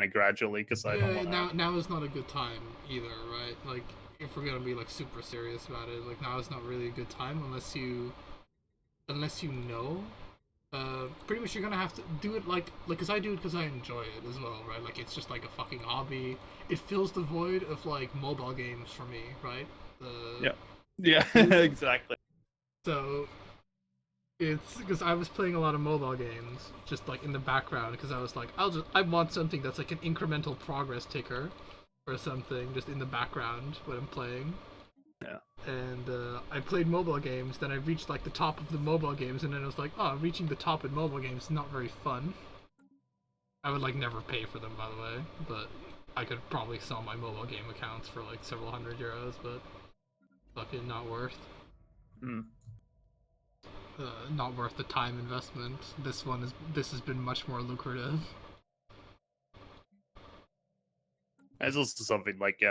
of gradually because I don't Yeah, want now is not a good time either, right? Like, if we're gonna be like super serious about it, like now is not really a good time unless you know. Pretty much you're gonna have to do it like, cause I do it because I enjoy it as well, right? Like it's just like a fucking hobby. It fills the void of like mobile games for me, right? Yeah. Yeah, Uh, exactly. so it's because I was playing a lot of mobile games just like in the background because I was like I want something that's like an incremental progress ticker or something just in the background when I'm playing. Yeah. And I played mobile games. Then I reached like the top of the mobile games, and then I was like, oh, reaching the top in mobile games is not very fun. I would like never pay for them, by the way, but I could probably sell my mobile game accounts for like several €100, but fucking not worth. Mm. Not worth the time investment. This has been much more lucrative. It's also something like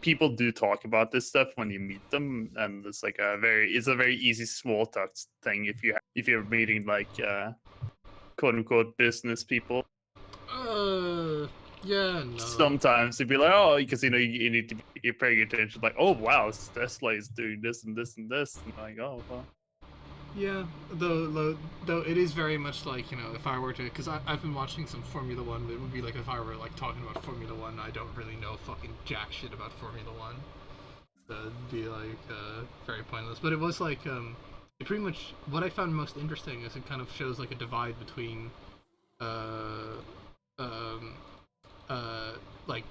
people do talk about this stuff when you meet them, and it's like it's a very easy small talk thing if you're meeting like quote unquote business people. Uh, yeah, no. Sometimes they'd be like, oh, because you need to be paying attention, like, oh wow, Tesla is doing this and this and this, and like, oh well. Yeah, though it is very much like, if I were to, because I've been watching some Formula One, it would be like if I were like talking about Formula One, I don't really know fucking jack shit about Formula One. So it'd be like very pointless. But it was like, it pretty much, what I found most interesting is it kind of shows like a divide between, uh, um, uh, like,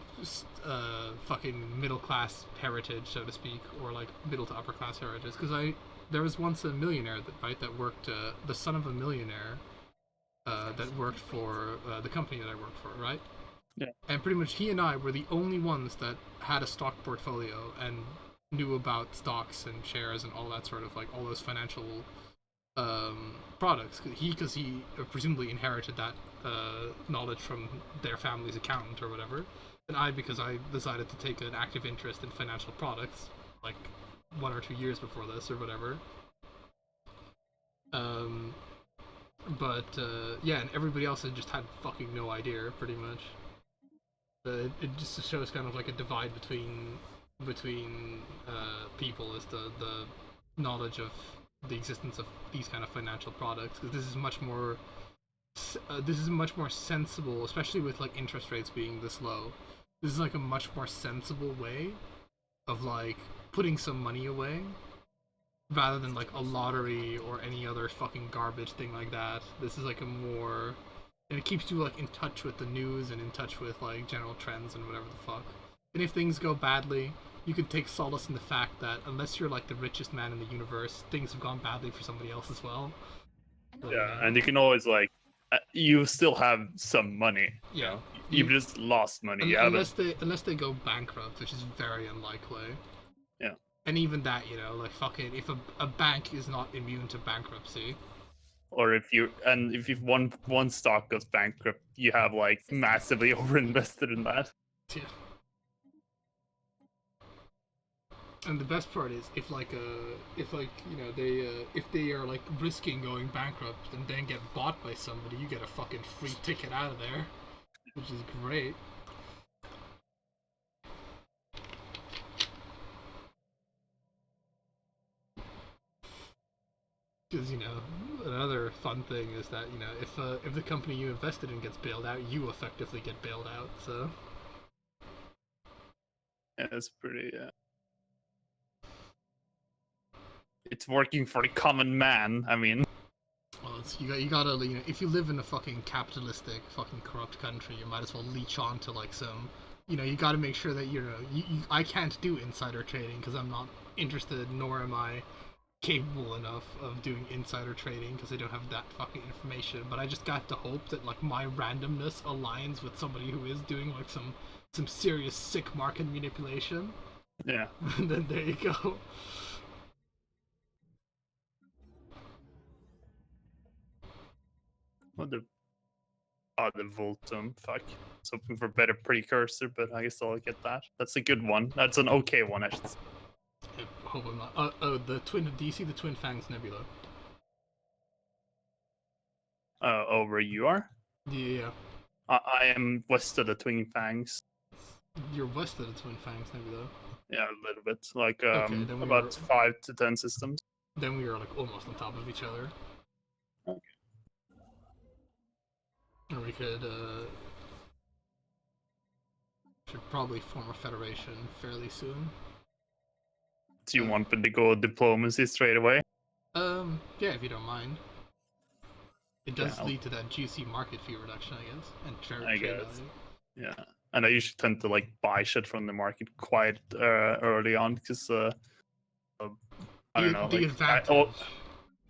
fucking middle class heritage, so to speak, or like middle to upper class heritage. Because there was once a millionaire that worked, the son of a millionaire, that worked for the company that I worked for, right? Yeah. And pretty much he and I were the only ones that had a stock portfolio and knew about stocks and shares and all that sort of like all those financial products. Because he presumably inherited that knowledge from their family's accountant or whatever, and I because I decided to take an active interest in financial products like 1 or 2 years before this or whatever. Um, but yeah, and everybody else had just had fucking no idea, pretty much. It just shows kind of like a divide between people as the knowledge of the existence of these kind of financial products, because this is much more sensible, especially with like interest rates being this low. This is like a much more sensible way of like putting some money away rather than like a lottery or any other fucking garbage thing like that. This is like a more, and it keeps you like in touch with the news and in touch with like general trends and whatever the fuck. And if things go badly, you can take solace in the fact that unless you're like the richest man in the universe, things have gone badly for somebody else as well. So, Yeah, and you can always like you still have some money. You yeah, know, you've you just lost money. You haven't. unless they go bankrupt, which is very unlikely. Yeah. And even that, like fucking, if a bank is not immune to bankruptcy. Or if one stock goes bankrupt, you have like massively overinvested in that. Yeah. And the best part is if like if they are like risking going bankrupt and then get bought by somebody, you get a fucking free ticket out of there, which is great. Because another fun thing is that if the company you invested in gets bailed out, you effectively get bailed out. So Yeah, it's pretty. It's working for the common man. I mean, well, you gotta if you live in a fucking capitalistic, fucking corrupt country, you might as well leech on to like some. You got to make sure that I can't do insider trading because I'm not interested, nor am I capable enough of doing insider trading because I don't have that fucking information. But I just got to hope that like my randomness aligns with somebody who is doing like some serious sick market manipulation. yeah. And then there you go. What the Voltum, fuck. Something for better precursor, but I guess I'll get that. That's a good one. That's an okay one, I should say. I hope I'm not. The twin. Do you see the Twin Fangs Nebula? Oh, where you are? Yeah. I am west of the Twin Fangs. You're west of the Twin Fangs, maybe though. Yeah, a little bit. Like Okay, then we about were 5 to 10 systems. then we are like almost on top of each other. Okay. Or we could should probably form a federation fairly soon. Do you want to go diplomacy straight away? Yeah, if you don't mind. It does Yeah, lead to that juicy market fee reduction, I guess, and I trade guess. value. Yeah, and I usually tend to like buy shit from the market quite early on because I don't know. The Like, advantage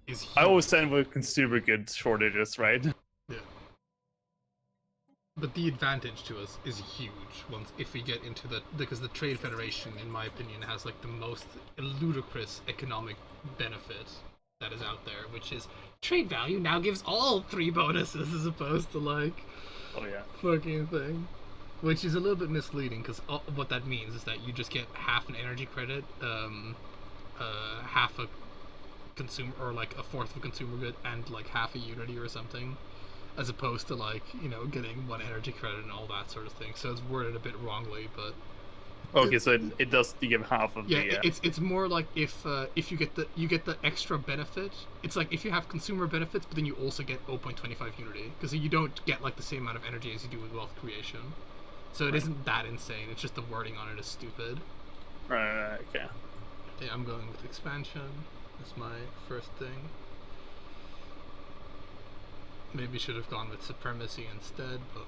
is huge. I always end with consumer goods shortages, right? Yeah. But the advantage to us is huge if we get into because the Trade Federation, in my opinion, has like the most ludicrous economic benefit that is out there, which is trade value now gives all 3 bonuses as opposed to like fucking thing, which is a little bit misleading because what that means is that you just get half an energy credit, half a consumer or like a fourth of a consumer good, and like half a unity or something, as opposed to like, you know, getting 1 energy credit and all that sort of thing. So it's worded a bit wrongly, but okay, so it does give half of yeah, the. it's more like if you get the extra benefit. It's like if you have consumer benefits, but then you also get 0.25 unity, because you don't get like the same amount of energy as you do with wealth creation. So it isn't that insane. It's just the wording on it is stupid. Right. Okay. Yeah, I'm going with expansion. That's my first thing. Maybe should have gone with supremacy instead, but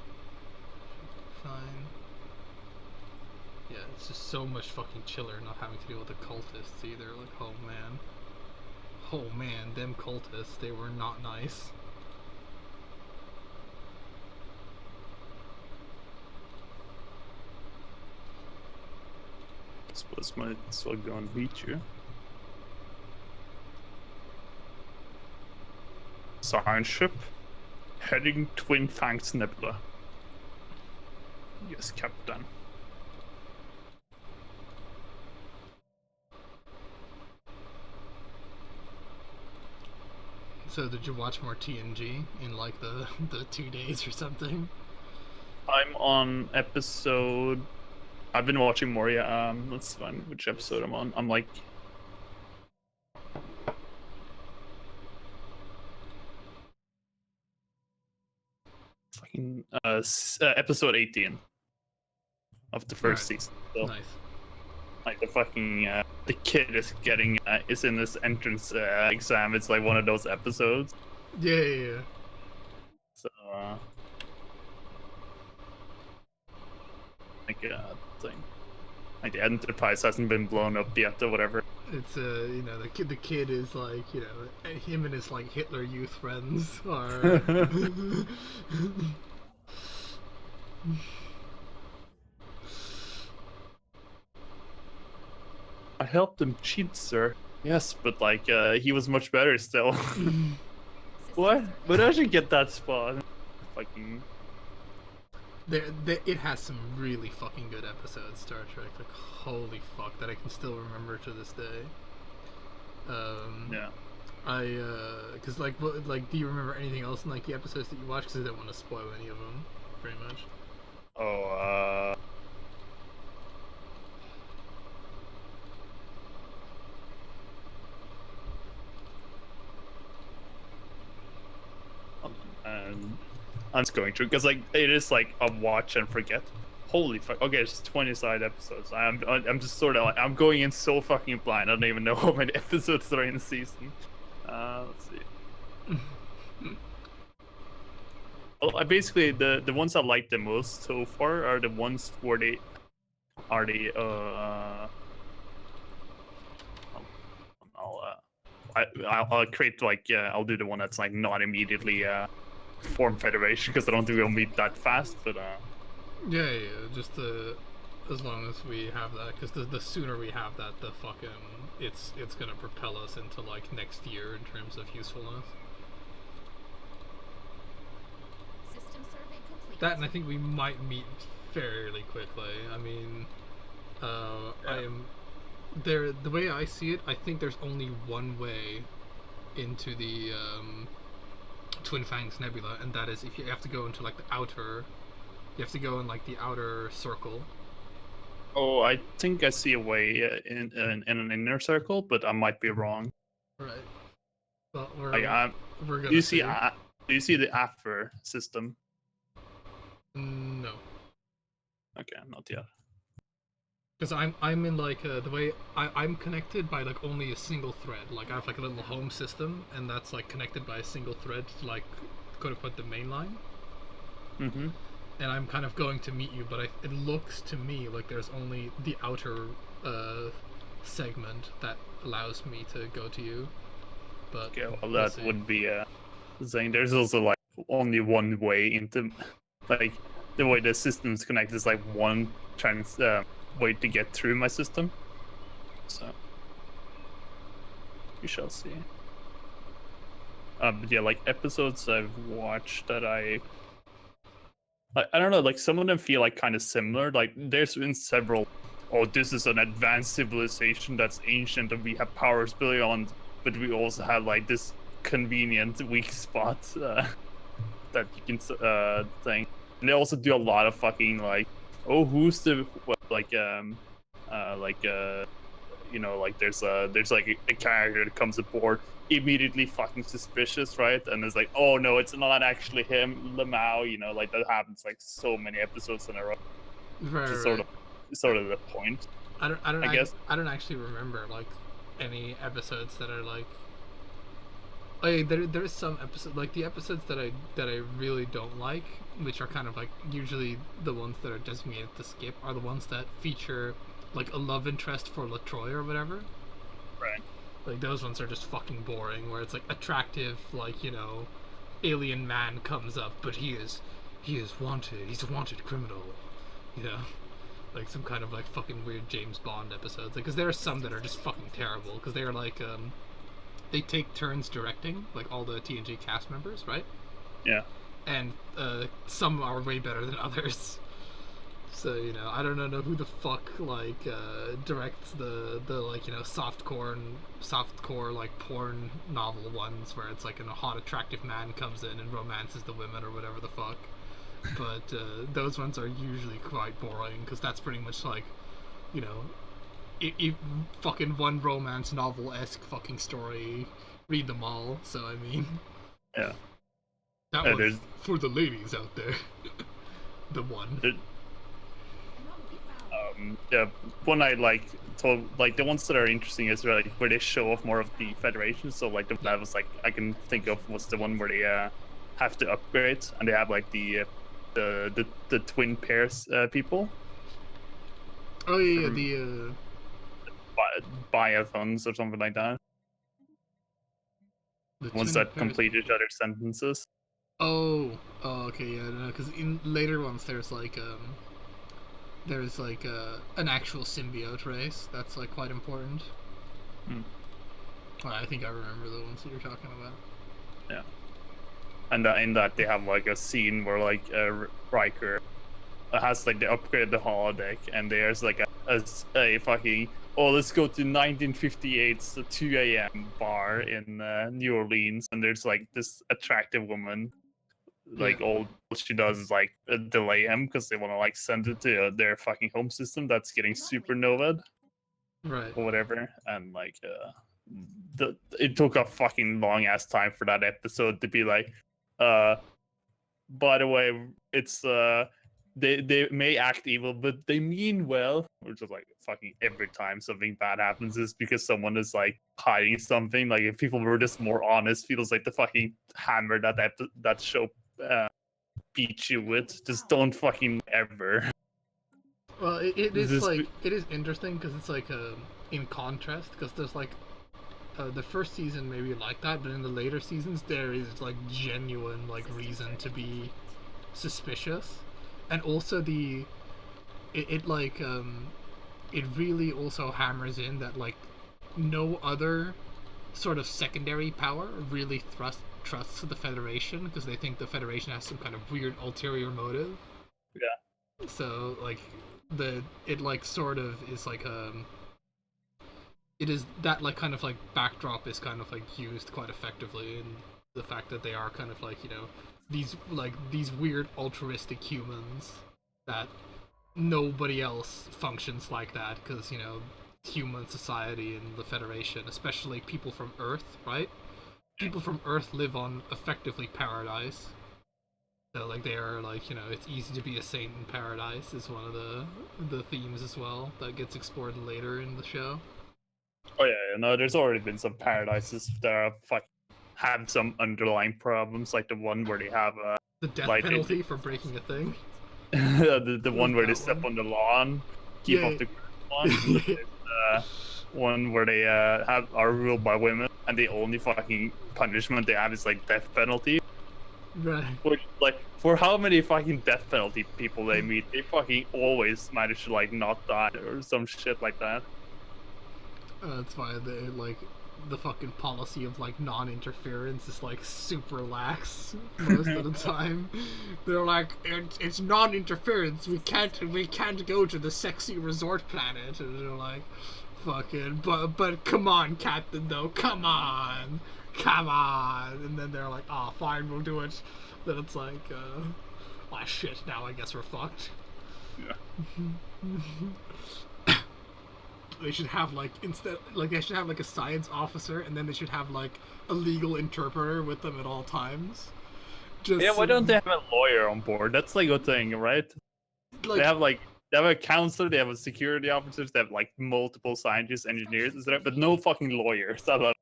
fine. Yeah, it's just so much fucking chiller not having to deal with the cultists either. Like, oh man, them cultists, they were not nice. I suppose might as well go and beat you. Siren ship heading Twin Fangs Nebula. Yes, Captain. So did you watch more TNG in like the 2 days or something? I'm on episode. I've been watching more. Yeah. Let's find which episode I'm on. I'm like. Fucking episode 18 of the first season. So, Nice. like the fucking the kid is getting is in this entrance exam. It's like one of those episodes. Yeah. So like thing. Like the Enterprise hasn't been blown up yet or whatever. It's you know, the kid is like, you know, him and his like Hitler Youth friends are. I helped him cheat, sir. Yes, but like he was much better still. What? But I should get that spot. Fucking. It has some really fucking good episodes, Star Trek. Like, holy fuck, that I can still remember to this day. Yeah. Cause like, do you remember anything else in like the episodes that you watched? Cause I don't want to spoil any of them, pretty much. Oh, I'm just going through because like it is like a watch and forget. Holy fuck! Okay, it's 20 side episodes. I'm just sort of like I'm going in so fucking blind. I don't even know how many episodes there are in the season. Let's see. Well, I basically the ones I like the most so far are the ones where they are the I'll create like I'll do the one that's like not immediately form federation because I don't think we'll meet that fast, but yeah, just as long as we have that, because the sooner we have that, the fucking it's gonna propel us into like next year in terms of usefulness. System survey complete. That, and I think we might meet fairly quickly. I mean, I am there. The way I see it, I think there's only one way into the Twin Fangs Nebula, and that is if you have to go into like the outer You have to go in like the outer circle. Oh, I think I see a way in an inner circle, but I might be wrong. Right. Well, Like, we're do gonna you see. do you see the after system? No. Okay, not yet. Because I'm in like the way I'm connected by like only a single thread. Like I have like a little home system, and that's like connected by a single thread to like quote unquote the main line. Mm-hmm. And I'm kind of going to meet you, but it looks to me like there's only the outer segment that allows me to go to you. But Okay, well, we'll that see. would be saying there's also like only one way into, like, the way the system's connected is like one way to get through my system. So we shall see. But yeah, like episodes I've watched that I don't know, like some of them feel like kind of similar. Like there's been several. Oh, this is an advanced civilization that's ancient, and we have powers beyond, but we also have like this convenient weak spot that you can thing. And they also do a lot of fucking like, oh, who's the like you know, like there's like a character that comes aboard immediately fucking suspicious, right? And it's like, oh no, it's not actually him, Lamau, you know, like that happens like so many episodes in a row. Right, It's right. sort of the point. I guess. I don't actually remember like any episodes that are like. Like, there's some episodes like the episodes that I really don't like, which are kind of like usually the ones that are designated to skip, are the ones that feature like a love interest for Latroy or whatever. Right. Like those ones are just fucking boring. Where it's like attractive, like alien man comes up, but he is wanted. He's a wanted criminal. You know, like some kind of like fucking weird James Bond episodes. Because there are some that are just fucking terrible. Because they are like they take turns directing, like all the TNG cast members, right? Yeah. And some are way better than others. So I don't know who the fuck like directs the like softcore like porn novel ones where it's like a hot attractive man comes in and romances the women or whatever the fuck. But those ones are usually quite boring because that's pretty much like you know fucking one romance novel-esque fucking story. Read them all. So I mean, Yeah. that was There's for the ladies out there. The one. Yeah, one I like told like the ones that are interesting is like where they show off more of the Federation. So like the that was like I can think of was the one where they have to upgrade and they have like the twin pairs people. Oh yeah, from the biathons or something like that. Ones twin that pairs. complete each other's sentences. Oh, okay, yeah, no, because in later ones there's like an actual symbiote race that's like quite important. Well, I think I remember the ones that you're talking about. Yeah, and in that they have like a scene where like Riker has like they upgrade the holodeck, and there's like a fucking let's go to 1958's 2 a.m. bar in New Orleans, and there's like this attractive woman. Like all she does is like delay him because they want to like send it to their fucking home system that's getting supernovaed, right? Or whatever, and like it took a fucking long ass time for that episode to be like, by the way, it's they may act evil, but they mean well. Which is like fucking every time something bad happens is because someone is like hiding something. Like if people were just more honest, feels like the fucking hammer that show beat you with. Just don't fucking ever. Well, it is This like it is interesting because it's like in contrast because there's like the first season maybe like that, but in the later seasons there is like genuine like reason to be suspicious, and also it like it really also hammers in that like no other sort of secondary power really trusts the Federation because they think the Federation has some kind of weird ulterior motive. Yeah. So like it like sort of is like it is that like kind of like backdrop is kind of like used quite effectively in the fact that they are kind of like these weird altruistic humans that nobody else functions like that, because, you know, human society and the Federation, especially people from Earth, right? People from Earth live on effectively paradise. So, like, they are, like, you know, it's easy to be a saint in paradise is one of the themes as well that gets explored later in the show. Oh yeah, no, there's already been some paradises that are have some underlying problems, like the one where they have The death like penalty for breaking a thing. the one where they That step one. on the lawn, keep Yeah. off the lawn. One where they are ruled by women, and the only fucking punishment they have is like death penalty. Right. Which, like, for how many fucking death penalty people they meet, they fucking always manage to like not die or some shit like that. That's why they, like, the fucking policy of, like, non-interference is, like, super lax most of the time. They're like, it's non-interference, we can't go to the sexy resort planet. And they're like, fucking, but come on, Captain, though, come on. And then they're like, oh, fine, we'll do it. Then it's like, oh shit, now I guess we're fucked. Yeah. They should have, like, they should have, like, a science officer, and then they should have, like, a legal interpreter with them at all times. Just Yeah, why don't they have a lawyer on board? That's like a thing, right? like, They have a counselor, they have a security officers, they have like multiple scientists, engineers, etc., but no fucking lawyers. well,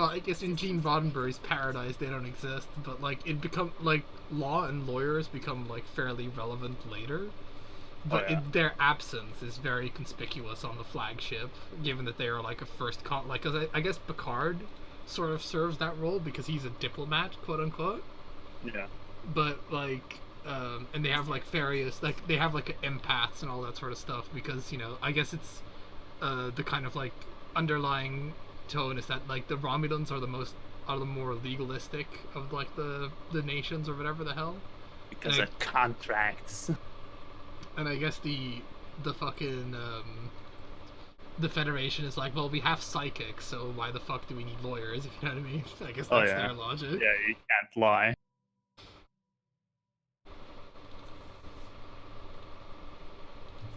I guess in Gene Roddenberry's Paradise they don't exist, but, like, it become, like, law and lawyers become, like, fairly relevant later. But their absence is very conspicuous on the flagship, given that they are, like, a first like, cause I guess Picard sort of serves that role because he's a diplomat, quote unquote. Yeah. But, like, and they have, like, various, like, they have, like, empaths and all that sort of stuff because, you know, I guess it's the kind of, like, underlying tone is that, like, the Romulans are the more legalistic of, like, the nations or whatever the hell. Because of contracts. And I guess the fucking the Federation is like, well, we have psychics, so why the fuck do we need lawyers? If you know what I mean. I guess that's their logic. Yeah, you can't lie.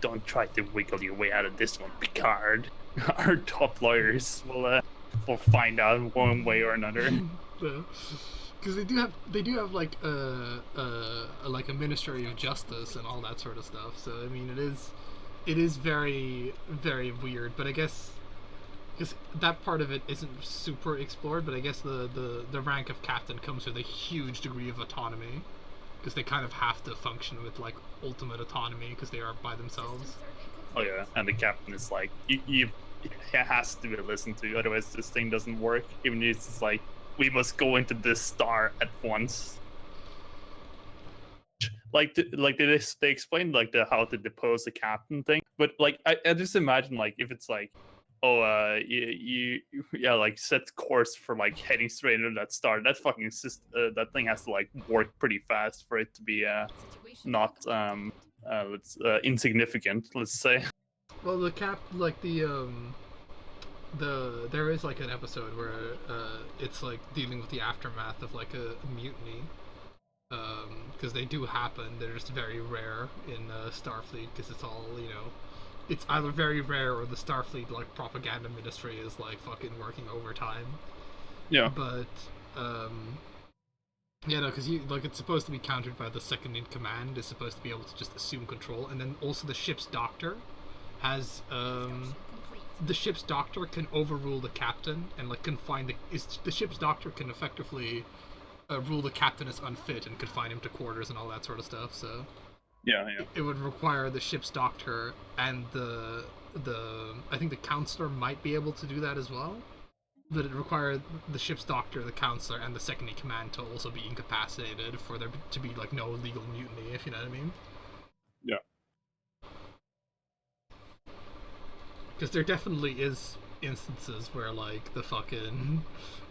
Don't try to wiggle your way out of this one, Picard. Our top lawyers will find out one way or another. Because they do have like like a Ministry of Justice and all that sort of stuff. So I mean, it is very, very weird. But I guess because that part of it isn't super explored. But I guess the rank of captain comes with a huge degree of autonomy, because they kind of have to function with like ultimate autonomy because they are by themselves. Oh yeah, and the captain is like, it has to be listened to, otherwise this thing doesn't work. Even if it's like, we must go into this star at once. Like they explained like the how to depose the captain thing, but like I just imagine like if it's like, oh you like set course for like heading straight into that star. That fucking that thing has to like work pretty fast for it to be not insignificant. Let's say. Well, there is like an episode where it's like dealing with the aftermath of like a mutiny, because they do happen. They're just very rare in Starfleet because it's all, you know, it's either very rare or the Starfleet like propaganda ministry is like fucking working overtime. Yeah. But yeah, no, because like it's supposed to be countered by the second in command is supposed to be able to just assume control, and then also the ship's doctor has the ship's doctor can overrule the captain and like confine the ship's doctor can effectively rule the captain as unfit and confine him to quarters and all that sort of stuff. So yeah, it would require the ship's doctor and the I think the counselor might be able to do that as well, but it required the ship's doctor, the counselor, and the second in command to also be incapacitated for there to be like no legal mutiny, if you know what I mean. Yeah. Because there definitely is instances where like the fucking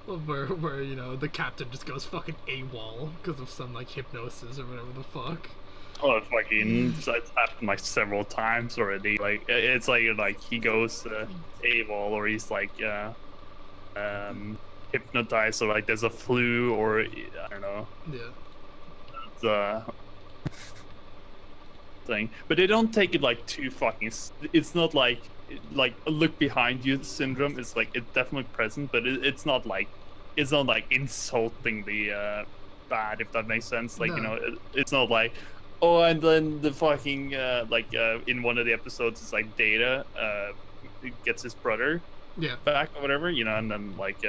where you know the captain just goes fucking AWOL because of some like hypnosis or whatever the fuck. Oh, it's happened like several times already. Like it's like he goes AWOL, or he's like hypnotized, or like there's a flu, or I don't know. Yeah. It's, thing, but they don't take it like too fucking. It's not like a look behind you syndrome. It's like it's definitely present, but it's not like insultingly bad, if that makes sense. Like, No. you know, it's not like, oh, and then the fucking in one of the episodes, it's like Data gets his brother back or whatever, you know, and then like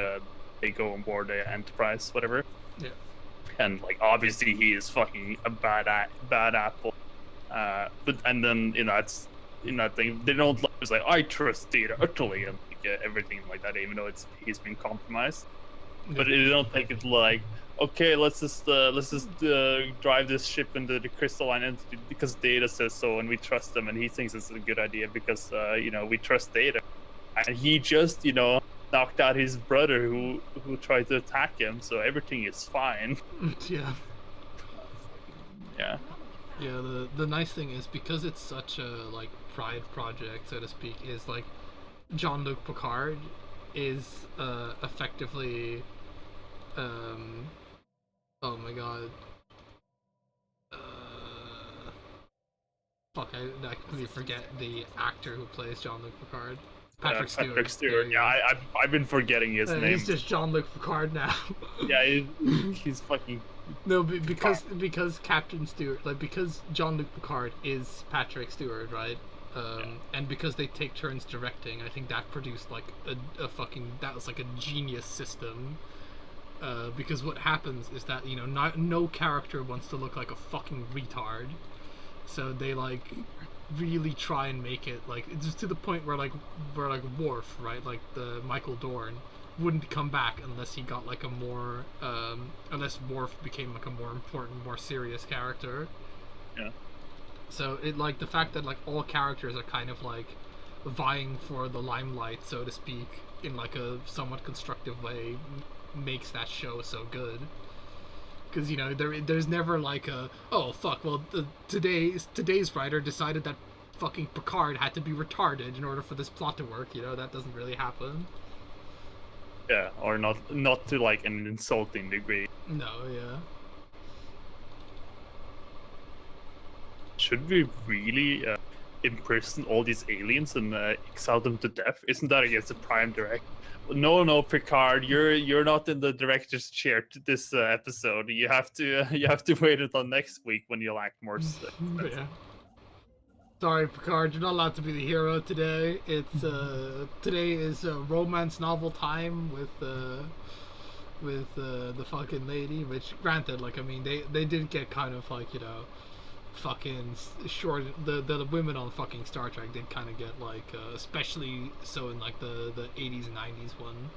they go on board the Enterprise, whatever. Yeah. And like obviously he is fucking a bad apple. But and then, you know, it's in that thing they don't like, it's like I trust Data utterly and like, everything like that, even though he's been compromised. But they don't take it like, okay, let's just drive this ship into the crystalline entity because Data says so, and we trust him, and he thinks it's a good idea because you know, we trust Data, and he just, you know, knocked out his brother who tried to attack him, so everything is fine. Yeah. Yeah. Yeah. The nice thing is, because it's such a like pride project, so to speak, is like Jean-Luc Picard is effectively oh my god. Fuck, I completely forget the actor who plays Jean-Luc Picard. Patrick Stewart. Patrick Stewart. Yeah, I've been forgetting his name. He's just Jean-Luc Picard now. Yeah, he's fucking. No, because Captain Stewart, like, because Jean-Luc Picard is Patrick Stewart, right? And because they take turns directing, I think that produced like a fucking, that was like a genius system. Because what happens is that, you know, no character wants to look like a fucking retard, so they like really try and make it like, it's just to the point where Worf, right, like the Michael Dorn, wouldn't come back unless he got like a more unless Worf became like a more important, more serious character. Yeah. So it, like, the fact that like all characters are kind of like vying for the limelight, so to speak, in like a somewhat constructive way, makes that show so good. Because, you know, there's never like a, oh fuck, well today's writer decided that fucking Picard had to be retarded in order for this plot to work. You know, that doesn't really happen. Yeah, or not to like an insulting degree. No, yeah. Should we really imprison all these aliens and exile them to death? Isn't that against the Prime Direct? No, Picard, you're not in the director's chair this episode. You have to wait until next week when you'll act more. Yeah. Sorry, Picard, you're not allowed to be the hero today. It's today is romance novel time with the fucking lady. Which, granted, like, I mean, they did get kind of like, you know, fucking short. The women on fucking Star Trek did kind of get like, especially so in like the 80s and 90s one,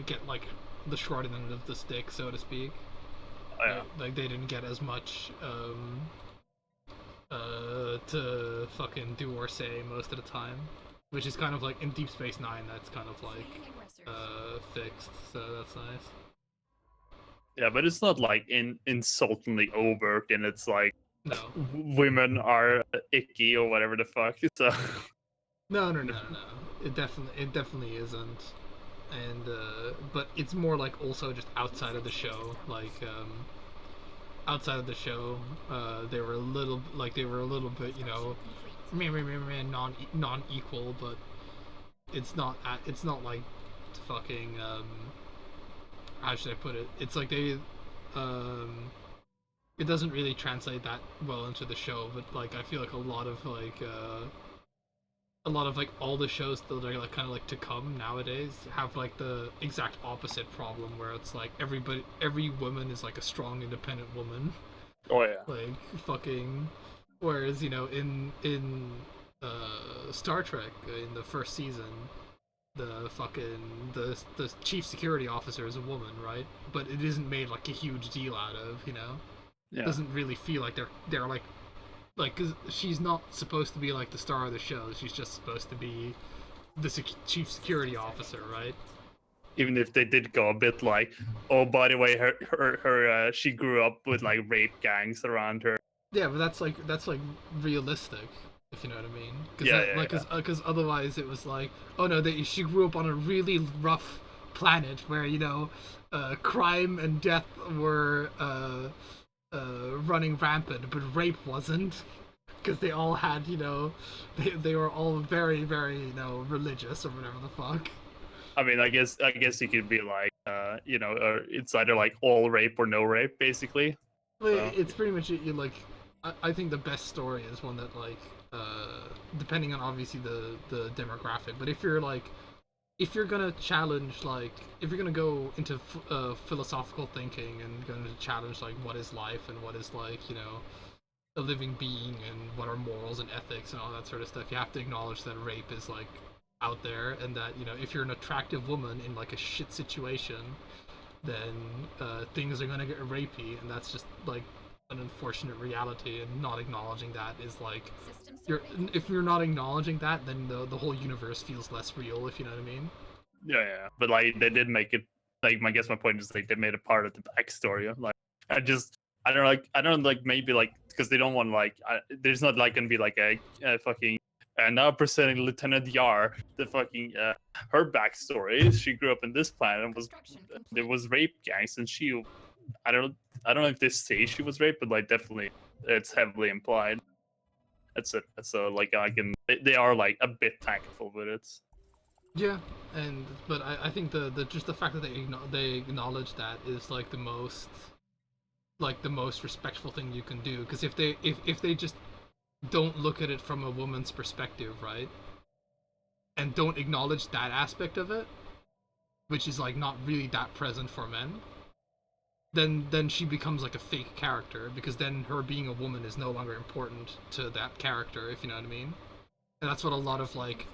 get like the short end of the stick, so to speak. Oh, yeah. Like they didn't get as much to fucking do or say most of the time, which is kind of like in Deep Space Nine. That's kind of like fixed, so that's nice. Yeah, but it's not like insultingly overt, and it's like, no, women are icky or whatever the fuck. So no. It definitely isn't. And but it's more like also just outside of the show, like outside of the show, they were a little bit, you know, non-equal, but it's not like fucking how should I put it? It's like they it doesn't really translate that well into the show, but like I feel like a lot of like all the shows that are like kind of like to come nowadays have like the exact opposite problem, where it's like every woman is like a strong independent woman. Oh yeah. Like fucking, whereas, you know, in Star Trek in the first season, the chief security officer is a woman, right? But it isn't made like a huge deal out of, you know. Yeah. It doesn't really feel like they're like, cause she's not supposed to be like the star of the show. She's just supposed to be the chief security officer, right? Even if they did go a bit like, oh, by the way, her she grew up with like rape gangs around her. Yeah, but that's like realistic, if you know what I mean. Cause Yeah. Because otherwise it was like, oh no, she grew up on a really rough planet where, you know, crime and death were running rampant, but rape wasn't. Because they all had, you know, they were all very, very, you know, religious or whatever the fuck. I mean, I guess you could be like, you know, it's either like all rape or no rape, basically. So. It's pretty much you like. I think the best story is one that like, depending on obviously the demographic. But if you're like, if you're gonna challenge like, if you're gonna go into philosophical thinking and going to challenge like what is life and what is like, you know, a living being and what are morals and ethics and all that sort of stuff, you have to acknowledge that rape is like out there, and that, you know, if you're an attractive woman in like a shit situation, then things are gonna get rapey, and that's just like an unfortunate reality. And not acknowledging that is like, if you're not acknowledging that, then the whole universe feels less real, if you know what I mean. Yeah, but like they did make it, like, I guess my point is like they made it part of the backstory of like, I don't like maybe like, because they don't want like, there's not like gonna be like a fucking now presenting Lieutenant Yar, the fucking her backstory. She grew up in this planet and there was rape gangs, and she, I don't know if they say she was raped, but like definitely it's heavily implied. That's it. So like they are like a bit tactful with it. Yeah, but I think the just the fact that they acknowledge that is like the most respectful thing you can do. Because if they just don't look at it from a woman's perspective, right, and don't acknowledge that aspect of it, which is like not really that present for men, then she becomes like a fake character, because then her being a woman is no longer important to that character, if you know what I mean. And that's what a lot of like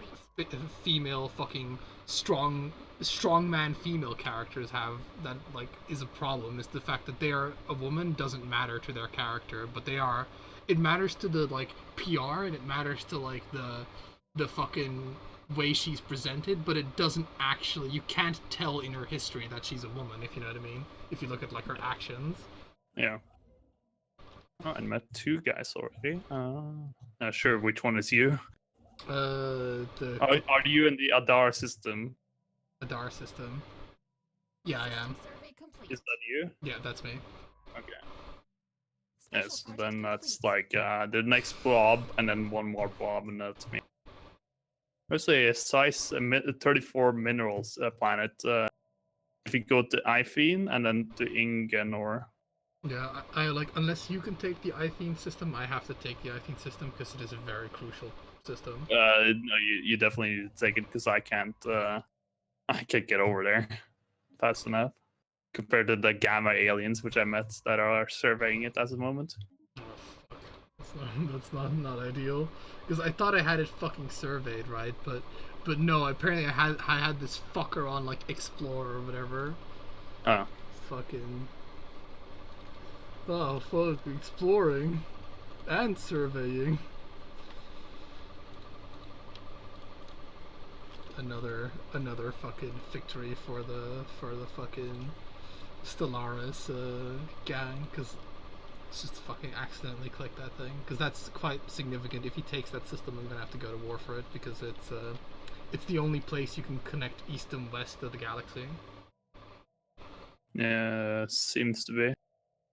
female fucking strongman female characters have, that like is a problem, is the fact that they are a woman doesn't matter to their character, but it matters to the like PR, and it matters to like the fucking way she's presented, but it doesn't actually, you can't tell in her history that she's a woman, if you know what I mean, if you look at like her actions. Yeah. Oh, I met two guys already. Not sure which one is you. Are you in the Adar system? Adar system. Yeah, I am. Is that you? Yeah, that's me. Okay. Yes, then that's like the next blob, and then one more blob, and that's me. There's a size 34 minerals planet. If you go to Ifene and then to Ingen, or yeah, I like, unless you can take the Ithene system, I have to take the Ithene system because it is a very crucial system. no, you definitely need to take it, because I can't get over there fast enough compared to the gamma aliens which I met that are surveying it at the moment. Oh fuck, that's not ideal, because I thought I had it fucking surveyed, right? But no, apparently I had this fucker on like Explorer or whatever. Oh. Fucking. Oh fuck, exploring and surveying. Another fucking victory for the fucking Stellaris gang, because it's just fucking accidentally clicked that thing, because that's quite significant. If he takes that system, I'm gonna have to go to war for it, because it's the only place you can connect east and west of the galaxy. Yeah, seems to be.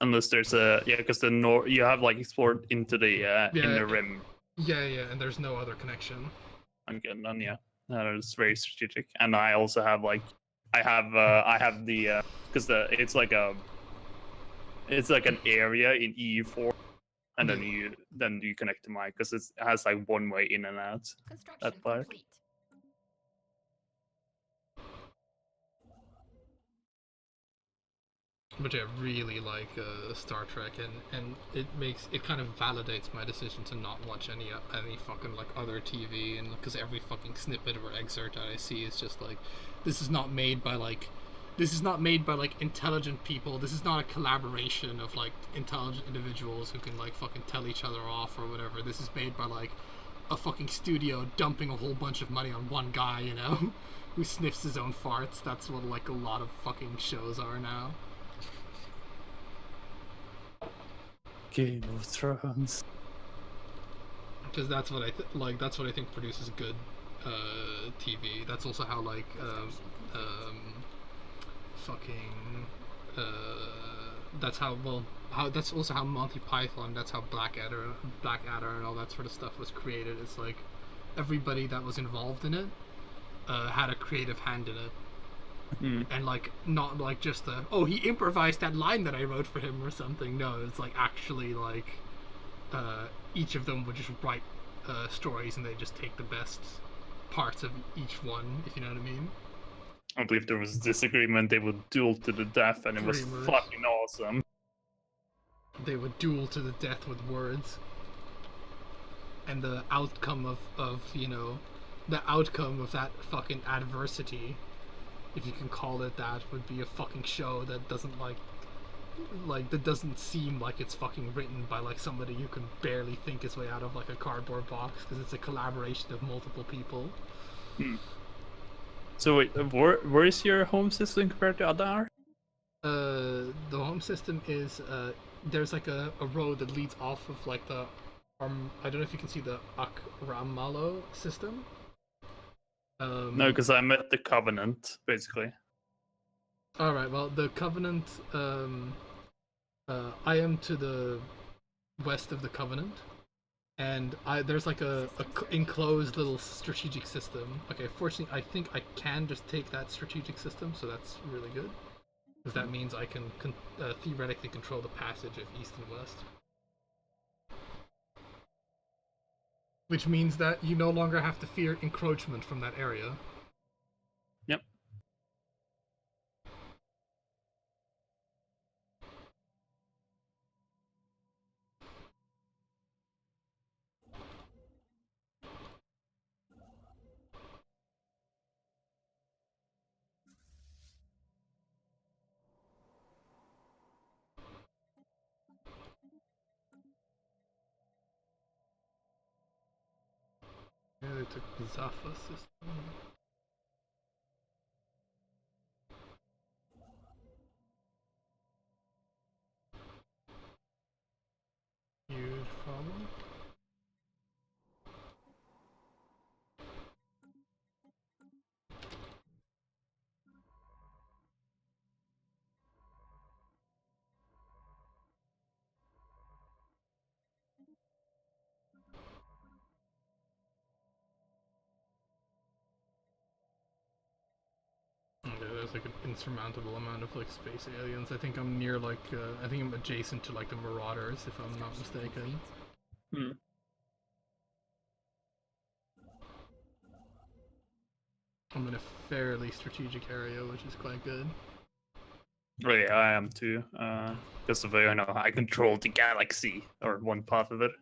Unless there's because the you have like explored into the inner rim. Yeah, and there's no other connection. I'm getting done, yeah. That is very strategic. And I also have like, I have the because it's like an area in EU4, and then you connect to mine, because it has like one way in and out. That part. Complete. Which I really like Star Trek, and it kind of validates my decision to not watch any fucking like other TV, and because every fucking snippet or excerpt that I see is just like, this is not made by like intelligent people. This is not a collaboration of like intelligent individuals who can like fucking tell each other off or whatever. This is made by like a fucking studio dumping a whole bunch of money on one guy, you know, who sniffs his own farts. That's what like a lot of fucking shows are now. Game of Thrones. Because that's what that's what I think produces good TV. That's also how like fucking that's how that's also how Monty Python, that's how Blackadder and all that sort of stuff was created. It's like everybody that was involved in it had a creative hand in it. And like not like just he improvised that line that I wrote for him or something. No, it's like actually like each of them would just write stories, and they just take the best parts of each one, if you know what I mean. I believe there was disagreement. They would duel to the death, and it was Pretty much. fucking awesome. They would duel to the death with words, and the outcome of you know, the outcome of that fucking adversity, if you can call it that, would be a fucking show that doesn't like that doesn't seem like it's fucking written by like somebody who can barely think his way out of like a cardboard box, because it's a collaboration of multiple people. So wait, where is your home system compared to other? The home system is there's like a road that leads off of like the I don't know if you can see the Akramalo system. No, because I'm at the Covenant, basically. Alright, well, the Covenant, I am to the west of the Covenant, and there's like a enclosed little strategic system. Okay, fortunately, I think I can just take that strategic system, so that's really good. Because that means I can theoretically control the passage of east and west. Which means that you no longer have to fear encroachment from that area. Yep. Yeah, they took the Zaffa system. Huge problem. Yeah, there's like an insurmountable amount of like space aliens. I think I'm near like I think I'm adjacent to like the Marauders, if I'm not mistaken. I'm in a fairly strategic area, which is quite good. Oh yeah, I am too. Because of I control the galaxy, or one part of it.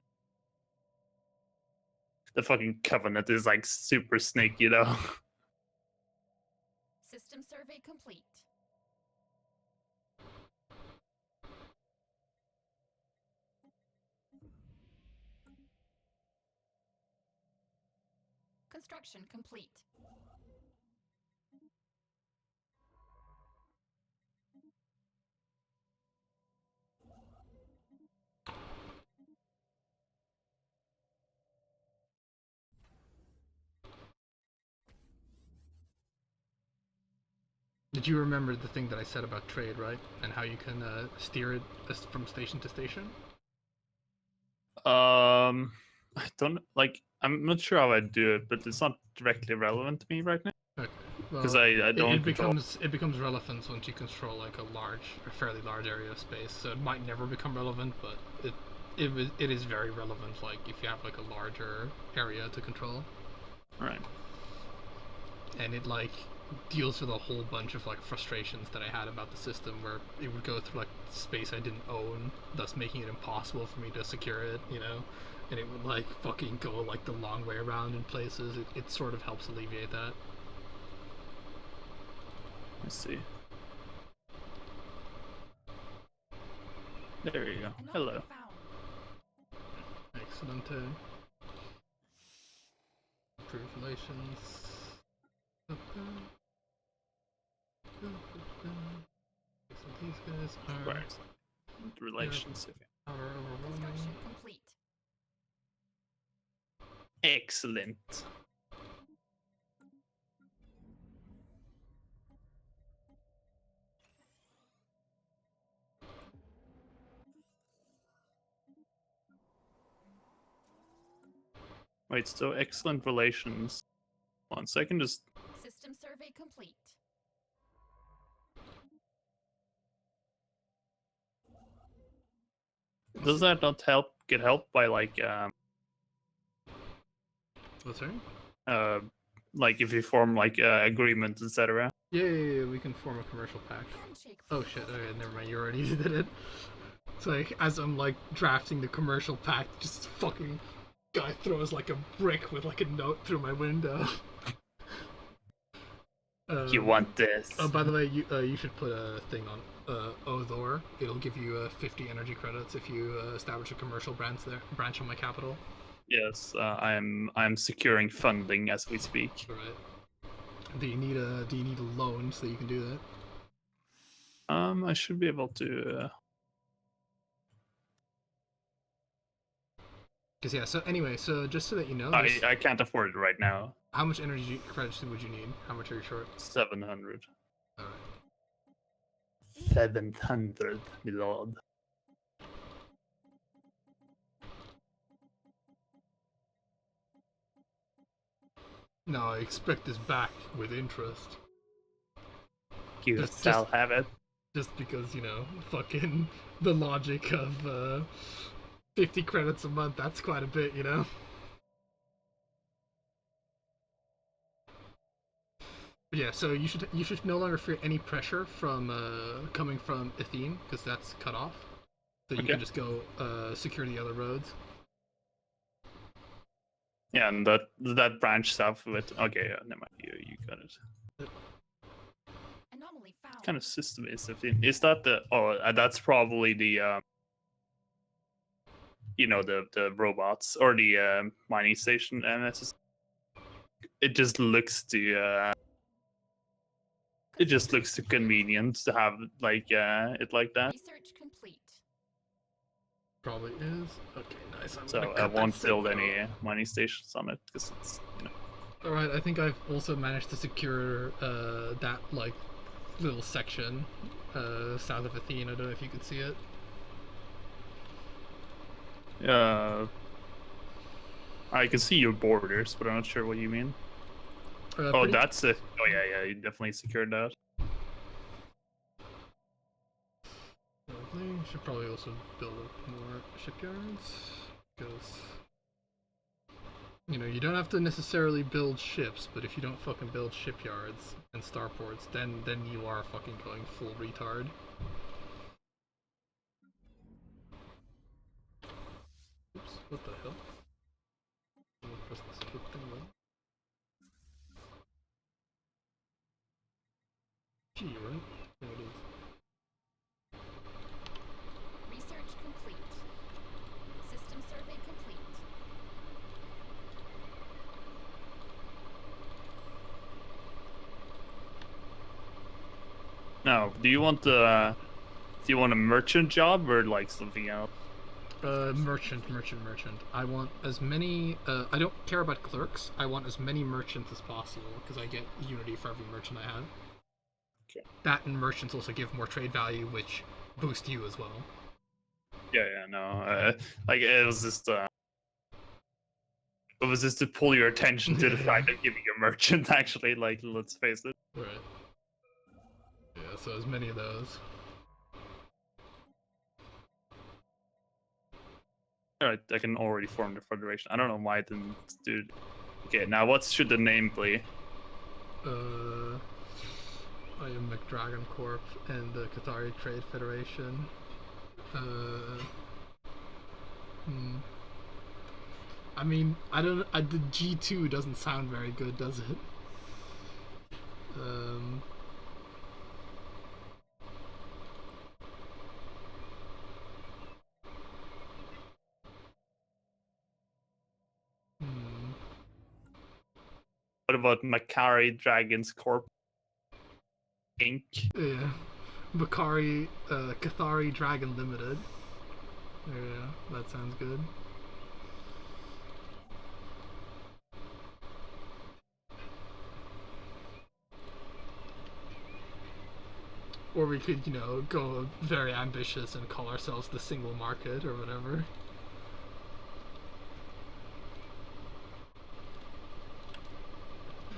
The fucking Covenant is like super sneaky, though. System survey complete. Construction complete. Did you remember the thing that I said about trade, right? And how you can steer it from station to station? I don't like. I'm not sure how I do it, but it's not directly relevant to me right now. Okay. Because Well, I don't control. it becomes relevant once you control like a fairly large area of space. So it might never become relevant, but it is very relevant. Like if you have like a larger area to control. Right. And it like deals with a whole bunch of like frustrations that I had about the system, where it would go through like space I didn't own, thus making it impossible for me to secure it, you know, and it would like fucking go like the long way around in places. It sort of helps alleviate that. Let's see. There you go. Hello. Excellent. Improve relations. So these guys are Right. Relations. power overwhelming. Construction complete. Excellent. Wait, so excellent relations. 1 second, just System survey complete. does that not get helped by like What's that? like if you form like agreements, etc. Yeah, we can form a commercial pact. Handshake. Oh shit, okay, never mind, you already did it. It's like, as I'm like drafting the commercial pact, just fucking guy throws like a brick with like a note through my window. You want this? Oh, by the way, you should put a thing on Othor. It'll give you 50 energy credits if you establish a commercial branch on my capital. Yes, I'm securing funding as we speak. Alright. Do you need a loan so you can do that? I should be able to. Cause yeah. So anyway, so just so that you know, I can't afford it right now. how much energy credits would you need? How much are you short? 700. Alright. 700, my lord. No, I expect this back with interest. You Just- shall have it. Just because, you know, fucking the logic of 50 credits a month, that's quite a bit, you know? But yeah, so you should no longer fear any pressure from coming from Athene, because that's cut off. So you Okay. can just go secure the other roads. Yeah, and that branch south of it. Okay, yeah, never mind. You got it. Anomaly found. What kind of system is it? Is that the? Oh, that's probably the. You know, the robots or the mining station, and it just looks to. It just looks too convenient to have like it like that. Research complete. Probably is. Okay, nice. I'm So gonna I cut that won't build signal. any mining stations on it because it's. You know, Alright, I think I've also managed to secure that, like, little section south of Athene. I don't know if you can see it. I can see your borders, but I'm not sure what you mean. Oh, Pretty- that's it. Oh yeah, you definitely secured that. Lovely. Should probably also build up more shipyards, because, you know, you don't have to necessarily build ships, but if you don't fucking build shipyards and starports, then you are fucking going full retard. Oops, what the hell? I'm gonna press the skip thing then. Gee, right? There it is. Research complete. System survey complete. Now, do you want a merchant job or like something else? Merchant. I want as many, I don't care about clerks, I want as many merchants as possible, because I get unity for every merchant I have. Okay. That and merchants also give more trade value, which boost you as well. Yeah, no. Like it was just to pull your attention to the fact of giving a merchant. Actually, like let's face it. Right. Yeah, so as many of those. Alright, I can already form the federation. I don't know why I didn't do it. Okay, now what should the name be? I am McDragon Corp and the Qatari Trade Federation. I mean, the G2 doesn't sound very good, does it? What about Macari Dragons Corp Inc? Yeah. Qatari Dragon Limited. Yeah, that sounds good. Or we could, you know, go very ambitious and call ourselves the single market or whatever.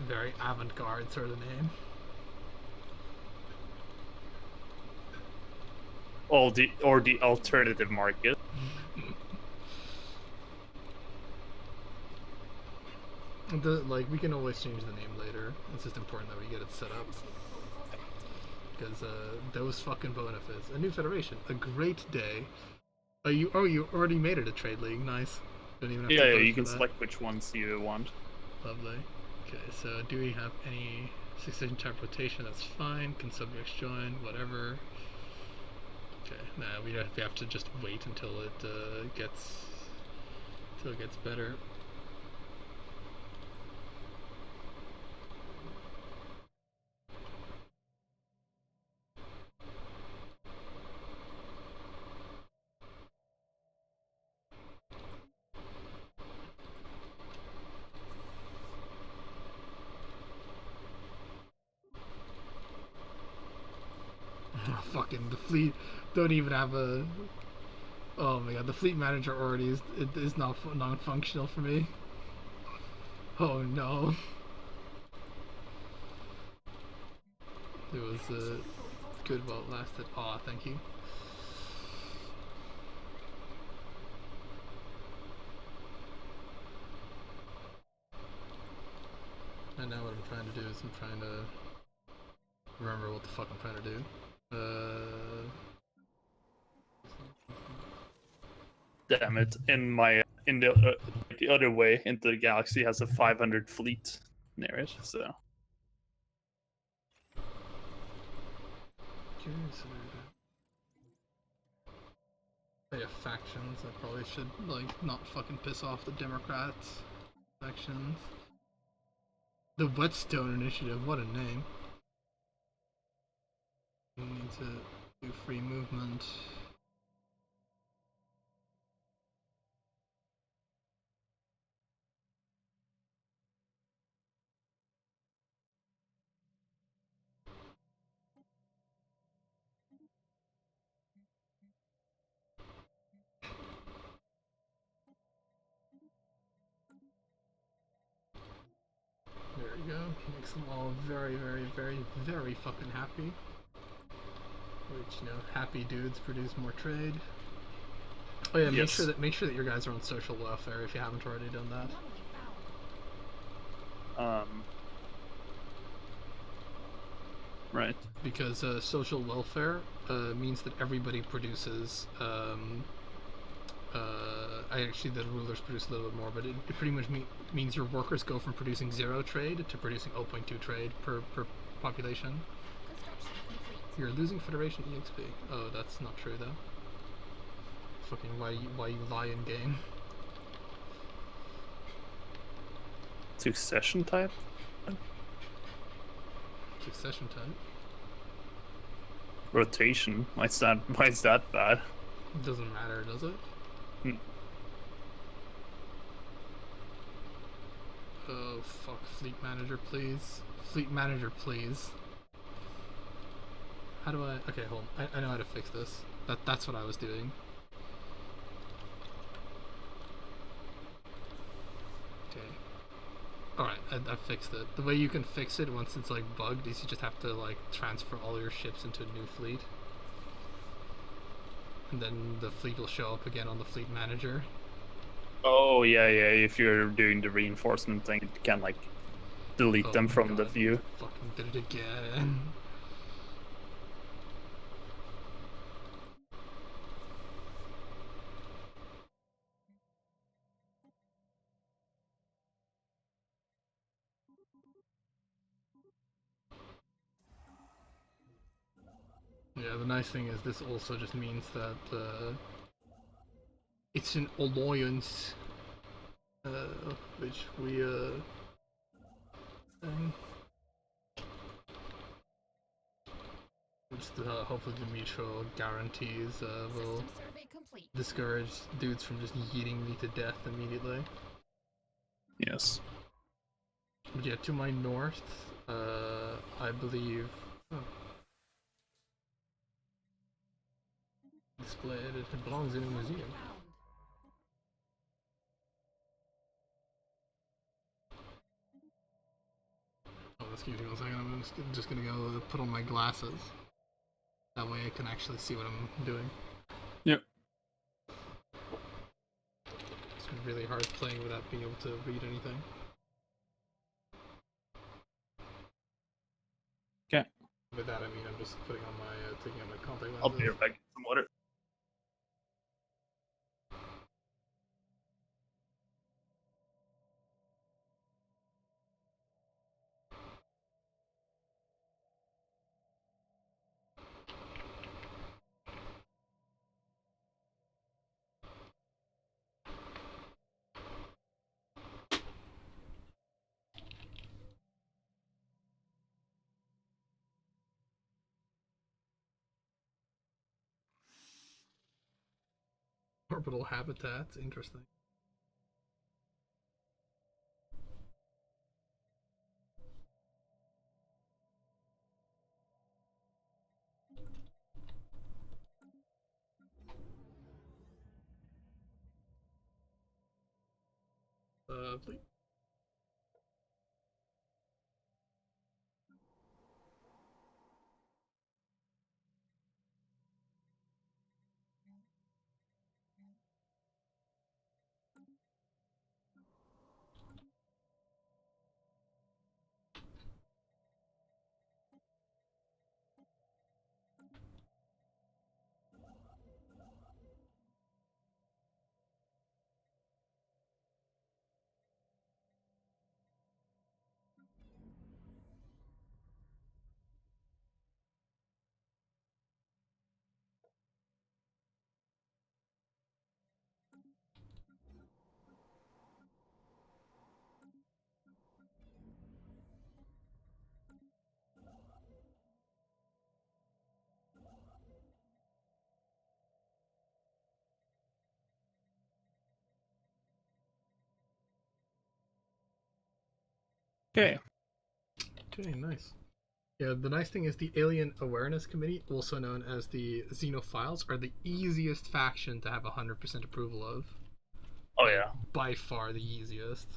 Very avant-garde sort of name. Or the alternative market. Like, we can always change the name later. It's just important that we get it set up. Because those fucking benefits. A new federation. A great day. You already made it a trade league. Nice. Don't even have to Yeah, vote you for can that. select which ones you want. Lovely. Okay, so do we have any succession type rotation? That's fine. Can subjects join? Whatever. Okay, nah, we have to just wait until it gets better. Fucking the fleet don't even have a. Oh my god, the fleet manager already is not non-functional for me. Oh no. It was good while it lasted. Aw, thank you. And now what I'm trying to do is I'm trying to remember what the fuck I'm trying to do. Damn it! In the other way into the galaxy has a 500 fleet near it. So They have factions. I probably should like not fucking piss off the Democrats. Factions. The Whetstone Initiative. What a name. We need to do free movement. There we go. Makes them all very, very, very, very fucking happy. Which, you know, happy dudes produce more trade. Oh yeah, yes. make sure that your guys are on social welfare if you haven't already done that. Right. Because social welfare means that everybody produces. Actually, the rulers produce a little bit more, but it pretty much means your workers go from producing 0 trade to producing 0.2 trade per population. You're losing Federation EXP. Oh, that's not true though. Fucking why you lie in game? Succession type. Succession type. Rotation. Why is that bad? It doesn't matter, does it? Oh fuck! Fleet manager, please. Fleet manager, please. How do I? Okay, hold on. I know how to fix this. That's what I was doing. Okay. Alright, I fixed it. The way you can fix it once it's like bugged is you just have to like transfer all your ships into a new fleet. And then the fleet will show up again on the fleet manager. Oh yeah. If you're doing the reinforcement thing, you can like delete them from the view. Fucking did it again. Yeah, the nice thing is this also just means that it's an alliance, which we which hopefully the mutual guarantees will discourage dudes from just yeeting me to death immediately. Yes. But yeah, to my north, I believe. Oh. Displayed. It belongs in a museum. excuse me one second. I'm just gonna go put on my glasses. That way I can actually see what I'm doing. Yep. It's been really hard playing without being able to read anything. Okay. With that, I mean I'm just putting on my taking out my contact lenses. I'll be right back. Get some water. Orbital habitats, interesting. Please. Okay. Okay, nice. Yeah, the nice thing is the Alien Awareness Committee, also known as the Xenophiles, are the easiest faction to have 100% approval of. Oh Like, yeah. by far the easiest.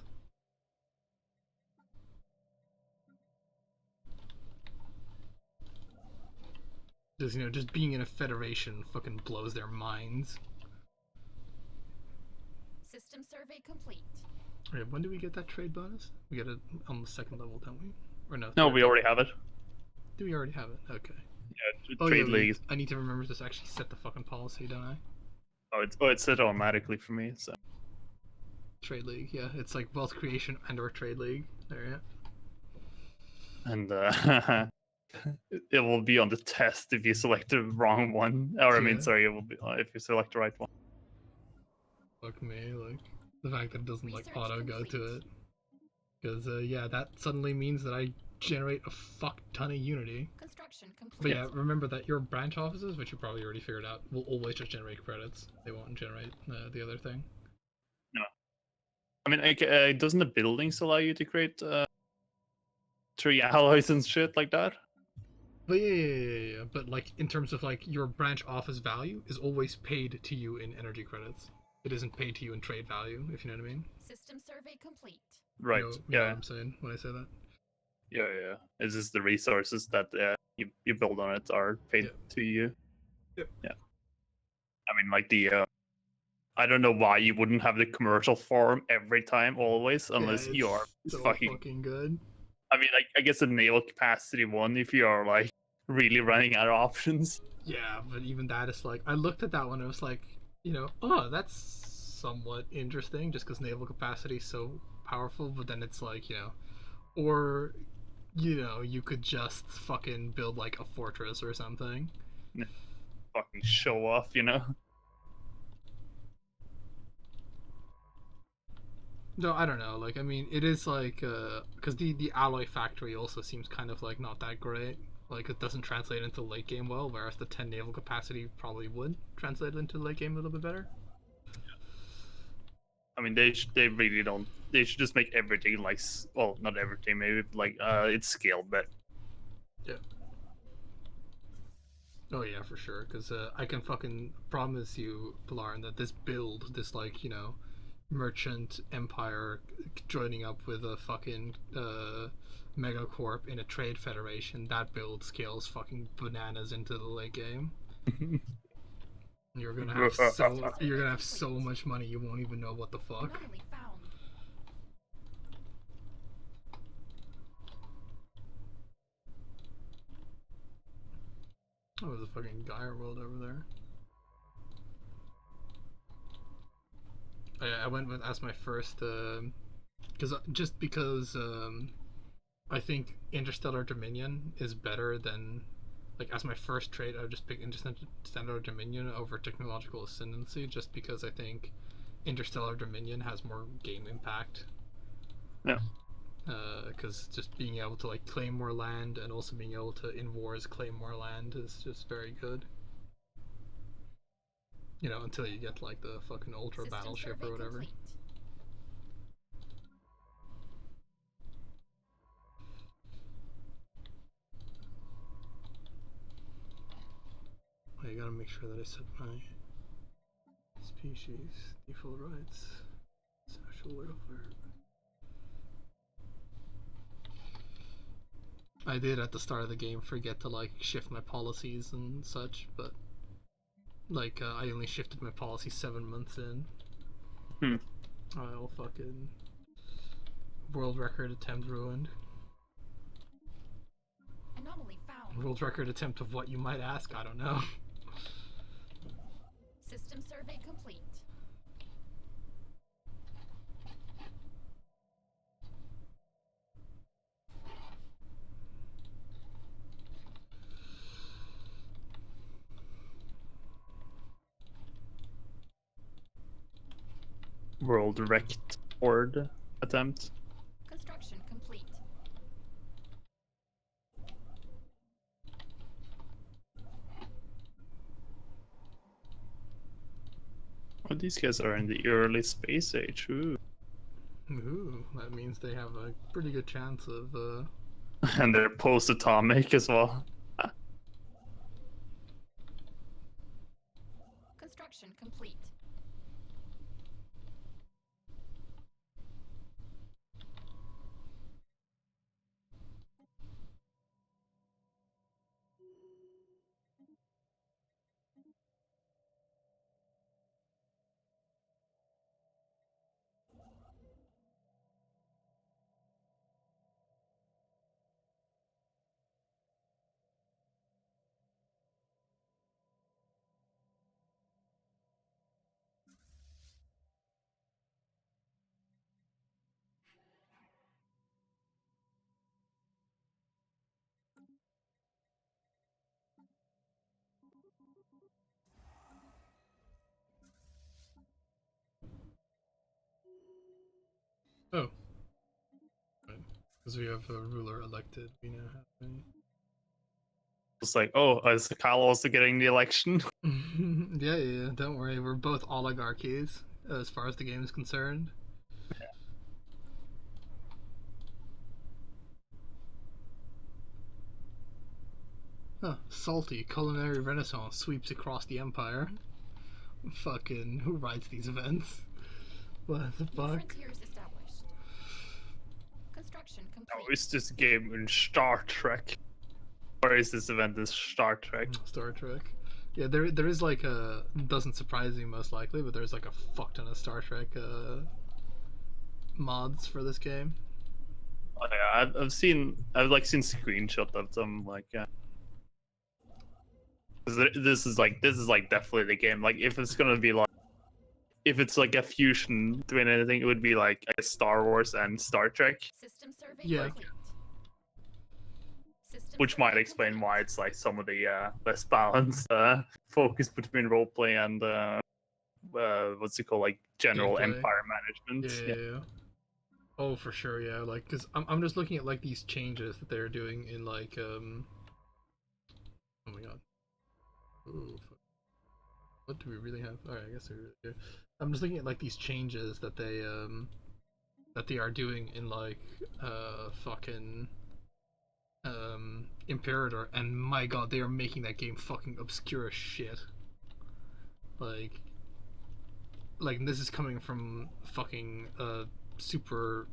Just, you know, just being in a federation fucking blows their minds. System survey complete. Okay, when do we get that trade bonus? We get it on the second level, don't we? Or no? No, third we level. already have it. Do we already have it? Okay. Yeah, Oh, trade yeah, leagues. I need to remember to actually set the fucking policy, don't I? It's set automatically for me. So. Trade league, yeah. It's like wealth creation and/or trade league. There, yeah. And it will be on the test if you select the wrong one. Or I mean, Yeah. sorry, it will be if you select the right one. Fuck me, like the fact that it doesn't like Research auto go complete. to it. Because yeah, that suddenly means that I generate a fuck ton of Unity. Construction But complete. yeah, remember that your branch offices, which you probably already figured out, will always just generate credits. They won't generate the other thing. No. I mean, doesn't the buildings allow you to create 3 alloys and shit like that? But yeah. But like in terms of like your branch office value is always paid to you in energy credits. It isn't paid to you in trade value, if you know what I mean. System survey complete. Right. You know yeah. what I'm saying when I say that. Yeah. It's just the resources that you build on it are paid to you. Yep. Yeah. I mean, like the I don't know why you wouldn't have the commercial form every time, always, unless yeah, you are so fucking good. I mean, like, I guess the naval capacity one if you are like really running out of options. Yeah, but even that is like I looked at that one and I was like, you know, oh, that's somewhat interesting just because naval capacity is so powerful. But then it's like, you know, or you know, you could just fucking build like a fortress or something. Fucking show off, you know. No, I don't know. Like, I mean, it is like because the alloy factory also seems kind of like not that great. Like, it doesn't translate into late game well, whereas the 10 naval capacity probably would translate into late game a little bit better. I mean, they really don't. They should just make everything like, well, not everything, maybe like it's scaled, but yeah. Oh yeah, for sure. Because I can fucking promise you, Pilarin, that this build, this like you know, merchant empire joining up with a fucking megacorp in a trade federation, that build scales fucking bananas into the late game. You're gonna have so much money you won't even know what the fuck. Anomaly found. Oh, there's a fucking Gaia world over there. I went with as my first, because I think Interstellar Dominion is better than, like, as my first trait I would just pick Interstellar Dominion over Technological Ascendancy, just because I think Interstellar Dominion has more game impact. Yeah. Because just being able to like claim more land and also being able to in wars claim more land is just very good. You know, until you get like the fucking ultra System battleship survey or whatever. complete. I gotta make sure that I set my species default rights, social welfare. I did at the start of the game forget to like shift my policies and such, but like I only shifted my policy 7 months in. I'll fucking world record attempt ruined. Anomaly found. World record attempt of what, you might ask? I don't know. System survey complete. World wrecked horde attempt. Construction complete. Oh, these guys are in the early space age. Ooh. Ooh, that means they have a pretty good chance of And they're post-atomic as well. Construction complete. oh, because we have a ruler elected, we now have It's like, oh, is Kyle also getting the election? yeah, don't worry, we're both oligarchies as far as the game is concerned. Huh, salty culinary renaissance sweeps across the empire. Fucking, who writes these events? What the New fuck? frontiers established. Construction complete. Oh, is this game in Star Trek? Or is this event in Star Trek? Star Trek. Yeah, there is like a, doesn't surprise me most likely, but there's like a fuck ton of Star Trek mods for this game. Oh, yeah, I've seen screenshots of them, like, this is like definitely the game. Like, if it's gonna be like, if it's like a fusion between anything, it would be like Star Wars and Star Trek, System survey Yeah. complete. System which might survey explain complete. why it's like some of the less balanced focus between roleplay and what's it called, like general Gameplay. empire management. Yeah. Oh, for sure, yeah. Like, cause I'm just looking at like these changes that they're doing in like oh my god. Ooh, fuck. What do we really have? Alright, I guess we really do. I'm just looking at like these changes that they are doing in like fucking Imperator, and my god, they are making that game fucking obscure as shit. Like, like this is coming from fucking super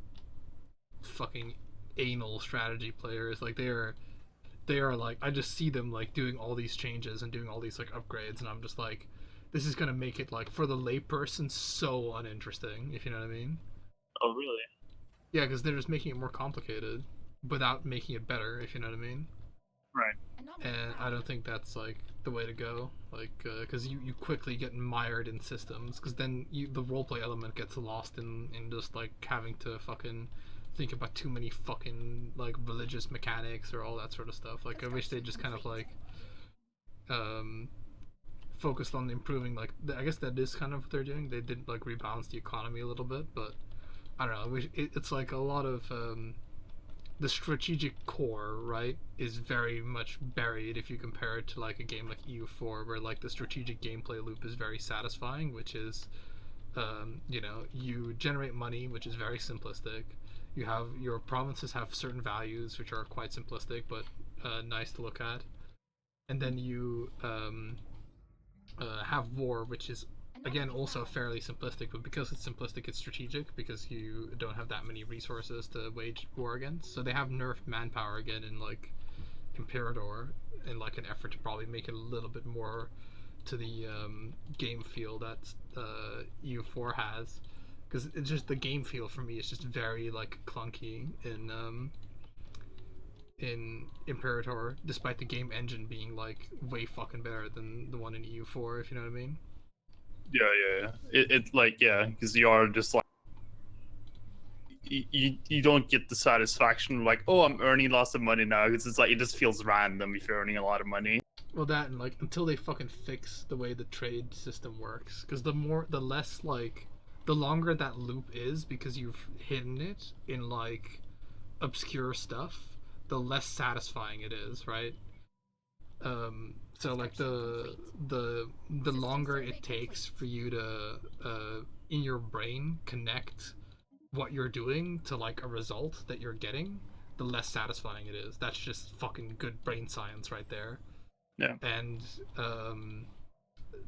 fucking anal strategy players. Like they are like, I just see them like doing all these changes and doing all these like upgrades, and I'm just like, this is gonna make it like for the layperson so uninteresting, if you know what I mean. Oh, really? Yeah, because they're just making it more complicated without making it better, if you know what I mean. Right. And I don't think that's like the way to go, like because you quickly get mired in systems, because then the roleplay element gets lost in just like having to fucking think about too many fucking like religious mechanics or all that sort of stuff. Like I wish they just kind of like focused on improving, like I guess that is kind of what they're doing. They did like rebalance the economy a little bit, but I don't know. I wish it's like a lot of the strategic core, right, is very much buried if you compare it to like a game like EU4, where like the strategic gameplay loop is very satisfying, which is you know, you generate money, which is very simplistic. You have your provinces have certain values which are quite simplistic but nice to look at, and then you have war, which is again also fairly simplistic, but because it's simplistic it's strategic because you don't have that many resources to wage war against. So they have nerfed manpower again in like Imperator in like an effort to probably make it a little bit more to the game feel that EU4 has, because it's just the game feel for me is just very like clunky in Imperator, despite the game engine being like way fucking better than the one in EU4, if you know what I mean. Yeah. It's like, yeah, because you are just like, you don't get the satisfaction of like, oh, I'm earning lots of money now, because it's like it just feels random if you're earning a lot of money. Well, that and like until they fucking fix the way the trade system works, because the less like the longer that loop is because you've hidden it in like obscure stuff, the less satisfying it is, right? So like the longer it takes for you to in your brain connect what you're doing to like a result that you're getting, the less satisfying it is. That's just fucking good brain science right there. Yeah. And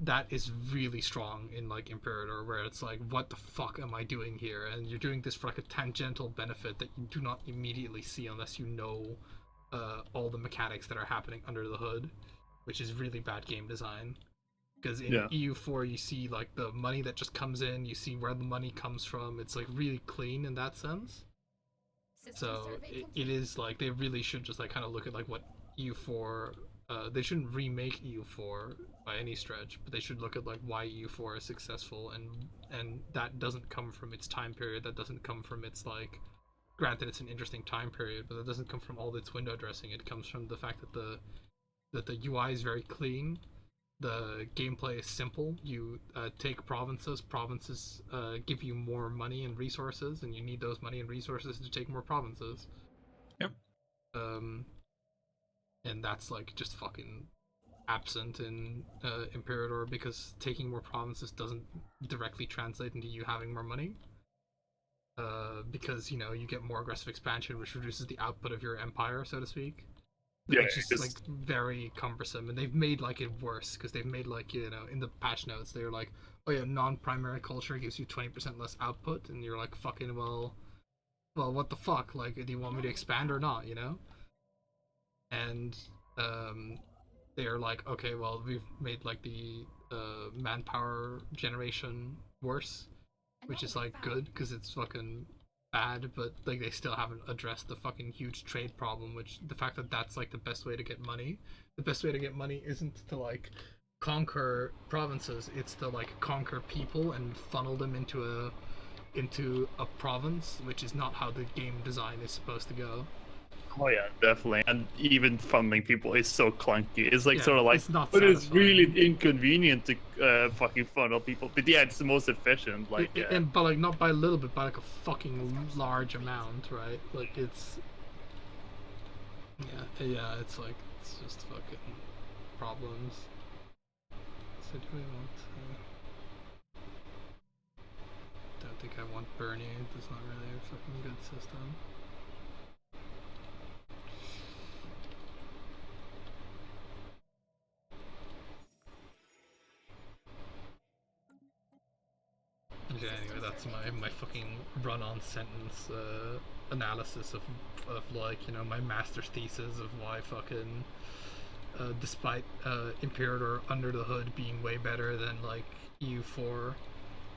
that is really strong in like Imperator, where it's like, what the fuck am I doing here? And you're doing this for like a tangential benefit that you do not immediately see unless you know all the mechanics that are happening under the hood, which is really bad game design. Because in EU4 you see like the money that just comes in, you see where the money comes from. It's like really clean in that sense. So it is like they really should just like kind of look at like what EU4. They shouldn't remake EU4 by any stretch, but they should look at like why EU4 is successful, and that doesn't come from its time period. That doesn't come from its like. Granted, it's an interesting time period, but that doesn't come from all its window dressing. It comes from the fact that the UI is very clean. The gameplay is simple. You take provinces. Provinces give you more money and resources, and you need those money and resources to take more provinces. Yep. And that's like just fucking absent in Imperator, because taking more provinces doesn't directly translate into you having more money. Because you know you get more aggressive expansion, which reduces the output of your empire, so to speak. Yeah, which is like very cumbersome, and they've made like it worse because they've made like, you know, in the patch notes they're like, oh yeah, non-primary culture gives you 20% less output, and you're like, fucking well what the fuck, like, do you want me to expand or not, you know? And they're like, okay, well, we've made like the manpower generation worse, which is like good because it's fucking bad, but like they still haven't addressed the fucking huge trade problem, which the fact that that's like the best way to get money. The best way to get money isn't to like conquer provinces, it's to like conquer people and funnel them into a province, which is not how the game design is supposed to go. Oh yeah, definitely. And even funding people is so clunky. It's like, Yeah, sort of like, it's not but it's satisfying. really inconvenient to fucking funnel people. But yeah, it's the most efficient. Like, and but like not by a little bit, by like a fucking large amount, right? Like it's yeah, it's like it's just fucking problems. So do we want? Don't think I want Bernie. It's not really a fucking good system. that's my fucking run-on sentence analysis of like, you know, my master's thesis of why fucking despite Imperator Under the Hood being way better than like EU4,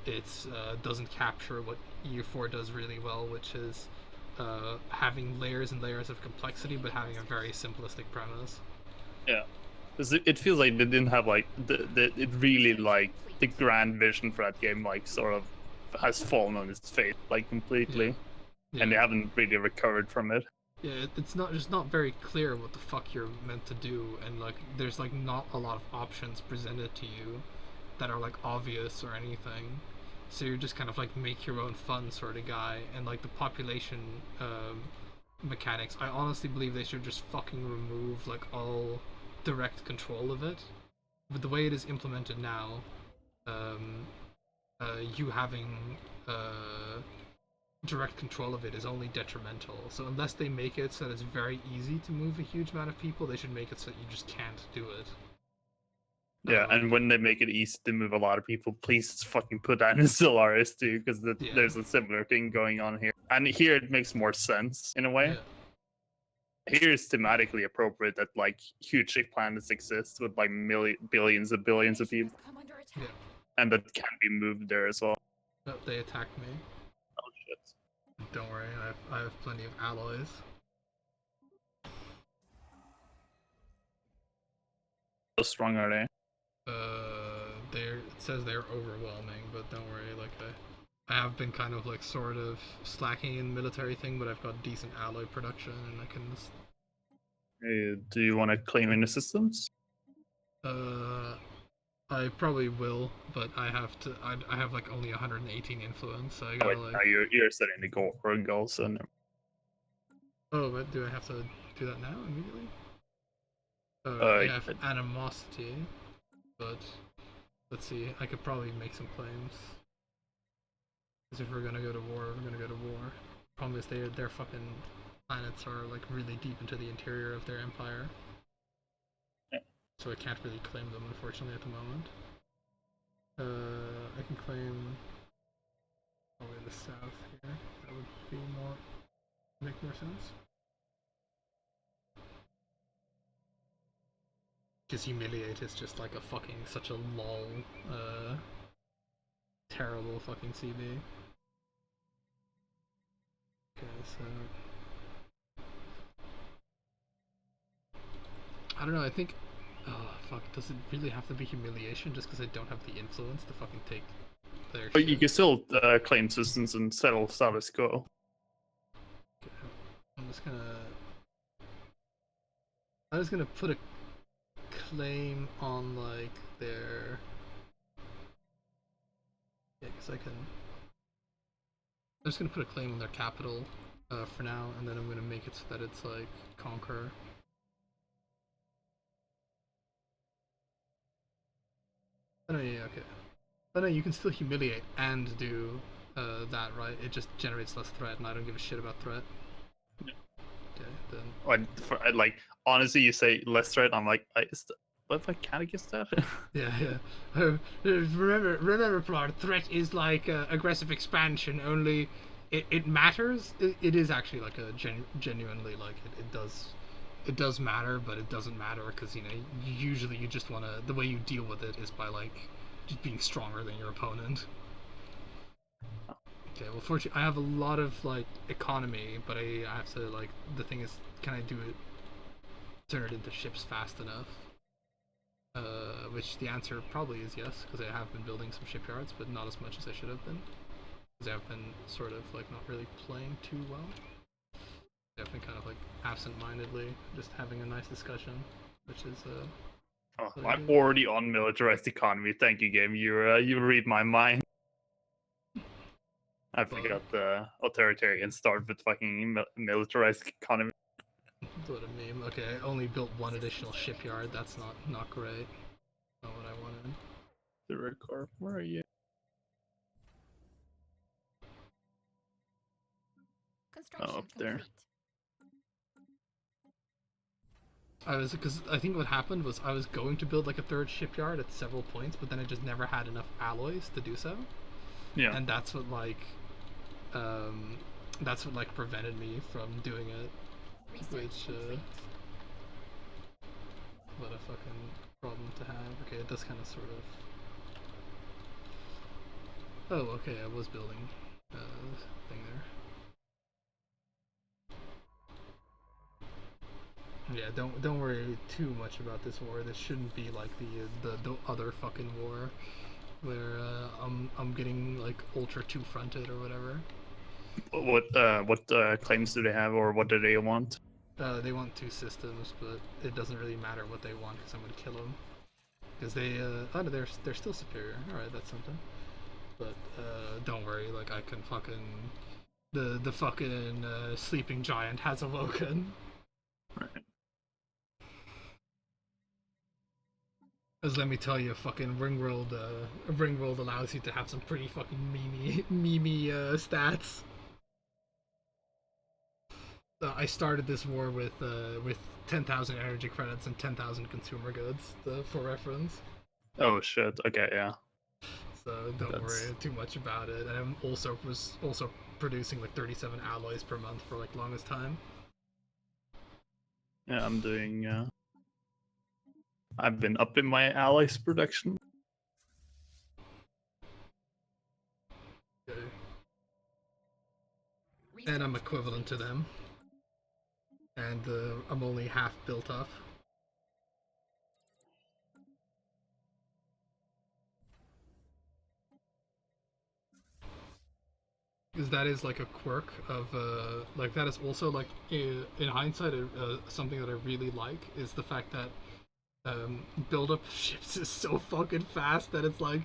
it's doesn't capture what EU4 does really well, which is having layers and layers of complexity but having a very simplistic premise. Yeah. It feels like they didn't have like it really like the grand vision for that game like sort of has fallen on its face like completely, Yeah. and they haven't really recovered from it. Yeah, it's not very clear what the fuck you're meant to do, and like there's like not a lot of options presented to you that are like obvious or anything. So you're just kind of like make your own fun sort of guy, and like the population mechanics, I honestly believe they should just fucking remove like all direct control of it. But the way it is implemented now, you having direct control of it is only detrimental. So unless they make it so that it's very easy to move a huge amount of people, they should make it so that you just can't do it. Yeah, and when they make it easy to move a lot of people, please fucking put that in Stellaris too, because there's a similar thing going on here. And here it makes more sense in a way. Yeah. Here it's thematically appropriate that like huge planets exist with like billions of people, Come under attack. and that can be moved there as well. Oh, they attacked me. Oh shit! Don't worry, I have plenty of alloys. How strong are they? It says they're overwhelming, but don't worry, like I have been kind of like sort of slacking in the military thing, but I've got decent alloy production, and I can just... Do you want to claim any systems? I probably will, but I have to. I have like only 118 influence, so I gotta like. No, you're setting the goal, so no. Oh, but do I have to do that now immediately? Yeah, I have animosity, but let's see. I could probably make some claims. Because if we're gonna go to war, we're gonna go to war. Problem is, their fucking planets are like really deep into the interior of their empire. Yeah. So I can't really claim them, unfortunately, at the moment. I can claim probably the south here. That would be make more sense. Because humiliate is just like a fucking such a lol, terrible fucking CB. Okay, so I don't know. I think. Oh fuck! Does it really have to be humiliation just because I don't have the influence to fucking take their But shit? you can still claim systems and settle status quo. Okay, I'm just gonna put a claim on like their. Yeah, because I can. I'm just gonna put a claim on their capital for now, and then I'm gonna make it so that it's like conquer. Oh no, yeah, okay. Oh no, you can still humiliate and do that, right? It just generates less threat, and I don't give a shit about threat. Yeah. Okay, then. Like honestly, you say less threat. I'm like, what if I can't against that? Yeah. Remember, Plard, threat is like aggressive expansion, only it matters. It is actually like a genuinely like it does matter, but it doesn't matter because, you know, usually you just want to, the way you deal with it is by like just being stronger than your opponent. Okay, well fortunately I have a lot of like economy, but I have to like, the thing is, can I do it, turn it into ships fast enough? Which the answer probably is yes, because I have been building some shipyards, but not as much as I should have been. Because I've been sort of like not really playing too well. I've been kind of like absent-mindedly just having a nice discussion, which is I'm already on militarized economy. Thank you, game. You read my mind. I forgot the authoritarian start with fucking militarized economy. What a meme. Okay, I only built one additional shipyard. That's not great. Not what I wanted. The red car. Where are you? Construction up there. complete. Because I think what happened was I was going to build like a third shipyard at several points, but then I just never had enough alloys to do so. Yeah. And that's what like prevented me from doing it. Research Which complete. what a fucking problem to have. Okay, it does kind of sort of. Oh, okay, I was building thing there. Yeah, don't worry too much about this war. This shouldn't be like the other fucking war, where I'm getting like ultra two-fronted or whatever. What claims do they have, or what do they want? They want two systems, but it doesn't really matter what they want because I'm gonna kill them. Because they oh, they're still superior. All right, that's something. But don't worry, like I can fucking the fucking sleeping giant has awoken. Right. As let me tell you, fucking Ringworld allows you to have some pretty fucking memey stats. I started this war with 10,000 energy credits and 10,000 consumer goods for reference. Oh shit. Okay, yeah. So don't That's- worry too much about it. And I'm also was also producing like 37 alloys per month for like longest time. Yeah, I'm doing. I've been up in my allies production. Okay. Research And I'm equivalent to them. And I'm only half built up. Because that is like a quirk of like that is also like in hindsight something that I really like is the fact that build up ships is so fucking fast that it's like,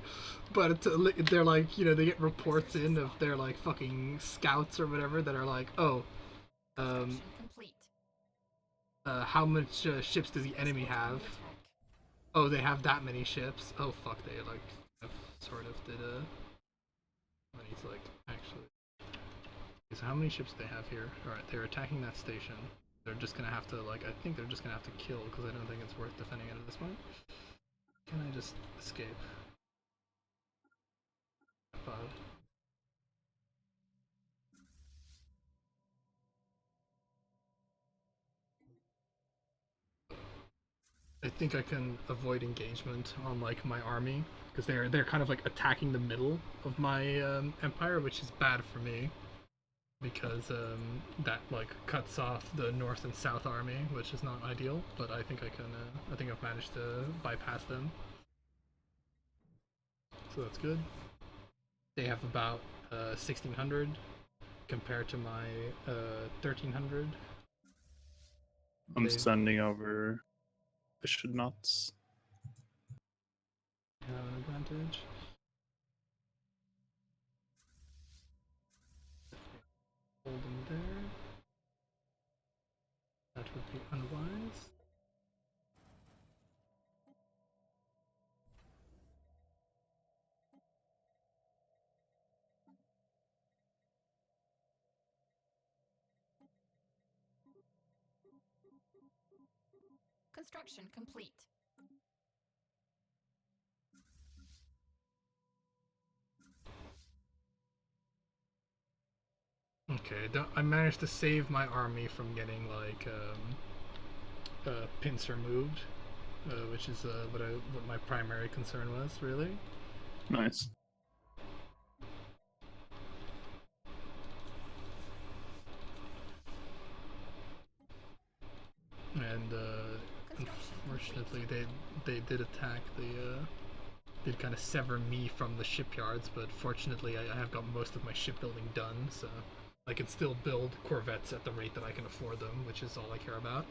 but it's, they're like, you know, they get reports in of their like fucking scouts or whatever that are like, oh, construction complete. how much ships does the enemy Transport have? under attack. Oh, they have that many ships. Oh fuck, they like have sort of did I need to like actually. Okay, so how many ships do they have here? All right, they're attacking that station. They're just gonna have to like, I think they're just gonna have to kill because I don't think it's worth defending it at this point. Can I just escape? F5. I think I can avoid engagement on like my army because they're kind of like attacking the middle of my empire, which is bad for me because that like cuts off the north and south army, which is not ideal. But I think I can. I think I've managed to bypass them, so that's good. They have about 1,600 compared to my 1,300. I'm They sending over. I should not. have an advantage. Hold them there. That would be unwise. Construction complete. Okay, I managed to save my army from getting like pincer moved, which is what my primary concern was really. Nice. And unfortunately, they did attack the. Did kind of sever me from the shipyards, but fortunately, I have got most of my shipbuilding done, so I can still build corvettes at the rate that I can afford them, which is all I care about.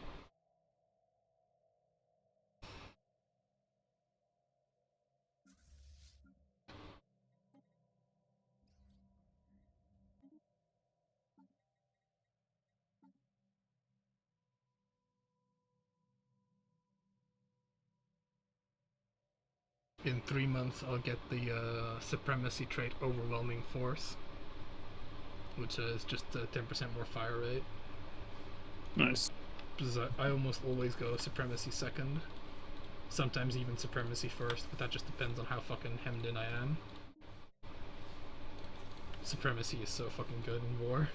In 3 months, I'll get the supremacy trait overwhelming force, which is just 10% more fire rate. Nice. Because I almost always go supremacy second, sometimes even supremacy first, but that just depends on how fucking hemmed in I am. supremacy is so fucking good in war.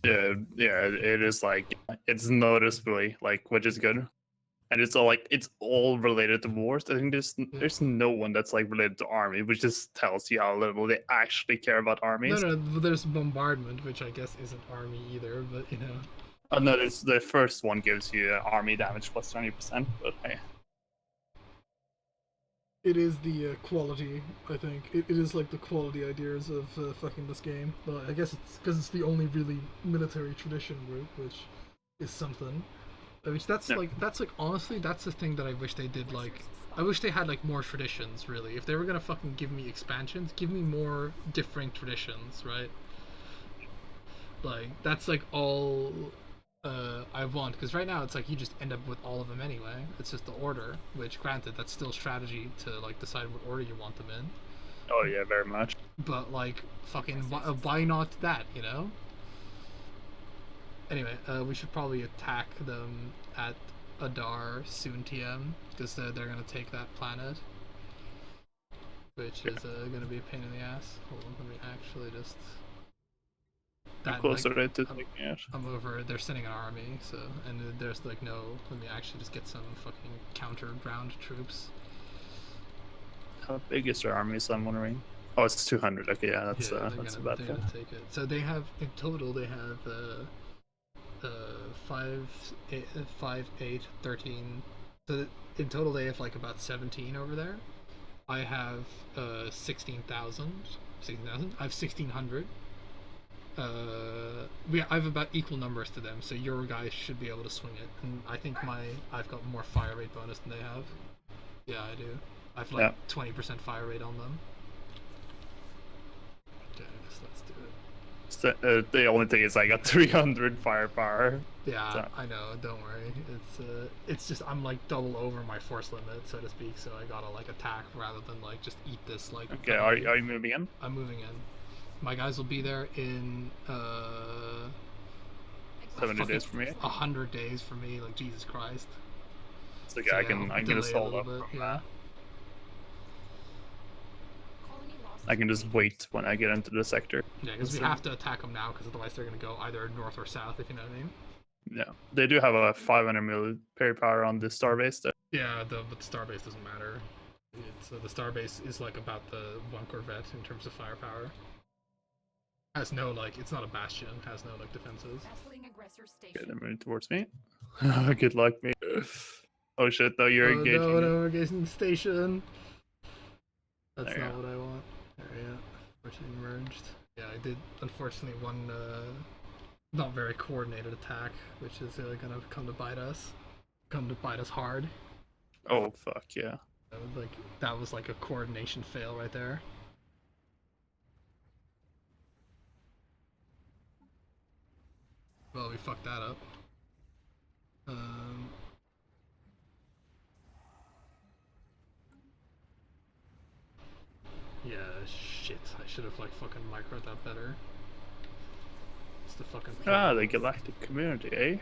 Yeah, it is like it's noticeably like which is good, and it's all related to wars. I think there's no one that's like related to army, which just tells you how little they actually care about armies. No, there's bombardment, which I guess isn't army either, but you know. Oh no, the first one gives you army damage plus 20%, but hey. It is the quality, I think. It is like the quality ideas of fucking this game. But I guess it's because it's the only really military tradition route, which is something. Which that's like honestly that's the thing that I wish they did. Like I wish they had like more traditions. Really, if they were gonna fucking give me expansions, give me more different traditions, right? Like that's like all I want, because right now it's like you just end up with all of them anyway. It's just the order, which granted that's still strategy to like decide what order you want them in. Oh yeah, very much. But like fucking why not that, you know? Anyway, we should probably attack them at Adar soon, TM, because they're gonna take that planet, which is gonna be a pain in the ass. Hold on, let me actually just. That, closer like, to taking it. I'm over. They're sending an army, so and there's like no. Let me actually just get some fucking counter ground troops. How big is their army? So I'm wondering. Oh, it's 200. Okay, yeah, that's gonna about that. Take it. So they have in total. They have 5, 8, 13. So in total they have like about 17 over there. I have 16,000. 16,000. I have 1,600. I have about equal numbers to them, so your guys should be able to swing it. And I think I've got more fire rate bonus than they have. Yeah, I do. I've like 20% fire rate on them. Okay, let's do it. So, the only thing is I got 300 firepower. Yeah, so. I know. Don't worry. It's just I'm like double over my force limit, so to speak. So I gotta like attack rather than like just eat this like. Okay, are you moving in? I'm moving in. My guys will be there in 70 days for me. 100 days for me. Like Jesus Christ. It's okay. So I can just hold up. Yeah. I can just wait when I get into the sector. Yeah, because we have to attack them now, because otherwise they're gonna go either north or south. If you know what I mean. Yeah, they do have a 500 military power on the starbase though. Yeah, but the starbase doesn't matter. It's the starbase is like about the 1 corvette in terms of firepower. Has no like, it's not a bastion. Has no like defenses. Okay, they're moving towards me. Good luck, mate. Oh shit! No, you're engaging. No, we're engaging the station. That's not what I want. There, yeah. Unfortunately merged. Yeah, I did. Unfortunately, one not very coordinated attack, which is gonna come to bite us. Come to bite us hard. Oh fuck yeah! That was like a coordination fail right there. Well, we fucked that up. Yeah, shit. I should have like fucking microed that better. It's the fucking problem. The galactic community, eh?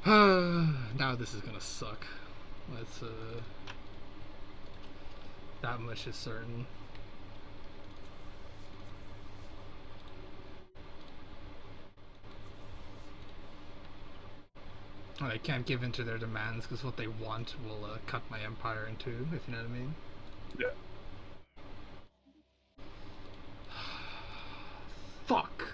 Now this is gonna suck. That's that much is certain. I can't give in to their demands because what they want will cut my empire in two, if you know what I mean. Yeah. Fuck!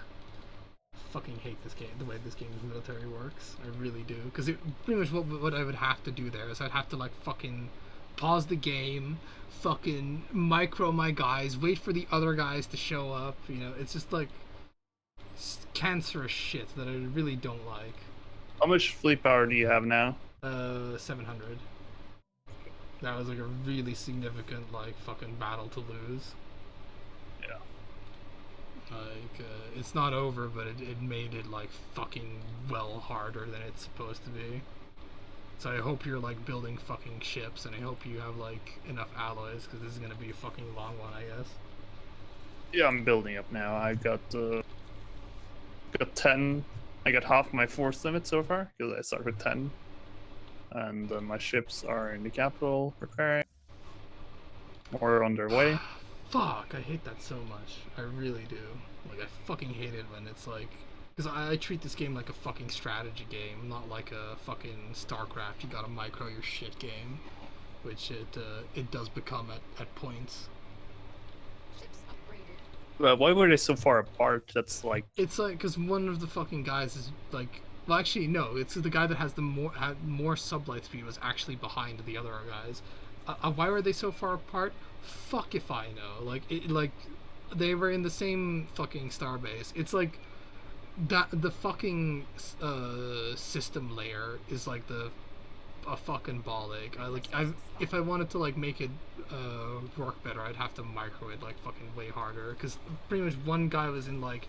Fucking hate this game, the way this game's military works. I really do. Because pretty much what I would have to do there is I'd have to like fucking pause the game, fucking micro my guys, wait for the other guys to show up, you know, it's just like cancerous shit that I really don't like. How much fleet power do you have now? 700. That was like a really significant like fucking battle to lose. Yeah. Like it's not over, but it made it like fucking well harder than it's supposed to be. So I hope you're like building fucking ships, and I hope you have like enough alloys, because this is gonna be a fucking long one, I guess. Yeah, I'm building up now. I got 10. I got half my force limit so far, because I started with 10. And my ships are in the capital, preparing. More on their way. Fuck, I hate that so much. I really do. Like, I fucking hate it when it's like... Because I treat this game like a fucking strategy game, not like a fucking StarCraft, you gotta micro your shit game. Which it does become at points. Ships upgraded. Why were they so far apart? That's like... It's like, because one of the fucking guys is like... Well, actually, no, it's the guy that has the had more sublight speed was actually behind the other guys. Why were they so far apart? Fuck if I know. Like, they were in the same fucking starbase. It's like that the fucking system layer is like a fucking ball ache. If I wanted to like make it work better, I'd have to micro it like fucking way harder. Because pretty much one guy was in like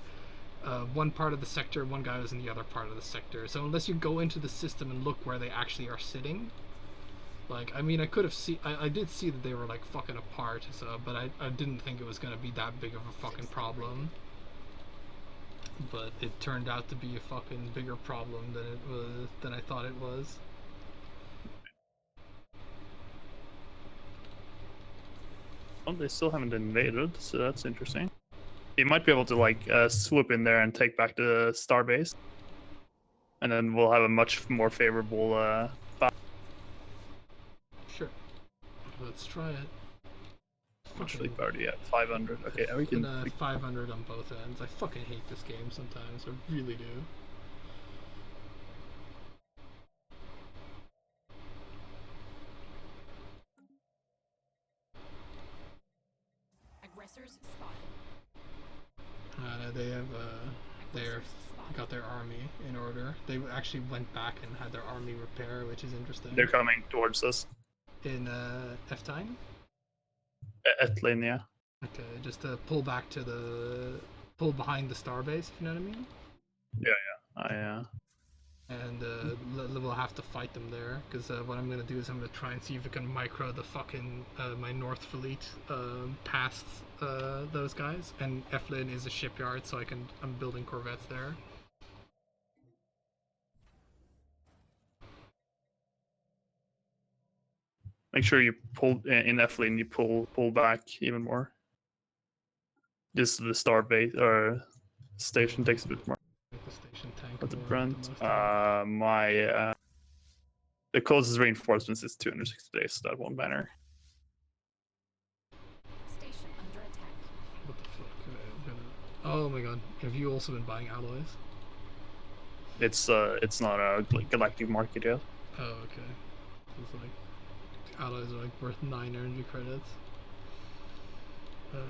one part of the sector, one guy was in the other part of the sector. So unless you go into the system and look where they actually are sitting, like, I mean, I could have I did see that they were like fucking apart. So, but I didn't think it was gonna be that big of a fucking problem. But it turned out to be a fucking bigger problem than I thought it was. Oh, they still haven't invaded, so that's interesting. You might be able to like swoop in there and take back the starbase, and then we'll have a much more favorable. Sure, let's try it. Actually, already at 500. Okay, we can. 500 on both ends. I fucking hate this game sometimes. I really do. Aggressors spotted. They have Aggressors spotted. got their army in order. They actually went back and had their army repair, which is interesting. They're coming towards us. In F time. At lane, yeah. Okay, just to pull back to pull behind the starbase, if you know what I mean. Yeah. And we'll have to fight them there, because what I'm gonna do is I'm gonna try and see if I can micro the fucking my North Fleet past those guys. And Eflin is a shipyard, so I'm building corvettes there. Make sure you pull in F lane. You pull back even more. Just the star base or station takes a bit more. The station tank. At the more, front, the most the closest reinforcements is 260 days. So that won't matter. Station under attack. What the fuck? Oh my god! Have you also been buying alloys? It's not a galactic market yet. Oh, okay. It's like alloys are like worth 9 energy credits. Fuck.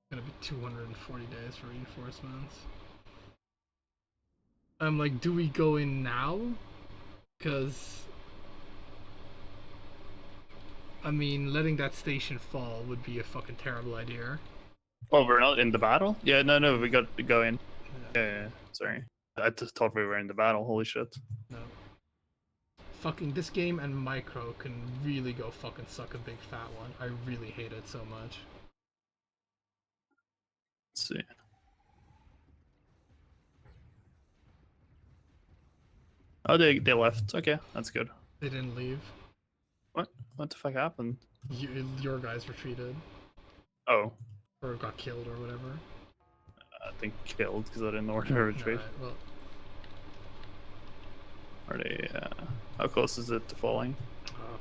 Gonna be 240 days for reinforcements. I'm like, do we go in now? Because I mean, letting that station fall would be a fucking terrible idea. Oh, we're not in the battle? Yeah, no, we got to go in. Yeah. Yeah, sorry. I just thought we were in the battle. Holy shit. No. Fucking this game and micro can really go fucking suck a big fat one. I really hate it so much. Let's see. Oh, they left. Okay, that's good. They didn't leave. What the fuck happened? Your guys retreated. Oh, Or got killed or whatever. I think killed because I didn't order a retreat. Alright, well, Are they? How close is it to falling?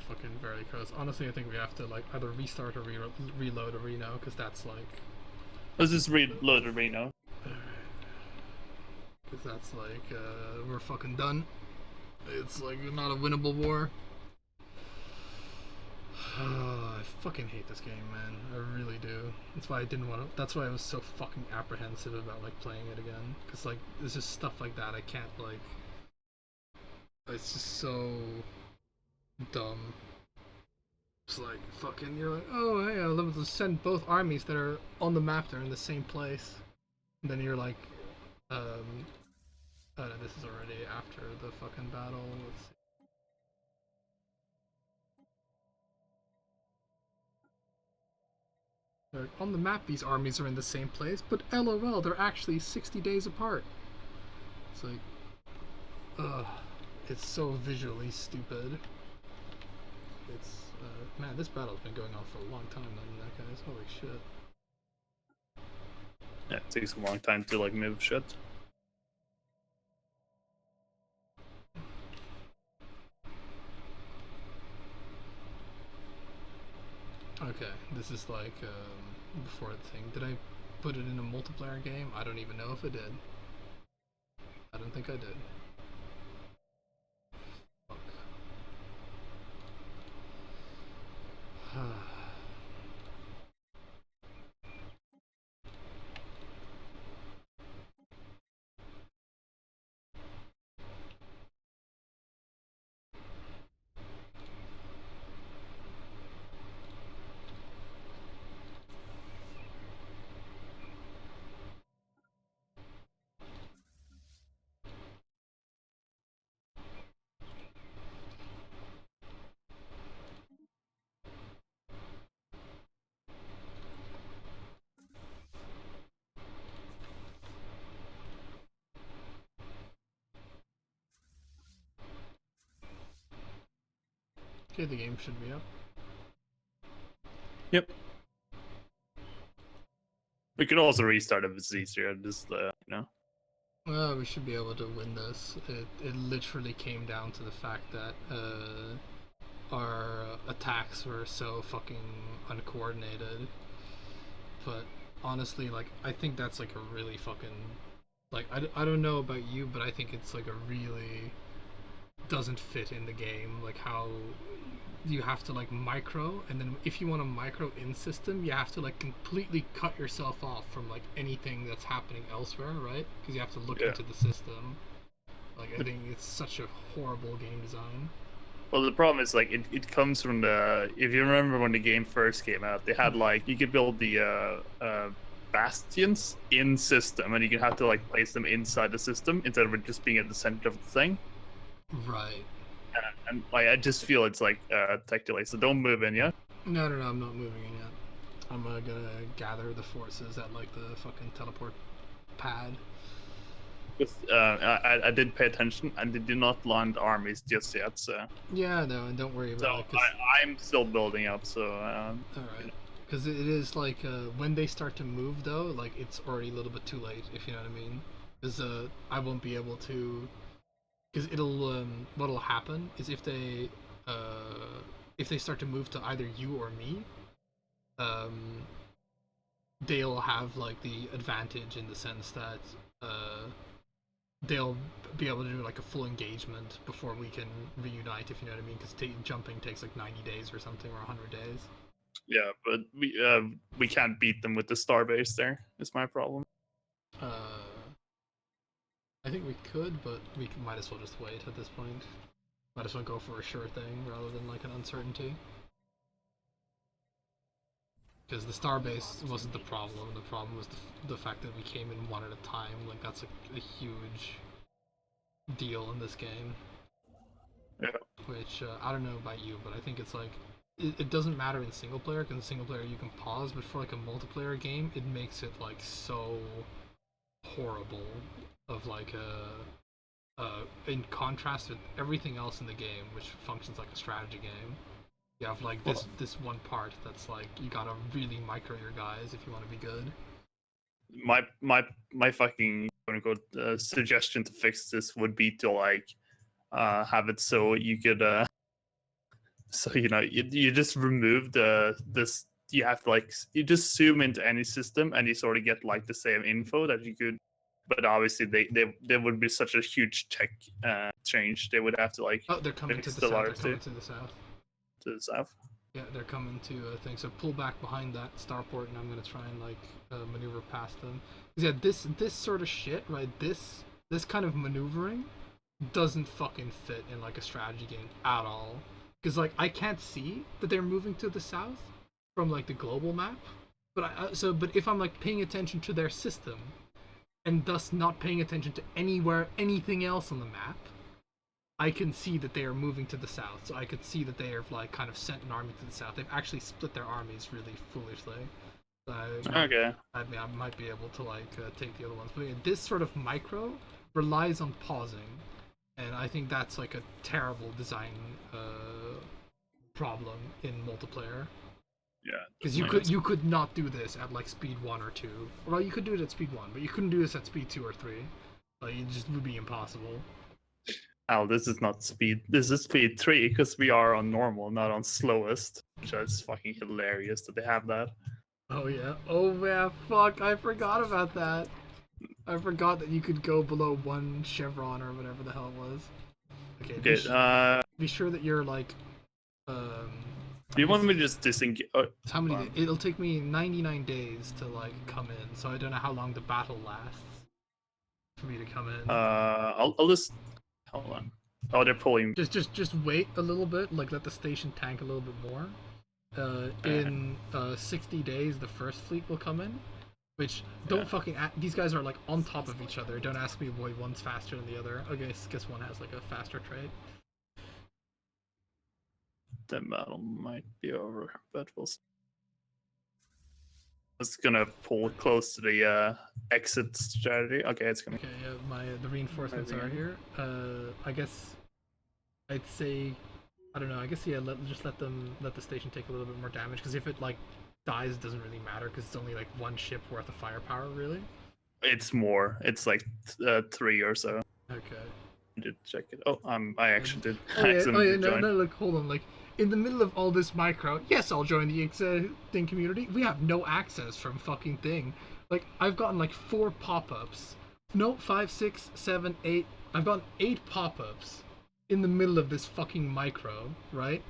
fucking very close. Honestly, I think we have to like either restart or reload a Reno, because that's like... Let's just reload the Reno. Because that's like, we're fucking done. It's like not a winnable war. I fucking hate this game, man. I really do. That's why I didn't want to. That's why I was so fucking apprehensive about like playing it again. Because like, there's just stuff like that I can't like. It's just so dumb. It's like fucking. You're like, oh hey, I'll just send both armies that are on the map. They're in the same place. And then you're like, This is already after the fucking battle. Let's see. On the map, these armies are in the same place, but LOL, they're actually 60 days apart. It's like, ugh, it's so visually stupid. It's, man, this battle's been going on for a long time, that guys. Holy shit. Yeah, it takes a long time to like move shit. Okay, this is like, before the thing. Did I put it in a multiplayer game? I don't even know if I did. I don't think I did. Fuck. Okay, the game should be up. Yep. We could also restart if it's easier. Just you know. Well, we should be able to win this. It literally came down to the fact that our attacks were so fucking uncoordinated. But honestly, like, I think that's like a really fucking, like, I don't know about you, but I think it's like a really doesn't fit in the game, like how you have to like micro, and then if you want to micro in system, you have to like completely cut yourself off from like anything that's happening elsewhere, right? Because you have to look into the system. Like, I think it's such a horrible game design. Well, the problem is like it comes from the, if you remember when the game first came out, they had like you could build the bastions in system, and you can have to like place them inside the system instead of it just being at the center of the thing. Right. And like I just feel it's like tech delay, so don't move in yet. No, I'm not moving in yet. I'm gonna gather the forces at like the fucking teleport pad. I did pay attention, and they did not land armies just yet. So yeah, no, and don't worry about it. So I'm still building up. So all right, because it is like when they start to move though, like it's already a little bit too late, if you know what I mean. Because I won't be able to. Because it'll what'll happen is if they start to move to either you or me, they'll have like the advantage in the sense that they'll be able to do like a full engagement before we can reunite, if you know what I mean, because jumping takes like 90 days or something, or 100 days. Yeah, but we can't beat them with the starbase there, is my problem. I think we could, but we might as well just wait at this point. Might as well go for a sure thing rather than like an uncertainty. Because the starbase wasn't the problem. The problem was the fact that we came in one at a time. Like, that's a huge deal in this game. Yeah. Which, I don't know about you, but I think it's like, it doesn't matter in single player, because in single player you can pause, but for like a multiplayer game, it makes it like so horrible of like in contrast with everything else in the game, which functions like a strategy game. You have like this one part that's like you gotta really micro your guys if you want to be good. My fucking quote unquote suggestion to fix this would be to like have it so you could so you know you just remove this, you have to like you just zoom into any system and you sort of get like the same info that you could, but obviously they would be such a huge tech change. They would have to like they're coming to the south. They're coming to the south. To the south. Yeah, they're coming to a thing. So pull back behind that starport, and I'm gonna try and like maneuver past them. Yeah, this sort of shit, right? This kind of maneuvering doesn't fucking fit in like a strategy game at all. Because like I can't see that they're moving to the south from like the global map, but but if I'm like paying attention to their system, and thus not paying attention to anything else on the map, I can see that they are moving to the south. So I could see that they have like kind of sent an army to the south. They've actually split their armies really foolishly. Okay. I mean, I might be able to like take the other ones, but yeah, this sort of micro relies on pausing, and I think that's like a terrible design problem in multiplayer. Yeah. Because you could not do this at like speed 1 or 2. Well, you could do it at speed 1, but you couldn't do this at speed 2 or 3. Like, it just would be impossible. Oh, this is not speed. This is speed 3 because we are on normal, not on slowest. Which is fucking hilarious that they have that. Oh yeah. Oh man, fuck! I forgot about that. I forgot that you could go below 1 chevron or whatever the hell it was. Okay. Be sure that you're like. Do you want me to just disengage? How many? It'll take me 99 days to like come in, so I don't know how long the battle lasts for me to come in. I'll just hold on. Oh, they're pulling. Just wait a little bit. Like let the station tank a little bit more. In 60 days, the first fleet will come in. Which don't fucking. These guys are like on top of each other. Don't ask me why one's faster than the other. I guess one has like a faster trade. The battle might be over, but we'll see. It's gonna pull close to the exit strategy. Okay, it's gonna. Okay, yeah, the reinforcements are here. I guess I'd say, I don't know. I guess yeah, let the station take a little bit more damage, because if it like dies, it doesn't really matter because it's only like 1 ship worth of firepower, really. It's more. It's like 3 or so. Okay. I did check it. Oh, I actually did. No, look, hold on, like. In the middle of all this micro, yes, I'll join the thing community. We have no access from fucking thing. Like, I've gotten like 4 pop-ups. No, 5, 6, 7, 8. I've gotten 8 pop-ups in the middle of this fucking micro, right?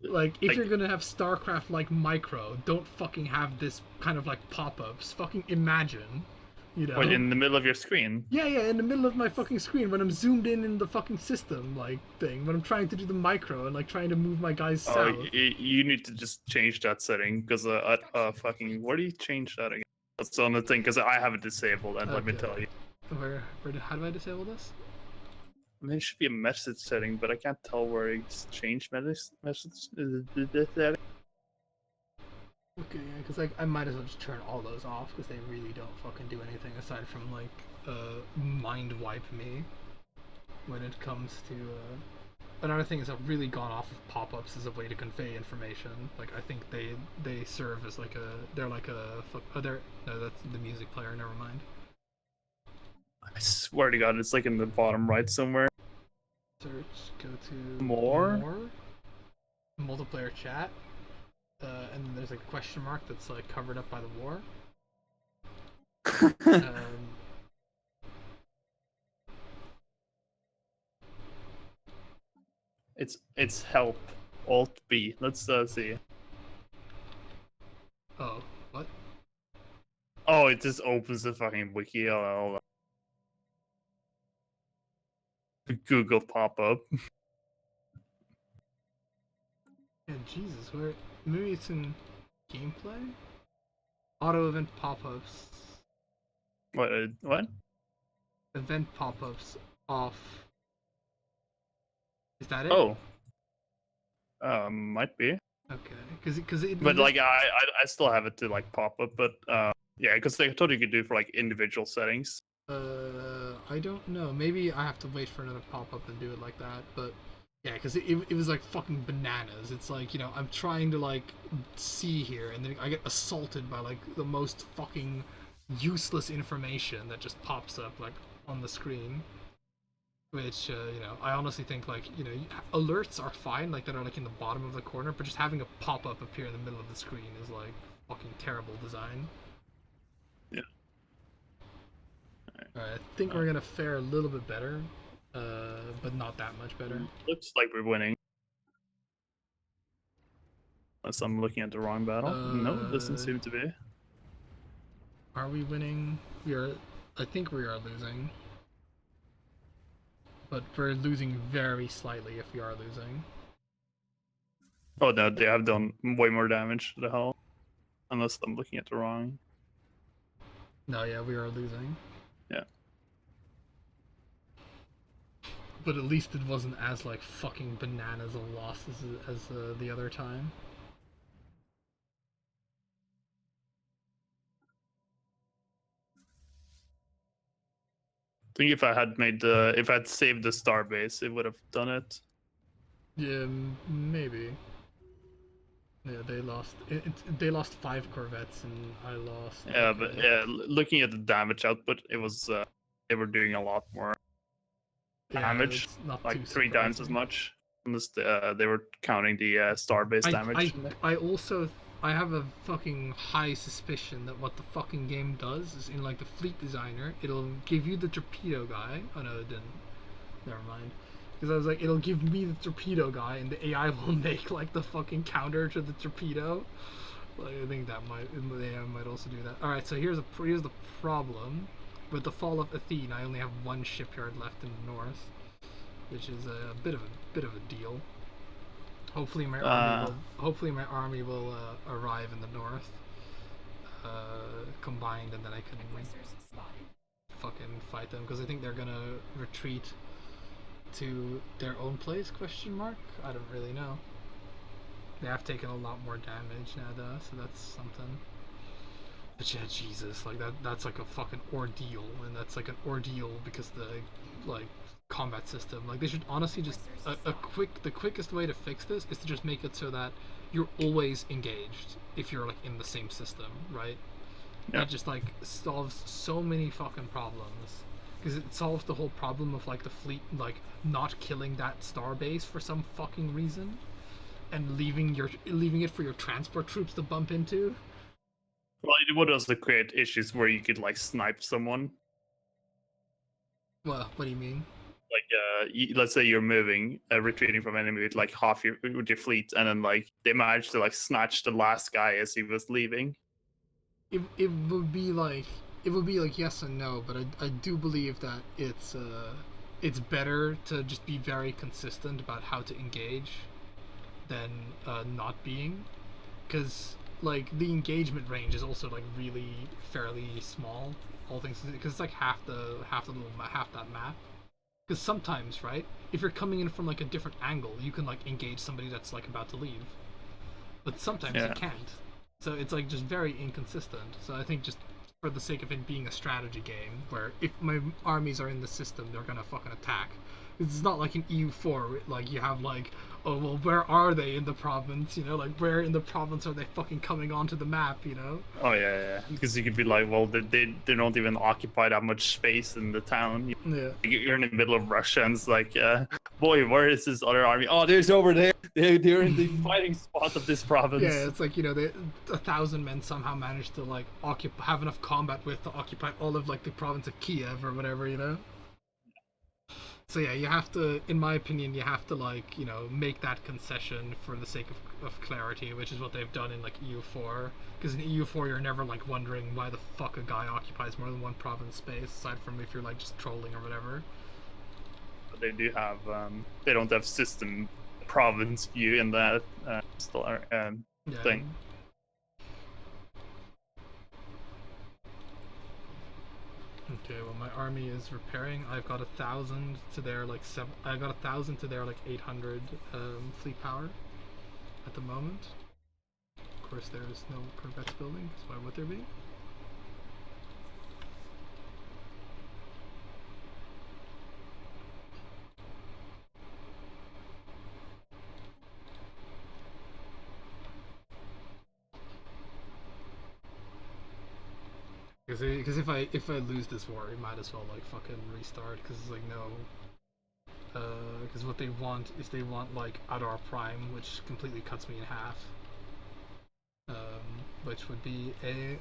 Like, if you're gonna have StarCraft like micro, don't fucking have this kind of like pop-ups. Fucking imagine. You know? Wait, in the middle of your screen? Yeah, in the middle of my fucking screen when I'm zoomed in the fucking system, like, thing. When I'm trying to do the micro and, like, trying to move my guys south. Oh, you need to just change that setting, because, fucking, where do you change that again? That's on the thing, because I have it disabled, and let me tell you. How do I disable this? I mean, it should be a message setting, but I can't tell where it's changed message. Okay, yeah, because like I might as well just turn all those off because they really don't fucking do anything aside from like mind wipe me when it comes to another thing is I've really gone off of pop-ups as a way to convey information. Like I think they serve as like they're like no, that's the music player, never mind. I swear to God, it's like in the bottom right somewhere. Search, go to more multiplayer chat. And then there's like a question mark that's like covered up by the war. It's help. Alt B. Let's see. Oh, what? Oh, it just opens the fucking wiki. Google pop-up. Yeah, Jesus, where? Maybe it's in gameplay? Auto event pop-ups. What? Event pop-ups off. Is that it? Oh. Might be. Okay, because it. But like, I still have it to like pop up, but yeah, because I told you could do it for like individual settings. I don't know. Maybe I have to wait for another pop-up and do it like that, but. Yeah, because it was like fucking bananas. It's like, you know, I'm trying to like see here and then I get assaulted by like the most fucking useless information that just pops up like on the screen. Which, you know, I honestly think like, you know, alerts are fine, like that are like in the bottom of the corner, but just having a pop-up appear in the middle of the screen is like fucking terrible design. Yeah. Alright, I think we're gonna fare a little bit better. But not that much better. Looks like we're winning. Unless I'm looking at the wrong battle. No, it doesn't seem to be. Are we winning? I think we are losing. But we're losing very slightly if we are losing. Oh no, they have done way more damage to the hull. Unless I'm looking at the wrong. No, yeah, we are losing. Yeah. But at least it wasn't as like fucking bananas a loss as the other time. I think if I had if I'd saved the starbase, it would have done it. Yeah, maybe. Yeah, they lost 5 corvettes and I lost. Yeah, but yeah, looking at the damage output, it was they were doing a lot more damage, it's not like too 3 times as surprising. much. Unless they were counting the starbase damage. I also I have a fucking high suspicion that what the fucking game does is in like the fleet designer, it'll give you the torpedo guy. Oh no, it didn't. Never mind. Because I was like, it'll give me the torpedo guy, and the AI will make like the fucking counter to the torpedo. Like, I think that the AI might also do that. All right, so here's the problem. With the fall of Athene, I only have 1 shipyard left in the north, which is a bit of a deal. Hopefully my army will arrive in the north, combined, and then I can Aggressors spotted. fucking fight them, because I think they're gonna retreat to their own place? Question mark. I don't really know. They have taken a lot more damage now, though, so that's something. But yeah, Jesus, like that's like a fucking ordeal, and that's like an ordeal because the like combat system. Like they should honestly just the quickest way to fix this is to just make it so that you're always engaged if you're like in the same system, right? Yeah. That just like solves so many fucking problems. Because it solves the whole problem of like the fleet like not killing that star base for some fucking reason, and leaving it for your transport troops to bump into. Well, it would also create issues where you could like snipe someone. Well, what do you mean? Like, let's say you're moving, retreating from enemy with like half with your fleet, and then like they managed to like snatch the last guy as he was leaving. It would be like yes and no, but I do believe that it's better to just be very consistent about how to engage than not being, because like the engagement range is also like really fairly small, all things, because it's like half that map. Because sometimes, right, if you're coming in from like a different angle, you can like engage somebody that's like about to leave, but sometimes you can't. So it's like just very inconsistent. So I think just for the sake of it being a strategy game, where if my armies are in the system, they're gonna fucking attack. It's not like in EU4, like you have like, oh well, where are they in the province? You know, like where in the province are they fucking coming onto the map? You know? Oh yeah. Because you could be like, well, they don't even occupy that much space in the town. Yeah. You're in the middle of Russia, and it's like, boy, where is this other army? Oh, there's over there. They're in the fighting spot of this province. Yeah, it's like, you know, 1,000 men somehow managed to like have enough combat width to occupy all of like the province of Kiev or whatever, you know. So yeah, you have to, in my opinion, you have to like, you know, make that concession for the sake of clarity, which is what they've done in like EU4. Because in EU4, you're never like wondering why the fuck a guy occupies more than one province space, aside from if you're like just trolling or whatever. But they do have, they don't have system province view in that thing. Okay, well my army is repairing. I've got 1,000 to their like I got 1,000 to their like 800 fleet power at the moment. Of course, there is no corvettes building, so why would there be? Because if I lose this war, I might as well like fucking restart. Because it's like no. Because what they want is they want like Adar Prime, which completely cuts me in half. Which would be a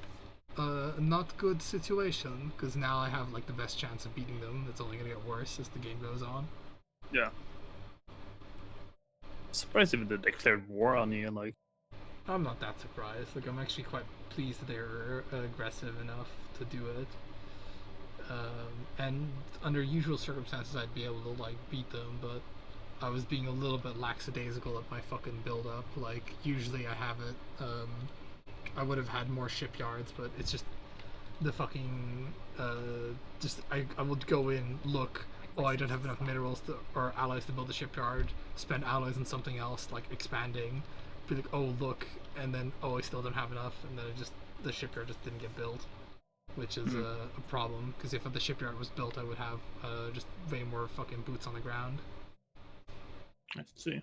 not good situation. Because now I have like the best chance of beating them. It's only gonna get worse as the game goes on. Yeah. Surprised if they declared war on you, like. I'm not that surprised. Like, I'm actually quite pleased that they're aggressive enough to do it. And under usual circumstances, I'd be able to like beat them, but I was being a little bit lackadaisical at my fucking build-up. Like, usually I have it. I would have had more shipyards, but it's just the fucking just I would go in, look, oh, I don't have enough minerals or alloys to build a shipyard, spend alloys on something else like expanding, be like, oh look, and then oh, I still don't have enough, and then the shipyard just didn't get built, which is a problem, because if the shipyard was built I would have just way more fucking boots on the ground. I see.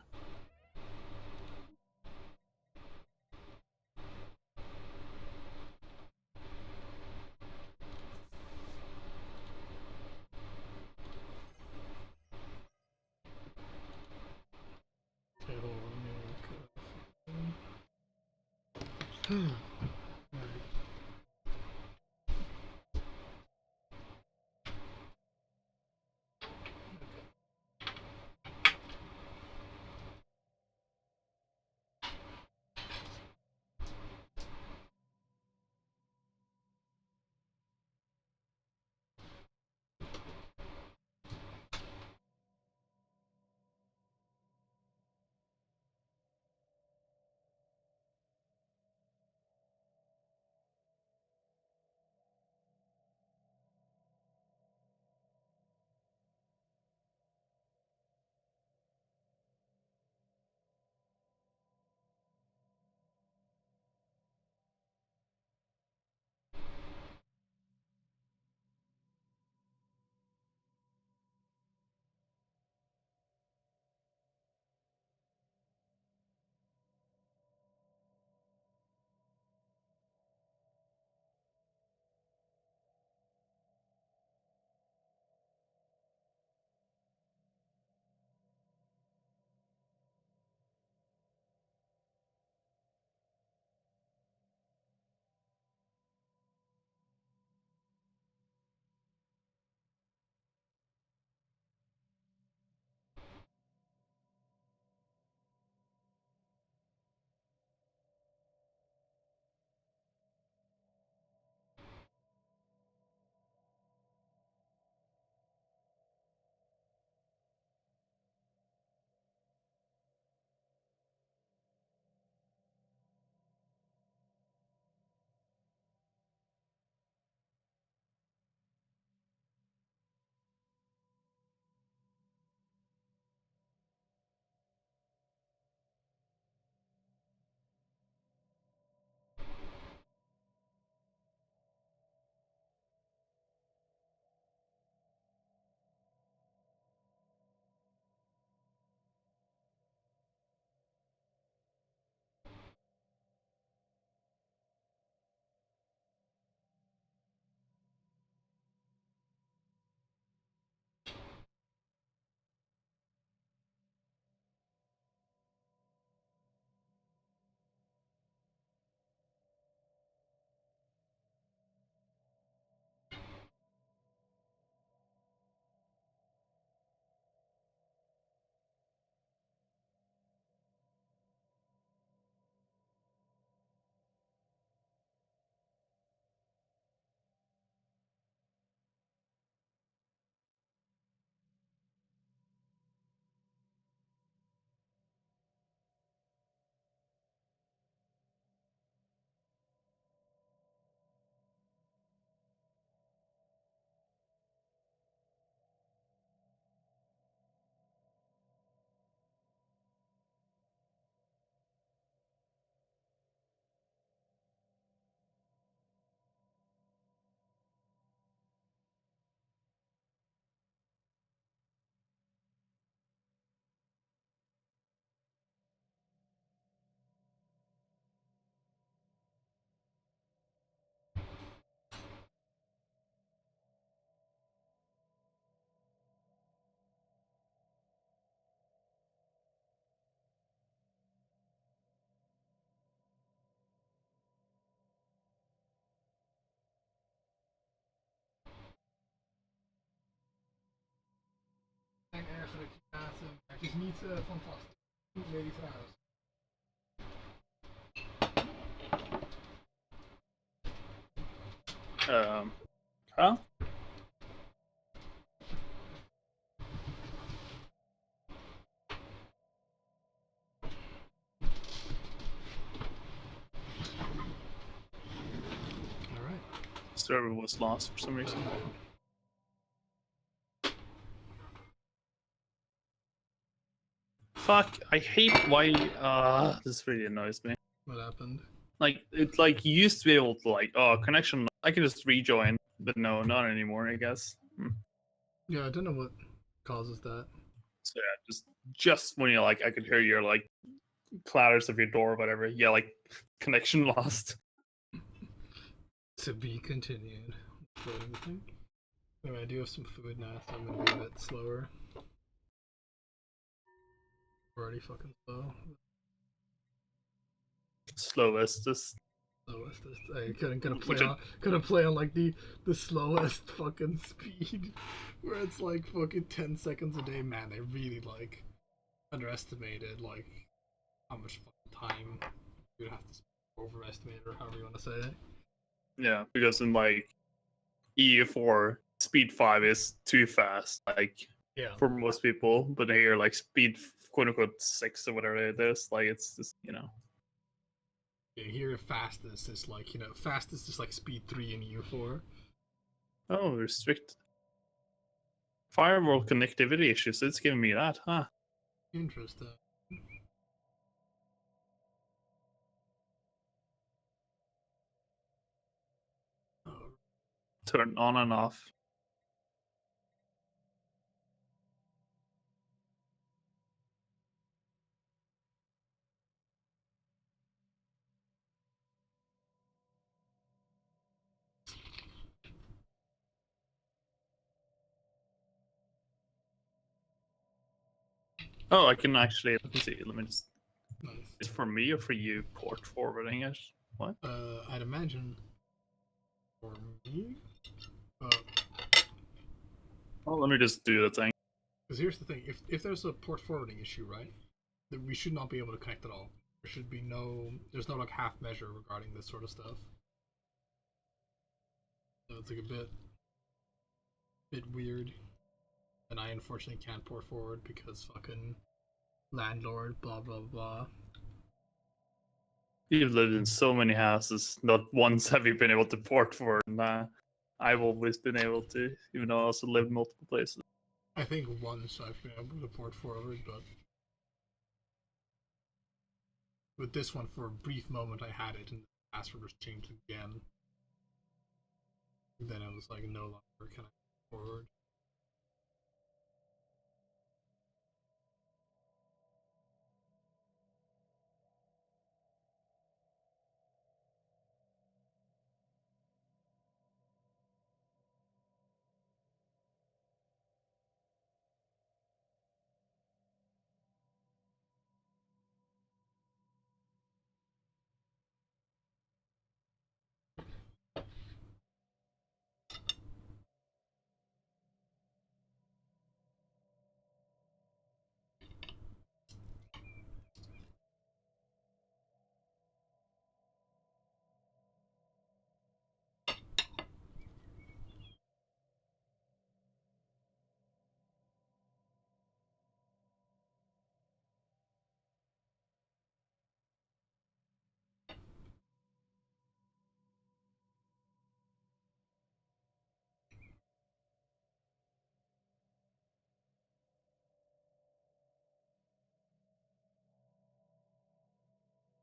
Het is niet fantastisch. Nee, trouwens. Huh? Server was lost for some reason. Fuck, I hate why this really annoys me. What happened? Like it like you used to be able to like, oh, connection, I can just rejoin, but no, not anymore, I guess. Yeah, I don't know what causes that. So yeah, just when you're like, I could hear your like clatters of your door or whatever. Yeah, like connection lost. To be continued. For anything. Anyway, I do have some food now, so I'm gonna be a bit slower. Already fucking slow. Slowest, just Slowest. I couldn't play on like the slowest fucking speed, where it's like fucking 10 seconds a day. Man, they really like underestimated like how much fucking time you'd have to overestimate, or however you want to say it. yeah, because in like EU4, speed 5 is too fast, like Yeah. for most people, but here like speed quote unquote 6 or whatever it is, like it's just Yeah, here fastest is like, fastest is like speed 3 in EU4. Oh, restrict firewall connectivity issues. It's giving me that, huh? Interesting. Oh, Turn on and off. Oh, I can actually, let me see, let me just, nice. it's for me or for you port forwarding it? What? I'd imagine for me. Oh, let me just do the thing. Because here's the thing: if there's a port forwarding issue, right, then we should not be able to connect at all. There should be there's no like half measure regarding this sort of stuff. So it's like a bit weird, and I unfortunately can't port forward because fucking landlord, blah blah blah. You've lived in so many houses, not once have you been able to port forward. Nah, I've always been able to, even though I also lived multiple places. I think once I've been able to port forward, but with this one, for a brief moment, I had it, and the password was changed again. Then it was like no longer can I forward.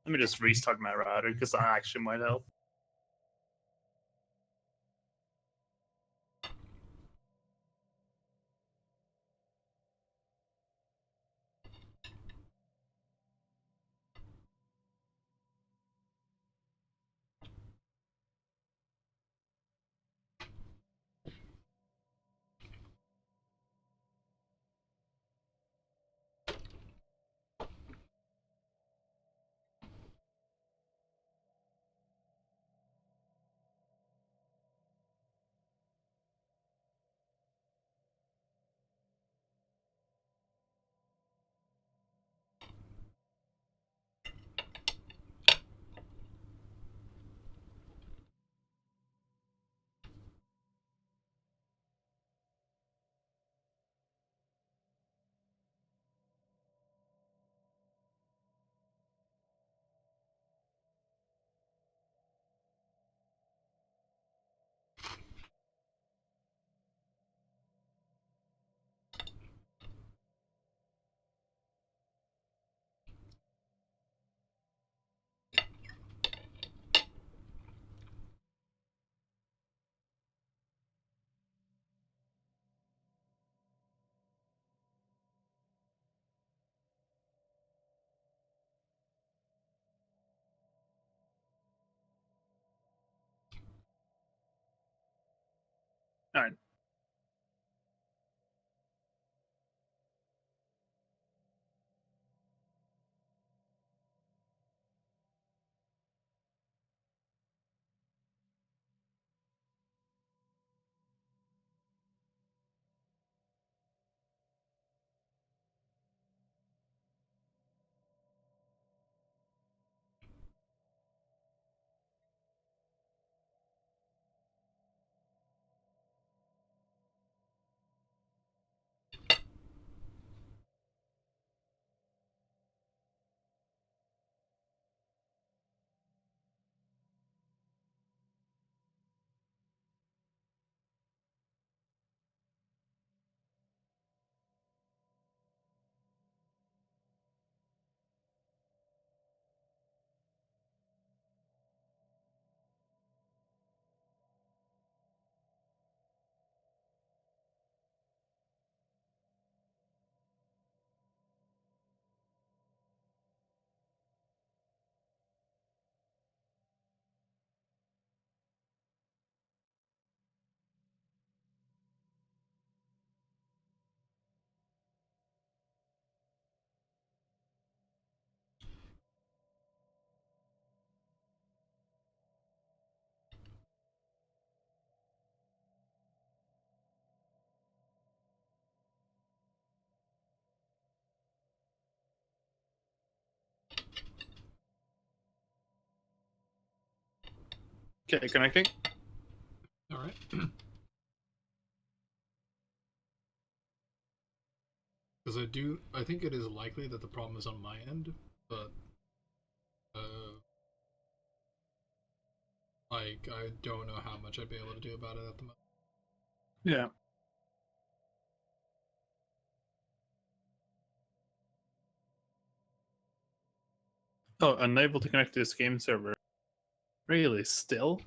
Let me just restart my router because that actually might help. All right. Okay, connecting. All right. Because I think it is likely that the problem is on my end, but like I don't know how much I'd be able to do about it at the moment. Yeah. Oh, unable to connect to this game server. Really? Still?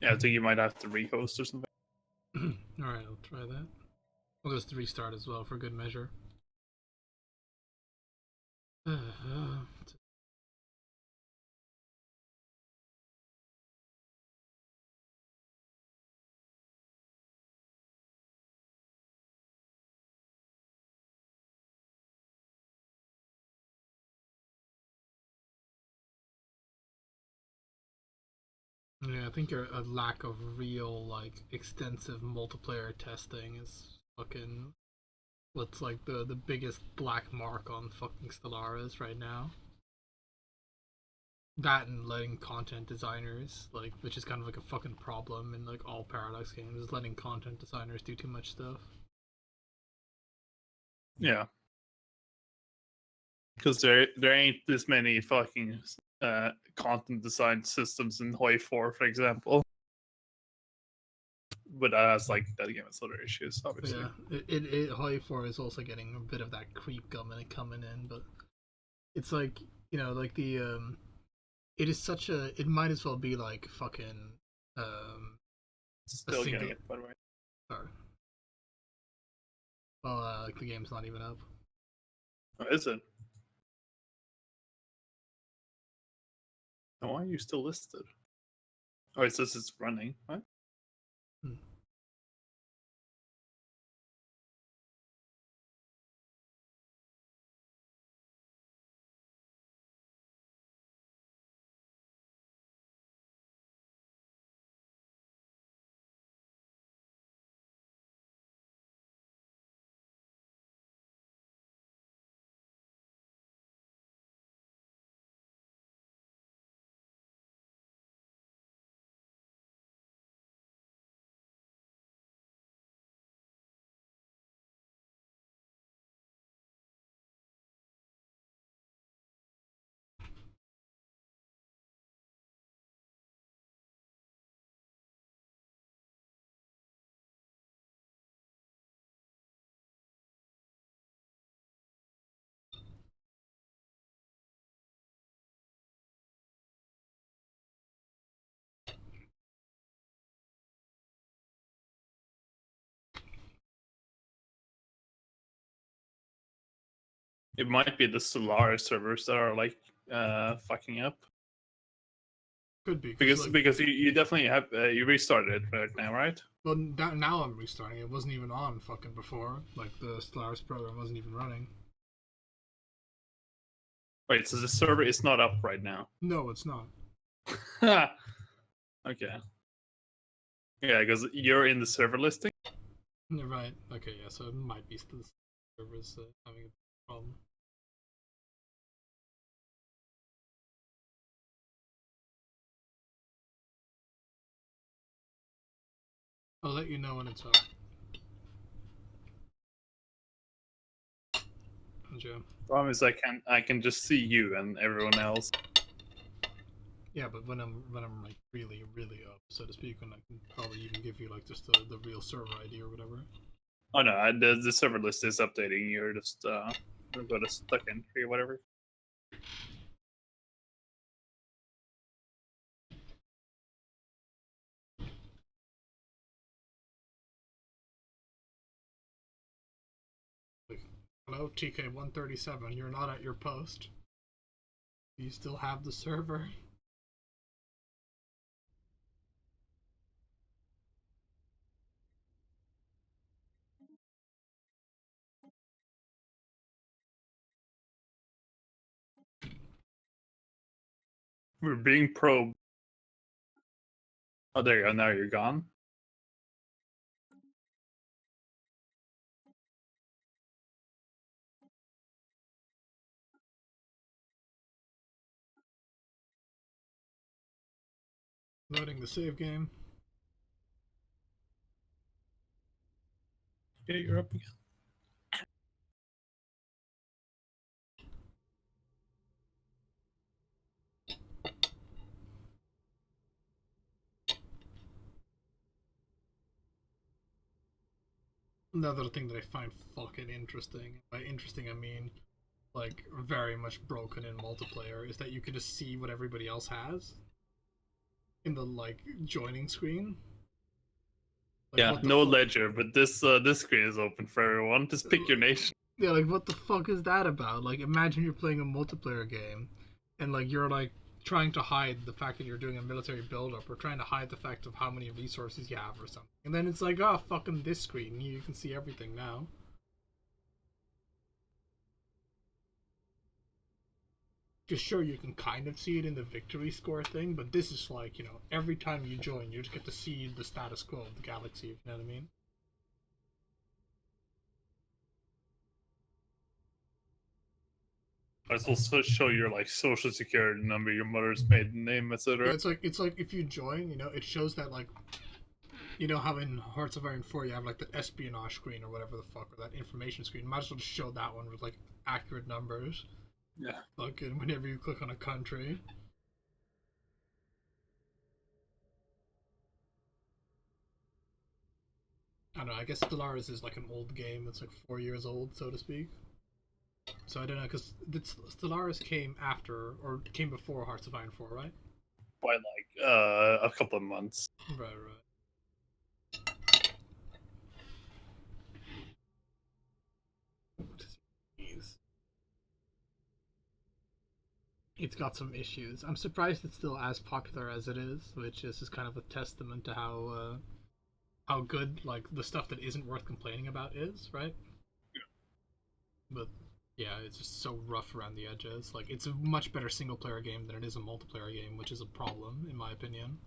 Yeah, I think you might have to rehost or something. All right, I'll try that. I'll just restart as well for good measure. Yeah, I think a lack of real, like, extensive multiplayer testing is fucking what's like the biggest black mark on fucking Stellaris right now. That and letting content designers, like, which is kind of like a fucking problem in like all Paradox games, is letting content designers do too much stuff. Yeah. Because there ain't this many fucking content design systems in Hoi 4, for example. but as like that game has other issues, obviously. Yeah, it High 4 is also getting a bit of that creep coming in, but it's like, like the it is such a, it might as well be like fucking Still single, getting it, by the way. sorry. Well, like the game's not even up. Oh, is it? Oh, why are you still listed? Oh, it says it's running. What? Hmm. It might be the Stellaris servers that are like fucking up. Could be Because you definitely have you restarted it right now, right? well, now I'm restarting. It wasn't even on fucking before. Like the Stellaris program wasn't even running. Wait, so the server is not up right now. No, it's not. Okay. Yeah, because you're in the server listing. You're right. Okay, yeah. So it might be the servers having a problem. I'll let you know when it's up. Joe. Problem is, I can just see you and everyone else. Yeah, but when I'm like really up, so to speak, when I can probably even give you like just the real server ID or whatever. Oh no, the server list is updating. You're just go to stuck entry or whatever. Like, hello, TK137. You're not at your post. Do you still have the server? We're being probed. Oh, there you go. Now you're gone. Loading the save game. Yeah, you're up again. Another thing that I find fucking interesting, by interesting I mean like very much broken in multiplayer, is that you can just see what everybody else has in the like joining screen. Like, Yeah, no ledger, but this screen is open for everyone. Just pick your nation. Yeah, like what the fuck is that about? Like imagine you're playing a multiplayer game and like you're like trying to hide the fact that you're doing a military build-up or trying to hide the fact of how many resources you have or something. And then it's like, oh, fucking this screen, you can see everything now. Just sure, you can kind of see it in the victory score thing, but this is like, every time you join, you just get to see the status quo of the galaxy, if you know what I mean? It's also show your like social security number, your mother's maiden name, etc. Yeah, it's like if you join, it shows that like, how in Hearts of Iron 4 you have like the espionage screen or whatever the fuck, or that information screen. Might as well just show that one with like accurate numbers. Yeah. Like whenever you click on a country. I don't know. I guess Stellaris is like an old game. It's like 4 years old, so to speak. So I don't know, because Stellaris came after or came before Hearts of Iron 4, right? By like a couple of months. Right. It's got some issues. I'm surprised it's still as popular as it is, which is just kind of a testament to how good like the stuff that isn't worth complaining about is, right? Yeah. But yeah, it's just so rough around the edges. Like it's a much better single player game than it is a multiplayer game, which is a problem in my opinion.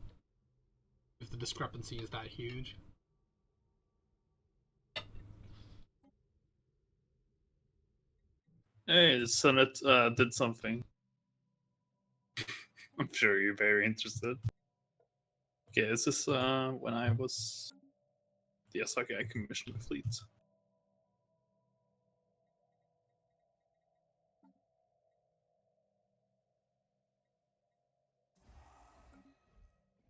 If the discrepancy is that huge. Hey, the Senate did something. I'm sure you're very interested. Okay, this is when I was... Yes, okay, I commissioned the fleet.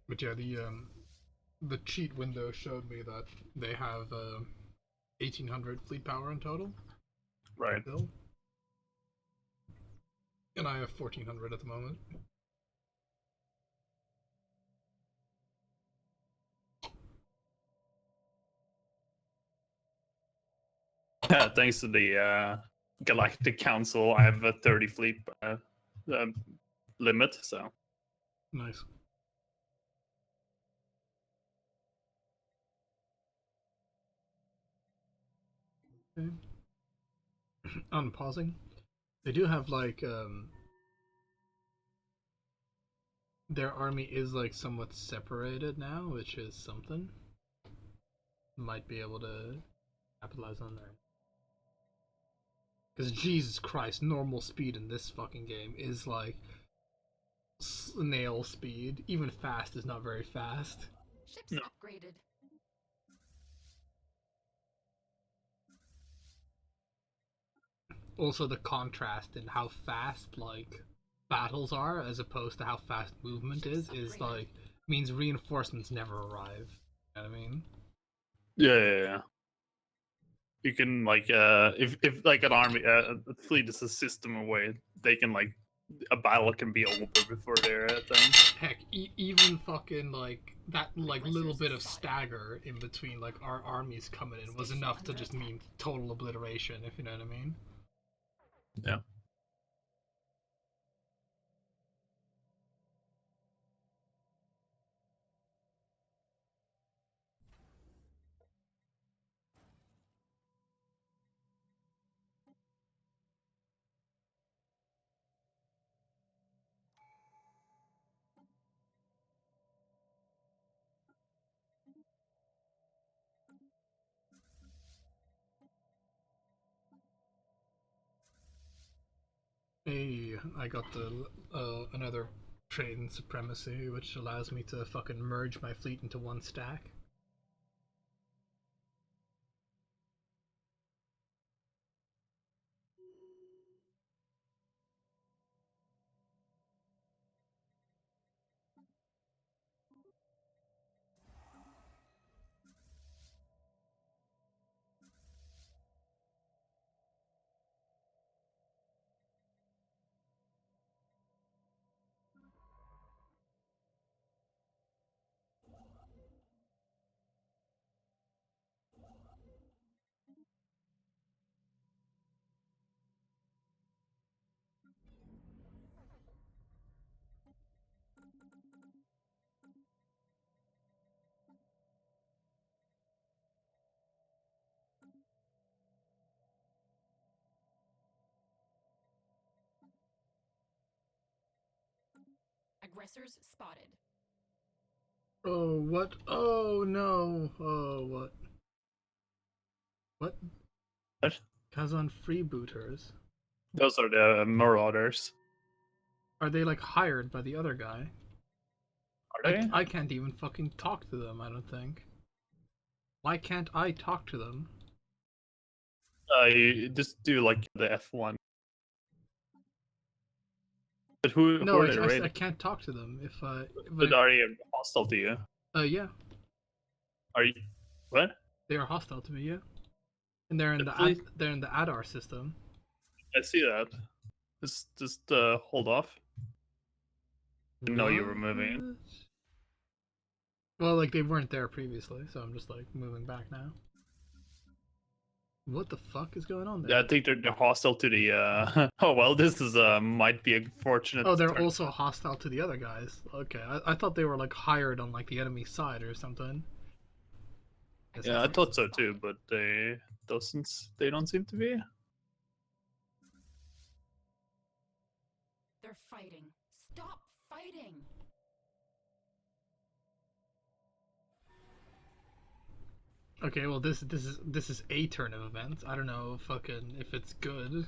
But yeah, the cheat window showed me that they have 1,800 fleet power in total. Right. Still. And I have 1,400 at the moment. Yeah, thanks to the Galactic Council, I have a 30 fleet limit, so... Nice. Okay. Unpausing. They do have like their army is like somewhat separated now, which is something. Might be able to capitalize on there. Because Jesus Christ, normal speed in this fucking game is like snail speed. Even fast is not very fast. Ships No. upgraded. Also, the contrast in how fast like battles are as opposed to how fast movement is like means reinforcements never arrive. You know what I mean? Yeah. You can like if like an army a fleet is a system away, they can like a battle can be over before they're done. Heck, even fucking like that like little bit of stagger in between like our armies coming in was enough to just mean total obliteration, if you know what I mean. Yeah. Hey, I got the another trade supremacy, which allows me to fucking merge my fleet into one stack. Aggressors spotted. Oh, what? Oh, no. Oh, what? What? What? Kazan freebooters? Those are the marauders. Are they, like, hired by the other guy? Are they? I can't even fucking talk to them, I don't think. Why can't I talk to them? You just do like the F1. But who No, are they I raiding? can't talk to them if But are they hostile to you? yeah. Are you what? They are hostile to me, yeah. And they're in Definitely. they're in the Adar system. I see that. Just hold off. Didn't know you were moving. What? Well, like they weren't there previously, so I'm just like moving back now. What the fuck is going on there? Yeah, I think they're hostile to the. Oh well, this is might be a fortunate. Oh, they're turn. also hostile to the other guys. Okay, I thought they were like hired on like the enemy side or something. Yeah, I thought so too, but they don't seem to be. They're fighting. Stop fighting. Okay, well this is a turn of events. I don't know fucking if it's good.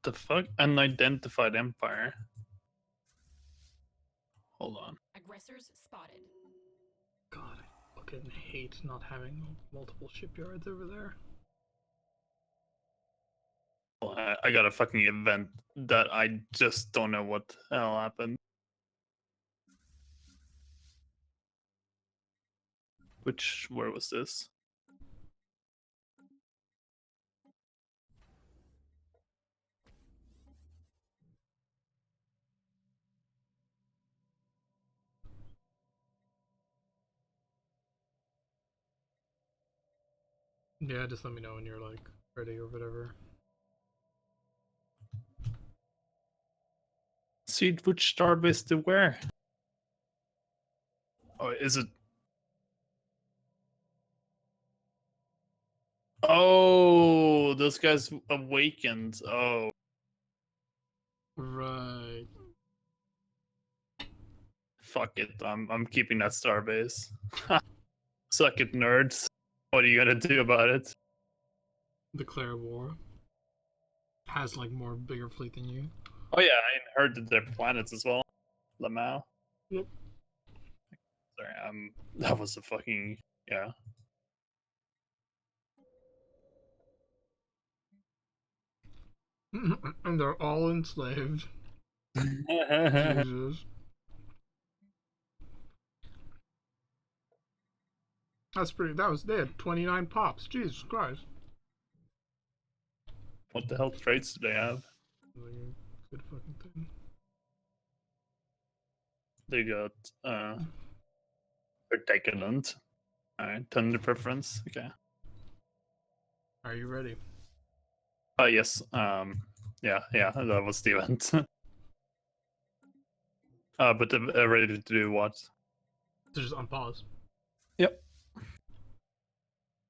The fuck? Unidentified empire. Hold on. Aggressors spotted. God, I fucking hate not having multiple shipyards over there. Well, I got a fucking event that I just don't know what the hell happened. Where was this? Yeah, just let me know when you're like ready or whatever. See which starbase to wear. Oh, is it? Oh, those guys awakened. Oh, Right. fuck it. I'm keeping that starbase. Suck it, nerds. What are you gonna do about it? Declare war. Has like more bigger fleet than you. Oh yeah, I heard that they're planets as well. Lamau. Yep. Sorry, that was a fucking yeah. And they're all enslaved. Jesus. That's pretty. They had 29 pops. Jesus Christ. What the hell traits do they have? Like a good fucking thing. They got they're decadent. Alright, tender preference. Okay. Are you ready? Oh yes. Yeah, that was the event. But ready to do what? So just unpause. Yep.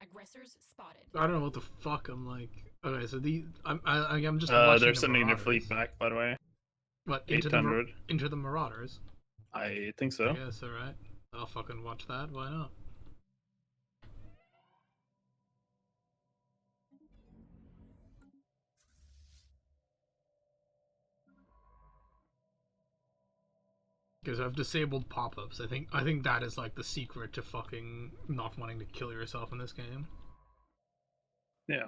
Aggressors spotted. I don't know what the fuck I'm like. Okay, so I'm just watching They're the sending their Marauders. fleet back, by the way. What, 800. into the Marauders? I think so. Yes, alright. I'll fucking watch that, why not? Because I've disabled pop-ups. I think that is like the secret to fucking not wanting to kill yourself in this game. Yeah.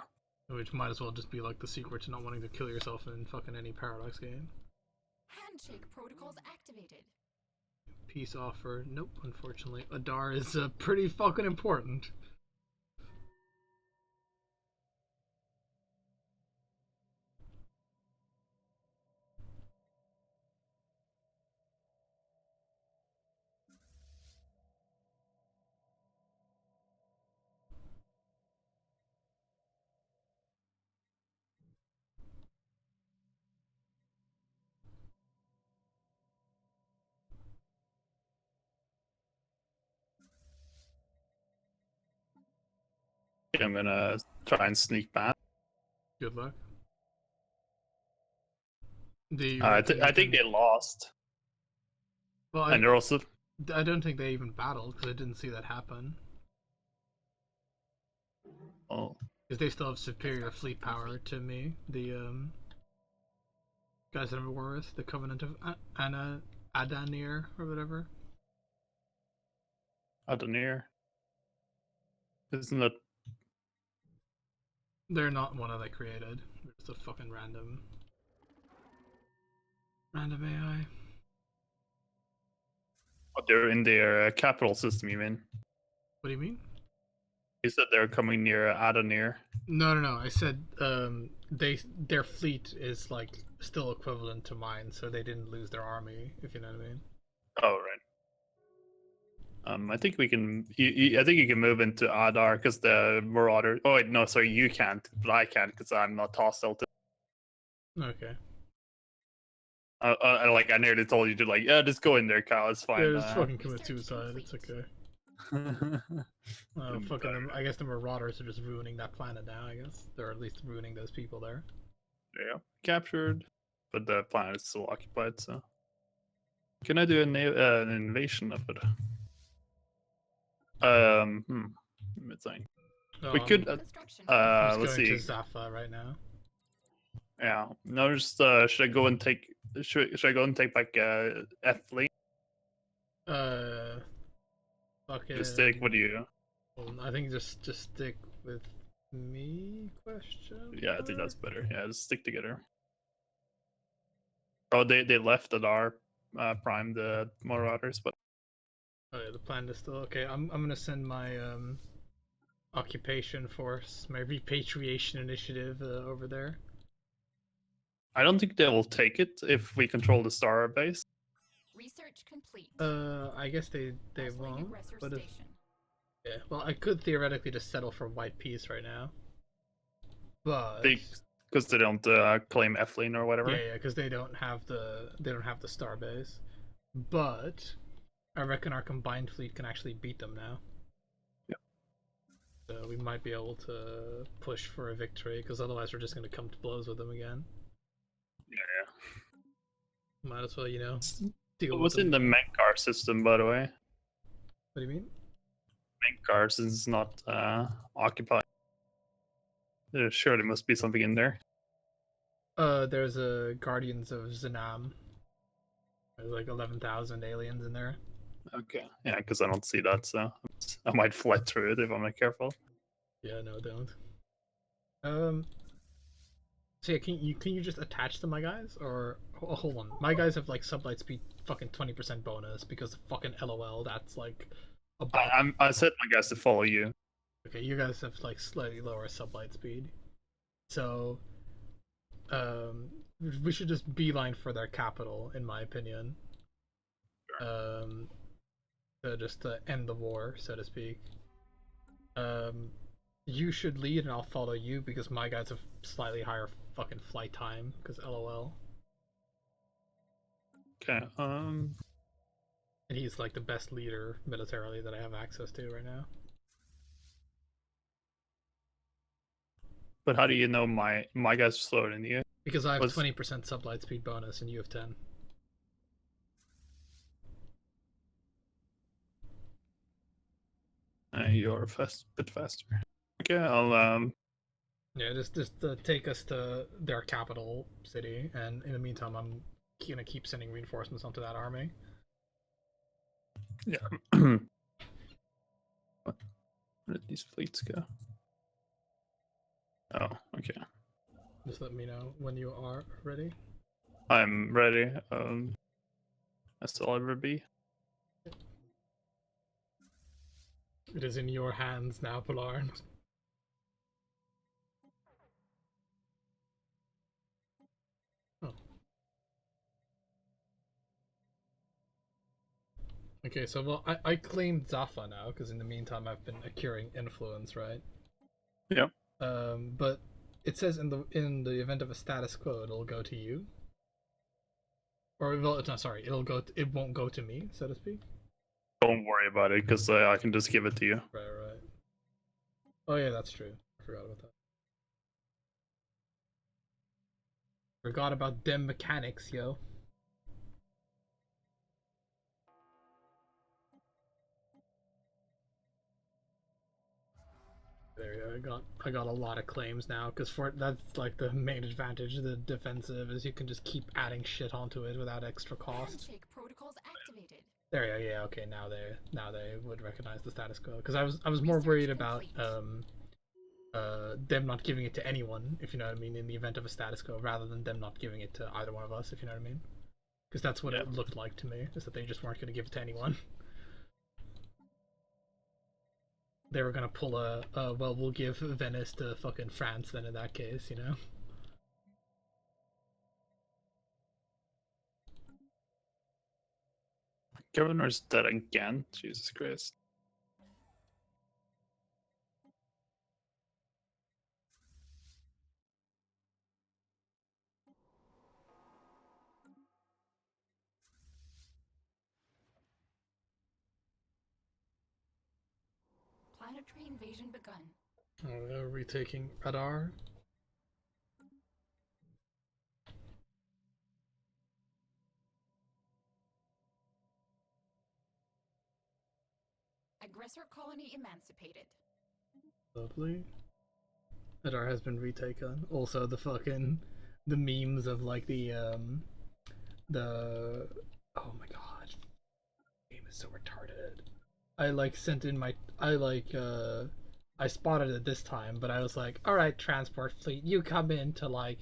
Which might as well just be like the secret to not wanting to kill yourself in fucking any Paradox game. Handshake protocols activated. Peace offer. Nope, unfortunately. Adar is pretty fucking important. I'm gonna try and sneak back. Good luck. I I think they lost. Well, And they're also I don't think they even battled because I didn't see that happen. oh Because they still have superior fleet power to me. The guys that I'm war with, the Covenant of Adanir or whatever. Adenir. Isn't that They're not one that I created. They're just a fucking random AI. what they're in their capital system, you mean? What do you mean? You said they're coming near Adenir. No. I said their fleet is like still equivalent to mine, so they didn't lose their army. If you know what I mean. Oh right. I think we can. I think you can move into Adar because the Marauder. Oh wait, no, sorry, you can't, but I can because I'm not hostile to. Okay. Like I nearly told you to like, yeah, just go in there, Kyle. It's fine. Yeah, just fucking commit suicide. It's okay. Fucking them. I guess the Marauders are just ruining that planet now. I guess they're at least ruining those people there. Yeah, captured, but the planet is still occupied. So, can I do an invasion of it? Let me think. We could. Construction. I'm Let's just going see. to Zaffa right now. Yeah. No, just should I go and take? Should I go and take like F fleet? Fucking. Just take. What do you? I think just stick with me. Question. Yeah, I think that's better. Yeah, just stick together. Oh, they left at our prime the Marauders, but Oh yeah, the plan is still okay. I'm gonna send my occupation force, my repatriation initiative over there. I don't think they will take it if we control the star base. Research complete. I guess they Osling won't. aggressor But if, station. yeah, well, I could theoretically just settle for white peace right now. But Because they don't claim Eflin or whatever. yeah, because they don't have the star base. But I reckon our combined fleet can actually beat them now. Yeah. So we might be able to push for a victory, because otherwise we're just going to come to blows with them again. Yeah. Might as well, you know, deal What's with them. in the Menkar system, by the way? What do you mean? Menkar, since it's not occupied. There surely must be something in there. There's a Guardians of Zanam. There's like 11,000 aliens in there. Okay. Yeah, because I don't see that, so I might fly through it if I'm not careful. Yeah, no, don't. So yeah, can you just attach to my guys, or hold on? My guys have like sublight speed fucking 20% bonus because of fucking LOL. That's like a bot. I set my guys to follow you. Okay, you guys have like slightly lower sublight speed, so we should just beeline for their capital, in my opinion. Just to end the war, so to speak. You should lead and I'll follow you because my guys have slightly higher fucking flight time, because LOL. Okay. And he's like the best leader militarily that I have access to right now. But how do you know my guys are slower than you? Because I have 20% sublight speed bonus and you have 10. You're a bit faster. Okay, I'll Yeah, just take us to their capital city, and in the meantime, I'm gonna keep sending reinforcements onto that army. Yeah. Where did these fleets go? Oh, okay. Just let me know when you are ready. I'm ready. As I'll ever be. It is in your hands now, Polar. Oh. Okay, so well, I claimed Zaffa now because in the meantime I've been acquiring influence, right? Yeah. But it says in the event of a status quo, it'll go to you. Or well, no, sorry, it won't go to me, so to speak. Don't worry about it, because I can just give it to you. Right. Oh yeah, that's true. I forgot about that. Forgot about them mechanics, yo. There you go. I got a lot of claims now, because that's like the main advantage of the defensive is you can just keep adding shit onto it without extra cost. Handshake protocols activated. There you go. Yeah, okay. Now they would recognize the status quo, because I was more worried about them not giving it to anyone, if you know what I mean, in the event of a status quo, rather than them not giving it to either one of us, if you know what I mean. Because that's what it looked like to me, is that they just weren't going to give it to anyone. they were gonna pull a well, we'll give Venice to fucking France then in that case, you know. Governor's dead again. Jesus Christ. Planetary invasion begun. They're retaking Radar. Aggressor colony emancipated. Lovely. Radar has been retaken. Also, the memes of like the oh my god, the game is so retarded. I like sent in my I spotted it this time, but I was like, all right, transport fleet, you come in to like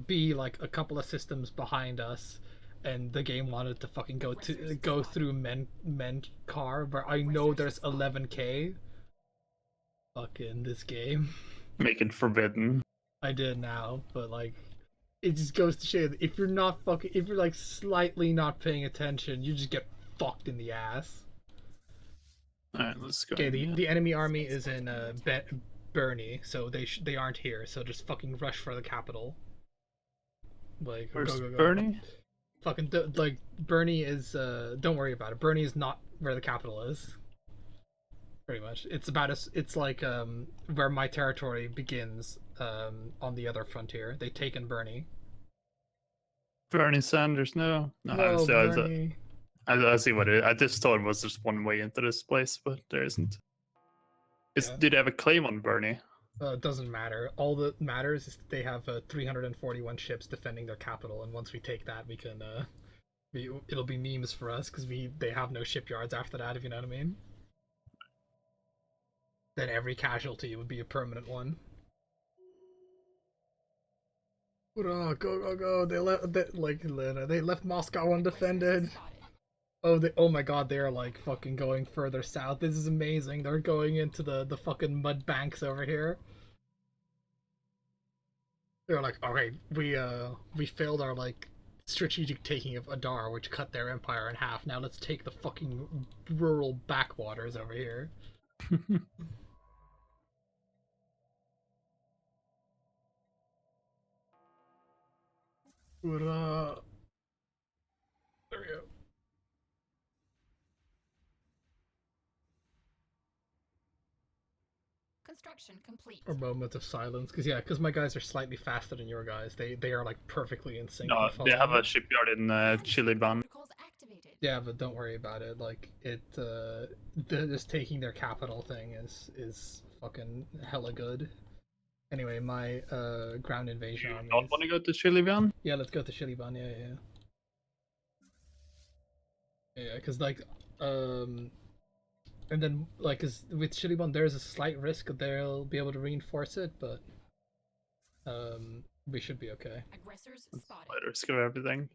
be like a couple of systems behind us, and the game wanted to fucking go through men car, but I know there's 11k. Fucking this game. Make it forbidden. I did now, but like, it just goes to show that if you're like slightly not paying attention, you just get fucked in the ass. Alright, let's go. Okay, the enemy army is in Bernie, so they aren't here. So just fucking rush for the capital. Like, Where's go. Bernie? Fucking like Bernie is. Don't worry about it. Bernie is not where the capital is. Pretty much, it's about it's like where my territory begins on the other frontier. They taken Bernie. Bernie Sanders, no. No, Bernie. I see what it is. I just thought it was just one way into this place, but there isn't. Yeah. Did they have a claim on Bernie? It doesn't matter. All that matters is that they have 341 ships defending their capital, and once we take that, we can it'll be memes for us because they have no shipyards after that. If you know what I mean. Then every casualty would be a permanent one. Go! They left Moscow undefended. Oh my god, they are like fucking going further south. This is amazing. They're going into the fucking mud banks over here. They're like, okay, we failed our like strategic taking of Adar, which cut their empire in half. Now let's take the fucking rural backwaters over here. There we go. Construction complete. A moment of silence, because my guys are slightly faster than your guys. They are like perfectly in sync. No, they have a shipyard in Chiliban. Protocols activated. Yeah, but don't worry about it. Like just taking their capital thing is fucking hella good. Anyway, my ground invasion You armies. don't want to go to Chiliban? Yeah, let's go to Shiliban. Yeah, because like and then like cause with Shiliban there's a slight risk that they'll be able to reinforce it, but we should be okay. Aggressors That's spotted. the risk of everything.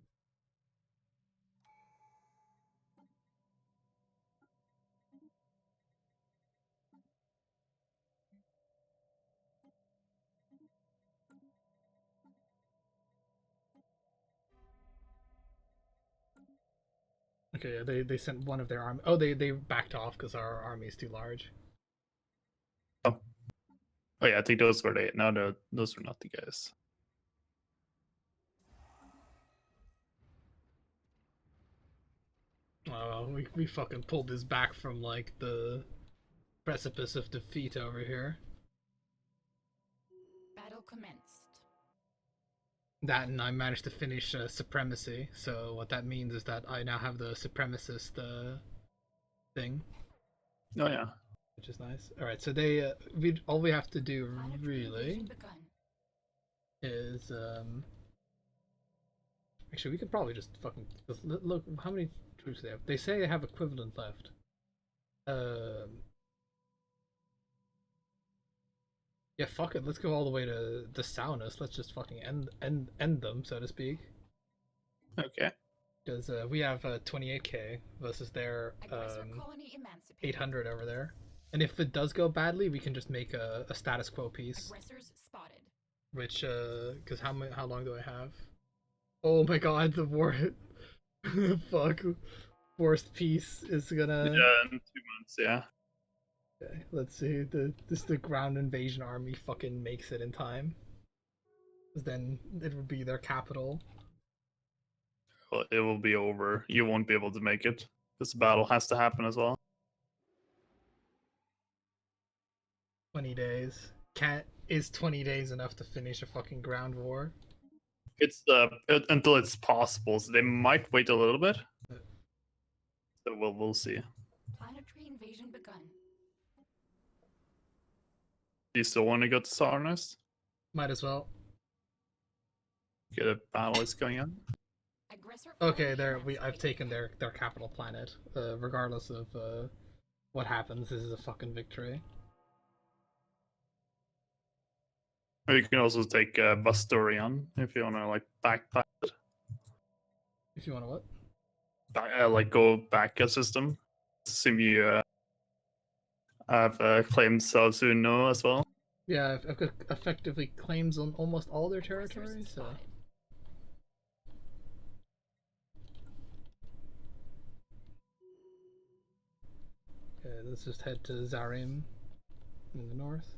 Okay, yeah, they sent one of their army. Oh, they backed off because our army is too large. Oh yeah, I think those were they. No, those were not the guys. We fucking pulled this back from like the precipice of defeat over here. Battle commenced. That and I managed to finish supremacy. So what that means is that I now have the supremacist thing. Oh yeah. Which is nice. All right, so they all we have to do Planetary really invasion begun. is actually we could probably just fucking look how many troops they have. They say they have equivalent left. Yeah, fuck it. Let's go all the way to the Saunus. Let's just fucking end them, so to speak. Okay. Because we have 28k versus their Aggressor colony emancipated. 800 over there. And if it does go badly, we can just make a status quo piece. Aggressors spotted. Which, because how long do I have? Oh my god, the war. Fuck. Worst piece is gonna. Yeah, in 2 months. Yeah. Okay, let's see. The ground invasion army fucking makes it in time. 'Cause then it would be their capital. Well, it will be over. You won't be able to make it. This battle has to happen as well. 20 days. Is 20 days enough to finish a fucking ground war? It's until it's possible. So they might wait a little bit. So we'll see. Planetary invasion begun. Do you still want to go to Sarnest? Might as well. Get a battle is going on. Aggressor Okay, colony I've emancipated. taken their capital planet. Regardless of what happens, this is a fucking victory. Or you can also take Bastorian if you want to like backpack it. If you want to what? Like go back a system. Assume you have claims of Zuno as well. Yeah, I've got effectively claims on almost all their Aggressors territories, so. spotted. Okay, let's just head to Zarim in the north.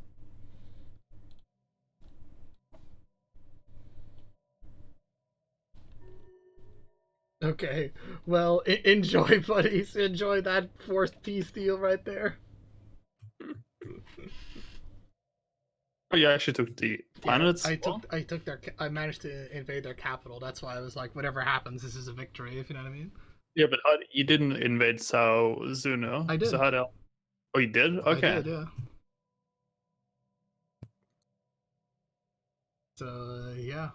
Okay, well, enjoy, buddies. Enjoy that forced peace deal right there. Oh, you actually took the planets. Yeah, I managed to invade their capital. That's why I was like, whatever happens, this is a victory. If you know what I mean. Yeah, but you didn't invade Sao Zuno. I did. So how the hell? Oh, you did? Okay. I did, yeah. So yeah.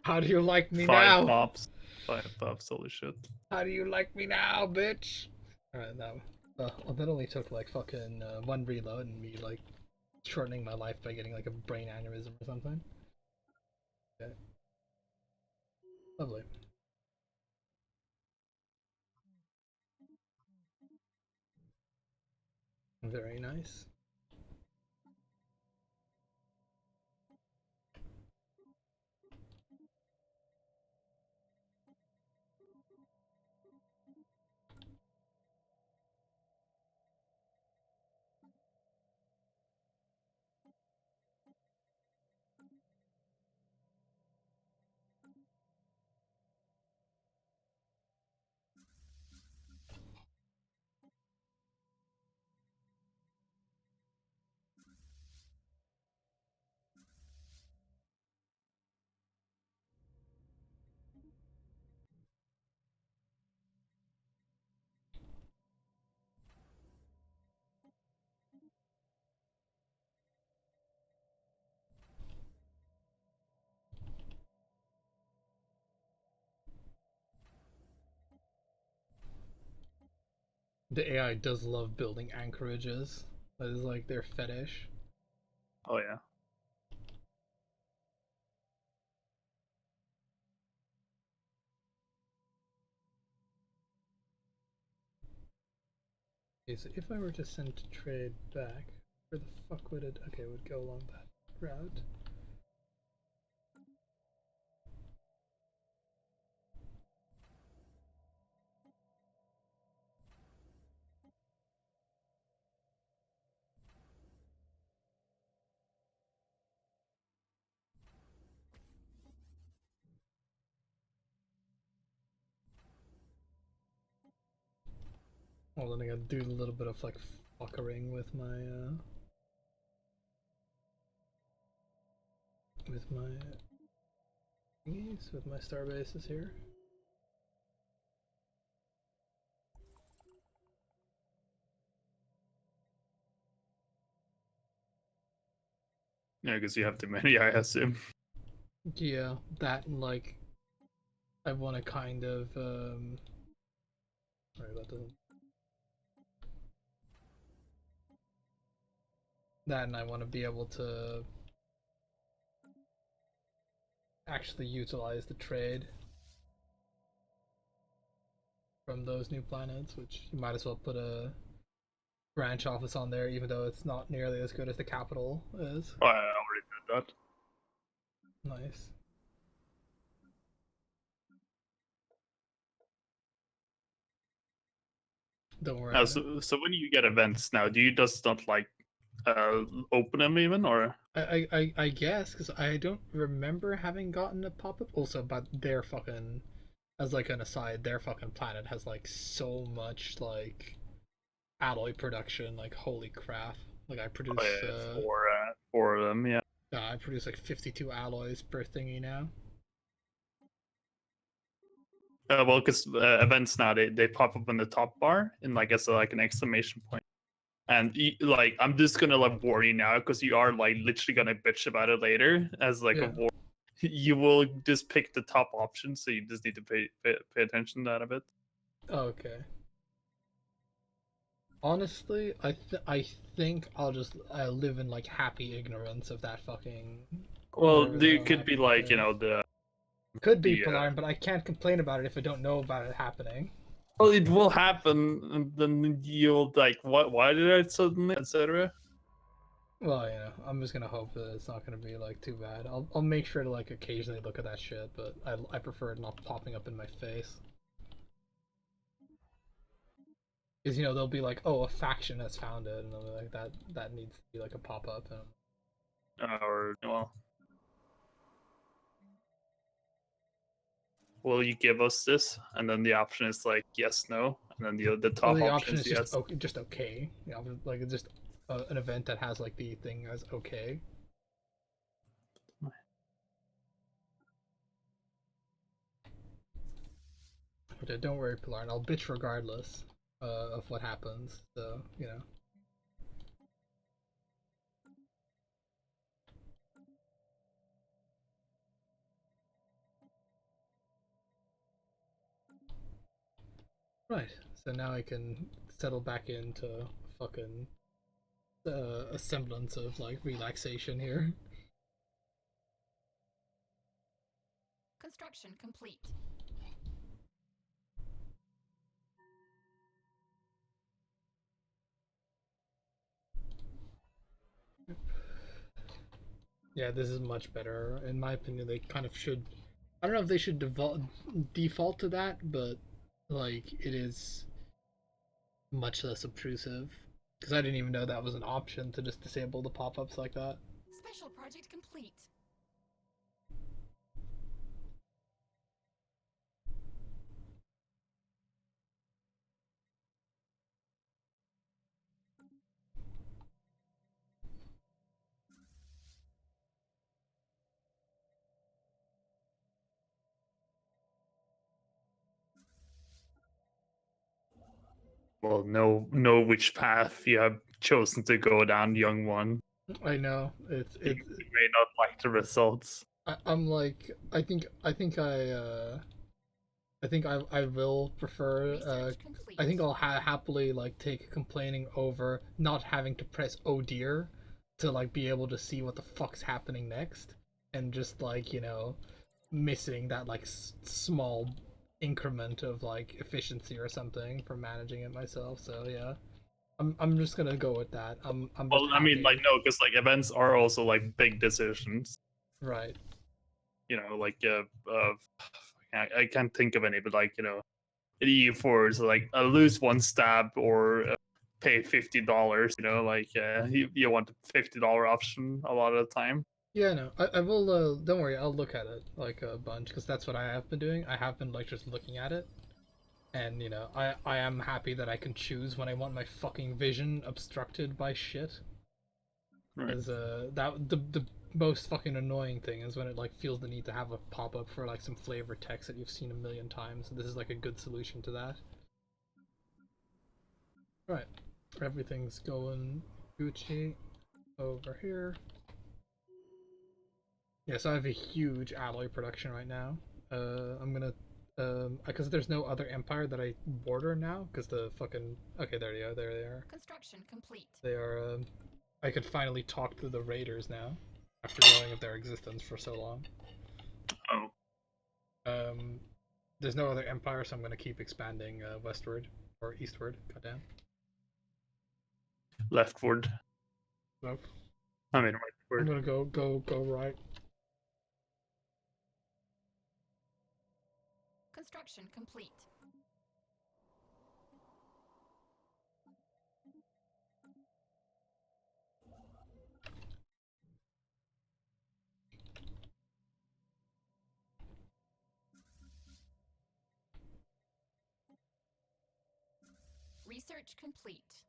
How do you like me Five now? pops. 5 pops. Holy shit. How do you like me now, bitch? Alright, now. Well, that only took like fucking one reload and me like shortening my life by getting like a brain aneurysm or something. Okay. Lovely. Very nice. The AI does love building anchorages. That is like their fetish. Oh yeah. Okay, so if I were to send trade back, where the fuck would it? Okay, it would go along that route. Well, then I gotta do a little bit of like fuckering with my thingies, with my star bases here. Yeah, because you have too many, I assume. Yeah, that and like I want to kind of sorry, that doesn't. That and I want to be able to actually utilize the trade from those new planets, which you might as well put a branch office on there, even though it's not nearly as good as the capital is. Oh, I already did that. Nice. Don't worry. So when you get events now, do you just not like open them even, or? I guess because I don't remember having gotten a pop up. Also, but their fucking, as like an aside, their fucking planet has like so much like alloy production. Like holy crap! Like I Oh, produce yeah, for them, yeah. I produce like 52 alloys per thingy now. Well, because events now they pop up in the top bar in like as like an exclamation point. And like I'm just gonna like warn you now because you are like literally gonna bitch about it later as like a Yeah. war. You will just pick the top option, so you just need to pay attention to that a bit. Okay. Honestly, I think I'll just live in like happy ignorance of that fucking Well, whatever the there hell could be happened like there. the Could be the Pilar, but I can't complain about it if I don't know about it happening. well, it will happen, and then you'll like, what? Why did I suddenly, etc. Well, you know, I'm just gonna hope that it's not gonna be like too bad. I'll make sure to like occasionally look at that shit, but I prefer it not popping up in my face. Because you know they'll be like, oh, a faction has found it, and I'll be like that needs to be like a pop up. Or well, will you give us this? And then the option is like yes, no, and then the Well, top the option option is is just yes. okay, just okay. You know, like it's just an event that has like the thing as okay. But don't worry, Pilar, and I'll bitch regardless of what happens. So you know. Right. So now I can settle back into fucking a semblance of like relaxation here. Construction complete. Yeah, this is much better. In my opinion, they kind of should. I don't know if they should default to that, but like it is much less obtrusive. Because I didn't even know that was an option to just disable the pop ups like that. Special project complete. Well, know which path you have chosen to go down, young one. I know You it's. may not like the results. I'm like I think I will prefer. Research complete. I think I'll happily like take complaining over not having to press oh dear to like be able to see what the fuck's happening next, and just like you know missing that like small increment of like efficiency or something for managing it myself. So yeah, I'm just gonna go with that. I'm just Well, I mean, like happy. no, because like events are also like big decisions. Right. You know, like I can't think of any, but like for like lose one stab or pay $50. You know, like you want the $50 option a lot of the time. Yeah, no, I will. Don't worry, I'll look at it like a bunch because that's what I have been doing. I have been like just looking at it, and you know, I am happy that I can choose when I want my fucking vision obstructed by shit. Right. As that the most fucking annoying thing is when it like feels the need to have a pop up for like some flavor text that you've seen a million times. This is like a good solution to that. Right, everything's going Gucci over here. Yeah, so I have a huge alloy production right now. I'm gonna, because there's no other empire that I border now, because the fucking, okay, there they are, there they are. Construction complete. They are, I could finally talk to the raiders now, after knowing of their existence for so long. Oh, Um, there's no other empire, so I'm gonna keep expanding westward, or eastward, goddamn. Leftward. So I mean I'm rightward. gonna go right. Construction complete. Research complete.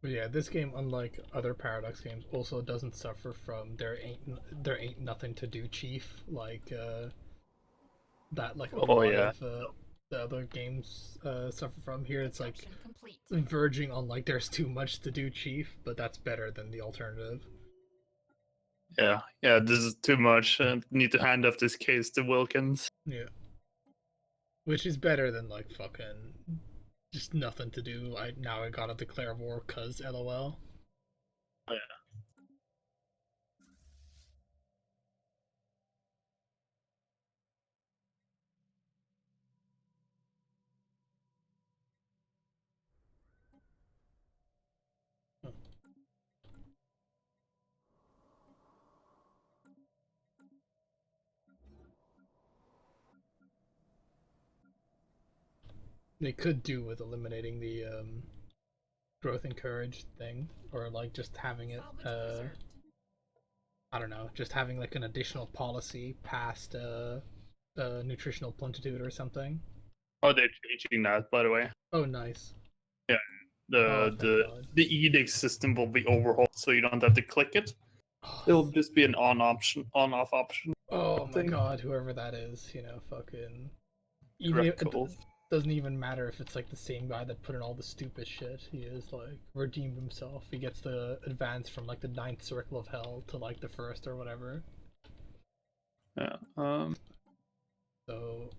But yeah, this game, unlike other Paradox games, also doesn't suffer from there ain't nothing to do, chief. Like that, like a Oh lot yeah. of the other games suffer from. Here, it's like Construction complete. verging on like there's too much to do, chief. But that's better than the alternative. Yeah. Yeah. This is too much. Need to hand off this case to Wilkins. Yeah, which is better than like fucking just nothing to do. I gotta declare war cause LOL. Yeah. They could do with eliminating the growth encouraged thing, or like just having it. Salvage preserved. I don't know, just having like an additional policy past nutritional plentitude or something. Oh, they're changing that, by the way. Oh, nice. Yeah. Oh, The thank the God. the edict system will be overhauled, so you don't have to click it. It'll just be an on-off option Oh my thing. God, whoever that is, fucking. Even if it Greco. doesn't even matter if it's like the same guy that put in all the stupid shit. He is like redeemed himself. He gets the advance from like the ninth circle of hell to like the first or whatever. Yeah. So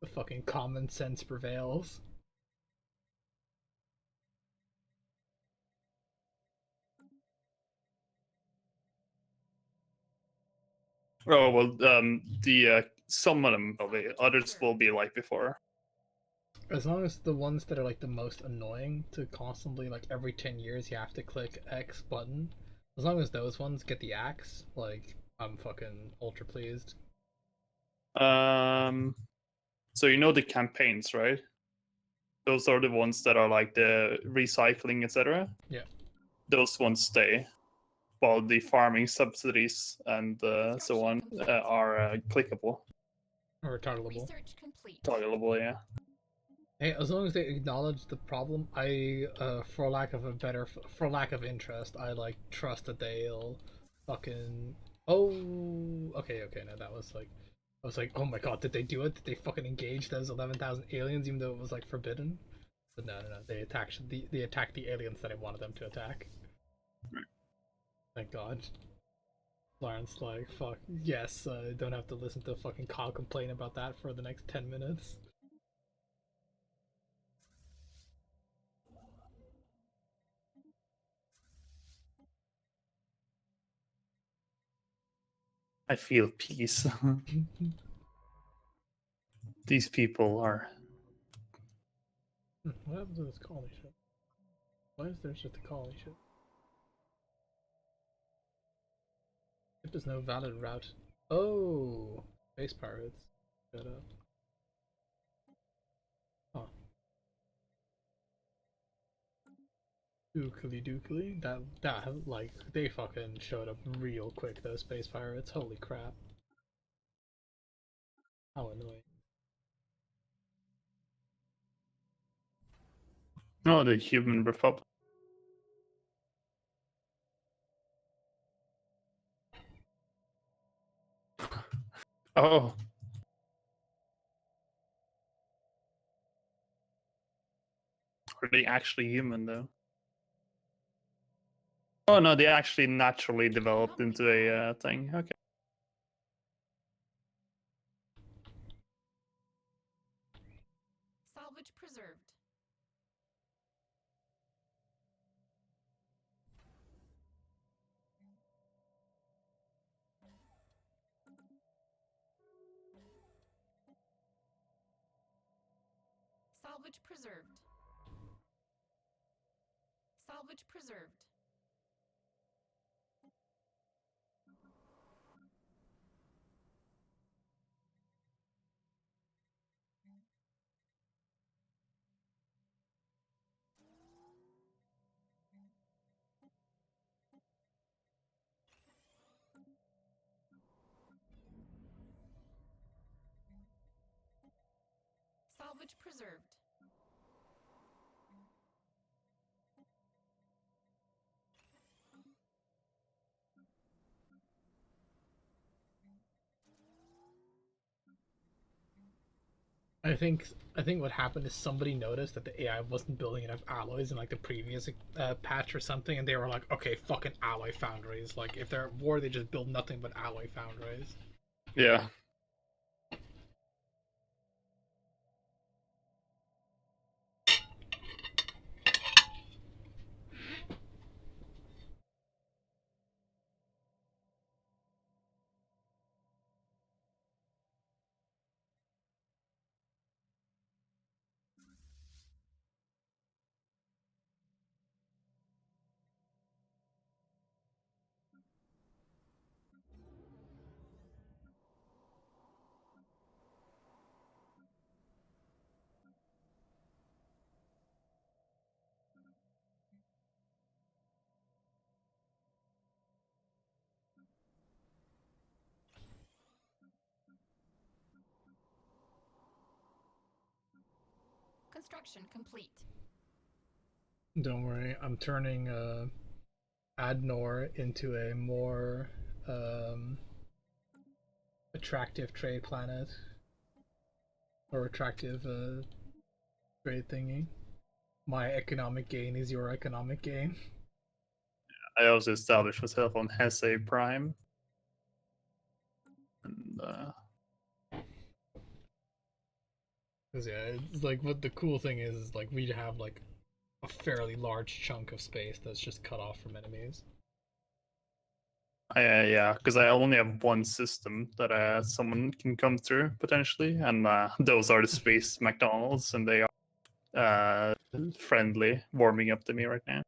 the fucking common sense prevails. Oh well. The some of them will be. Others will be like before. As long as the ones that are like the most annoying to constantly like every 10 years you have to click X button, as long as those ones get the axe, like I'm fucking ultra pleased. Um. So you know the campaigns, right? Those are the ones that are like the recycling, etc. Yeah. Those ones stay, while the farming subsidies and so on are clickable, Or toggleable. Research complete. toggleable. Yeah. Hey, as long as they acknowledge the problem, for lack of a better, for lack of interest, I like trust that they'll fucking. Oh, okay. No, that was like, I was like, oh my God, did they do it? Did they fucking engage those 11,000 aliens, even though it was like forbidden? But no, they attacked the aliens that I wanted them to attack. Thank God. Lawrence, like, fuck, yes, don't have to listen to fucking Kyle complain about that for the next 10 minutes. I feel peace. These people are. What happened to this colony ship? Why is there just a colony ship? Ship is no valid route. Oh, space pirates. Shut up. Huh. Dookly. That, like, they fucking showed up real quick, those space pirates. Holy crap. How annoying. No, the Human Republic. Oh. Are they actually human though? Oh no, they actually naturally developed into a thing. Okay. Salvage preserved. Salvage preserved. Salvage preserved. Salvage preserved. I think what happened is somebody noticed that the AI wasn't building enough alloys in like the previous patch or something, and they were like, okay, fucking alloy foundries. Like if they're at war, they just build nothing but alloy foundries. Yeah. Construction complete. Don't worry, I'm turning Adnor into a more attractive trade planet or attractive trade thingy. My economic gain is your economic gain. I also established myself on Hesse Prime. And Cause yeah, it's like what the cool thing is like we have like a fairly large chunk of space that's just cut off from enemies. yeah, because I only have one system that someone can come through potentially, and those are the Space McDonald's, and they are friendly, warming up to me right now.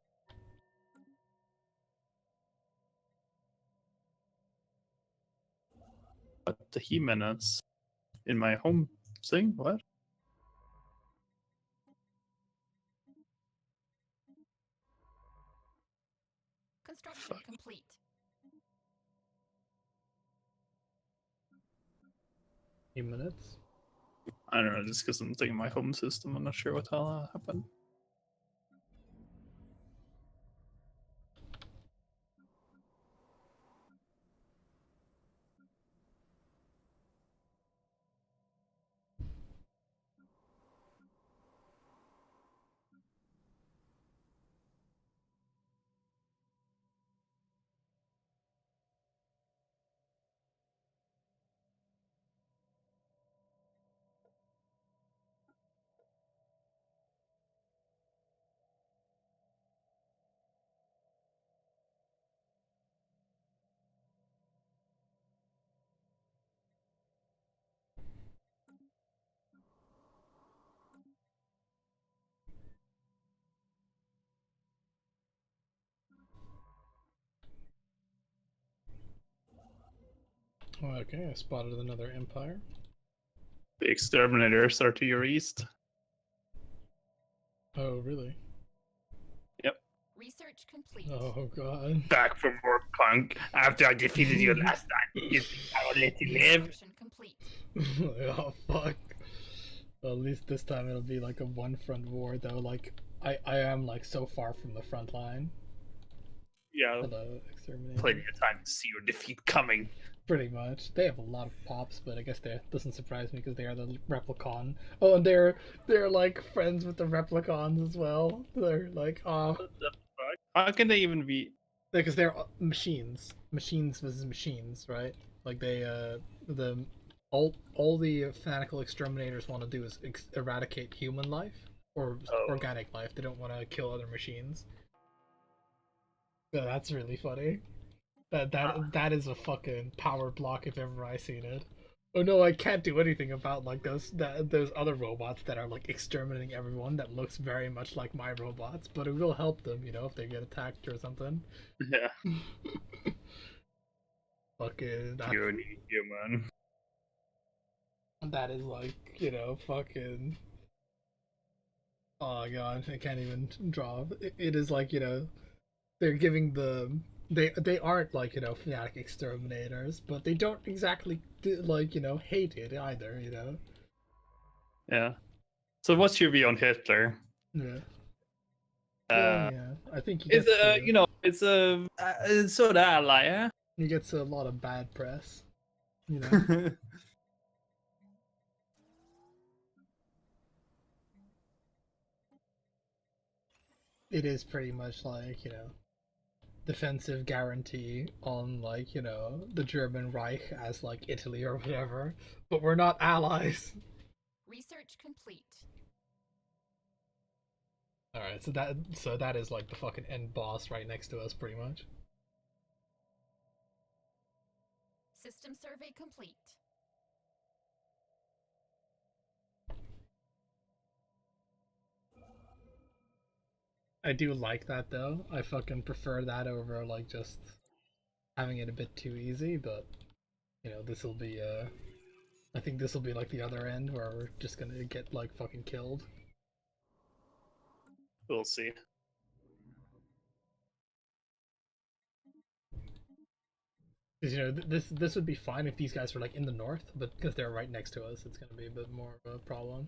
But the He-Menace in my home thing, what? Construction Fuck. complete. Few minutes. I don't know, just because I'm thinking my home system, I'm not sure what the hell happened. Okay, I spotted another empire. The exterminators are to your east. Oh, really? Yep. Research complete. Oh, god. Back from work, punk. After I defeated you last time, you think I will let you live? Construction complete. Oh, fuck. Well, at least this time it'll be like a one front war, though. Like, I am like so far from the front line. Yeah, Hello, exterminator. plenty of time to see your defeat coming. Pretty much. They have a lot of pops, but I guess that doesn't surprise me because they are the Replicon. Oh, and they're like friends with the Replicons as well. They're like, oh, What the fuck? How can they even be? because they're machines versus machines, right? Like the all the fanatical exterminators want to do is eradicate human life or Oh, organic life. They don't want to kill other machines. So that's really funny. That is a fucking power block if ever I seen it. Oh no, I can't do anything about like those other robots that are like exterminating everyone. That looks very much like my robots, but it will help them, if they get attacked or something. yeah. Fucking Purely human. that is like fucking. Oh god, I can't even draw. It is like they're giving they aren't like fanatic exterminators, but they don't exactly like hate it either. Yeah. So what's your view on Hitler? Yeah. Well, Uh, yeah. I think he it's gets it's a sort of ally, yeah. he gets a lot of bad press. You know. It is pretty much like defensive guarantee on like the German Reich as like Italy or whatever, but we're not allies. Research complete. All right, so that is like the fucking end boss right next to us, pretty much. System survey complete. I do like that though. I fucking prefer that over like just having it a bit too easy, but this will be I think this will be like the other end where we're just gonna get like fucking killed. We'll see. Because this would be fine if these guys were like in the north, but because they're right next to us, it's gonna be a bit more of a problem.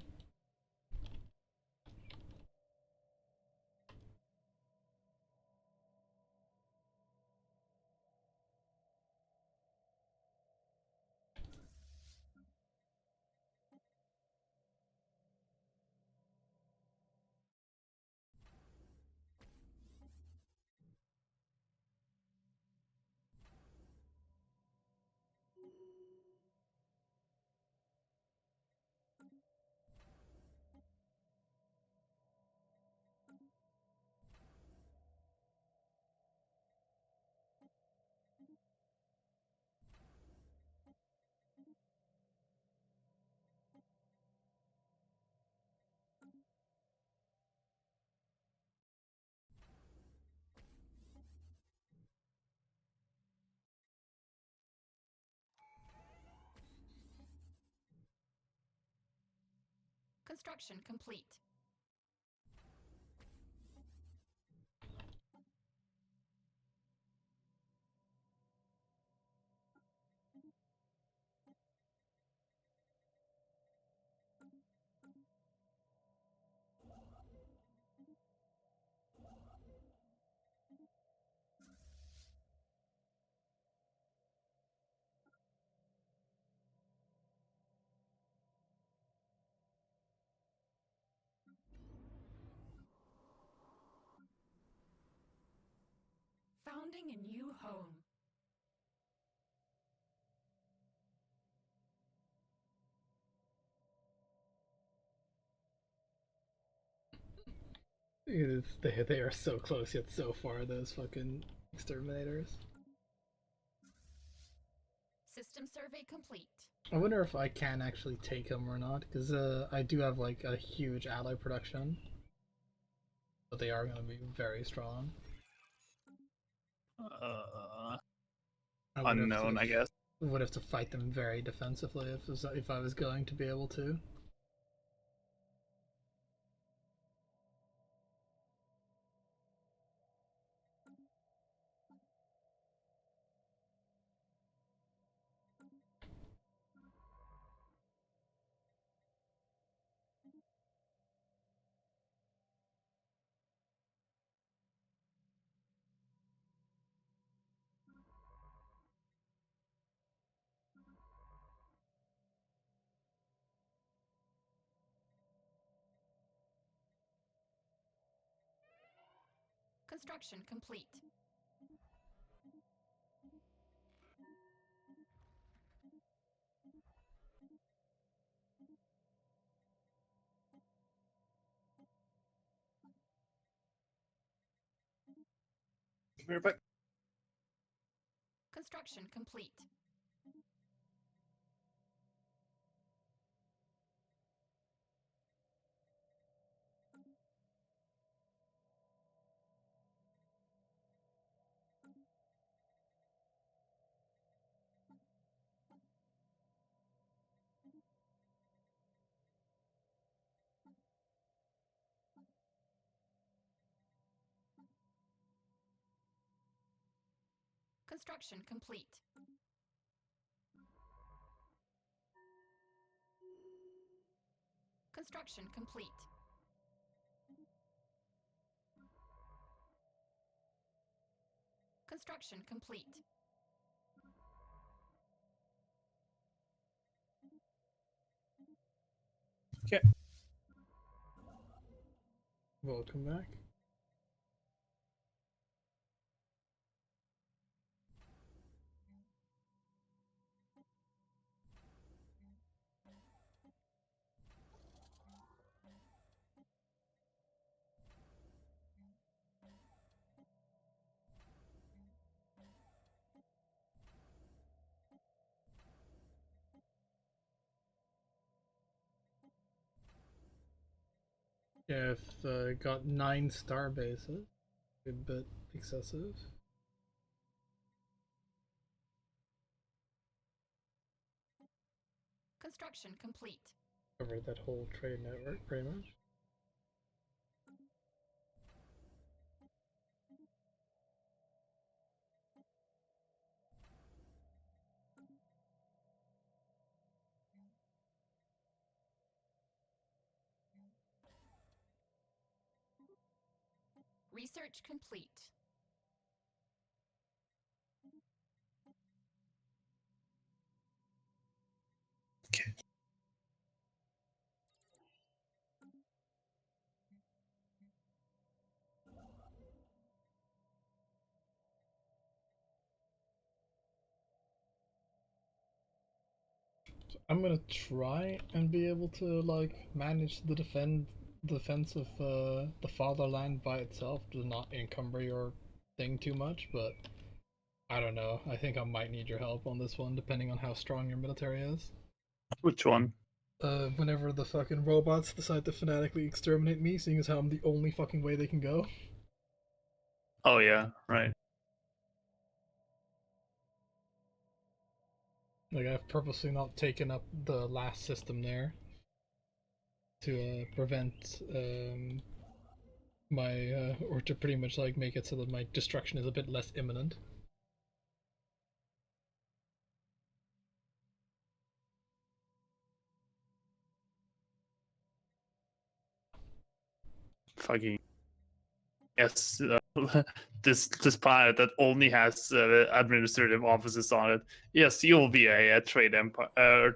Construction complete. Founding a new home. They are so close yet so far. Those fucking exterminators. System survey complete. I wonder if I can actually take them or not, because I do have like a huge ally production, but they are gonna be very strong. I would have Unknown, to I guess. fight them very defensively if I was going to be able to. Construction complete. We're back. Construction complete. Construction complete. Construction complete. Construction complete. Okay. Welcome back. Yeah, I've got 9 star bases. A bit excessive. Construction complete. Covered that whole trade network pretty much. Research complete. Okay. I'm gonna try and be able to like manage the defense of the fatherland by itself to not encumber your thing too much, but I don't know. I think I might need your help on this one, depending on how strong your military is. Which one? Whenever the fucking robots decide to fanatically exterminate me, seeing as how I'm the only fucking way they can go. Oh yeah, right. Like, I've purposely not taken up the last system there to prevent my or to pretty much like make it so that my destruction is a bit less imminent. Fucking yes. This planet that only has administrative offices on it. Yes, you'll be a trade empire.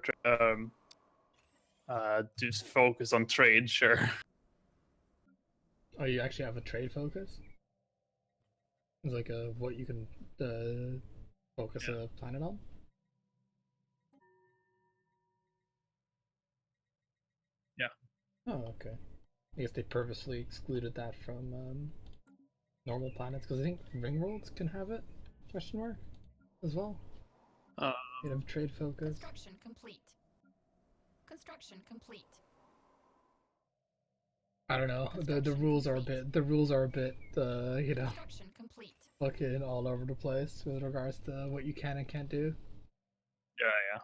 Just focus on trade, sure. Oh, you actually have a trade focus? It's like a what you can focus a planet on? Yeah. Oh, okay. I guess they purposely excluded that from normal planets because I think ring worlds can have it? Question mark as well. You have trade focus. Construction complete. Construction complete. I don't know. The rules are a bit you know, Construction complete. fucking all over the place with regards to what you can and can't do. Yeah.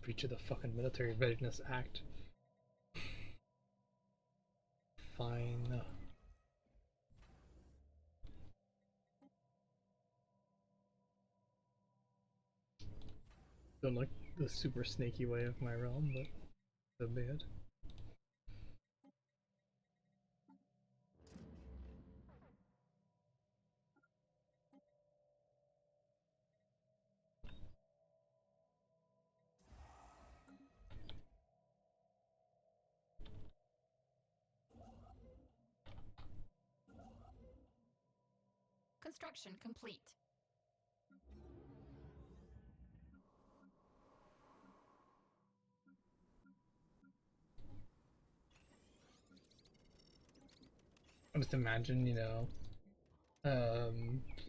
Breach of the fucking Military Readiness Act. Fine. Don't like the super snaky way of my realm, but so be it. Construction complete. I just imagine,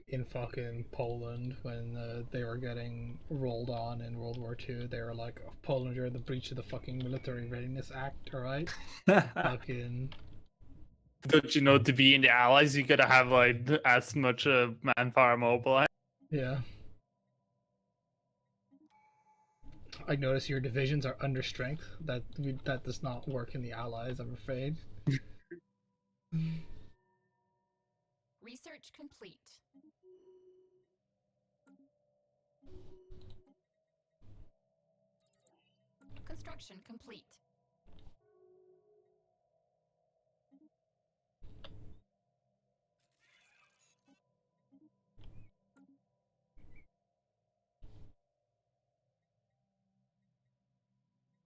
in fucking Poland when they were getting rolled on in World War II, they were like, oh, Poland, you're the breach of the fucking Military Readiness Act, alright? Fucking. Don't you know, to be in the Allies, you gotta have like as much manpower mobilized. Yeah. I notice your divisions are under strength. That does not work in the Allies, I'm afraid. Research complete. Construction complete.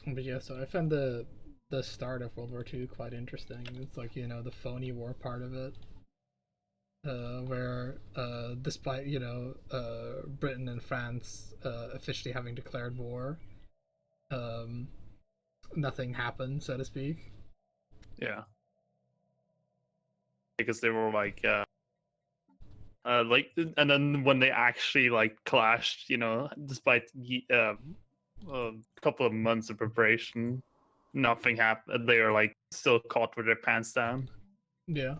But yeah, so I found the start of World War II quite interesting. It's like, the phony war part of it. Where despite Britain and France officially having declared war, um, nothing happened, so to speak. Yeah. Because they were like, and then when they actually like clashed, despite a couple of months of preparation, nothing happened. They were like still caught with their pants down. Yeah.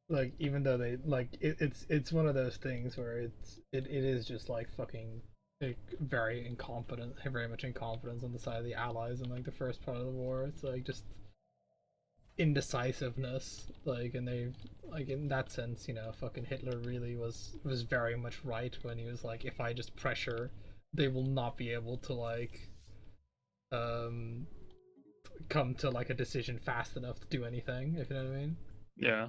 Like, even though they like it's one of those things where it is just like fucking like very much incompetence on the side of the Allies in like the first part of the war. It's like just indecisiveness, like, and they, like, in that sense, fucking Hitler really was very much right when he was like, if I just pressure, they will not be able to like um come to like a decision fast enough to do anything, if you know what I mean. Yeah.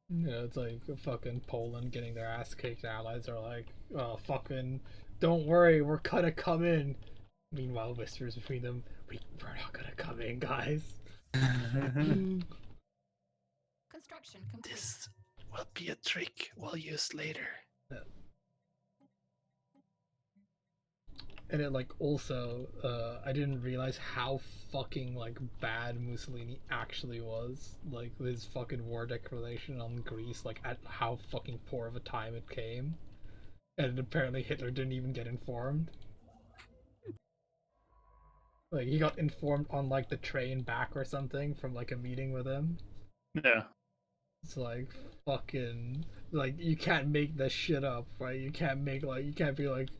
It's like fucking Poland getting their ass kicked. Allies are like, oh, fucking, don't worry, we're gonna come in. Meanwhile, whispers between them, we're not gonna come in, guys. Construction complete. This will be a trick we'll use later. Yeah. And it like also, I didn't realize how fucking like bad Mussolini actually was. Like his fucking war declaration on Greece, like at how fucking poor of a time it came, and apparently Hitler didn't even get informed. Like he got informed on like the train back or something from like a meeting with him. Yeah. It's like fucking, like, you can't make this shit up, right? You can't be like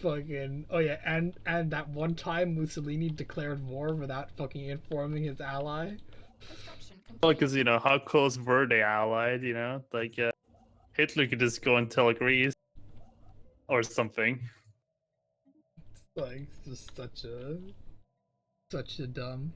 fucking, oh yeah, and that one time Mussolini declared war without fucking informing his ally. Construction Well, complete. because how close were they allied? Like Hitler could just go and tell Greece or something. Like, it's just such a dumb.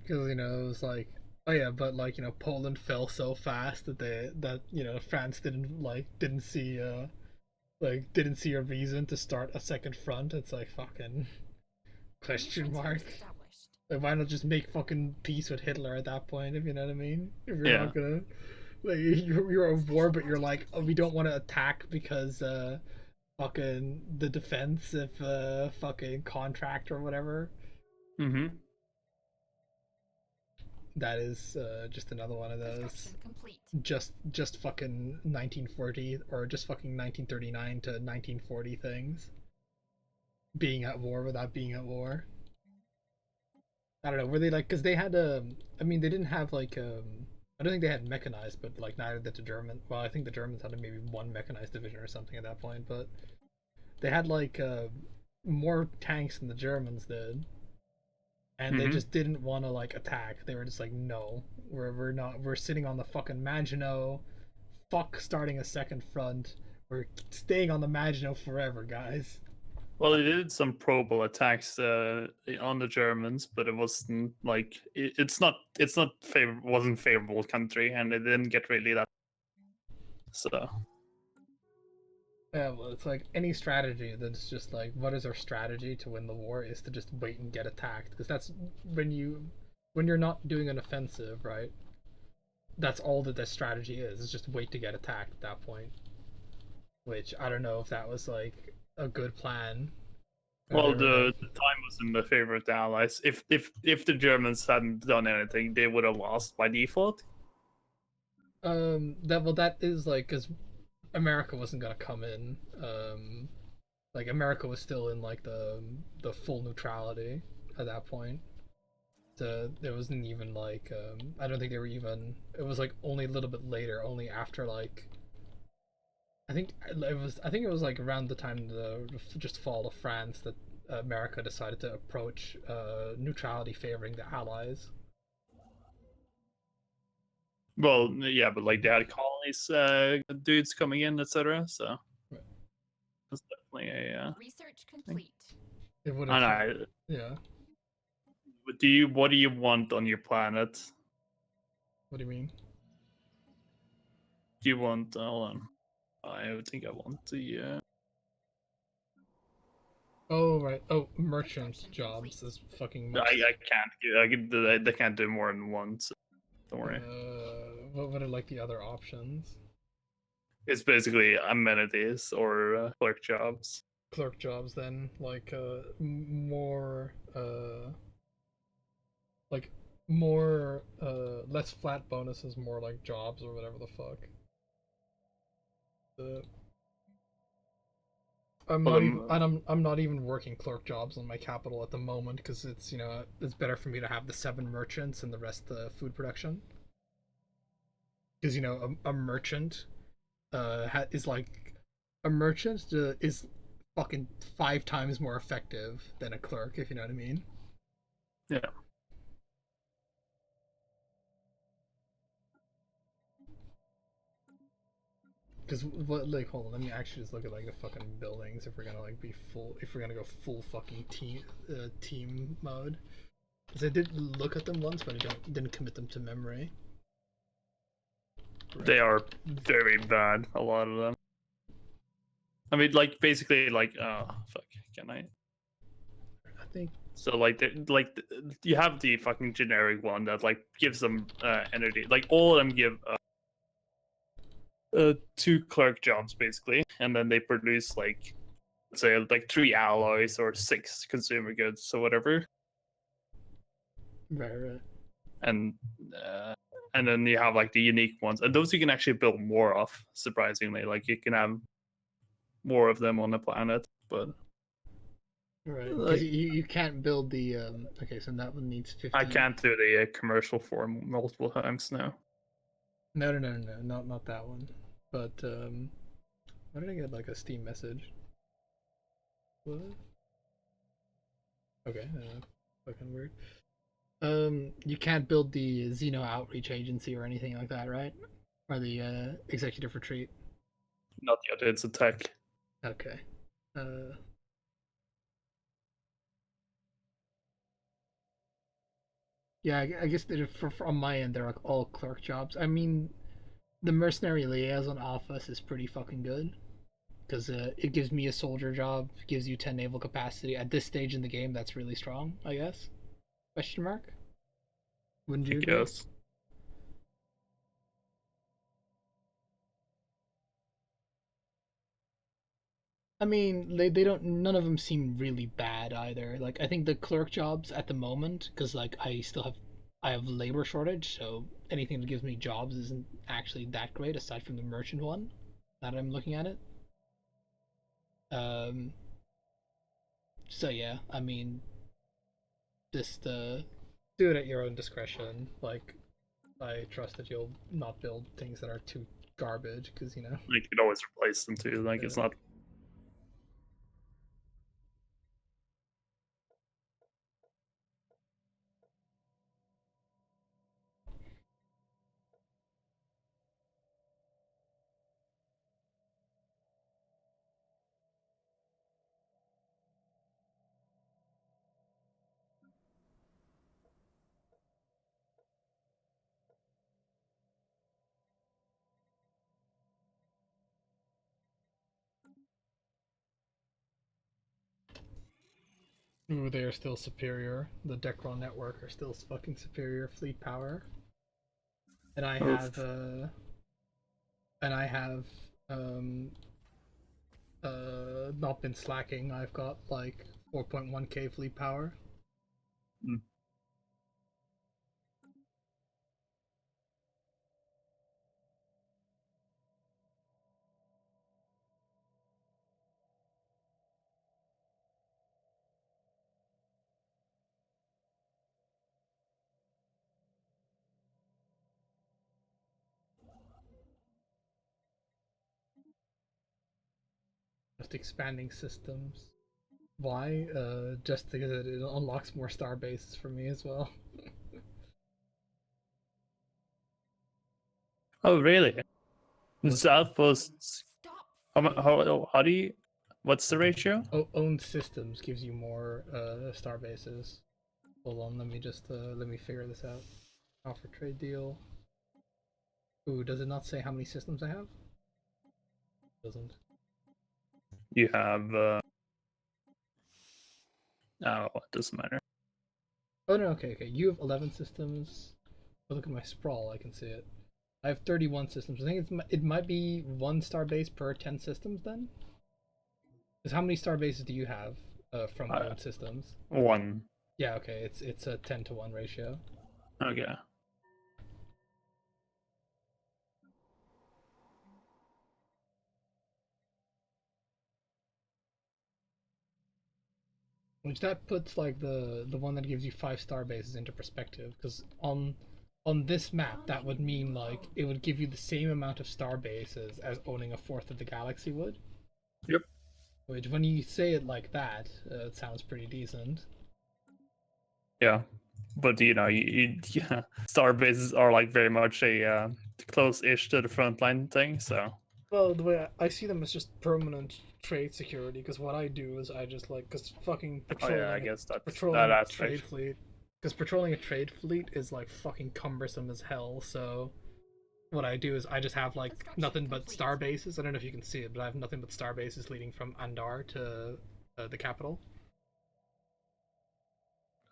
Because it was like, oh yeah, but like, Poland fell so fast that France didn't see a reason to start a second front. It's like, fucking question mark. Frontiers established. Like, why not just make fucking peace with Hitler at that point, if you know what I mean? If you're Yeah. not gonna, like, you're at war, but you're like, oh, we don't want to attack because fucking the defensive fucking contract or whatever. Mm-hmm. That is just another one of those Construction complete. just fucking 1940 or just fucking 1939 to 1940 things. Being at war without being at war. I don't know. Were they like, because they had I mean, they didn't have like I don't think they had mechanized, but like neither did the German. Well, I think the Germans had maybe one mechanized division or something at that point, but they had like more tanks than the Germans did, and they just didn't want to like attack. They were just like, no, we're not. We're sitting on the fucking Maginot. fuck starting a second front. We're staying on the Maginot forever, guys. Well, they did some probable attacks on the Germans, but it wasn't like wasn't favorable country, and it didn't get really that. So Yeah, well, it's like any strategy that's just like, what is our strategy to win the war is to just wait and get attacked, because that's when you're not doing an offensive, right? That's all that the strategy is just wait to get attacked at that point. Which I don't know if that was like a good plan. well, the time was in the favor of the Allies. If the Germans hadn't done anything, they would have lost by default. That is like because America wasn't gonna come in. Like America was still in like the full neutrality at that point. So there wasn't even like I don't think they were even. It was like only a little bit later, only after like. I think it was like around the time the just fall of France that America decided to approach neutrality favoring the Allies. Well, yeah, but like they had colonies, dudes coming in, etc. So Right. that's definitely a. Research complete. It would I have. know. Yeah. What do you want on your planet? What do you mean? Do you want? Hold on. I think I want the. Oh right. Oh, merchant Construction jobs complete. is fucking I much. can't. They can't do more than one. So don't worry. What are like the other options? It's basically amenities or clerk jobs. Clerk jobs then, like more like more less flat bonuses, more like jobs or whatever the fuck. I'm Well, not even I'm not even working clerk jobs on my capital at the moment because it's it's better for me to have the 7 merchants and the rest food production. Because a merchant is like a merchant is fucking 5 times more effective than a clerk, if you know what I mean. yeah. Because what, like, hold on, let me actually just look at like the fucking buildings if we're gonna like be full, if we're gonna go full fucking team mode. Because I did look at them once, but I didn't commit them to memory. Right. They are very bad. A lot of them. I mean, like basically, like fuck. Can I? I think. So like, you have the fucking generic one that like gives them energy. Like all of them give 2 clerk jobs basically, and then they produce like, say, like 3 alloys or 6 consumer goods or whatever. Right. And uh, and then you have like the unique ones, and those you can actually build more of. Surprisingly, like you can have more of them on the planet, but Right. Because like, you can't build the okay, so that one needs 50. I can't do the commercial form multiple times now. No, not that one. But why did I get like a Steam message? What? Okay, fucking weird. You can't build the Xeno Outreach Agency or anything like that, right? Or the Executive Retreat. Not yet. It's a tech. Okay. Yeah, I guess that on my end, they're like all clerk jobs. I mean, the Mercenary Liaison Office is pretty fucking good. Because it gives me a soldier job, gives you 10 naval capacity. At this stage in the game, that's really strong, I guess. Question mark? Wouldn't you agree? Yes. I mean, they don't. None of them seem really bad either. Like I think the clerk jobs at the moment, because like I have labor shortage, so anything that gives me jobs isn't actually that great aside from the merchant one. Now that I'm looking at it. Um. So yeah, I mean, just do it at your own discretion. Like, I trust that you'll not build things that are too garbage, because Like you can always replace them too. Like it's not. Ooh, they are still superior. The Decron network are still fucking superior fleet power. And I Oof. have and I have um not been slacking. I've got like 4.1k fleet power. Mm. Just expanding systems. Why? Just because it unlocks more star bases for me as well. Oh, really? What's Outposts. Stop fighting. How do you? What's the ratio? owned systems gives you more star bases. Hold on, let me just let me figure this out. Offer trade deal. Ooh, does it not say how many systems I have? Doesn't. You have. Oh, it doesn't matter. Oh no, okay, okay. You have 11 systems. Oh, look at my sprawl. I can see it. I have 31 systems. I think it might be one star base per 10 systems then. Because how many star bases do you have from owned systems? One. Yeah, okay. It's a 10-to-1 ratio. Okay. Which that puts like the one that gives you 5 star bases into perspective. Because on this map, that would mean like it would give you the same amount of star bases as owning a fourth of the galaxy would. Yep. Which, when you say it like that, it sounds pretty decent. Yeah, but yeah, star bases are like very much a close-ish to the frontline thing. So Well, the way I see them is just permanent trade security. Because what I do is I just like, because fucking oh yeah, I guess that's that patrolling a trade aspect. fleet. Because patrolling a trade fleet is like fucking cumbersome as hell. So what I do is I just have like Construction nothing but complete. star bases. I don't know if you can see it, but I have nothing but star bases leading from Andar to the capital.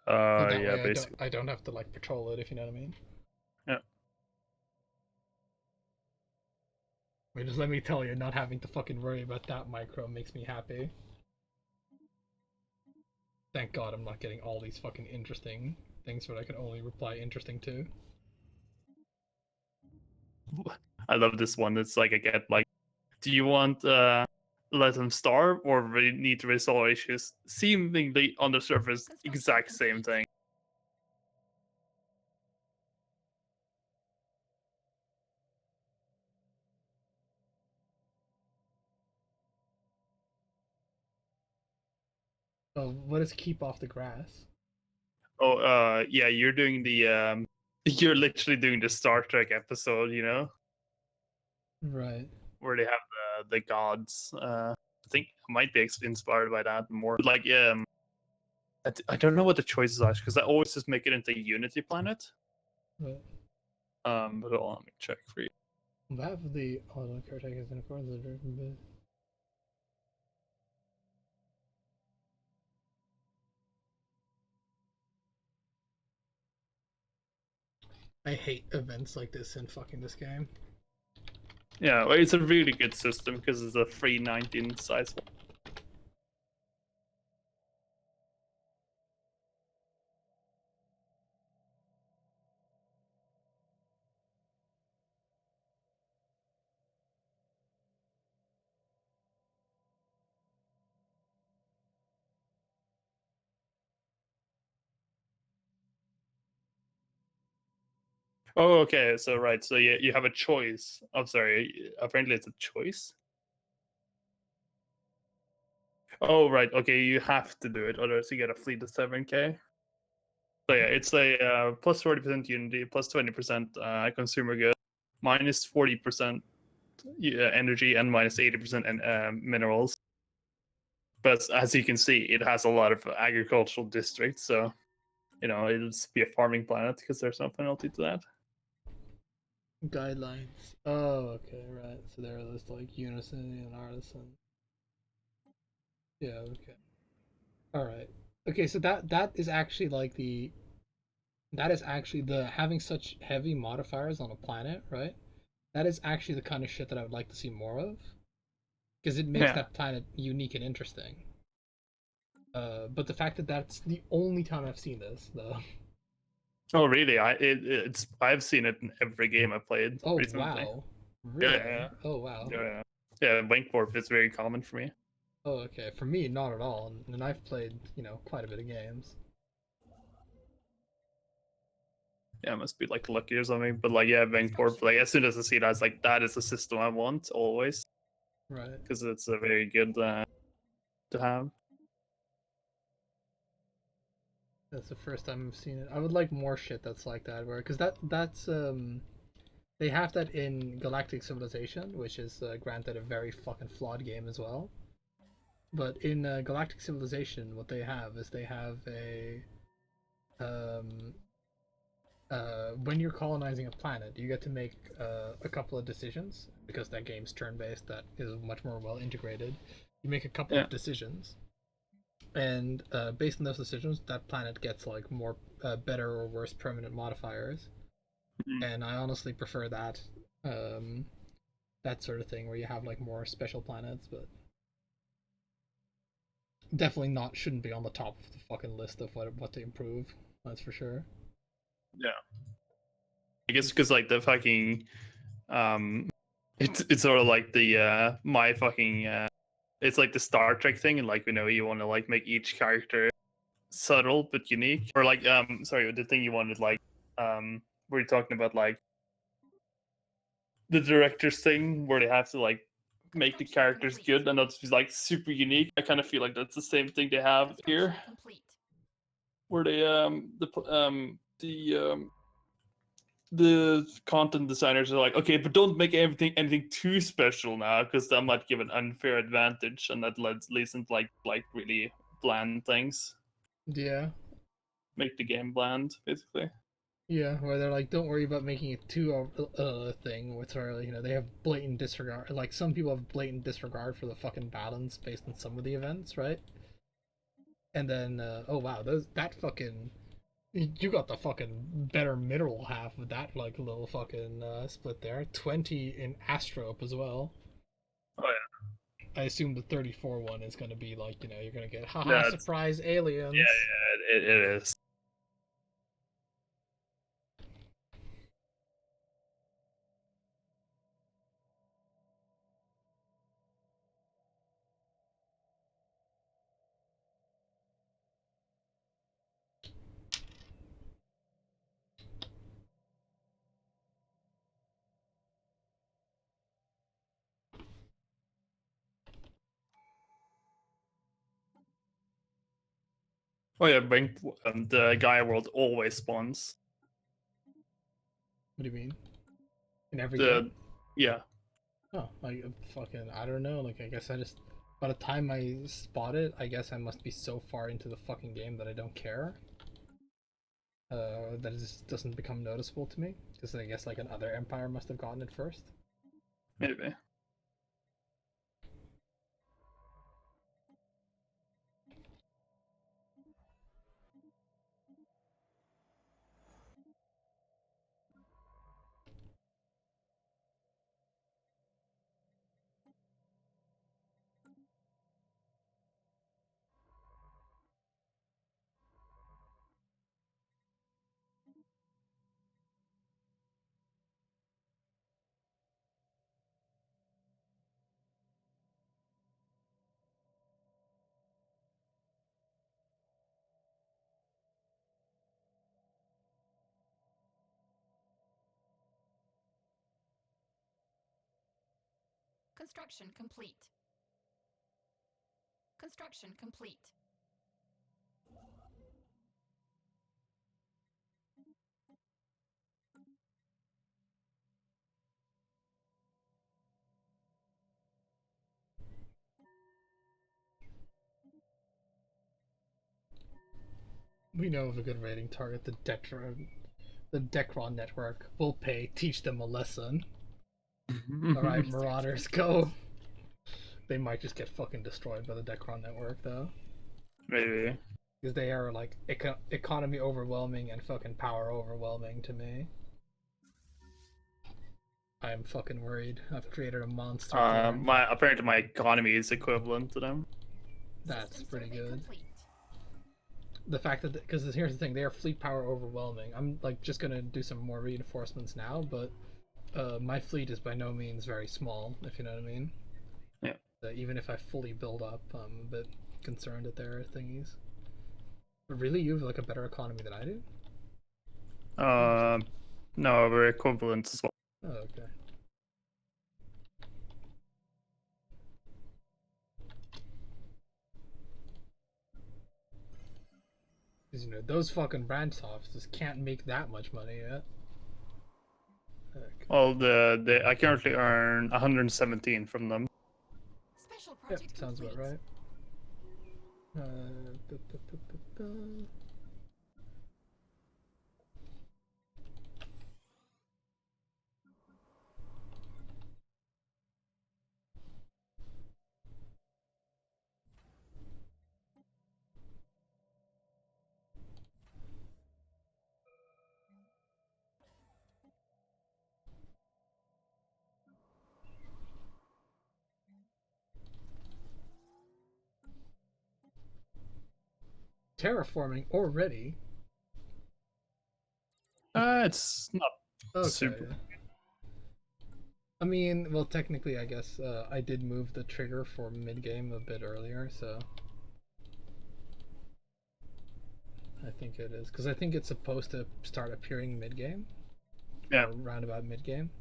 So that Yeah, way basically. I don't have to like patrol it, if you know what I mean. Yeah. I mean, just let me tell you, not having to fucking worry about that micro makes me happy. Thank God I'm not getting all these fucking interesting things that I can only reply interesting to. I love this one. It's like I get like, do you want let them starve or we need to resolve issues? Seemingly on the surface, Construction exact same complete. thing. Oh, what is keep off the grass? Oh, yeah, you're doing the you're literally doing the Star Trek episode, you know, Right. where they have the gods. I think it might be inspired by that more. Like, I don't know what the choices are because I always just make it into Unity planet. Right. But hold on, let me check for you. On behalf of the auto caretakers in accordance with the I hate events like this in fucking this game. Yeah, well, it's a really good system because it's a free 19 size one. Oh, okay. So right, so you have a choice. I'm sorry. Apparently, it's a choice. Oh, right. Okay, you have to do it, otherwise you get a fleet of 7K. So yeah, it's a plus 40% Unity, plus 20% consumer good, minus 40% energy, and minus 80% minerals. But as you can see, it has a lot of agricultural districts, so it'll just be a farming planet because there's no penalty to that. Guidelines. Oh, okay, right. So there are this like unison and artisan. Yeah, okay. Alright. Okay, so that is actually like the having such heavy modifiers on a planet, right? That is actually the kind of shit that I would like to see more of, because it makes Yeah. that planet unique and interesting. But the fact that that's the only time I've seen this, though. Oh, really? I've seen it in every game I played Oh recently. wow, Yeah, really? yeah, Oh wow. yeah. Yeah, Link Warp is very common for me. Oh okay. For me, not at all. And I've played, quite a bit of games. Yeah, I must be like lucky or something. But like, yeah, Link Warp. Like, as soon as I see that, it's like that is the system I want always, Right. because it's a very good to have. That's the first time I've seen it. I would like more shit that's like that, where because that's they have that in Galactic Civilization, which is granted a very fucking flawed game as well. But in Galactic Civilization, what they have is they have a um, when you're colonizing a planet, you get to make a couple of decisions because that game's turn-based. That is much more well integrated. You make a couple of decisions, and based on those decisions, that planet gets like more better or worse permanent modifiers. Mhm. And I honestly prefer that um, that sort of thing where you have like more special planets, but definitely not shouldn't be on the top of the fucking list of what to improve. That's for sure. Yeah, I guess because like the fucking it's sort of like the my fucking it's like the Star Trek thing, and like you want to like make each character subtle but unique, or like sorry, the thing you wanted like we're talking about like the director's thing where they have to like make the Construction characters complete. good and not just like super unique. I kind of feel like that's the same thing they have Construction here, complete. where they the content designers are like, okay, but don't make anything too special now, because that might give an unfair advantage, and that leads into like really bland things, Yeah, make the game bland, basically. yeah. Where they're like, don't worry about making it too thing. Where they have blatant disregard. Like some people have blatant disregard for the fucking balance based on some of the events, right? And then oh wow, that fucking you got the fucking better mineral half of that like little fucking split there. 20 in Astrope as well. Oh I assume the 34 one is going to be like, you're going to get haha yeah, surprise yeah, aliens. it is. Oh yeah, the Gaia world always spawns. What do you mean? In every game? The yeah, Oh, like fucking I don't know. Like I guess I just by the time I spot it, I guess I must be so far into the fucking game that I don't care. That it just doesn't become noticeable to me. Because I guess like another empire must have gotten it first. maybe. Construction complete. Construction complete. We know of a good rating target, the Decron network. We'll pay, teach them a lesson. Alright, Marauders, go. They might just get fucking destroyed by the Decron network though. Maybe. because they are like economy overwhelming and fucking power overwhelming to me. I am fucking worried. I've created a monster. Apparently my economy is equivalent to them. That's System pretty survey good. complete. The fact that because here's the thing, they are fleet power overwhelming. I'm like just gonna do some more reinforcements now, but my fleet is by no means very small, if you know what I mean. Yeah. Even if I fully build up, I'm a bit concerned at their thingies. But really, you have like a better economy than I do? No, we're equivalent as well. Oh, okay. Because, you know, those fucking branch offices can't make that much money yet. Okay. Well, I currently earn 117 from them. Special Yep, project sounds complete. about right. Bu- bu- bu- bu- bu. Terraforming already? It's not Okay. super. I mean, well, technically, I guess I did move the trigger for mid-game a bit earlier, so I think it is. Because I think it's supposed to start appearing mid-game. Yeah. Or round about mid-game.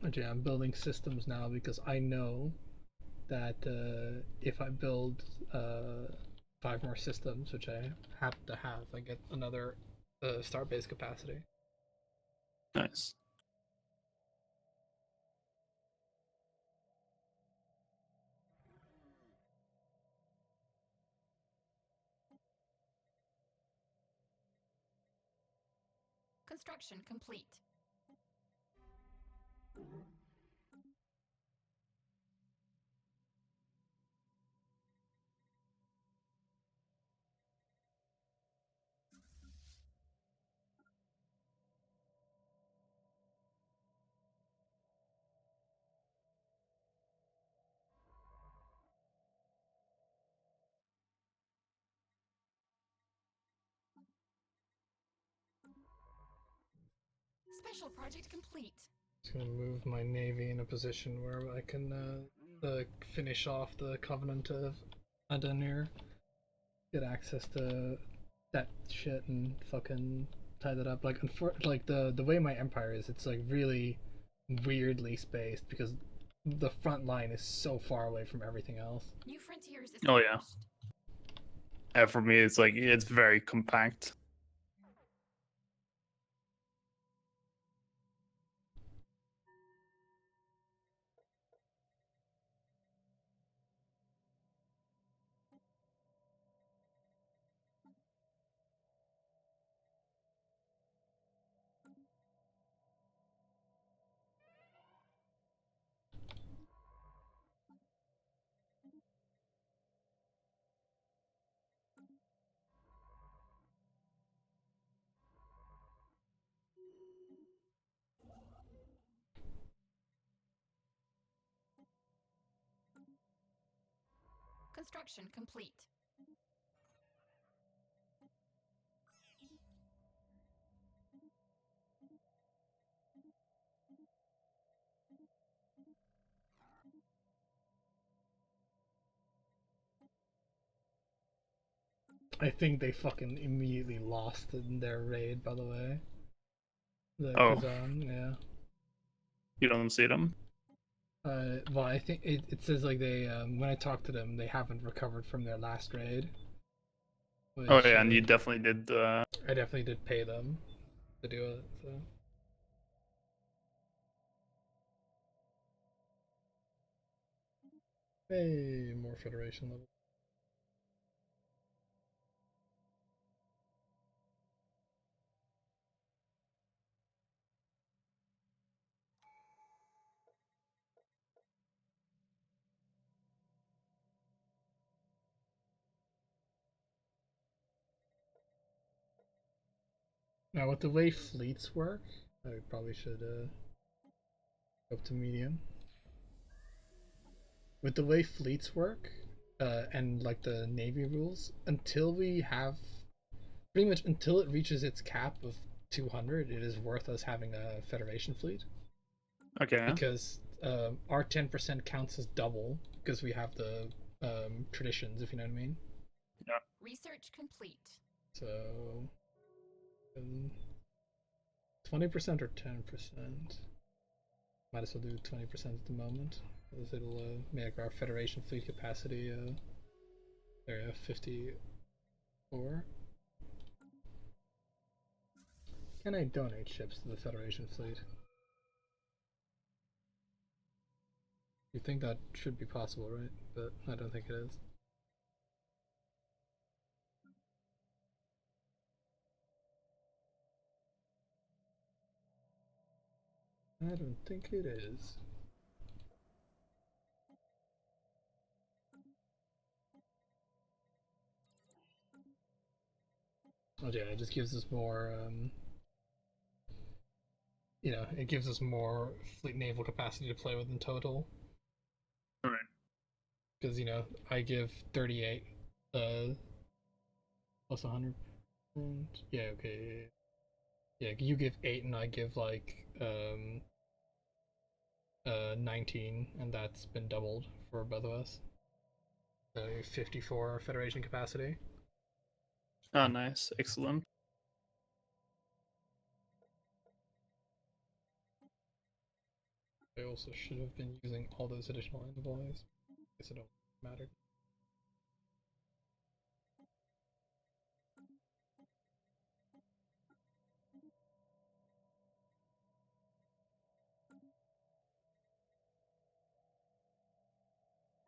But yeah, I'm building systems now because I know that if I build 5 more systems, which I happen to have, I get another start base capacity. Nice. Construction complete. Special project complete. Just gonna move my navy in a position where I can finish off the Covenant of Adanir, get access to that shit and fucking tie that up. Like, like the way my empire is, it's like really weirdly spaced because the front line is so far away from everything else. New frontiers Oh, yeah. established. Yeah, for me, it's like it's very compact. Construction complete. I think they fucking immediately lost in their raid, by the way. The Oh. Kazan, yeah. You don't see them? Well, I think it says like they when I talked to them, they haven't recovered from their last raid. Which, Oh yeah, and you definitely did. I definitely did pay them to do it. So. Hey, more Federation level. Now, with the way fleets work, I probably should go up to medium. With the way fleets work, and like the Navy rules, until we have pretty much until it reaches its cap of 200, it is worth us having a Federation fleet. Okay. Because our 10% counts as double because we have the traditions, if you know what I mean. Yeah. Research complete. So 20% or 10%. Might as well do 20% at the moment, because it'll make our Federation fleet capacity area 54. Can I donate ships to the Federation fleet? You think that should be possible, right? But I don't think it is. I don't think it is. Oh yeah, it just gives us more, you know, it gives us more fleet naval capacity to play with in total. Right. Because, you know, I give 38 plus 100. Yeah, okay. Yeah, you give 8 and I give like 19, and that's been doubled for both of us. So 54 Federation capacity. Oh, nice. Excellent. I also should have been using all those additional envoys. I guess it don't matter.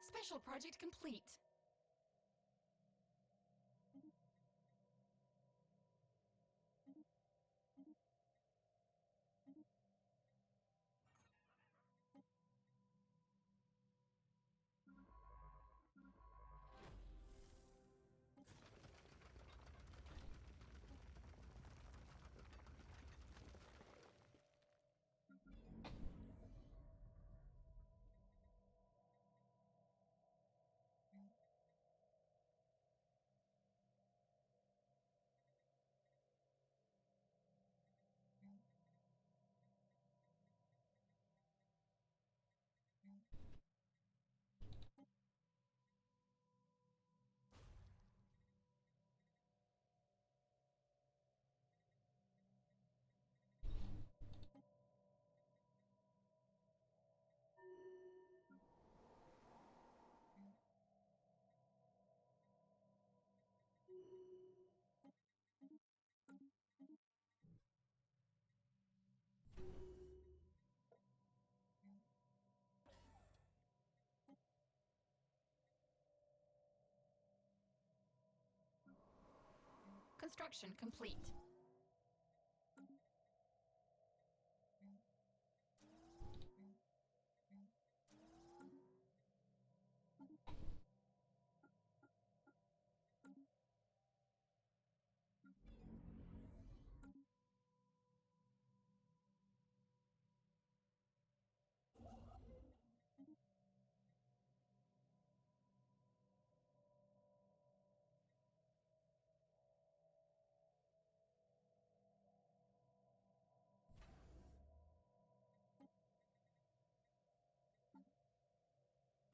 Special project complete. Construction complete.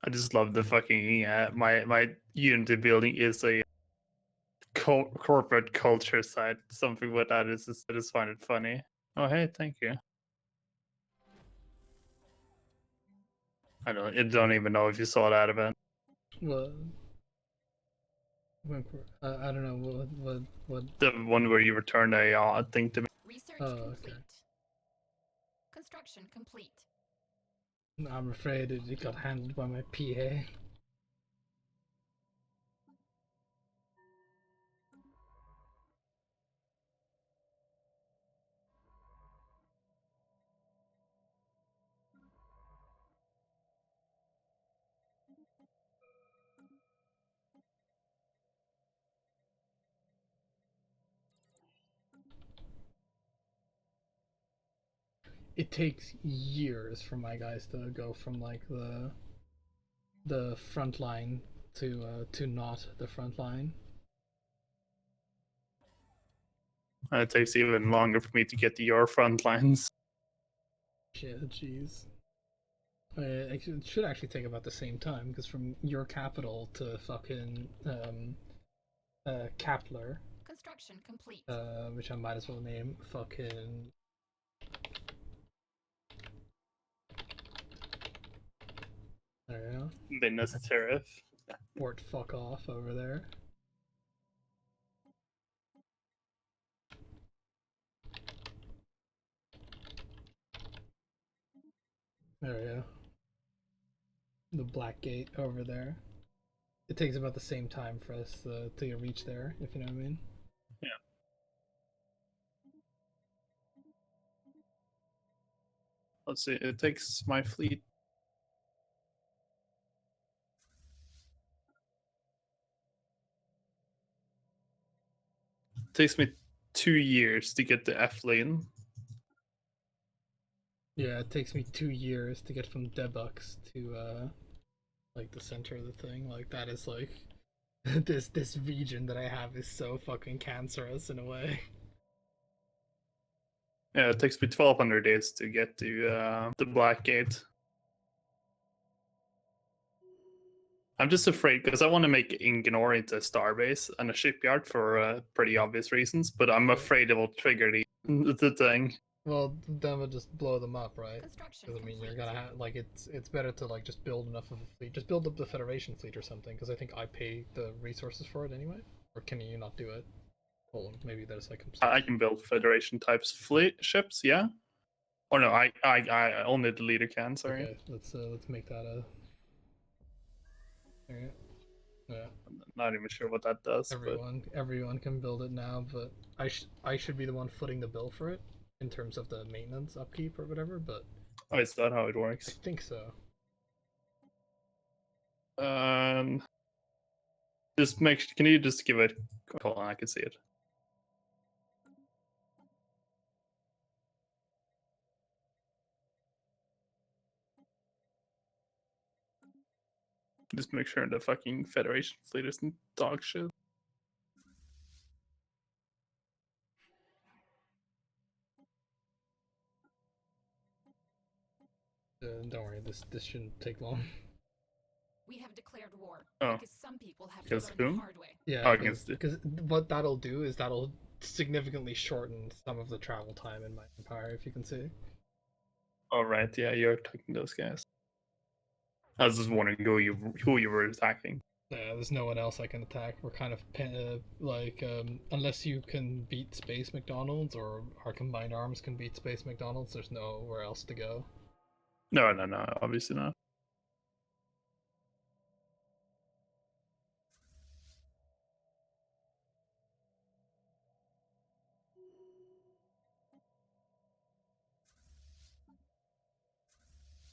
I just love the fucking my Unity building is a corporate culture site. Something with that is just, I just find it funny. Oh hey, thank you. I don't even know if you saw that event. Well, I don't know what. The one where you returned a thing to me. Research Oh, okay. complete. Construction complete. I'm afraid it got handled by my PA. it takes years for my guys to go from like the front line to not the front line. And it takes even longer for me to get to your front lines. Shit, jeez. It should actually take about the same time because from your capital to fucking Kepler, Construction complete. which I might as well name fucking. There you go. Minas Tirith. Fort fuck off over there. There we go. The Black Gate over there. It takes about the same time for us to reach there, if you know what I mean. Yeah. Let's see, it takes my fleet. It takes me 2 years to get to F lane. Yeah, it takes me 2 years to get from Debux to like the center of the thing. Like that is like this region that I have is so fucking cancerous in a way. Yeah, it takes me 1,200 days to get to the Black Gate. I'm just afraid because I want to make Inganor into a starbase and a shipyard for pretty obvious reasons, but I'm afraid it will trigger the thing. Well, then we'll just blow them up, right? Construction Because I mean, you're complete. gonna have like it's better to like just build enough of a fleet, just build up the Federation fleet or something. Because I think I pay the resources for it anyway. Or can you not do it? Hold on, maybe there's like I can build Federation types fleet ships, yeah. Or no, I only the leader can. Sorry. Okay, let's make that a. Alright. Yeah. I'm not even sure what that does. Everyone can build it now, but I should be the one footing the bill for it in terms of the maintenance upkeep or whatever. But Oh, is that how it I works? think so. Just make. Can you just give it? Hold on, I can see it. Just make sure the fucking Federation fleet isn't dog shit. Don't worry, this shouldn't take long. We have declared war Oh. because some people have to Against learn whom? the hard way. Yeah, Oh, against it. because what that'll do is that'll significantly shorten some of the travel time in my empire, if you can see. All right, yeah, you're attacking those guys. I was just wondering who you were attacking. Yeah, there's no one else I can attack. We're kind of like unless you can beat Space McDonald's or our combined arms can beat Space McDonald's, there's nowhere else to go. No, obviously not.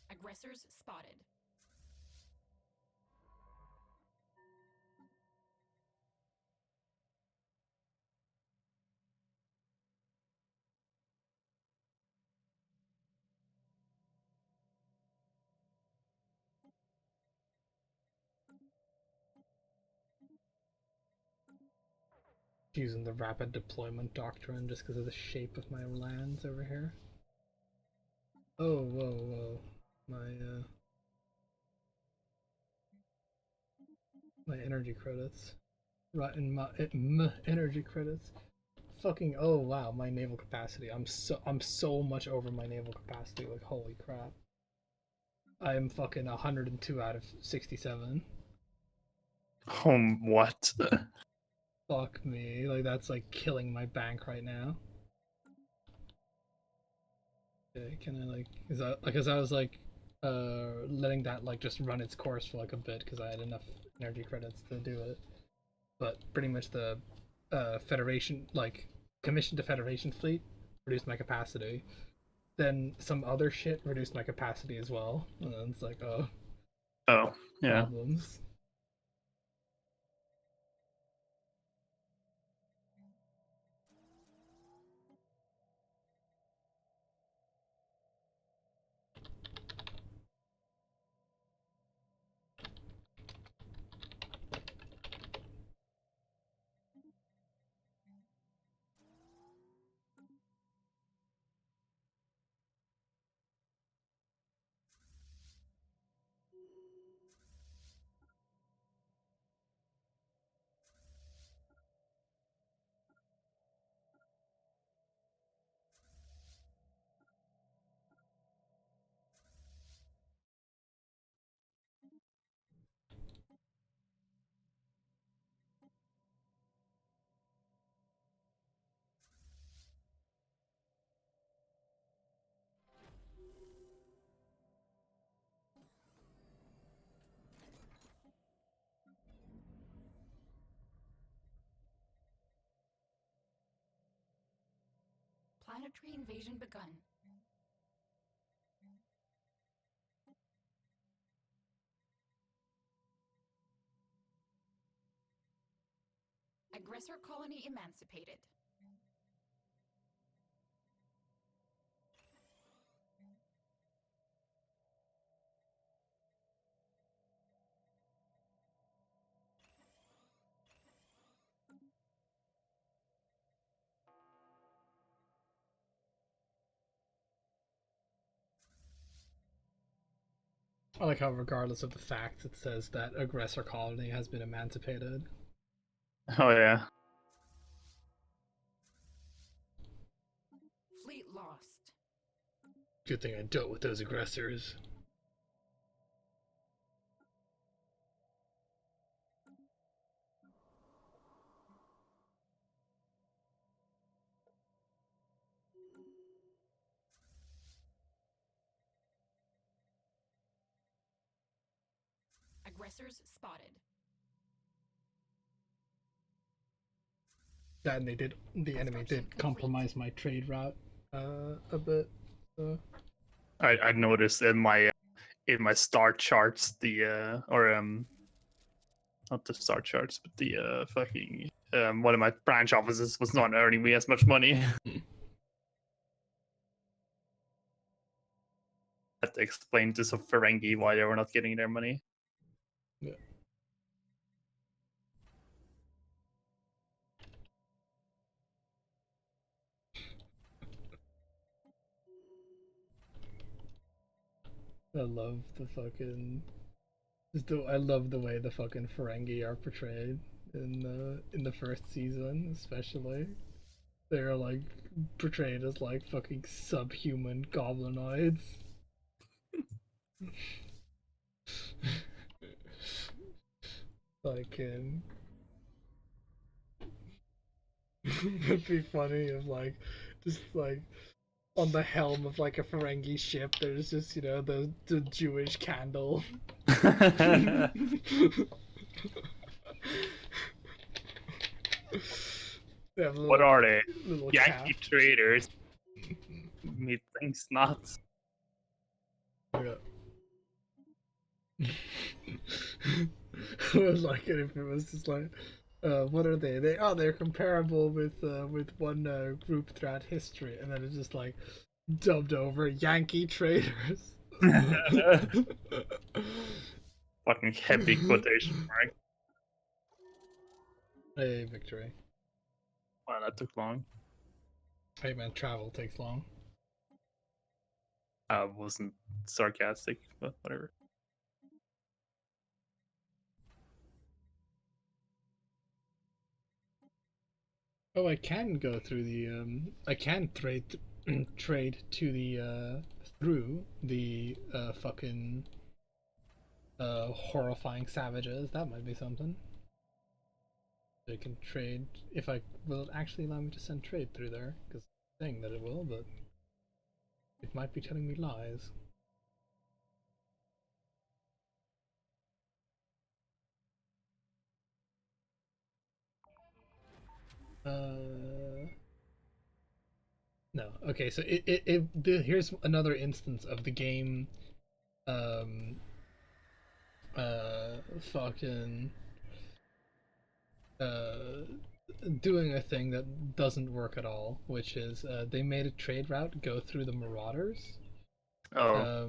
Aggressors spotted. Using the rapid deployment doctrine just because of the shape of my lands over here. Oh, whoa. My energy credits. Right in my energy credits. Fucking oh wow, my naval capacity. I'm so much over my naval capacity. Like holy crap. I am fucking 102 out of 67. What? Fuck me. Like that's like killing my bank right now. Okay, can I like is that like as I was like letting that like just run its course for like a bit because I had enough energy credits to do it. But pretty much the Federation like commission to Federation fleet reduced my capacity. Then some other shit reduced my capacity as well. And then it's like, oh, Oh, yeah. problems. Planetary invasion begun. Aggressor colony emancipated. I like how, regardless of the fact, it says that aggressor colony has been emancipated. Oh yeah. Fleet lost. Good thing I dealt with those aggressors. Aggressors spotted. Yeah, and the enemy did compromise my trade route a bit. So. I noticed in my star charts not the star charts, but the fucking one of my branch offices was not earning me as much money. I had to explain to some Ferengi why they were not getting their money. Yeah. I love the fucking. I love the way the fucking Ferengi are portrayed in the first season, especially. They're like portrayed as like fucking subhuman goblinoids. Like it'd be funny if like just like on the helm of like a Ferengi ship there's just, you know, the Jewish candle. They have What are they? little Yankee cap. traders. Methinks not. Yeah. I would like it if it was just like, what are they? They're comparable with one group throughout history, and then it's just like dubbed over Yankee traders. Fucking heavy quotation mark. Hey, victory. Wow, that took long. Hey man, travel takes long. I wasn't sarcastic, but whatever. Oh, I can go through the I can trade trade to the through the fucking horrifying savages. That might be something. I can trade if I will it actually allow me to send trade through there, because it's saying that it will, but it might be telling me lies. No. Okay, so here's another instance of the game um fucking uh doing a thing that doesn't work at all, which is they made a trade route go through the Marauders. Oh.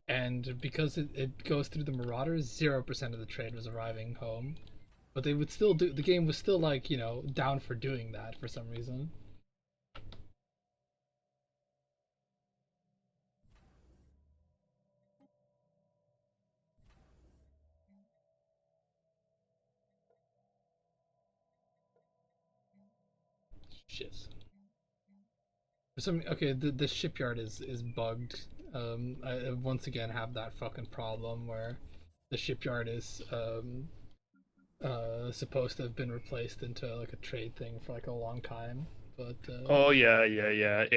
And because it goes through the Marauders, 0% of the trade was arriving home. But they would still do, the game was still like, you know, down for doing that for some reason. Shit. For some, okay, the shipyard is bugged. I once again have that fucking problem where the shipyard is supposed to have been replaced into like a trade thing for like a long time, but Oh yeah.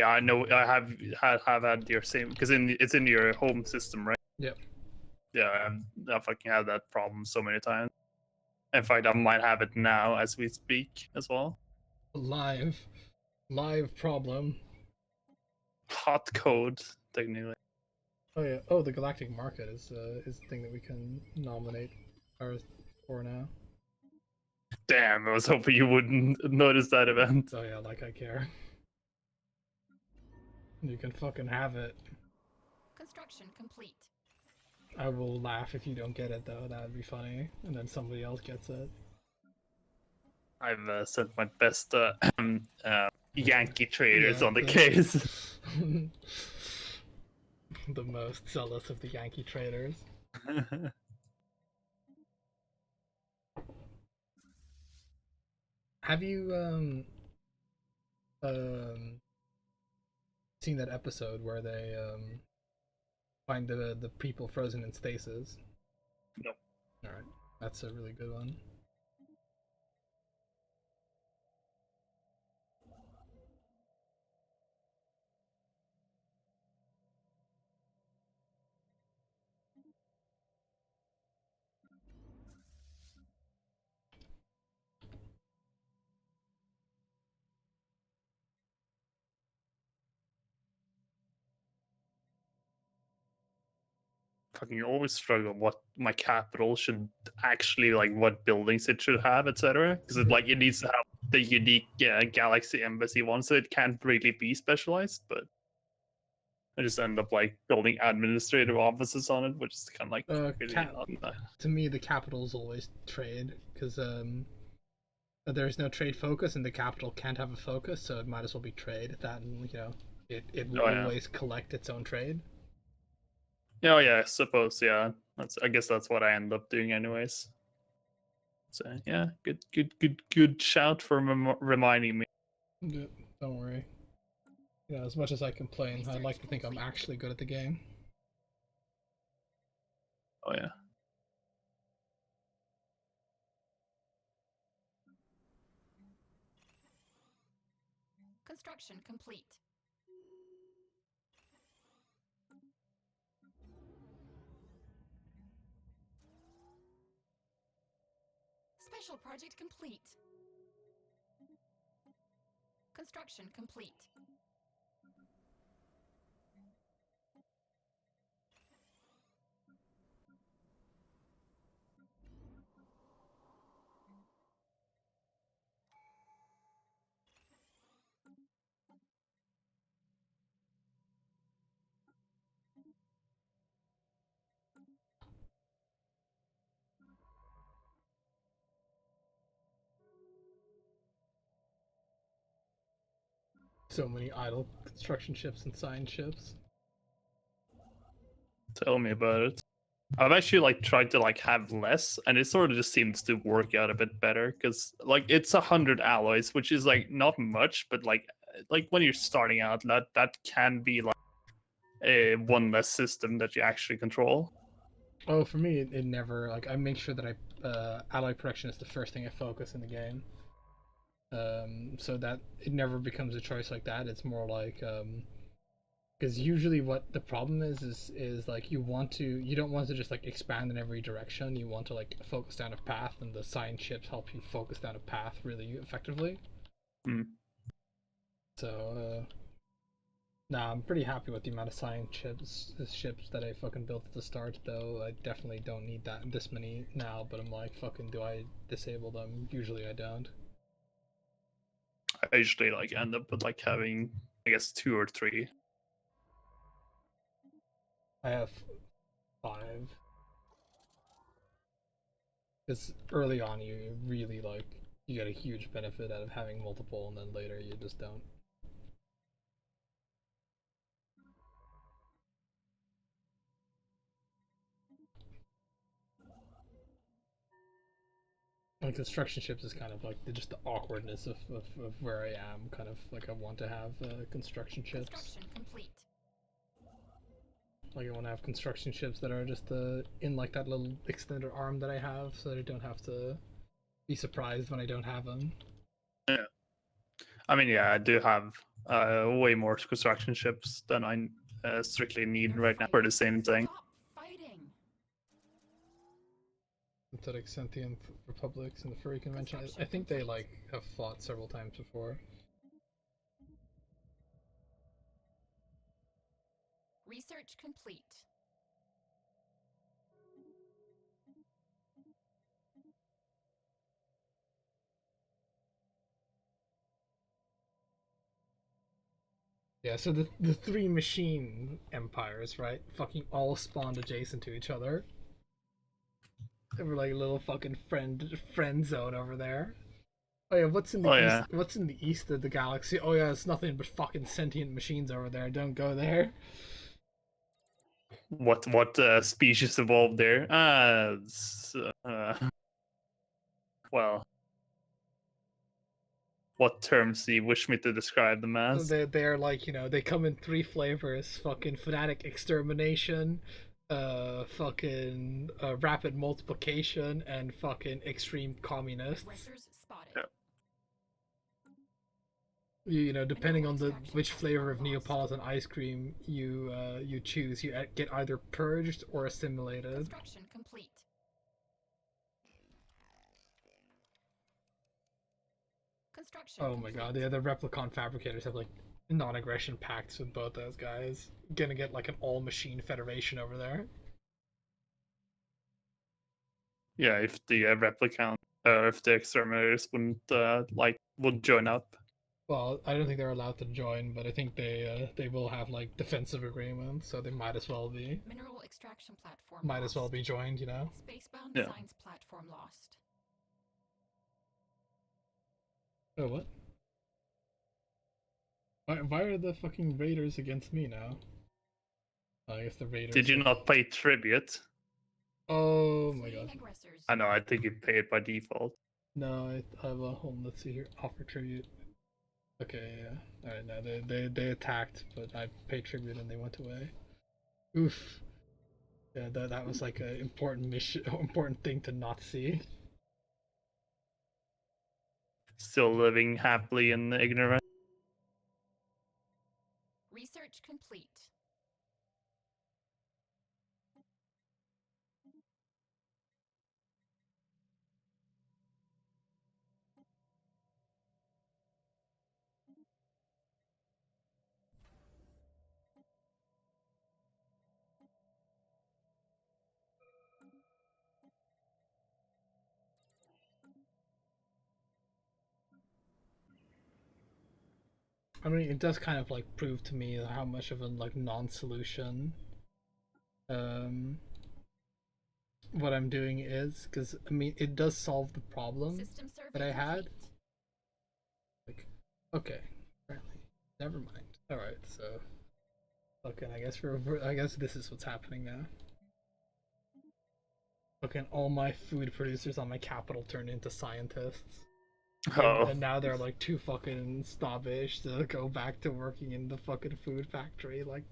I know. I have had your same because it's in your home system, right? Yep. Yeah, I fucking had that problem so many times. In fact, I might have it now as we speak as well. live problem. hot code technically. Oh yeah. Oh, the galactic market is the thing that we can nominate ours for now. Damn, I was hoping you wouldn't notice that event. Oh yeah, like I care. You can fucking have it. Construction complete. I will laugh if you don't get it though. That would be funny, and then somebody else gets it. I've sent my best Yankee traders Yeah, on the case. The most zealous of the Yankee traders. Have you seen that episode where they find the people frozen in stasis? Nope. All right, that's a really good one. Fucking always struggle what my capital should actually like, what buildings it should have, etc. Because it needs to have the unique galaxy embassy one, so it can't really be specialized. But I just end up like building administrative offices on it, which is kind of like really not. To me, the capital is always trade because there's no trade focus, and the capital can't have a focus, so it might as well be trade. That, you know, it will always collect its own trade. Oh yeah, I suppose, yeah. I guess that's what I end up doing anyways. So yeah, good shout for reminding me. Yeah, don't worry. You know, as much as I complain, I like to think I'm actually good at the game. Oh yeah. Construction complete. Special project complete. Construction complete. So many idle construction ships and science ships. Tell me about it. I've actually like tried to like have less, and it sort of just seems to work out a bit better because like it's 100 alloys, which is like not much, but like when you're starting out, that can be like a one less system that you actually control. Oh, for me, it never, like, I make sure that alloy production is the first thing I focus in the game. So that it never becomes a choice like that. It's more like, because usually what the problem is like you don't want to just like expand in every direction. You want to like focus down a path, and the science ships help you focus down a path really effectively. Mm. So, nah, I'm pretty happy with the amount of science ships that I fucking built at the start, though. I definitely don't need this many now, but I'm like, fucking, do I disable them? Usually I don't. I usually like end up with like having, I guess, 2 or 3. I have 5. Because early on you really like, you get a huge benefit out of having multiple, and then later you just don't. Like construction ships is kind of like just the awkwardness of where I am. Kind of like I want to have construction ships. Construction complete. Like I want to have construction ships that are just in like that little extended arm that I have, so that I don't have to be surprised when I don't have them. Yeah, I mean, yeah, I do have way more construction ships than I strictly need right now for the same thing. Stop fighting. Synthetic sentient republics and the furry convention. I think they like have fought several times before. Research complete. Yeah, so the three machine empires, right? Fucking all spawned adjacent to each other. They were like a little fucking friend zone over there. Oh yeah, what's in the Oh east? yeah. What's in the east of the galaxy? Oh yeah, it's nothing but fucking sentient machines over there. Don't go there. What species evolved there? Well, what terms do you wish me to describe them So as? they're like, you know, they come in three flavors: fucking fanatic extermination, fucking rapid multiplication, and fucking extreme communists. Aggressors spotted. Yeah. You know, depending Mineral on the extraction which flavor of platform lost. Neapolitan ice cream you choose, you get either purged or assimilated. Construction complete. Construction Oh my god, yeah, the Replicon fabricators have like non-aggression pacts with both those guys. Gonna get like an all-machine federation over there. Yeah, if the replicant, if the exterminators would join up. Well, I don't think they're allowed to join, but I think they will have like defensive agreements, so they might as well be Mineral extraction platform might lost. as well be joined, you know. Spacebound Yeah. science platform lost. Oh what? Why are the fucking raiders against me now? Oh, I guess the raiders. Did you not pay tribute? Oh my Fleeing god. aggressors. I know. I think you pay it by default. No, I have a hold. Let's see here. Offer tribute. Okay, yeah. All right, no, they attacked, but I paid tribute and they went away. Oof. Yeah, that was like an important mission, important thing to not see. Still living happily in ignorance. Research complete. I mean, it does kind of like prove to me how much of a like non-solution um what I'm doing is, because I mean it does solve the problem System survey that I had. complete. Like, okay, apparently, never mind. All right, so okay, I guess this is what's happening now. Okay, all my food producers on my capital turned into scientists. Oh, And now they're like too fucking snobbish to go back to working in the fucking food factory, like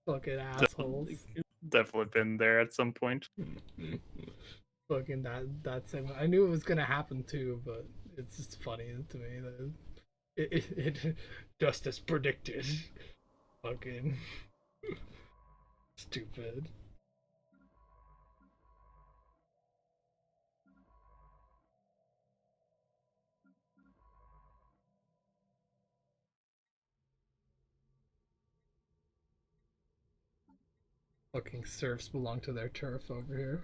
fucking assholes. definitely been there at some point. Fucking that segment. I knew it was gonna happen too, but it's just funny to me that it just as predicted. Fucking stupid. Fucking serfs belong to their turf over here.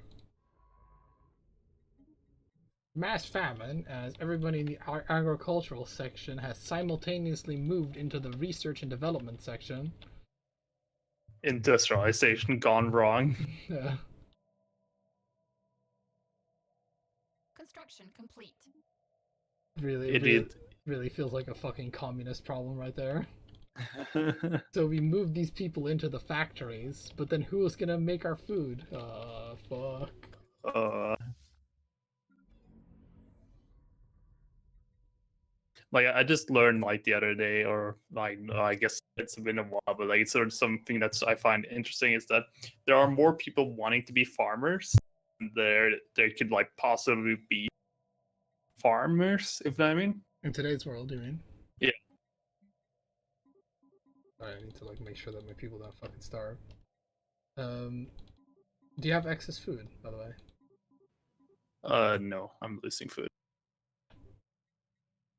Mass famine, as everybody in the agricultural section has simultaneously moved into the research and development section. Industrialization gone wrong. Yeah. Construction complete. Really feels like a fucking communist problem right there. So we moved these people into the factories, but then who is gonna make our food? Fuck. Like I just learned like the other day, or like I guess it's been a while, but like it's sort of something that's I find interesting is that there are more people wanting to be farmers. There could like possibly be farmers, if I mean. In today's world, you mean? Yeah. Alright, I need to like make sure that my people don't fucking starve. Do you have excess food, by the way? No, I'm losing food.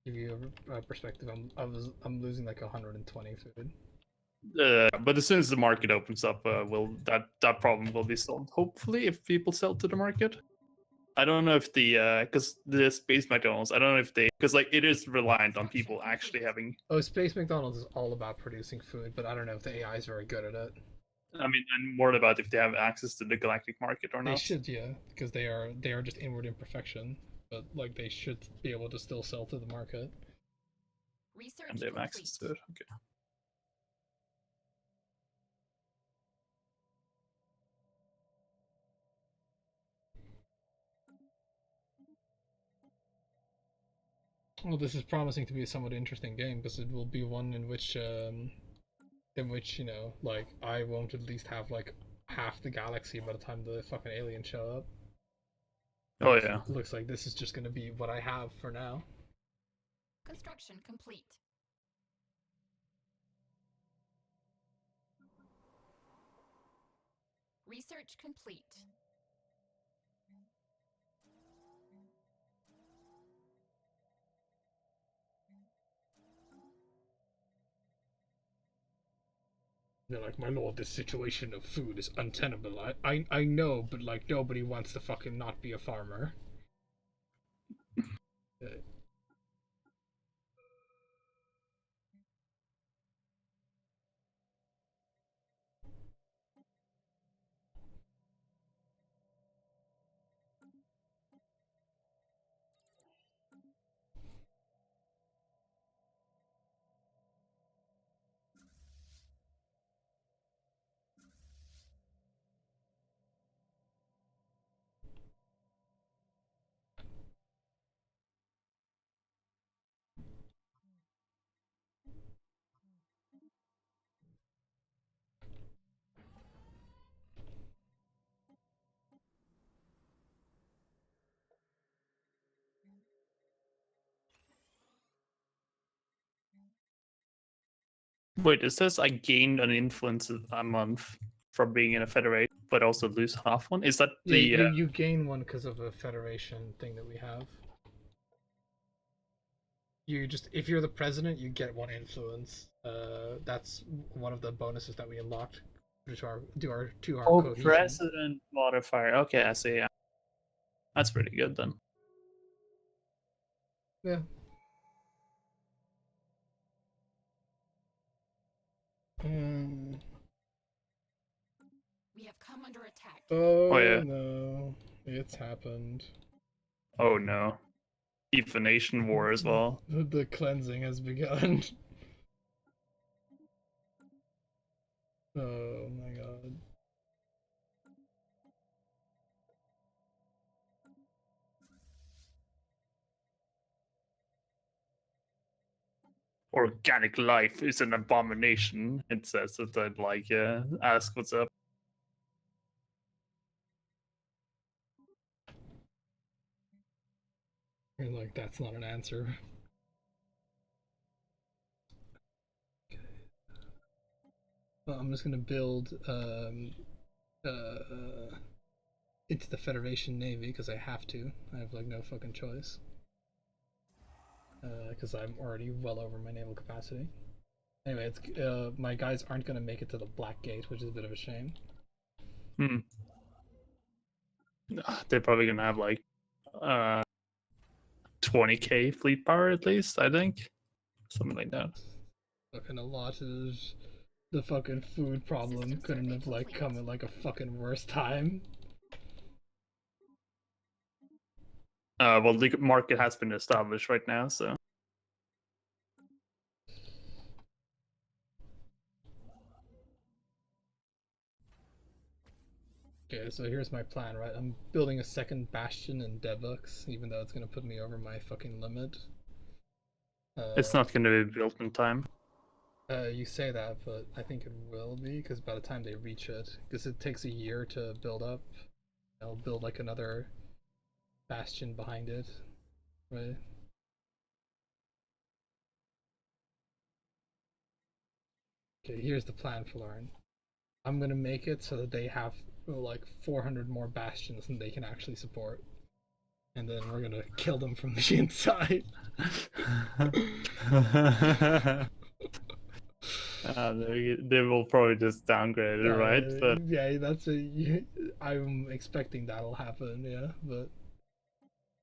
Give you a perspective. I'm losing like 120 food. But as soon as the market opens up, will that problem will be solved? Hopefully, if people sell to the market. I don't know if the because the Space McDonald's, I don't know if they because like it is reliant on people actually having. Oh, Space McDonald's is all about producing food, but I don't know if the AI is very good at it. I mean, and more about if they have access to the galactic market or They not. should, yeah, because they are just inward imperfection, but like they should be able to still sell to the market. Research And they have complete. access to it. Okay. Well, this is promising to be a somewhat interesting game because it will be one in which you know, like I won't at least have like half the galaxy by the time the fucking aliens show up. Oh yeah. Looks like this is just gonna be what I have for now. Construction complete. Research complete. They're like, my lord, this situation of food is untenable. I know, but like nobody wants to fucking not be a farmer. Wait, it says I gained an influence a month from being in a federation, but also lose half one. Is that the? Yeah, you gain one because of a federation thing that we have. You just, if you're the president, you get one influence. That's one of the bonuses that we unlocked to our cohesion. President modifier. Okay, I see. Yeah. That's pretty good then. Yeah. We have come under attack. Oh, yeah. No, it's happened. Oh no. Evenation war as well. The cleansing has begun. Oh my god. Organic life is an abomination. It says that I'd like ask what's up. You're like, that's not an answer. Well, I'm just gonna build into the Federation Navy because I have to. I have like no fucking choice. Because I'm already well over my naval capacity. Anyway, it's my guys aren't gonna make it to the Black Gate, which is a bit of a shame. They're probably gonna have like 20k fleet power at least, I think. Something like that. Fucking a lot of the fucking food problem System couldn't survey have like complete. come at like a fucking worse time. Well, the market has been established right now, so. Okay, so here's my plan, right? I'm building a second bastion in Devux, even though it's gonna put me over my fucking limit. It's not going to be built in time. You say that, but I think it will be, because by the time they reach it, because it takes a year to build up, I'll build like another bastion behind it, right? Okay, here's the plan for Lauren. I'm gonna make it so that they have like 400 more bastions than they can actually support. And then we're gonna kill them from the inside. They will probably just downgrade it, right? But Yeah, I'm expecting that'll happen. Yeah, but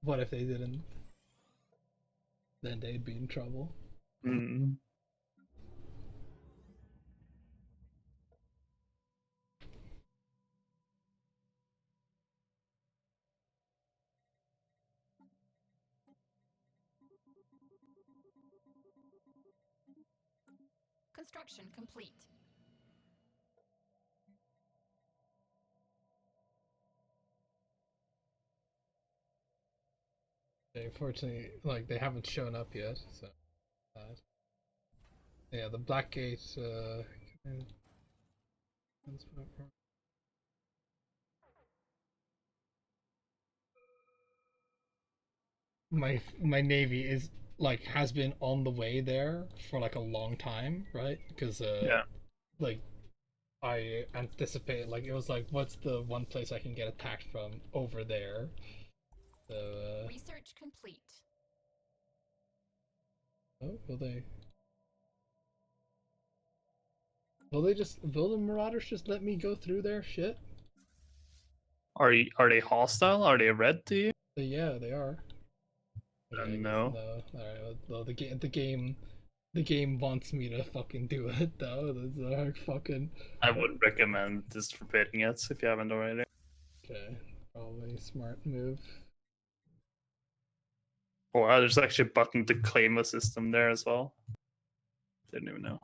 what if they didn't? Then they'd be in trouble. mm, Construction complete. Unfortunately, like they haven't shown up yet. So, yeah, the Blackgate. My navy is like has been on the way there for like a long time, right? Because yeah. like I anticipate like it was like what's the one place I can get attacked from over there? So Research complete. oh, will the Marauders just let me go through their shit? Are they hostile? Are they red to you? Yeah, they are. Okay, I guess No. no. All right. Well, the game wants me to fucking do it though. That's fucking. I would recommend just forbidding it if you haven't already. Okay, probably a smart move. Oh, wow, there's actually a button to claim a system there as well. Didn't even know.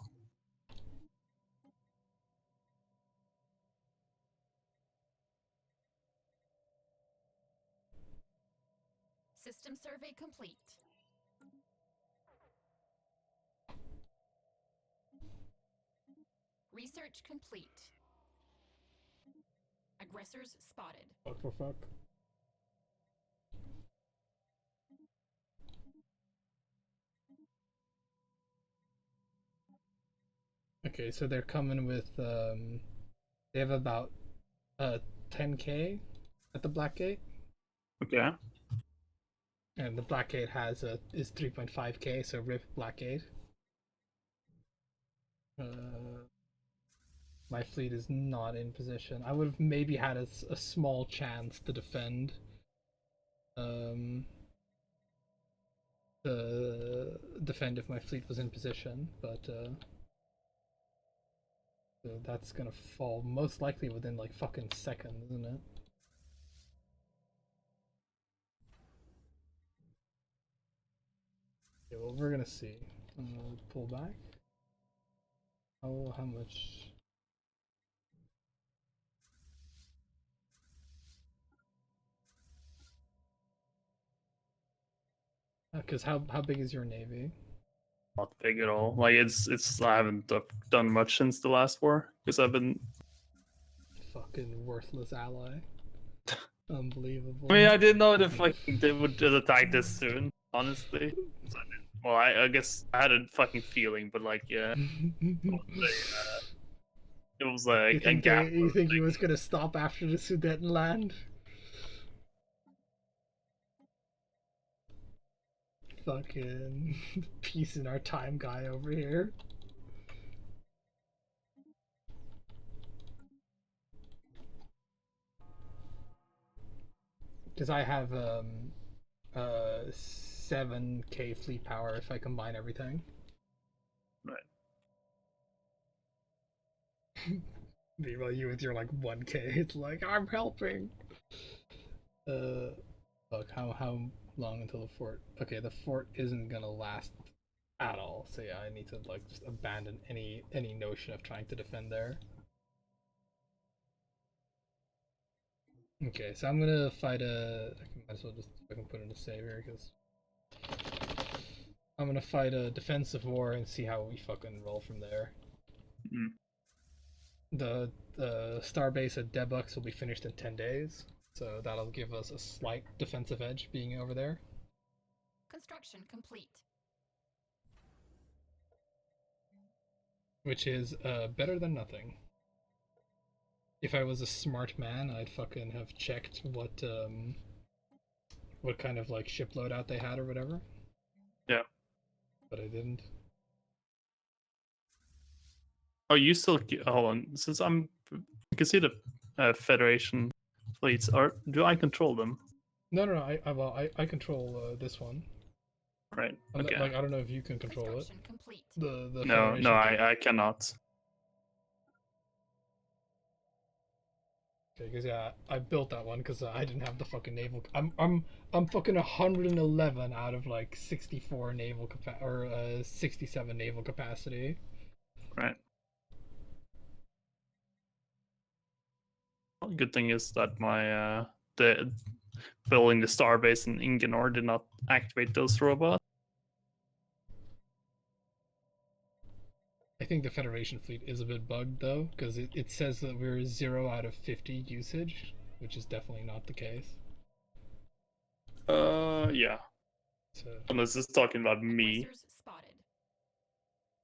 System survey complete. Research complete. Aggressors spotted. Fuck for fuck. Okay, so they're coming with they have about 10k at the Blackgate, Okay. and the Blackgate is 3.5k, so rip Blackgate. My fleet is not in position. I would have maybe had a small chance to defend. Defend if my fleet was in position, but so that's gonna fall most likely within like fucking seconds, isn't it? Okay, well we're gonna see. Pull back. Oh, how much? Because how big is your navy? Not big at all. Like it's I haven't done much since the last war because I've been. Fucking worthless ally. Unbelievable. I mean, I didn't know they would just attack this soon. Honestly, so well, I guess I had a fucking feeling, but like, yeah, it was like a gap. You think he was gonna stop after the Sudetenland? Fucking peace in our time guy over here. Because I have 7k fleet power if I combine everything. Right. Meanwhile, you with your like 1k, it's like I'm helping. Look, how long until the fort? Okay, the fort isn't gonna last at all. So yeah, I need to like just abandon any notion of trying to defend there. Okay, so I'm gonna fight might as well just fucking put in a save here because I'm gonna fight a defensive war and see how we fucking roll from there. Mm. The starbase at Debux will be finished in 10 days, so that'll give us a slight defensive edge being over there. Construction complete. Which is better than nothing. If I was a smart man, I'd fucking have checked what kind of like ship loadout they had or whatever. Yeah. But I didn't. Oh, you still hold on. Since you can see the Federation fleets. Do I control them? No, I control this one. Right. And Okay. like I don't know if you can control it. Construction complete. The No, Federation. no, I cannot. Okay, because yeah, I built that one because I didn't have the fucking naval. I'm fucking 111 out of like 64 naval 67 naval capacity. Right. Well, good thing is that my the building the starbase in Ingenor did not activate those robots. I think the Federation fleet is a bit bugged though, because it says that we're 0 out of 50 usage, which is definitely not the case. Yeah. So, Unless it's talking about me. Aggressors spotted.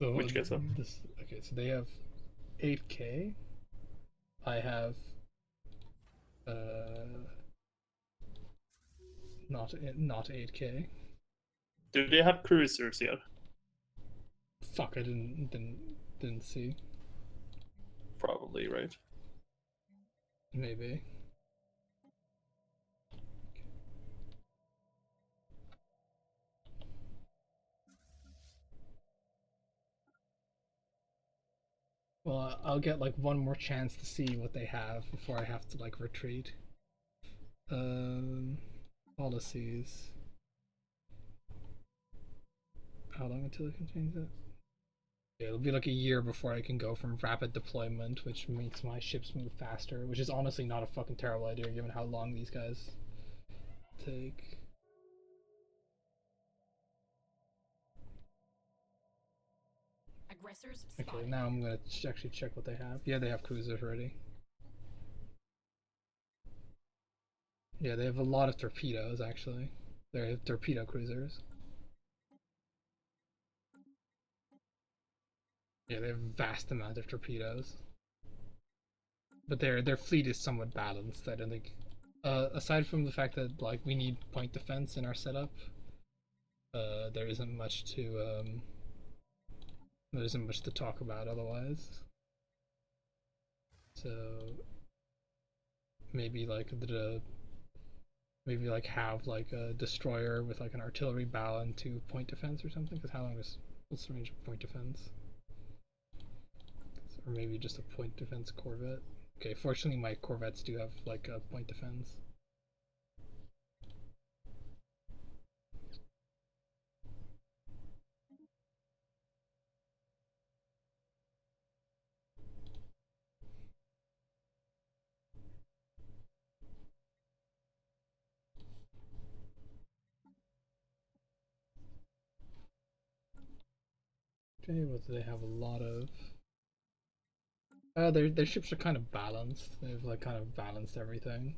so Which gets up? Okay, so they have 8K. I have not 8K. Do they have cruisers yet? Fuck, I didn't see. Probably, right? Maybe. Well, I'll get like one more chance to see what they have before I have to like retreat. Policies. How long until I can change that? Yeah, it'll be like a year before I can go from rapid deployment, which makes my ships move faster, which is honestly not a fucking terrible idea given how long these guys take. Aggressors spotted. Okay, now I'm gonna actually check what they have. Yeah, they have cruisers already. Yeah, they have a lot of torpedoes actually. They're torpedo cruisers. Yeah, they have a vast amount of torpedoes. But their fleet is somewhat balanced. I don't think, aside from the fact that like we need point defense in our setup, there isn't much to talk about otherwise. So maybe like maybe like have like a destroyer with like an artillery bow and 2 point defense or something. Because what's the range of point defense? Or maybe just a point defense corvette. Okay, fortunately my corvettes do have like a point defense. Okay, what do they have a lot of? Their ships are kind of balanced. They've like kind of balanced everything.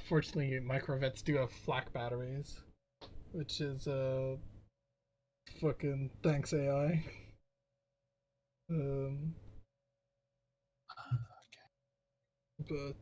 Fortunately, my corvettes do have flak batteries, which is fucking thanks AI. Um, but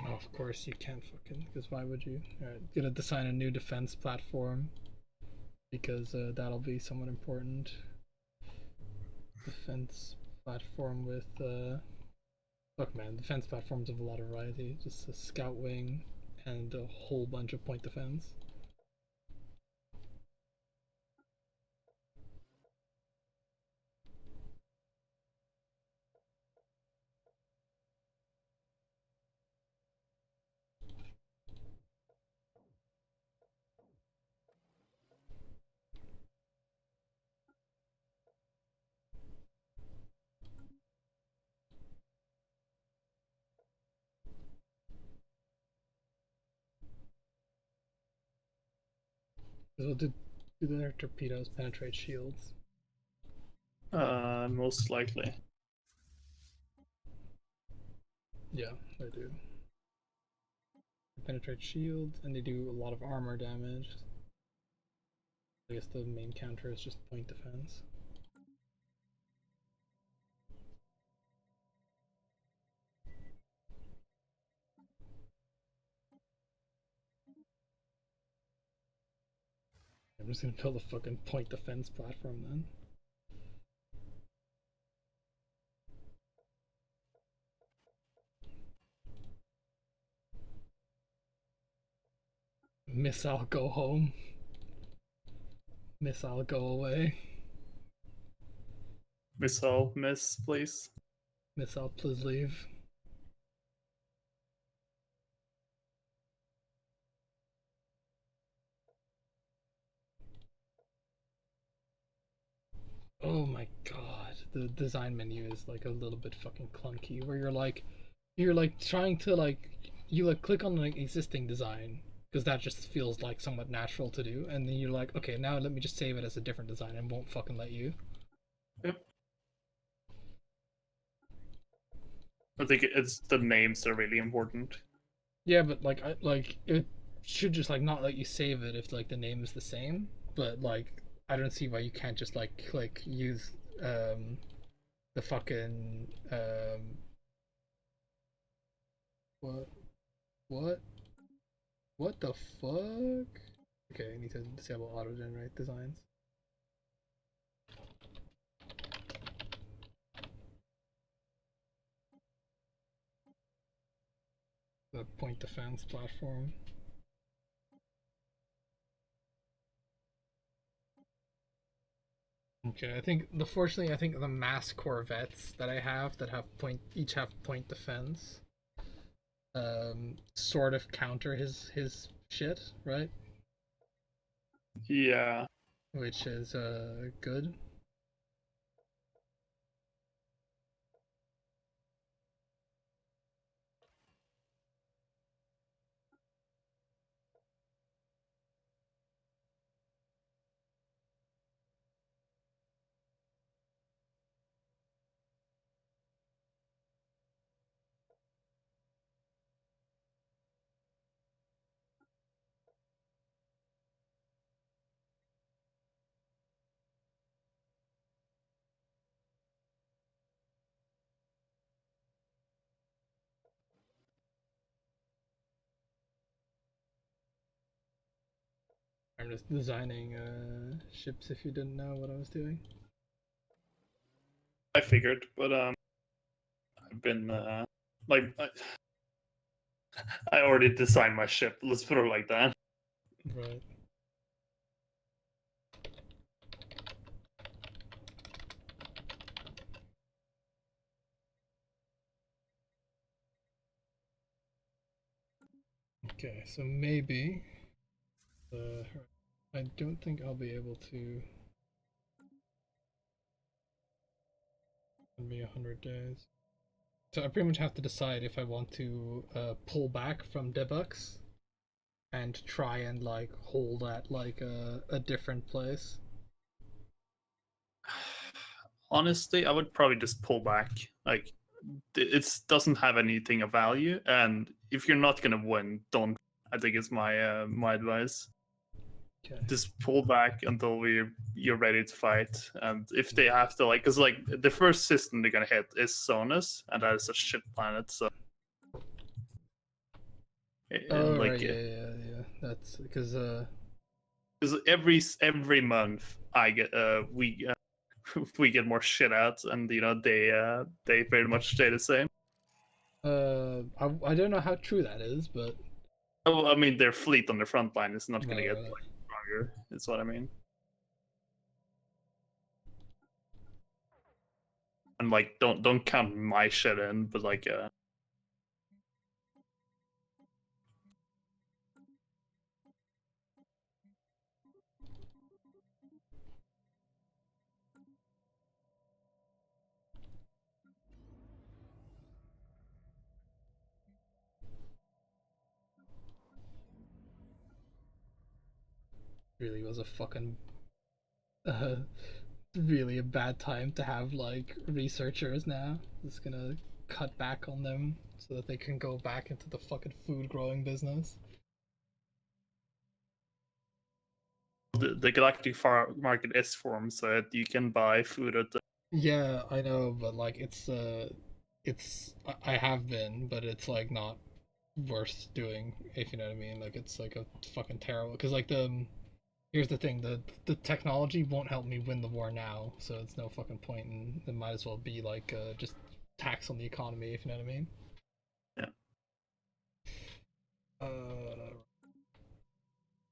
oh, of course you can't fucking, because why would you? Alright, gonna design a new defense platform because that'll be somewhat important. Defense platform with look man, defense platforms have a lot of variety. Just a scout wing and a whole bunch of point defense. So do their torpedoes penetrate shields? Most likely. Yeah, they do. They penetrate shields and they do a lot of armor damage. I guess the main counter is just point defense. I'm just gonna build a fucking point defense platform then. Missile go home. Missile go away. Missile miss, please. Missile please leave. Oh my god, the design menu is like a little bit fucking clunky. Where you're like trying to you like click on an existing design because that just feels like somewhat natural to do, and then you're like, okay, now let me just save it as a different design, and won't fucking let you. Yep. I think it's the names are really important. Yeah, but like it should just like not let you save it if like the name is the same. But like I don't see why you can't just like click use the fucking what what what the fuck? Okay, I need to disable auto generate designs. The point defense platform. Okay, I think fortunately I think the mass corvettes that I have that have each have point defense sort of counter his shit, right? Yeah. Which is good. I'm just designing ships if you didn't know what I was doing. I figured, but I've been like I already designed my ship. Let's put it like that. Right. Okay, so maybe I don't think I'll be able to be 100 days. So I pretty much have to decide if I want to pull back from debugs and try and like hold at like a different place. Honestly, I would probably just pull back. Like, it doesn't have anything of value, and if you're not gonna win, don't. I think it's my advice. Okay. Just pull back until you're ready to fight, and if they have to, like, because like the first system they're gonna hit is Sonus, and that is a shit planet. So, Oh like, right, yeah. That's because every month I get we get more shit out, and they very much stay the same. I don't know how true that is, but Oh, I mean, their fleet on the front line is not going to get right. like stronger. Is what I mean. And like, don't count my shit in, but like, Really was a fucking uh, really a bad time to have like researchers now. It's gonna cut back on them so that they can go back into the fucking food growing business. The galactic market is formed so that you can buy food at the. Yeah, I know, but like it's I have been, but it's like not worth doing if you know what I mean. Like it's like a fucking terrible because like here's the thing, the technology won't help me win the war now, so it's no fucking point, and it might as well be like just tax on the economy if you know what I mean. Yeah.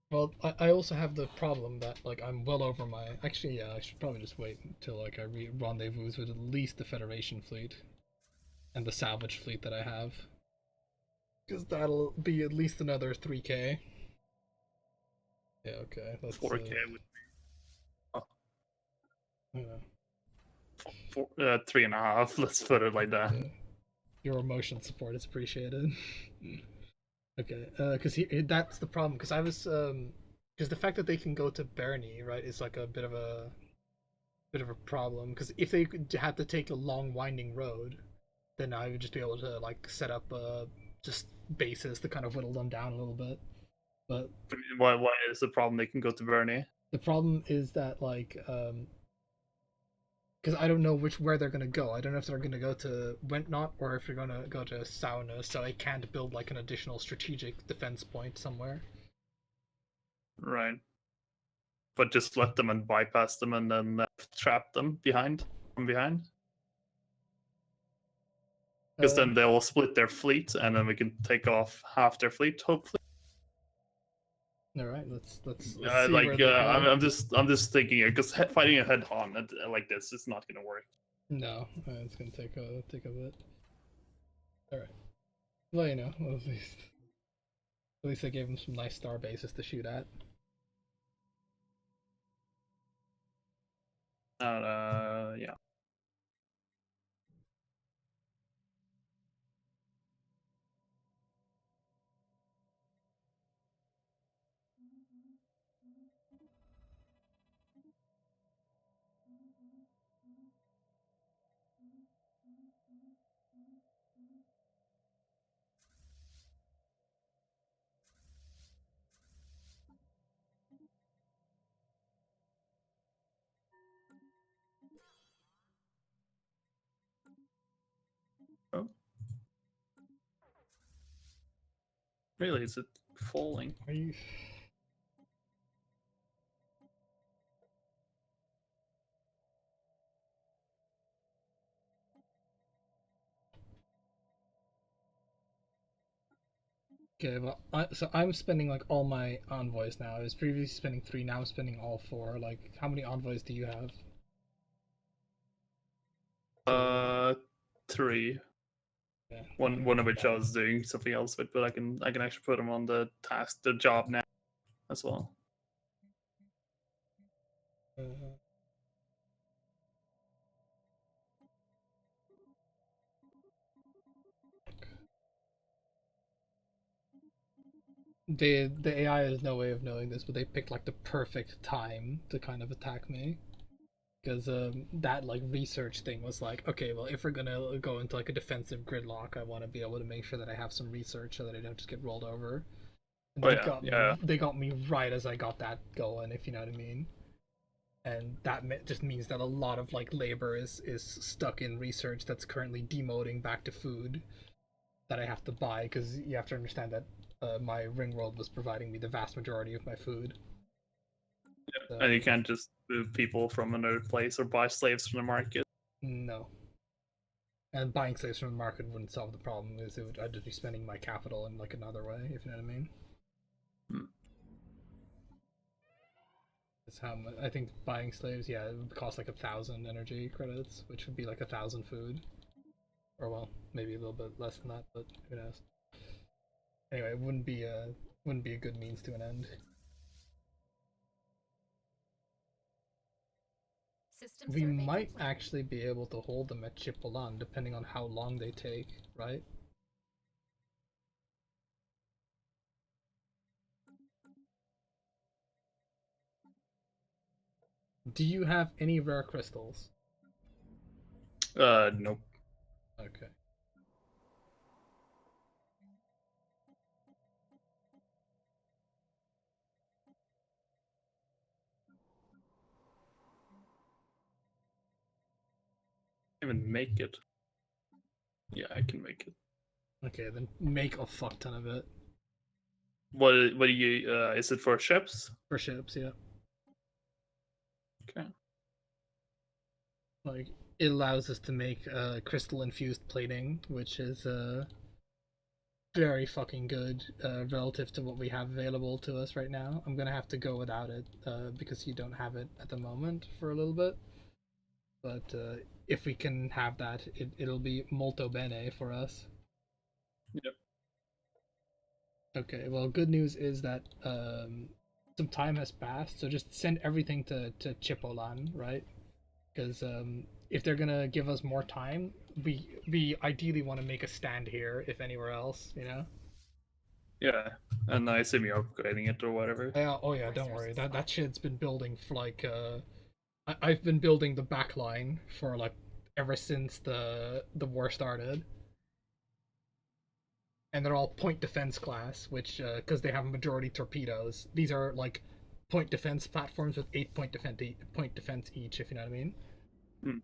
Well, I also have the problem that like I'm well over my. Actually, yeah, I should probably just wait until like I rendezvous with at least the Federation fleet and the salvage fleet that I have, because that'll be at least another 3K. Yeah, okay, that's 4K would yeah, be 3.5. Let's put it like that. yeah. Your emotion support is appreciated. Okay, because that's the problem. Because I was because the fact that they can go to Bernie, right, is like a bit of a problem. Because if they had to take a long winding road, then I would just be able to like set up just bases to kind of whittle them down a little bit. But Why is the problem they can go to Bernie? the problem is that like because I don't know where they're gonna go. I don't know if they're gonna go to Wentnot or if they're gonna go to Sauna. So I can't build like an additional strategic defense point somewhere. Right. But just let them and bypass them and then trap them from behind. Because then they'll split their fleet and then we can take off half their fleet, hopefully. All right, let's see where they I'm just thinking here because fighting a head on like this is not gonna work. No, it's gonna take a bit. All right. Well, you know, at least I gave him some nice star bases to shoot at. Yeah. Oh. Really, is it falling? Are you? Okay, well, so I'm spending like all my envoys now. I was previously spending 3, now I'm spending all 4. Like, how many envoys do you have? 3. Yeah, One of which I was doing something else with, but I can actually put them on the job now as well. uh, the AI has no way of knowing this, but they picked like the perfect time to kind of attack me. Because that like research thing was like, okay, well, if we're gonna go into like a defensive gridlock, I want to be able to make sure that I have some research so that I don't just get rolled over. And they got me right as I got that going, if you know what I mean. And that just means that a lot of like labor is stuck in research that's currently demoting back to food that I have to buy, because you have to understand that my ring world was providing me the vast majority of my food. Yeah. And you can't just move people from another place or buy slaves from the market. No. And buying slaves from the market wouldn't solve the problem, because I'd just be spending my capital in like another way, if you know what I mean. It's how much I think buying slaves, yeah, it would cost like 1,000 energy credits, which would be like 1,000 food. Or well, maybe a little bit less than that, but who knows. Anyway, it wouldn't be a good means to an end. System We survey might complete. actually be able to hold them at Chipolan, depending on how long they take, right? Do you have any rare crystals? Nope. Okay. Even make it. Yeah, I can make it. Okay, then make a fuck ton of it. What do you is it for ships? For ships, yeah. Okay. Like, it allows us to make crystal infused plating, which is very fucking good relative to what we have available to us right now. I'm gonna have to go without it because you don't have it at the moment for a little bit. But if we can have that, it'll be molto bene for us. Yep. Okay, well, good news is that some time has passed, so just send everything to Chipolan, right? Because if they're gonna give us more time, we ideally want to make a stand here, if anywhere else, you know. Yeah, and I assume you're upgrading it or whatever. Yeah, oh yeah, don't worry. That shit's been building for like I've been building the back line for like ever since the war started. And they're all point defense class, which because they have majority torpedoes, these are like point defense platforms with 8 point defense each, if you know what I mean. Hmm.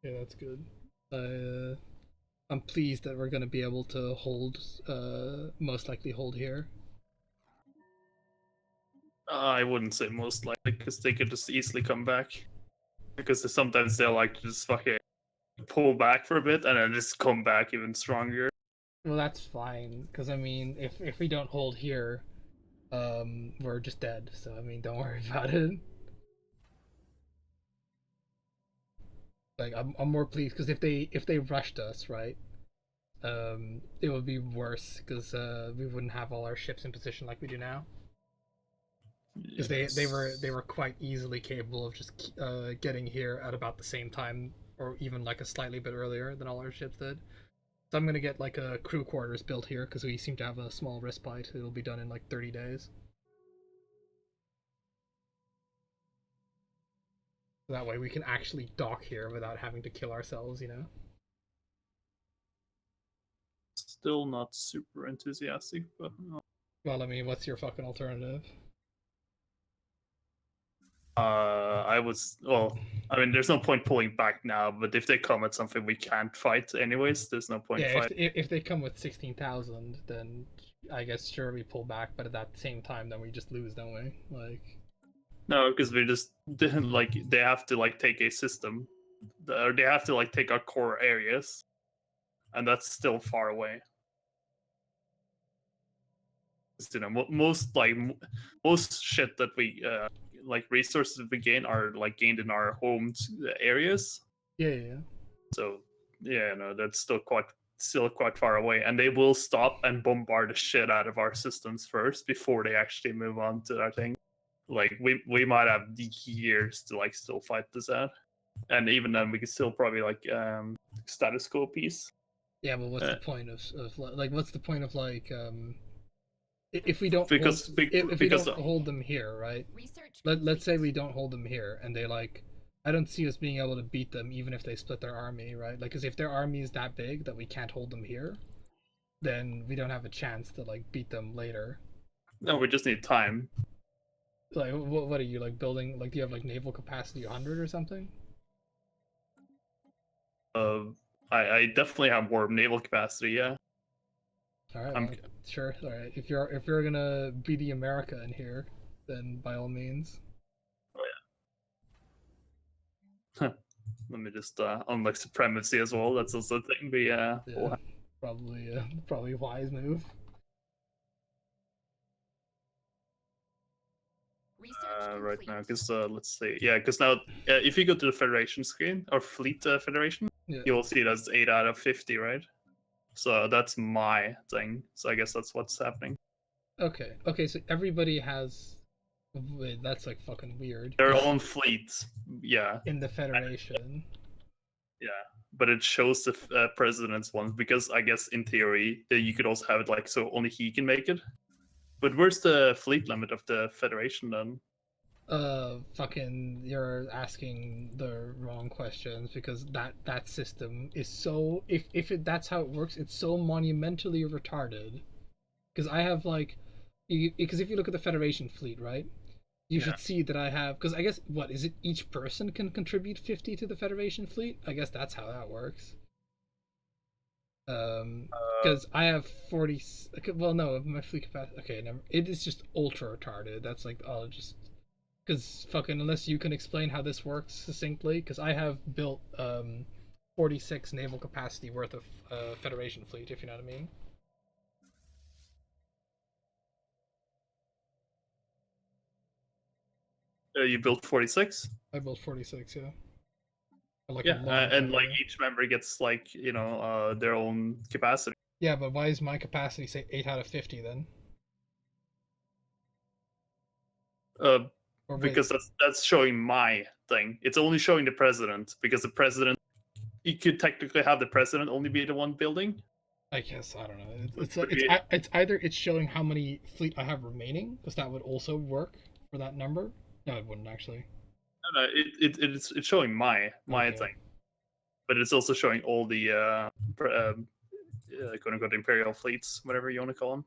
Yeah, that's good. I'm pleased that we're gonna be able to hold, most likely hold here. I wouldn't say most likely because they could just easily come back. Because sometimes they'll like just fucking pull back for a bit and then just come back even stronger. Well, that's fine, because I mean, if we don't hold here, we're just dead. So I mean, don't worry about it. Like I'm more pleased because if they rushed us, right, it would be worse because we wouldn't have all our ships in position like we do now. Because they were quite easily capable of just getting here at about the same time, or even like a slightly bit earlier than all our ships did. So I'm gonna get like a crew quarters built here because we seem to have a small respite. It'll be done in like 30 days. So that way we can actually dock here without having to kill ourselves, you know? Still not super enthusiastic, but Well, I mean, what's your fucking alternative? I was well. I mean, there's no point pulling back now. But if they come at something we can't fight anyways, there's no point Yeah, fighting. if they come with 16,000, then I guess sure we pull back, but at that same time, then we just lose, don't we? Like, No, because we just like they have to like take a system, or they have to like take our core areas, and that's still far away. You know, most shit that we like resources we gain are like gained in our home areas. yeah. So yeah, no, that's still quite far away, and they will stop and bombard the shit out of our systems first before they actually move on to our thing. Like we might have years to like still fight this out, and even then we could still probably like status quo piece. Yeah, but what's Uh, the point of like what's the point of like if we don't hold because if we because don't hold them here, right? Research Let's say complete. we don't hold them here and they like I don't see us being able to beat them even if they split their army, right? Like cuz if their army is that big that we can't hold them here, then we don't have a chance to like beat them later. no, we just need time. Like what are you like building like do you have like naval capacity 100 or something? Uh, I definitely have more naval capacity. Yeah, All right, I'm well, sure. All right. If you're going to be the America in here, then by all means. Let me just unlock supremacy as well. That's also a thing. But yeah, Yeah. Probably probably a wise move. Research right complete. now, because let's see, yeah, because now if you go to the Federation screen or Fleet Federation, Yeah. you will see that's 8 out of 50, right? So that's my thing. So I guess that's what's happening. Okay. Okay. So everybody has. Wait, that's like fucking weird. Their own fleets, yeah, In the Federation. yeah. But it shows the president's one because I guess in theory you could also have it like so only he can make it. But where's the fleet limit of the Federation then? Fucking, you're asking the wrong questions because that system is so, that's how it works, it's so monumentally retarded. Because I have like, because if you look at the Federation fleet, right, you should see that I have, because I guess what is it, each person can contribute 50 to the Federation fleet. I guess that's how that works. Because I have 40. Well, no, my fleet capacity. Okay, never. It is just ultra retarded. That's like, I'll just, because fucking, unless you can explain how this works succinctly, because I have built 46 naval capacity worth of Federation fleet, if you know what I mean. You built 46. I built 46, yeah. Like yeah, and like each member gets like their own capacity. Yeah, but why is my capacity say 8 out of 50 then? Because that's showing my thing. It's only showing the president because the president. You could technically have the president only be the one building. I guess I don't know. It's either it's showing how many fleet I have remaining, because that would also work for that number. No, it wouldn't actually. No, it's showing my thing, but it's also showing all the quote unquote imperial fleets, whatever you want to call them.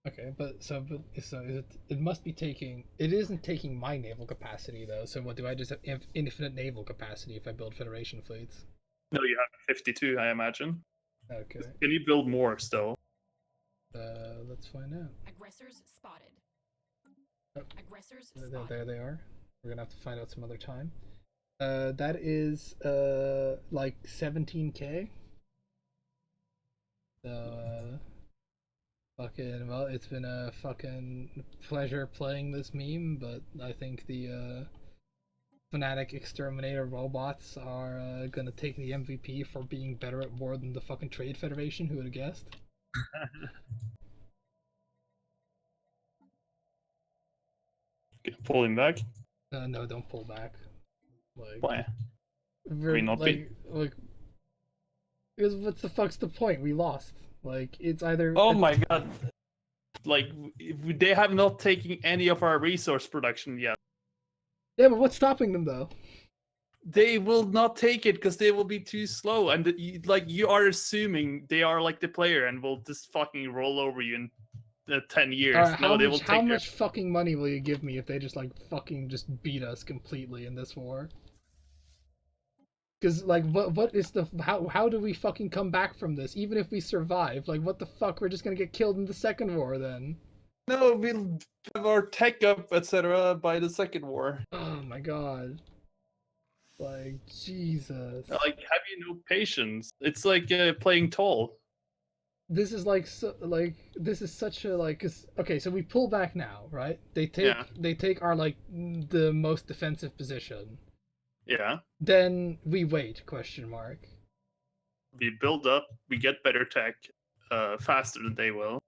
Okay, but is it? It must be taking. It isn't taking my naval capacity though. So what do I just have infinite naval capacity if I build Federation fleets? No, you have 52, I imagine. Okay. Can you build more still? Let's find out. Aggressors spotted. Oh. Aggressors spotted. There they are. We're gonna have to find out some other time. That is like 17K. So fucking, well, it's been a fucking pleasure playing this meme, but I think the Fnatic Exterminator robots are gonna take the MVP for being better at war than the fucking Trade Federation. Who would have guessed? Pull him back? No, don't pull back. Like, why? Not like, because what's the fuck's the point? We lost. Like, it's either. Oh my god! Like, they have not taken any of our resource production yet. Yeah, but what's stopping them though? They will not take it because they will be too slow, and you are assuming they are like the player and will just fucking roll over you in 10 years. How much fucking money will you give me if they just like fucking just beat us completely in this war? Because like what is the how do we fucking come back from this? Even if we survive, like what the fuck? We're just gonna get killed in the second war then. No, we'll have our tech up, etc. by the second war. Oh my god. Like, Jesus. Like, have you no patience? It's like playing tall. This is like this is such a like. Okay, so we pull back now, right? They take our like the most defensive position. Yeah. Then we wait, question mark. We build up, we get better tech faster than they will.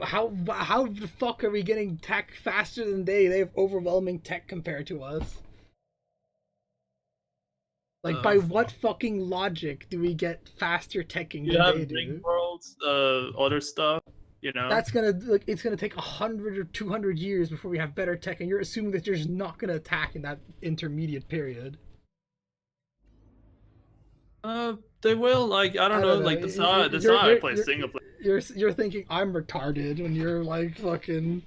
How the fuck are we getting tech faster than they? They have overwhelming tech compared to us. Like, by what fucking logic do we get faster teching than they do? Ring worlds, other stuff, you know. That's gonna like it's gonna take 100 or 200 years before we have better tech, and you're assuming that you're just not gonna attack in that intermediate period. They will. Like, I don't know. Like that's how I play single player. You're thinking I'm retarded when you're like fucking.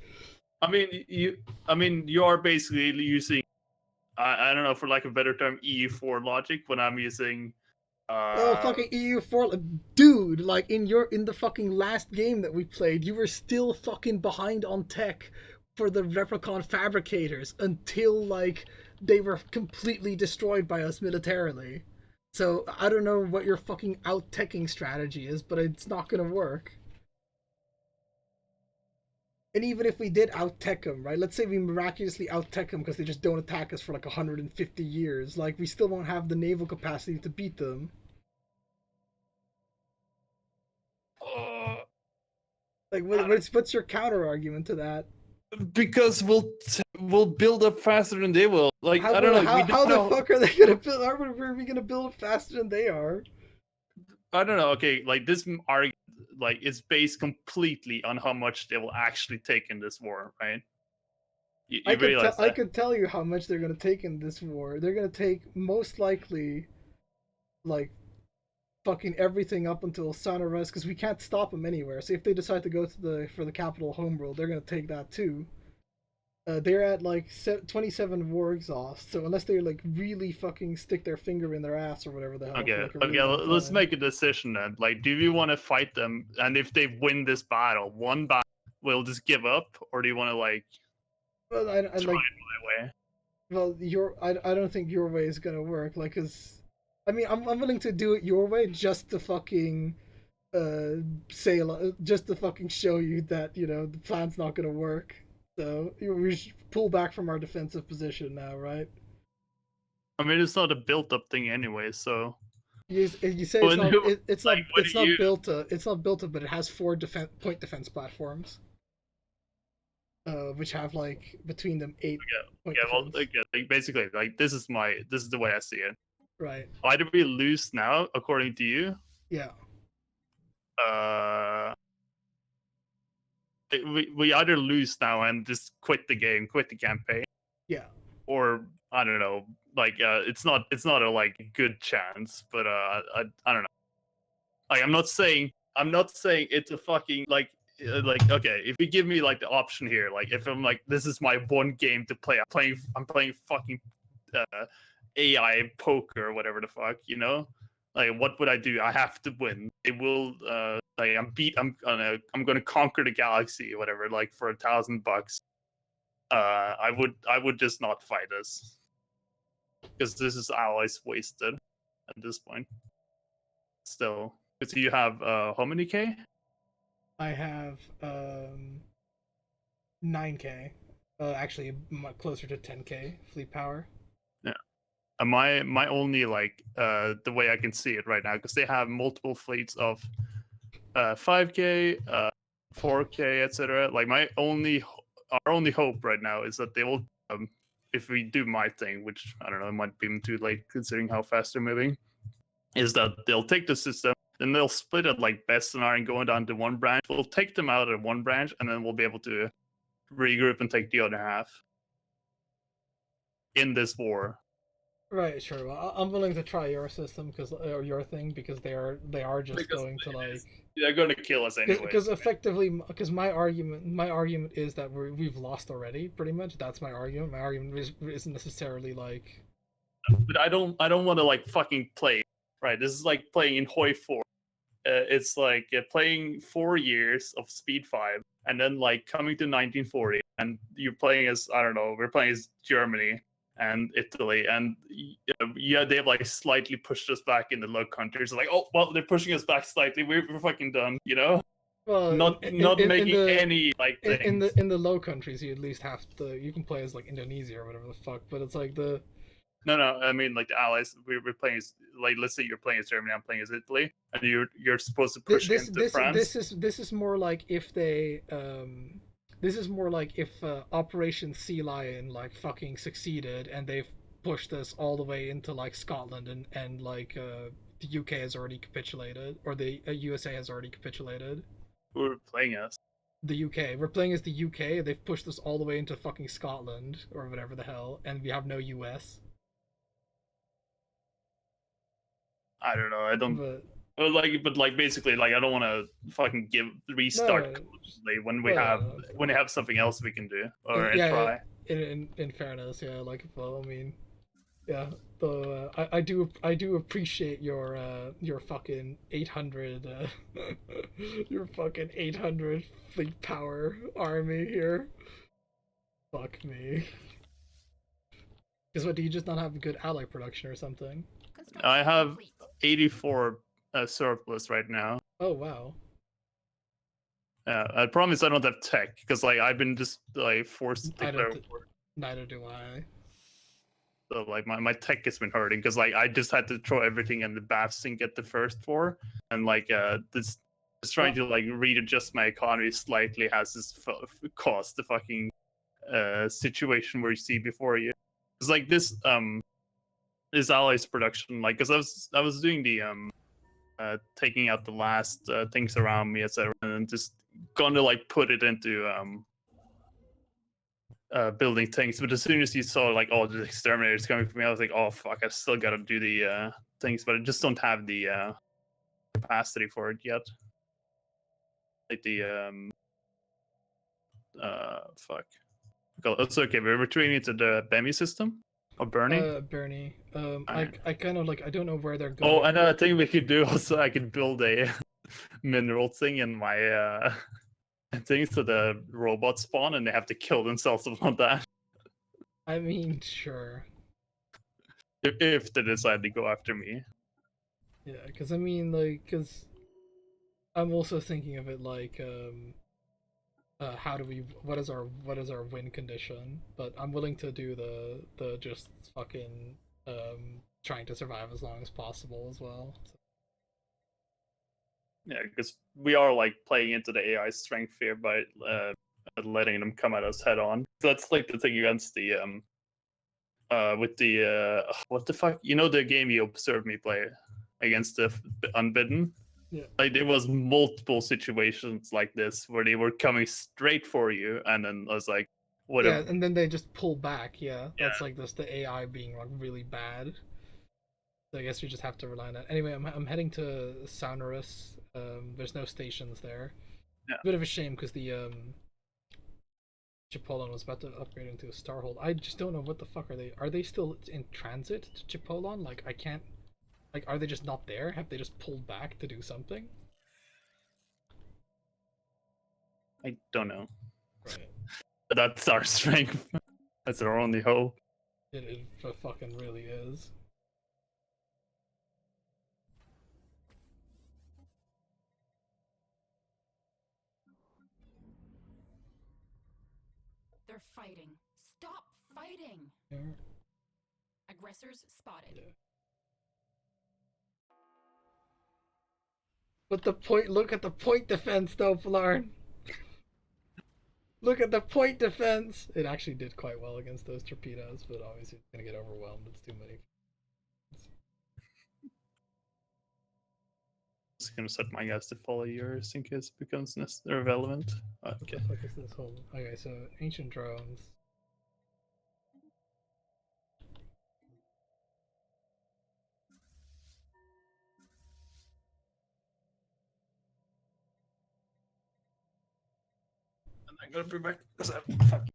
I mean, you are basically using. I don't know, for lack of a better term, EU4 logic when I'm using. Oh, fucking EU4, dude! Like in the fucking last game that we played, you were still fucking behind on tech for the Replicon fabricators until like they were completely destroyed by us militarily. So I don't know what your fucking out-teching strategy is, but it's not gonna work. And even if we did out-tech them, right? Let's say we miraculously out-tech them because they just don't attack us for like 150 years. Like, we still won't have the naval capacity to beat them. Like, what's your counter argument to that? Because we'll build up faster than they will. Like, I don't know. We How don't the know. fuck are they gonna build? Are we gonna build up faster than they are? I don't know. Okay, like this argument, like it's based completely on how much they will actually take in this war, right? You realize I that? could tell you how much they're gonna take in this war. They're gonna take most likely, like, fucking everything up until Stellaris, because we can't stop them anywhere. So if they decide to go to the capital homeworld, they're gonna take that too. They're at like 27 war exhaust, so unless they like really fucking stick their finger in their ass or whatever the hell. Okay, For like a really okay. long Let's time. make a decision then. Like, do we want to fight them? And if they win this battle, one battle, we'll just give up, or do you want to like Well, I try like. it my way? Well, I don't think your way is gonna work. Like, cause, I mean, I'm willing to do it your way just to fucking say just to fucking show you that the plan's not gonna work. So we should pull back from our defensive position now, right? I mean, it's not a built-up thing anyway, so. You say When who- it's like, what it's do not you- built up, but it has 4 point defense platforms, which have like between them 8 point Yeah, well, defense. like, basically, like this is the way I see it. Right. Either we lose now, according to you, Yeah. uh, we either lose now and just quit the game, quit the campaign, Yeah. or I don't know, like it's not a like good chance, but I don't know. Like I'm not saying it's a fucking like okay, if you give me like the option here, like if I'm like this is my one game to play, I'm playing fucking AI poker or whatever the fuck, you know? Like what would I do? I have to win. It will like I'm gonna conquer the galaxy or whatever, like for $1,000. I would just not fight us. Because this is allies wasted at this point. Still. So you have how many K? I have 9k. Actually, closer to 10k fleet power. Yeah. My only like the way I can see it right now, because they have multiple fleets of 5k, 4k, etc. Like our only hope right now is that they will, if we do my thing, which I don't know, it might be too late considering how fast they're moving, is that they'll take the system, then they'll split it like Bessenar and going down to one branch. We'll take them out of one branch, and then we'll be able to regroup and take the other half in this war. Right, sure. Well, I'm willing to try your system or your thing because they are just Because going to like they're going to kill us anyway. because effectively because my argument is that we've lost already pretty much. That's my argument. My argument isn't necessarily like. But I don't want to like fucking play. Right, this is like playing in Hoi 4. It's like playing 4 years of Speed 5 and then like coming to 1940 and you're playing as I don't know, we're playing as Germany and Italy, and yeah, they've like slightly pushed us back in the Low Countries. Like, oh well, they're pushing us back slightly. We're fucking done, you know. Well, Not making any like things. in the Low Countries, you at least have to. You can play as like Indonesia or whatever the fuck, but it's like the. No, I mean like the allies. We're playing as like let's say you're playing as Germany, I'm playing as Italy, and you're supposed to push into France. This is more like if they this is more like if Operation Sea Lion like fucking succeeded and they've pushed us all the way into like Scotland and like the UK has already capitulated or the USA has already capitulated. We're playing as The UK. We're playing as the UK. They've pushed us all the way into fucking Scotland or whatever the hell, and we have no US. I don't know. I don't. But But like basically, like I don't want to fucking restart No. when Well, we have something else we can do or yeah, try. in fairness, yeah, like well, I mean, yeah, the I do appreciate your fucking 800 your fucking 800 fleet power army here. Fuck me. Because what, do you just not have good ally production or something? I Construction have complete. 84 surplus right now. Oh wow. I promise I don't have tech because like I've been just like forced to I declare don't. Neither do I. so like my tech has been hurting because like I just had to throw everything in the bath sink at the first floor, and like this just trying to like readjust my economy slightly has this caused the fucking situation where you see before you. It's like this Allies production, like because I was doing the taking out the last things around me, etc., and then just gonna like put it into building things. But as soon as you saw like all the exterminators coming for me, I was like, oh fuck, I still gotta do the things, but I just don't have the capacity for it yet. Like the fuck. It's okay. We're retreating to the Bemi system of Bernie. Bernie. Alright. I kind of like I don't know where they're going. Oh, another thing we could do also, I could build a mineral thing in my thing so the robots spawn and they have to kill themselves on that. I mean, sure. If they decide to go after me. Yeah, because I mean, like, because I'm also thinking of it like, how do we? What is our win condition? But I'm willing to do the just fucking trying to survive as long as possible as well. So. Yeah, because we are like playing into the AI strength here by letting them come at us head on. So that's like the thing against the with the what the fuck? You know the game you observed me play against the Unbidden? Yeah. Like there was multiple situations like this where they were coming straight for you, and then I was like, whatever. Yeah, and then they just pull back. Yeah, that's Yeah. like this the AI being like really bad. So I guess we just have to rely on that. Anyway, I'm heading to Stellaris. There's no stations there. Yeah. Bit of a shame because the Chipolan was about to upgrade into a Starhold. I just don't know what the fuck are they? Are they still in transit to Chipolan? Like I can't. Like, are they just not there? Have they just pulled back to do something? I don't know. Right. That's our strength. That's our only hope. It fucking really is. They're fighting. Stop fighting. Yeah. Aggressors spotted. Yeah. But the point. Look at the point defense, though, Flarn. Look at the point defense. It actually did quite well against those torpedoes, but obviously it's gonna get overwhelmed. It's too many. Just gonna set my guys to follow yours in case it becomes irrelevant. What Okay. the fuck is this whole? Okay, so ancient drones. I'm gonna be back because I fuck.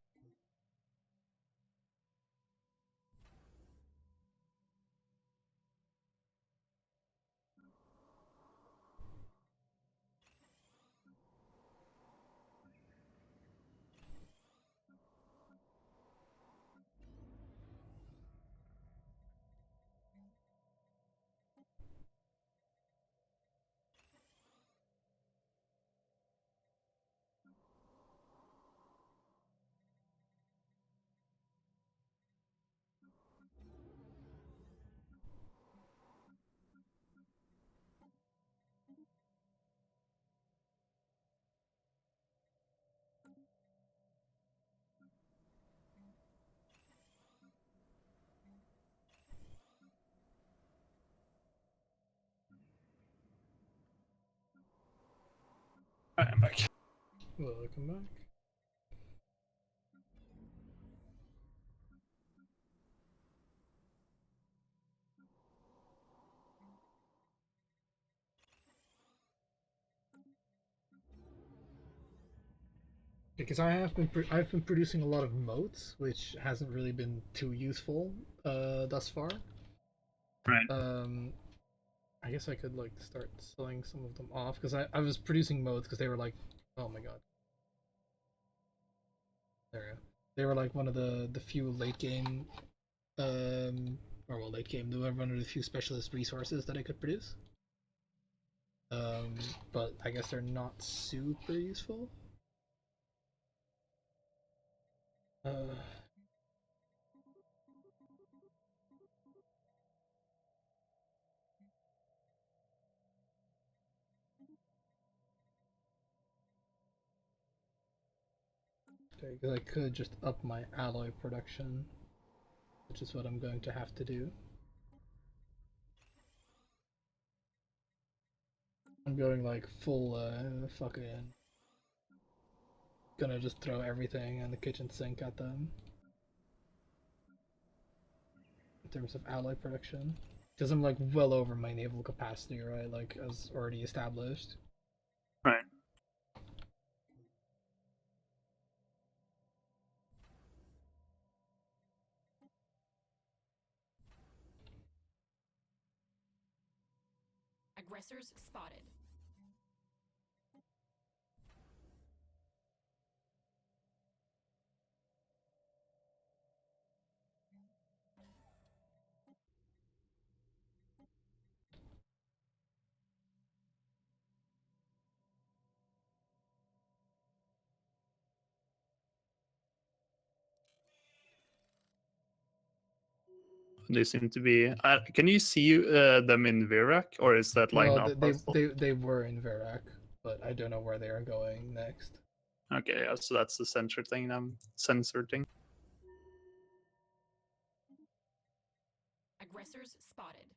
Alright, I'm back. Welcome back. Because I've been producing a lot of motes, which hasn't really been too useful thus far. Right. I guess I could like start selling some of them off because I was producing modes because they were like, oh my god, there we go. They were like one of the few late game, or well late game, they were one of the few specialist resources that I could produce. But I guess they're not super useful. Because I could just up my alloy production, which is what I'm going to have to do. I'm going like full fucking gonna just throw everything in the kitchen sink at them in terms of alloy production. Because I'm like well over my naval capacity, right? Like as already established. Right. Aggressors spotted. They seem to be. Can you see them in Virac, or is that like No, not possible? they were in Verac, but I don't know where they are going next. Okay, yeah, so that's the sensor thing. Sensor thing. Aggressors spotted.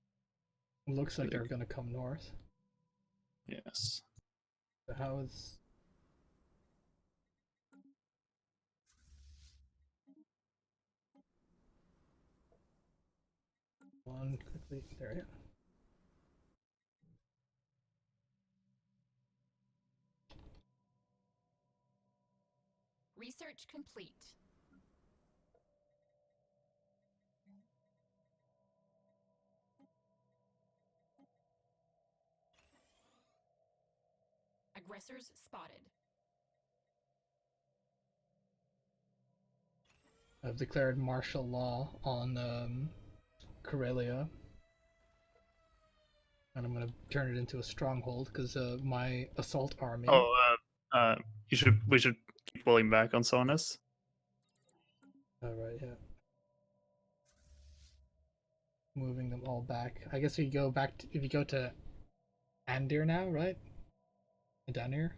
Looks like they're gonna come north. Yes. So how is... One quickly, there you go. Research complete. Aggressors spotted. I've declared martial law on Karelia. And I'm gonna turn it into a stronghold because my assault army. Oh, we should keep pulling back on Sonus. Alright, yeah. Moving them all back. I guess if you go back to, if you go to Andir now, right? Adanir?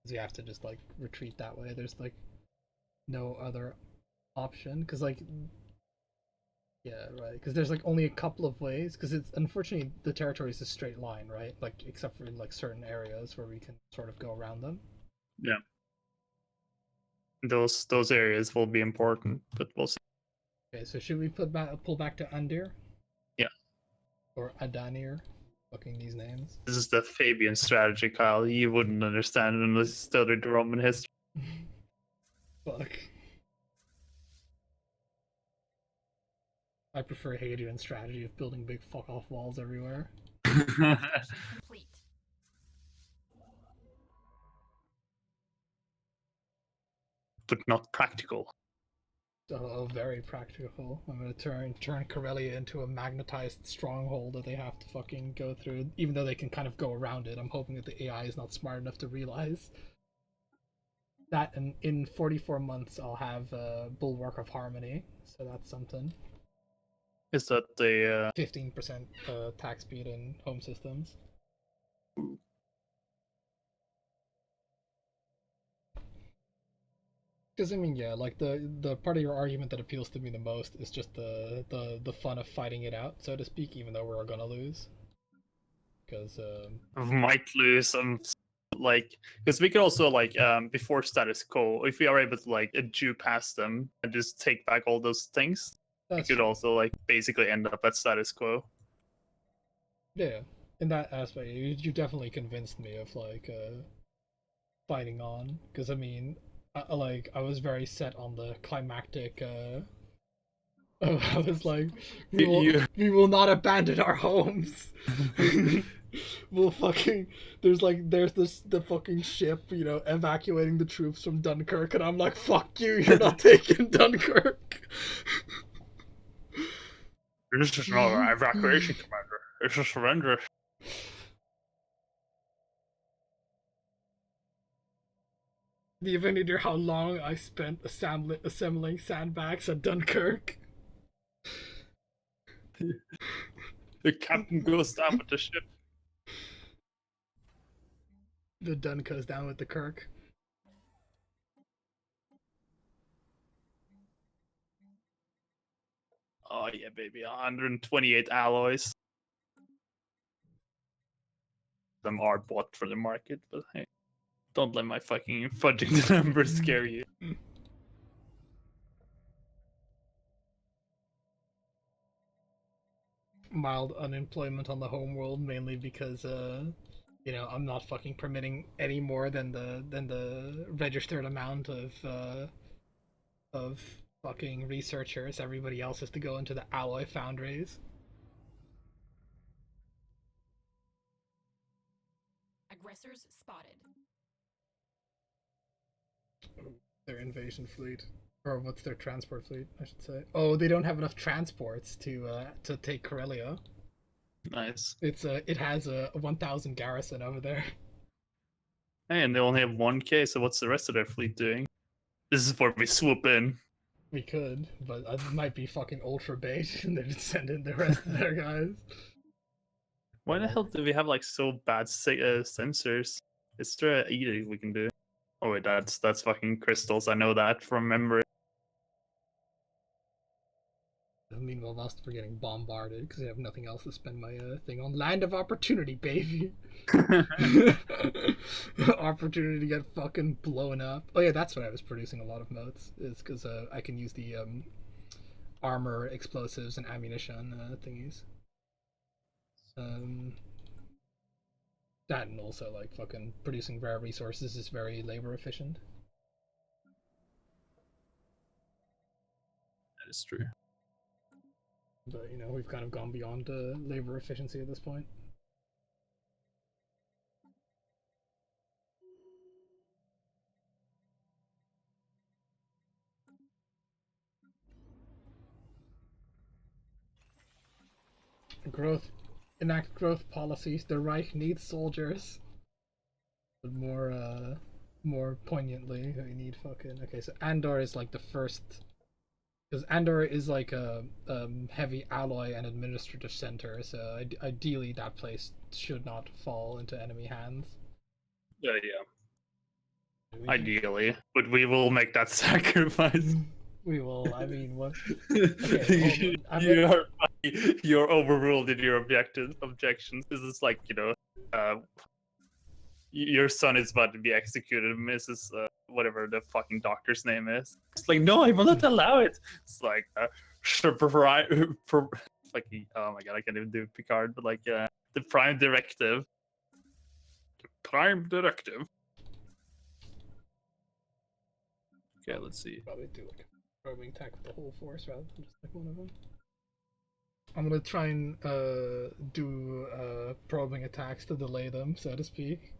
Because you have to just like retreat that way. There's like no other option. Because like, yeah, right. Because there's like only a couple of ways. Because it's unfortunately the territory is a straight line, right? Like except for like certain areas where we can sort of go around them. Yeah. Those areas will be important, but we'll see. Okay, so should we pull back to Andir? Yeah. Or Adanir? Fucking these names. This is the Fabian strategy, Kyle. You wouldn't understand unless you studied Roman history. Fuck. I prefer Hadrian's strategy of building big fuck off walls everywhere. Complete. But not practical. Oh, very practical. I'm gonna turn Karelia into a magnetized stronghold that they have to fucking go through, even though they can kind of go around it. I'm hoping that the AI is not smart enough to realize that. And in 44 months, I'll have Bulwark of Harmony, so that's something. Is that the 15% attack speed in home systems. Because I mean, yeah, like the part of your argument that appeals to me the most is just the fun of fighting it out, so to speak, even though we're gonna lose. Because might lose like because we could also like before status quo, if we are able to like adjure past them and just take back all those things, we could also like basically end up at status quo. Yeah, in that aspect, you definitely convinced me of like fighting on. Because I mean, I was very set on the climactic. I was like, we will not abandon our homes. We'll fucking there's the fucking ship, you know, evacuating the troops from Dunkirk, and I'm like, fuck you, you're not taking Dunkirk. This is not an evacuation, commander. It's a surrender. Do you have any idea how long I spent assembling sandbags at Dunkirk? The captain goes down with the ship. The Dun goes down with the Kirk. Oh yeah, baby, 128 alloys. Them are bought for the market, but hey, don't let my fucking fudging the numbers scare you. Mild unemployment on the homeworld, mainly because you know, I'm not fucking permitting any more than the registered amount of fucking researchers. Everybody else has to go into the alloy foundries. Aggressors spotted. Their invasion fleet, or what's their transport fleet, I should say. Oh, they don't have enough transports to take Corellia. Nice. It has a 1,000 garrison over there. Hey, and they only have 1K, so what's the rest of their fleet doing? This is where we swoop in. We could, but it might be fucking ultra bait, and they just send in the rest of their guys. Why the hell do we have like so bad sensors? Is there an edict we can do? Oh wait, that's fucking crystals. I know that from memory. Meanwhile, whilst we're getting bombarded because I have nothing else to spend my thing on. Land of opportunity, baby. Opportunity to get fucking blown up. Oh yeah, that's what I was producing a lot of modes. Is because I can use the armor, explosives, and ammunition thingies. That and also like fucking producing rare resources is very labor efficient. That is true. But you know, we've kind of gone beyond labor efficiency at this point. Growth, enact growth policies. The Reich needs soldiers, but more poignantly, we need fucking. Okay, so Andor is like the first, because Andor is like a heavy alloy and administrative center. So ideally, that place should not fall into enemy hands. Yeah. Ideally, but we will make that sacrifice. We will. I mean, what? Okay, You're overruled in your objections. This is like, you know, your son is about to be executed, Mrs. Whatever the fucking doctor's name is. It's like, no, I will not allow it. It's like, fucking, oh my god, I can't even do Picard, but like, the Prime Directive. The Prime Directive. Okay, let's see. Probably do like a probing attack with the whole force rather than just like one of them. I'm gonna try and do probing attacks to delay them, so to speak.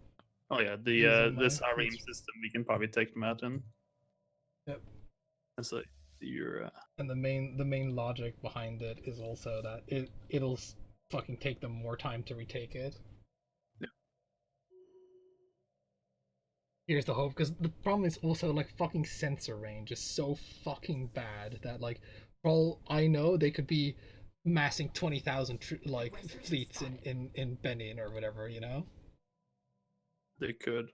Oh yeah, this harem system we can probably take them out in. Yep. So you're. And the main logic behind it is also that it'll fucking take them more time to retake it. Yeah. Here's the hope, because the problem is also like fucking sensor range is so fucking bad that like, for all I know, they could be massing 20,000 like fleets in Benin or whatever, you know. They could.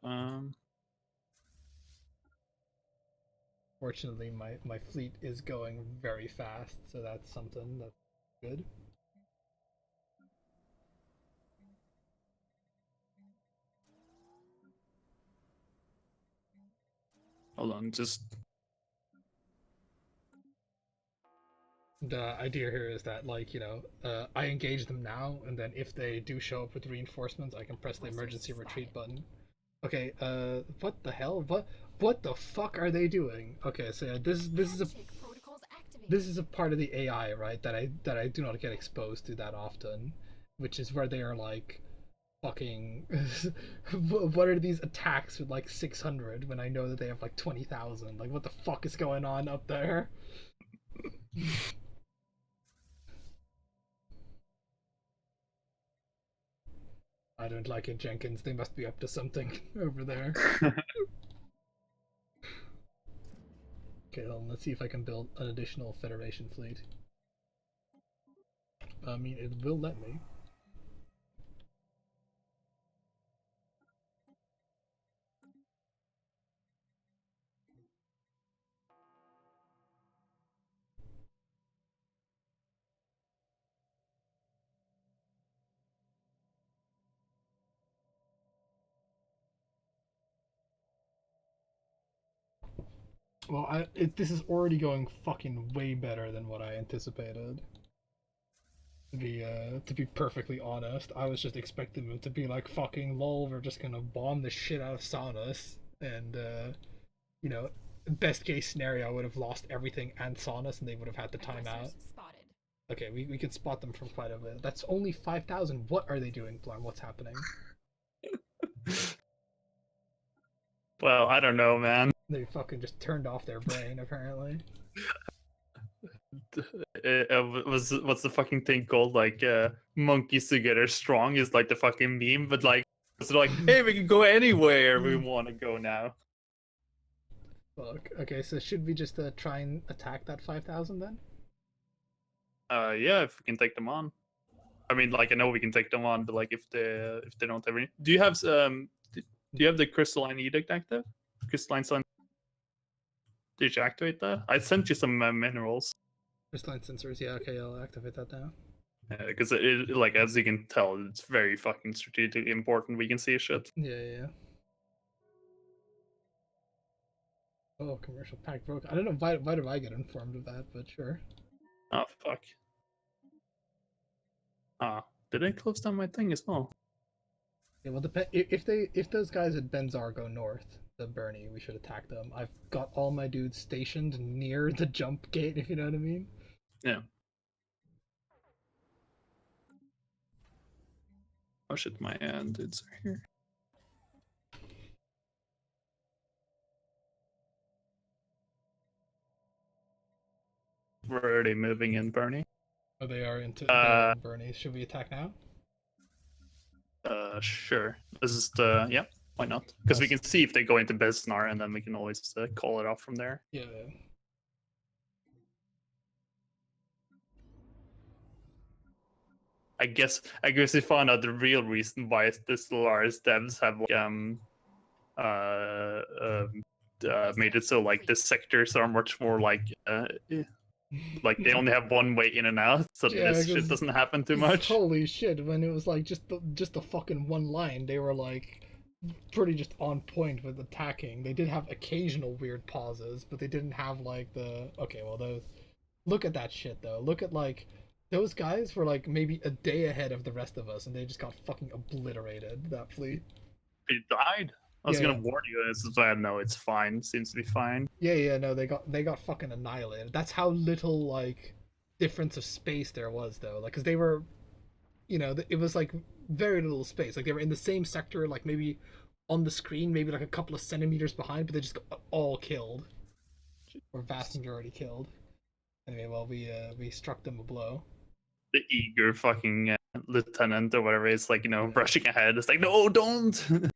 Fortunately, my fleet is going very fast, so that's something that's good. Hold on, just. The idea here is that, like, you know, I engage them now, and then if they do show up with reinforcements, I can press the emergency retreat button. Okay, what the hell? What the fuck are they doing? Okay, so yeah, this is a part of the AI, right? That I do not get exposed to that often, which is where they are like, fucking, what are these attacks with like 600 when I know that they have like 20,000? Like, what the fuck is going on up there? I don't like it, Jenkins. They must be up to something over there. Okay, hold on, let's see if I can build an additional Federation fleet. I mean, it will let me. Well, this is already going fucking way better than what I anticipated. To be perfectly honest, I was just expecting them to be like, fucking lol, we're just gonna bomb the shit out of Saunus, and you know, best case scenario, I would have lost everything and Saunus, and they would have had to time out. Aggressors spotted. Okay, we could spot them from quite a bit. That's only 5,000. What are they doing, Plum? What's happening? Well, I don't know, man. They fucking just turned off their brain, apparently. What's the fucking thing called? Like, monkeys together strong is like the fucking meme, but like, it's like, hey, we can go anywhere we want to go now. Fuck. Okay, so should we just try and attack that 5,000 then? Yeah, if we can take them on. I mean, like, I know we can take them on, but like, if they don't have any, do you have the crystalline edict active? Crystalline sun. Did you activate that? I sent you some minerals. Crystalline sensors. Yeah. Okay, I'll activate that now. Because like, as you can tell, it's very fucking strategically important. We can see shit. Yeah. Oh, commercial pack broke. I don't know why did I get informed of that, but sure. Oh fuck. Ah, did I close down my thing as well? Yeah, well, if those guys at Benzar go north, the Bernie, we should attack them. I've got all my dudes stationed near the jump gate, if you know what I mean. Yeah. Oh shit, my dudes are here. Where are they moving in, Bernie? Oh, they are into Bernie. Should we attack now? Sure. This is the yeah. Why not? Because we can see if they go into Besnar, and then we can always call it off from there. Yeah. I guess we found out the real reason why the Stellaris devs have like, made it so like the sectors are much more like they only have one way in and out, so Yeah, this shit doesn't happen too much. Holy shit! When it was like just the fucking one line, they were like pretty just on point with attacking. They did have occasional weird pauses, but they didn't have like the okay. Well, those look at that shit though. Look at like those guys were like maybe a day ahead of the rest of us, and they just got fucking obliterated. That fleet. It died. I was gonna warn you. This is why I know it's fine. Seems to be fine. Yeah. No, they got fucking annihilated. That's how little like difference of space there was though. Like, cause they were, it was like very little space. Like they were in the same sector, like maybe on the screen, maybe like a couple of centimeters behind, but they just got all killed, or vast majority killed. Anyway, well, we struck them a blow. The eager fucking lieutenant or whatever is like, rushing ahead. It's like, no, don't.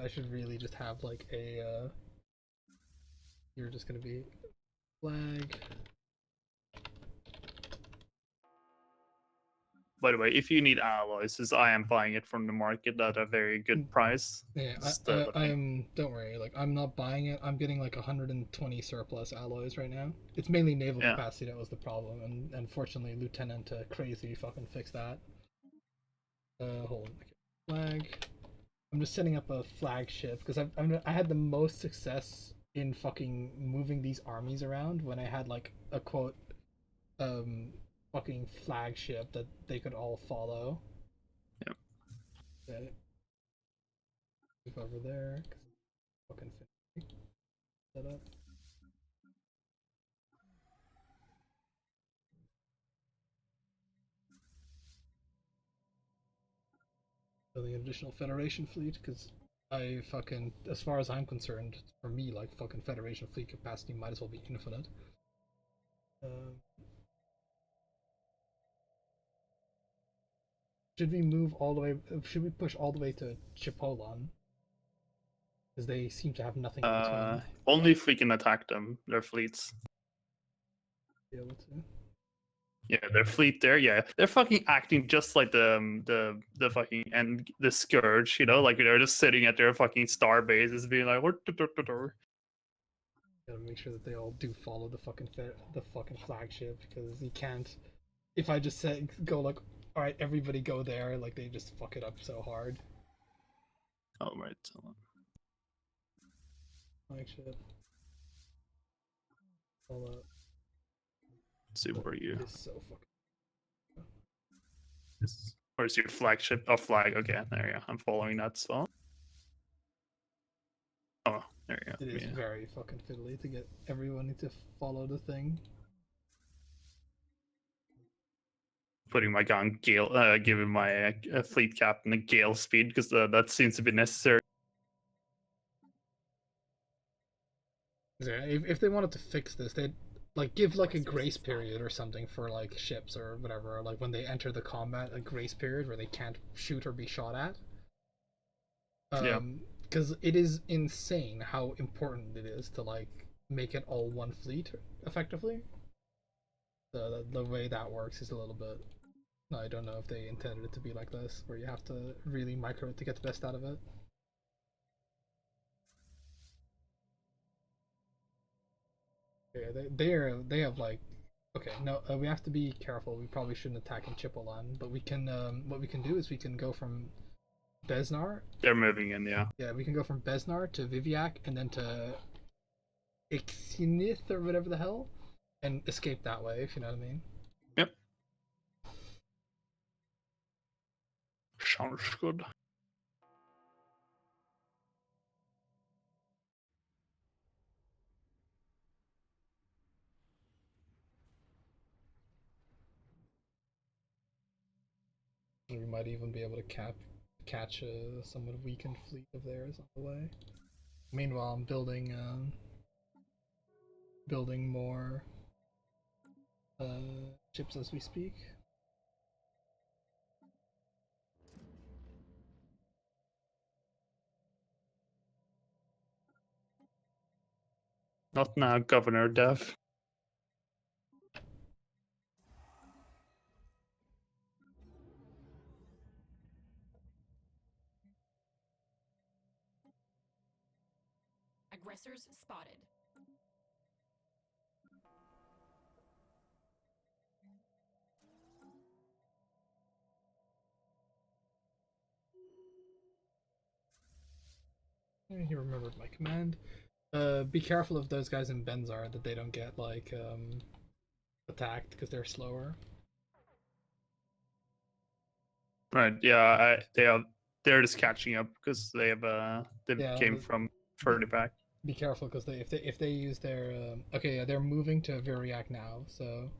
I should really just have like a. You're just gonna be flag. By the way, if you need alloys, I am buying it from the market at a very good price. Yeah, I'm. Don't worry. Like, I'm not buying it. I'm getting like 120 surplus alloys right now. It's mainly naval capacity that was the problem, and unfortunately, Lieutenant Crazy fucking fixed that. Hold on. Flag. I'm just setting up a flagship because I had the most success in fucking moving these armies around when I had like a quote fucking flagship that they could all follow. Yep. Okay. Move over there. Fucking set up. Building an additional Federation fleet because I fucking, as far as I'm concerned, for me, like fucking Federation fleet capacity might as well be infinite. Should we move all the way? Should we push all the way to Chipolan? Because they seem to have nothing in between. Only if we can attack them, their fleets. Be able to. Yeah, their fleet there, yeah. They're fucking acting just like the fucking and the Scourge, you know, like they're just sitting at their fucking star bases being like Gotta make sure that they all do follow the fucking flagship, because you can't. If I just say go like, all right, everybody go there, like they just fuck it up so hard. Oh right. Hold on. Flagship. Follow. Let's see where you. It is so fucking. Where's your flagship? Oh, flag. Okay, there you go. I'm following that spot. Oh, there you go. It is very fucking fiddly to get everyone to follow the thing. Putting my gun gale, giving my fleet captain a gale speed because that seems to be necessary. Yeah, if they wanted to fix this, they'd like give like a grace period or something for like ships or whatever. Like when they enter the combat, a grace period where they can't shoot or be shot at. Yeah. Because it is insane how important it is to like make it all one fleet effectively. The way that works is a little bit. I don't know if they intended it to be like this, where you have to really micro it to get the best out of it. Yeah, they have like. Okay, no, we have to be careful. We probably shouldn't attack in Chipolan, but we can. What we can do is we can go from Besnar. They're moving in, yeah. Yeah, we can go from Besnar to Viviac and then to Ixinith or whatever the hell, and escape that way, if you know what I mean. Yep. Sounds good. We might even be able to catch a somewhat weakened fleet of theirs on the way. Meanwhile, I'm building more ships as we speak. Not now, Governor Dev. Aggressors spotted. He remembered my command. Be careful of those guys in Benzar that they don't get like attacked because they're slower. Right, yeah, they're just catching up because they came from further back. Be careful because if they use their okay, yeah, they're moving to Viriac now, so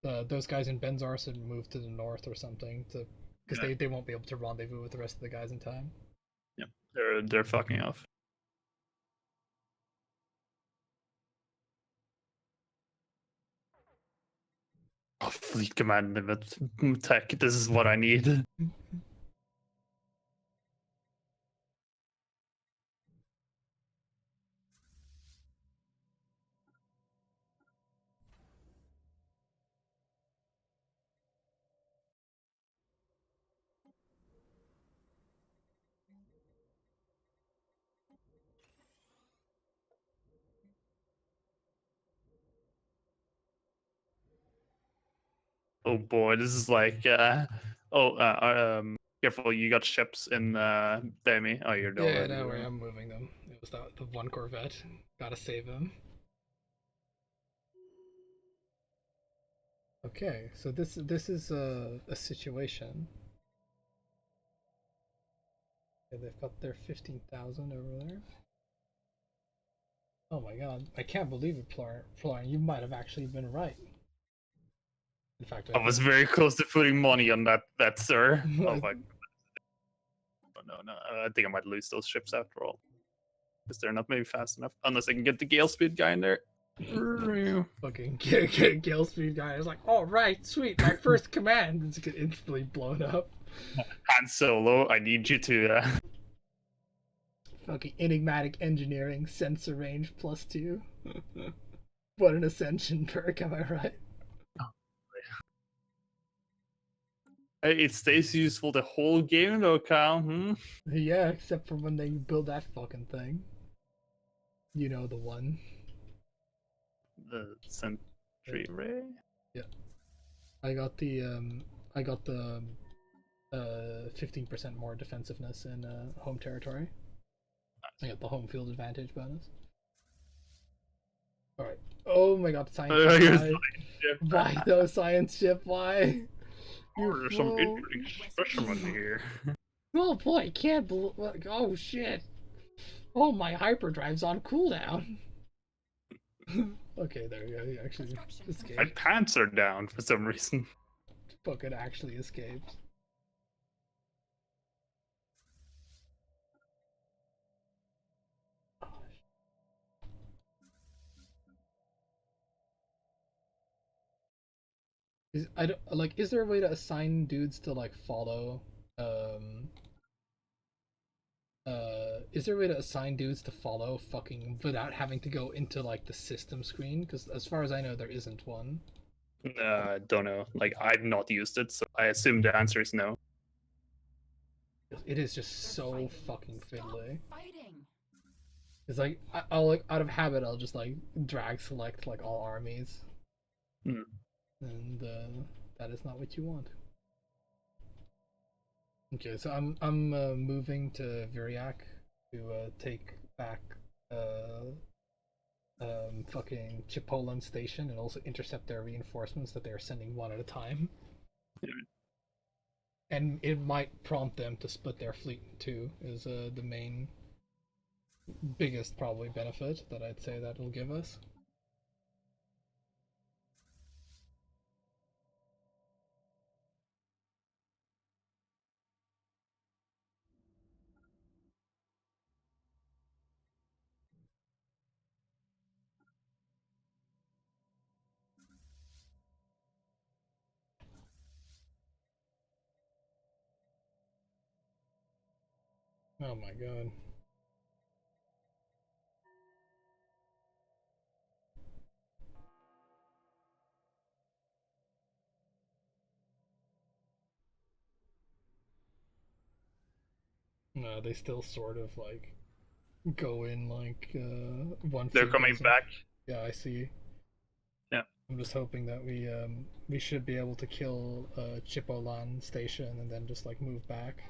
those guys in Benzar should move to the north or something to because they won't be able to rendezvous with the rest of the guys in time. Yep, they're fucking off. Oh, fleet command limit tech. This is what I need. Oh boy, this is like careful, you got ships in Demi. Oh, you're Yeah, already no worry, I'm moving them. It was the one Corvette. Gotta save them. Okay, so this is a situation. Yeah, they've got their 15,000 over there. Oh my god, I can't believe it, Florian. You might have actually been right. In fact, I was very close to putting money on that sir. Oh my. Oh, no, I think I might lose those ships after all. Because they're not maybe fast enough. Unless I can get the gale speed guy in there. Fucking Gale Speed guy is like, all right, sweet, my first command. It's get instantly blown up. Han Solo, I need you to. Fucking enigmatic engineering, sensor range +2. What an ascension perk, am I right? It stays useful the whole game though, Kyle. Hmm? Yeah, except for when they build that fucking thing. You know the one. The Sentry Ray? Yeah. I got the 15% more defensiveness in home territory. I got the home field advantage bonus. Alright. Oh my god, science ship, why? Why though, science ship, why? Oh, there's some interesting specimen here. Oh boy, can't believe. Oh shit. Oh, my hyperdrive's on cooldown. Okay, there you go. He actually escaped. My pants are down for some reason. Fucking actually escaped. Is there a way to assign dudes to like follow is there a way to assign dudes to follow fucking without having to go into like the system screen? Because as far as I know, there isn't one. Don't know. Like, I've not used it, so I assume the answer is no. It is just so fucking fiddly. It's like I'll like out of habit I'll just like drag select like all armies, and that is not what you want. Okay, so I'm moving to Viriak to take back fucking Chipolan station and also intercept their reinforcements that they are sending one at a time. And it might prompt them to split their fleet in two is the main biggest probably benefit that I'd say that will give us. Oh my god. No, they still sort of like go in like one. They're coming back. Yeah, I see. Yeah. I'm just hoping that we should be able to kill Chipolan station and then just like move back.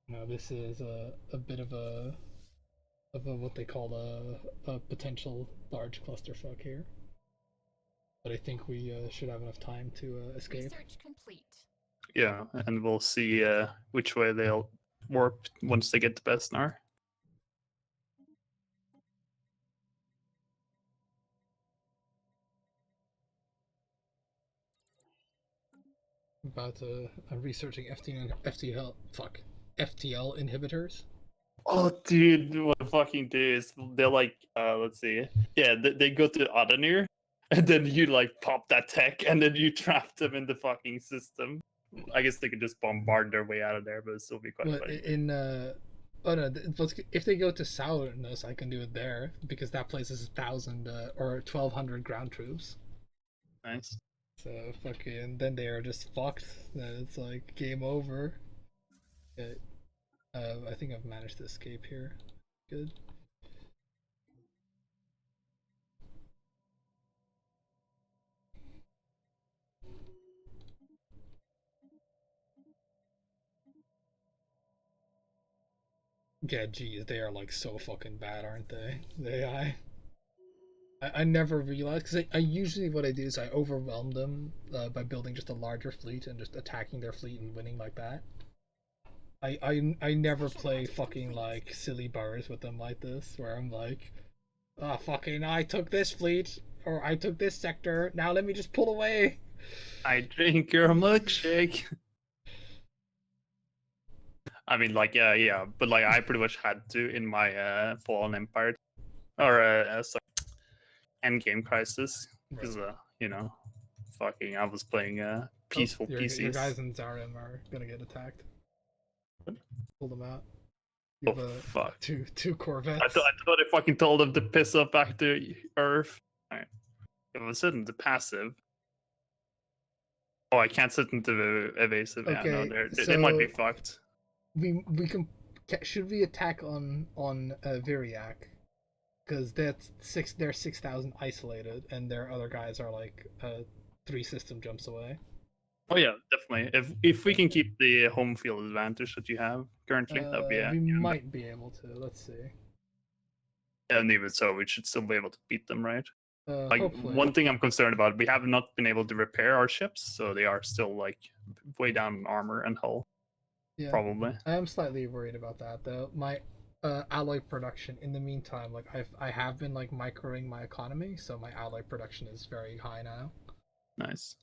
Now this is a bit of a what they call a potential large clusterfuck here. But I think we should have enough time to escape. Research complete. Yeah, and we'll see which way they'll warp once they get to Besnar. About I'm researching FTL inhibitors. Oh, dude, what the fucking do is they're like, let's see. Yeah, they go to Adenir, and then you like pop that tech, and then you trap them in the fucking system. I guess they could just bombard their way out of there, but it'll still be quite funny. Oh no, if they go to Sourness, I can do it there because that place is 1,000 or 1,200 ground troops. Nice. So fucking, then they are just fucked. It's like game over. I think I've managed to escape here. Good. Yeah, geez, they are like so fucking bad, aren't they? The AI. I never realized because I usually what I do is I overwhelm them by building just a larger fleet and just attacking their fleet and winning like that. I never play fucking like silly bars with them like this where I'm like, ah, fucking I took this fleet or I took this sector, now let me just pull away. I drink your milkshake. I mean, like, yeah, but like I pretty much had to in my Fallen Empire or Endgame Crisis because you know, fucking. I was playing peaceful your PCs. guys in Zarim are gonna get attacked. What? Pull them out. You Oh have fuck! two Corvettes. I thought I fucking told them to piss up back to Earth. Alright. It was into passive. Oh, I can't sit into evasive. Okay, Yeah, no, they might be so- fucked. we can should we attack on Viriac? Because they're 6,000 isolated, and their other guys are like 3 system jumps away. Oh yeah, definitely. If we can keep the home field advantage that you have currently, that'd be We might be able to. Let's see. and even so, we should still be able to beat them, right? Like Hopefully. one thing I'm concerned about, we have not been able to repair our ships, so they are still like way down in armor and hull. Yeah. Probably. I am slightly worried about that though. My alloy production in the meantime, like I have been like microing my economy, so my alloy production is very high now. Nice.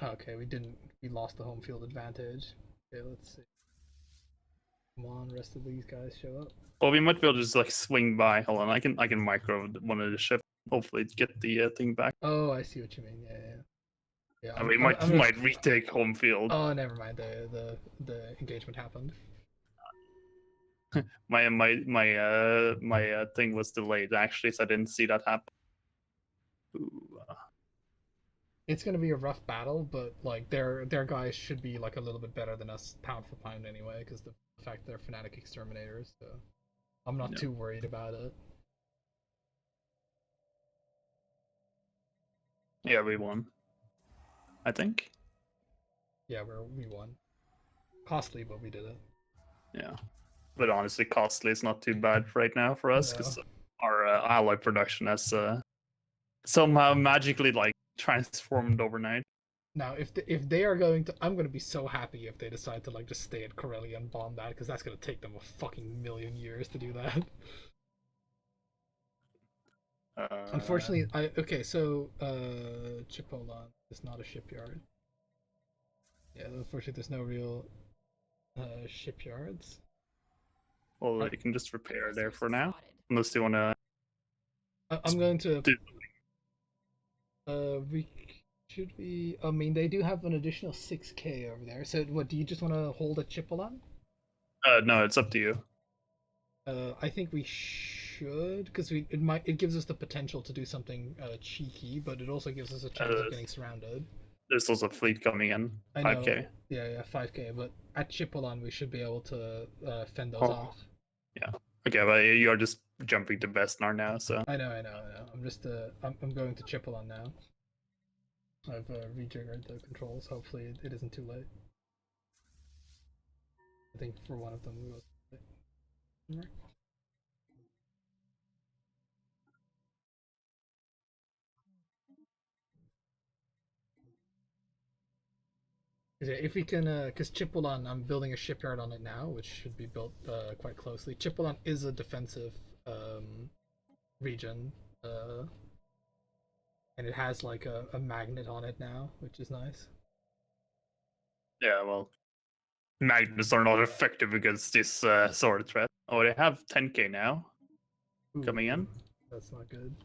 Okay, we lost the home field advantage. Okay, let's see. Come on, rest of these guys show up. Well, we might be able to just like swing by. Hold on, I can micro one of the ship. Hopefully, get the thing back. Oh, I see what you mean. Yeah. And we might retake home field. Oh, never mind. The engagement happened. My thing was delayed actually, so I didn't see that happen. Ooh, It's gonna be a rough battle, but like their guys should be like a little bit better than us pound for pound anyway, because the fact they're fanatic exterminators. So I'm not too worried about it. Yeah, we won. I think. Yeah, we won. Costly, but we did it. Yeah, but honestly, costly is not too bad right now for us because our alloy production has somehow magically like transformed overnight. Now, if they are going to, I'm gonna be so happy if they decide to like just stay at Corellia and bomb that, because that's gonna take them a fucking million years to do that. Unfortunately, so Chipolan is not a shipyard. Yeah, unfortunately, there's no real shipyards. Well, you can just repair there for now, unless you want to. I'm going to. I mean, they do have an additional 6K over there. So, what do you just want to hold at Chipolan? No, it's up to you. I think we should, because it gives us the potential to do something cheeky, but it also gives us a chance of getting surrounded. There's also a fleet coming in. 5K. Yeah, 5K. But at Chipolan, we should be able to fend those off. Yeah. Okay, but you are just jumping to Bestnar now, so. I know. I'm just I'm going to Chipolan now. I've rejiggered the controls. Hopefully, it isn't too late. I think for one of them we will. If we can, because Chipolan, I'm building a shipyard on it now, which should be built quite closely. Chipolan is a defensive region, and it has like a magnet on it now, which is nice. Yeah, well, magnets are not effective against this sort of threat. Oh, they have 10K now. Ooh, coming in. That's not good.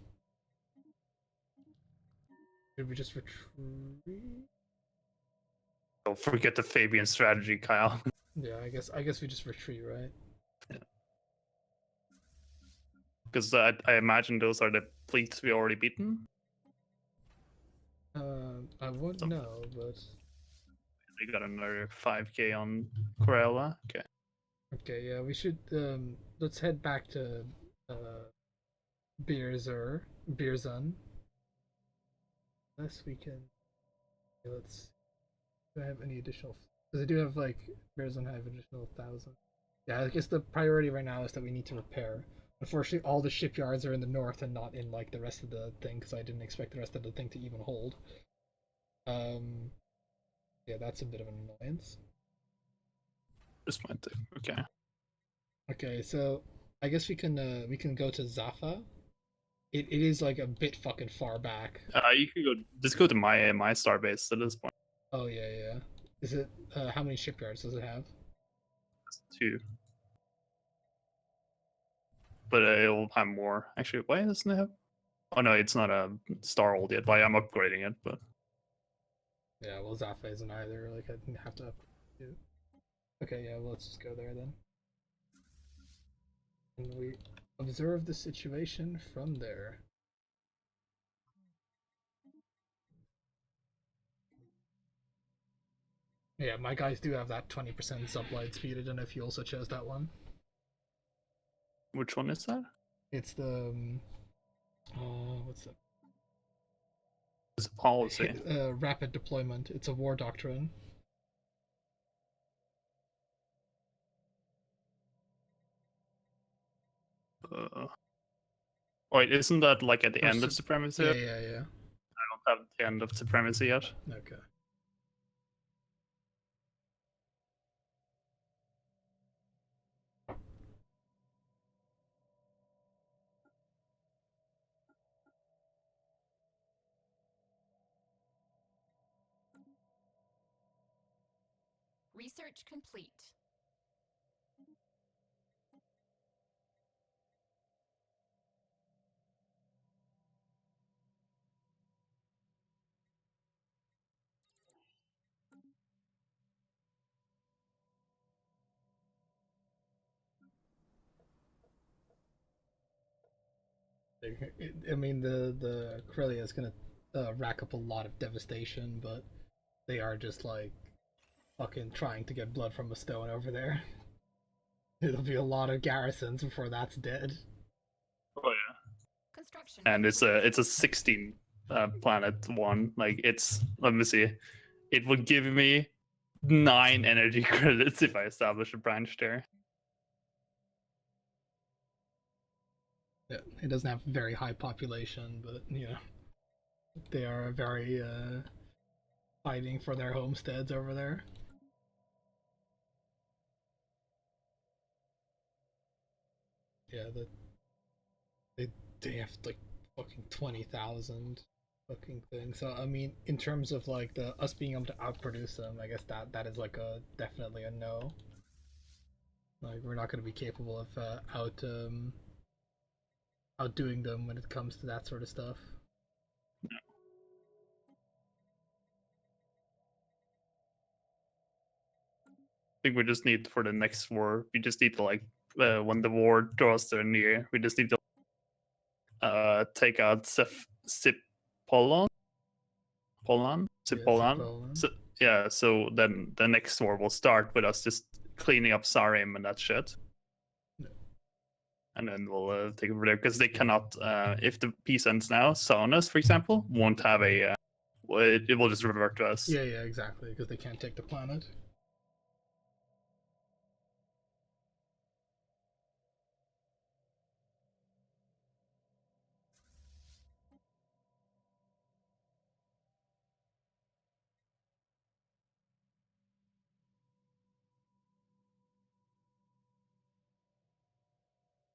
Should we just retreat? Don't forget the Fabian strategy, Kyle. Yeah, I guess we just retreat, right? Yeah. Because I imagine those are the fleets we already beaten. I wouldn't know, but They got another 5K on Corella. Okay. Okay, yeah, we should let's head back to Beerzun. Unless we can. Okay, let's. Do I have any additional? Because I do have like Beerzun have additional 1,000. Yeah, I guess the priority right now is that we need to repair. Unfortunately, all the shipyards are in the north and not in like the rest of the thing, because I didn't expect the rest of the thing to even hold. Yeah, that's a bit of an annoyance. This might do. Okay. Okay, so I guess we can go to Zafa. It is like a bit fucking far back. You could go. Just go to my starbase at this point. Oh yeah. Is it how many shipyards does it have? 2. But it'll have more. Actually, why doesn't it have? Oh no, it's not a star old yet. Like I'm upgrading it, but Yeah, well, Zaffa isn't either. Like, I didn't have to upgrade it. Okay, yeah, well, let's just go there then. And we observe the situation from there. Yeah, my guys do have that 20% sublight speed. I don't know if you also chose that one. which one is that? It's the what's that? It's a policy. Rapid deployment. It's a war doctrine. Wait, isn't that like at the Or end of supremacy? Yeah, I yeah, yeah. don't have the end of supremacy yet. Okay. Research complete. I mean, the Corellia is gonna rack up a lot of devastation, but they are just like fucking trying to get blood from a stone over there. It'll be a lot of garrisons before that's dead. Oh yeah. Construction. And it's complete. a 16 planet one. Like it's, let me see, it would give me 9 energy credits if I establish a branch there. Yeah, it doesn't have very high population, but you know, they are very fighting for their homesteads over there. Yeah, they have like fucking 20,000 fucking things. So I mean, in terms of like the us being able to outproduce them, I guess that is like a definitely a no. Like we're not going to be capable of outdoing them when it comes to that sort of stuff. I think we just need for the next war. We just need to like when the war draws to near, we just need to take out Sipolan. Poland. So yeah, so then the next war will start with us just cleaning up Sarim and that shit. Yeah. And then we'll take it over there because they cannot. If the peace ends now, Saunas, for example, won't have a. It will just revert to us. Yeah, yeah, exactly, because they can't take the planet.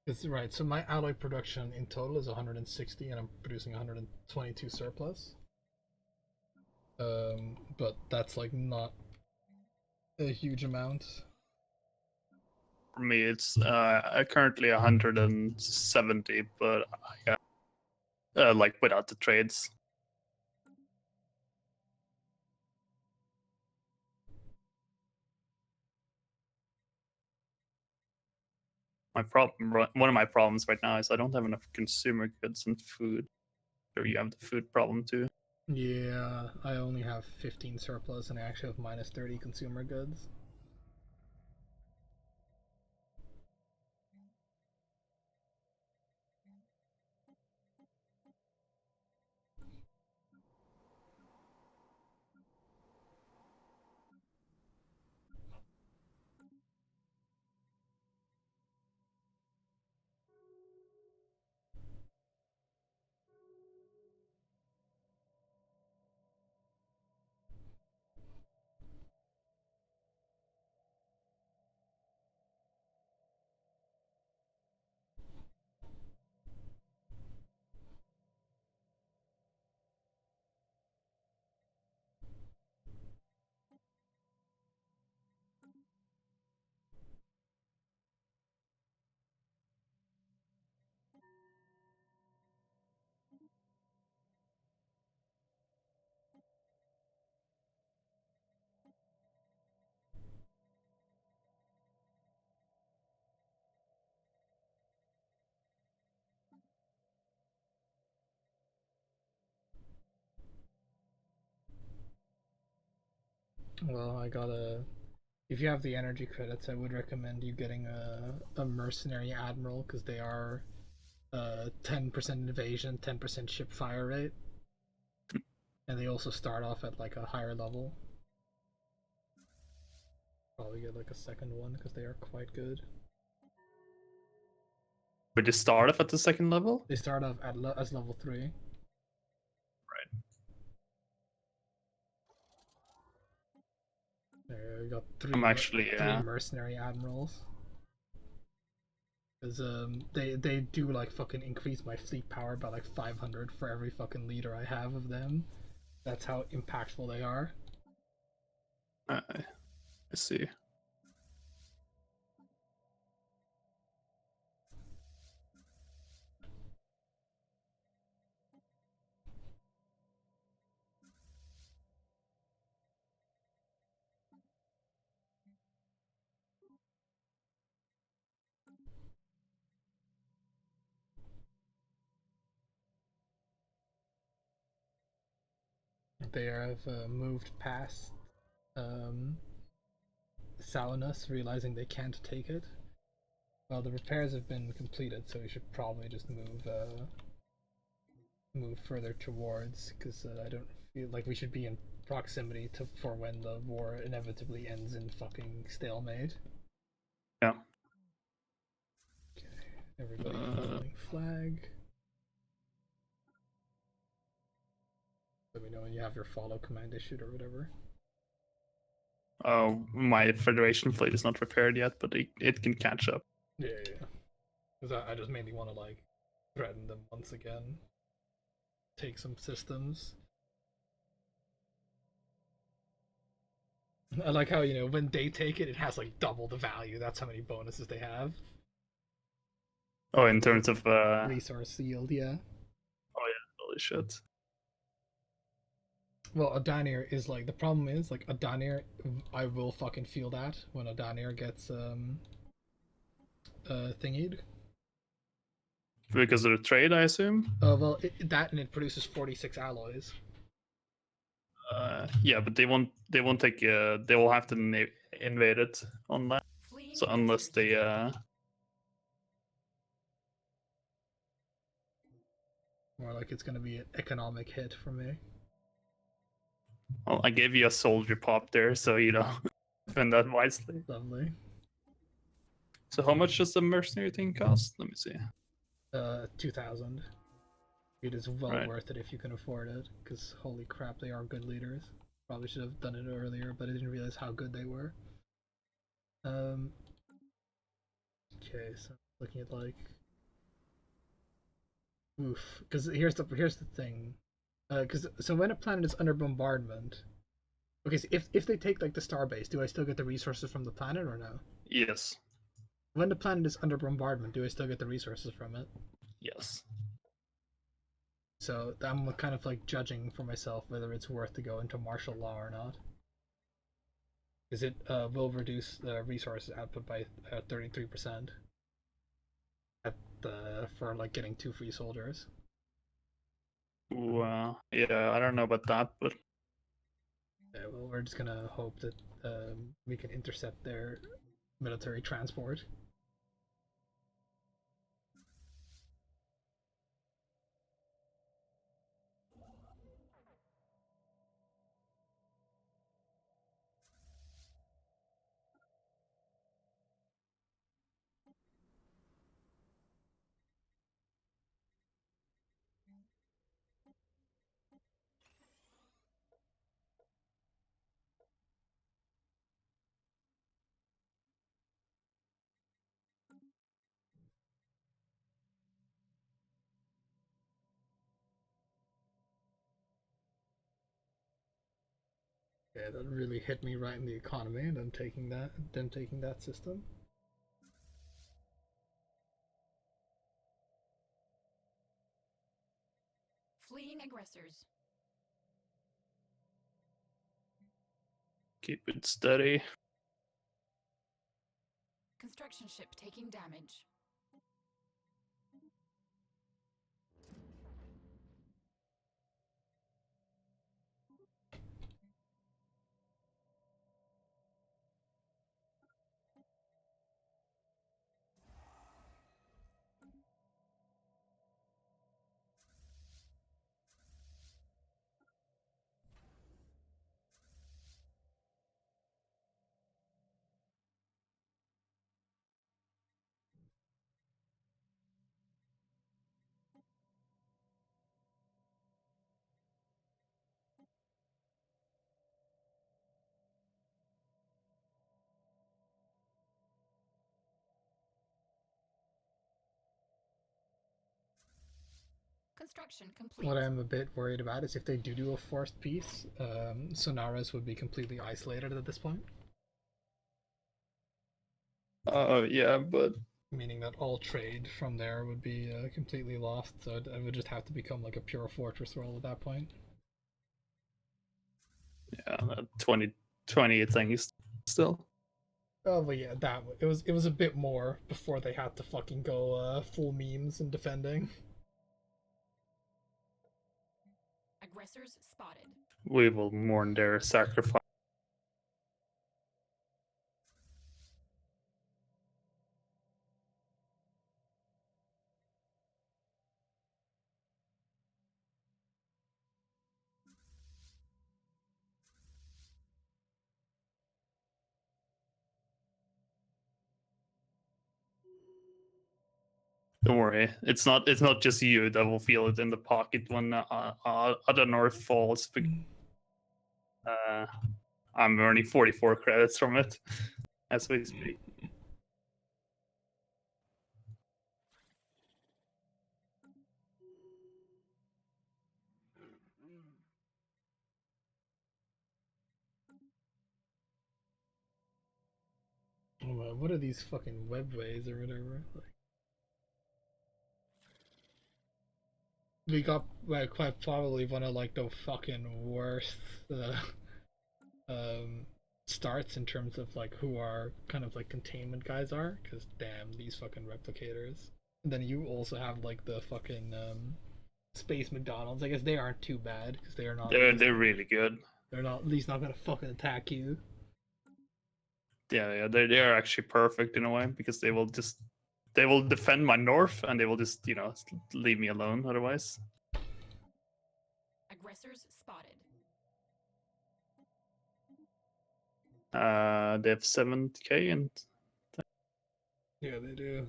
It's right. So my alloy production in total is 160, and I'm producing 122 surplus. But that's like not a huge amount. For me, it's currently 170, but like without the trades. My problem, one of my problems right now is I don't have enough consumer goods and food. Or you have the food problem too. Yeah, I only have 15 surplus, and I actually have minus 30 consumer goods. Well, I got a. If you have the energy credits, I would recommend you getting a mercenary admiral because they are 10% invasion, 10% ship fire rate, and they also start off at like a higher level. Probably get like a second one because they are quite good. Would you start off at the second level? They start off at as level 3. Right. There, you got I'm actually three mercenary admirals. Because they do like fucking increase my fleet power by like 500 for every fucking leader I have of them. That's how impactful they are. I see. They have moved past Salinus, realizing they can't take it. Well, the repairs have been completed, so we should probably just move further towards, because I don't feel like we should be in proximity to for when the war inevitably ends in fucking stalemate. Yeah. Okay, everybody following flag. Let me know when you have your follow command issued or whatever. My Federation fleet is not repaired yet, but it can catch up. Yeah. Because I just mainly want to like threaten them once again. Take some systems. I like how, you know, when they take it, it has like double the value. That's how many bonuses they have. Oh, in terms of Resource yield, yeah. Oh yeah, holy shit. Well, a Danir is like, the problem is like a Danir, I will fucking feel that when a Danir gets thingied. Because of the trade, I assume. Well, that and it produces 46 alloys. Yeah, but they won't take. They will have to invade it on that. Fleeing So unless aggressors. they More like it's gonna be an economic hit for me. well, I gave you a soldier pop there, so you know, spend that wisely. Lovely. So how much does the mercenary thing cost? Let me see. 2,000. It is well Right. worth it if you can afford it, because holy crap, they are good leaders. Probably should have done it earlier, but I didn't realize how good they were. Okay, so looking at like, oof. Because here's the thing. Because so when a planet is under bombardment, okay, so if they take like the starbase, do I still get the resources from the planet or no? Yes. When the planet is under bombardment, do I still get the resources from it? Yes. So I'm kind of like judging for myself whether it's worth to go into martial law or not. Because it will reduce the resources output by 33% at for like getting 2 free soldiers. Ooh, yeah, I don't know about that, but Yeah, well, we're just gonna hope that we can intercept their military transport. Yeah, that really hit me right in the economy, and then taking that system. Fleeing aggressors. keep it steady. Construction ship taking damage. Construction complete. What I'm a bit worried about is if they do a forced peace, Stellaris would be completely isolated at this point. Yeah, but Meaning that all trade from there would be completely lost, so it would just have to become like a pure fortress world at that point. yeah, that 2020 thing is still. Oh, but yeah, it was a bit more before they had to fucking go full memes and defending. Aggressors spotted. We will mourn their sacrifice. Don't worry, it's not just you that will feel it in the pocket when other North falls. I'm earning 44 credits from it as we speak. Oh man, what are these fucking webways or whatever? Like, we got like quite probably one of like the fucking worst um, starts in terms of like who our kind of like containment guys are. Because damn, these fucking replicators. And then you also have like the fucking space McDonald's. I guess they aren't too bad because they are not. They're really good. They're not at least not gonna fucking attack you. Yeah, they're actually perfect in a way because they will defend my north and they will just leave me alone otherwise. Aggressors spotted. They have 7k and Yeah, they do.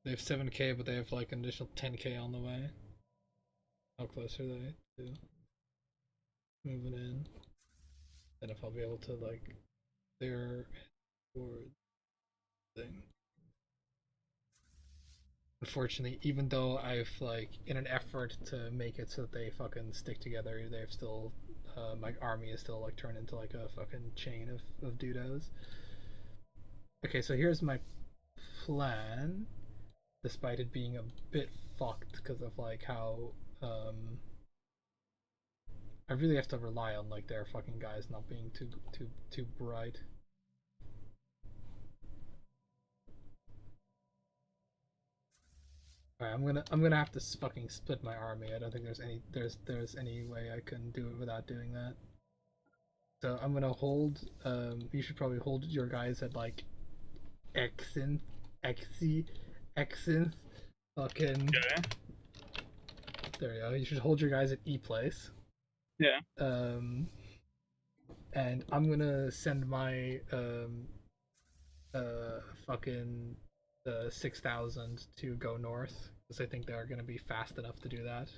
They have 7k, but they have like an additional 10k on the way. How close are they to moving in? Then if I'll be able to like clear forward thing. Unfortunately, even though I've like in an effort to make it so that they fucking stick together, they've still my army is still like turned into like a fucking chain of dodos. Okay, so here's my plan, despite it being a bit fucked because of like how I really have to rely on like their fucking guys not being too bright. Alright, I'm gonna have to fucking split my army. I don't think there's any way I can do it without doing that. So I'm gonna hold. You should probably hold your guys at like Xinth, Xinth, fucking. okay. There you go. You should hold your guys at E place. Yeah. And I'm gonna send my fucking 6,000 to go north because I think they're gonna be fast enough to do that.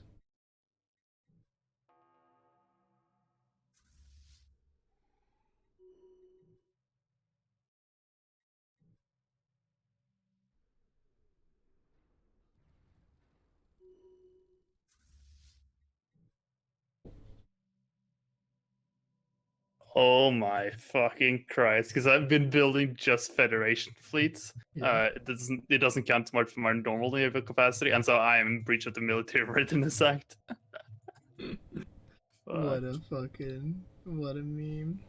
Oh my fucking Christ! Because I've been building just Federation fleets. Yeah. It doesn't count much for my normal naval capacity, and so I am in breach of the Military Readiness Act. What a meme.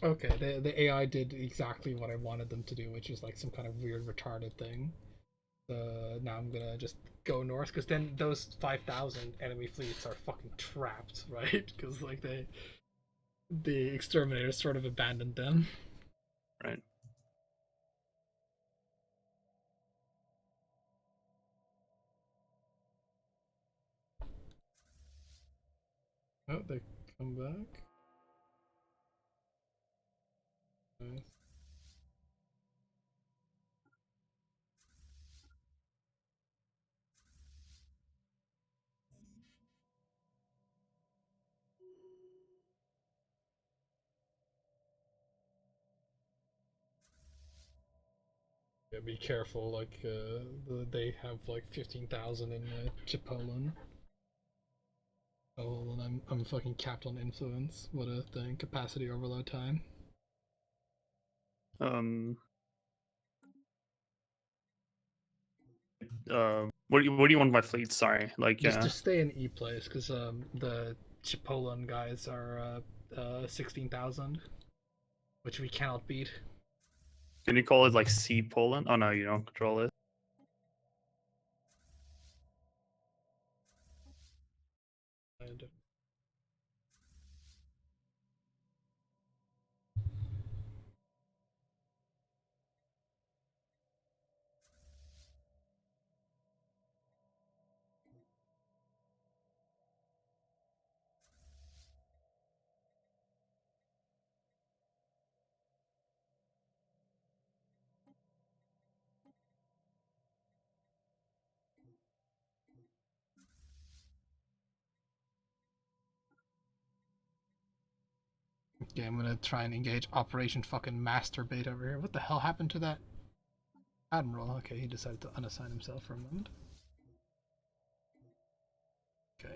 Okay, the AI did exactly what I wanted them to do, which is like some kind of weird retarded thing. Now I'm gonna just go north, because then those 5,000 enemy fleets are fucking trapped, right? Because like the exterminators sort of abandoned them. Right. Oh, they come back. Nice. Yeah, be careful. Like they have like 15,000 in Chipolan. Oh, hold on, I'm fucking capped on influence. What a thing! Capacity overload time. What do you want my fleet? Sorry, like Just stay in E place, because the Chipolan guys are 16,000, which we cannot beat. can you call it like C Poland? Oh no, you don't control it. And okay, I'm gonna try and engage Operation fucking Masturbate over here. What the hell happened to that Admiral? Okay, he decided to unassign himself for a moment. Okay.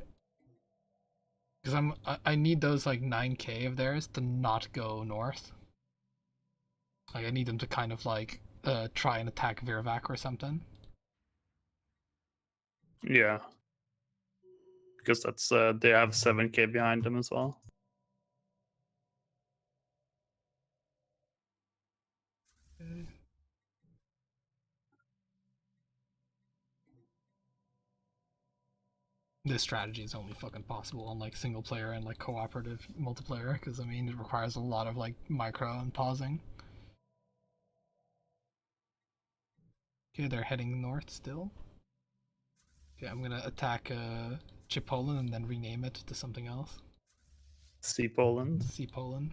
Because I need those like 9k of theirs to not go north. Like I need them to kind of like try and attack Virvac or something. Yeah, because that's they have 7k behind them as well. Okay. This strategy is only fucking possible on like single player and like cooperative multiplayer, because I mean it requires a lot of like micro and pausing. Okay, they're heading north still. Okay, I'm gonna attack Chipolan and then rename it to something else. C Poland. C Poland.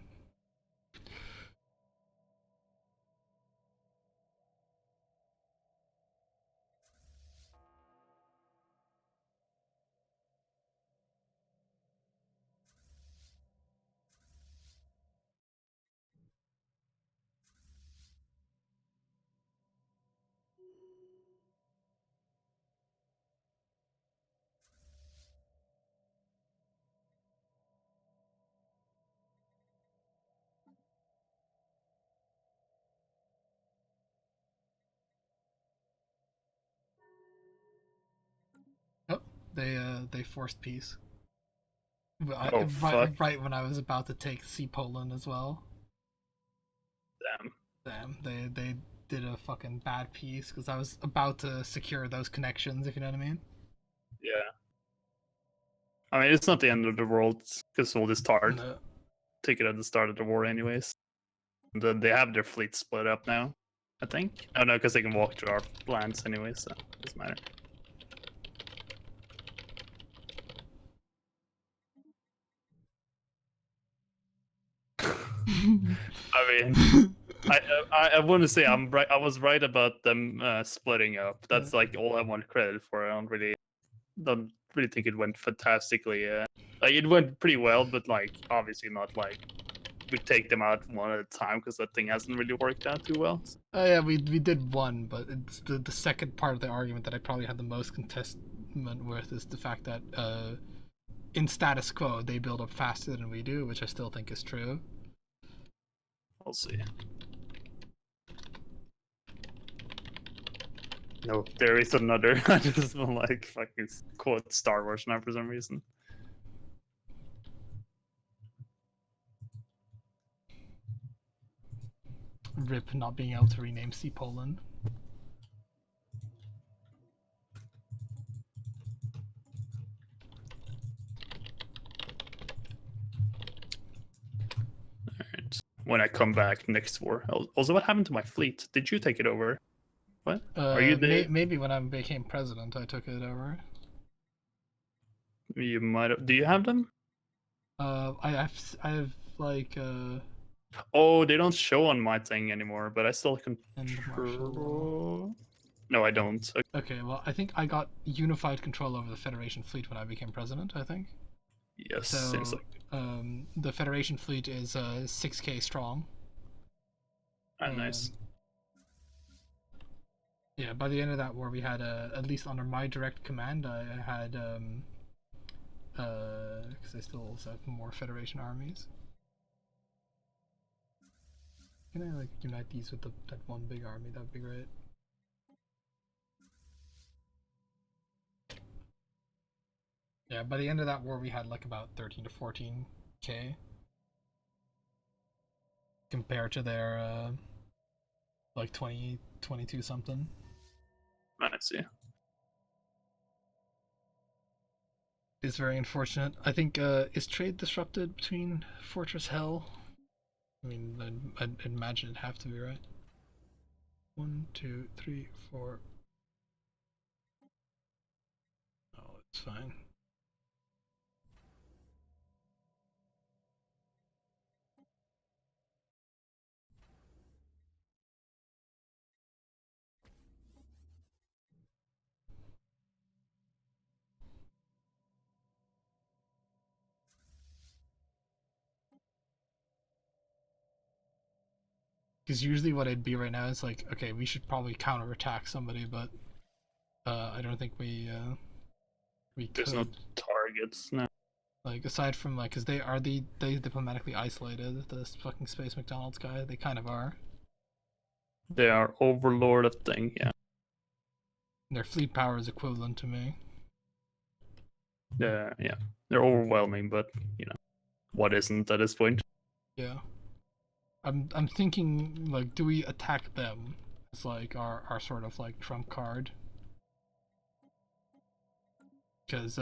Oh, they forced peace. Oh fuck! Right when I was about to take C Poland as well. Damn. Damn, they did a fucking bad piece because I was about to secure those connections, if you know what I mean. Yeah. I mean, it's not the end of the world because we'll just take it at the start of the war, anyways. They have their fleet split up now, I think. Oh no, because they can walk to our lands anyway, so it doesn't matter. I mean, I want to say I'm right. I was right about them splitting up. That's like all I want credit for. I don't really think it went fantastically. Like it went pretty well, but like obviously not like we take them out one at a time because that thing hasn't really worked out too well. Oh yeah, we did one, but it's the second part of the argument that I probably had the most contestment with is the fact that in status quo they build up faster than we do, which I still think is true. We'll see. No, there is another. I just want like fucking quote Star Wars now for some reason. RIP not being able to rename C Poland. Alright. When I come back next war. Also, what happened to my fleet? Did you take it over? What? Are you the? Maybe when I became president, I took it over. You might have. Do you have them? I have like Oh, they don't show on my thing anymore, but I still can. and martial law. No, I don't. Okay, well, I think I got unified control over the Federation fleet when I became president, I think. Yes, seems So, like. the Federation fleet is 6k strong. Ah, nice. Yeah, by the end of that war, we had at least under my direct command, I had because I still also have more Federation armies. Can I like unite these with that one big army? That'd be great. Yeah, by the end of that war, we had like about 13 to 14k compared to their like 20, 22 something. I see. It's very unfortunate. I think is trade disrupted between Fortress Hell? I mean, I'd imagine it'd have to be, right? 1, 2, 3, 4. Oh, it's fine. Because usually what I'd be right now is like, okay, we should probably counterattack somebody, but I don't think we could. There's no targets now. Like aside from like, cause they diplomatically isolated this fucking Space McDonald's guy. They kind of are. They are overlord of thing, yeah. Their fleet power is equivalent to me. Yeah, they're overwhelming, but you know, what isn't at this point? Yeah. I'm thinking like, do we attack them as like our sort of like trump card? Because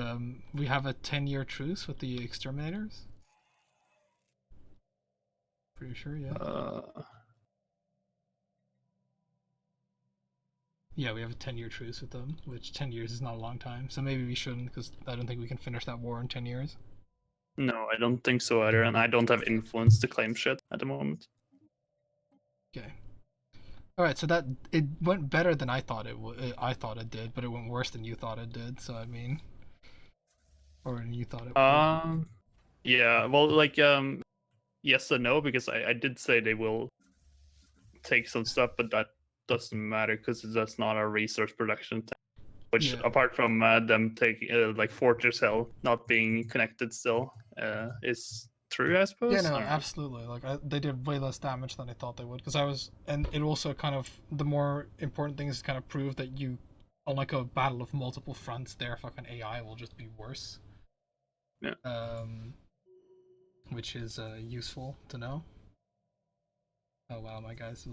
we have a 10-year truce with the exterminators. Pretty sure, yeah. Yeah, we have a 10-year truce with them, which 10 years is not a long time. So maybe we shouldn't, because I don't think we can finish that war in 10 years. No, I don't think so either, and I don't have influence to claim shit at the moment. Okay. All right, so that it went better than I thought it would. I thought it did, but it went worse than you thought it did. So I mean, or you thought it would. Yeah. Well, like yes and no, because I did say they will take some stuff, but that doesn't matter because that's not a resource production thing. Which, Yeah. apart from them taking like Fortress Hell not being connected still, is true, I suppose. Yeah, no, I don't know. absolutely. Like they did way less damage than I thought they would. Because I was, and it also kind of the more important thing is to kind of prove that you, on like a battle of multiple fronts, their fucking AI will just be worse. Yeah. Which is useful to know. Oh wow, my guys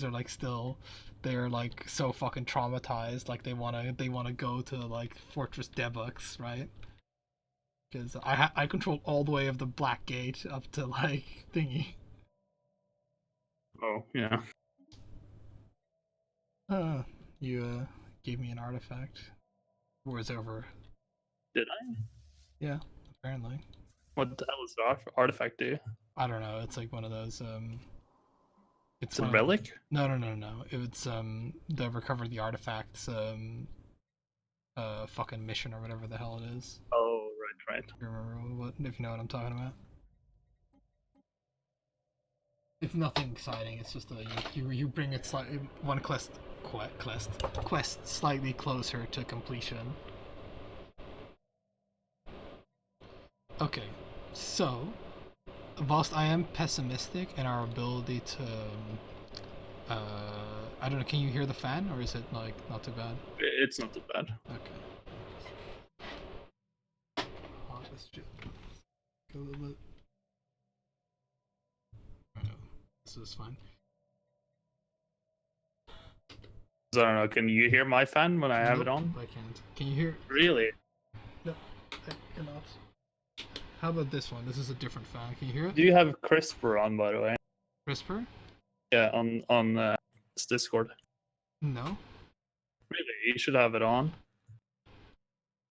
are like still, they're like so fucking traumatized. Like they wanna go to like Fortress Debux, right? Because I control all the way of the Black Gate up to like thingy. Oh yeah. You gave me an artifact. War's over. Did I? Yeah, apparently. What the hell is the artifact do? I don't know. It's like one of those. It's a relic. No. It's the recover the artifacts. Fucking mission or whatever the hell it is. Oh right. You remember what? If you know what I'm talking about. It's nothing exciting. It's just you bring it slightly one quest slightly closer to completion. Okay, so whilst I am pessimistic in our ability to, I don't know. Can you hear the fan, or is it like not too bad? It's not too bad. Okay. Oh, this shit. Go a little bit. This is fine. I don't know. Can you hear my fan when I have it on? I can't. Can you hear? Really? No, I cannot. How about this one? This is a different fan. Can you hear it? Do you have CRISPR on, by the way? CRISPR? Yeah, on Discord. No. Really? You should have it on.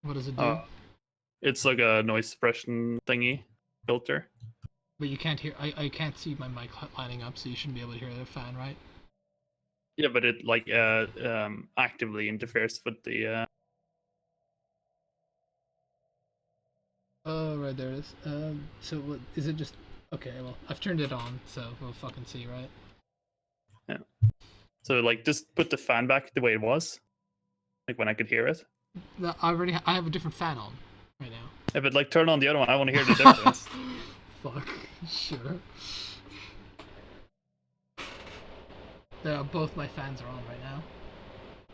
What does it do? It's like a noise suppression thingy filter. But you can't hear. I can't see my mic lining up, so you shouldn't be able to hear the fan, right? Yeah, but it like actively interferes with the. Oh, right, there it is. So what is it? Just okay. Well, I've turned it on, so we'll fucking see, right? Yeah. So like, just put the fan back the way it was, like when I could hear it. No, I have a different fan on right now. Yeah, but like, turn on the other one. I want to hear the difference. Fuck. Sure. Both my fans are on right now.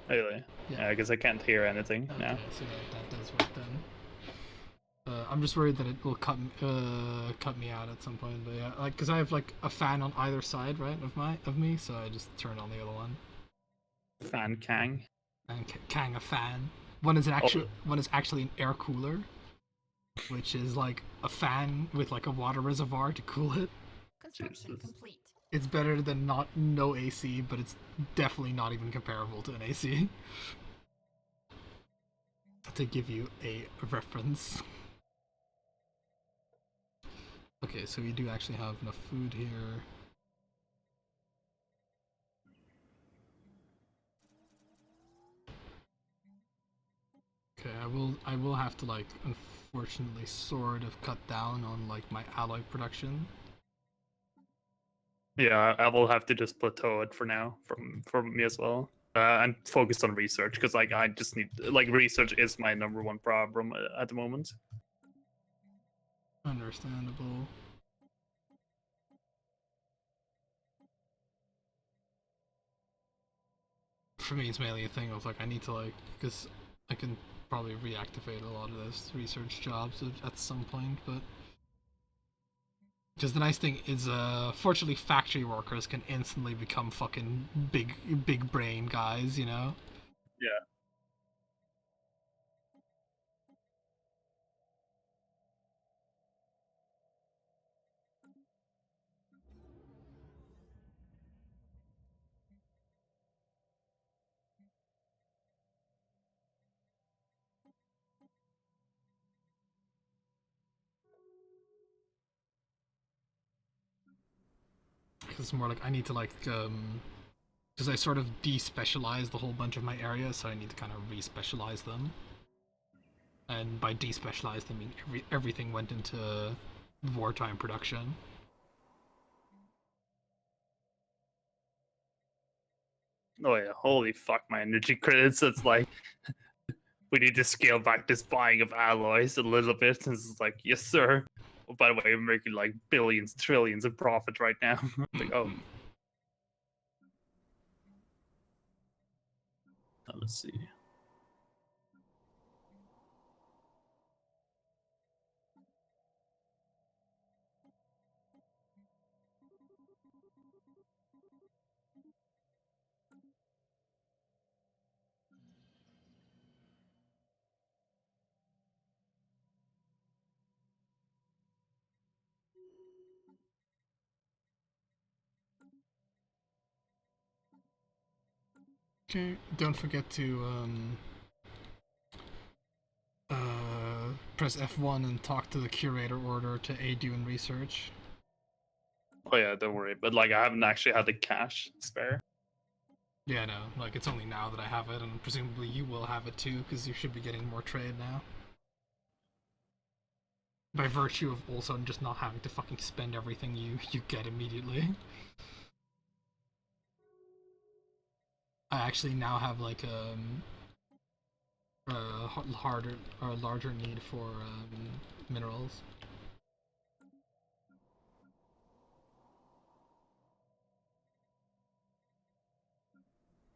Really? Yeah, I guess I can't hear anything now. Okay, so that does work then. I'm just worried that it will cut me out at some point. But yeah, like, cause I have like a fan on either side, right, of me, so I just turn on the other one. Fan Kang. And Kang a fan. One is actually an air cooler, which is like a fan with like a water reservoir to cool it. Construction complete. It's better than no AC, but it's definitely not even comparable to an AC. To give you a reference. Okay, so we do actually have enough food here. Okay, I will have to, like, unfortunately sort of cut down on like my alloy production. Yeah, I will have to just plateau it for now from me as well. I'm focused on research because like I just need like research is my #1 problem at the moment. Understandable. For me, it's mainly a thing of like I need to like, because I can probably reactivate a lot of those research jobs at some point, but just the nice thing is, fortunately, factory workers can instantly become fucking big brain guys, you know? Yeah. Because it's more like I need to like, because I sort of despecialized the whole bunch of my areas, so I need to kind of respecialize them. And by despecialized, I mean everything went into wartime production. Oh yeah, holy fuck, my energy credits. It's like we need to scale back this buying of alloys a little bit. And it's like, yes, sir. Oh, by the way, we're making like billions, trillions of profit right now. Like, oh. Let's see. Okay, don't forget to press F1 and talk to the curator order to aid you in research. Oh yeah, don't worry. But like, I haven't actually had the cash spare. Yeah, no, like it's only now that I have it, and presumably you will have it too, because you should be getting more trade now. By virtue of also just not having to fucking spend everything you get immediately. I actually now have like a larger need for minerals.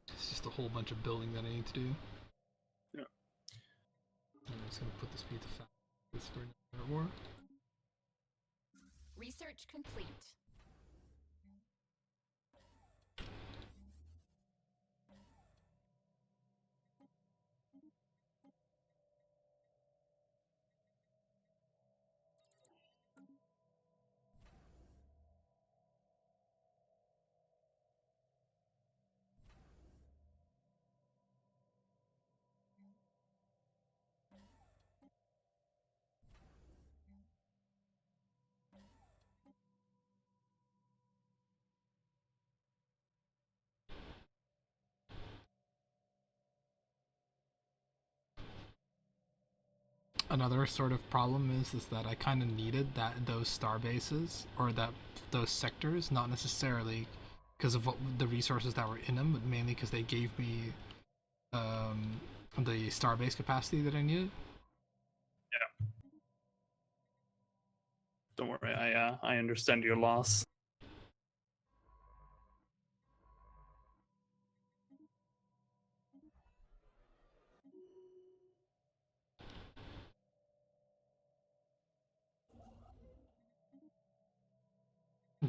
It's just a whole bunch of building that I need to do. Yeah. I'm just gonna put the speed to fast this for another war. Research complete. Another sort of problem is that I kind of needed those star bases or those sectors, not necessarily because of what the resources that were in them, but mainly because they gave me the starbase capacity that I needed. Don't worry, I understand your loss.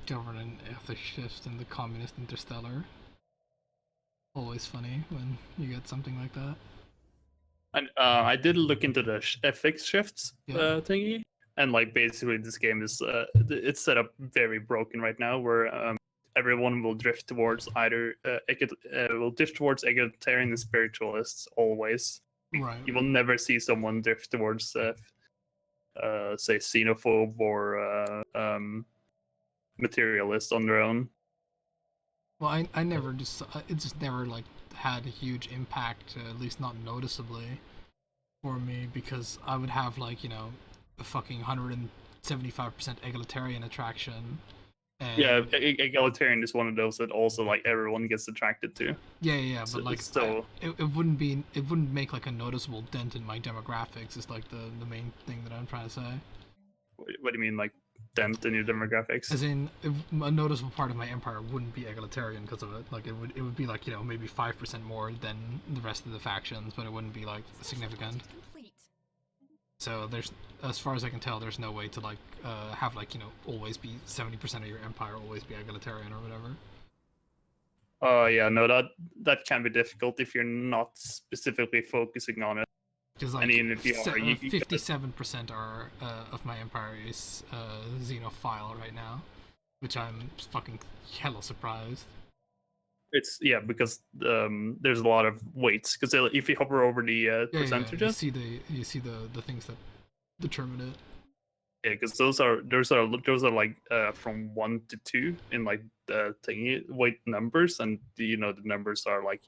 Government ethics shift in the communist interstellar. Always funny when you get something like that. And I did look into the FX shifts Yeah. thingy, and like basically this game is it's set up very broken right now, where everyone will drift towards either will drift towards egalitarian and spiritualists always. Right. You will never see someone drift towards say xenophobe or materialist on their own. Well, I never just it just never like had a huge impact, at least not noticeably, for me, because I would have like a fucking 175% egalitarian attraction. And Yeah, egalitarian is one of those that also like everyone gets attracted to. yeah, So- but like so- it wouldn't make like a noticeable dent in my demographics. Is like the main thing that I'm trying to say. What do you mean, like dent in your demographics? As in, a noticeable part of my empire wouldn't be egalitarian because of it. Like it would be like maybe 5% more than the rest of the factions, but it wouldn't be like significant. Complete. So there's, as far as I can tell, there's no way to like have like always be 70% of your empire always be egalitarian or whatever. Oh yeah, no, that can be difficult if you're not specifically focusing on it. Because like And even if you are, you 57% are of my empire is xenophile right now, which I'm fucking hella surprised. It's because there's a lot of weights. Because if you hover over the Yeah, percentages, you see the things that determine it. yeah, because those are like from 1 to 2 in like the thingy weight numbers, and the numbers are like.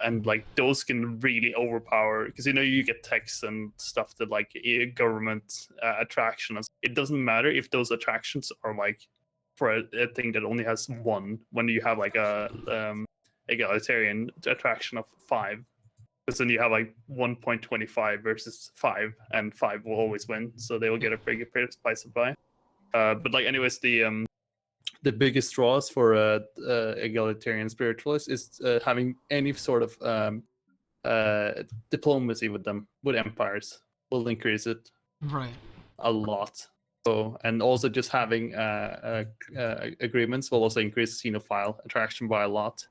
And like those can really overpower, because you get texts and stuff that like government attraction. It doesn't matter if those attractions are like for a thing that only has 1. When you have like a egalitarian attraction of 5, because then you have like 1.25 versus 5, and 5 will always win, so they will get a bigger price of buy. But like anyways, the biggest draws for egalitarian spiritualists is having any sort of diplomacy with them, with empires, will increase it Right. a lot. So, and also just having agreements will also increase xenophile attraction by a lot.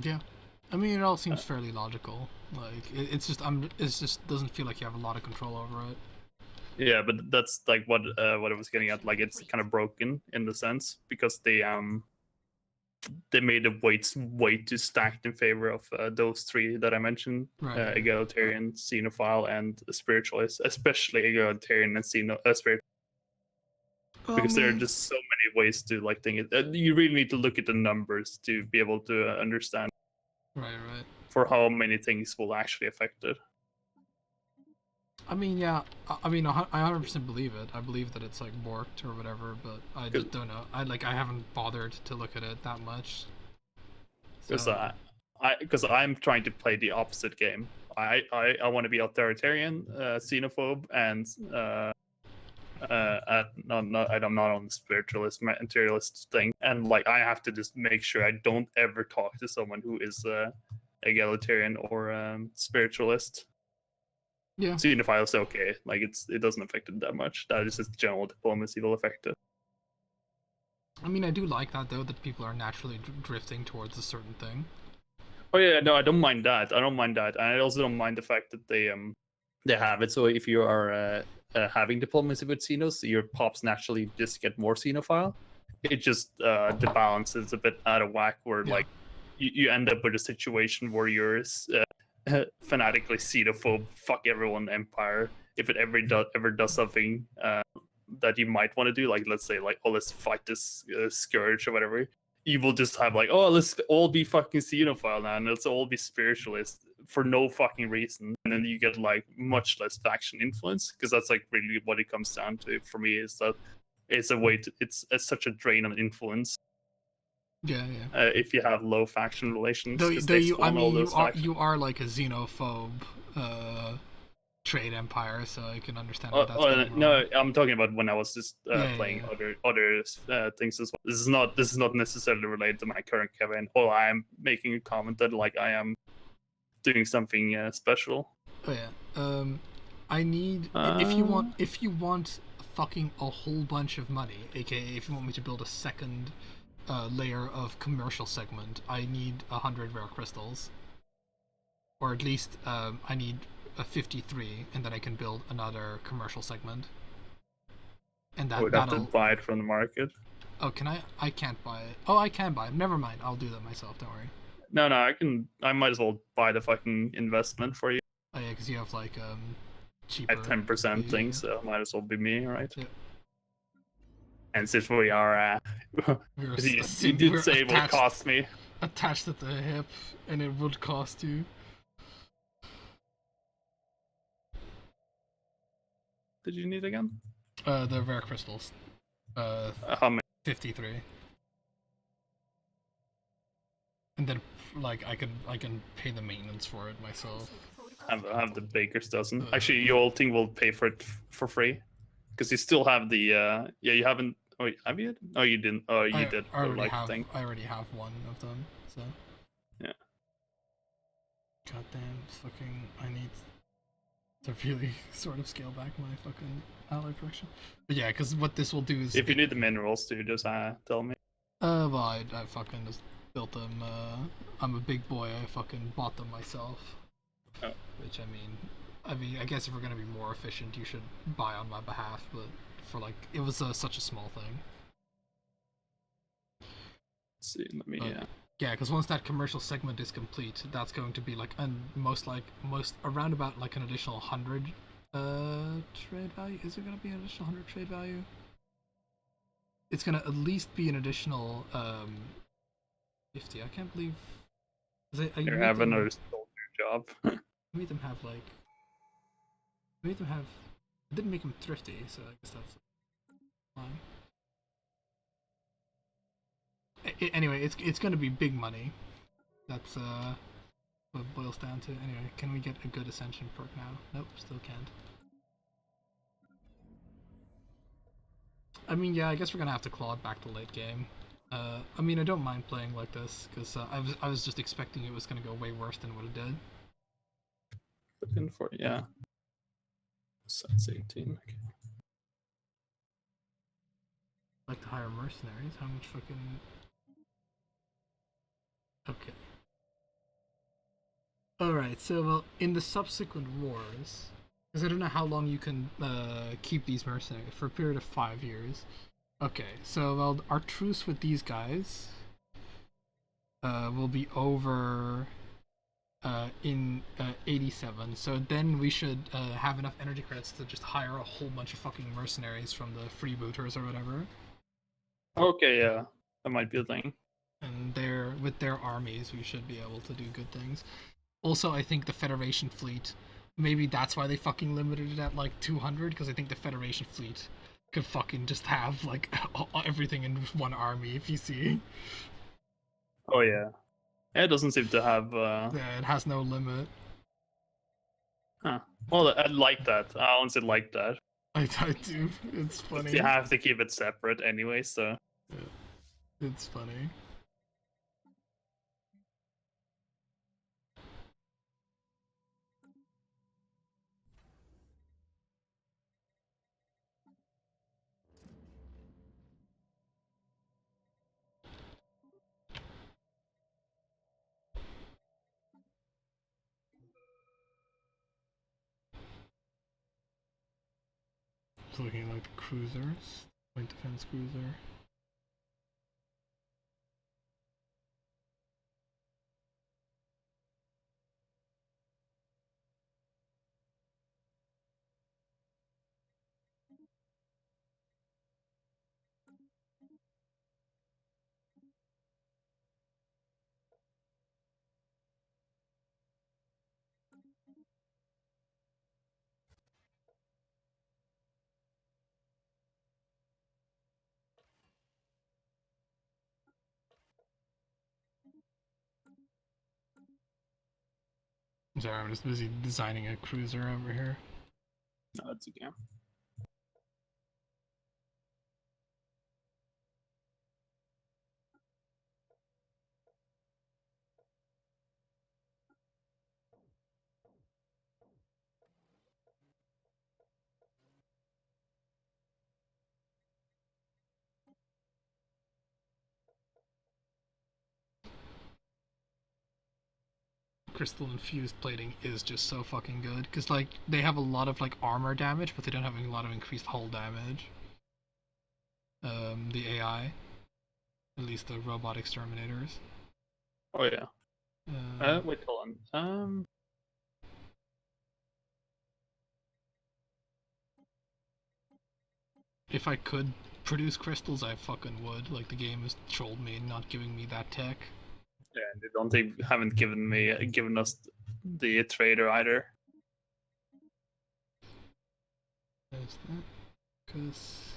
Yeah. I mean, it all seems fairly logical. Like it's just doesn't feel like you have a lot of control over it. Yeah, but that's like what I was getting at. Like it's kind of broken in the sense, because they made the weights way too stacked in favor of those 3 that I mentioned: Right. egalitarian, xenophile, and spiritualist. Especially egalitarian and spiritual, because there are just so many ways to like think it. You really need to look at the numbers to be able to understand Right. for how many things will actually affect it. I mean, yeah. I mean, I 100% believe it. I believe that it's like borked or whatever, but I just don't know. I haven't bothered to look at it that much. Because So, because I'm trying to play the opposite game. I want to be authoritarian, xenophobe, and I'm not on the spiritualist materialist thing, and like I have to just make sure I don't ever talk to someone who is egalitarian or spiritualist. yeah. Xenophile is okay, like it doesn't affect it that much. That is just general diplomacy will affect it. I mean, I do like that though, that people are naturally drifting towards a certain thing. Oh yeah, no, I don't mind that. And I also don't mind the fact that they have it. So if you are having diplomacy with xenos, your pops naturally just get more xenophile. It just the balance is a bit out of whack, where Yeah. like you end up with a situation where you're fanatically xenophobe, fuck everyone empire. If it ever does something that you might want to do, like let's say like, oh, let's fight this scourge or whatever, you will just have like, oh, let's all be fucking xenophile now, and let's all be spiritualist for no fucking reason, and then you get like much less faction influence, because that's like really what it comes down to for me, is that it's a way to it's such a drain on influence. Yeah, yeah. If you have low faction relations, Though, because though they you, I spawn all mean, those factions. you are like a xenophobe trade empire, so I can understand where that's coming No, from. I'm talking about when I was just Yeah, playing yeah. other things as well. This is not necessarily related to my current campaign. Or I am making a comment that like I am doing something special. Oh yeah. I need if you want fucking a whole bunch of money, aka if you want me to build a second layer of commercial segment, I need 100 rare crystals, or at least I need a 53, and then I can build another commercial segment. And I would have to that'll. buy it from the market. Oh, can I? I can't buy it. Oh, I can buy it. Never mind. I'll do that myself. Don't worry. No, I can. I might as well buy the fucking investment for you Oh yeah, because you have like cheaper. at 10% thing, Yeah. so might as well be me, right? Yeah. And since we are, you did say it will cost me. Attached at the hip, and it would cost you. Did you need again? The rare crystals. How many? 53. And then, like, I can pay the maintenance for it myself. Have the baker's dozen. Actually, your old thing will pay for it for free, because you still have the. Yeah, you haven't. Oh, have you? Oh, you didn't. Oh, you did. I already like have. thing. I already have one of them. So. Yeah. Goddamn, fucking. I need to really sort of scale back my fucking ally production. But yeah, because what this will do is. If you need the minerals too, just tell me. Well, I fucking just built them. I'm a big boy. I fucking bought them myself. Oh. Which I mean, I guess if we're gonna be more efficient, you should buy on my behalf. But for like, it was such a small thing. Let's see. Let me. Yeah, because once that commercial segment is complete, that's going to be like, and most around about like an additional 100 trade value. Is it gonna be an additional 100 trade value? It's gonna at least be an additional 50. I can't believe. You have another soldier job. I made them have like. I made them have. I didn't make them thrifty, so I guess that's fine. Anyway, it's gonna be big money. That's what it boils down to. Anyway, can we get a good ascension perk now? Nope, still can't. I mean, yeah, I guess we're gonna have to claw it back to late game. I mean, I don't mind playing like this because I was just expecting it was gonna go way worse than what it did. Looking for Size 18. Okay. Like to hire mercenaries? How much fucking? Okay. Alright, so well, in the subsequent wars, because I don't know how long you can keep these mercenaries, for a period of 5 years. Okay, so well, our truce with these guys will be over in 87, so then we should have enough energy credits to just hire a whole bunch of fucking mercenaries from the freebooters or whatever. Okay, yeah, that might be a thing. And with their armies, we should be able to do good things. Also, I think the Federation fleet, maybe that's why they fucking limited it at like 200, because I think the Federation fleet could fucking just have like everything in one army, if you see. Oh yeah. It doesn't seem to have. Yeah, it has no limit. Huh. Well, I like that. I honestly like that. I do. It's funny. You have to keep it separate anyway, so. Yeah. It's funny. Just looking at like the cruisers. Point defense cruiser. I'm sorry, I'm just busy designing a cruiser over here. No, that's okay. Crystal infused plating is just so fucking good because like they have a lot of like armor damage, but they don't have a lot of increased hull damage. The AI, at least the robot exterminators. Oh yeah. Wait, hold on. If I could produce crystals, I fucking would. Like the game has trolled me, not giving me that tech. Yeah, they haven't given us the trader either. There's that. Because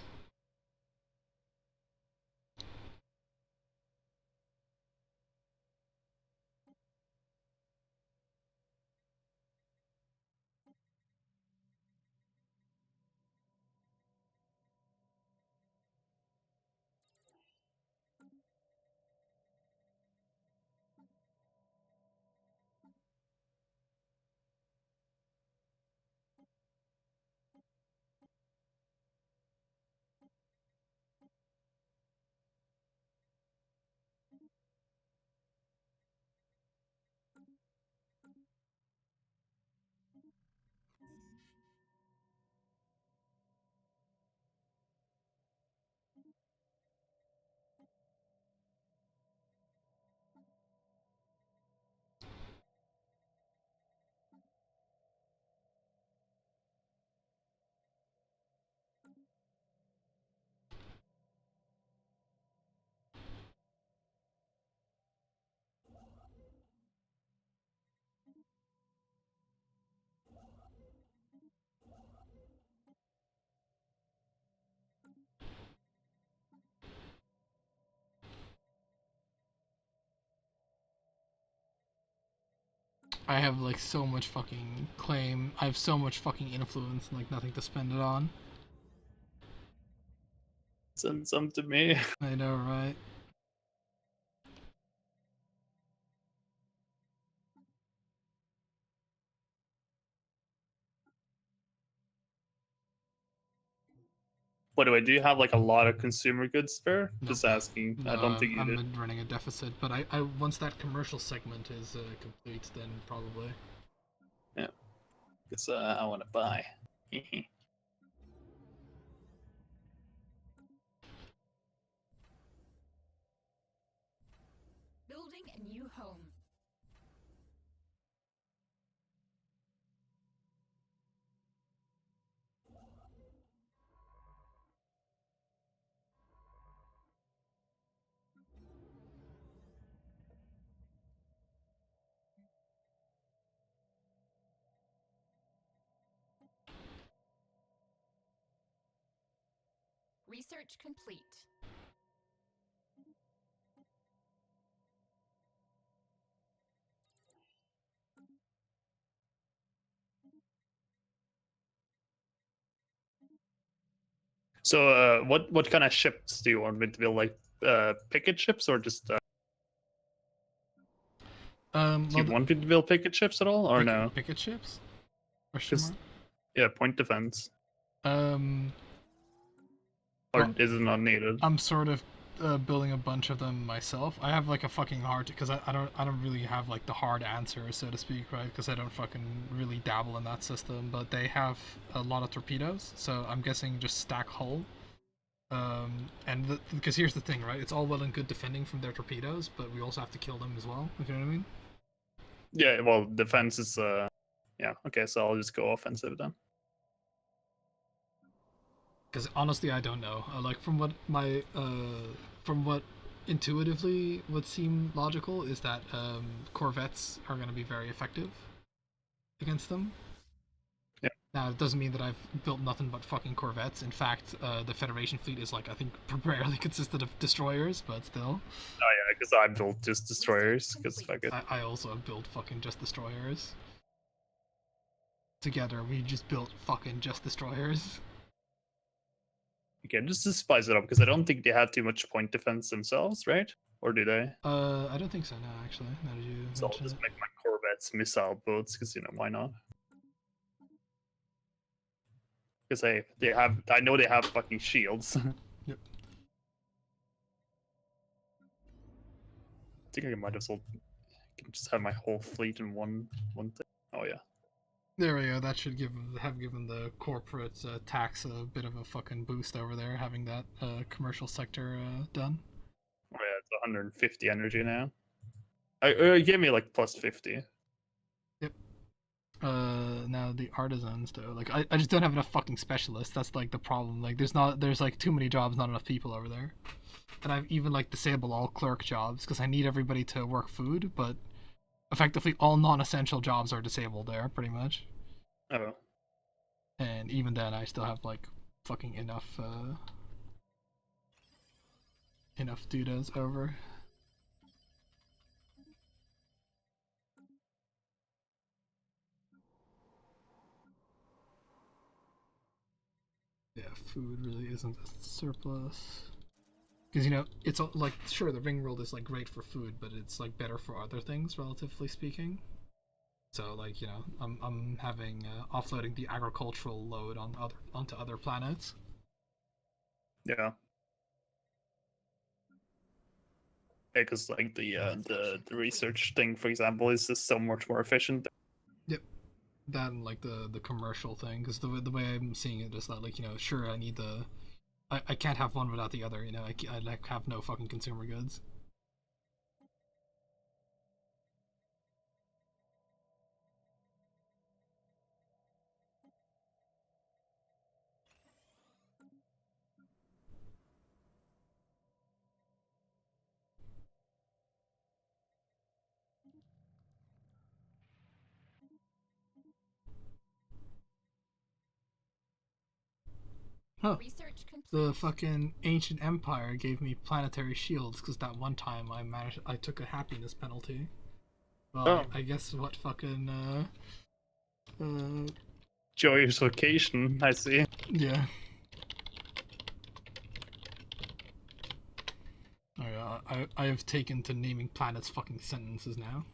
I have like so much fucking claim. I have so much fucking influence and like nothing to spend it on. Send some to me. I know, right? What do I do? You have like a lot of consumer goods spare? Nope. Just asking. No, I don't think you I'm did. running a deficit, but I once that commercial segment is complete, then probably. Yeah. Because I want to buy. Building a new home. Research complete. So, what kind of ships do you want me to build? Like, picket ships or just? Do you want me to build picket ships at all, or no? Picket ships? Question mark? Yeah, point defense. Um, Or well, is it not needed? I'm sort of building a bunch of them myself. I have like a fucking hard because I don't really have like the hard answer, so to speak, right? Because I don't fucking really dabble in that system. But they have a lot of torpedoes, so I'm guessing just stack hull. And because here's the thing, right? It's all well and good defending from their torpedoes, but we also have to kill them as well. You know what I mean? Yeah. Well, defense is. Yeah. Okay. So I'll just go offensive then. Because honestly, I don't know. Like from what intuitively would seem logical is that corvettes are going to be very effective against them. Yeah. Now it doesn't mean that I've built nothing but fucking corvettes. In fact, the Federation fleet is like I think primarily consisted of destroyers, but still. Oh yeah, because I built just destroyers. Because fuck it. I also have built fucking just destroyers. together, we just built fucking just destroyers. Okay, just to spice it up, because I don't think they have too much point defense themselves, right? Or do they? I don't think so. No, actually. Now that you So I'll mention just it. make my Corvettes missile boats, because why not? Because I know they have fucking shields. Yep. I think I might as well can just have my whole fleet in one thing. Oh yeah. There we go. That should have given the corporate tax a bit of a fucking boost over there, having that commercial sector done. Oh yeah, it's 150 energy now. Give me like plus 50. Yep. Now the artisans though, like I just don't have enough fucking specialists. That's like the problem. Like there's like too many jobs, not enough people over there. And I've even like disabled all clerk jobs because I need everybody to work food, but effectively all non-essential jobs are disabled there pretty much. Oh. And even then I still have like fucking enough dudas over. Yeah, food really isn't a surplus. Because it's like sure the ring world is like great for food, but it's like better for other things relatively speaking. So like I'm having offloading the agricultural load onto other planets. Yeah. Yeah, because like the research thing, for example, is just so much more efficient. Yep. That and like the commercial thing, because the way I'm seeing it is that like sure I need I can't have one without the other. I like have no fucking consumer goods. Huh. Research complete. The fucking ancient empire gave me planetary shields because that one time I took a happiness penalty. Well, Oh. I guess what fucking Joyous vacation, I see. yeah. Oh yeah, I have taken to naming planets fucking sentences now.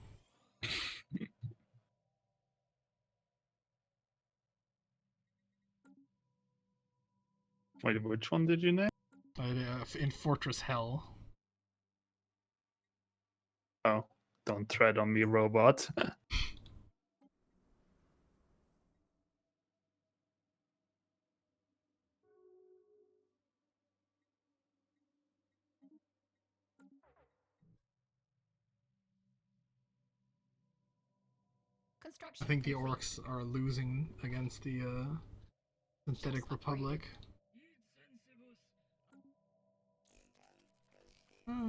Wait, which one did you name? In Fortress Hell. Oh, don't tread on me, robot. Construction I think the complete. orcs are losing against the Synthetic Ships Republic. upgraded.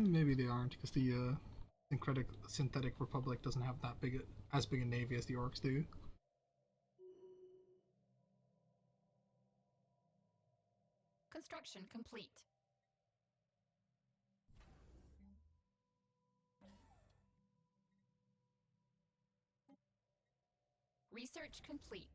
Maybe they aren't, because the Synthetic Republic doesn't have as big a navy as the orcs do. Construction complete. Research complete.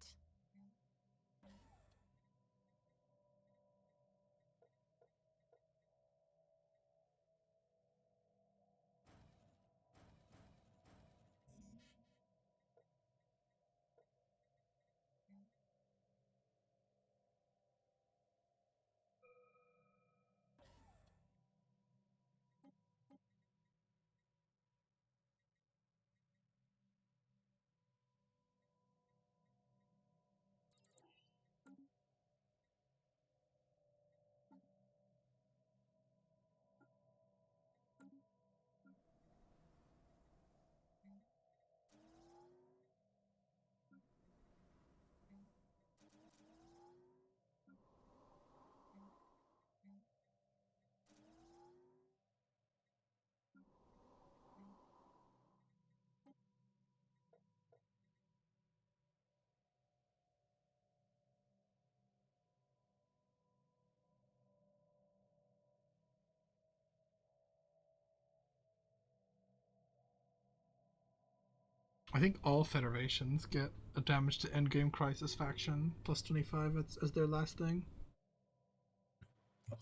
I think all federations get a damage to endgame crisis faction plus 25 as their last thing.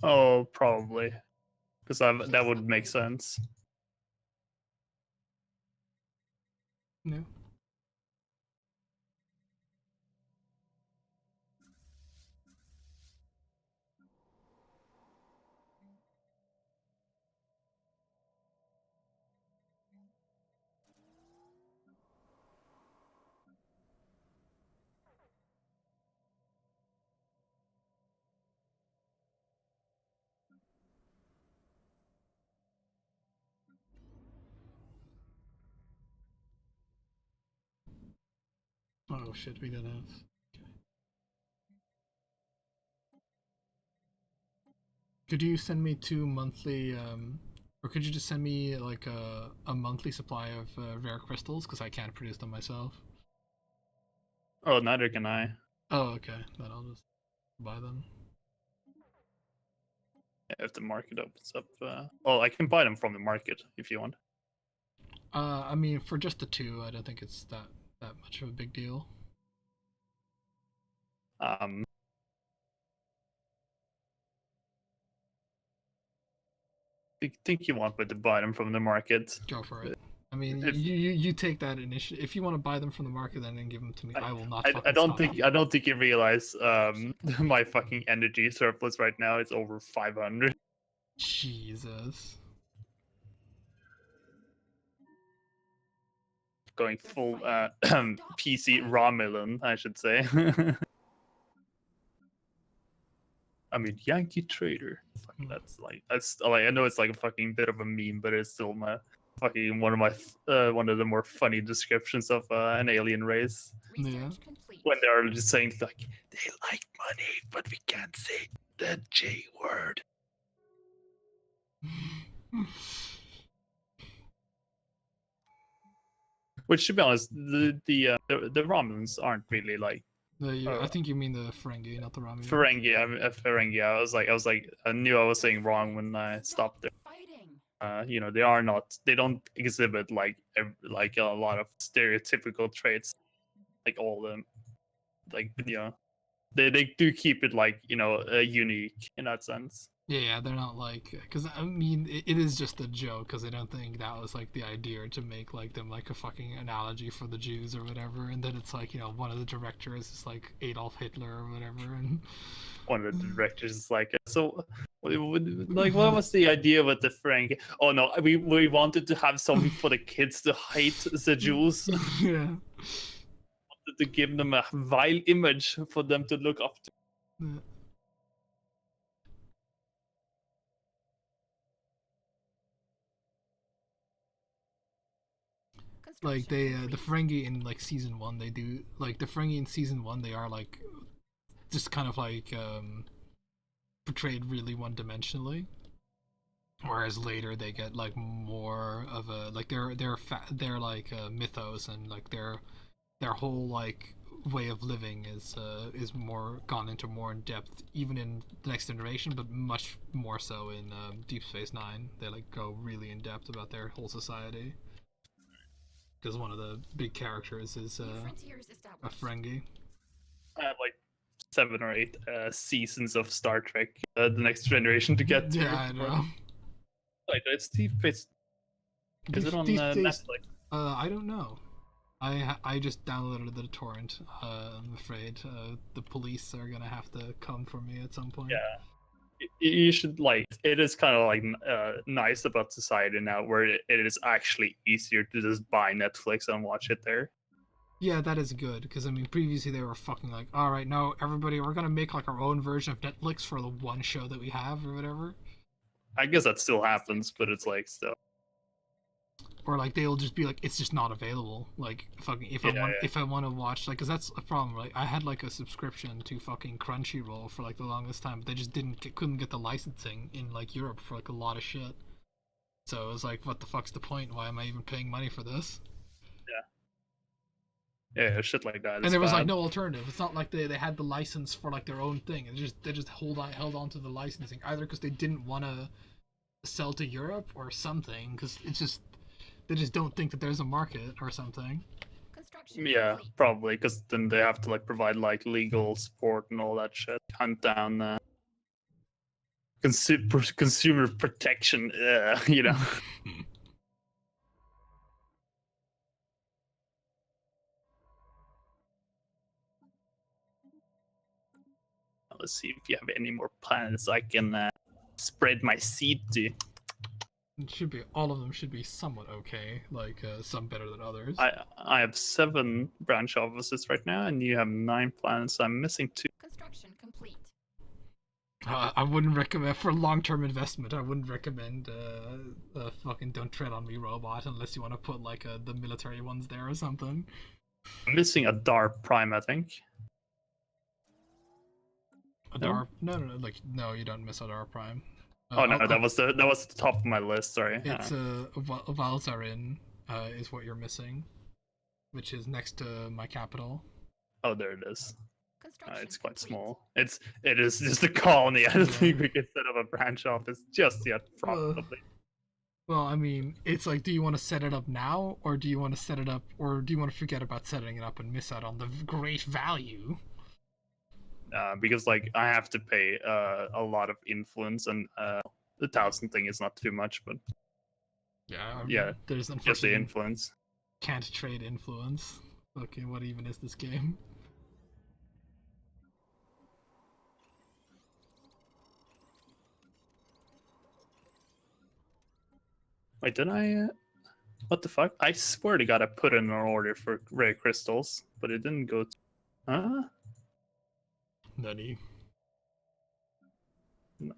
Oh, probably. Because that would make sense. Yeah. Oh shit, we didn't have. Could you send me 2 monthly, or could you just send me like a monthly supply of rare crystals? Because I can't produce them myself. Oh, neither can I. Oh, okay. Then I'll just buy them. If the market opens up. Well, I can buy them from the market if you want. I mean, for just the 2, I don't think it's that much of a big deal. I think you want me to buy them from the market. Go for it. I mean, If- you take that initiative. If you want to buy them from the market, then give them to me. I will not. I don't stop. think you realize my fucking energy surplus right now is over 500. Jesus. Going full PC Romulan, I should say. I mean, Yankee Trader. Fuck, that's like I know it's like a fucking bit of a meme, but it's still my fucking one of the more funny descriptions of an alien race. Research complete. When they're just saying like they like money, but we can't say the J word. Which, to be honest, the Romulans aren't really like I think you mean the Ferengi, not the Romulan. Ferengi. Ferengi. I was like, I knew I was saying wrong when I stopped there. Fighting. You know, they don't exhibit like a lot of stereotypical traits, like all them, like they do keep it like unique in that sense. Yeah, they're not like, because I mean, it is just a joke, because I don't think that was like the idea to make like them like a fucking analogy for the Jews or whatever, and then it's like, one of the directors is like Adolf Hitler or whatever, and One of the directors is like, so like, what was the idea with the Frank? Oh no, we wanted to have something for the kids to hate the Jews. yeah. To give them a vile image for them to look up to. Yeah. Like they the Ferengi in like season 1, they do like the Ferengi in season 1, they are like just kind of like portrayed really one-dimensionally, whereas later they get like more of a like they're like mythos, and like their whole like way of living is more gone into more in depth, even in the Next Generation, but much more so in Deep Space Nine. They like go really in depth about their whole society, because one of the big characters is a Ferengi. I have like 7 or 8 seasons of Star Trek: The Next Generation to get to. Yeah, I know. Like, it's Deep Space. Is it on Netflix? I don't know. I just downloaded the torrent. I'm afraid the police are gonna have to come for me at some point. Yeah, you should like. It is kind of like nice about society now, where it is actually easier to just buy Netflix and watch it there. Yeah, that is good, because I mean, previously they were fucking like, all right, no, everybody, we're gonna make like our own version of Netflix for the one show that we have or whatever. I guess that still happens, but it's like still. Or like they'll just be like, it's just not available. Like fucking if I want to watch, like, because that's a problem. Like I had like a subscription to fucking Crunchyroll for like the longest time, but they just couldn't get the licensing in like Europe for like a lot of shit. So it was like, what the fuck's the point? Why am I even paying money for this? Yeah, shit like that. And there was like no alternative. It's not like they had the license for like their own thing. They just held on to the licensing, either because they didn't want to sell to Europe or something, because it's just they just don't think that there's a market or something. Construction Yeah, complete. probably, because then they have to like provide like legal support and all that shit. Hunt down consumer protection, you know. Let's see if you have any more planets I can spread my seed to. It should be, all of them should be somewhat okay, like some better than others. I have 7 branch offices right now, and you have 9 planets. I'm missing 2. Construction complete. I wouldn't recommend, for long-term investment, I wouldn't recommend fucking Don't Tread on Me robot unless you want to put like the military ones there or something. I'm missing a Dar Prime, I think. No, like no, you don't miss Adar Prime. Oh no, that was the top of my list. Sorry. It's Valzarin is what you're missing, which is next to my capital. Oh, there it is. Construction It's quite complete. small. It is just a colony. I don't think we can set up a branch office just yet, probably. Well, I mean, it's like, do you want to set it up now, or do you want to set it up, or do you want to forget about setting it up and miss out on the great value? Because like I have to pay a lot of influence, and the 1,000 thing is not too much, but Yeah, yeah, there's just the unfortunately influence. can't trade influence. Okay, what even is this game? Wait, did I? What the fuck? I swear to God, I put in an order for rare crystals, but it didn't go. Huh? Nani? No.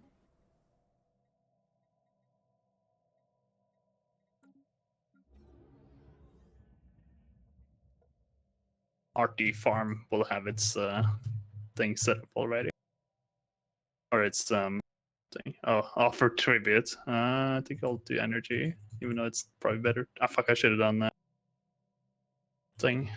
RT Farm will have its thing set up already, or its thing. Oh, offer tribute. I think I'll do energy, even though it's probably better. Ah, fuck! I should have done that thing.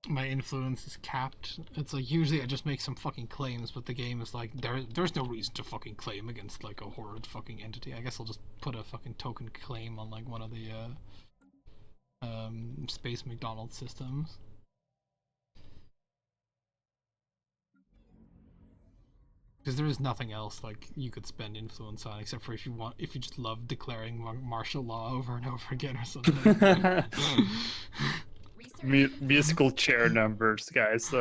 My influence is capped. It's like usually I just make some fucking claims, but the game is like there's no reason to fucking claim against like a horrid fucking entity. I guess I'll just put a fucking token claim on like one of the Space McDonald's systems. Because there is nothing else like you could spend influence on except for if you just love declaring martial law over and over again or something. Musical chair numbers, guys.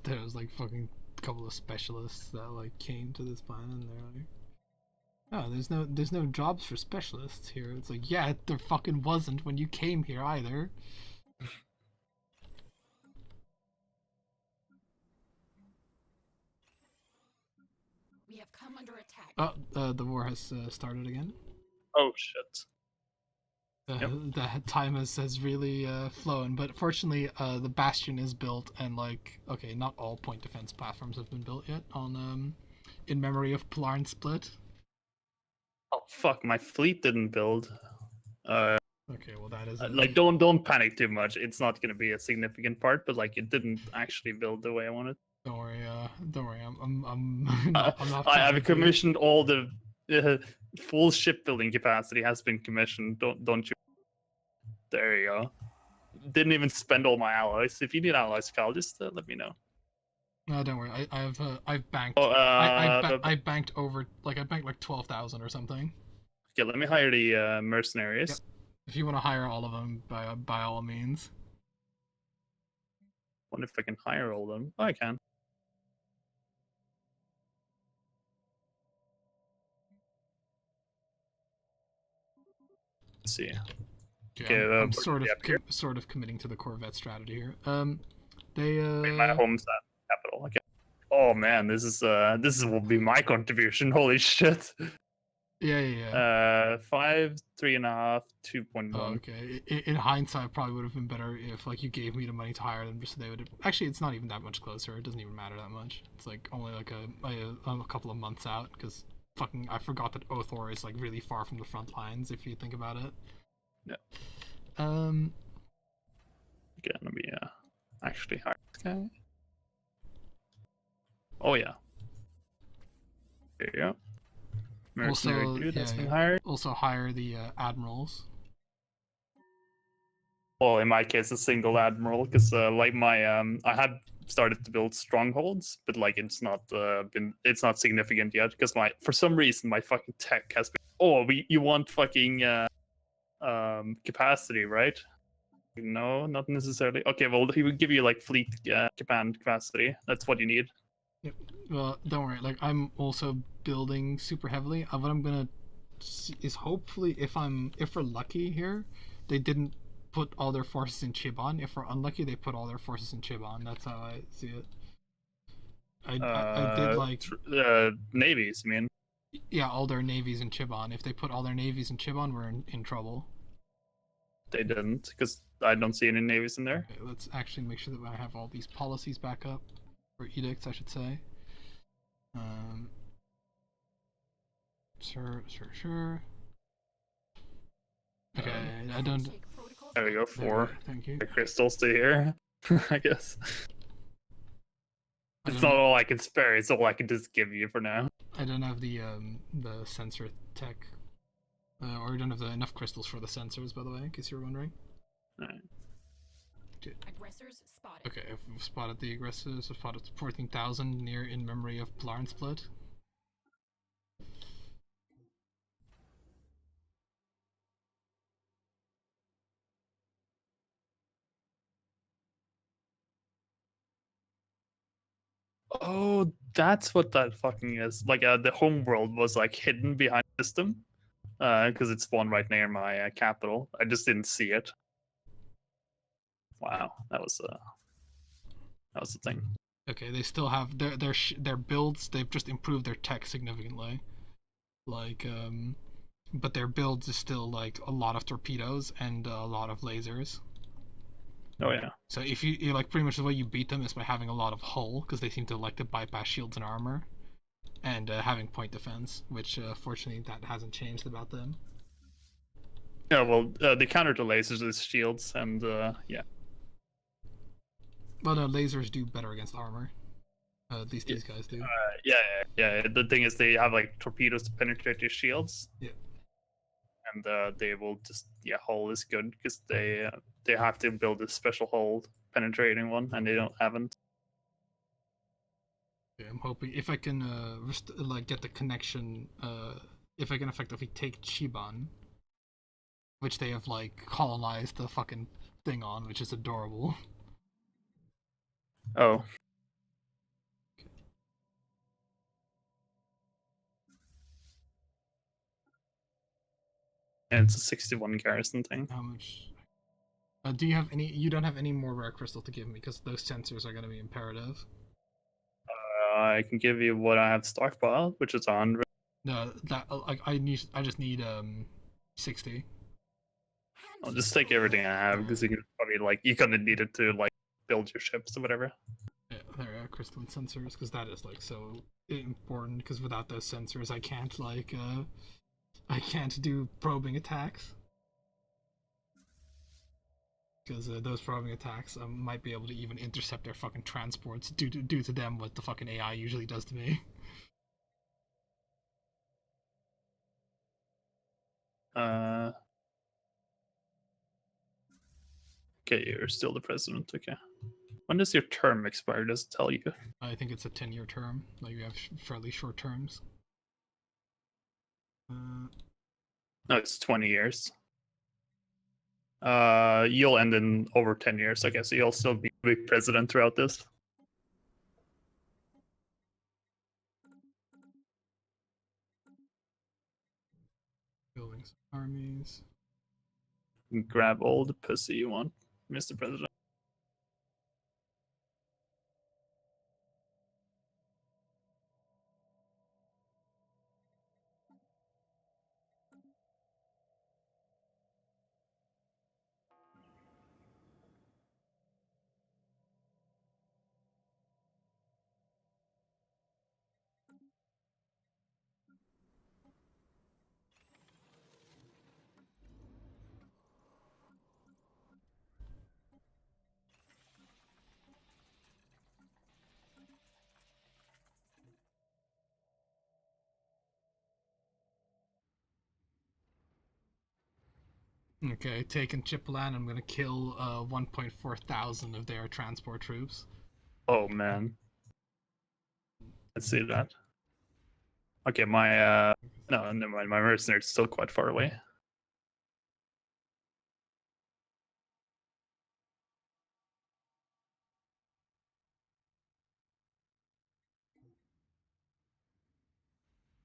There was like fucking couple of specialists that like came to this planet and they're like, oh, there's no jobs for specialists here. It's like, yeah, there fucking wasn't when you came here either. We have come under attack. Oh, the war has started again. Oh shit. Yep. The time has really flown, but fortunately the Bastion is built, and like, okay, not all point defense platforms have been built yet on in memory of Polarn Split. Oh fuck! My fleet didn't build. Okay, well that is like don't panic too much. It's not gonna be a significant part, but like it didn't actually build the way I wanted. Don't worry. I'm not I've commissioned all the full shipbuilding capacity has been commissioned. Don't you? There you go. Didn't even spend all my alloys. If you need alloys, Kyle, just let me know. No, don't worry. I've banked. Oh, I banked over, like I banked like 12,000 or something. Okay, let me hire the mercenaries. Yep. If you want to hire all of them, by all means. Wonder if I can hire all of them. Oh, I can. Let's see. Okay, Okay, I'm what do we have here? sort of committing to the Corvette strategy here. They My home capital. Okay. Oh man, this will be my contribution. Holy shit. yeah. 5, 3.5, 2.1. Oh, okay. In hindsight, probably would have been better if like you gave me the money to hire them, just so they would. Actually, it's not even that much closer. It doesn't even matter that much. It's like only like a couple of months out because fucking I forgot that Othor is like really far from the front lines if you think about it. Yeah. Um. Okay, let me actually hire this guy. Oh yeah. There you go. Mercenary Also, dude that's been yeah. hired. Also hire the admirals. Well, in my case, a single admiral, because like my I had started to build strongholds, but like it's not significant yet, because for some reason my fucking tech has been. Oh, you want fucking capacity, right? No, not necessarily. Okay, well he would give you like fleet command capacity. That's what you need. Yep. Well, don't worry. Like I'm also building super heavily. What I'm gonna is hopefully if we're lucky here, they didn't put all their forces in Chiban. If we're unlucky, they put all their forces in Chiban. That's how I see it. I did like navies. I mean, yeah, all their navies in Chiban. If they put all their navies in Chiban, we're in trouble. they didn't, because I don't see any navies in there. Okay, let's actually make sure that I have all these policies back up, or edicts, I should say. Sure. Okay, I don't. Take protocols There we go. 4 Thank you. the crystals to here. I guess I it's don't- not all I can spare. It's all I can just give you for now. I don't have the sensor tech, or I don't have enough crystals for the sensors, by the way, in case you're wondering. Alright. aggressors spotted. Okay, I've spotted the aggressors. I've spotted 14,000 near in memory of Blarn Split. Oh, that's what that fucking is. Like, the home world was like hidden behind the system, because it spawned right near my capital. I just didn't see it. Wow, that was the thing. Okay, they still have their builds. They've just improved their tech significantly. Like, but their builds is still like a lot of torpedoes and a lot of lasers. Oh yeah. So if you like, pretty much the way you beat them is by having a lot of hull, because they seem to like to bypass shields and armor, and having point defense, which fortunately that hasn't changed about them. Yeah, well, the counter to lasers is shields, and yeah. Well, no, lasers do better against armor. At least these guys do. Yeah. The thing is, they have like torpedoes to penetrate your shields. Yeah. And they will just hull is good because they have to build a special hull penetrating one, and they haven't. Yeah, I'm hoping if I can like get the connection, if I can effectively take Chiban, which they have like colonized the fucking thing on, which is adorable. Oh. And it's a 61 garrison thing. How much? Do you have any? You don't have any more rare crystal to give me because those sensors are going to be imperative. I can give you what I have stockpiled, which is 100. No, that I just need 60. I'll just take everything I have because you can probably you're gonna need it to build your ships or whatever. Yeah, there are crystalline sensors because that is so important. Because without those sensors, I can't do probing attacks. Because those probing attacks might be able to even intercept their fucking transports due to them what the fucking AI usually does to me. Okay, you're still the president. Okay. When does your term expire? Does it tell you? I think it's a 10-year term. Like, you have fairly short terms. No, it's 20 years. You'll end in over 10 years, I guess. You'll still be president throughout this. Building some armies. Grab all the pussy you want, Mr. President. Okay, taking Chipland, I'm gonna kill 1.4 thousand of their transport troops. Oh man. Let's see that. Okay, my no, never mind. My mercenary's still quite far away.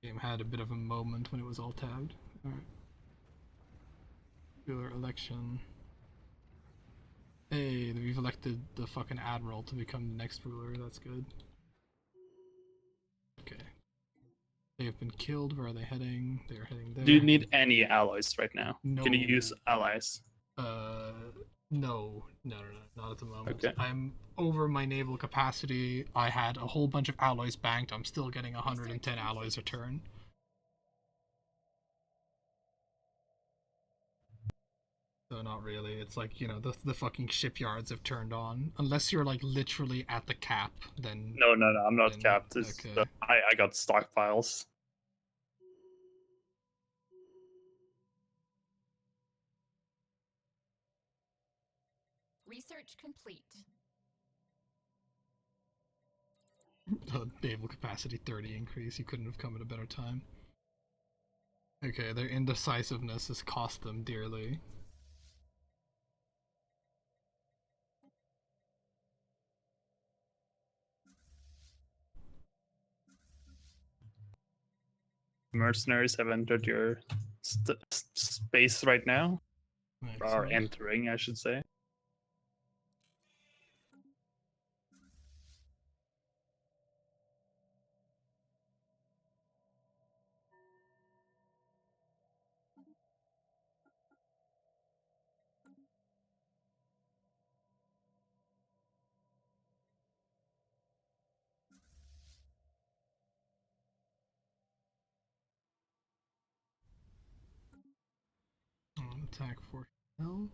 Game had a bit of a moment when it was all tabbed. Alright. Ruler election. Hey, we've elected the fucking admiral to become the next ruler. That's good. Okay. They have been killed. Where are they heading? They're heading there. Do you need any allies right now? No. Can you use allies? No, not at the moment. Okay. I'm over my naval capacity. I had a whole bunch of alloys banked. I'm still getting 110 alloys a turn. So not really. It's like, you know, the fucking shipyards have turned on. Unless you're like literally at the cap, then No, I'm not then, capped. It's, okay. I got stockpiles. Research complete. Naval capacity 30 increase. You couldn't have come at a better time. Okay, their indecisiveness has cost them dearly. Mercenaries have entered your space right now. Or are Excellent. entering, I should say. Attack for hell.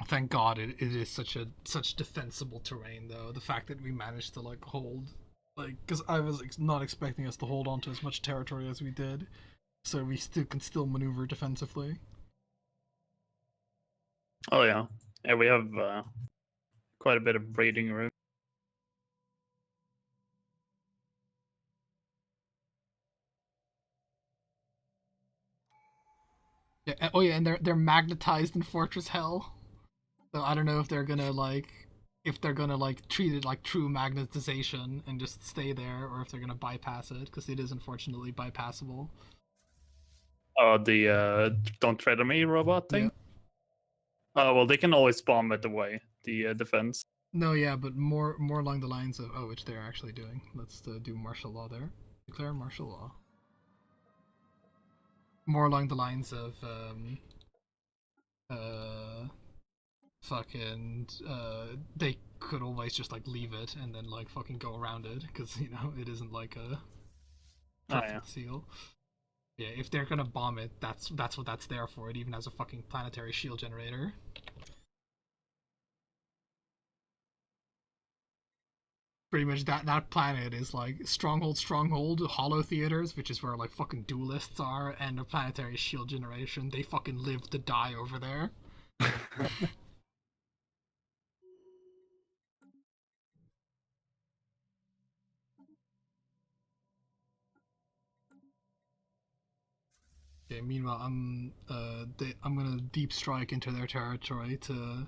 Thank God it is such defensible terrain though. The fact that we managed to like hold, like, because I was not expecting us to hold on to as much territory as we did, so we can still maneuver defensively. Oh yeah, yeah. We have quite a bit of breeding room. Yeah. Oh yeah, and they're magnetized in Fortress Hell. So I don't know if they're gonna treat it like true magnetization and just stay there, or if they're gonna bypass it, because it is unfortunately bypassable. Oh, the don't tread on me robot thing. Yeah. Oh well, they can always bomb it away. The defense. No, yeah, but more along the lines of which they're actually doing. Let's do martial law there. Declare martial law. More along the lines of fucking they could always just like leave it and then like fucking go around it, because you know it isn't like a perfect seal. Yeah, if they're gonna bomb it, that's what that's there for. It even has a fucking planetary shield generator. Pretty much that planet is like stronghold, hollow theaters, which is where like fucking duelists are, and a planetary shield generation. They fucking live to die over there. Okay, meanwhile, I'm gonna deep strike into their territory to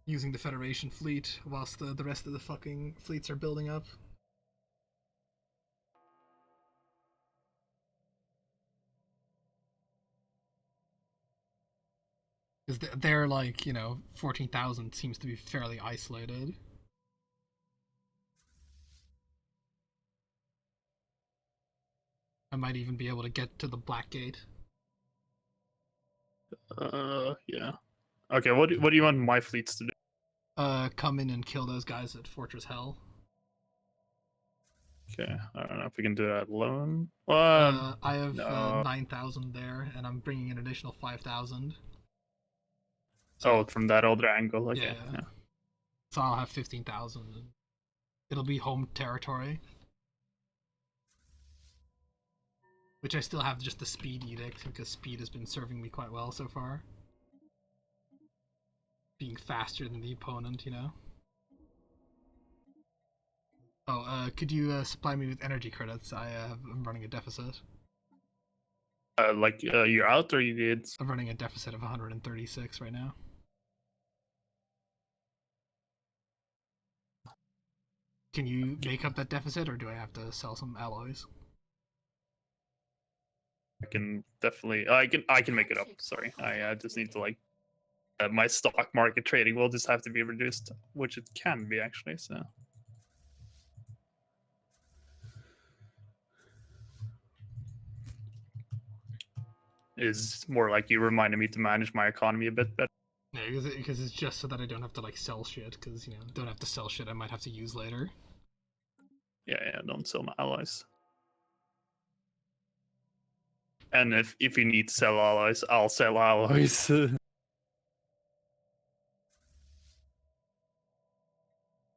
using the Federation fleet whilst the rest of the fucking fleets are building up. Because they're like, 14,000 seems to be fairly isolated. I might even be able to get to the Black Gate. Yeah. Okay, what do you want my fleets to do? Come in and kill those guys at Fortress Hell. Okay, I don't know if we can do that alone. I have no. 9,000 there, and I'm bringing an additional 5,000. So, from that other angle, okay. Yeah. So I'll have 15,000. It'll be home territory. Which I still have just the speed edict, because speed has been serving me quite well so far. Being faster than the opponent, Oh, could you supply me with energy credits? I'm running a deficit. You're out or you did? I'm running a deficit of 136 right now. Can you make up that deficit, or do I have to sell some alloys? I can definitely. I can make it up. Sorry, I just need to my stock market trading will just have to be reduced, which it can be actually. So. Is more like you reminded me to manage my economy a bit better. Yeah, because it's just so that I don't have to sell shit. Because don't have to sell shit I might have to use later. Yeah, don't sell my allies. And if you need to sell allies, I'll sell allies.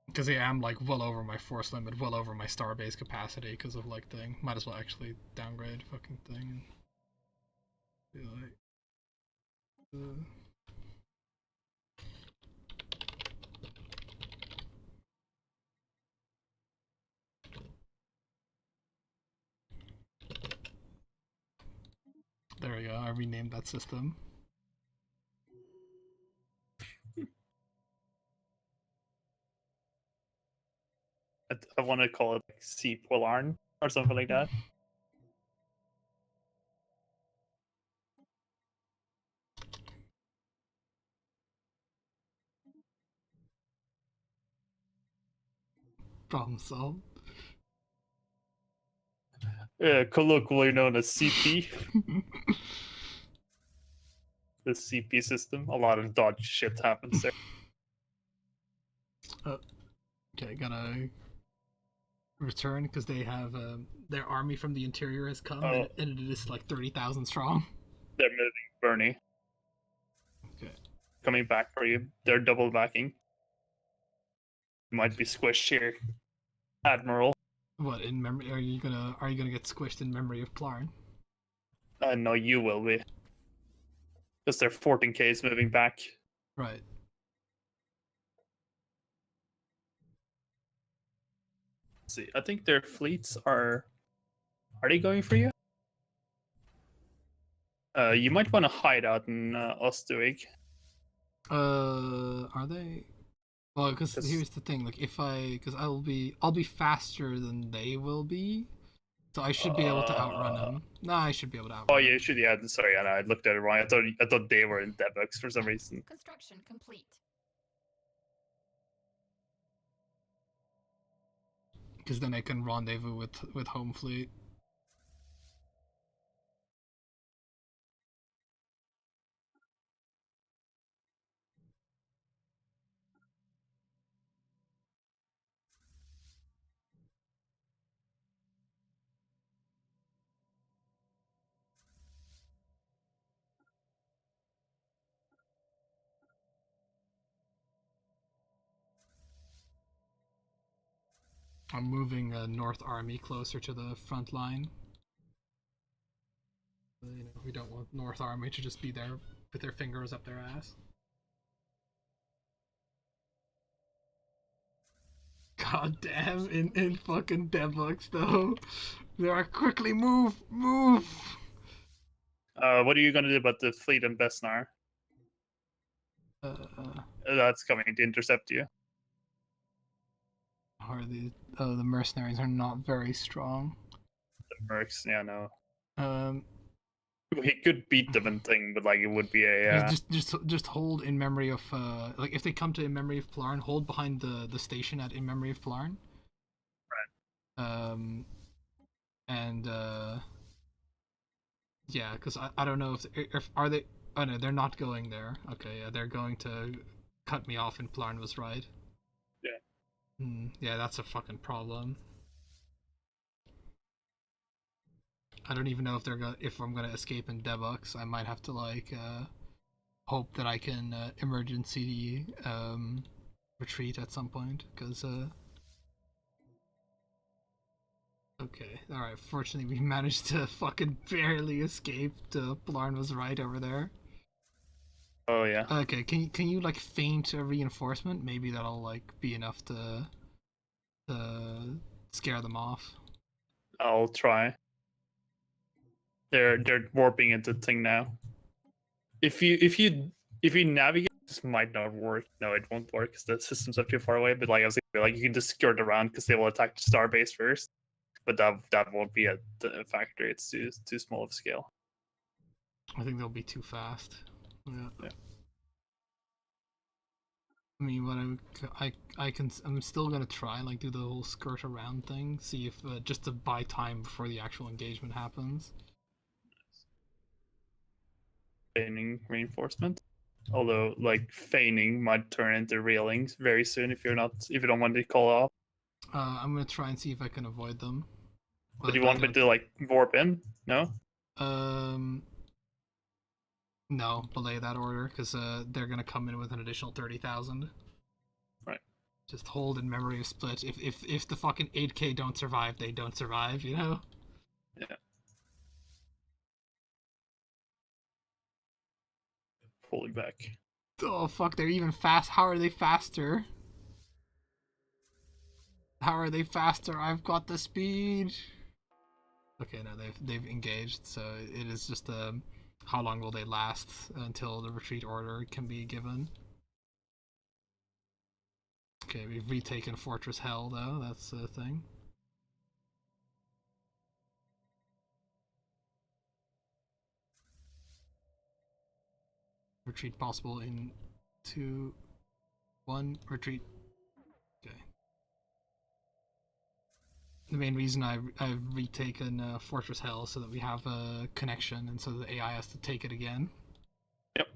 Because yeah, I'm well over my force limit, well over my starbase capacity because of thing. Might as well actually downgrade fucking thing. Be There we go, I renamed that system. I want to call it C Polarn or something like that. Problem solved. Colloquially known as CP. The CP system. A lot of dodge shit happens there. Okay, gotta return because they have their army from the interior has come and it is 30,000 strong. They're moving, Bernie. Okay. Coming back for you. They're double backing. You might be squished here, Admiral. What in memory? Are you gonna get squished in memory of Plarn? No, you will be. Because their 14k is moving back. Right. Let's see, I think their fleets are. Are they going for you? You might want to hide out in Ostwig. Are they? Well, because here's the thing. Because I'll be faster than they will be, so I should be able to outrun them. Nah, I should be able to outrun. Oh yeah, you should. Yeah, sorry, I looked at it wrong. I thought they were in Debugs for some reason. Construction complete. Because then I can rendezvous with home fleet. I'm moving North Army closer to the front line. We don't want North Army to just be there with their fingers up their ass. God damn, in fucking debugs though. They are quickly move! What are you gonna do about the fleet and Besnar? That's coming to intercept you. How are the the mercenaries are not very strong. The mercs, yeah, no. Um, He could beat them and thing, but like it would be a just hold in memory of like if they come to in memory of Plarn, hold behind the station at in memory of Plarn. Right. And yeah, because I don't know if are they. Oh no, they're not going there. Okay, yeah, they're going to cut me off. And Plarn was right. yeah. Yeah, that's a fucking problem. I don't even know if they're gonna if I'm gonna escape in Debux. I might have to like hope that I can emergency retreat at some point because okay, all right. Fortunately, we managed to fucking barely escape. Blarn was right over there. Oh yeah. Okay, can you like feint a reinforcement? Maybe that'll like be enough to scare them off. I'll try. They're warping into the thing now. If you navigate, this might not work. No, it won't work because the systems are too far away. But like I was thinking, like you can just skirt around because they will attack the starbase first. But that won't be a factor. It's too small of a scale. I think they'll be too fast. Yeah. I mean, what I'm still gonna try and like do the whole skirt around thing, see if just to buy time before the actual engagement happens. Feigning reinforcement. Although like feigning might turn into reelings very soon if you don't want to call off. I'm gonna try and see if I can avoid them. But you want me to like warp in? No. No, belay that order because they're gonna come in with an additional 30,000. Right. Just hold in memory of split. If the fucking 8K don't survive, they don't survive. You know. Yeah. Pulling back. Oh fuck! They're even fast. How are they faster? How are they faster? I've got the speed. Okay, no, they've engaged. So it is just how long will they last until the retreat order can be given? Okay, we've retaken Fortress Hell though. That's the thing. Retreat possible in 2, 1. Retreat. Okay. The main reason I've retaken Fortress Hell so that we have a connection and so the AI has to take it again. Yep.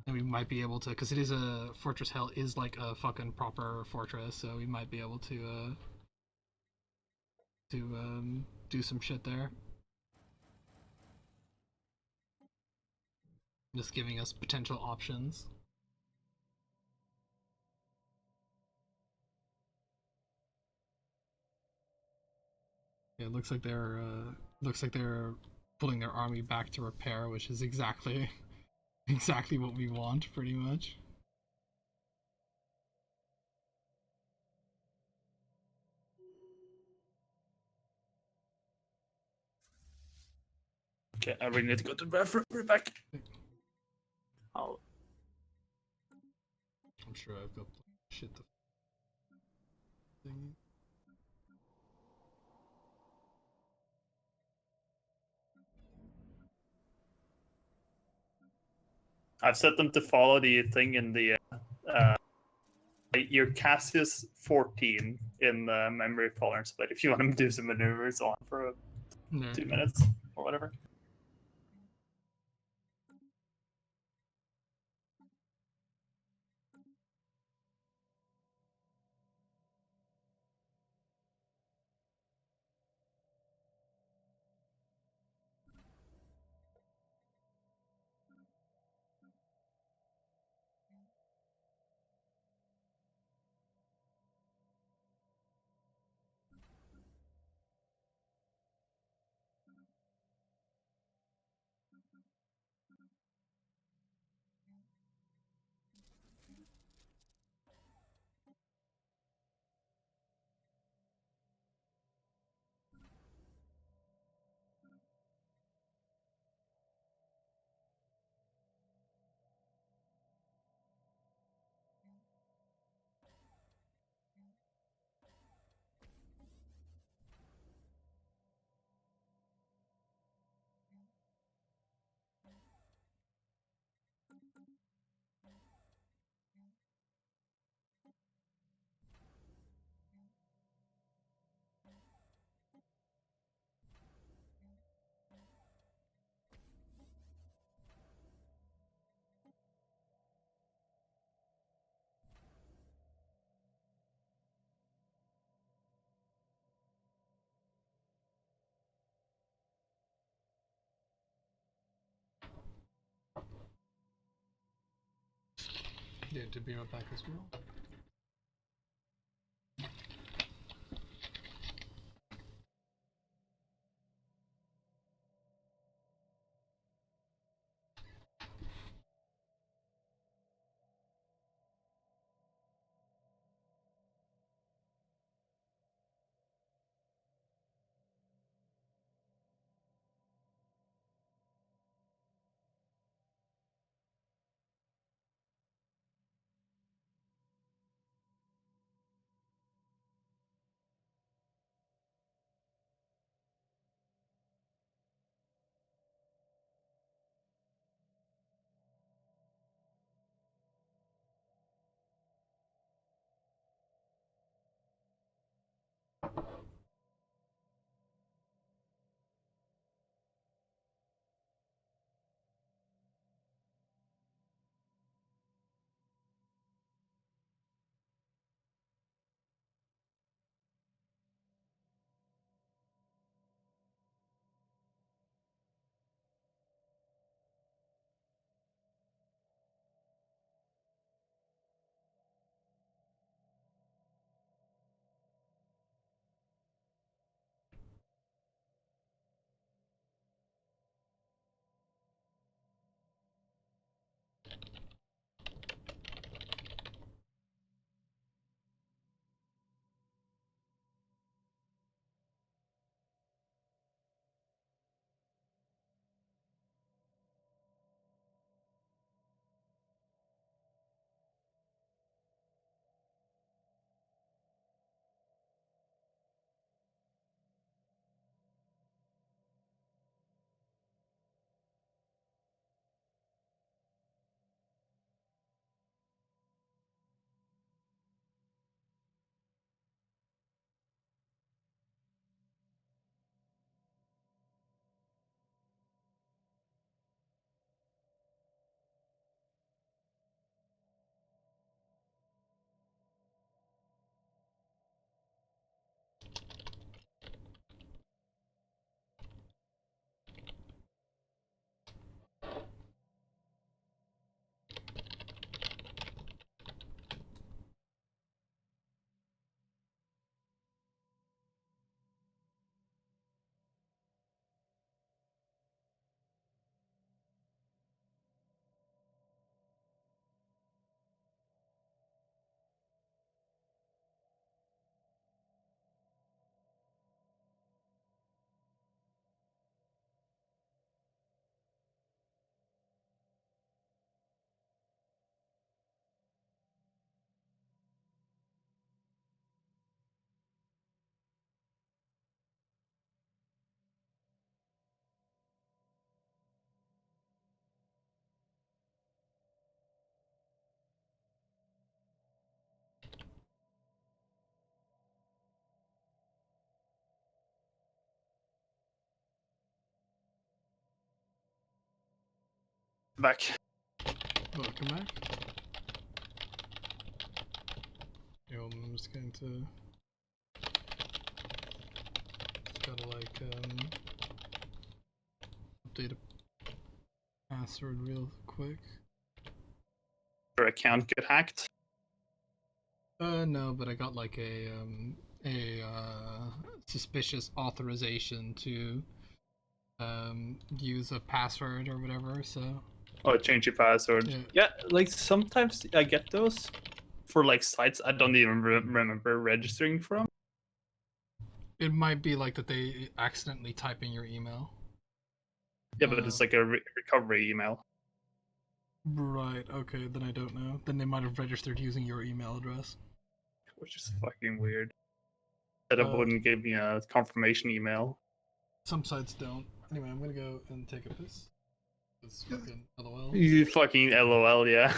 And we might be able to, because it is a Fortress Hell is like a fucking proper fortress, so we might be able to do some shit there. Just giving us potential options. Yeah, it looks like they're pulling their army back to repair, which is exactly what we want, pretty much. Okay, I really need to go to the bathroom. We're back. I'm sure I've got shit to thingy. I've set them to follow the thing in the your Cassius 14 in the memory tolerance, but if you want to do some maneuvers on for 2 minutes or whatever. appreciate to be right back as well. Back. Welcome back. Yo, I'm just going to... Just gotta like, update a password real quick. Your account get hacked. No, but I got like a suspicious authorization to use a password or whatever, so... Oh, change your password. Yeah. Yeah, like sometimes I get those for like sites I don't even remember registering from. It might be like that they accidentally type in your email. Yeah, but it's like a recovery email. Right, okay, then I don't know. Then they might have registered using your email address. Which is fucking weird. That it wouldn't give me a confirmation email. Some sites don't. Anyway, I'm gonna go and take a piss. It's fucking LOL. You fucking LOL, yeah.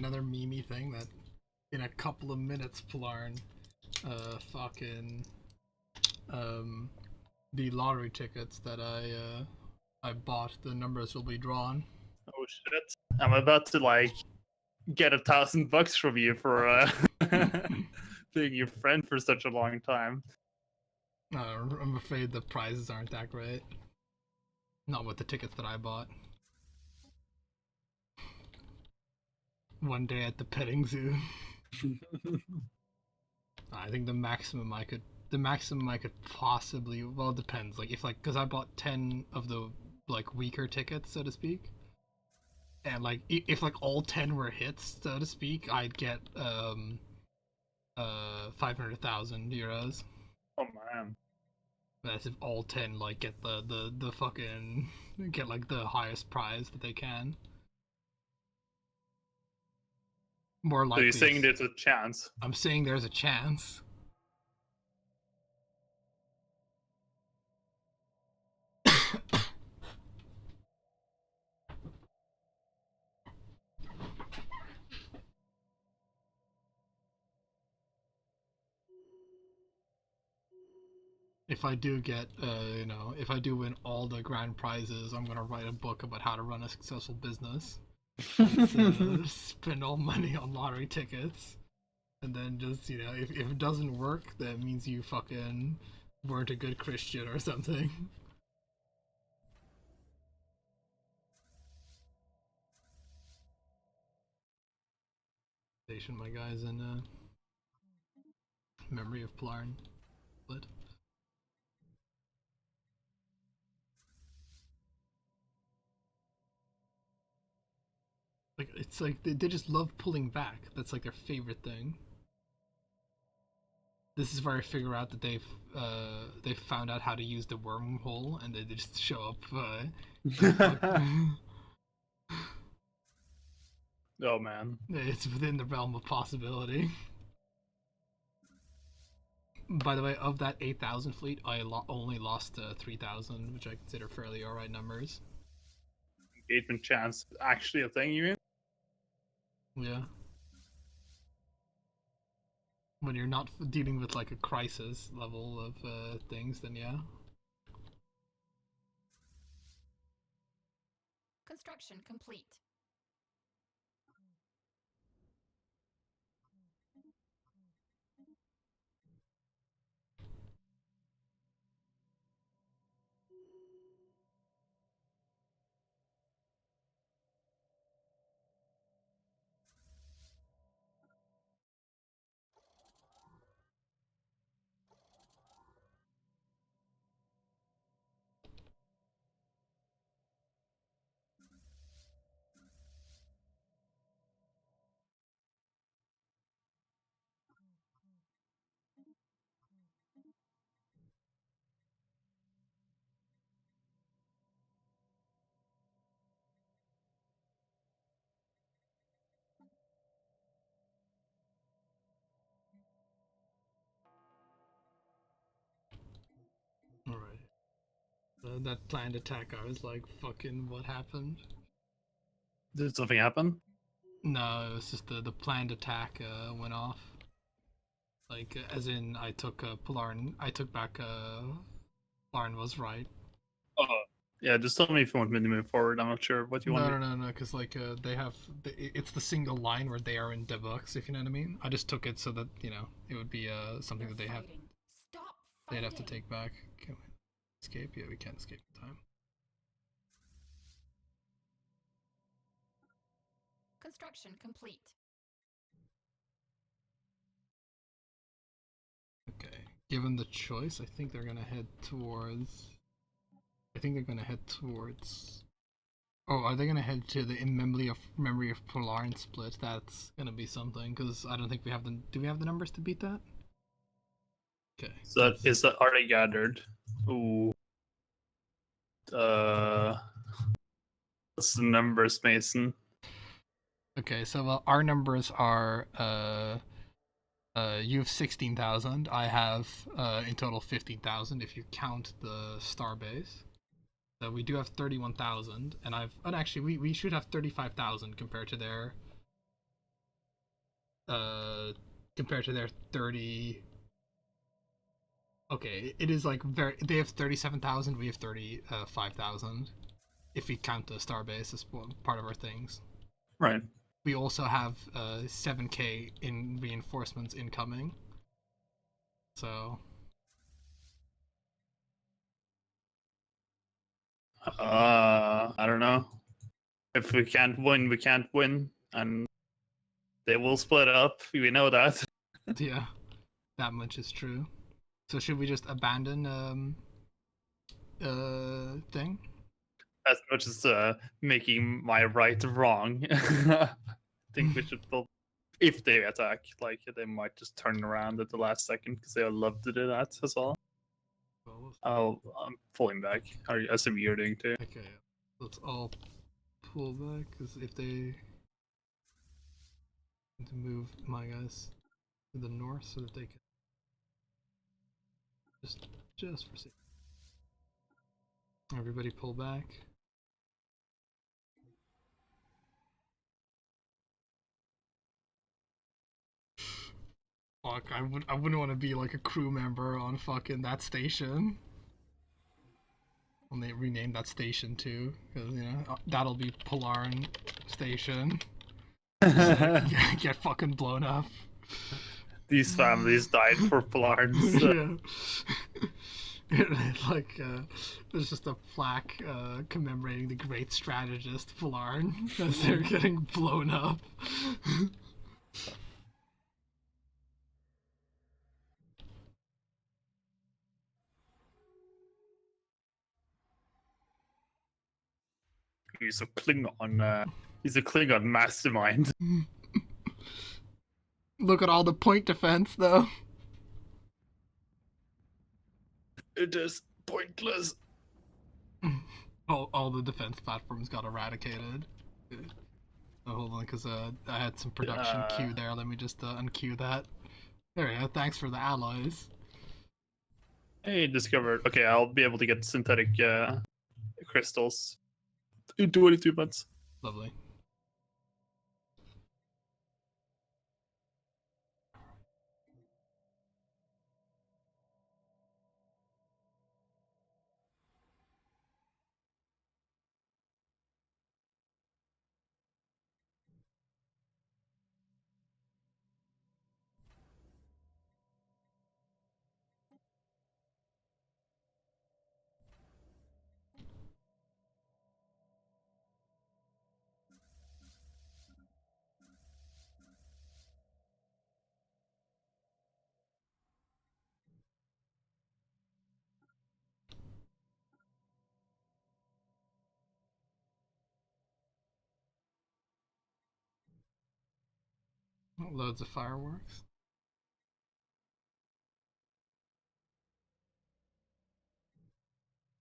another meme thing that in a couple of minutes, Plarn, fucking, the lottery tickets that I bought, the numbers will be drawn. Oh shit! I'm about to like get $1,000 from you for being your friend for such a long time. I'm afraid the prizes aren't that great. Not with the tickets that I bought. One day at the petting zoo. I think the maximum I could possibly, well, it depends. Like if because I bought 10 of the like weaker tickets, so to speak. And like if like all 10 were hits, so to speak, I'd get 500,000 euros. Oh man. That's if all 10 like get the fucking get like the highest prize that they can. More So likely. you're saying there's a chance? I'm saying there's a chance. If I do get, if I do win all the grand prizes, I'm gonna write a book about how to run a successful business. Spend all money on lottery tickets, and then just, if it doesn't work, that means you fucking weren't a good Christian or something. Station, my guys, in memory of Plarn. Split. Like, it's like they just love pulling back. That's like their favorite thing. This is where I figure out that they've found out how to use the wormhole, and they just show up. Oh man. It's within the realm of possibility. By the way, of that 8,000 fleet, I only lost 3,000, which I consider fairly alright numbers. Engagement chance actually a thing, you mean? Yeah. When you're not dealing with like a crisis level of things, then yeah. Construction complete. Alright. That planned attack, I was like, fucking, what happened? Did something happen? No, it was just the planned attack went off. Like, as in, I took Plarn, I took back, Plarn was right. Yeah, just tell me if you want me to move forward. I'm not sure what you want. No, because like they have, it's the single line where they are in debugs, if you know what I mean. I just took it so that it would be something that they have. Stop They'd have to fighting. take back. Can we escape? Yeah, we can escape in time. Construction complete. Okay. Given the choice, I think they're gonna head towards. Oh, are they gonna head to the memory of Polarn split? That's gonna be something, because I don't think we have the. Do we have the numbers to beat that? Okay. So is that already gathered? Ooh. What's the numbers, Mason? Okay, so our numbers are you have 16,000. I have in total 15,000 if you count the star base. So we do have 31,000, and actually we should have 35,000 compared to their compared to their 30. Okay, it is like very. They have 37,000. We have 35,000. If we count the starbase as part of our things. Right. We also have 7K in reinforcements incoming. So. I don't know. If we can't win, we can't win, and they will split up. We know that. Yeah, that much is true. So should we just abandon thing? As much as making my right wrong, I think we should pull. If they attack, like they might just turn around at the last second because they would love to do that as well. I'm pulling back. I assume you're doing too. Okay, let's all pull back because if they need to move my guys to the north so that they can just for safety. Everybody pull back. Fuck, I wouldn't want to be like a crew member on fucking that station. When they rename that station too, because you know that'll be Polaran Station. Get fucking blown up. These families died for Polarns. Yeah. Like there's just a plaque commemorating the great strategist Polaran as they're getting blown up. He's a Klingon. He's a Klingon mastermind. Look at all the point defense, though. It is pointless. All the defense platforms got eradicated. Oh, hold on, because I had some production queue there. Let me just unqueue that. There we go. Thanks for the alloys. Hey, discovered. Okay, I'll be able to get synthetic crystals in 22 months. Lovely. Loads of fireworks.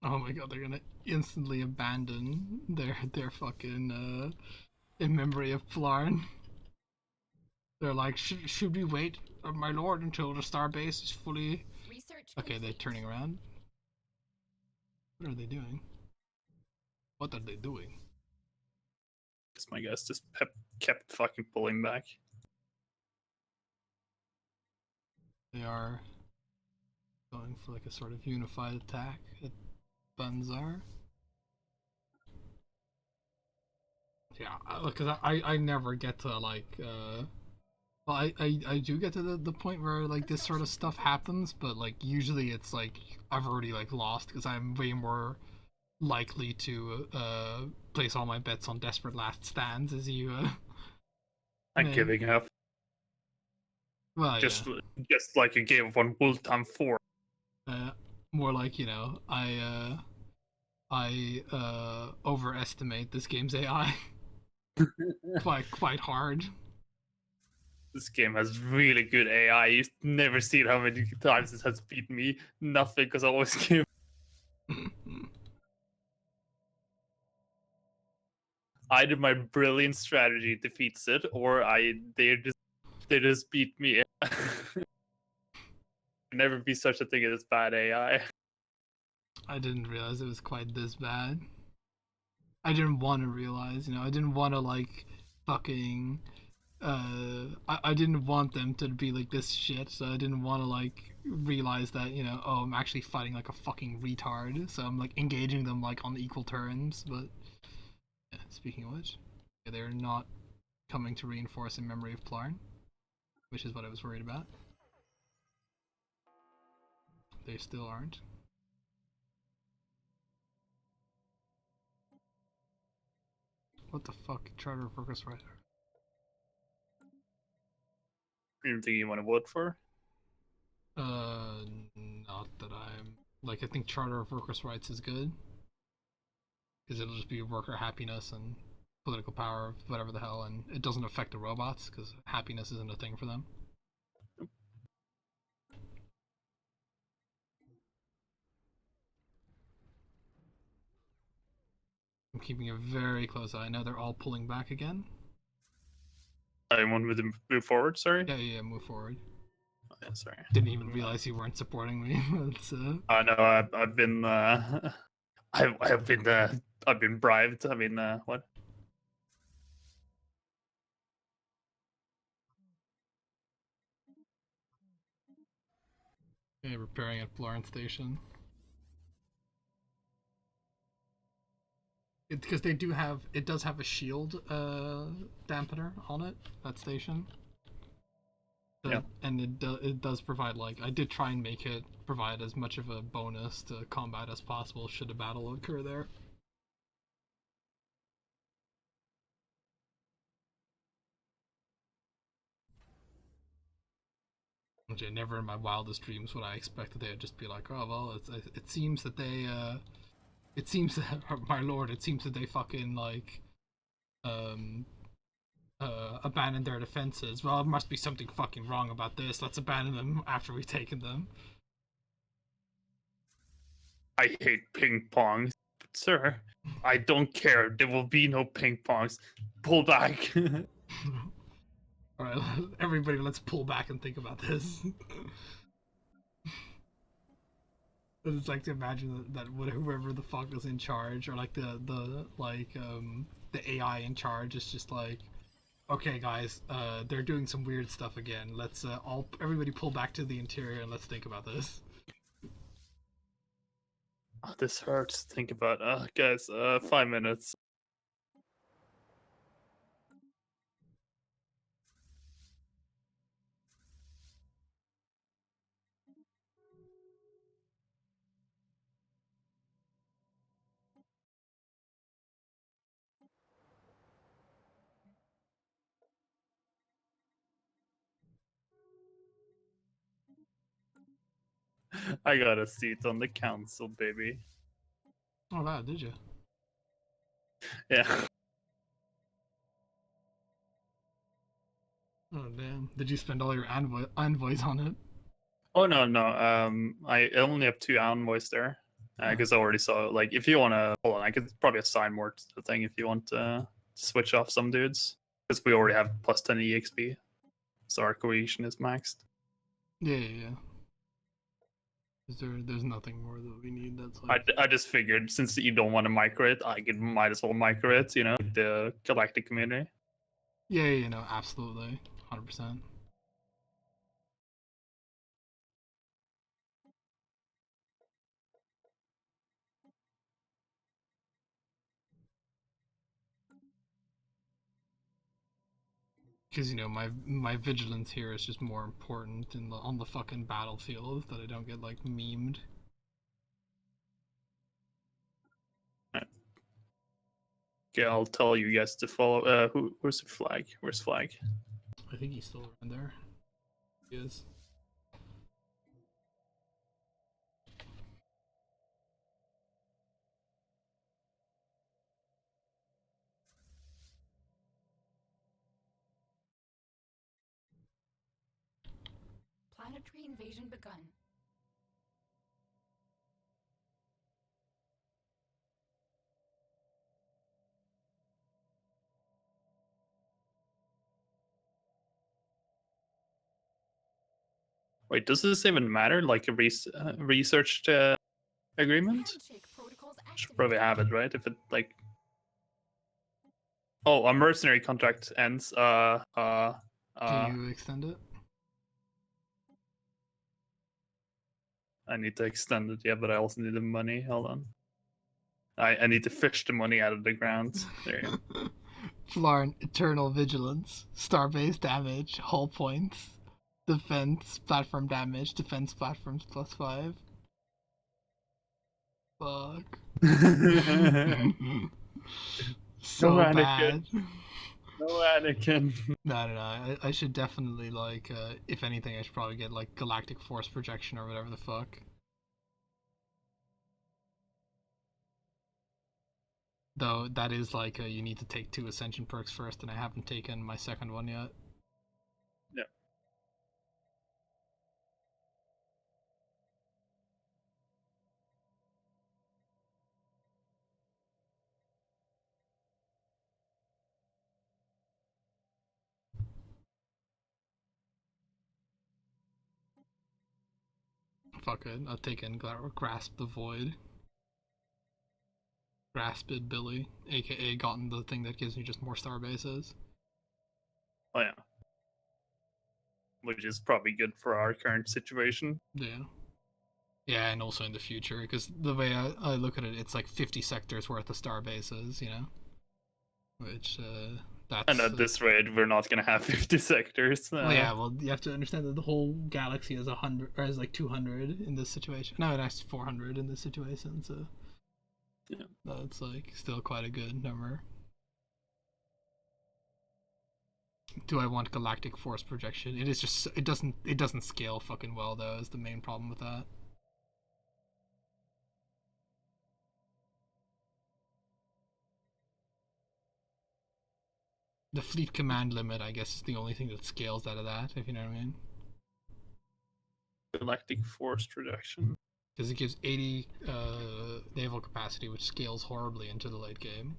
Oh my god, they're gonna instantly abandon their fucking in memory of Flarn. They're like, should we wait, my lord, until the starbase is fully... Research Okay, they're complete. turning around. What are they doing? What are they doing? Because my guys just kept fucking pulling back. They are going for like a sort of unified attack at Bunzar. Yeah, because I never get to like well, I do get to the point where like this sort of stuff happens, but like usually it's like I've already like lost because I'm way more likely to place all my bets on desperate last stands as you I'm giving up. Well, Just like a game of one Wolftam 4. More like, you know, I overestimate this game's AI quite hard. This game has really good AI. You've never seen how many times it has beaten me. Nothing, because I always give. Either my brilliant strategy defeats it, or they just beat me. Never be such a thing as bad AI. I didn't realize it was quite this bad. I didn't want to realize, you know, I didn't want to like fucking I didn't want them to be like this shit, so I didn't want to like realize that, you know, oh, I'm actually fighting like a fucking retard, so I'm like engaging them like on equal terms. But yeah, speaking of which, yeah, they're not coming to reinforce in memory of Plarn, which is what I was worried about. They still aren't. What the fuck, Charter of Focus Rider? Anything you want to vote for? Not that I'm like. I think Charter of Workers' Rights is good because it'll just be worker happiness and political power, whatever the hell, and it doesn't affect the robots because happiness isn't a thing for them. I'm keeping a very close eye. I know they're all pulling back again. I want me to move forward. Sorry. Yeah, move forward. Oh, yeah, sorry. Didn't even realize you weren't supporting me. That's I know. I've been. I've been bribed. I mean, what? yeah, repairing at Florence Station. Because they do have, it does have a shield dampener on it, that station. Yeah. And it does provide, like, I did try and make it provide as much of a bonus to combat as possible should a battle occur there. Which I never in my wildest dreams would I expect that they would just be like, oh well, it seems that they it seems that my lord, it seems that they fucking like abandoned their defenses. Well, there must be something fucking wrong about this. Let's abandon them after we've taken them. I hate ping pong, sir. I don't care. There will be no ping pongs. Pull back. Alright, everybody, let's pull back and think about this. It's like to imagine that whoever the fuck is in charge, or like the AI in charge is just like, okay guys, they're doing some weird stuff again. Let's everybody pull back to the interior and let's think about this. Oh, this hurts. Think about. Guys. 5 minutes. I got a seat on the council, baby. Oh wow, did you? Yeah. Oh damn. Did you spend all your envoys on it? Oh no. I only have 2 envoys there. Because I already saw, like, if you want to, hold on, I could probably assign more to the thing if you want to switch off some dudes. Because we already have plus 10 EXP. So our cohesion is maxed. Yeah. There's nothing more that we need that's like... I just figured, since you don't want to micro it, might as well micro it, you know, the galactic community. Yeah, no, absolutely. 100%. Because, you know, my vigilance here is just more important on the fucking battlefield, that I don't get, like, memed. Okay, I'll tell you guys to follow. Where's the flag? Where's flag? I think he's still around there. He is. Planetary invasion begun. Wait, does this even matter? Like a researched agreement? Handshake protocols Should probably activated. have it, right? If it, like... Oh, a mercenary contract ends. Can you extend it? I need to extend it, yeah, but I also need the money. Hold on. I need to fish the money out of the ground. There you go. Flarn, Eternal Vigilance, Starbase damage, hull points, defense platform damage, defense platforms +5. Fuck. So No, Anakin. bad. No, Anakin. No. I should definitely like, if anything, I should probably get like galactic force projection or whatever the fuck. Though that is like you need to take 2 ascension perks first, and I haven't taken my second one yet. Yeah. Fuck it, I'll take in Grasp the Void. Grasp it, Billy, aka gotten the thing that gives me just more star bases. Oh yeah. Which is probably good for our current situation. Yeah. Yeah, and also in the future, because the way I look at it, it's like 50 sectors worth of star bases, you know? Which, that's... And at this rate, we're not gonna have 50 sectors. Well, yeah, well, you have to understand that the whole galaxy has 100, or has like 200 in this situation. No, it has 400 in this situation, so... Yeah. That's like still quite a good number. Do I want galactic force projection? It is just it doesn't scale fucking well though, is the main problem with that. The fleet command limit, I guess, is the only thing that scales out of that, if you know what I mean. Galactic force reduction. Because it gives 80 naval capacity, which scales horribly into the late game.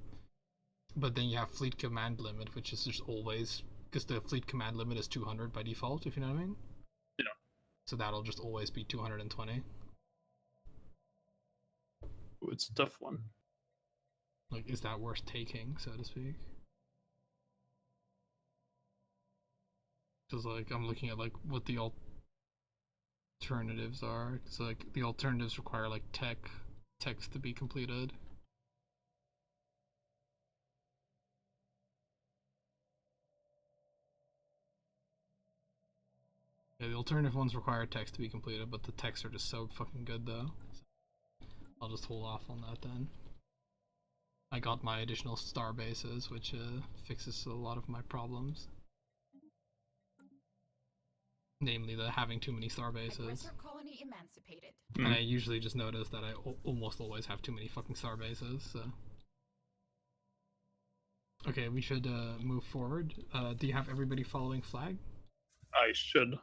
But then you have fleet command limit, which is just always, because the fleet command limit is 200 by default, if you know what I mean. Yeah. So that'll just always be 220. Ooh, it's a tough one. Like, is that worth taking, so to speak? Because like I'm looking at like what the alternatives are. So like the alternatives require like text to be completed. Yeah, the alternative ones require text to be completed, but the texts are just so fucking good though. So I'll just hold off on that then. I got my additional star bases, which fixes a lot of my problems. Namely, the having too many star bases. Aggressor colony emancipated. And I usually just notice that I almost always have too many fucking star bases, so... Okay, we should move forward. Do you have everybody following flag? I should.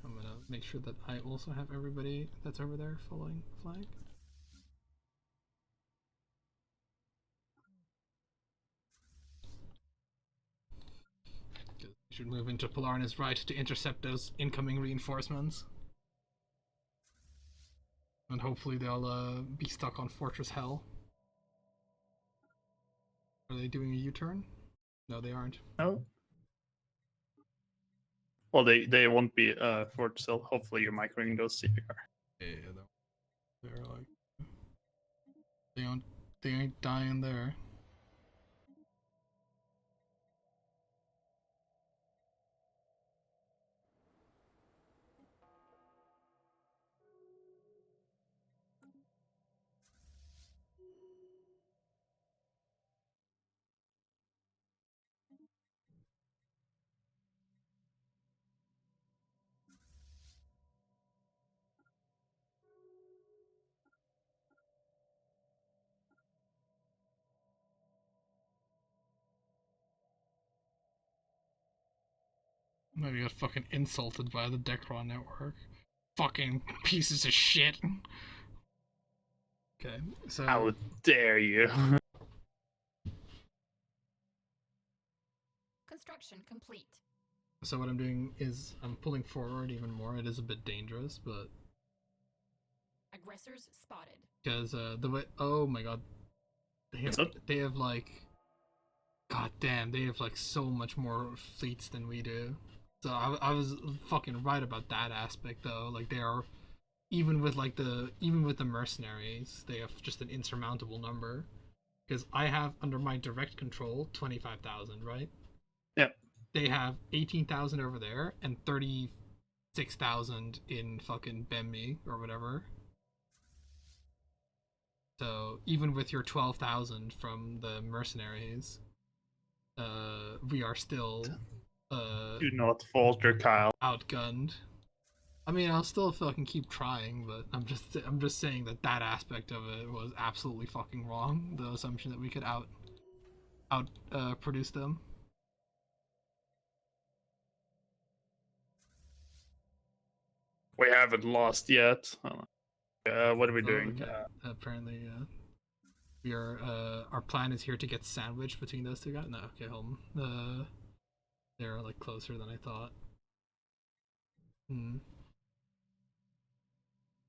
I'm gonna make sure that I also have everybody that's over there following flag. We should move into Polarna's right to intercept those incoming reinforcements. And hopefully they'll be stuck on Fortress Hell. Are they doing a U-turn? No, they aren't. No. Well, they won't be for sale. Hopefully, you're microing those CPR. Yeah, they're like they ain't dying there. Maybe got fucking insulted by the Decron network. Fucking pieces of shit. Okay, so How dare you? Construction complete. So what I'm doing is I'm pulling forward even more. It is a bit dangerous, but Aggressors spotted. because the way, oh my god, they have like God damn, they have like so much more fleets than we do. So I was fucking right about that aspect though. Like they are, even with the mercenaries, they have just an insurmountable number. Because I have under my direct control 25,000, right? Yeah. They have 18,000 over there and 36,000 in fucking Bemmi or whatever. So even with your 12,000 from the mercenaries, we are still Do not falter, Kyle. outgunned. I mean, I'll still fucking keep trying, but I'm just saying that aspect of it was absolutely fucking wrong. The assumption that we could out produce them. We haven't lost yet. What are we doing? Okay. Apparently, we are. Our plan is here to get sandwiched between those two guys. No, okay, hold on. They're like closer than I thought.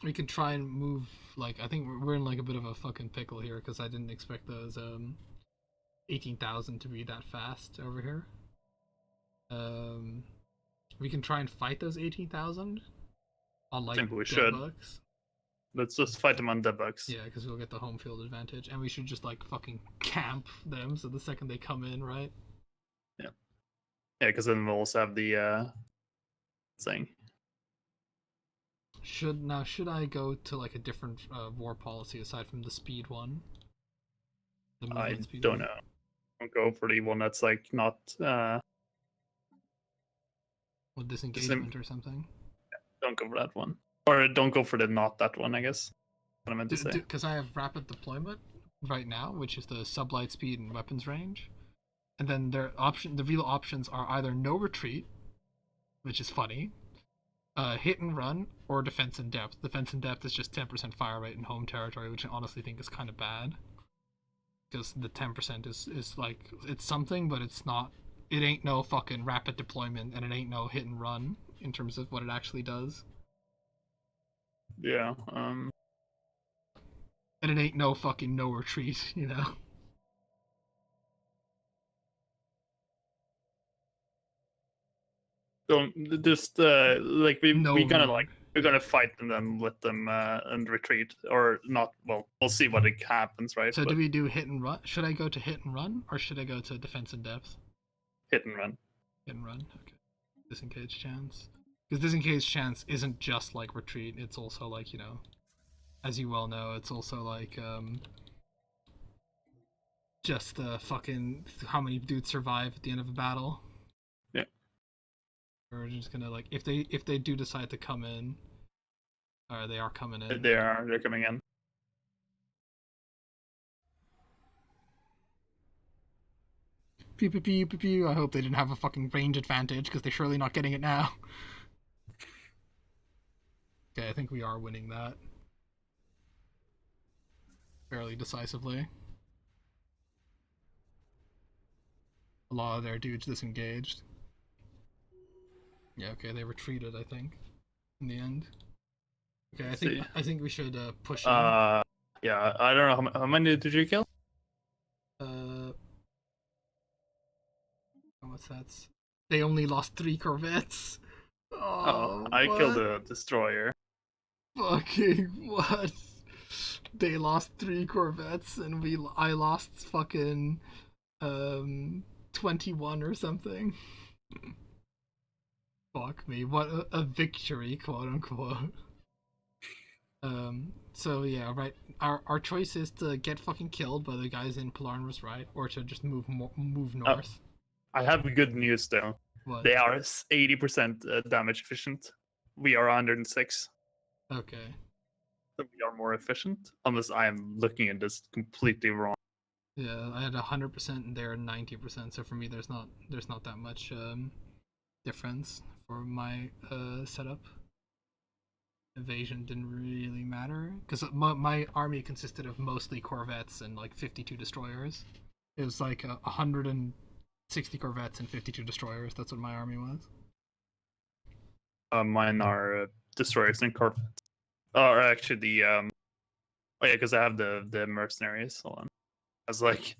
We can try and move. Like, I think we're in like a bit of a fucking pickle here because I didn't expect those 18,000 to be that fast over here. We can try and fight those 18,000 on like I think we dead should. bugs. Let's just fight them on dead bugs. Yeah, because we'll get the home field advantage, and we should just like fucking camp them. So the second they come in, right? Yeah, because then we'll also have the thing. Should I go to like a different war policy aside from the speed one? The I movement speed don't one? know. I'll go for the one that's like not. With disengagement or something. Don't go for that one, or don't go for the not that one. I guess. What I meant to say. Because I have rapid deployment right now, which is the sublight speed and weapons range, and then the real options are either no retreat, which is funny, hit and run, or defense in depth. Defense in depth is just 10% fire rate in home territory, which I honestly think is kind of bad. Because the 10% is like, it's something, but it's not. It ain't no fucking rapid deployment, and it ain't no hit and run in terms of what it actually does. Yeah. And it ain't no fucking no retreat, you know. Don't just like we gonna move. like we're gonna fight them and let them and retreat or not. Well, we'll see what happens, right? So but do we do hit and run? Should I go to hit and run, or should I go to defense in depth? hit and run. Hit and run. Okay. Disengage chance. Because disengage chance isn't just like retreat. It's also like, you know, as you well know, it's also like just fucking how many dudes survive at the end of a battle. Yeah. We're just gonna like if they do decide to come in, or they are coming in. They're coming in. Pew pew pew pew pew. I hope they didn't have a fucking range advantage because they're surely not getting it now. Okay, I think we are winning that fairly decisively. A lot of their dudes disengaged. Yeah, okay, they retreated, I think, in the end. Okay, I think we should push in. Yeah, I don't know how many did you kill? What's that? They only lost 3 corvettes. Oh, I killed a destroyer. Fucking what? They lost 3 corvettes and I lost fucking 21 or something. Fuck me, what a victory, quote unquote. So yeah, right. Our choice is to get fucking killed by the guys in Polarnus, right, or to just move north. I have good news though. What? They are 80% damage efficient. We are 106. Okay. So we are more efficient, unless I am looking at this completely wrong. Yeah, I had 100% and they're 90%. So for me, there's not that much difference for my setup. Evasion didn't really matter because my army consisted of mostly corvettes and like 52 destroyers. It was like 160 corvettes and 52 destroyers. That's what my army was. Mine are destroyers and corvettes. Or actually the oh yeah, because I have the mercenaries. Hold on. I was like,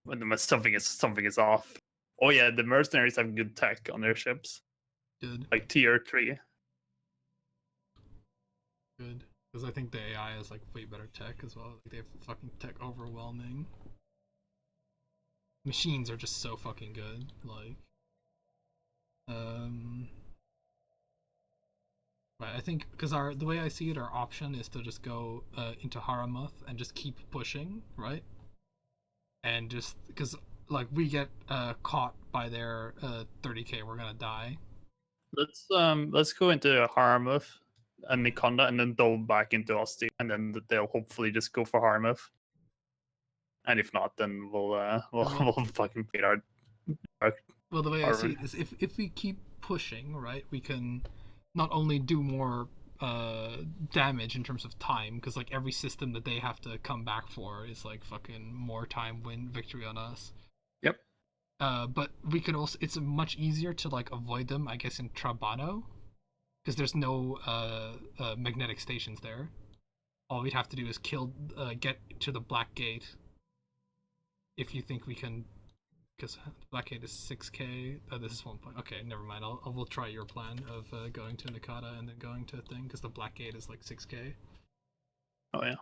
when something is off. Oh yeah, the mercenaries have good tech on their ships, Good. like tier 3. Good. Because I think the AI is like way better tech as well. Like they have fucking tech overwhelming. Machines are just so fucking good. Like, right. I think because the way I see it, our option is to just go into Haramuth and just keep pushing, right? And just because like we get caught by their 30k, we're gonna die. Let's go into Haramuth and Nikonda, and then double back into Asti, and then they'll hopefully just go for Haramuth. And if not, then we'll fucking beat our. Well, the way I see it is, if we keep pushing, right, we can not only do more damage in terms of time, because like every system that they have to come back for is like fucking more time win victory on us. Yep. But we can also, it's much easier to like avoid them, I guess, in Trabano, because there's no magnetic stations there. All we'd have to do is get to the Black Gate. If you think we can, because Black Gate is 6k. This is 1 point. Okay, never mind. We'll try your plan of going to Nakata and then going to thing, because the Black Gate is like 6k. Oh yeah.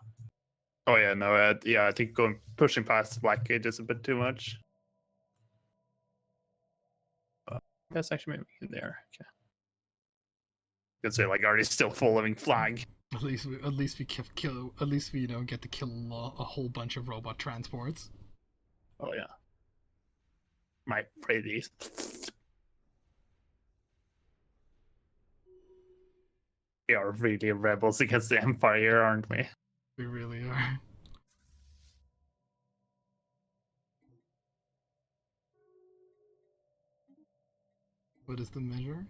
Oh yeah. No. Yeah. I think pushing past the Black Gate is a bit too much. That's actually maybe in there. Okay. You can say like, are they still following flag? At least we get to kill a whole bunch of robot transports. Oh yeah. Might play these. We are really rebels against the Empire, aren't we? We really are. What is the measure?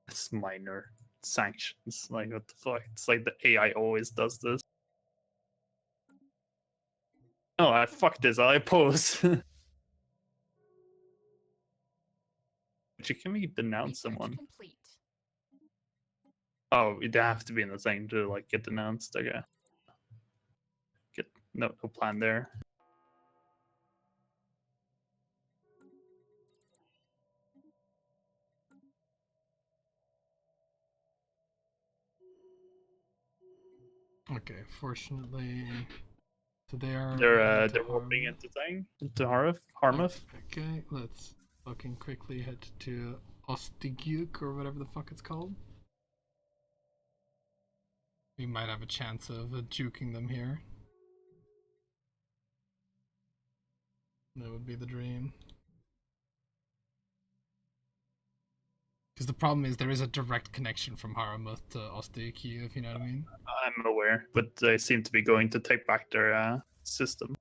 It's minor sanctions. Like, what the fuck? It's like the AI always does this. Oh, I fuck this. I oppose. Can we denounce Research someone? complete. Oh, they have to be in the same to like get denounced. Okay. Get no plan there. Okay, fortunately, so they're They're warping into thing into Harmuth. Okay, let's fucking quickly head to Ostigyuk or whatever the fuck it's called. We might have a chance of juking them here. That would be the dream. Because the problem is there is a direct connection from Haramuth to Ostigyuk, if you know what I mean. I'm aware, but they seem to be going to take back their system.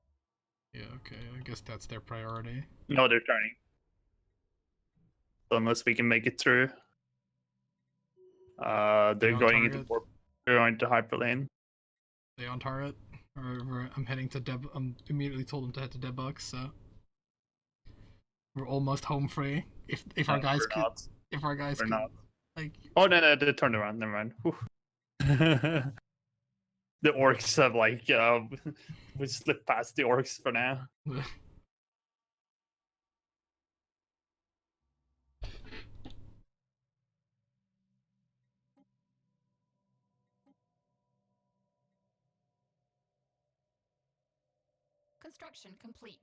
Yeah, okay, I guess that's their priority. No, they're turning. So unless we can make it through, they're going into warp. They're going to hyperlane. They on target? I'm heading to I'm immediately told them to head to Debux, so we're almost home free. If our guys could, if our guys could, like. Oh no, they turned around. Never mind. The orcs have like we slipped past the orcs for now. Construction complete.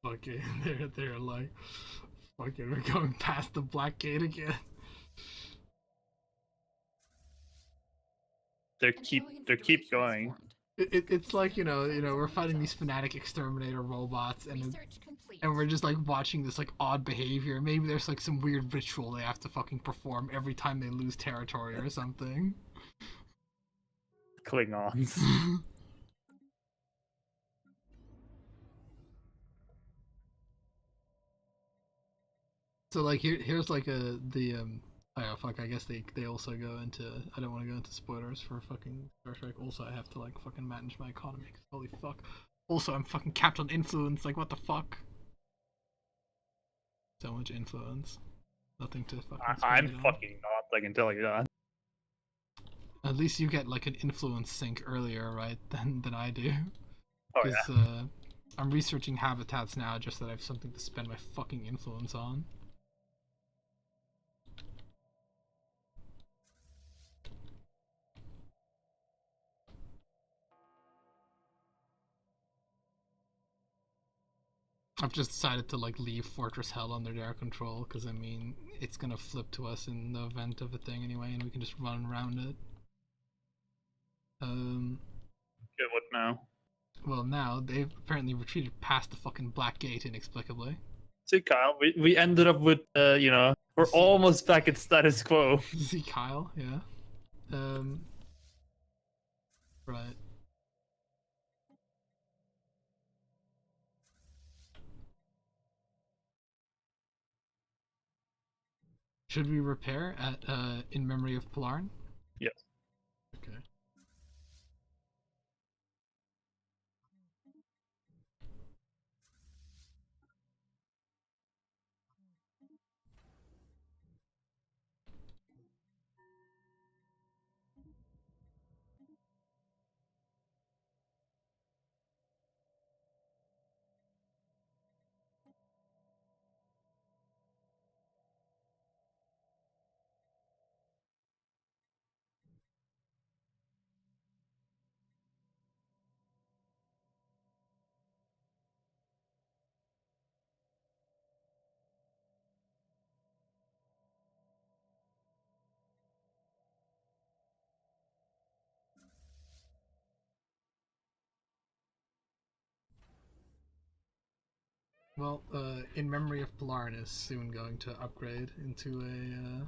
Okay, they're like, fucking, we're going past the Black Gate again. They keep going. It's like we're fighting these fanatic exterminator robots, and we're just like watching this like odd behavior. Maybe there's like some weird ritual they have to fucking perform every time they lose territory or something. Klingons. So like here's like oh fuck, I guess they also go into, I don't want to go into spoilers for fucking Star Trek. Also I have to like fucking manage my economy 'cause holy fuck. Also I'm fucking capped on influence, like what the fuck? So much influence. Nothing to fucking spend I'm it on. fucking not. I can tell you that. At least you get like an influence sink earlier, right, than I do. Oh Because yeah. I'm researching habitats now just that I have something to spend my fucking influence on. I've just decided to like leave Fortress Hell under their control because I mean it's gonna flip to us in the event of a thing anyway, and we can just run around it. Good. What now? Well now they've apparently retreated past the fucking Black Gate inexplicably. See, Kyle, we ended up with we're almost back at status quo. See Kyle, yeah. Right. Should we repair at in memory of Polarn? Yes. Okay. Well, in memory of Polarn is soon going to upgrade into a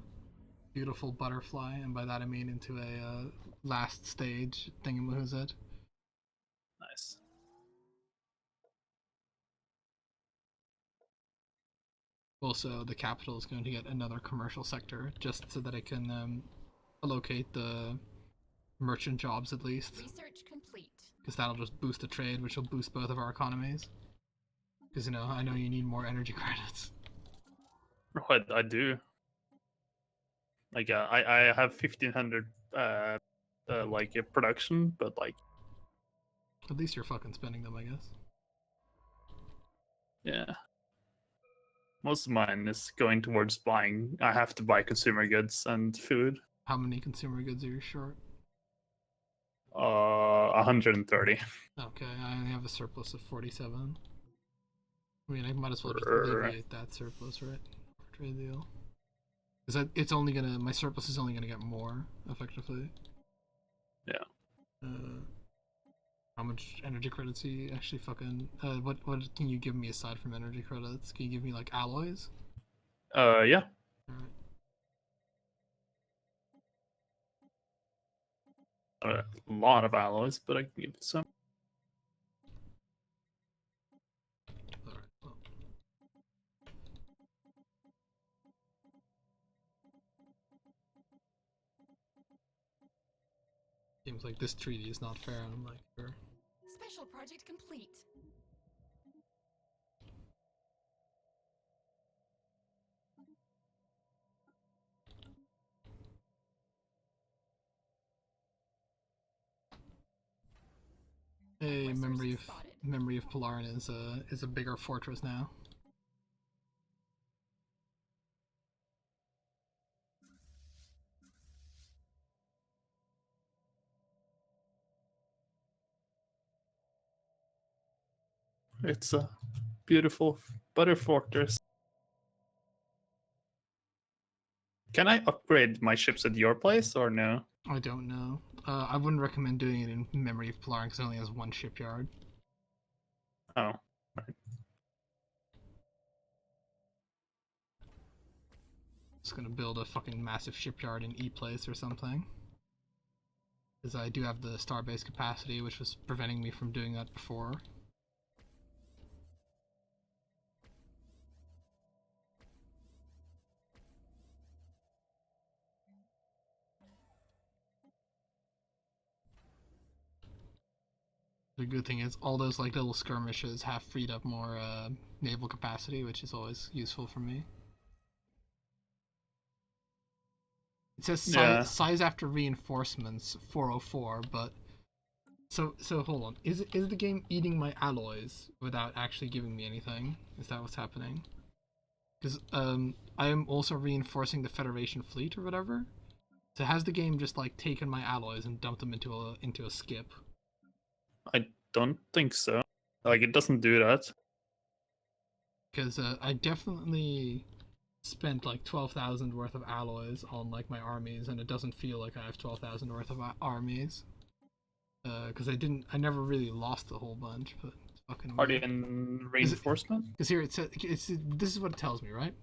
beautiful butterfly, and by that I mean into a last stage thingamahooset. Nice. Also, the capital is going to get another commercial sector just so that it can allocate the merchant jobs at least, Research complete. because that'll just boost the trade, which will boost both of our economies. Because you know, I know you need more energy credits. What I do? Like I have 1,500 like production, but like At least you're fucking spending them, I guess. yeah, most of mine is going towards buying. I have to buy consumer goods and food. How many consumer goods are you short? 130. Okay, I only have a surplus of 47. I mean, I might as well just Right. alleviate that surplus, right? Trade deal. Because it's only gonna, my surplus is only gonna get more, effectively. Yeah. How much energy credits do you actually fucking, what can you give me aside from energy credits? Can you give me, like, alloys? Yeah. Alright. A lot of alloys, but I can give you some. Alright, well. Seems like this treaty is not fair, and I'm like, sure. Special project complete. Hey, Resources spotted. memory of Polarn is a bigger fortress now. It's a beautiful butter fortress. Can I upgrade my ships at your place or no? I don't know. I wouldn't recommend doing it in memory of Polarn because it only has one shipyard. Oh, right. Just gonna build a fucking massive shipyard in E place or something. Because I do have the starbase capacity, which was preventing me from doing that before. The good thing is all those like little skirmishes have freed up more naval capacity, which is always useful for me. It says size after reinforcements 404, but so hold on. Is the game eating my alloys without actually giving me anything? Is that what's happening? Because I am also reinforcing the Federation fleet or whatever. So has the game just like taken my alloys and dumped them into a skip? I don't think so. Like, it doesn't do that. Because I definitely spent like 12,000 worth of alloys on like my armies, and it doesn't feel like I have 12,000 worth of armies. Because I never really lost a whole bunch, but it's fucking Are weird. they in reinforcement? Because here it says, this is what it tells me, right?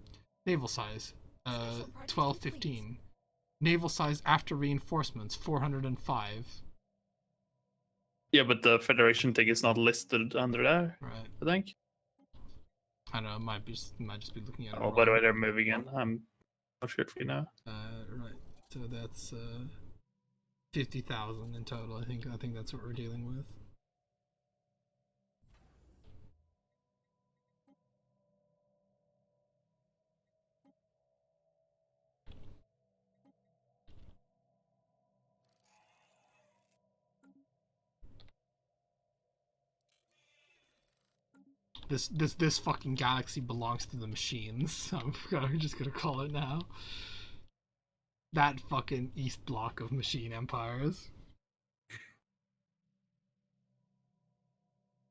Naval size, 1215. Naval size after reinforcements, 405. Yeah, but the Federation thing is not listed under there, Right. I think. I don't know, might just be looking at it. Oh, by the way, they're moving in. I'm not sure if you know. Right. So that's 50,000 in total. I think that's what we're dealing with. This fucking galaxy belongs to the machines. So I'm just gonna call it now. That fucking east block of machine empires.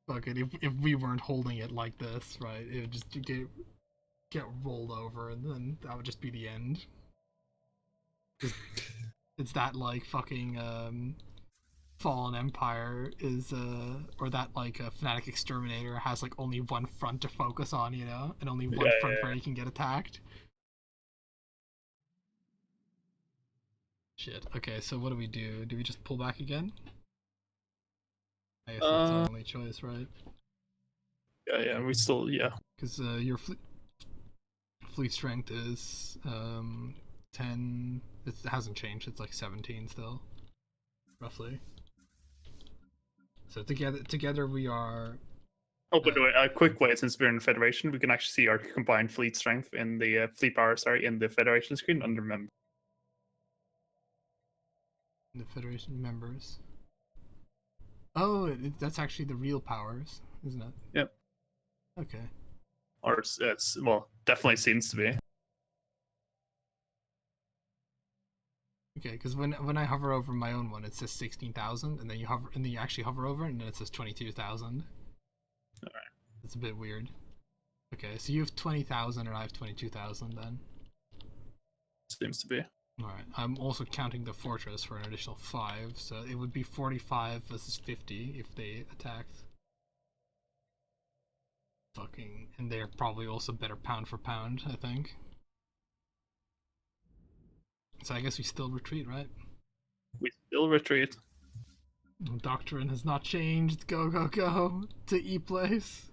Fucking if we weren't holding it like this, right, it would just get rolled over, and then that would just be the end. It's that like fucking Fallen Empire is or that like Fnatic Exterminator has like only one front to focus on, you know, and only one front where he can get attacked. Shit. Okay, so what do we do? Do we just pull back again? I guess that's the only choice, right? Yeah, we still, yeah. Because your fleet strength is 10. It hasn't changed. It's like 17 still, roughly. So together we are. Oh, by the way, a quick way, since we're in the Federation, we can actually see our combined fleet strength in the fleet power, in the Federation screen under members. The Federation members. Oh, that's actually the real powers, isn't it? Yep. Okay. Or it's well, definitely seems to be. Okay, because when I hover over my own one, it says 16,000, and then you actually hover over it, and then it says 22,000. All right. It's a bit weird. Okay, so you have 20,000, and I have 22,000 then. Seems to be. Alright, I'm also counting the fortress for an additional 5, so it would be 45 versus 50 if they attacked. Fucking, and they're probably also better pound for pound, I think. So I guess we still retreat, right? We still retreat. Doctrine has not changed. Go, go, go to E-Place.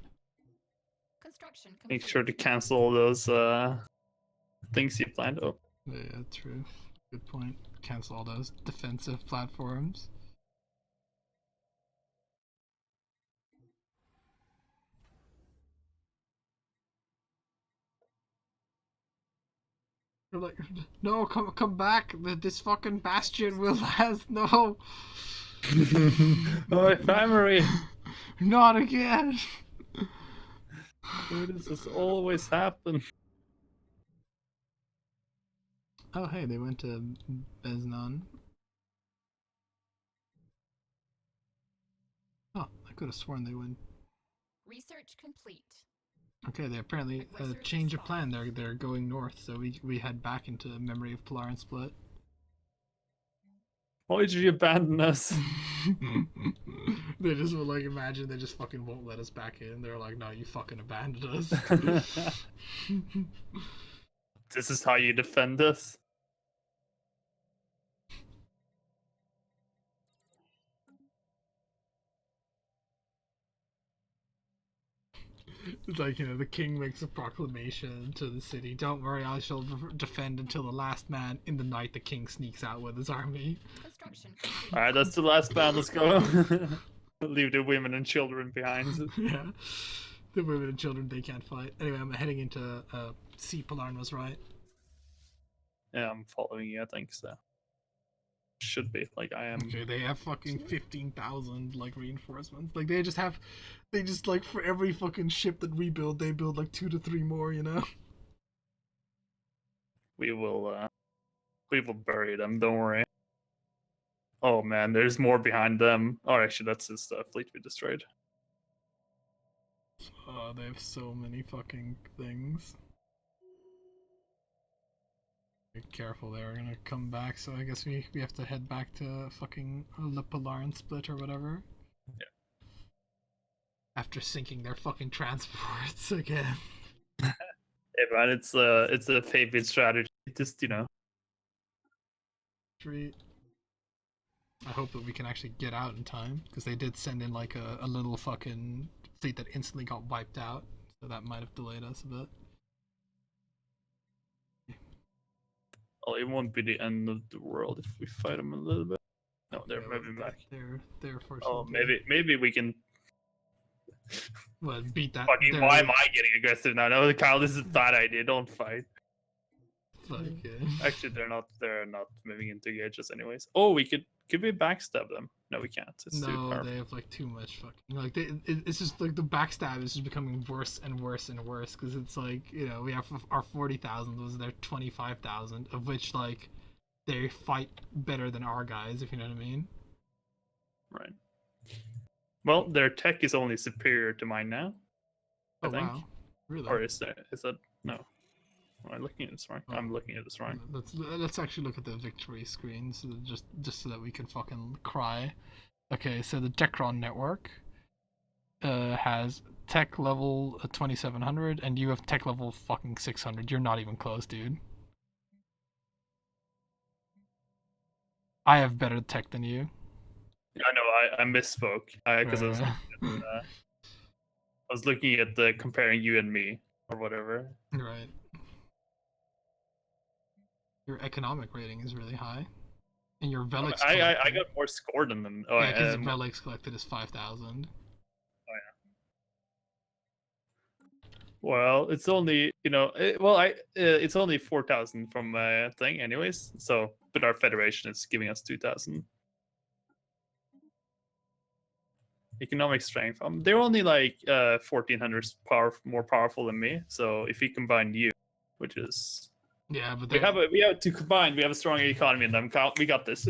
Construction complete. Make sure to cancel all those things you planned. Oh. Yeah, true. Good point. Cancel all those defensive platforms. You're like, no, come back. This fucking bastion will last. No. Oh, infirmary. Not again. Why does this always happen? Oh, hey, they went to Beznan. Oh, I could have sworn they went. Research complete. Okay, they apparently changed of plan. They're going north, so we head back into Memory of Pilar and Split. Why did you abandon us? They just will like imagine they just fucking won't let us back in. They're like, no, you fucking abandoned us. This is how you defend us? It's like, you know, the king makes a proclamation to the city. Don't worry, I shall defend until the last man. In the night, the king sneaks out with his army. Construction. Alright, that's the last band. Let's go. Leave the women and children behind. Yeah. The women and children, they can't fight. Anyway, I'm heading into C. Polarn was right. Yeah, I'm following you. I think so. Should be like I am. Okay, they have fucking 15,000 like reinforcements. Like they just like for every fucking ship that we build, they build like 2 to 3 more. You know. We will bury them. Don't worry. Oh man, there's more behind them. Oh, actually, that's his fleet we destroyed. Oh, they have so many fucking things. Be careful, they're gonna come back, so I guess we have to head back to fucking Le Polarn split or whatever. Yeah. After sinking their fucking transports again. Hey man, it's a favorite strategy. Just Street. I hope that we can actually get out in time, because they did send in like a little fucking fleet that instantly got wiped out, so that might have delayed us a bit. Oh, it won't be the end of the world if we fight them a little bit. No, they're Yeah, moving back. They're fortunate. Oh, maybe we can. Well, beat that. Fucking, why am I getting aggressive now? No, Kyle, this is a bad idea. Don't fight. Like, Actually, they're not moving into gauges anyways. Oh, could we backstab them? No, we can't. It's too no, powerful. they have like too much fucking like it's just like the backstab is just becoming worse and worse and worse because it's like we have our 40,000, those are their 25,000, of which like they fight better than our guys, if you know what I mean. Right. Well, their tech is only superior to mine now. I think. Wow, really? Or is that no? Am I looking at this wrong? I'm looking at this wrong. Let's actually look at the victory screen, so that just so that we can fucking cry. Okay, so the Decron network has tech level 2700, and you have tech level fucking 600. You're not even close, dude. I have better tech than you. I know. I misspoke because I was looking at the comparing you and me or whatever. Right. Your economic rating is really high, and your Velix. I got more score than them. Oh, yeah, because Velix collected is 5,000. Oh yeah. Well, it's only it's only 4,000 from my thing, anyways. So, but our federation is giving us 2,000. Economic strength. They're only like 1,400 more powerful than me. So if we combine you, which is yeah, but we have to combine. We have a stronger economy than them. We got this.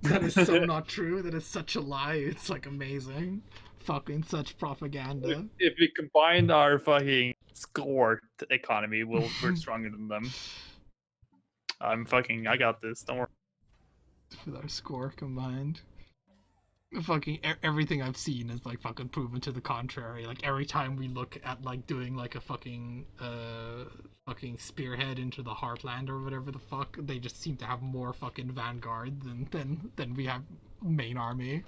That is so not true. That is such a lie. It's like amazing. Fucking such propaganda. If we combine our fucking score economy, we're stronger than them. I got this. Don't worry. With our score combined. Fucking everything I've seen is like fucking proven to the contrary. Like every time we look at like doing like a fucking spearhead into the heartland or whatever the fuck, they just seem to have more fucking vanguard than we have main army.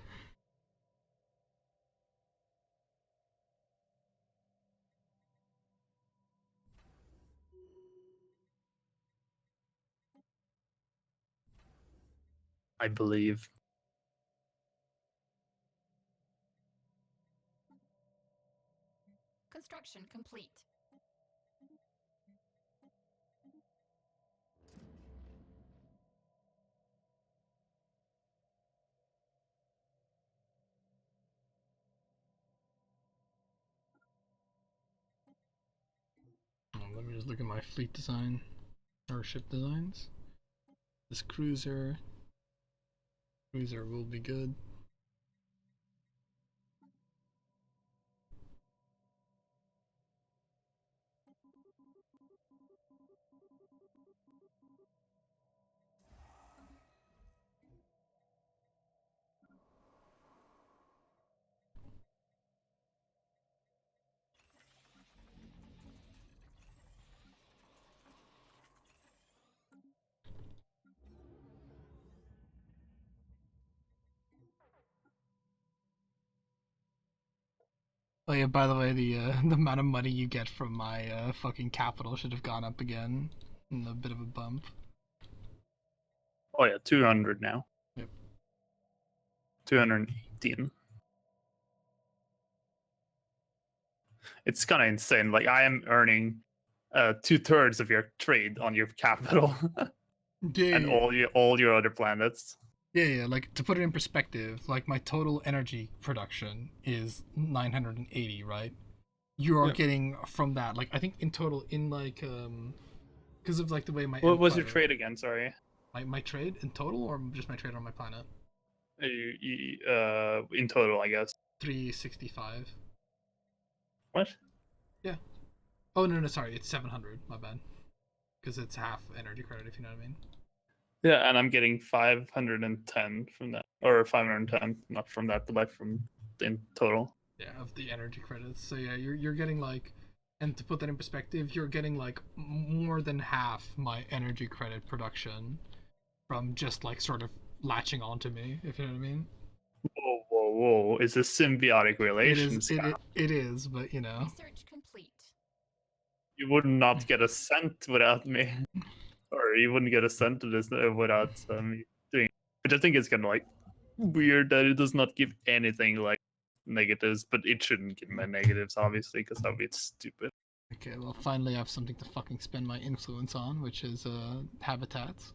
I believe. Construction complete. Let me just look at my fleet design or ship designs. This cruiser will be good. Oh yeah, by the way, the amount of money you get from my fucking capital should have gone up again. A bit of a bump. Oh yeah, 200 now. Yep. 218. it's kind of insane. Like I am earning 2/3 of your trade on your capital Yeah, and all your other planets. yeah. Like to put it in perspective, like my total energy production is 980, right? You are Yeah. getting from that, like I think in total, in like because of like the way my What was your empire- trade again? Sorry. my trade in total, or just my trade on my planet? In total, I guess. 365. What? Yeah. Oh no, sorry, it's 700. My bad. Because it's half energy credit, if you know what I mean. Yeah, and I'm getting 510 from that, or 510, not from that, but like from in total. Yeah, of the energy credits. So yeah, you're getting like, and to put that in perspective, you're getting like more than half my energy credit production from just like sort of latching onto me, if you know what I mean. Whoa, whoa, whoa! It's a symbiotic relations. It is, but you know. Research complete. You would not get a cent without me, or you wouldn't get a cent of this without me doing. Which I think is kind of like weird that it does not give anything like negatives, but it shouldn't give me negatives, obviously, because that would be stupid. Okay, well, finally I have something to fucking spend my influence on, which is habitats.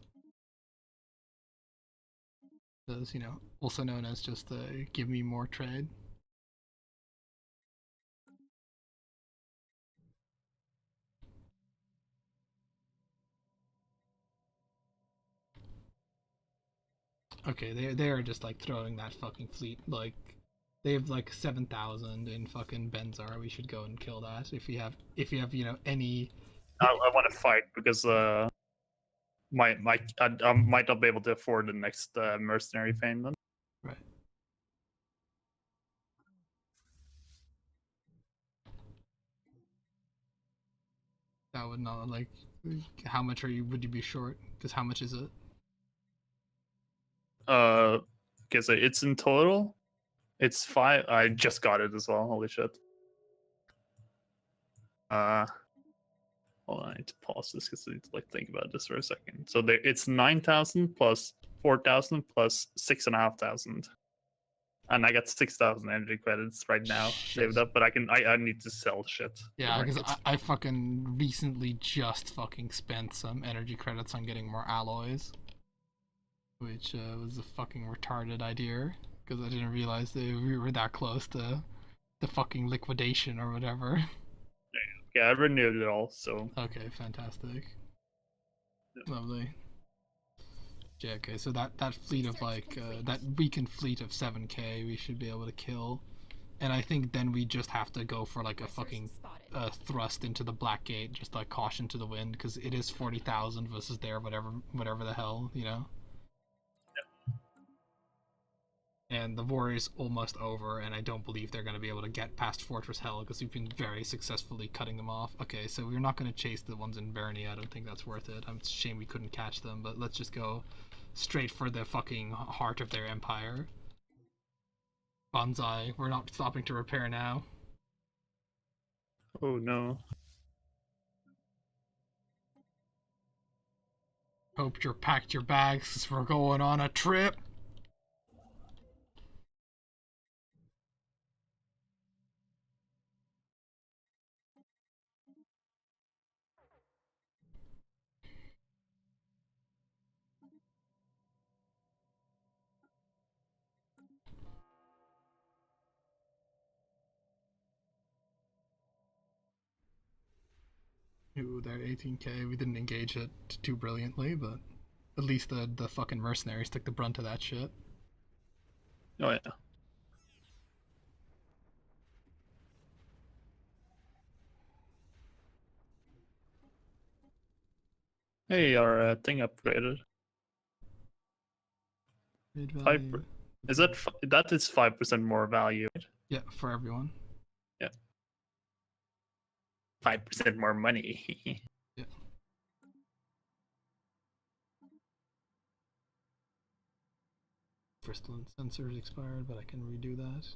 As you know, also known as just give me more trade. Okay, they are just like throwing that fucking fleet. Like they have like 7,000 in fucking Benzar. We should go and kill that if you have you know any. I want to fight because I might not be able to afford the next mercenary fame then. Right. That would not like. How much would you be short? Because how much is it? Because it's in total. It's 5. I just got it as well. Holy shit. Hold on, I need to pause this because I need to like think about this for a second. So there, it's 9,000 plus 4,000 plus 6,500, and I got 6,000 energy credits right now saved Shit. up. But I need to sell shit. Yeah, because I fucking recently just fucking spent some energy credits on getting more alloys, which was a fucking retarded idea because I didn't realize that we were that close to the fucking liquidation or whatever. Yeah, I renewed it all. So Okay, fantastic. Lovely. Yeah, okay, so that fleet of like that weakened fleet of 7k we should be able to kill. And I think then we just have to go for like a fucking thrust into the Black Gate, just like caution to the wind, because it is 40,000 versus their whatever the hell, you know. And the war is almost over, and I don't believe they're going to be able to get past Fortress Hell because we've been very successfully cutting them off. Okay, so we're not going to chase the ones in Bernie. I don't think that's worth it. It's a shame we couldn't catch them, but let's just go straight for the fucking heart of their empire. Bonsai, we're not stopping to repair now. oh no. Hope you're packed your bags because we're going on a trip. Ooh, they're 18k. We didn't engage it too brilliantly, but at least the fucking mercenaries took the brunt of that shit. Oh yeah. Hey, our thing upgraded. Is that that is 5% more value? Yeah, for everyone. Yeah. 5% more money. Yeah. Crystalline sensors expired, but I can redo that.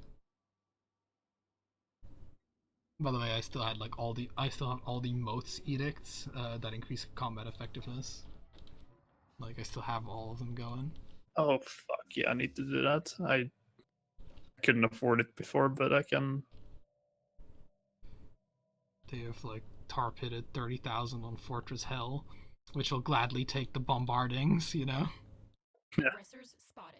By the way, I still have all the Moth's edicts that increase combat effectiveness. Like I still have all of them going. Oh fuck yeah, I need to do that. I couldn't afford it before, but I can. They have like tar pitted 30,000 on Fortress Hell, which will gladly take the bombardings, you know? Aggressors spotted.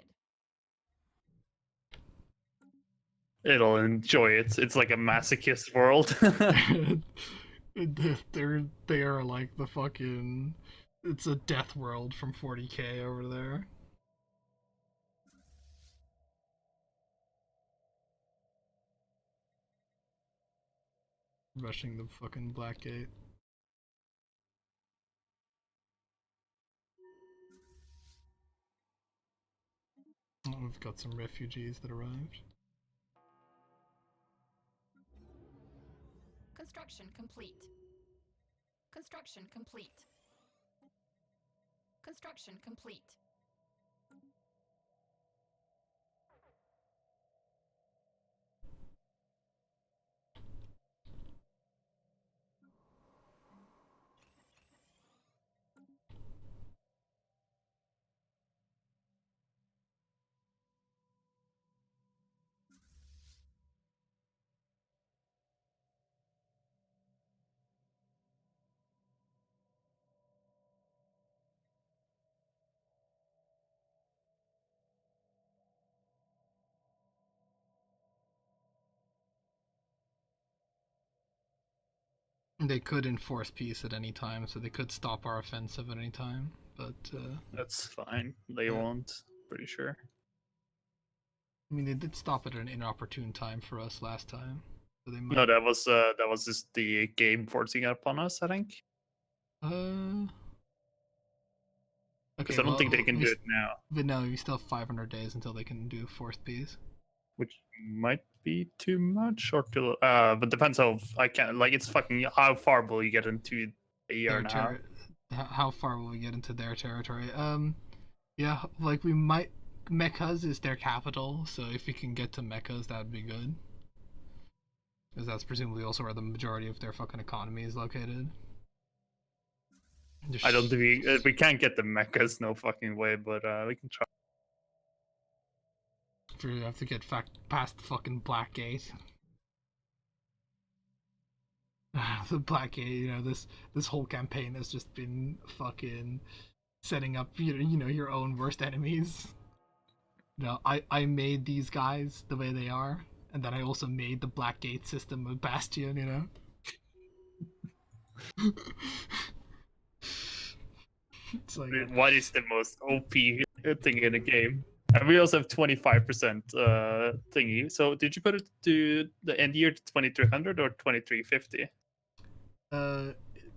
It'll enjoy it. It's like a masochist world. They are like the fucking. It's a death world from 40k over there. Rushing the fucking Black Gate. Oh, we've got some refugees that arrived. Construction complete. Construction complete. Construction complete. They could enforce peace at any time, so they could stop our offensive at any time. But That's fine. They Yeah. won't. Pretty sure. I mean, they did stop at an inopportune time for us last time. So they might. No, that was just the game forcing it upon us. I think. Okay. Because I don't think they can do it now. But no, we still have 500 days until they can do forced peace. Which might be too much or too. But depends how I can. Like, it's fucking. How far will you get into a year now? How far will we get into their territory? Yeah, like we might. Mechas is their capital, so if we can get to Mechas, that'd be good. Because that's presumably also where the majority of their fucking economy is located. I don't think we can't get the mechas, no fucking way, but we can try. We have to get past the fucking Black Gate. The Black Gate, you know, this whole campaign has just been fucking setting up, you know, your own worst enemies. You know, I made these guys the way they are, and then I also made the Black Gate system of Bastion, you know? It's like, What is the most OP thing in the game? And we also have 25% thingy. So did you put it to the end year to 2300 or 2350?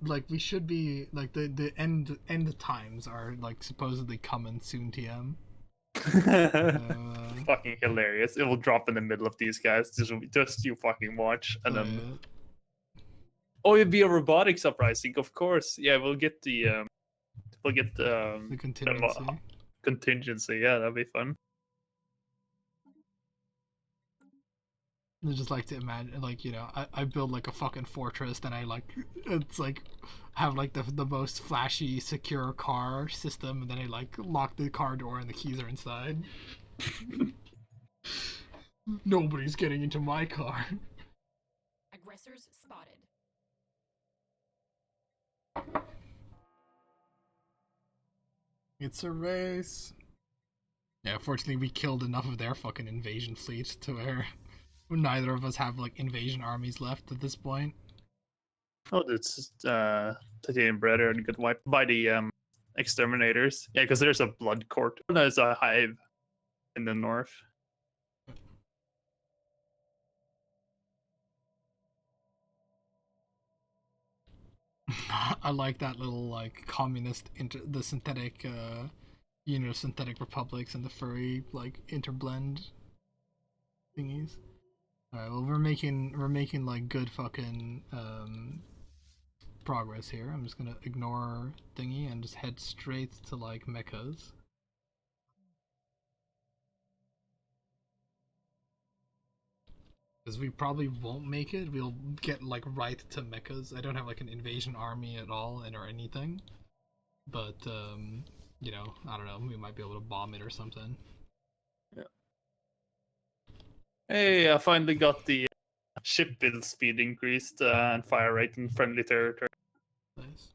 like we should be like the end times are like supposedly coming soon, TM. Fucking hilarious. It will drop in the middle of these guys. Just you fucking watch. And then. Oh, it'd be a robotics uprising, of course. Yeah, we'll get the the contingency. Contingency, yeah, that'd be fun. I just like to imagine, like, you know, I build like a fucking fortress, then I like, it's like, have like the most flashy, secure car system, and then I like lock the car door and the keys are inside. Nobody's getting into my car. Aggressors spotted. It's a race. Yeah, fortunately we killed enough of their fucking invasion fleet to where neither of us have like invasion armies left at this point. Oh, it's Titanium Breader and got wiped by the exterminators. Yeah, because there's a blood court. There's a hive in the north. I like that little like communist the synthetic you know, synthetic republics and the furry like interblend thingies. Alright, well we're making like good fucking progress here. I'm just gonna ignore thingy and just head straight to like mechas. Because we probably won't make it. We'll get like right to mechas. I don't have like an invasion army at all or anything. But you know, I don't know, we might be able to bomb it or something. Yeah. Hey, I finally got the Ship build speed increased and fire rate in friendly territory. Nice.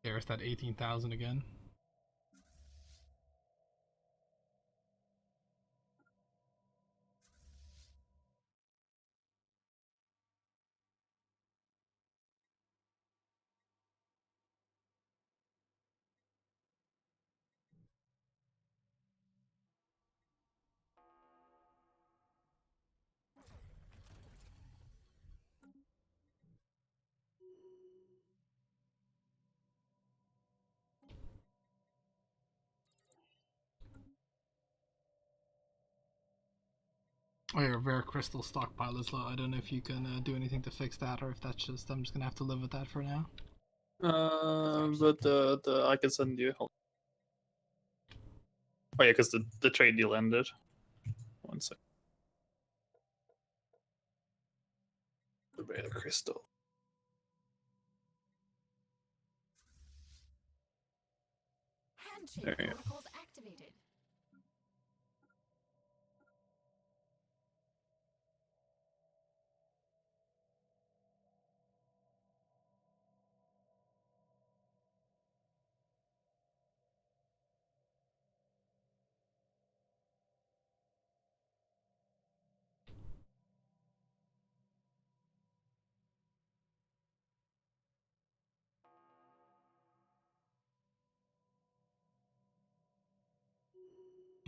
There's that 18,000 again. Oh, your rare crystal stockpile is low. I don't know if you can do anything to fix that, or if that's just I'm just gonna have to live with that for now. But I can send you. Oh yeah, because the trade deal ended. One sec. The rare crystal. Handshake There you go. protocols activated.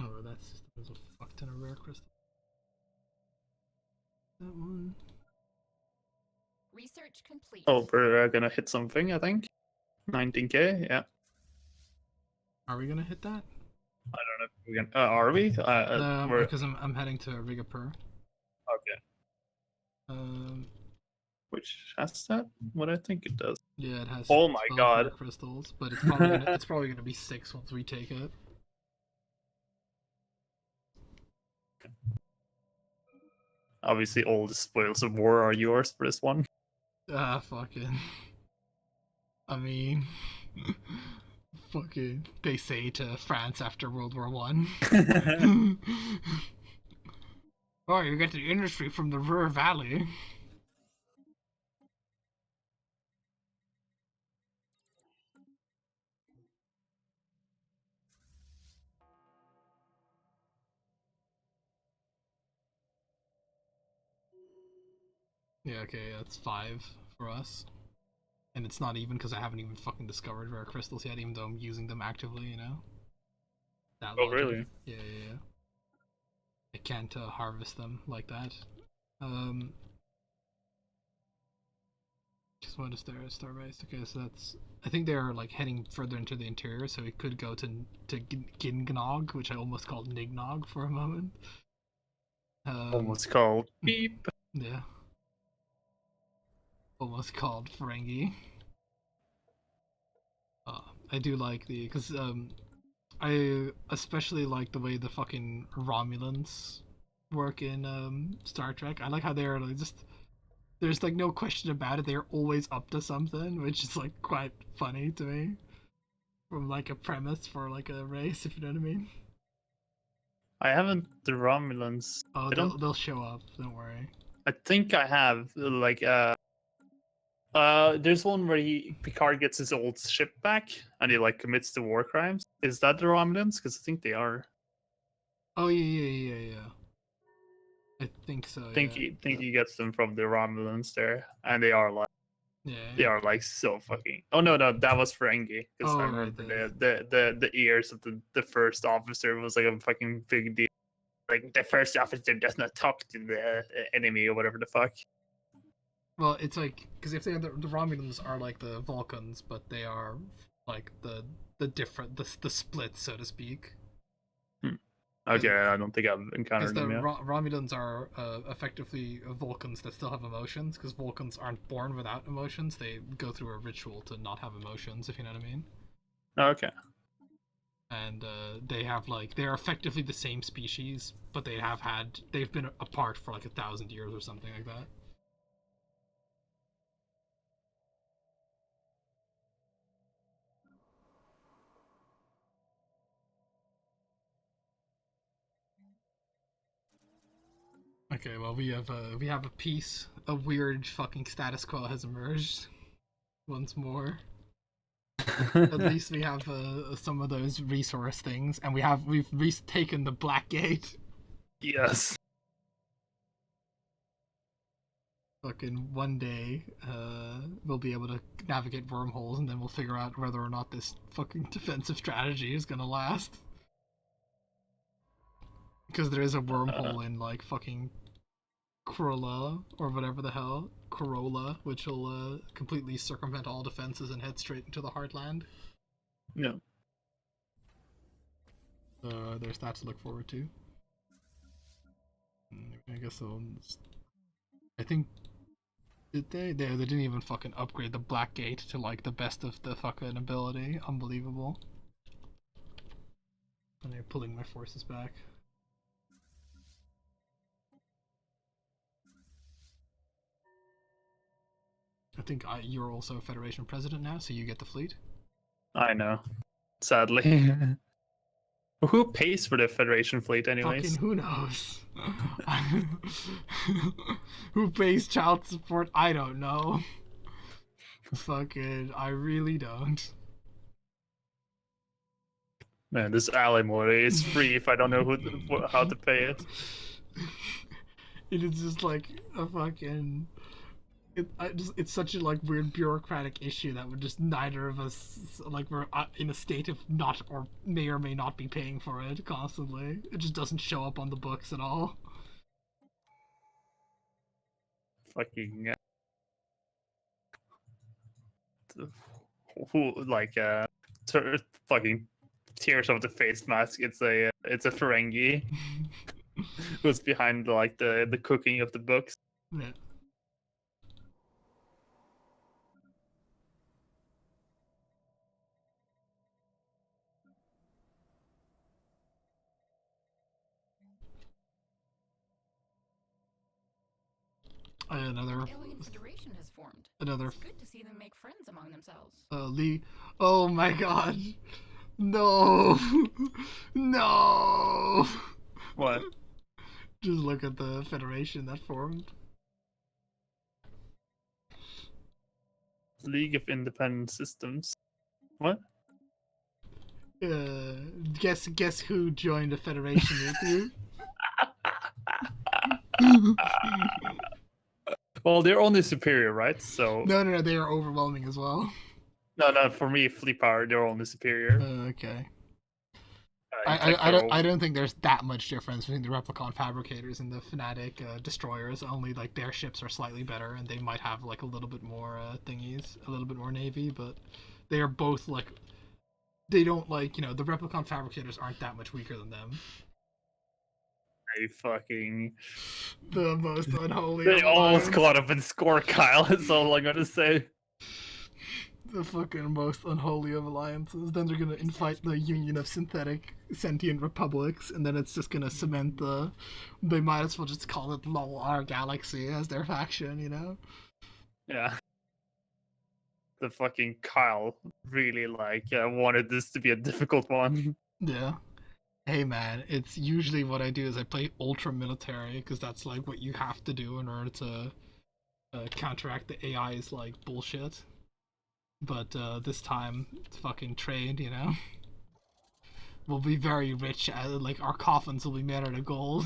Oh, that system is a fuck ton of rare crystal. That one. Research complete. Oh, we're gonna hit something. I think 19k. Yeah. Are we gonna hit that? I don't know if we can. Are we? We're Because I'm heading to Rigapur. okay. Um, Which has that? What I think it does. yeah, it has Oh my 12 God. rare crystals, but it's probably gonna be 6 once we take it. Obviously, all the spoils of war are yours for this one. Ah, fucking. I mean, fucking. They say to France after World War One. Oh, you get the industry from the Ruhr Valley. Yeah, okay, that's 5 for us. And it's not even because I haven't even fucking discovered rare crystals yet, even though I'm using them actively, you know? That Oh, logic. really? Yeah. I can't harvest them like that. Just what is there? Starbase. Okay, so that's. I think they're like heading further into the interior, so we could go to Gingnog, which I almost called Nignog for a moment. Almost called beep. Yeah. Almost called Ferengi. I do like because I especially like the way the fucking Romulans work in Star Trek. I like how they're like just there's like no question about it. They're always up to something, which is like quite funny to me. From like a premise for like a race, if you know what I mean. I haven't the Romulans. Oh, I don't. they'll show up. Don't worry. I think I have like there's one where Picard gets his old ship back and he like commits to war crimes. Is that the Romulans? Because I think they are. Oh yeah. I think so. Think Yeah. he gets them from the Romulans there, and they are like they Yeah. are like so fucking. Oh no, that was Ferengi because I Oh right. remember the ears of the first officer was like a fucking big deal. Like the first officer does not talk to the enemy or whatever the fuck. Well, it's like because if they are the Romulans are like the Vulcans, but they are like the different the split, so to speak. Okay, I don't think I've Because encountered the them yet. Romulans are effectively Vulcans that still have emotions, because Vulcans aren't born without emotions. They go through a ritual to not have emotions, if you know what I mean. Okay. And they have like they're effectively the same species, but they've been apart for like 1,000 years or something like that. Okay, well we have a piece. A weird fucking status quo has emerged once more. At least we have some of those resource things, and we've taken the Black Gate. Yes. Fucking one day, we'll be able to navigate wormholes, and then we'll figure out whether or not this fucking defensive strategy is gonna last. Because there is a wormhole in like fucking Corolla or whatever the hell, Corolla, which will completely circumvent all defenses and head straight into the heartland. No. There's that to look forward to. I guess I think did they didn't even fucking upgrade the Black Gate to like the best of the fucking ability. Unbelievable. And they're pulling my forces back. I think you're also Federation president now, so you get the fleet. I know. Sadly. Who pays for the Federation fleet, anyways? Fucking who knows? Who pays child support? I don't know. Fucking, I really don't. Man, this alimony is free if I don't know how to pay it. It is just like a fucking. It's such a like weird bureaucratic issue that would just neither of us like we're in a state of not or may not be paying for it constantly. It just doesn't show up on the books at all. Fucking who like fucking tears of the face mask. It's a Ferengi who's behind like the cooking of the books. Yeah. Another Alien Federation has formed. another It's good to see them make friends among themselves. Lee. Oh my god. No. No. What? Just look at the Federation that formed. League of Independent Systems. What? Guess who joined the Federation with you? Well, they're only superior, right? So No, they are overwhelming as well. no. For me, fleet power, they're only superior. Okay. In tech, they're I don't think there's that much difference between the Replicon fabricators and the Fnatic destroyers. Only like their ships are slightly better, and they might have like a little bit more thingies, a little bit more navy. But they are both like they don't like the Replicon fabricators aren't that much weaker than them. They fucking. The most unholy. They almost alliance. caught up in score, Kyle. That's all I'm gonna say. The fucking most unholy of alliances. Then they're gonna invite the Union of Synthetic Sentient Republics, and then it's just gonna cement the. They might as well just call it LOL our Galaxy as their faction, Yeah. The fucking Kyle really like wanted this to be a difficult one. Yeah. Hey man, it's usually what I do is I play ultra military because that's like what you have to do in order to counteract the AI's like bullshit. But this time it's fucking trade, We'll be very rich. Like our coffins will be made out of gold.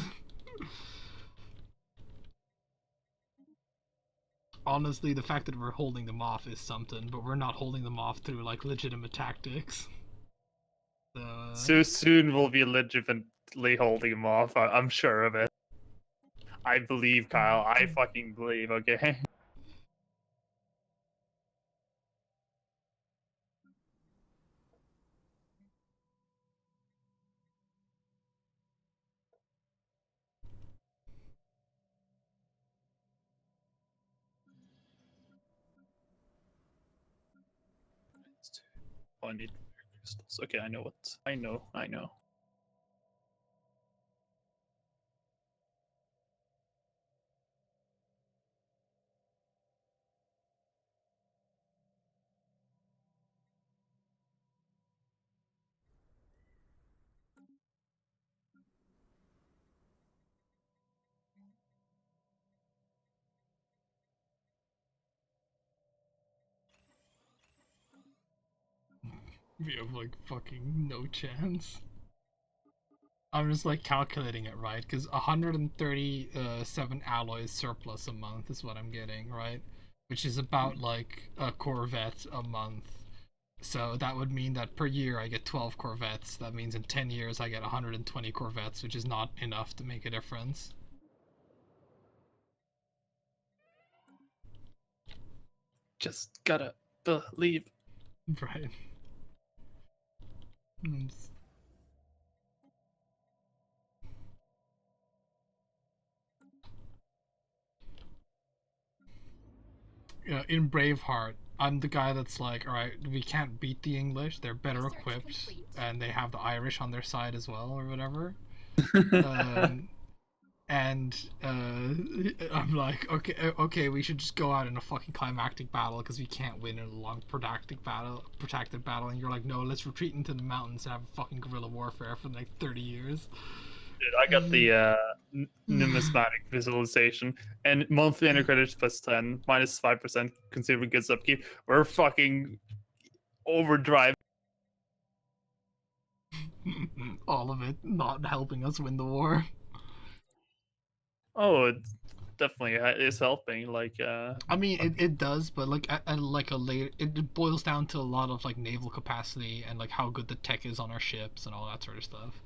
Honestly, the fact that we're holding them off is something, but we're not holding them off through like legitimate tactics. So soon we'll be legitimately holding him off. I'm sure of it. I believe, Kyle. I fucking believe, okay? Oh, I need crystals. Okay, I know what. I know. We have like fucking no chance. I'm just like calculating it right because 137 alloys surplus a month is what I'm getting, right? Which is about like a Corvette a month. So that would mean that per year I get 12 Corvettes. That means in 10 years I get 120 Corvettes, which is not enough to make a difference. Just gotta believe. Right. Mm. In Braveheart, I'm the guy that's like, all right, we can't beat the English. They're better Research equipped, complete. and they have the Irish on their side as well, or whatever. Um, and I'm like, okay, we should just go out in a fucking climactic battle because we can't win in a long protracted battle. And you're like, no, let's retreat into the mountains and have a fucking guerrilla warfare for the next 30 years. Dude, I got the numismatic visualization and monthly enter credits plus 10, minus 5% consumer goods upkeep. We're fucking overdrive. All of it not helping us win the war. Oh, it definitely is helping. Like, I mean, it does, but like at like a later, it boils down to a lot of like naval capacity and like how good the tech is on our ships and all that sort of stuff.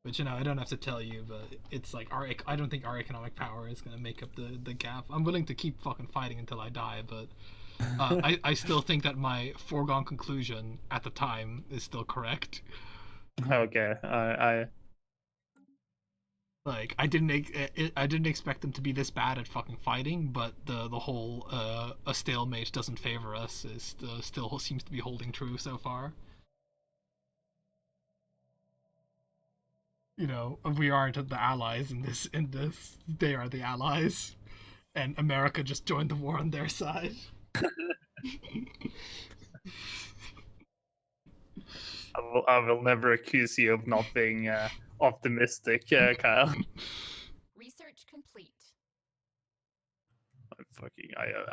Which I don't have to tell you, but it's like I don't think our economic power is gonna make up the gap. I'm willing to keep fucking fighting until I die, but I still think that my foregone conclusion at the time is still correct. okay, I Like I didn't expect them to be this bad at fucking fighting, but the whole a stalemate doesn't favor us is still seems to be holding true so far. We aren't the allies in this. They are the allies, and America just joined the war on their side. I will never accuse you of not being optimistic, Kyle. Research complete.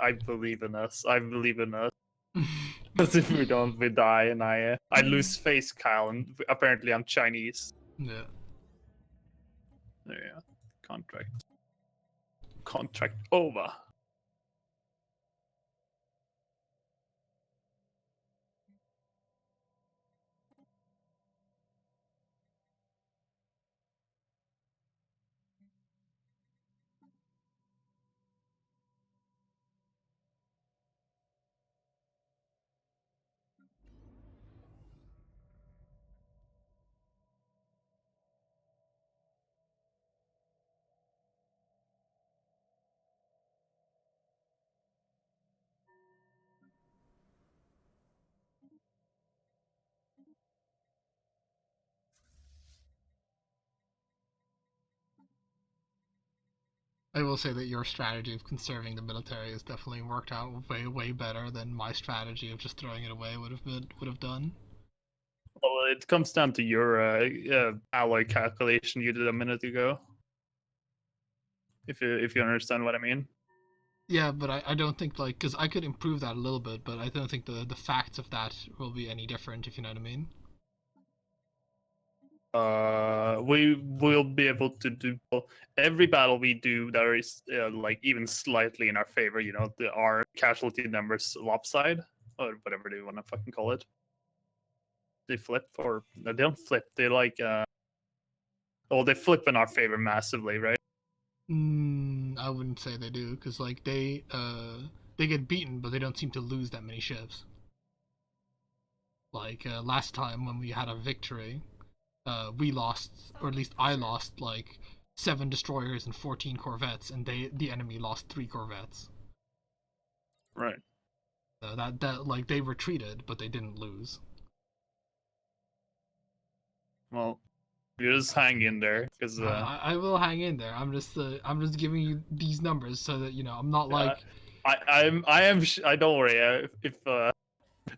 I believe in us. I believe in us. Because if we don't, we die, and I lose face, Kyle. And apparently, I'm Chinese. Yeah. There, yeah. Contract over. I will say that your strategy of conserving the military has definitely worked out way better than my strategy of just throwing it away would have done. Well, it comes down to your alloy calculation you did a minute ago. If you understand what I mean. Yeah, but I don't think like because I could improve that a little bit, but I don't think the facts of that will be any different if you know what I mean. We will be able to do every battle we do that is like even slightly in our favor. Our casualty numbers lopside or whatever they want to fucking call it. They flip or no, they don't flip. They like they flip in our favor massively, right? I wouldn't say they do because like they get beaten, but they don't seem to lose that many ships. Like last time when we had a victory, we lost, or at least I lost, like 7 destroyers and 14 corvettes, and the enemy lost 3 corvettes. Right. That like they retreated, but they didn't lose. Well, you just hang in there because I will hang in there. I'm just giving you these numbers so that I'm not like. I don't worry.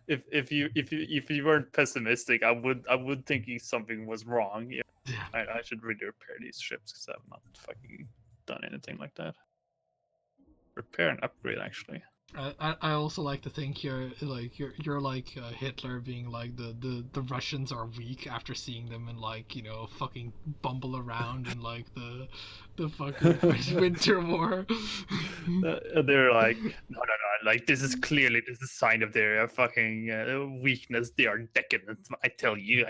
If you weren't pessimistic, I would thinking something was wrong. Yeah, I should really repair these ships because I've not fucking done anything like that. Repair and upgrade actually. I also like to think you're like Hitler being like the Russians are weak after seeing them and like fucking bumble around in like the fucking Winter War. They're like, no, no, no. Like this is clearly this is a sign of their fucking weakness. They are decadent. I tell you,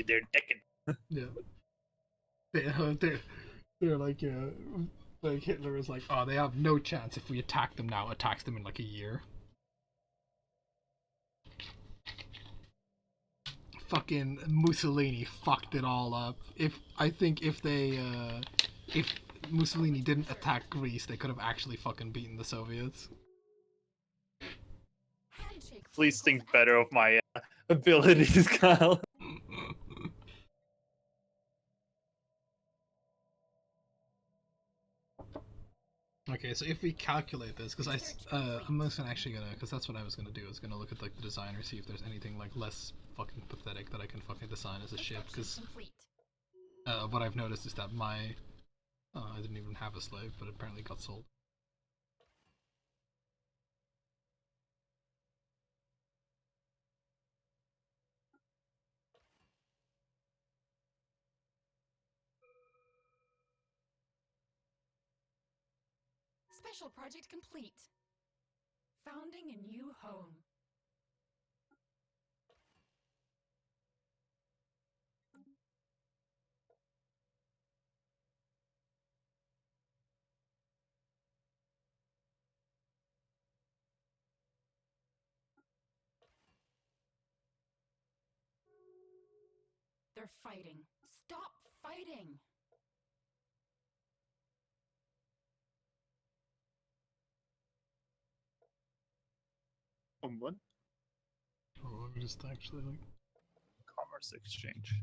they're decadent. Yeah, they're like like Hitler is like, oh, they have no chance if we attack them now. Attacks them in like a year. Fucking Mussolini fucked it all up. If Mussolini didn't attack Greece, they could have actually fucking beaten the Soviets. Handshake Please circles think better of my abilities, Kyle. Okay, so if we calculate this, because I'm just actually gonna, because that's what I was gonna do. I was gonna look at like the designer, see if there's anything like less fucking pathetic that I can fucking design as a ship. Because complete. what I've noticed is that my, I didn't even have a slave, but it apparently got sold. Special project complete. Founding a new home. They're fighting. Stop fighting. What? Oh, let me just actually like. Commerce exchange.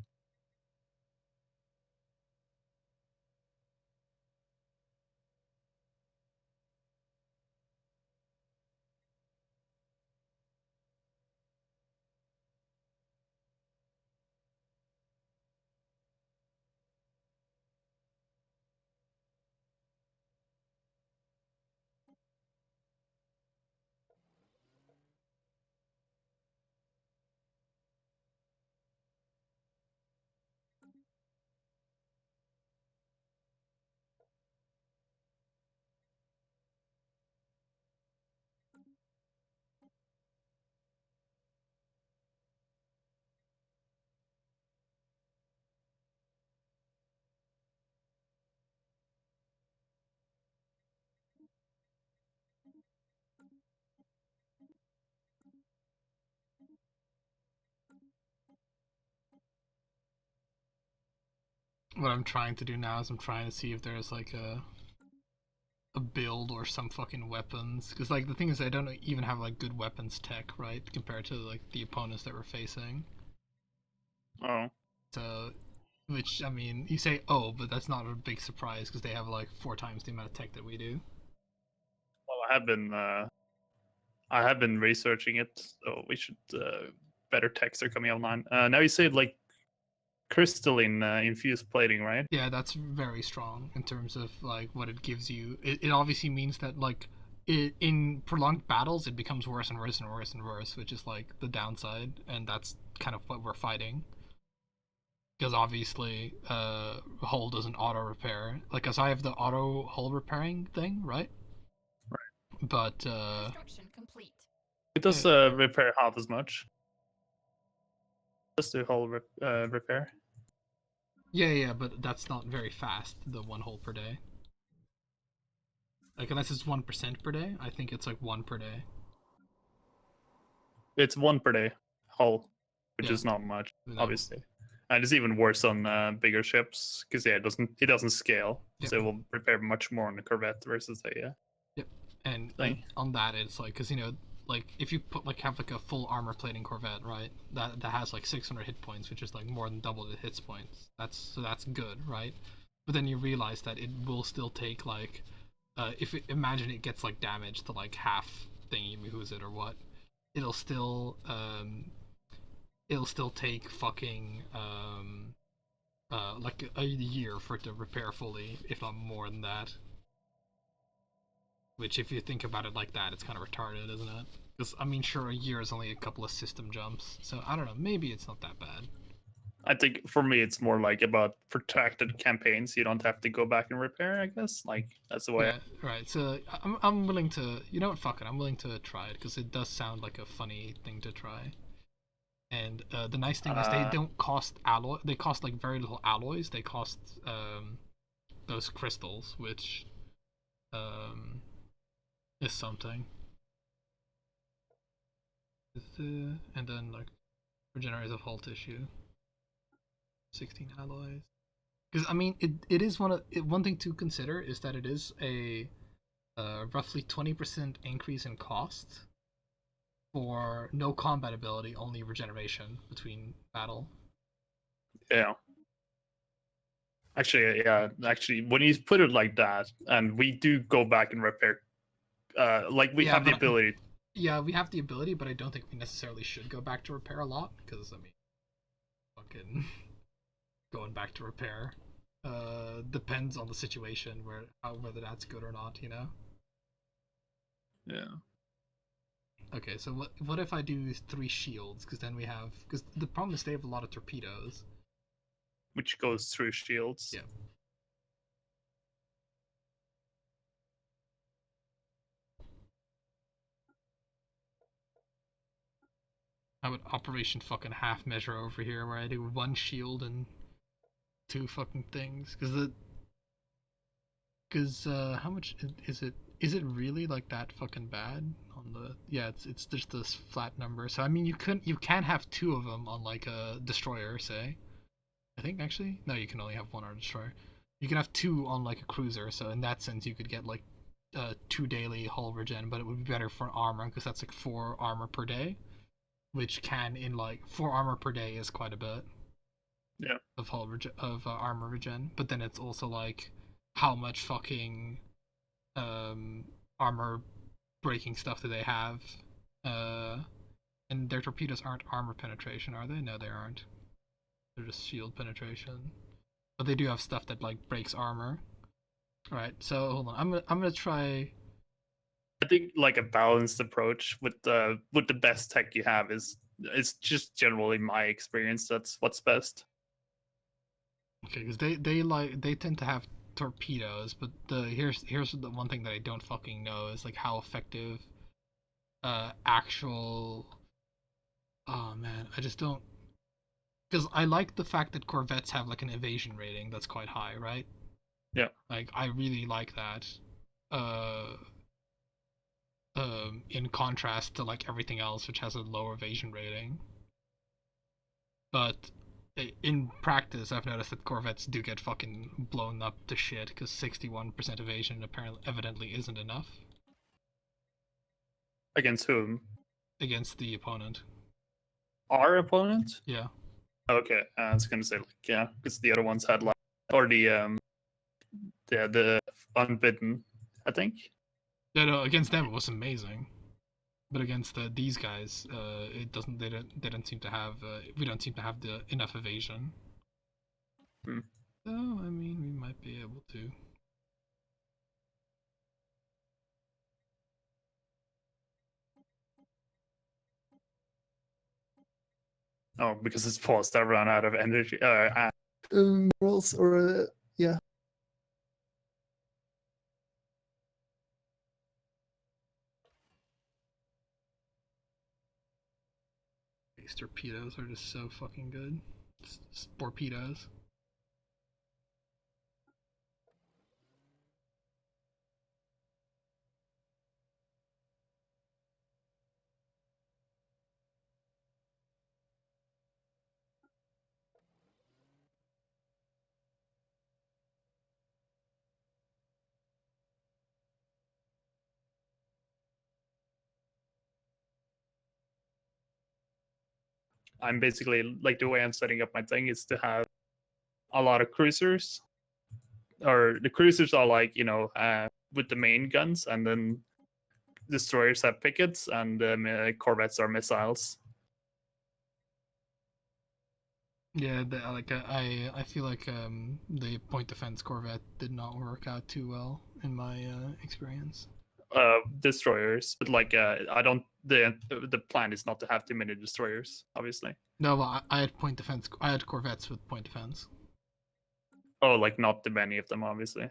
What I'm trying to do now is I'm trying to see if there's like a build or some fucking weapons, because like the thing is I don't even have like good weapons tech, right, compared to like the opponents that we're facing. Oh. So, which I mean, you say oh, but that's not a big surprise because they have like 4 times the amount of tech that we do. Well, I have been researching it, so we should better techs are coming online. Now you say like crystalline infused plating, right? Yeah, that's very strong in terms of like what it gives you. It obviously means that like in prolonged battles it becomes worse and worse and worse and worse, which is like the downside, and that's kind of what we're fighting. Because obviously, hull doesn't auto repair. Like, as I have the auto hull repairing thing, right? Right. But Construction complete. It does repair half as much. Just the whole repair. yeah, but that's not very fast. The 1 hull per day. Like, unless it's 1% per day, I think it's like 1 per day. It's 1 per day hull, which Yeah. is not much, No. obviously. And it's even worse on bigger ships because yeah, it doesn't scale, Yep. so it will repair much more on the Corvette versus a Yep. And thing. on that, it's like because like if you put like have like a full armor plating Corvette, right? That has like 600 hit points, which is like more than double the hits points. That's good, right? But then you realize that it will still take like imagine it gets like damaged to like half thingy who's it or what, it'll still take fucking like a year for it to repair fully, if not more than that. Which, if you think about it like that, it's kind of retarded, isn't it? Because, I mean, sure, a year is only a couple of system jumps, so I don't know, maybe it's not that bad. I think for me, it's more like about protracted campaigns. You don't have to go back and repair, I guess. Like, that's the way. Yeah, right, so I'm willing to, you know what, fuck it, I'm willing to try it, because it does sound like a funny thing to try. And the nice thing is they don't cost alloy, they cost like very little alloys, they cost those crystals, which is something. And then like regenerative hull tissue, 16 alloys. Because I mean, it is one thing to consider is that it is a roughly 20% increase in cost for no combat ability, only regeneration between battle. Yeah. Actually, yeah. Actually, when you put it like that, and we do go back and repair, like we have the ability. Yeah, we have the ability, but I don't think we necessarily should go back to repair a lot, because I mean, fucking going back to repair depends on the situation whether that's good or not, you know. Yeah. Okay, so what if I do 3 shields? Because then we have, because the problem is they have a lot of torpedoes. Which goes through shields. Yeah. I would Operation fucking half measure over here, where I do 1 shield and 2 fucking things. Because how much is it? Is it really like that fucking bad on the? Yeah, it's just this flat number. So I mean, you can have 2 of them on like a destroyer, say. I think actually no, you can only have 1 on a destroyer. You can have 2 on like a cruiser. So in that sense, you could get like 2 daily hull regen, but it would be better for armor because that's like 4 armor per day, which can in like 4 armor per day is quite a bit. Yeah. Of armor regen, but then it's also like how much fucking armor breaking stuff do they have? And their torpedoes aren't armor penetration, are they? No, they aren't. They're just shield penetration. But they do have stuff that like breaks armor. Alright, so hold on. I'm gonna try. I think like a balanced approach with the best tech you have is just generally my experience. That's what's best. Okay, because they tend to have torpedoes, but here's the one thing that I don't fucking know is like how effective actual. Oh man, I just don't. Because I like the fact that corvettes have like an evasion rating that's quite high, right? Yeah. Like I really like that. In contrast to like everything else, which has a low evasion rating. But in practice, I've noticed that corvettes do get fucking blown up to shit because 61% evasion evidently isn't enough. Against whom? Against the opponent. Our opponent? Yeah. Okay, I was gonna say like yeah, because the other ones had like or the unbidden, I think. Yeah, no, against them it was amazing. But against these guys, it doesn't. They don't seem to have. We don't seem to have the enough evasion. Hmm. So I mean, we might be able to. Oh, because it's paused. I run out of energy. Minerals or yeah. These torpedoes are just so fucking good. Torpedoes. I'm basically like the way I'm setting up my thing is to have a lot of cruisers, or the cruisers are like with the main guns, and then destroyers have pickets, and corvettes are missiles. Yeah, I feel like the point defense corvette did not work out too well in my experience. destroyers, but like I don't. The plan is not to have too many destroyers, obviously. No, well, I had point defense. I had corvettes with point defense. Oh, like not too many of them, obviously.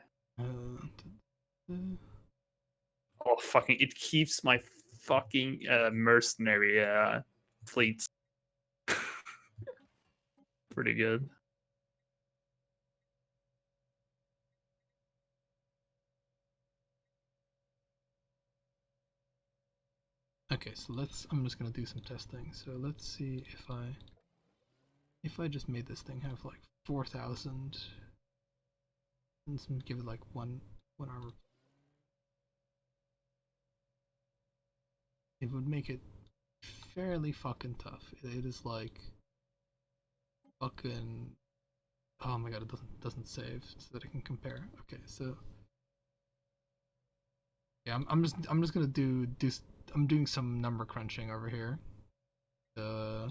Oh, fucking! It keeps my fucking mercenary fleets pretty good. Okay, so let's. I'm just gonna do some testing. So let's see if I just made this thing have like 4,000, and give it like one armor. It would make it fairly fucking tough. It is like fucking. Oh my god! It doesn't save so that I can compare. Okay, so yeah, I'm just gonna do. I'm doing some number crunching over here. No,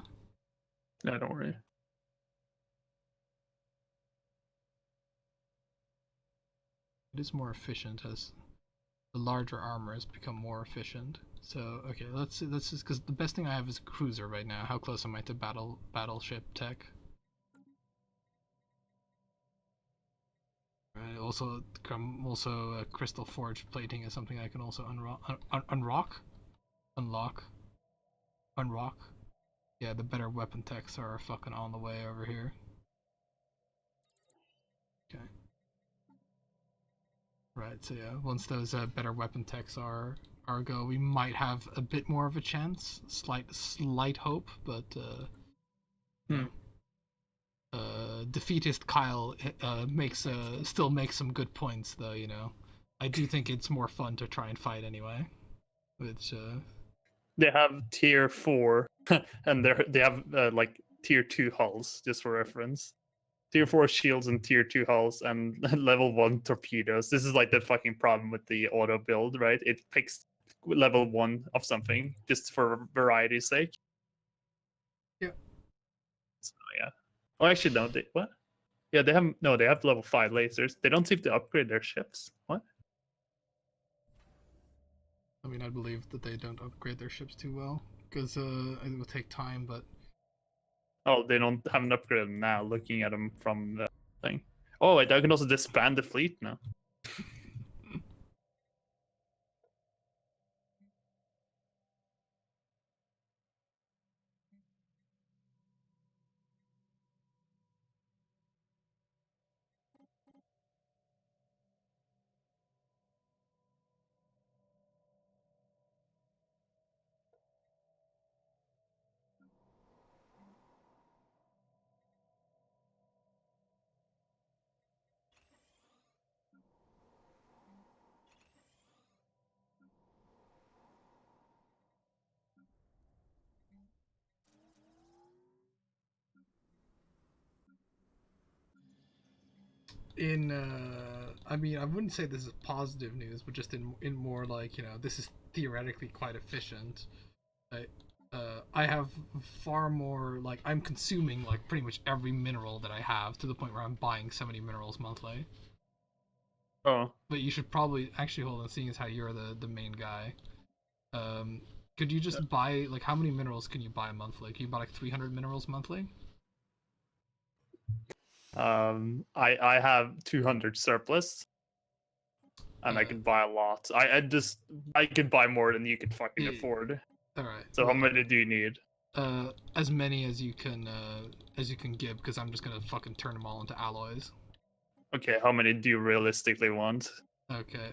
don't worry. It is more efficient as the larger armor has become more efficient. So okay, let's just because the best thing I have is a cruiser right now. How close am I to battleship tech? Right. Also, crystal forged plating is something I can also unlock. Yeah, the better weapon techs are fucking on the way over here. Okay. Right, so yeah, once those better weapon techs are go, we might have a bit more of a chance. Slight hope, but defeatist Kyle still makes some good points, though. You know, I do think it's more fun to try and fight anyway. Which they have tier 4, and they have like tier 2 hulls, just for reference. Tier 4 shields and tier 2 hulls and level 1 torpedoes. This is like the fucking problem with the auto build, right? It picks level 1 of something just for variety's sake. Yeah. So yeah. Oh, actually, no. What? Yeah, they have level 5 lasers. They don't seem to upgrade their ships. What? I mean, I believe that they don't upgrade their ships too well because it will take time, but. Oh, they haven't upgraded them now. Looking at them from the thing. Oh, wait, I can also disband the fleet now. I mean, I wouldn't say this is positive news, but just in more like, you know, this is theoretically quite efficient. I have far more, like, I'm consuming like pretty much every mineral that I have to the point where I'm buying 70 minerals monthly. Oh. But you should probably actually hold on, seeing as how you're the main guy. Could you just buy, like, how many minerals can you buy monthly? Can you buy like 300 minerals monthly? I have 200 surplus, and I can buy a lot. I can buy more than you can fucking afford. All right. So how many do you need? As many as you can give, because I'm just gonna fucking turn them all into alloys. Okay, how many do you realistically want? Okay.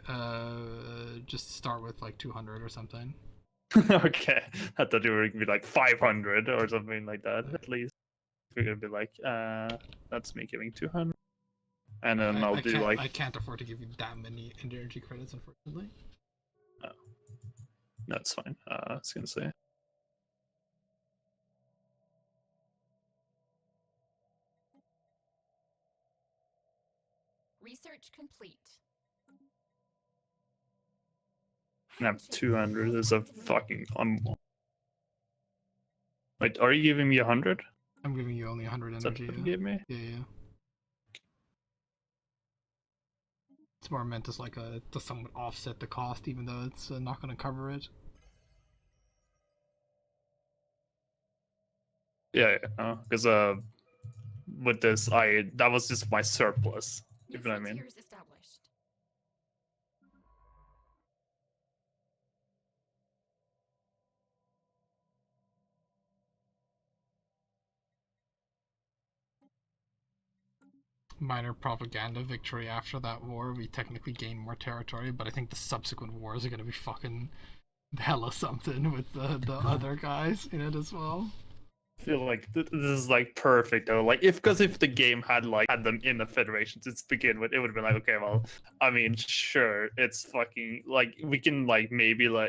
Just start with like 200 or something. Okay, I thought you were gonna be like 500 or something like that. At least we're gonna be like, that's me giving 200, and then I'll do like. I can't afford to give you that many energy credits, unfortunately. Oh, that's fine. I was gonna say. Research complete. I have 200. There's a fucking Wait, are you giving me 100? I'm giving you only 100 energy. Is that what you gave me? Yeah. it's more meant as like to somewhat offset the cost, even though it's not going to cover it. Yeah, because with this, that was just my surplus. New If you know what I mean. frontiers established. Minor propaganda victory after that war. We technically gained more territory, but I think the subsequent wars are going to be fucking hella something with the other guys in it as well. I feel like this is like perfect though. Like if the game had them in the federations to begin with, it would have been like, okay, well, I mean, sure, it's fucking like we can maybe do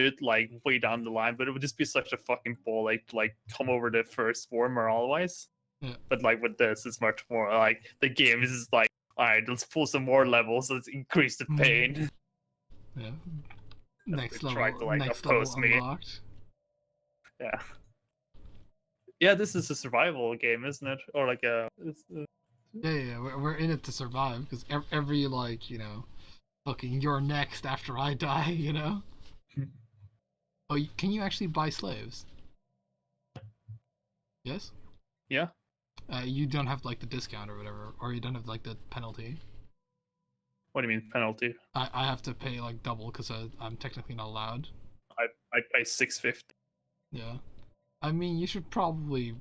it like way down the line, but it would just be such a fucking ball like come over the first war morale-wise. Yeah. But like with this, it's much more like the game is just like, all right, let's pull some more levels, let's increase the pain. Yeah. Next They level. tried to, like, Next level oppose me. unlocked. Yeah. Yeah, this is a survival game, isn't it? Or like a. Yeah. We're in it to survive because every like fucking you're next after I die. Oh, can you actually buy slaves? Yes. Yeah. You don't have like the discount or whatever, or you don't have like the penalty. What do you mean penalty? I have to pay like double because I'm technically not allowed. I pay $6.50. Yeah. I mean, you should probably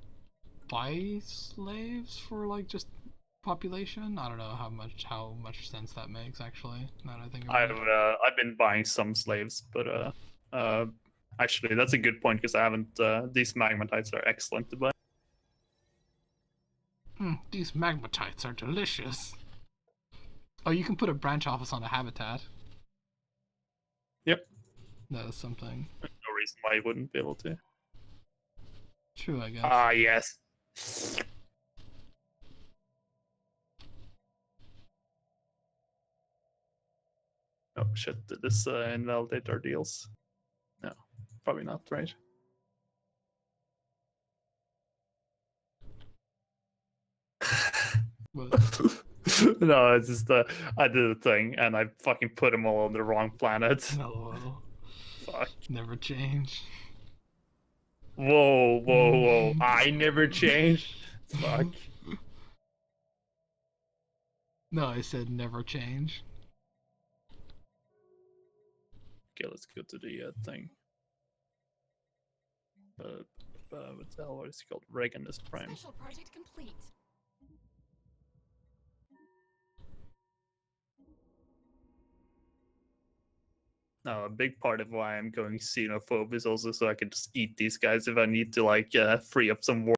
buy slaves for like just population. I don't know how much sense that makes actually. Now that I think about it. I've been buying some slaves, but actually that's a good point because I haven't. These magmatites are excellent to buy. These magmatites are delicious. Oh, you can put a branch office on a habitat. Yep. That is something. No reason why you wouldn't be able to. True, I guess. Ah, yes. Oh shit! Did this invalidate our deals? No, probably not, right? No, it's just I did a thing and I fucking put them all on the wrong planet. LOL. Fuck. Never change. Whoa. I never changed. Fuck. No, I said never change. Okay, let's go to the thing. What the hell is it called? Reaganist Prime. Special project complete. Now, a big part of why I'm going xenophobe is also so I can just eat these guys if I need to, like, free up some war.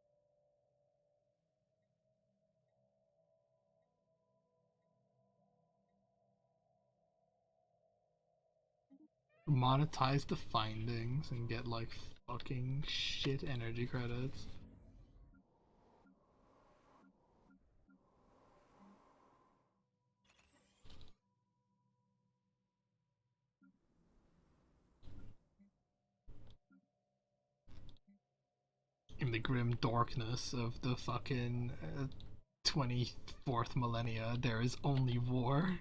Monetize the findings and get like fucking shit energy credits. In the grim darkness of the fucking 24th millennia, there is only war.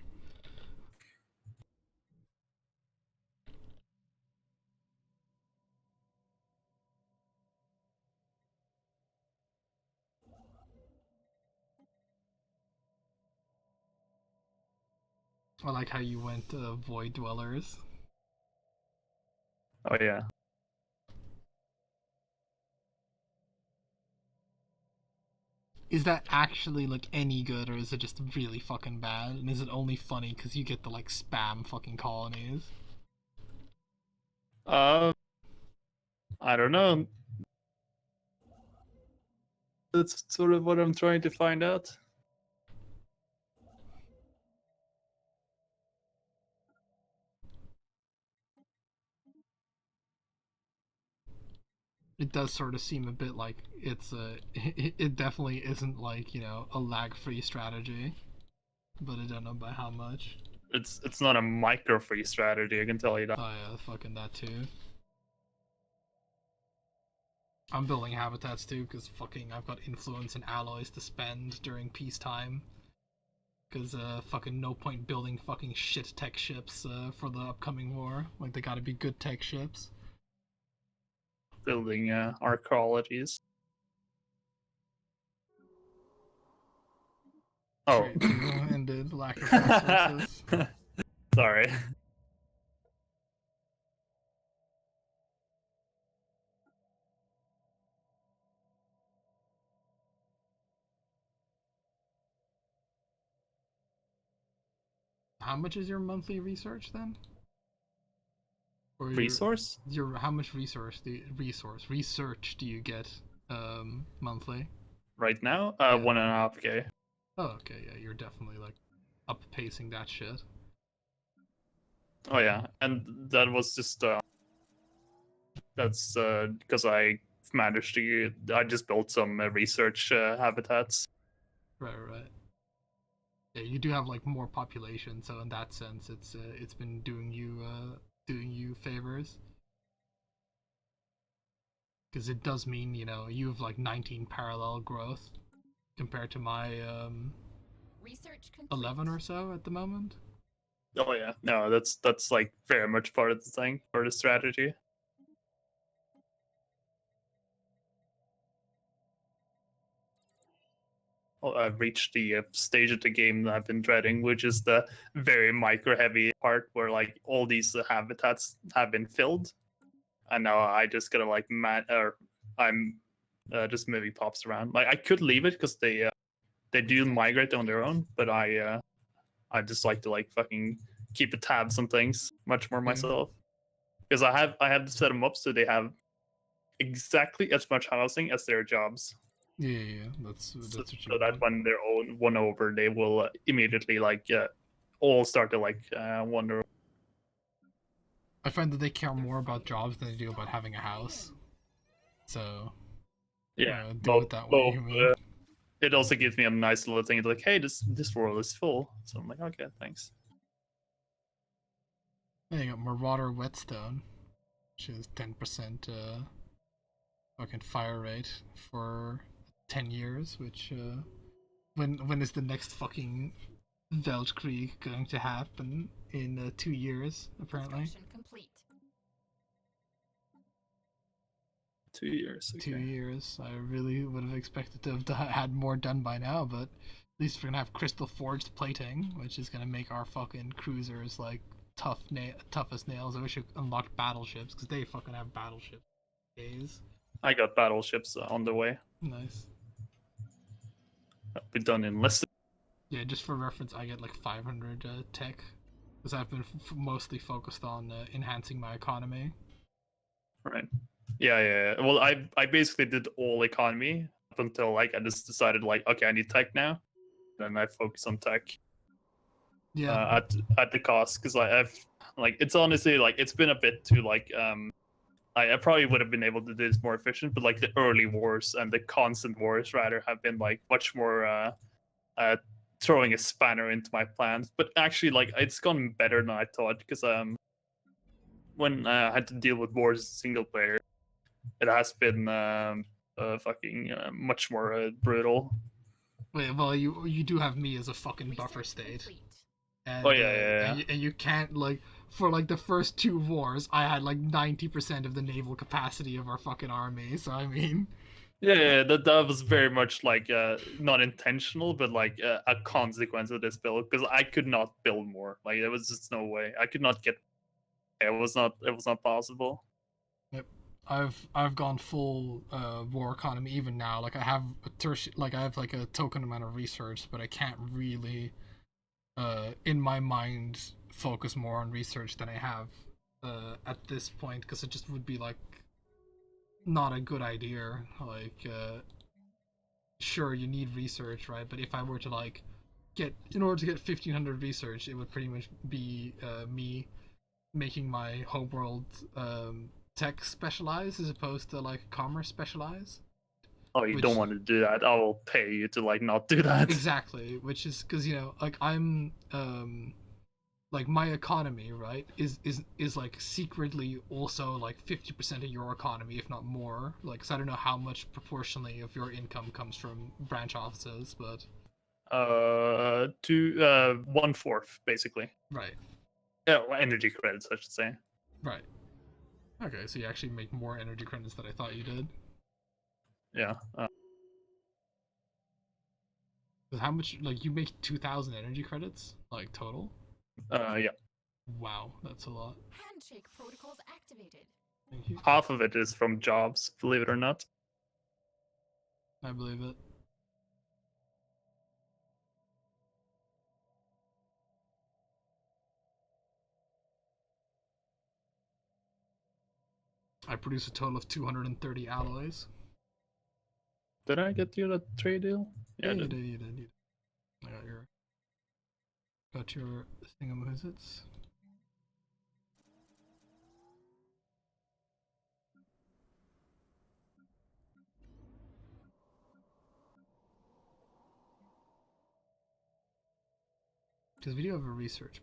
I like how you went Void Dwellers. Oh, yeah. Is that actually like any good, or is it just really fucking bad? And is it only funny because you get the like spam fucking colonies? I don't know. That's sort of what I'm trying to find out. It does sort of seem a bit like it's it definitely isn't like a lag-free strategy, but I don't know by how much. It's not a micro-free strategy, I can tell you that. Oh yeah, fucking that too. I'm building habitats too because fucking I've got influence and alloys to spend during peacetime. Because fucking no point building fucking shit tech ships for the upcoming war. Like, they gotta be good tech ships. Building our qualities. Oh. Trade too, and the lack of resources. Sorry. How much is your monthly research then? Or Resource? How much research do you get monthly? Right now? Yeah. 1.5K. Oh, okay, yeah, you're definitely like up pacing that shit. Oh yeah, and that was just that's because I managed to. I just built some research habitats. Right. Yeah, you do have like more population, so in that sense, it's been doing you favors. Because it does mean, you know, you have like 19 parallel growth compared to my Research complete. 11 or so at the moment. Oh yeah, no, that's like very much part of the thing, part of the strategy. I've reached the stage of the game that I've been dreading, which is the very micro-heavy part where like all these habitats have been filled, and now I just gotta like I'm just moving pops around. Like I could leave it because they do migrate on their own, but I just like to like fucking keep a tabs on things much more myself because I have set them up so they have exactly as much housing as their jobs. Yeah, that's what you So that want. when they're all won over, they will immediately like all start to like wonder. I find that they care more about jobs than they do about having a house. So, Yeah, do it that way. It also gives me a nice little thing like, hey, this world is full. So I'm like, okay, thanks. Yeah, you got Marauder Whetstone, which is 10% fucking fire rate for 10 years, which when is the next fucking Weltkrieg going to happen? In 2 years, apparently. Construction complete. 2 years. Okay. 2 years. I really would have expected to have had more done by now, but at least we're gonna have crystal forged plating, which is gonna make our fucking cruisers like tough as nails. I wish it unlocked battleships because they fucking have battleships. Days. I got battleships on the way. Nice. I'll be done in less. Yeah, just for reference, I get like 500 tech because I've been mostly focused on enhancing my economy. Right. Yeah. Well, I basically did all economy up until like I just decided like, okay, I need tech now. Then I focus on tech. Yeah. At the cost because I've like it's honestly like it's been a bit too like I probably would have been able to do this more efficient, but like the early wars and the constant wars rather have been like much more throwing a spanner into my plans. But actually, like it's gone better than I thought because when I had to deal with wars single player, it has been fucking much more brutal. Wait, well, you do have me as a fucking buffer state. Complete. And, Oh yeah. And you can't like for like the first 2 wars, I had like 90% of the naval capacity of our fucking army. So I mean, Yeah, that was very much like not intentional, but like a consequence of this build because I could not build more. Like there was just no way I could not get. It was not possible. yep. I've gone full war economy even now. Like I have I have like a token amount of research, but I can't really in my mind focus more on research than I have at this point because it just would be like not a good idea. Like sure you need research, right? But if I were to like in order to get 1500 research, it would pretty much be me making my homeworld tech specialize as opposed to like commerce specialize. Oh, you don't want to do that. I will pay you to like not do that. Exactly, which is because you know, like I'm like my economy, right, is like secretly also like 50% of your economy, if not more. Like, so I don't know how much proportionally of your income comes from branch offices, but To 1/4 basically. Right. Yeah, well, energy credits, I should say. Right. Okay, so you actually make more energy credits than I thought you did. Yeah. 'Cause how much? Like you make 2,000 energy credits, like total. Yeah. Wow, that's a lot. Handshake protocols activated. Thank you. Half of it is from jobs, believe it or not. I believe it. I produce a total of 230 alloys. Did I get you that trade deal? Yeah, I you did. did, you did. I got your thingamahizits. Because we do have a research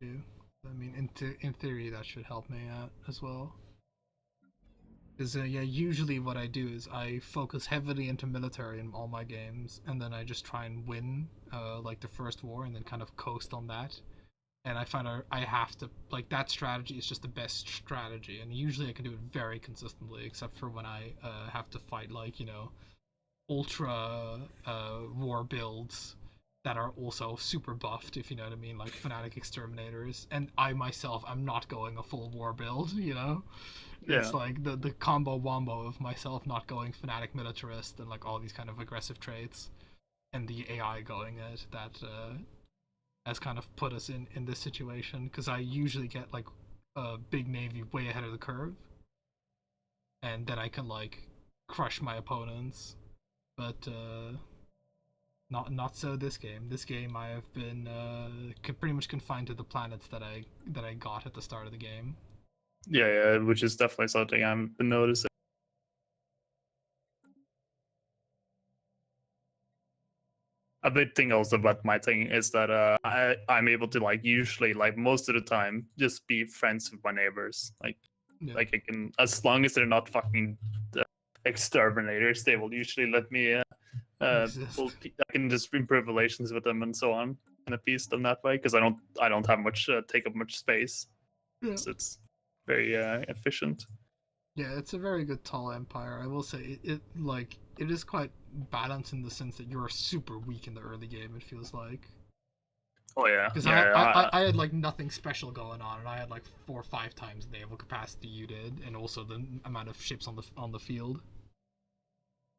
too. I mean, in theory, that should help me out as well. Because yeah, usually what I do is I focus heavily into military in all my games, and then I just try and win, like the first war, and then kind of coast on that. And I find I have to like that strategy is just the best strategy, and usually I can do it very consistently, except for when I have to fight like ultra war builds that are also super buffed, if you know what I mean, like fanatic exterminators. And I myself, I'm not going a full war build, you know. Yeah. It's like the combo wombo of myself not going fanatic militarist and like all these kind of aggressive traits, and the AI going it that has kind of put us in this situation. Because I usually get like a big navy way ahead of the curve, and then I can like crush my opponents. But not so this game. This game I have been pretty much confined to the planets that I got at the start of the game. Yeah, which is definitely something I've been noticing. A big thing also about my thing is that I'm able to like usually like most of the time just be friends with my neighbors. Yeah. Like I can, as long as they're not fucking exterminators, they will usually let me. Exist. I can just improve relations with them and so on, and appease them that way because I don't have much take up much space. Yeah. So it's very efficient. Yeah, it's a very good tall empire. I will say it is quite balanced in the sense that you're super weak in the early game. It feels like Oh yeah, because yeah. I had like nothing special going on, and I had like 4 or 5 times the naval capacity you did, and also the amount of ships on the field.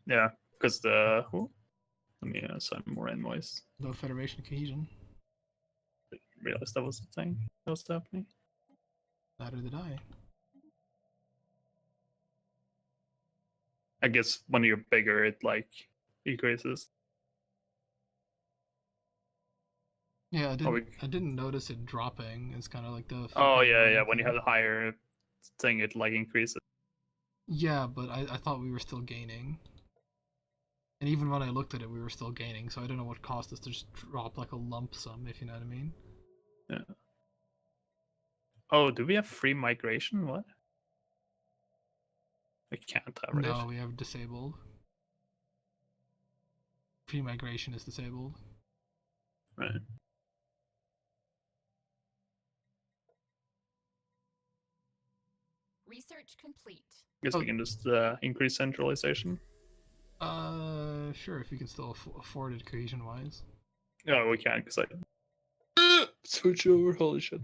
Yeah, because the let me sign more invoice. No Federation cohesion. Realized that was the thing that was happening. Neither did I. I guess when you're bigger, it like increases. Yeah, I didn't notice it dropping. It's kind of like the. Oh fucking yeah. loading When you thing. have a higher thing, it like increases. Yeah, but I thought we were still gaining. And even when I looked at it, we were still gaining, so I don't know what caused us to just drop like a lump sum, if you know what I mean. Yeah. Oh, do we have free migration? What? We can't have it. No, we have disabled. Free migration is disabled. Right. Research complete. Guess we can just increase centralization. Sure, if you can still afford it cohesion-wise. No, we can't because I switch over. Holy shit.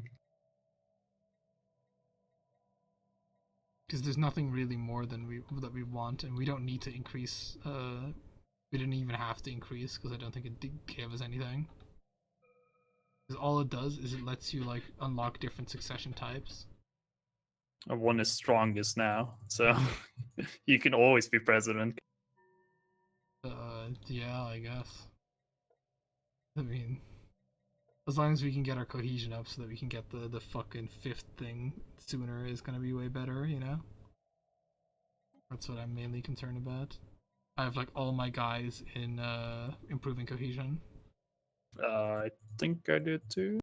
Because there's nothing really more than that we want, and we don't need to increase. We didn't even have to increase because I don't think it gave us anything. Because all it does is it lets you like unlock different succession types. One is strongest now, so you can always be president. Yeah, I guess. I mean, as long as we can get our cohesion up so that we can get the fucking 5th thing sooner is gonna be way better, you know? That's what I'm mainly concerned about. I have like all my guys in improving cohesion. I think I did too.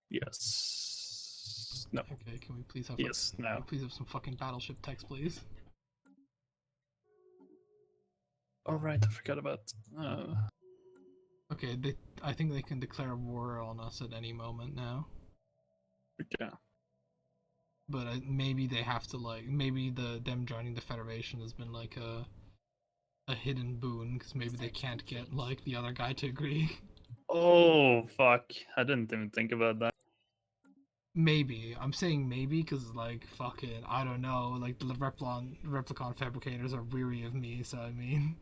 Yes. No. Okay, can we please have Yes. can No. we please have some fucking battleship text, please? Oh right, I forgot about. Okay, I think they can declare war on us at any moment now. Yeah. But maybe they have to like maybe them joining the Federation has been like a hidden boon because maybe they can't get like the other guy to agree. Oh fuck! I didn't even think about that. Maybe I'm saying maybe because like fucking I don't know, like the replicon fabricators are weary of me, so I mean.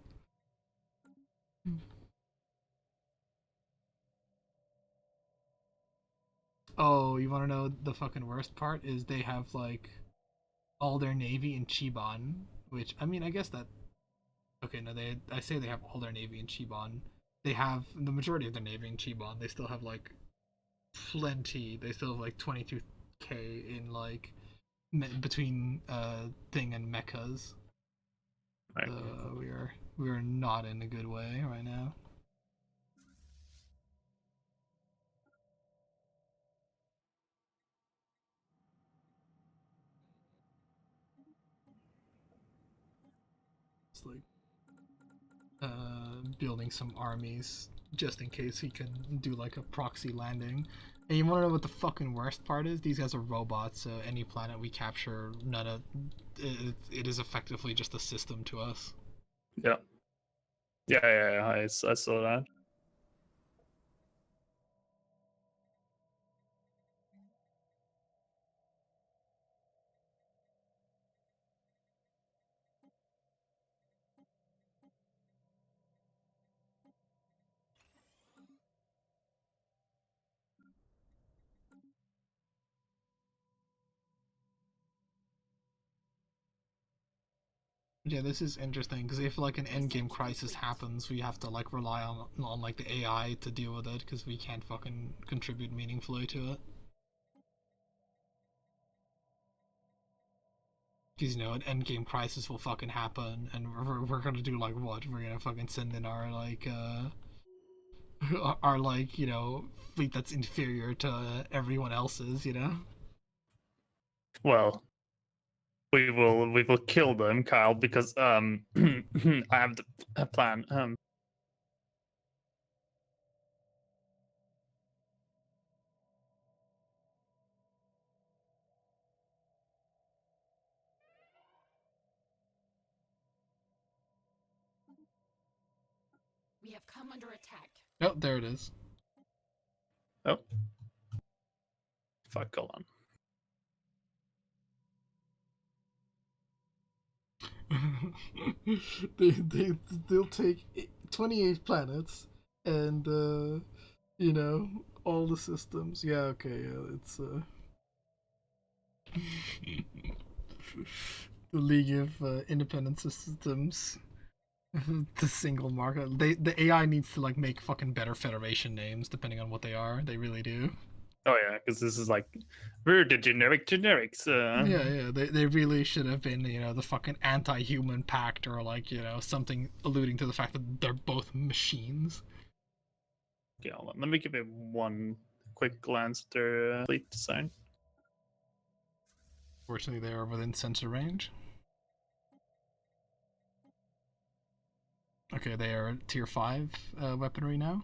Oh, you want to know the fucking worst part is they have like all their navy in Chiban, which I mean I guess that okay no I say they have all their navy in Chiban. They have the majority of their navy in Chiban. They still have like plenty. They still have like 22k in like between thing and mechas. Right. We are not in a good way right now. It's like building some armies just in case he can do like a proxy landing. And you want to know what the fucking worst part is? These guys are robots, so any planet we capture, it is effectively just a system to us. Yeah. Yeah. I saw that. Yeah, this is interesting because if like an endgame crisis happens, we have to like rely on like the AI to deal with it because we can't fucking contribute meaningfully to it. Because you know an endgame crisis will fucking happen, and we're gonna do like what? We're gonna fucking send in our like our like you know fleet that's inferior to everyone else's, you know. Well, we will kill them, Kyle, because I have a plan. We have come under attack. Oh, there it is. Oh, fuck, hold on. They'll take 28 planets and you know all the systems. Yeah, okay, yeah, it's the League of Independent Systems. The single market. The AI needs to like make fucking better Federation names depending on what they are. They really do. Oh yeah, because this is like we're the generics. Yeah. They really should have been, you know, the fucking anti-human pact or like, you know, something alluding to the fact that they're both machines. Okay, hold on. Let me give it one quick glance at their fleet design. Fortunately, they are within sensor range. Okay, they are tier 5 weaponry now.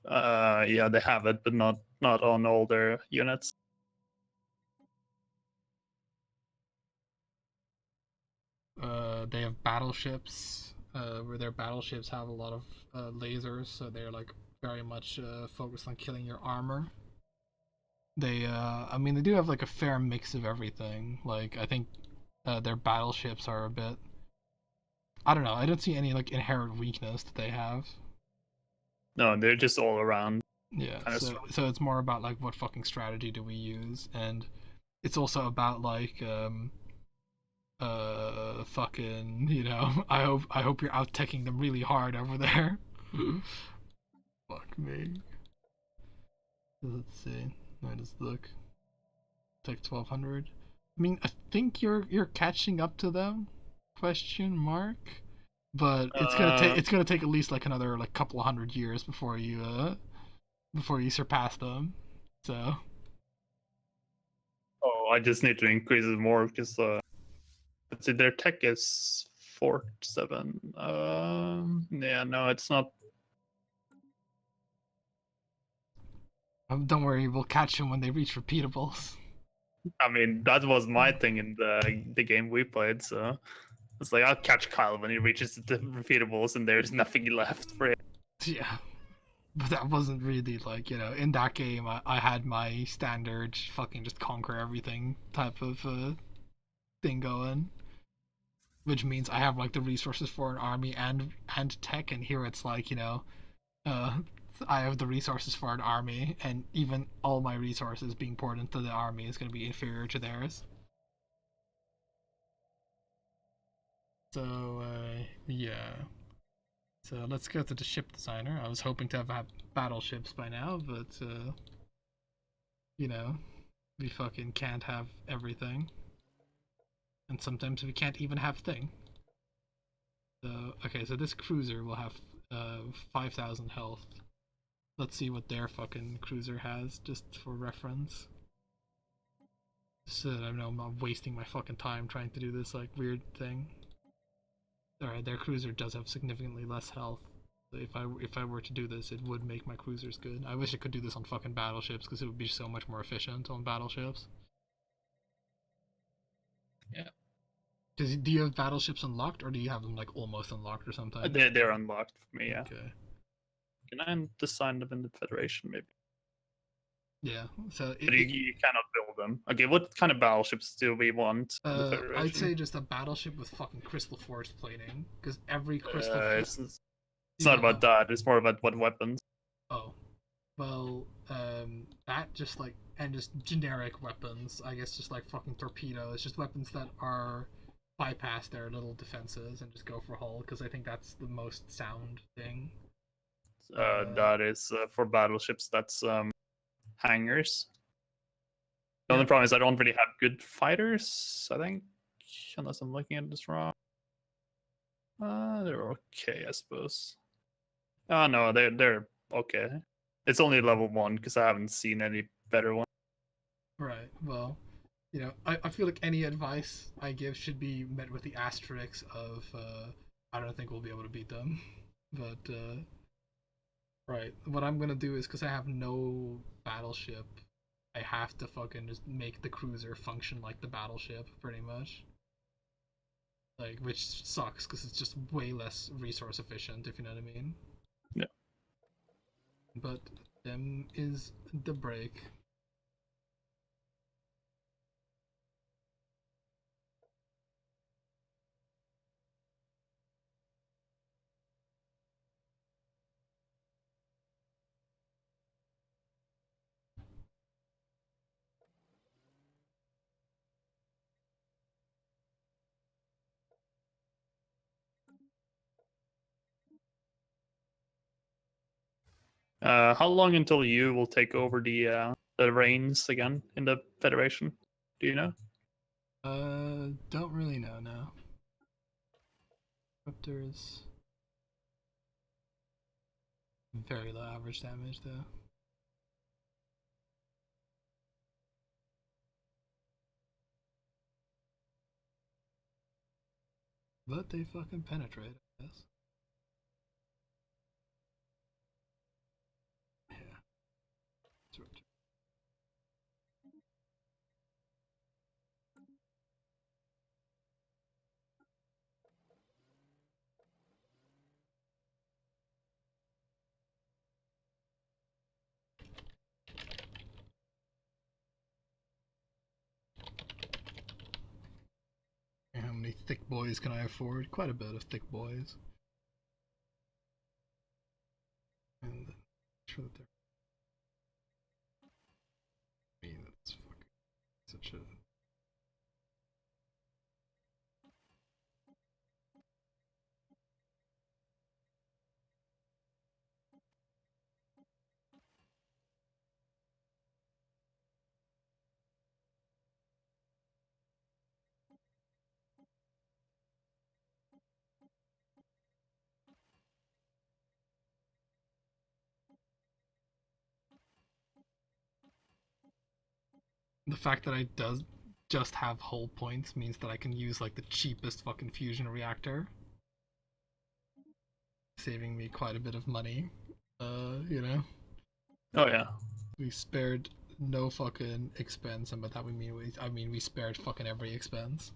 Yeah, they have it, but not on all their units. They have battleships, where their battleships have a lot of lasers, so they're like very much focused on killing your armor. They, I mean, they do have like a fair mix of everything. Like, I think their battleships are a bit. I don't know. I don't see any like inherent weakness that they have. No, they're just all around. Yeah. So it's more about like what fucking strategy do we use, and it's also about like fucking you know I hope you're out teching them really hard over there. Fuck me. Let's see. Let us look. Tech 1200. I mean, I think you're catching up to them. Question mark. But it's gonna take at least like another like couple of 100 years before you surpass them. So. Oh, I just need to increase it more because let's see, their tech is 7. Yeah, no, it's not. Don't worry, we'll catch them when they reach repeatables. I mean, that was my thing in the game we played. So it's like I'll catch Kyle when he reaches the repeatables, and there's nothing left for him. Yeah. But that wasn't really like, in that game I had my standard fucking just conquer everything type of thing going. Which means I have like the resources for an army and tech, and here it's like, uh I have the resources for an army, and even all my resources being poured into the army is gonna be inferior to theirs. So yeah. So let's go to the ship designer. I was hoping to have battleships by now, but we fucking can't have everything. And sometimes we can't even have thing. So okay, so this cruiser will have 5,000 health. Let's see what their fucking cruiser has, just for reference. So I know I'm not wasting my fucking time trying to do this like weird thing. Alright, their cruiser does have significantly less health. So if I were to do this, it would make my cruisers good. I wish I could do this on fucking battleships, because it would be so much more efficient on battleships. Yeah. Do you have battleships unlocked, or do you have them like almost unlocked or something? They're unlocked for me. Yeah. Okay. Can I design them in the Federation maybe? Yeah. So But you cannot build them. Okay, what kind of battleships do we want in the Federation? I'd say just a battleship with fucking crystal force plating, because every crystal. It's not about that. It's more about what weapons. Oh, well, that just like, and just generic weapons. I guess just like fucking torpedoes, just weapons that are bypass their little defenses and just go for hull. Because I think that's the most sound thing. That is for battleships. That's hangars. The only problem is I don't really have good fighters, I think, unless I'm looking at this wrong. They're okay, I suppose. Oh no, they're okay. It's only level 1 because I haven't seen any better one. Right. Well, I feel like any advice I give should be met with the asterisks of I don't think we'll be able to beat them. But right, what I'm gonna do is, because I have no battleship, I have to fucking just make the cruiser function like the battleship, pretty much. Like, which sucks, because it's just way less resource efficient, if you know what I mean. Yeah. But them is the break. How long until you will take over the reins again in the Federation? Do you know? Don't really know now. Raptors. Very low average damage, though. But they fucking penetrate, I guess. Yeah. It's Raptor. And how many thick boys can I afford? Quite a bit of thick boys. And make sure that they're. I mean, that's fucking such a. The fact that just have hull points means that I can use like the cheapest fucking fusion reactor, saving me quite a bit of money. You know, Oh yeah. we spared no fucking expense, and by that I mean we spared fucking every expense.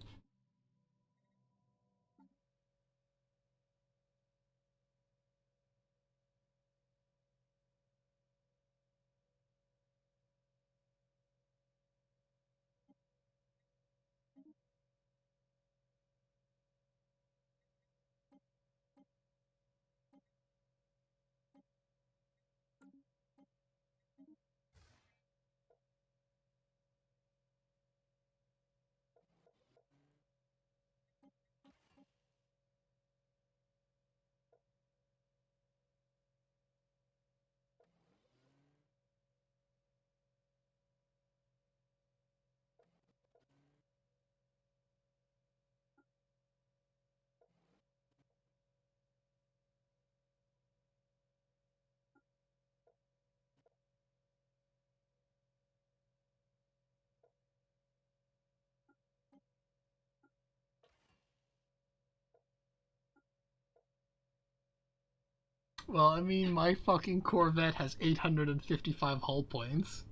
Well, I mean, my fucking Corvette has 855 hull points.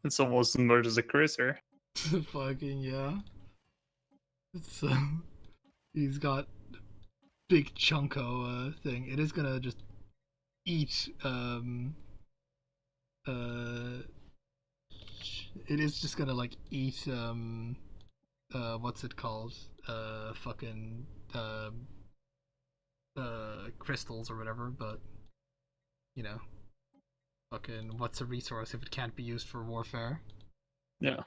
It's almost as much as a cruiser. Fucking yeah. So he's got big chunko thing. It is gonna just eat it is just gonna like eat what's it called? Fucking crystals or whatever, but you know, fucking what's a resource if it can't be used for warfare? Yeah.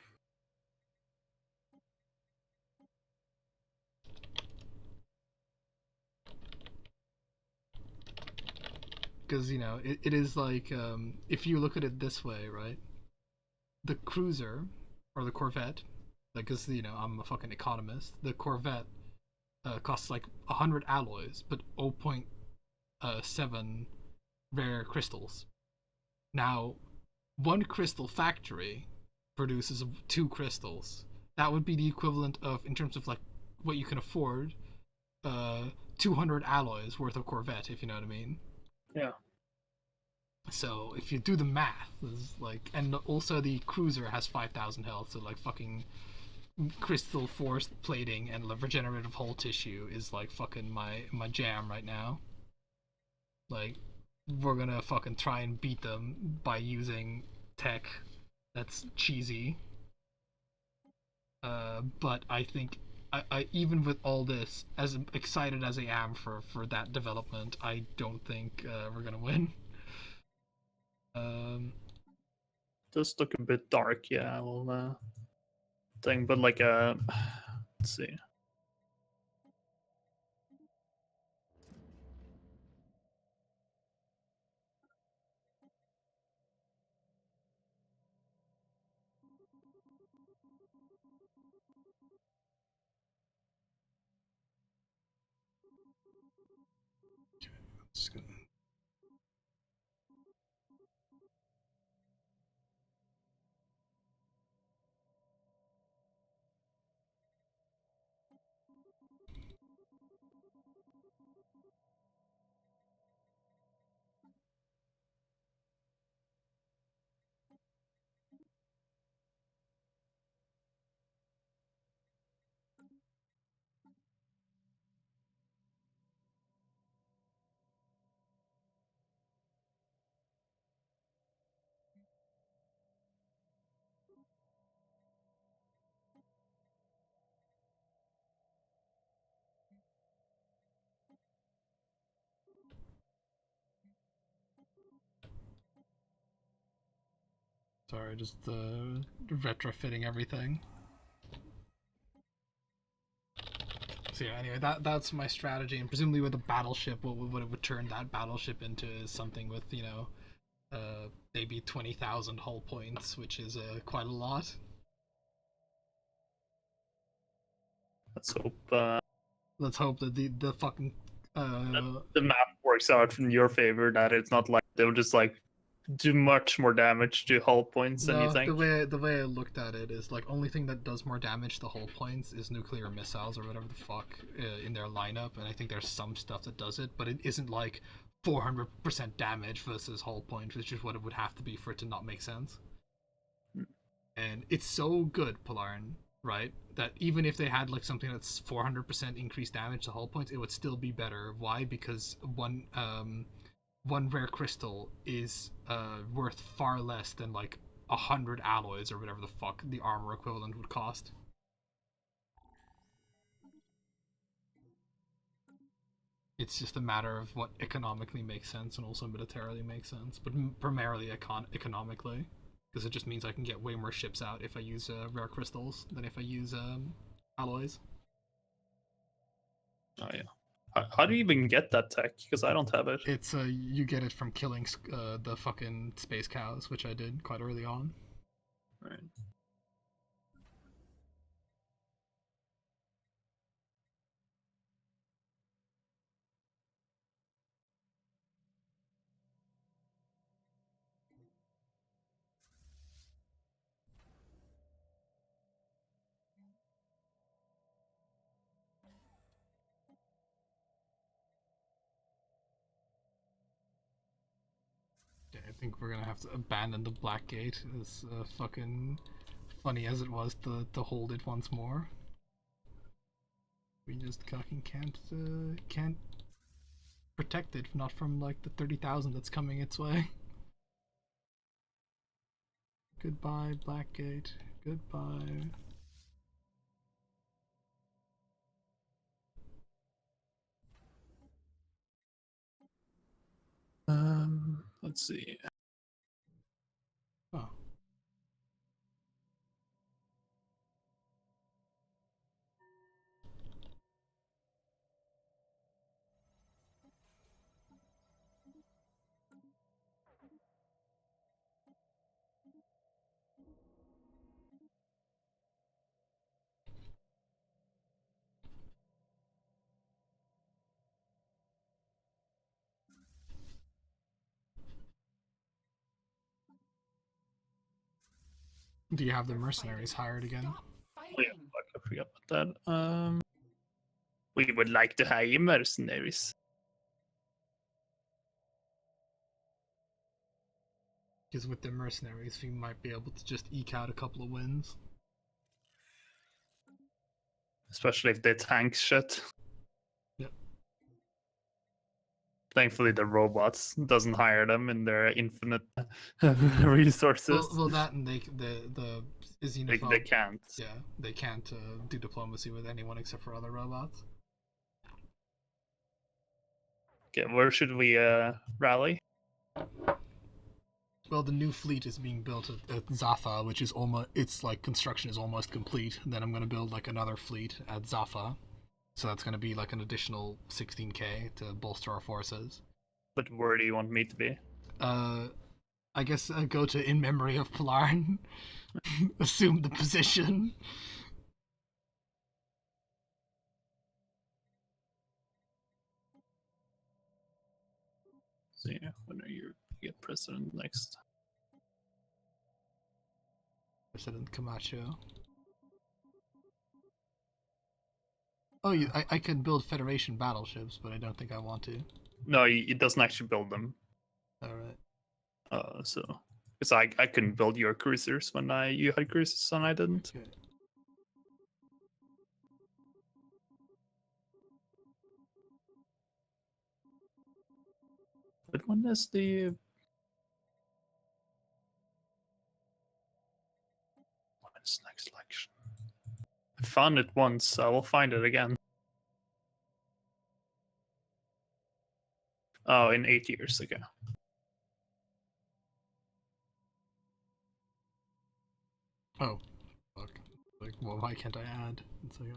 Because you know it is like if you look at it this way, right? The cruiser or the Corvette, like, because you know I'm a fucking economist. The Corvette costs like 100 alloys, but 0.7 rare crystals. Now, one crystal factory produces 2 crystals. That would be the equivalent of, in terms of like what you can afford, 200 alloys worth of Corvette, if you know what I mean. Yeah. So if you do the math, it's like, and also the cruiser has 5,000 health, so like fucking crystal force plating and regenerative hull tissue is like fucking my jam right now. Like, we're gonna fucking try and beat them by using tech that's cheesy. But I think I even with all this, as excited as I am for that development, I don't think we're gonna win. Does look a bit dark, yeah. Well, thing, but like let's see. Just gonna... Sorry, just retrofitting everything. So yeah, anyway, that's my strategy, and presumably with a battleship, what it would turn that battleship into is something with, you know, maybe 20,000 hull points, which is quite a lot. Let's hope Let's hope that the fucking that the map works out in your favor. That it's not like they'll just like do much more damage to hull points than you No, think. the way I looked at it is like only thing that does more damage to hull points is nuclear missiles or whatever the fuck in their lineup, and I think there's some stuff that does it, but it isn't like 400% damage versus hull point, which is what it would have to be for it to not make sense. And it's so good, Polarin, right? That even if they had like something that's 400% increased damage to hull points, it would still be better. Why? Because one rare crystal is worth far less than like 100 alloys or whatever the fuck the armor equivalent would cost. It's just a matter of what economically makes sense and also militarily makes sense, but primarily economically, because it just means I can get way more ships out if I use rare crystals than if I use alloys. Oh yeah. How do you even get that tech? Because I don't have it. It's you get it from killing the fucking space cows, which I did quite early on. Right. Yeah, I think we're gonna have to abandon the Black Gate, as fucking funny as it was to hold it once more. We just fucking can't protect it, not from like the 30,000 that's coming its way. Goodbye, Blackgate. Goodbye. Let's see. Oh. Do you have the mercenaries hired again? Stop Oh, yeah, fighting. fuck, I forgot about that. We would like to hire mercenaries. Because with the mercenaries, we might be able to just eke out a couple of wins. Especially if they tank shit. Yep. Thankfully, the robots doesn't hire them in their infinite resources. Well, that and the xenophobe. They can't. Yeah, they can't do diplomacy with anyone except for other robots. Okay, where should we rally? Well, the new fleet is being built at Zaffa, which is almost, its like construction is almost complete. And then I'm gonna build like another fleet at Zaffa, so that's gonna be like an additional 16k to bolster our forces. But where do you want me to be? I guess I go to In Memory of Polarin, assume the position. So yeah, when are you get president next? President Camacho. Oh, I can build Federation battleships, but I don't think I want to. No, it doesn't actually build them. Alright. So because I couldn't build your cruisers when you had cruisers and I didn't. Okay. But when is the next election? I found it once. I will find it again. Oh, in 8 years ago. Oh, fuck. Like, well, why can't I add? It's like,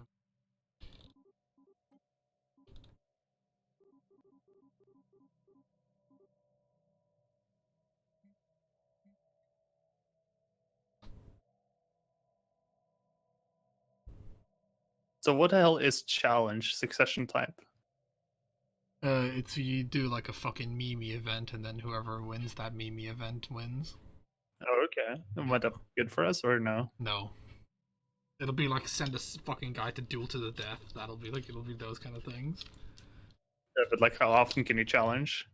So what the hell is challenge succession type? It's you do like a fucking Mimi event, and then whoever wins that Mimi event wins. Oh, okay. Might that be good for us or no? No. It'll be like send a fucking guy to duel to the death. That'll be like, it'll be those kind of things. Yeah, but like, how often can you challenge?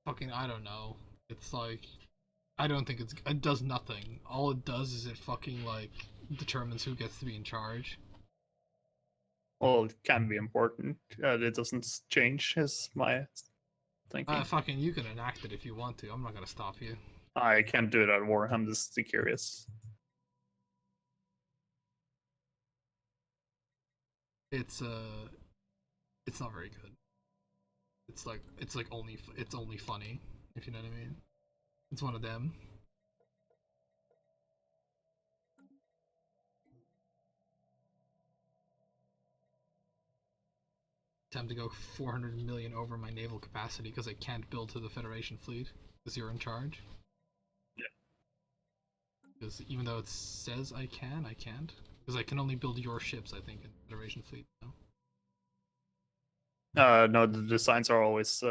Fucking, I don't know. It's like, I don't think it does nothing. All it does is it fucking like determines who gets to be in charge. Well, it can be important. It doesn't change, is my thinking. Fucking, you can enact it if you want to. I'm not gonna stop you. I can't do it at war. I'm just curious. It's not very good. It's like it's only funny, if you know what I mean. It's one of them. Time to go 400 million over my naval capacity because I can't build to the Federation fleet because you're in charge. Yeah. Because even though it says I can, I can't. Because I can only build your ships, I think, in the Federation fleet now. No, the designs are always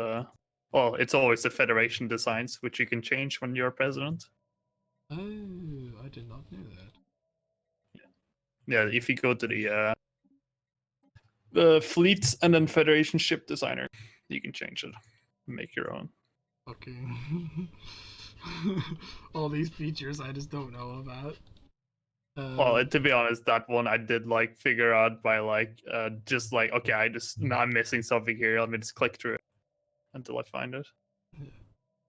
well, it's always the Federation designs, which you can change when you're president. Oh, I did not know that. Yeah, if you go to the fleet and then Federation ship designer, you can change it, make your own. Fucking all these features I just don't know about. Well, to be honest, that one I did like figure out by like just like, okay, I'm missing something here. Let me just click through it until I find it.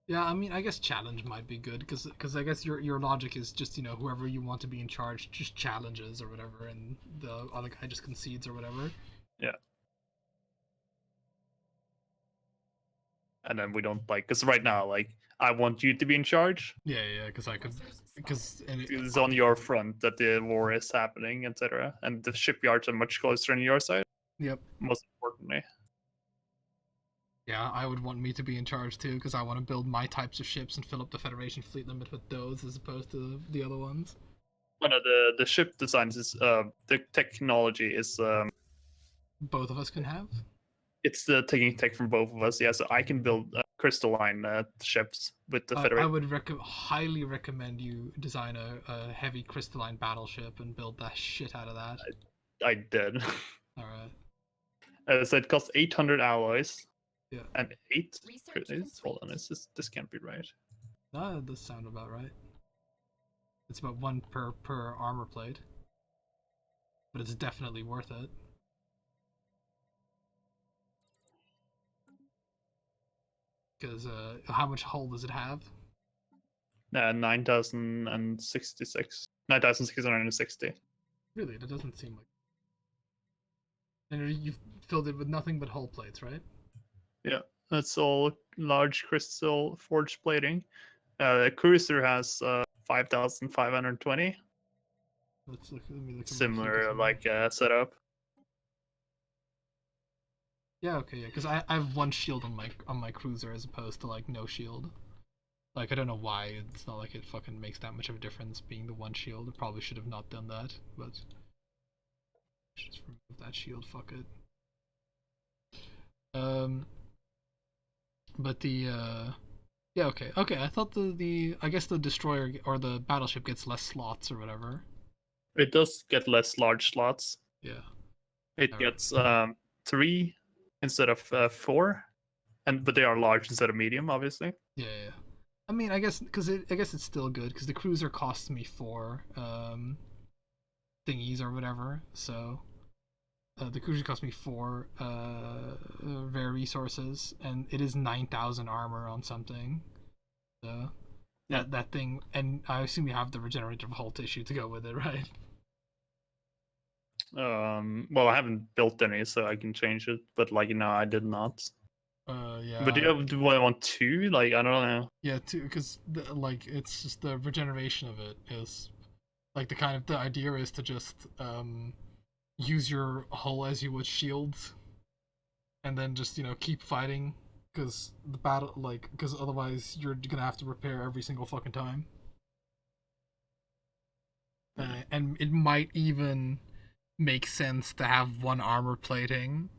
Yeah, I mean, I guess challenge might be good because I guess your logic is just, you know, whoever you want to be in charge just challenges or whatever, and the other guy just concedes or whatever. Yeah. And then we don't like, because right now, like, I want you to be in charge. Yeah, because I could, because It's on your front that the war is happening, etc. And the shipyards are much closer on your side. Yep. Most importantly. Yeah, I would want me to be in charge too because I want to build my types of ships and fill up the Federation fleet limit with those as opposed to the other ones. One of the ship designs is the technology is Both of us can have. it's the taking tech from both of us. Yeah, so I can build crystalline ships with the I Federation. would highly recommend you design a heavy crystalline battleship and build the shit out of that. I did. All right. So it costs 800 alloys. Yeah. And 8. Research Hold on, complete. this can't be right. No, that does sound about right. It's about one per armor plate, but it's definitely worth it. Because how much hull does it have? 9,066. 9,660. Really, that doesn't seem like. And you've filled it with nothing but hull plates, right? Yeah, that's all large crystal forged plating. The cruiser has 5,520. Let me look. Similar like setup. Yeah, okay, yeah, because I have one shield on my cruiser as opposed to like no shield. Like I don't know why it's not like it fucking makes that much of a difference being the one shield. It probably should have not done that, but just remove that shield. Fuck it. But the yeah, okay. I thought the I guess the destroyer or the battleship gets less slots or whatever. It does get less large slots. Yeah. It gets 3 instead of 4, but they are large instead of medium, obviously. Yeah. I mean, I guess I guess it's still good because the cruiser costs me 4 thingies or whatever. So the cruiser costs me 4 rare resources, and it is 9,000 armor on something. So that thing, and I assume you have the regenerative hull tissue to go with it, right? Well, I haven't built any, so I can change it. But like, I did not. Yeah. But do I want 2? Like, I don't know. Yeah, too, because like it's just the regeneration of it is like the idea is to just use your hull as you would shields, and then just keep fighting because the battle because otherwise you're gonna have to repair every single fucking time. And it might even make sense to have one armor plating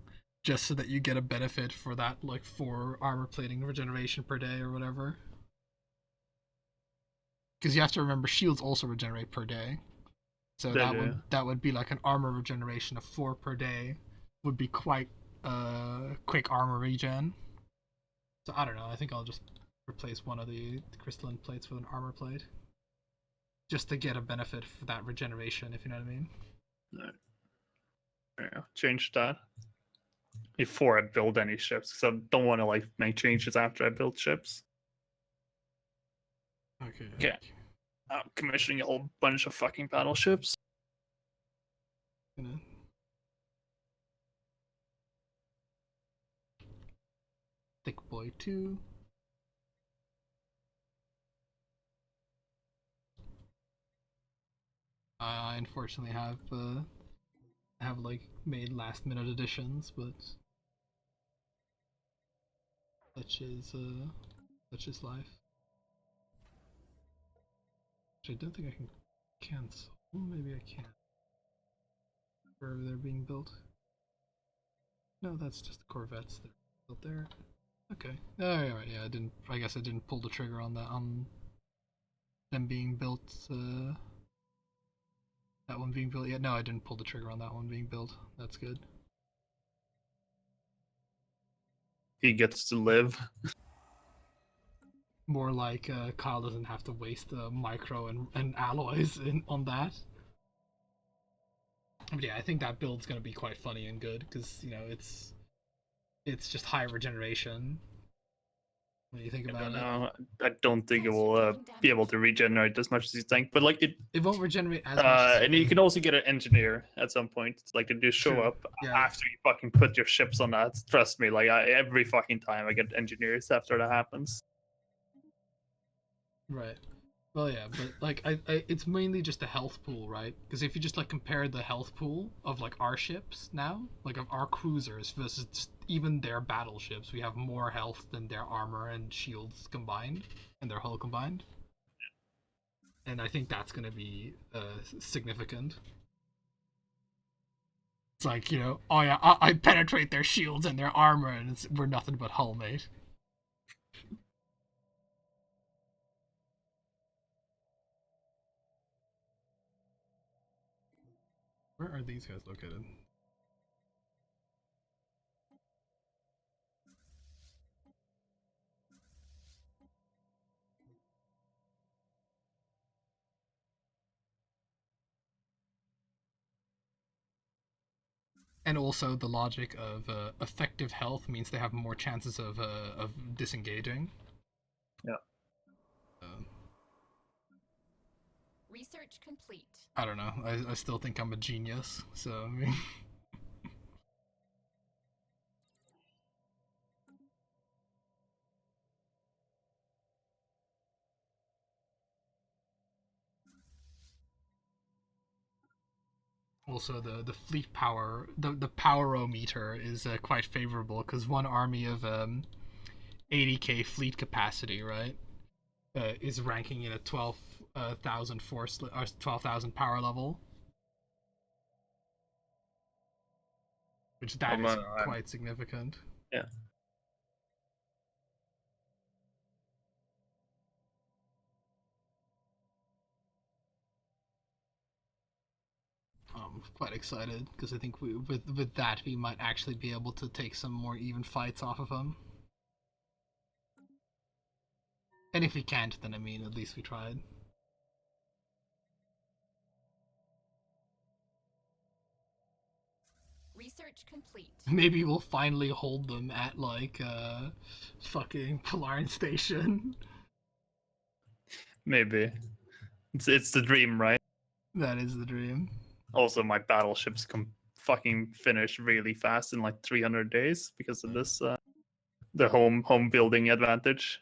just so that you get a benefit for that, like 4 armor plating regeneration per day or whatever. Because you have to remember, shields also regenerate per day. So that would be like an armor regeneration of 4 per day. Would be quite quick armor regen. So I don't know. I think I'll just replace one of the crystalline plates with an armor plate, just to get a benefit for that regeneration. If you know what I mean. Yeah, change that before I build any ships, because I don't want to like make changes after I build ships. Okay. Yeah. I'm commissioning a whole bunch of fucking battleships. Thick Boy 2. I unfortunately have like made last minute additions, but such is life. Which I don't think I can cancel. Maybe I can. Wherever they're being built. No, that's just the Corvettes that are built there. Okay. Oh, alright, yeah, I guess I didn't pull the trigger on that, on them being built, that one being built. Yeah, no, I didn't pull the trigger on that one being built. That's good. He gets to live. More like Kyle doesn't have to waste micro and alloys on that. But yeah, I think that build's gonna be quite funny and good because, you know, it's just high regeneration. What do you think about it? I don't think it will be able to regenerate as much as you think, but like it won't regenerate as much. And you can also get an engineer at some point. It's like, to just show True. up Yeah. after you fucking put your ships on that. Trust me, like every fucking time I get engineers after that happens. Right. Well, yeah, but like it's mainly just a health pool, right? Because if you just like compare the health pool of like our ships now, like of our cruisers versus just even their battleships, we have more health than their armor and shields combined, and their hull combined. And I think that's gonna be significant. It's like, you know, oh yeah, I penetrate their shields and their armor, and we're nothing but hull, mate. Where are these guys located? And also the logic of effective health means they have more chances of disengaging. Yeah. Research complete. I don't know. I still think I'm a genius. So I mean. Also, the fleet power, the powerometer is quite favorable because one army of 80k fleet capacity, right, is ranking in a 12,000 force or 12,000 power level, which that is quite significant. Yeah. I'm quite excited because I think with that we might actually be able to take some more even fights off of them. And if we can't, then I mean, at least we tried. Research complete. Maybe we'll finally hold them at like fucking Polaris Station. Maybe. It's the dream, right? That is the dream. Also, my battleships can fucking finish really fast in like 300 days because of this the home building advantage.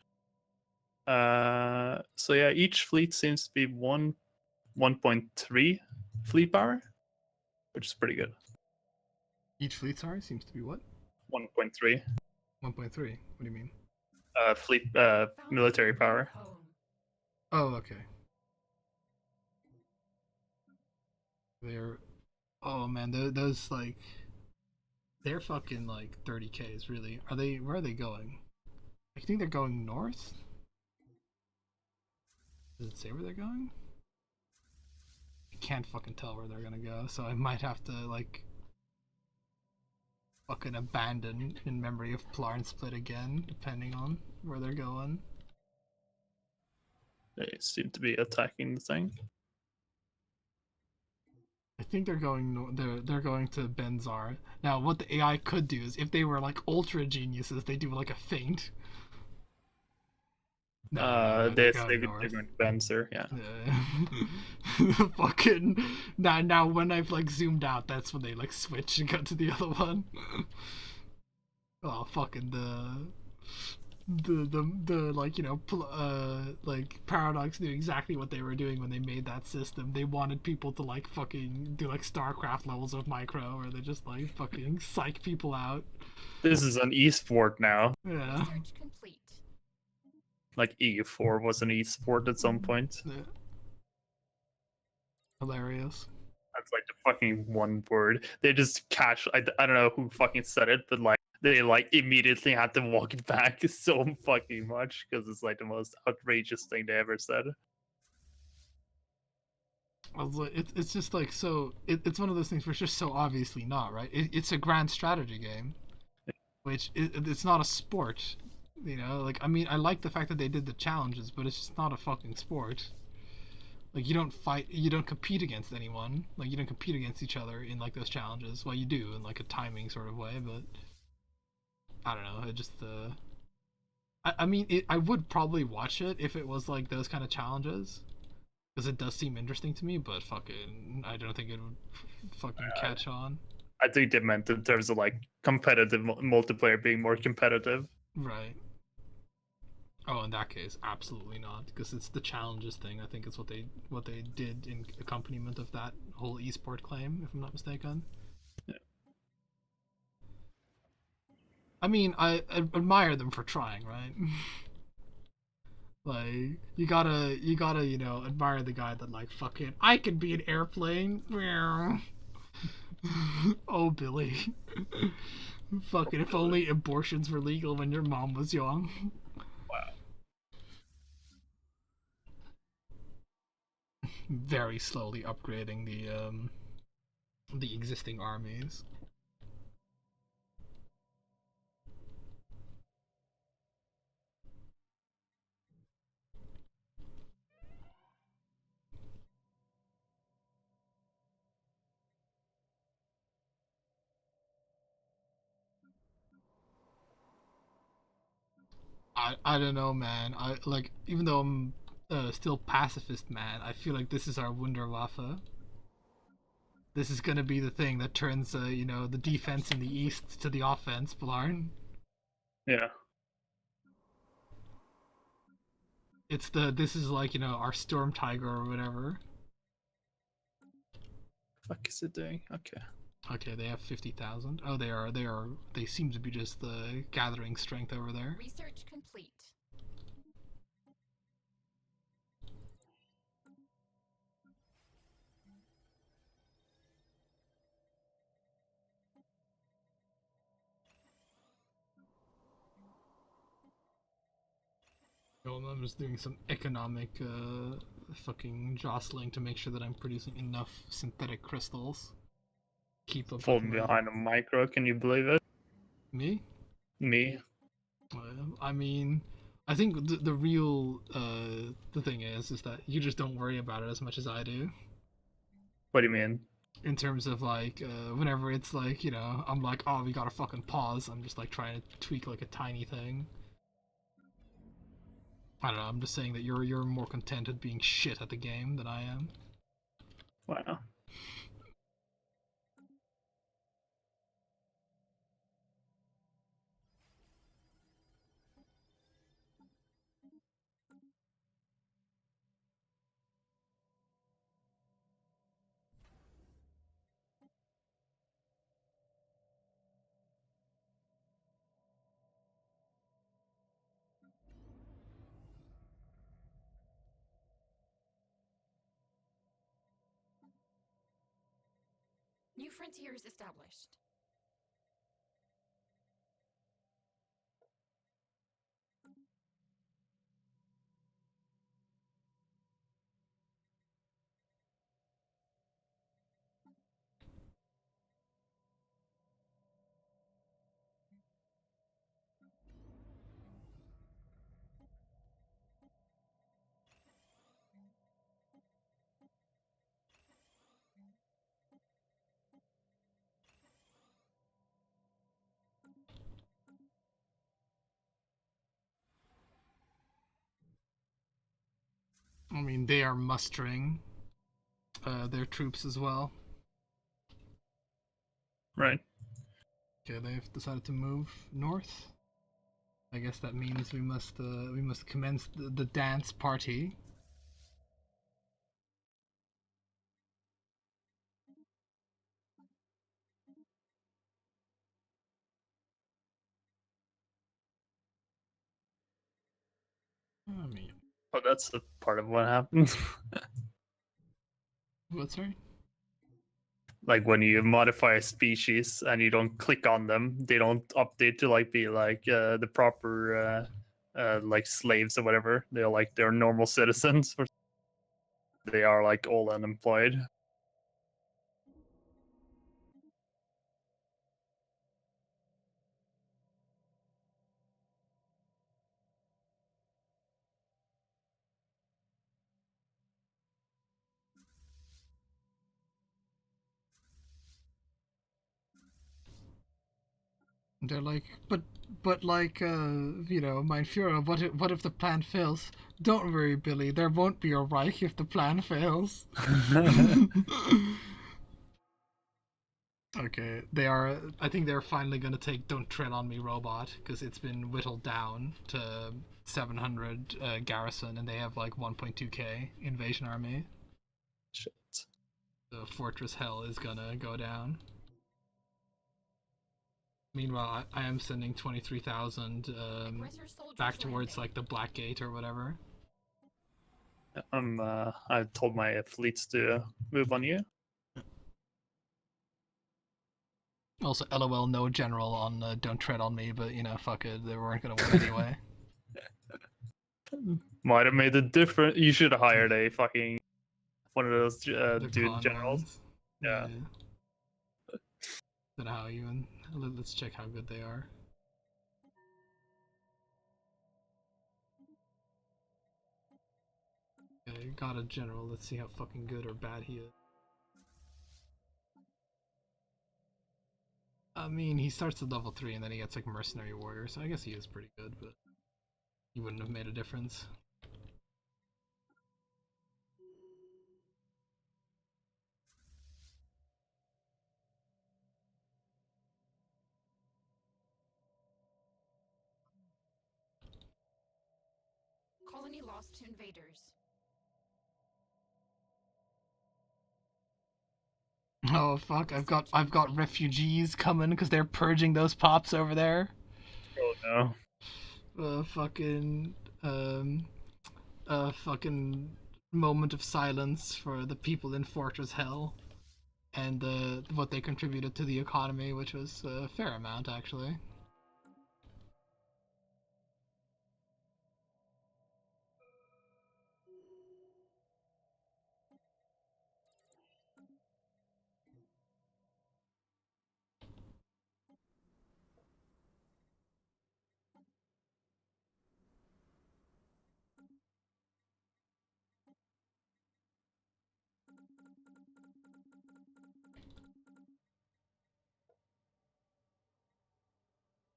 So yeah, each fleet seems to be 1.3 fleet power, which is pretty good. Each fleet, sorry, seems to be what? 1.3. 1.3. What do you mean? Fleet military power. Oh, okay. They're, oh man, those like, They're fucking like 30Ks, really. Are they? Where are they going? I think they're going north. Does it say where they're going? I can't fucking tell where they're gonna go, so I might have to like fucking abandon in memory of Plar and Split again, depending on where they're going. They seem to be attacking the thing. I think they're going. They're going to Benzar. Now, what the AI could do is, if they were like ultra geniuses, they do like a feint. No, they're going They're north. going to Benzer, yeah. Fucking now when I've like zoomed out, that's when they like switch and go to the other one. Oh, fucking the like, you know, like Paradox knew exactly what they were doing when they made that system. They wanted people to like fucking do like StarCraft levels of micro, where they just like fucking psych people out. This is an esport now. Yeah. Research complete. Like EU4 was an esport at some point. Yeah. Hilarious. That's like the fucking one word. They just I don't know who fucking said it, but like they like immediately had to walk it back so fucking much because it's like the most outrageous thing they ever said. I was like, it's just like so. It's one of those things where it's just so obviously not right. It's a grand strategy game, which it's not a sport. You know, like I mean, I like the fact that they did the challenges, but it's just not a fucking sport. Like you don't fight, you don't compete against anyone. Like you don't compete against each other in like those challenges. Well, you do in like a timing sort of way, but I don't know. It just I mean, I would probably watch it if it was like those kind of challenges, because it does seem interesting to me. But fucking, I don't think it would fucking catch on. I think they meant in terms of like competitive multiplayer being more competitive. Right. Oh, in that case, absolutely not, because it's the challenges thing. I think it's what they did in accompaniment of that whole esport claim, if I'm not mistaken. Yeah. I mean, I admire them for trying, right? Like you gotta you know admire the guy that like fucking I could be an airplane. Oh Billy, fucking if only abortions were legal when your mom was young. Wow. Very slowly upgrading the existing armies. I don't know, man. I like even though I'm still pacifist, man. I feel like this is our Wunderwaffe. This is gonna be the thing that turns you know the defense in the east to the offense, Blarn. Yeah. It's the this is like you know our Storm Tiger or whatever. Fuck is it doing? Okay. Okay, they have 50,000. Oh, they seem to be just gathering strength over there. Research complete. Well, I'm just doing some economic fucking jostling to make sure that I'm producing enough synthetic crystals. Keep up Falling with behind a micro, can you believe it? me. Me. I mean, I think the real the thing is that you just don't worry about it as much as I do. What do you mean? In terms of like whenever it's like you know I'm like oh we gotta fucking pause. I'm just like trying to tweak like a tiny thing. I don't know. I'm just saying that you're more content at being shit at the game than I am. Wow. New frontiers established. I mean, they are mustering their troops as well. Right. Okay, they've decided to move north. I guess that means we must commence the dance party. I mean, Oh, that's the part of what happens. what's right? Like when you modify a species and you don't click on them, they don't update to like be like the proper like slaves or whatever. They're normal citizens, or they are like all unemployed. They're like, but like, mein Führer, what if the plan fails? Don't worry, Billy. There won't be a Reich if the plan fails. Okay, they are. I think they're finally gonna take "Don't Tread on Me" robot because it's been whittled down to 700 garrison, and they have like 1.2k invasion army. Shit. The Fortress Hell is gonna go down. Meanwhile, I am sending 23,000 Aggressor soldiers back towards landing. like the Black Gate or whatever. I told my fleets to move on you. Also, LOL, no general on "Don't Tread on Me," but fuck it, they weren't gonna win anyway. Might have made a difference. You should have hired a fucking one of those The dude con generals. ones. Yeah. Don't know how even. Let's check how good they are. Okay, got a general. Let's see how fucking good or bad he is. I mean, he starts at level 3 and then he gets like mercenary warrior, so I guess he is pretty good, but he wouldn't have made a difference. Colony lost to invaders. Oh fuck! I've got refugees coming because they're purging those pops over there. Oh no. Fucking fucking moment of silence for the people in Fortress Hell, and what they contributed to the economy, which was a fair amount actually.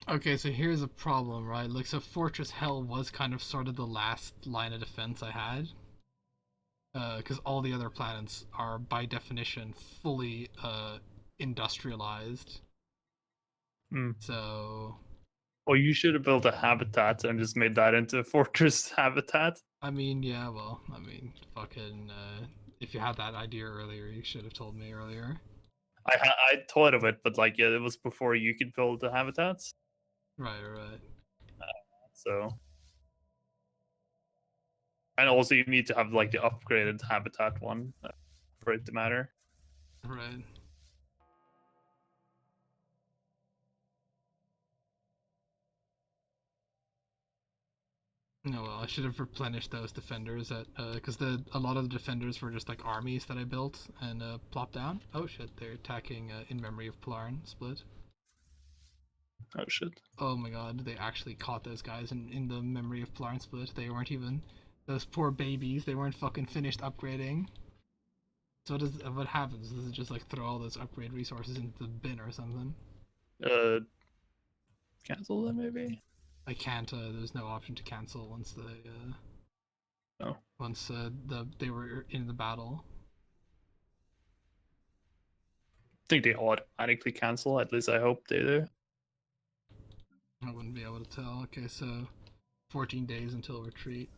Okay, so here's a problem, right? Like, so Fortress Hell was kind of sort of the last line of defense I had. Because all the other planets are, by definition, fully industrialized. Mm. So, Well, you should have built a habitat and just made that into a fortress habitat. I mean, yeah, well, I mean, fucking, if you had that idea earlier, you should have told me earlier. I thought of it, but like yeah, it was before you could build the habitats. Right. So, and also you need to have like the upgraded habitat one for it to matter. Right. No, well, I should have replenished those defenders at because a lot of the defenders were just like armies that I built and plopped down. Oh shit, they're attacking in memory of Polarin split. Oh shit. Oh my god, they actually caught those guys in the memory of Polarin split. They weren't even those poor babies. They weren't fucking finished upgrading. So what happens? Does it just like throw all those upgrade resources into the bin or something? Uh, cancel that maybe. I can't. There's no option to cancel once they. No. once they were in the battle. I think they automatically cancel. At least I hope they do. I wouldn't be able to tell. Okay, so 14 days until retreat.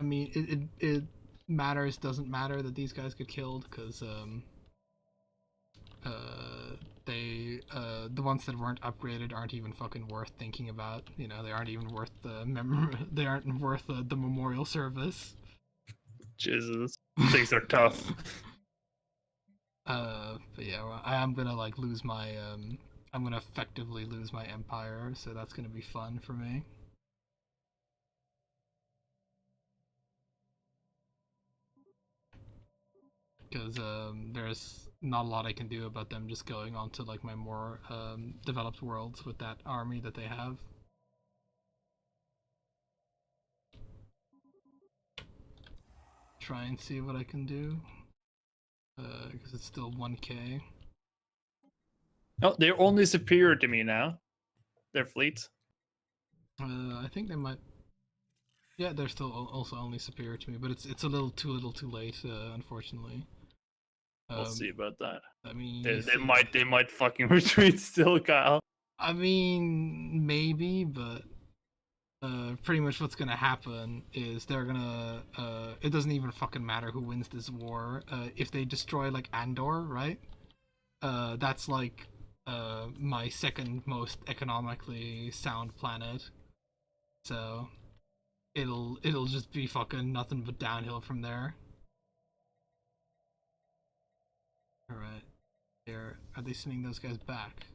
I mean, it matters, doesn't matter that these guys get killed, because the ones that weren't upgraded aren't even fucking worth thinking about. You know, they aren't even worth they aren't worth the memorial service. Jesus, things are tough. But yeah, well, I am gonna like lose my I'm gonna effectively lose my empire, so that's gonna be fun for me. Because there's not a lot I can do about them just going on to like my more developed worlds with that army that they have. Try and see what I can do. Because it's still 1k. Oh, they're only superior to me now. Their fleet. I think they might. Yeah, they're still also only superior to me, but it's a little too late, unfortunately. We'll see about that. I mean, they might fucking retreat still, Kyle. I mean, maybe, but pretty much what's gonna happen is they're gonna. It doesn't even fucking matter who wins this war. If they destroy like Andor, right? That's like my second most economically sound planet. So it'll just be fucking nothing but downhill from there. All right. Are they sending those guys back?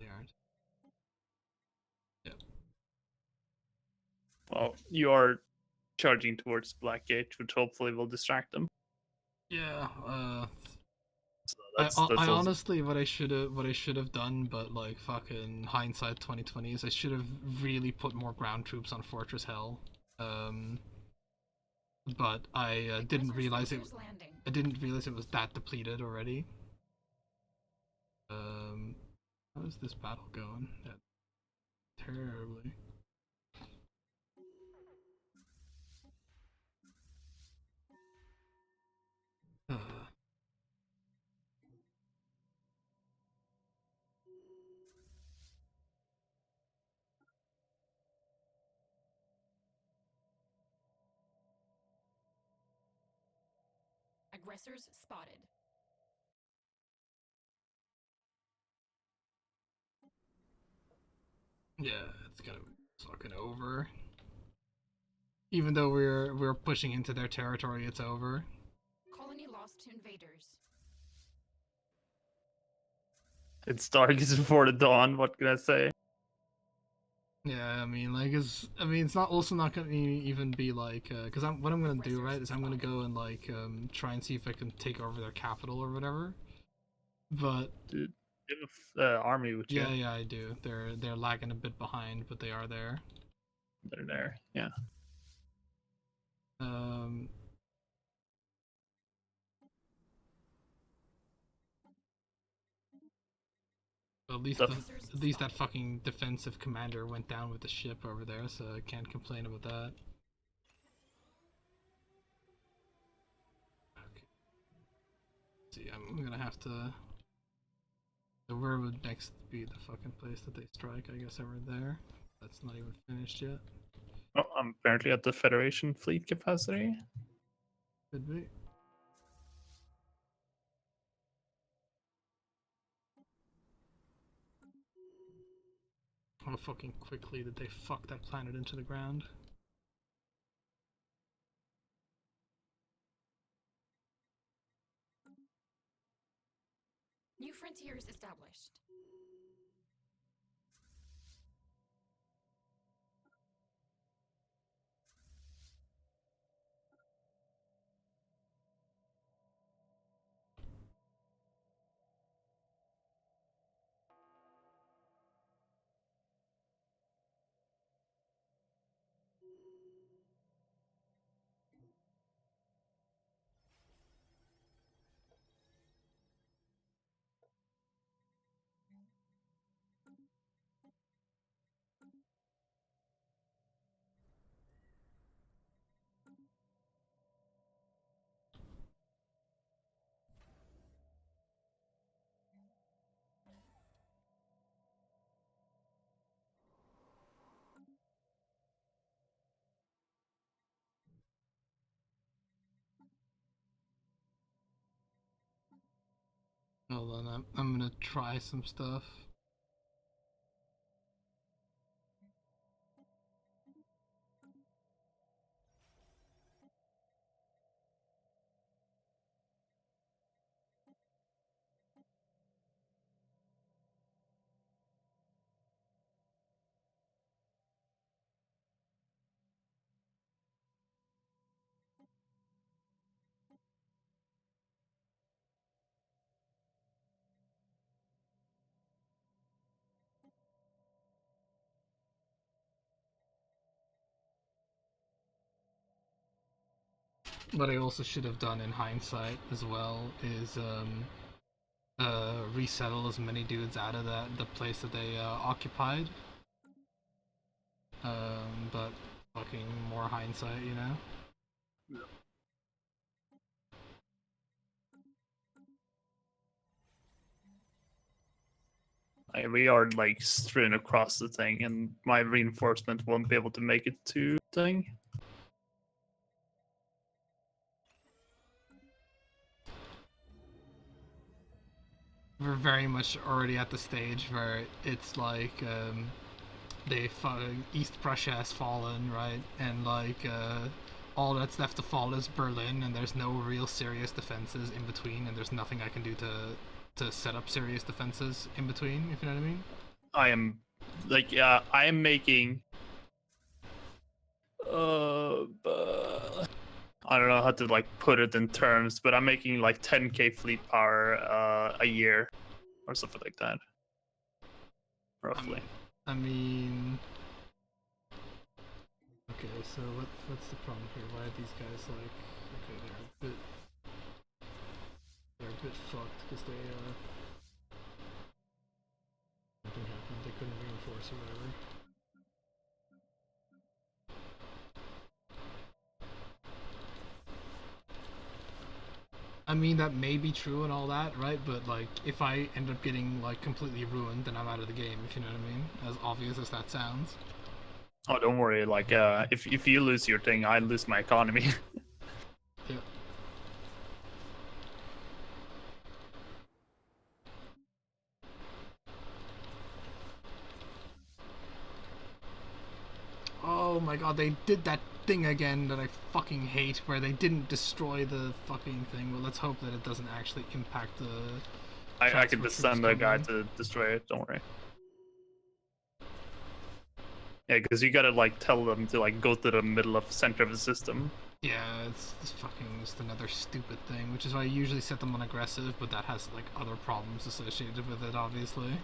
They aren't. Yep. Well, you are charging towards Blackgate, which hopefully will distract them. Yeah. So I honestly what I should have done, but like fucking hindsight 2020 is I should have really put more ground troops on Fortress Hell. But I didn't realize it. I didn't realize it was that depleted already. How is this battle going? Yeah, terribly. Aggressors spotted. Yeah, it's gonna be fucking over. Even though we're pushing into their territory, it's over. Colony lost to invaders. It's darkest before the dawn. What can I say? Yeah, I mean, like, it's not also not gonna even be like, because what I'm gonna do, right, is I'm gonna go and like try and see if I can take over their capital or whatever. But Dude, you have army with you. yeah, I do. They're lagging a bit behind, but they are there. They're there. Yeah. At least that fucking defensive commander went down with the ship over there, so I can't complain about that. Okay. See, I'm gonna have to. So where would next be the fucking place that they strike? I guess over there. That's not even finished yet. Oh, I'm apparently at the Federation fleet capacity. Could be. How fucking quickly did they fuck that planet into the ground? New frontiers established. hold on. I'm gonna try some stuff. What I also should have done in hindsight as well is resettle as many dudes out of the place that they occupied. But fucking more hindsight, you know? We are like strewn across the thing, and my reinforcement won't be able to make it to the thing. We're very much already at the stage where it's like East Prussia has fallen, right? And like all that's left to fall is Berlin, and there's no real serious defenses in between, and there's nothing I can do to set up serious defenses in between, if you know what I mean. I am like I am making I don't know how to like put it in terms, but I'm making like 10k fleet power a year or something like that, roughly. I mean, okay, so what's the problem here? Why are these guys like? Okay, they're a bit fucked because nothing happened. They couldn't reinforce or whatever. I mean, that may be true and all that, right? But like, if I end up getting like completely ruined, then I'm out of the game. If you know what I mean, as obvious as that sounds. Oh, don't worry. Like, if you lose your thing, I lose my economy. Yeah. Oh my god, they did that thing again that I fucking hate, where they didn't destroy the fucking thing. Well, let's hope that it doesn't actually impact the... I can just send a guy to destroy it, don't worry. Yeah, because you gotta like tell them to like go to the middle of center of the system. Yeah, it's fucking just another stupid thing, which is why I usually set them on aggressive, but that has like other problems associated with it, obviously.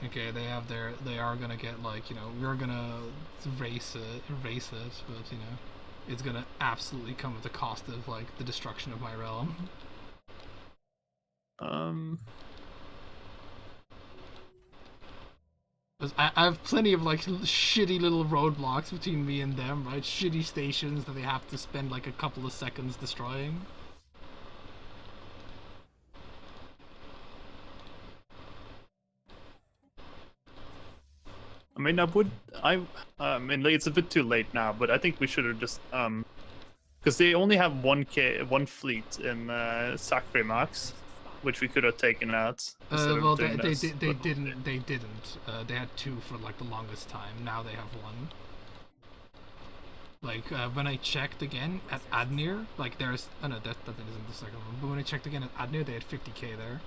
Okay, they are gonna get like, you know, we're gonna race it, but you know, it's gonna absolutely come at the cost of like the destruction of my realm. I have plenty of like shitty little roadblocks between me and them, right? Shitty stations that they have to spend like a couple of seconds destroying. I mean, I mean, like, it's a bit too late now, but I think we should have just because they only have one fleet in Sacre Max, which we could have taken out. Well, they didn't. They had two for like the longest time. Now they have one. Like when I checked again at Adnir, like there's oh no, that isn't the second one. But when I checked again at Adnir, they had 50k there.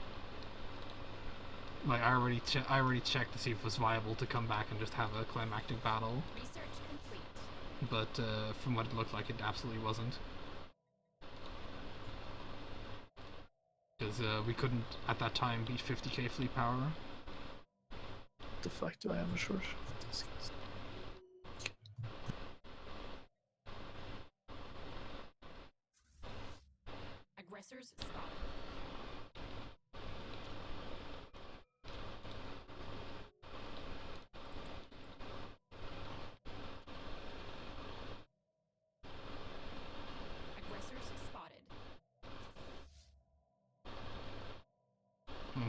Like I already checked to see if it was viable to come back and just have a climactic battle. Research complete. But from what it looked like, it absolutely wasn't. Because we couldn't at that time beat 50k fleet power. The fuck do I have a short? Aggressors spotted.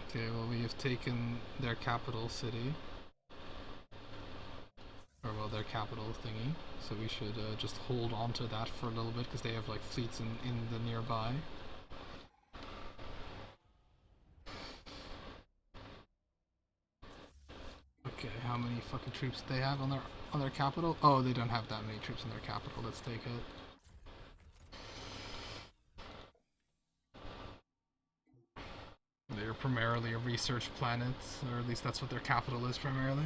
Okay, well we have taken their capital city. Or well, their capital thingy. So we should just hold on to that for a little bit, because they have like fleets in the nearby. how many fucking troops they have on their capital. Oh, they don't have that many troops in their capital. Let's take it. They're primarily a research planet, or at least that's what their capital is primarily.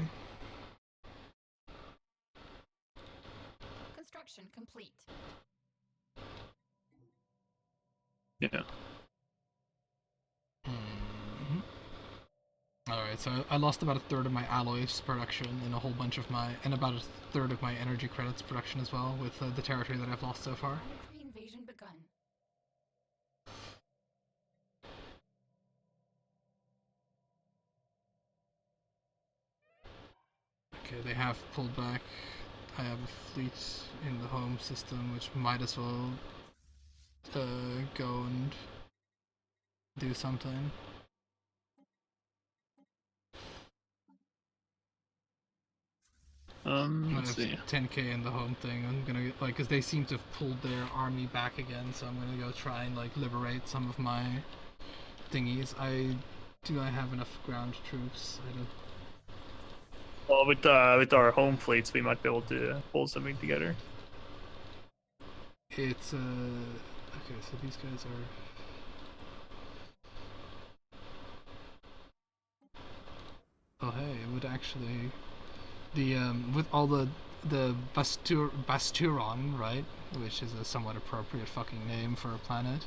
Construction complete. Yeah. Alright, so I lost about a third of my alloys production and a whole bunch of my, and about a third of my energy credits production as well with the territory that I've lost so far. Planetary invasion begun. Okay, they have pulled back. I have a fleet in the home system, which might as well go and do something. Let's see. 10k in the home thing. I'm gonna like, cause they seem to have pulled their army back again, so I'm gonna go try and like liberate some of my thingies. Do I have enough ground troops? I don't. Well, with our home fleets, we might be able to pull something together. It's okay. So these guys are. Oh hey, it would actually the with all the Basturon, right, which is a somewhat appropriate fucking name for a planet.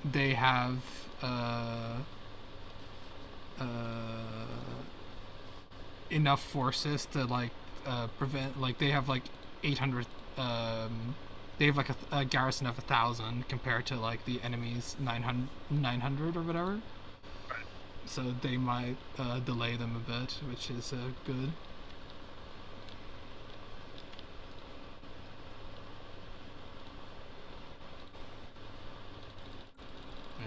They have enough forces to like prevent, like they have like 800 they have like a garrison of 1,000 compared to like the enemy's 900 or whatever. So they might delay them a bit, which is good.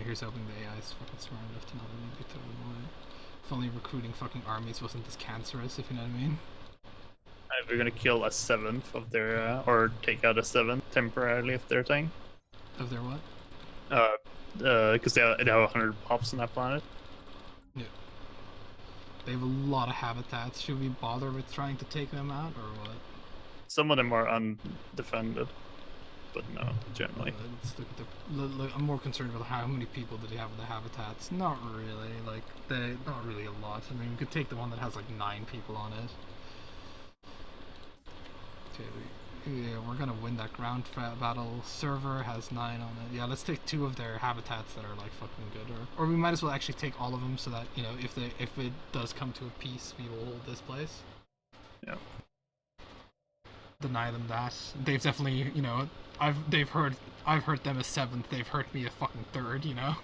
Here's hoping the AI is fucking smart enough to not let me be thrown away. If only recruiting fucking armies wasn't this cancerous, if you know what I mean. We're gonna kill a seventh of their, or take out a seventh temporarily of their thing. Of their what? Because they have 100 pops on that planet. Yeah. They have a lot of habitats. Should we bother with trying to take them out, or what? Some of them are undefended, but no, generally. Let's look at the. I'm more concerned about how many people do they have in the habitats. Not really. Like not really a lot. I mean, we could take the one that has like 9 people on it. Okay, yeah, we're gonna win that ground battle. Server has 9 on it. Yeah, let's take 2 of their habitats that are like fucking good, or we might as well actually take all of them, so that, you know, if it does come to a peace, we will hold this place. Yeah. Deny them that. They've definitely, you know, I've hurt them a 7th. They've hurt me a fucking 3rd, you know.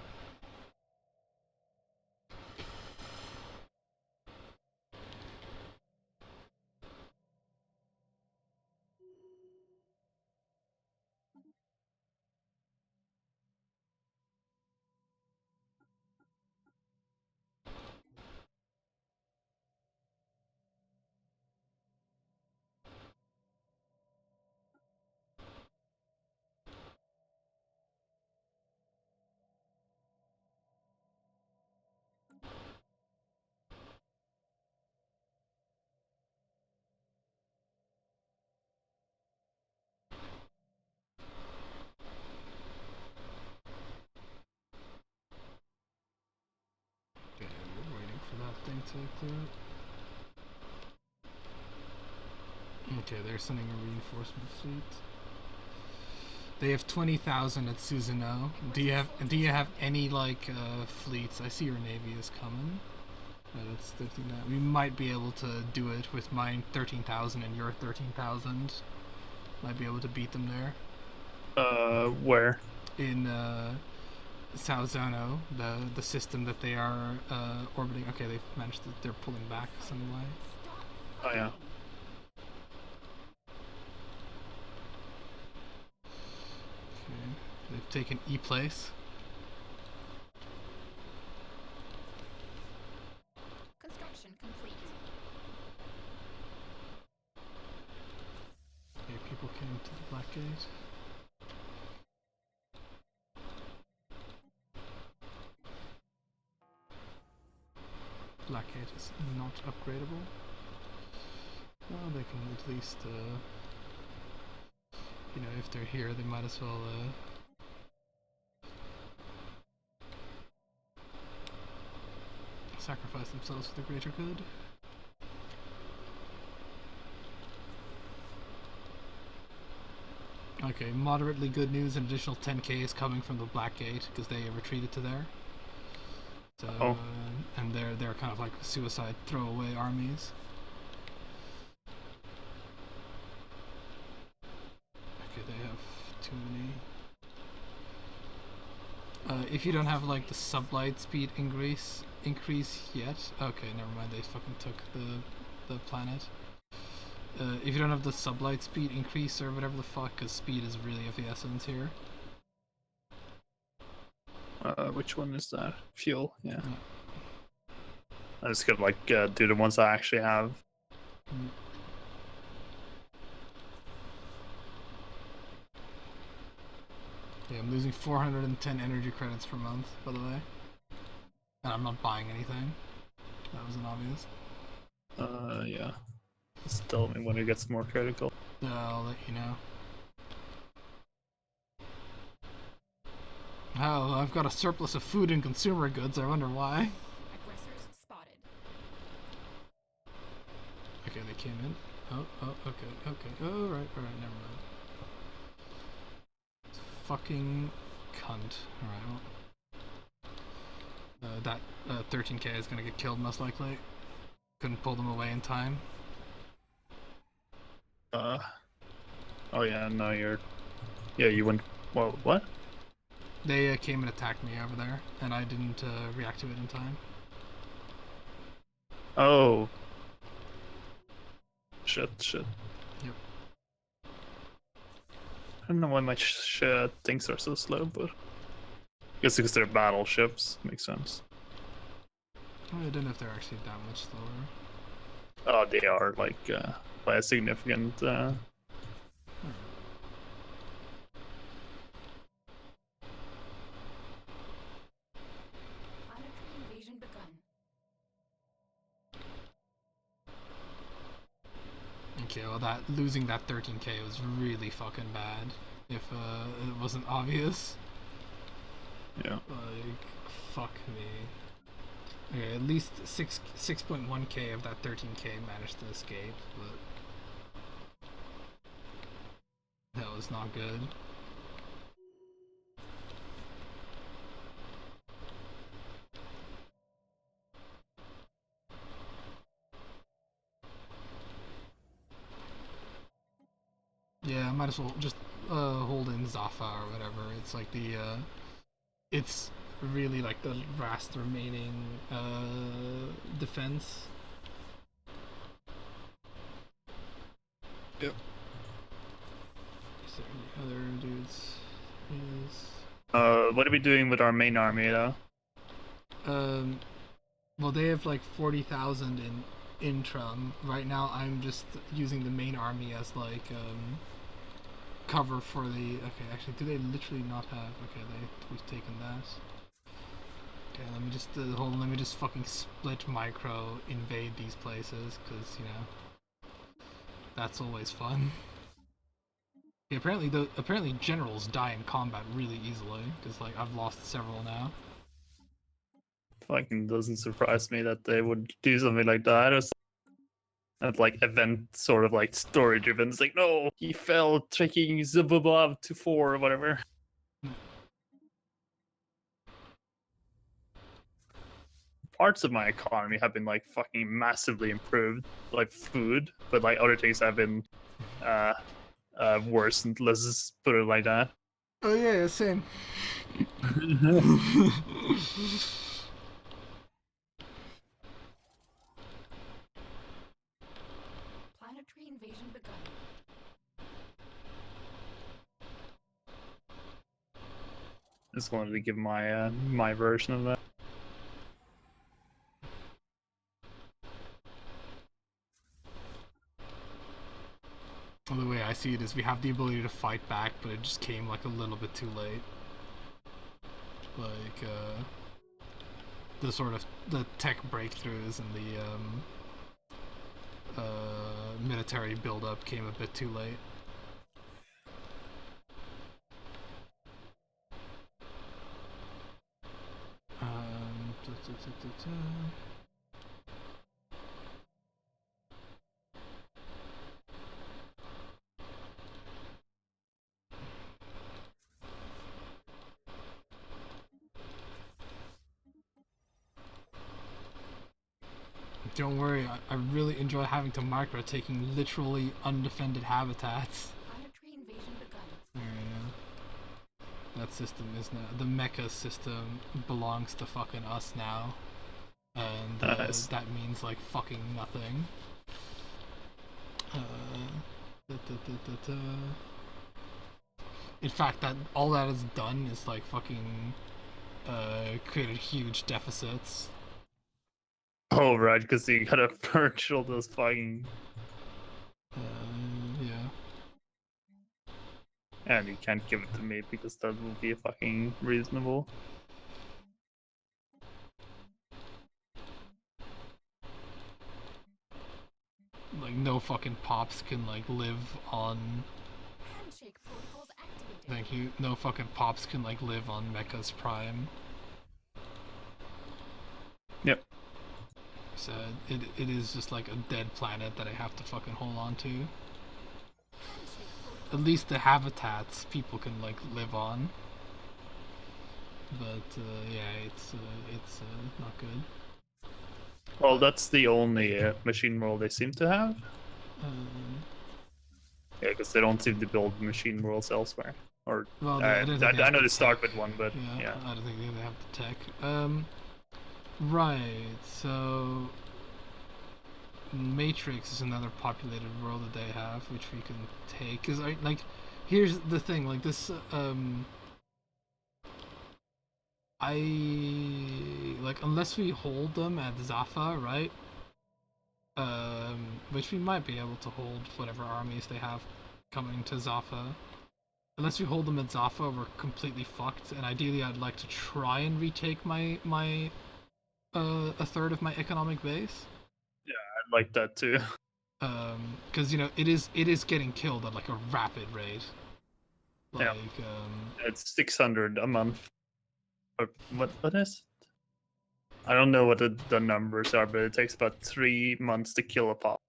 Okay, they're sending a reinforcement fleet. They have 20,000 at Susanoo. Do you have any like fleets? I see your navy is coming. That's 13. We might be able to do it with mine 13,000 and your 13,000. Might be able to beat them there. Where? In South Zono, the system that they are orbiting. Okay, they've managed to. They're pulling back some way. Oh yeah. Okay, they've taken E place. Construction complete. Okay, people came to the Black Gate. Blackgate is not upgradable. Well, they can at least, you know, if they're here, they might as well, sacrifice themselves for the greater good. Okay, moderately good news. An additional 10k is coming from the Blackgate because they retreated to there. So, and they're kind of like suicide throwaway armies. Okay, they have too many. If you don't have like the sublight speed increase yet, okay, never mind. They fucking took the planet. If you don't have the sublight speed increase or whatever the fuck, because speed is really of the essence here. Which one is that? Fuel, yeah. I just gotta like do the ones I actually have. Yeah, I'm losing 410 energy credits per month, by the way. And I'm not buying anything. That was an obvious. Yeah. Just tell me when it gets more critical. I'll let you know. Oh, I've got a surplus of food and consumer goods, I wonder why. Aggressors spotted. Okay, they came in. Oh, okay. Oh, right, never mind. Fucking cunt. Alright, well. That 13k is gonna get killed most likely. Couldn't pull them away in time. Oh yeah, no, yeah, you went, well, what? They came and attacked me over there, and I didn't react to it in time. Oh. Shit. Yep. I don't know why my things are so slow, but I guess because they're battleships, makes sense. I don't know if they're actually that much slower. Oh, they are, like, by a significant, Planetary invasion begun. Okay, well losing that 13k was really fucking bad. If it wasn't obvious. yeah. Like, fuck me. Okay, at least 6.1k of that 13k managed to escape, but that was not good. Yeah, I might as well just hold in Zafa or whatever. It's like it's really like the last remaining defense. Yep. Is there any other dudes? Yes. What are we doing with our main army, though? Well, they have like 40,000 in Intrum. Right now, I'm just using the main army as like cover for the. Okay, actually, do they literally not have? Okay, we've taken that. Okay, let me just hold on. Let me just fucking split micro invade these places, because you know that's always fun. Yeah, apparently generals die in combat really easily, because like I've lost several now. Fucking doesn't surprise me that they would do something like that. Or at like event sort of like storage events, like no, he fell taking Zubabov to 4 or whatever. Parts of my economy have been like fucking massively improved, like food, but like other things have been worsened. Let's just put it like that. Oh yeah, same. Planetary invasion begun. Just wanted to give my my version of that. Well, the way I see it is we have the ability to fight back, but it just came like a little bit too late. Like, the sort of the tech breakthroughs and the military buildup came a bit too late. Da, da, da, da. Don't worry, I really enjoy having to micro taking literally undefended habitats. Planetary invasion begun. There we go. That system is now, the mecha system belongs to fucking us now. And Nice. that means like fucking nothing. Da, da, da, da, da. In fact, that all that is done is like fucking created huge deficits. Oh, right, because you gotta purge all those fucking. Yeah. And you can't give it to me because that would be fucking reasonable. Like no fucking pops can like live on. Handshake protocols activated. Thank you. No fucking pops can like live on Mecha's Prime. Yep. So it is just like a dead planet that I have to fucking hold on to. Handshake At protocols. least the habitats people can like live on. But yeah, it's not good. Well, that's the only machine world they seem to have. Yeah, because they don't seem to build machine worlds elsewhere. Or Well, I don't think they know have they the start tech. with one, but yeah. I don't think they have the tech. Right. So Matrix is another populated world that they have, which we can take. Cause here's the thing. Like this. Unless we hold them at Zaffa, right? Which we might be able to hold whatever armies they have coming to Zaffa. Unless we hold them at Zaffa, we're completely fucked. And ideally, I'd like to try and retake my a third of my economic base. I'd like that too. Because it is getting killed at like a rapid rate. Yeah. It's 600 a month. Or what is? I don't know what the numbers are, but it takes about 3 months to kill a pop.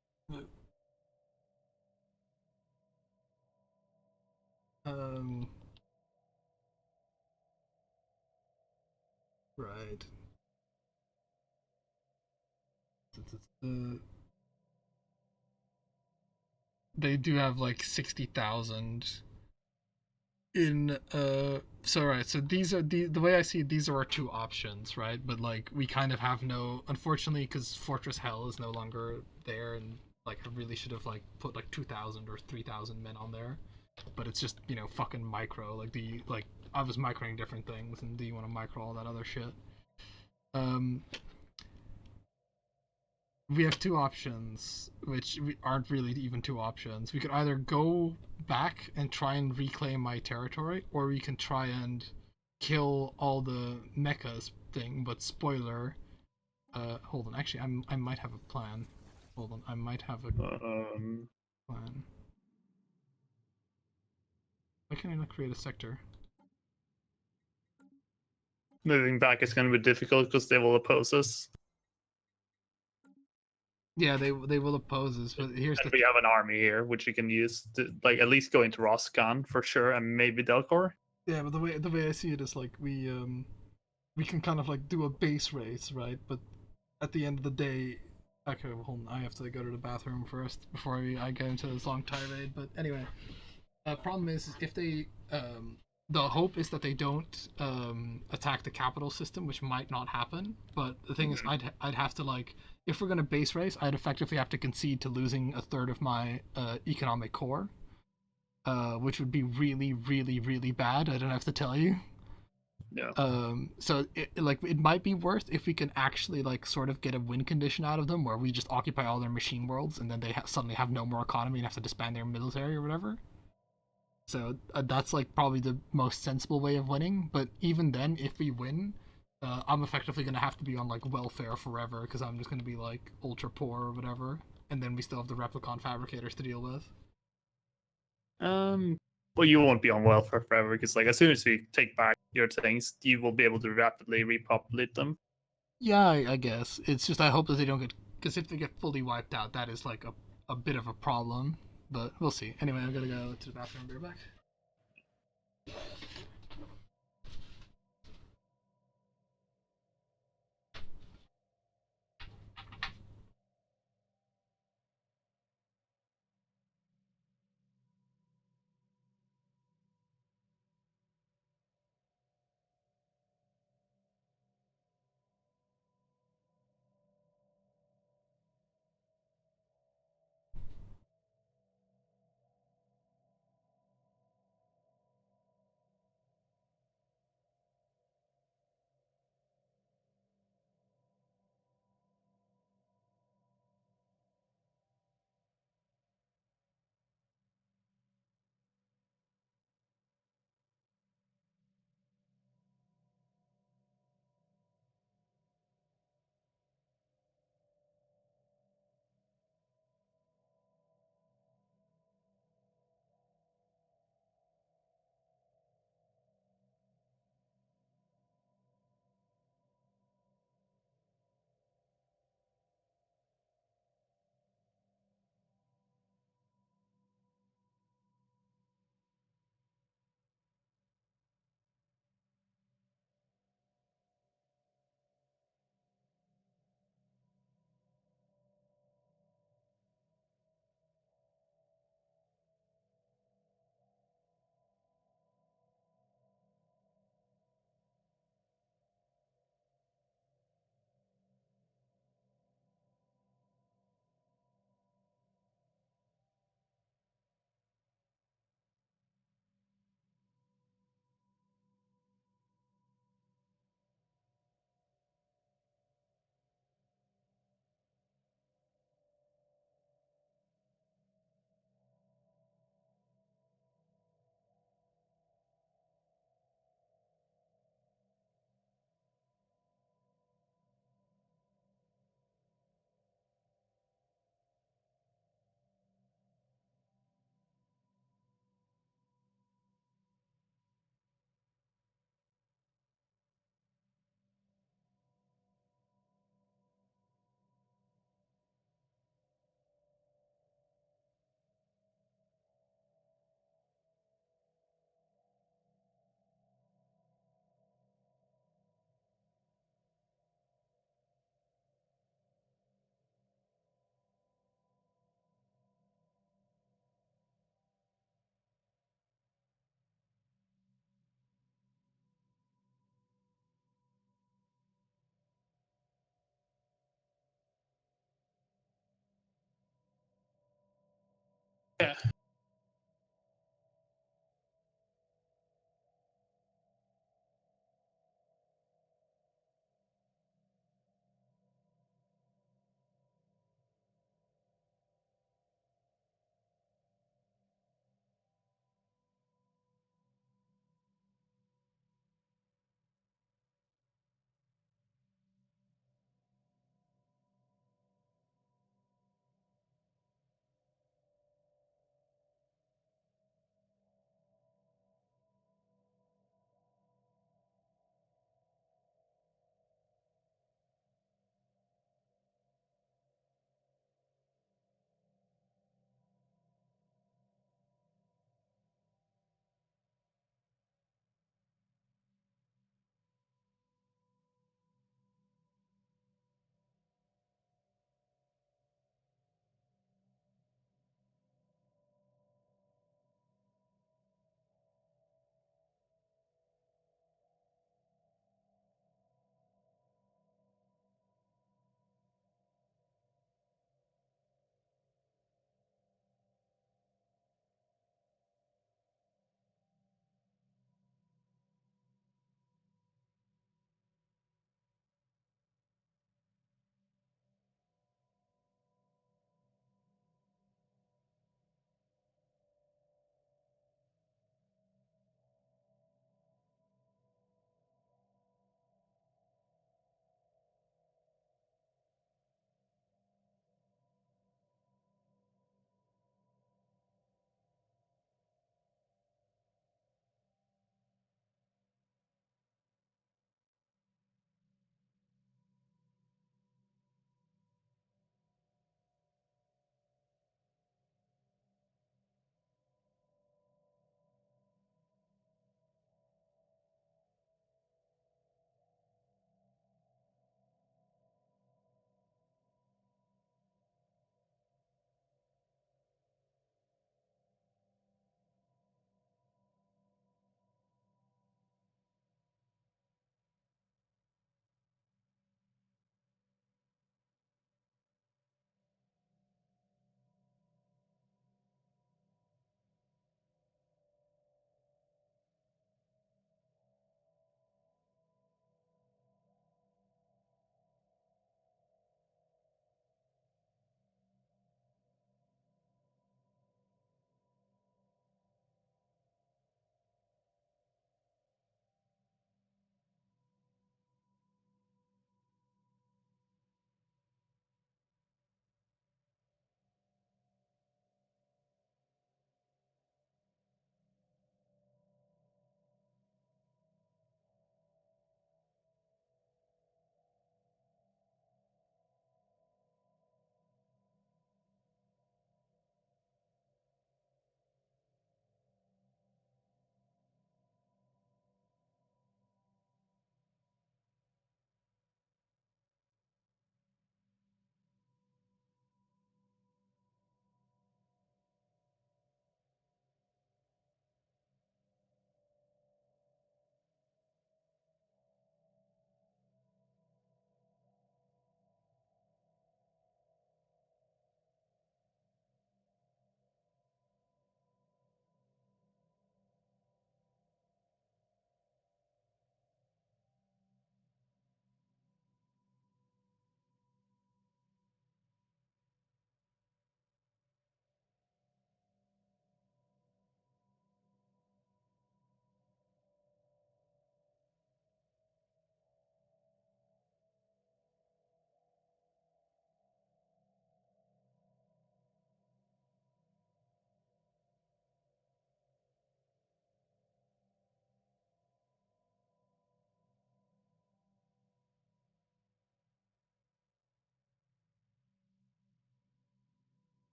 Right. They do have like 60,000 in so right, so these are the way I see it, these are our two options, right? But like we kind of have no, unfortunately, because Fortress Hell is no longer there, and like I really should have like put like 2,000 or 3,000 men on there, but it's just fucking micro, like I was microing different things, and do you want to micro all that other shit? We have two options, which aren't really even two options. We could either go back and try and reclaim my territory, or we can try and kill all the mechas thing. But spoiler, hold on. Actually, I might have a plan. Hold on, I might have a plan. Why can't I not create a sector? Moving back is going to be difficult because they will oppose us. Yeah, they will oppose us, but here's And the we have an army here, which you can use to like at least go into Roscan for sure, and maybe Delcor. yeah, but the way I see it is like we can kind of like do a base race, right? But at the end of the day, okay, well, hold on, I have to go to the bathroom first before I go into this long tirade. But anyway, problem is if they the hope is that they don't attack the capital system, which might not happen. But the thing is, I'd have to like, if we're gonna base race, I'd effectively have to concede to losing a third of my economic core, which would be really, really, really bad. I don't have to tell you. Yeah. So it might be worth if we can actually like sort of get a win condition out of them, where we just occupy all their machine worlds, and then they suddenly have no more economy and have to disband their military or whatever. So that's like probably the most sensible way of winning. But even then, if we win, I'm effectively gonna have to be on like welfare forever because I'm just gonna be like ultra poor or whatever, and then we still have the replicon fabricators to deal with. Well, you won't be on welfare forever because, like, as soon as we take back your things, you will be able to rapidly repopulate them. Yeah, I guess it's just I hope that they don't get, because if they get fully wiped out, that is like a bit of a problem. But we'll see. Anyway, I'm gonna go to the bathroom. Be right back. Yeah.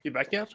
You back yet?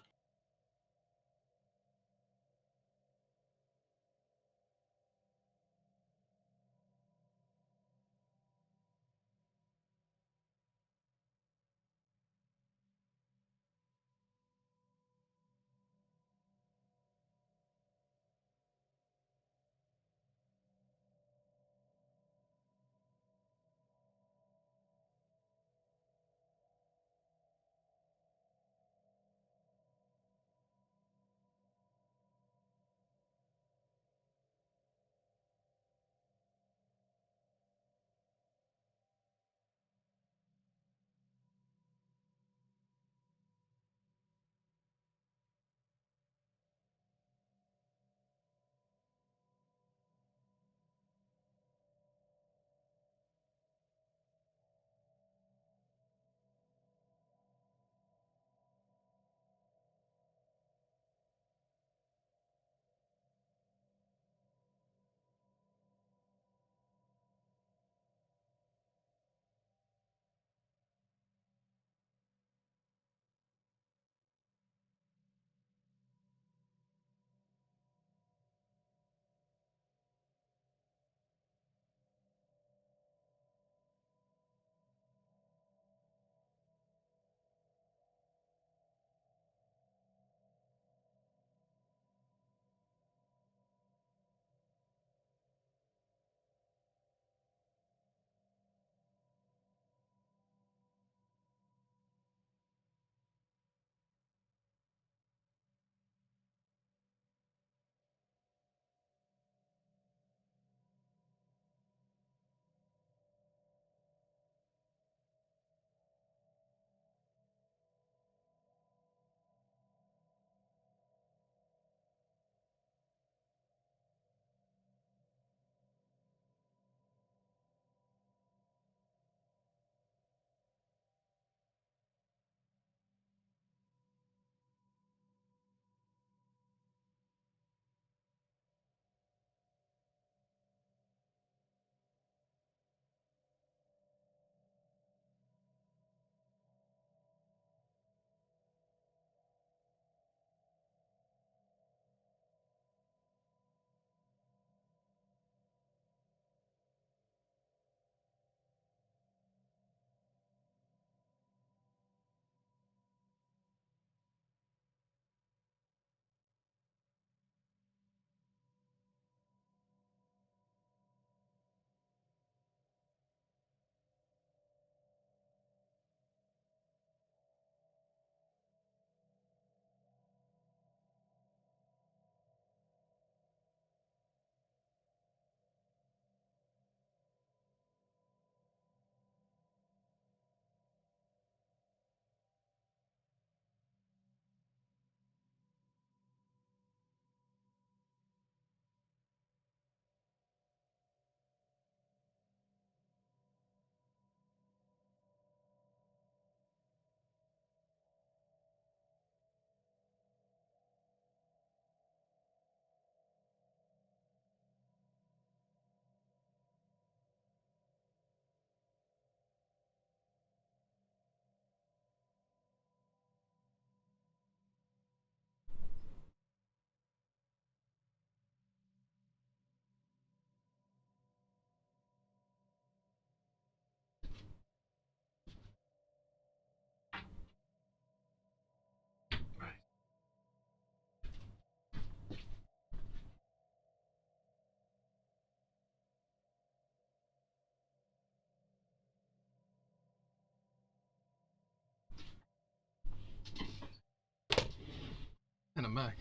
And I'm back.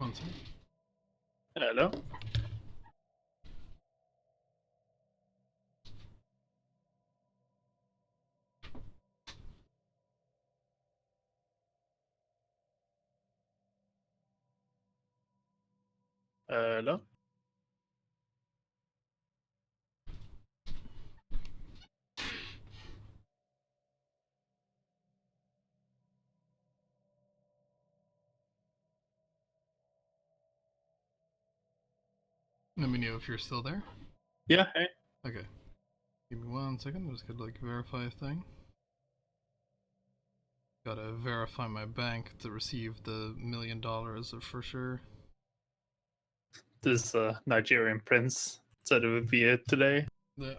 One second. Hello? Hello? Let me know if you're still there. Yeah, hey. Okay. Give me 1 second. I'm just gonna like verify a thing. Gotta verify my bank to receive the $1 million for sure. This Nigerian prince said it would be it today. Yeah.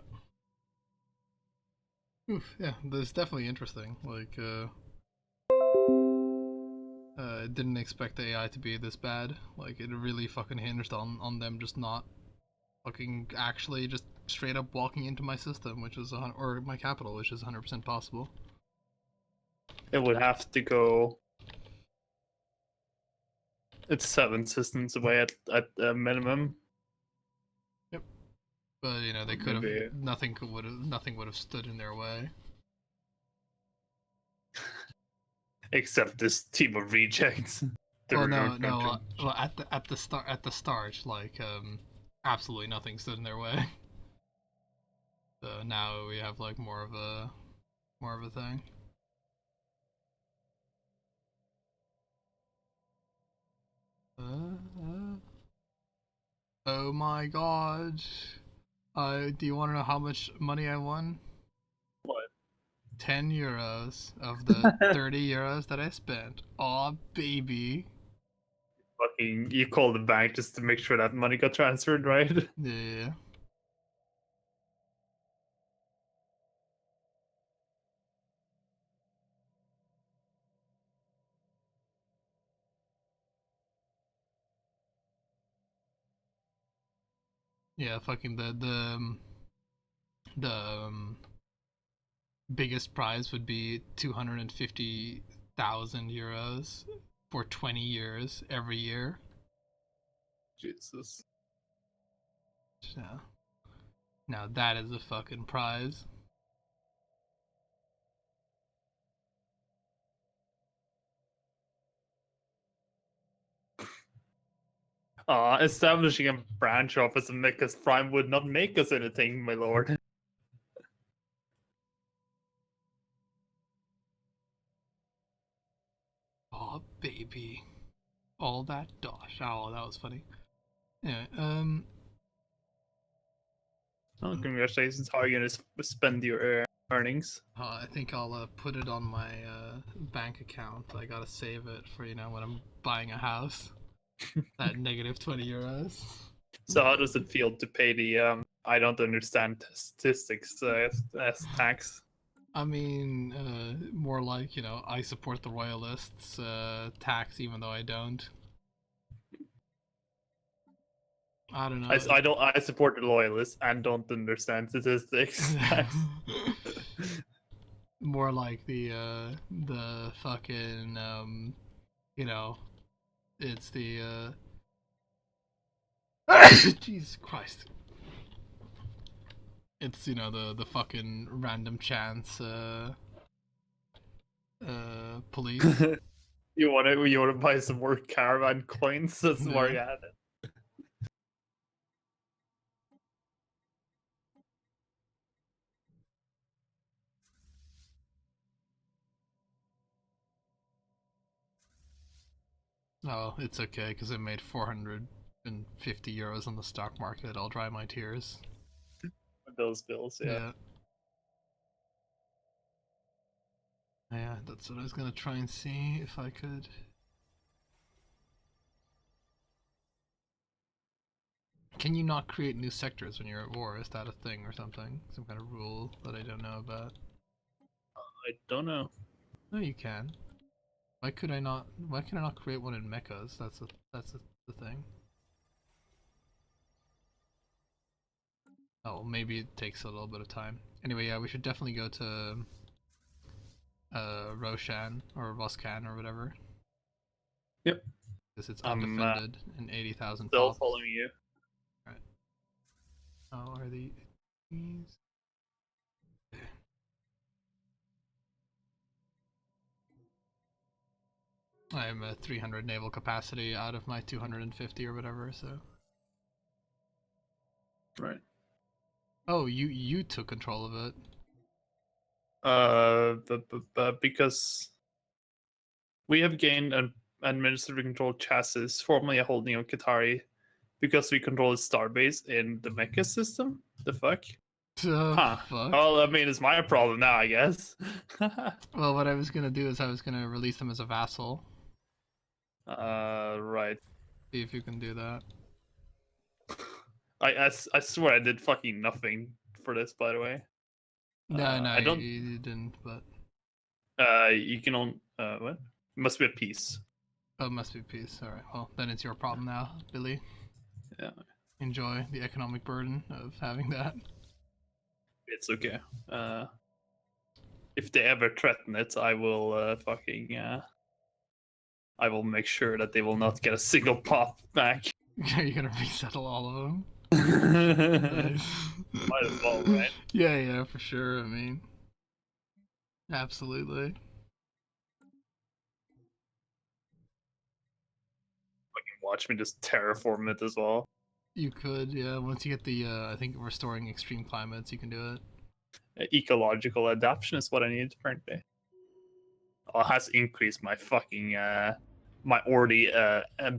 Oof, yeah, that's definitely interesting. Like, I didn't expect the AI to be this bad. Like, it really fucking hinged on them just not fucking actually just straight up walking into my system, which is or my capital, which is 100% possible. It would have to go. It's 7 systems away at a minimum. Yep. But you know they could Maybe. have nothing would have stood in their way. Except this team of rejects. Oh no, well, at the start, like absolutely nothing stood in their way. So now we have like more of a thing. Oh my god. Do you want to know how much money I won? What? 10 euros of the 30 euros that I spent. Aw, baby. Fucking, you called the bank just to make sure that money got transferred, right? Yeah. Yeah, fucking the biggest prize would be 250,000 euros for 20 years every year. Jesus. So, now that is a fucking prize. Establishing a branch office in Mecca's Prime would not make us anything, my lord. Oh, baby. All that dosh. Oh, that was funny. Anyway, Oh, congratulations. How are you going to spend your earnings? I think I'll put it on my bank account. I gotta save it for, you know, when I'm buying a house. That negative 20 euros. So how does it feel to pay the I don't understand statistics as tax? I mean, more like, you know, I support the royalists tax even though I don't. I don't know. I support the loyalists and don't understand statistics. More like the fucking you know, it's the Jesus Christ. It's, you know, the fucking random chance police. You want to buy some more caravan coins? That's where Yeah. you had it. Oh, it's okay because I made 450 euros on the stock market. I'll dry my tears. With those bills, yeah. Yeah. Yeah, that's what I was gonna try and see if I could. Can you not create new sectors when you're at war? Is that a thing or something? Some kind of rule that I don't know about? I don't know. No, you can. Why could I not? Why can I not create one in mechas? That's the thing. Oh, maybe it takes a little bit of time. Anyway, yeah, we should definitely go to Roshan or Voskan or whatever. Yep. Because it's I'm undefended and 80,000 still pops. following you. Right. Oh, are these? Okay. I'm at 300 naval capacity out of my 250 or whatever, so. Right. Oh, you took control of it. Because we have gained an administrative control chassis, formerly a holding of Qatari, because we control its starbase in the mecha system. The fuck? Huh. Fuck. Well, I mean, it's my problem now, I guess. Well, what I was gonna do is I was gonna release them as a vassal. Right. See if you can do that. I swear I did fucking nothing for this, by the way. No, no, I don't. you didn't, but. You can on. What? Must be a piece. Oh, it must be peace. Alright, well, then it's your problem now, Billy. Yeah. Enjoy the economic burden of having that. It's okay. If they ever threaten it, I will I will make sure that they will not get a single pop back. You're gonna resettle all of them? Might Nice. as well, right? Yeah, yeah, for sure. I mean, absolutely. Fucking watch me just terraform it as well. You could, yeah. Once you get the, I think restoring extreme climates, you can do it. Ecological adaptation is what I need currently. Oh, it has increased my fucking my already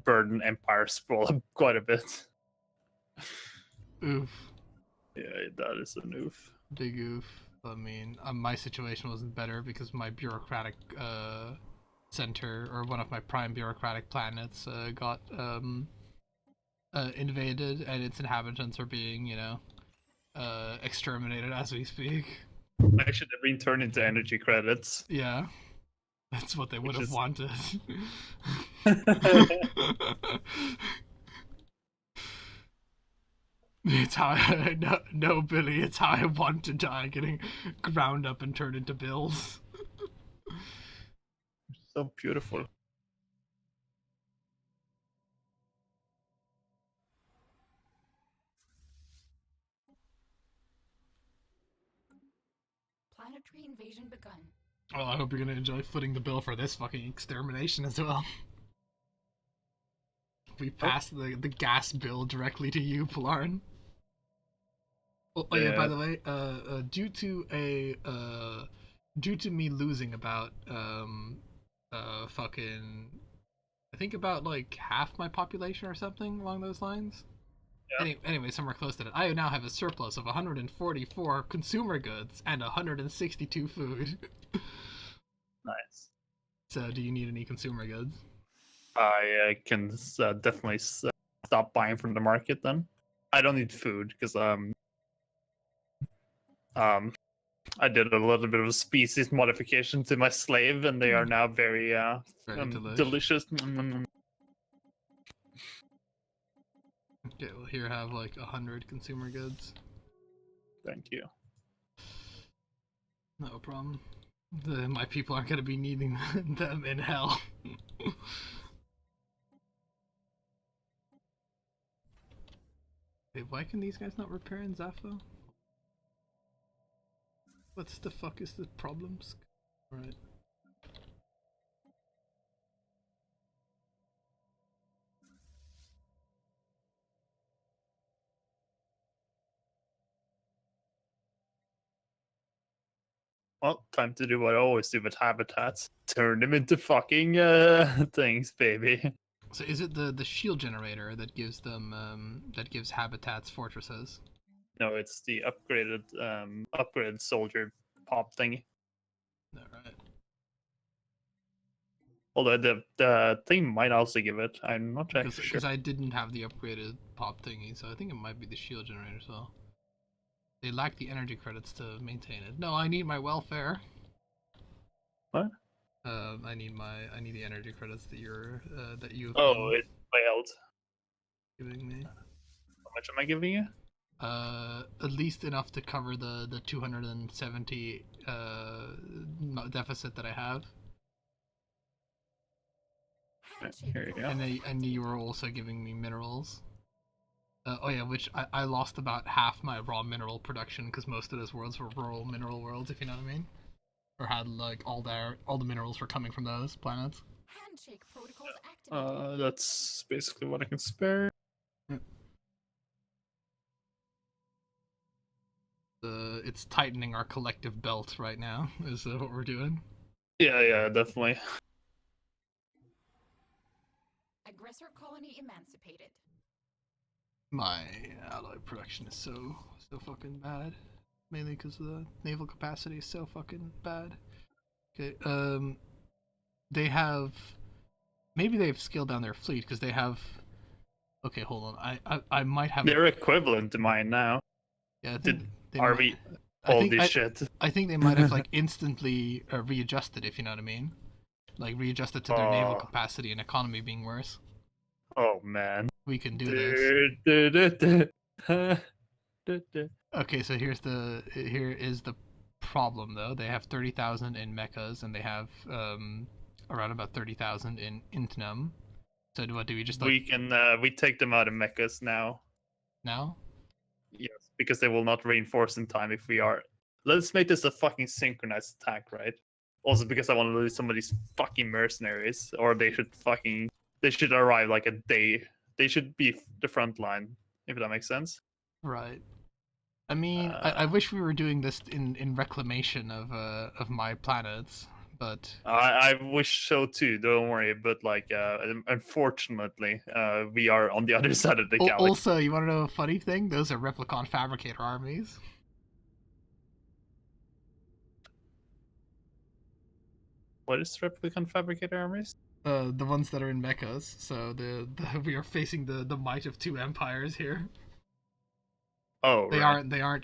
burden empire sprawl quite a bit. Oof. Yeah, that is an oof. Big oof. I mean, my situation wasn't better because my bureaucratic center, or one of my prime bureaucratic planets, got invaded, and its inhabitants are being, exterminated as we speak. I should have been turned into energy credits. Yeah, that's what they would Which have is- wanted. It's how no, Billy. It's how I want to die, getting ground up and turned into bills. So beautiful. Planetary invasion begun. Well, I hope you're gonna enjoy footing the bill for this fucking extermination as well. We pass the gas bill directly to you, Polarin. Oh yeah, by the way, due to me losing about fucking, I think about like half my population or something along those lines. Yeah. Anyway, somewhere close to that. I now have a surplus of 144 consumer goods and 162 food. Nice. So, do you need any consumer goods? I can definitely stop buying from the market then. I don't need food because I did a little bit of a species modification to my slave, and they are now very Very delicious. Okay, well here have like 100 consumer goods. Thank you. No problem. My people aren't gonna be needing them in hell. Wait, why can these guys not repair in Zafo? What the fuck is the problems? Alright. Well, time to do what I always do with habitats. Turn them into fucking things, baby. So is it the shield generator that gives them that gives habitats fortresses? No, it's the upgraded soldier pop thingy. Alright. Although the thing might also give it. I'm not actually sure. Because I didn't have the upgraded pop thingy, so I think it might be the shield generator as well. They lack the energy credits to maintain it. No, I need my welfare. What? I need the energy credits that you've Oh, been it failed. giving me. How much am I giving you? At least enough to cover the 270 deficit that I have. Handshake Here you go. protocol. And you were also giving me minerals. Oh yeah, which I lost about half my raw mineral production because most of those worlds were rural mineral worlds, if you know what I mean, or had like all the minerals were coming from those planets. Handshake protocols activated. That's basically what I can spare. It's tightening our collective belt right now. Is what we're doing. Yeah, definitely. Aggressor colony emancipated. My alloy production is so fucking bad, mainly because the naval capacity is so fucking bad. Okay, they have maybe they've scaled down their fleet because they have. Okay, hold on. I might have. They're equivalent to mine now. Yeah, I think they Are might, we? I Holy think shit. I think they might have like instantly readjusted, if you know what I mean. Like readjusted to their naval Oh. capacity and economy being worse. Oh man. We can do this. this. Okay, so here is the problem though. They have 30,000 in mechas and they have around about 30,000 in Intinum. So what do we just like We take them out of mechas now. now? Yes, because they will not reinforce in time if we are. Let's make this a fucking synchronized attack, right? Also because I want to lose some of these fucking mercenaries, or they should arrive like a day. They should be the front line, if that makes sense. Right. I mean, I wish we were doing this in reclamation of my planets, but I wish so too. Don't worry, but like, unfortunately, we are on the other side of the galaxy. also, you want to know a funny thing? Those are Replicon Fabricator armies. What is Replicon Fabricator armies? The ones that are in mechas. So we are facing the might of two empires here. Oh, They right. they are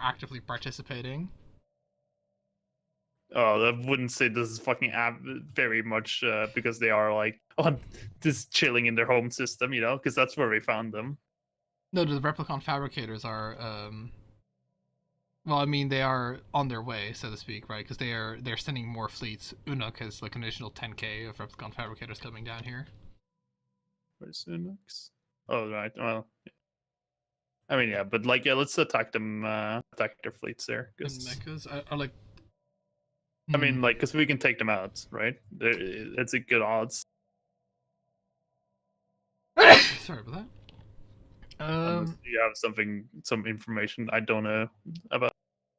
actively participating. Oh, I wouldn't say this is fucking very much because they are like on just chilling in their home system, you know, because that's where we found them. No, the Replicon Fabricators are well, I mean they are on their way, so to speak, right? Because they're sending more fleets. Unuk has like an additional 10k of Replicon Fabricators coming down here. Where's Unix? Oh, right. Well, I mean, yeah, but like, yeah, let's attack them, attack their fleets there. And 'Cause, mechas, I like. I mean, like, because we can take them out, right? It's a good odds. Sorry about that. Unless you have some information I don't know about.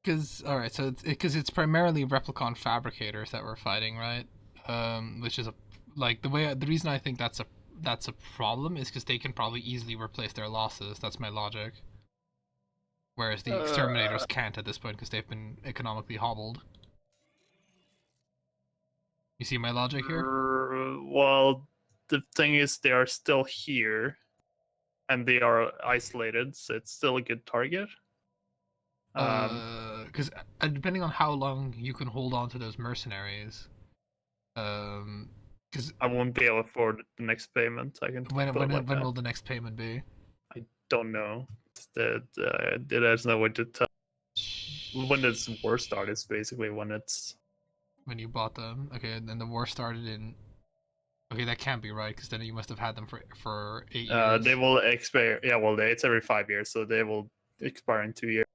Because all right, so it's primarily Replicon Fabricators that we're fighting, right? Which is the reason I think that's a problem is because they can probably easily replace their losses. That's my logic. Whereas the exterminators can't at this point because they've been economically hobbled. You see my logic here? Well, the thing is, they are still here, and they are isolated, so it's still a good target. Because depending on how long you can hold on to those mercenaries, because I won't be able to afford the next payment. I can. when will the next payment be? I don't know. There's no way to tell. When its war started is basically when it's. When you bought them, okay, and then the war started in. Okay, that can't be right because then you must have had them for 8 years. They will expire. Yeah, well, it's every 5 years, so they will expire in 2 years.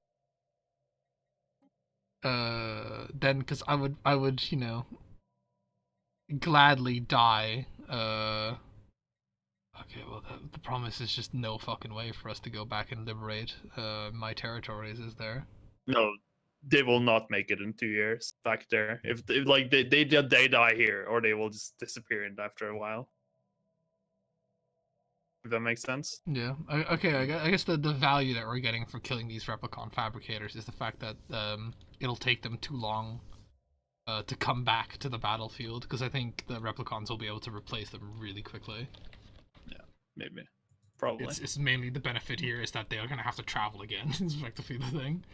Then because I would gladly die. Okay, well the promise is just no fucking way for us to go back and liberate my territories, is there? No, they will not make it in 2 years back there. If they die here, or they will just disappear after a while. If that makes sense. Yeah. Okay. I guess the value that we're getting for killing these Replicon Fabricators is the fact that it'll take them too long to come back to the battlefield because I think the Replicons will be able to replace them really quickly. Yeah, maybe. Probably. It's mainly the benefit here is that they are going to have to travel again. Is effectively the thing.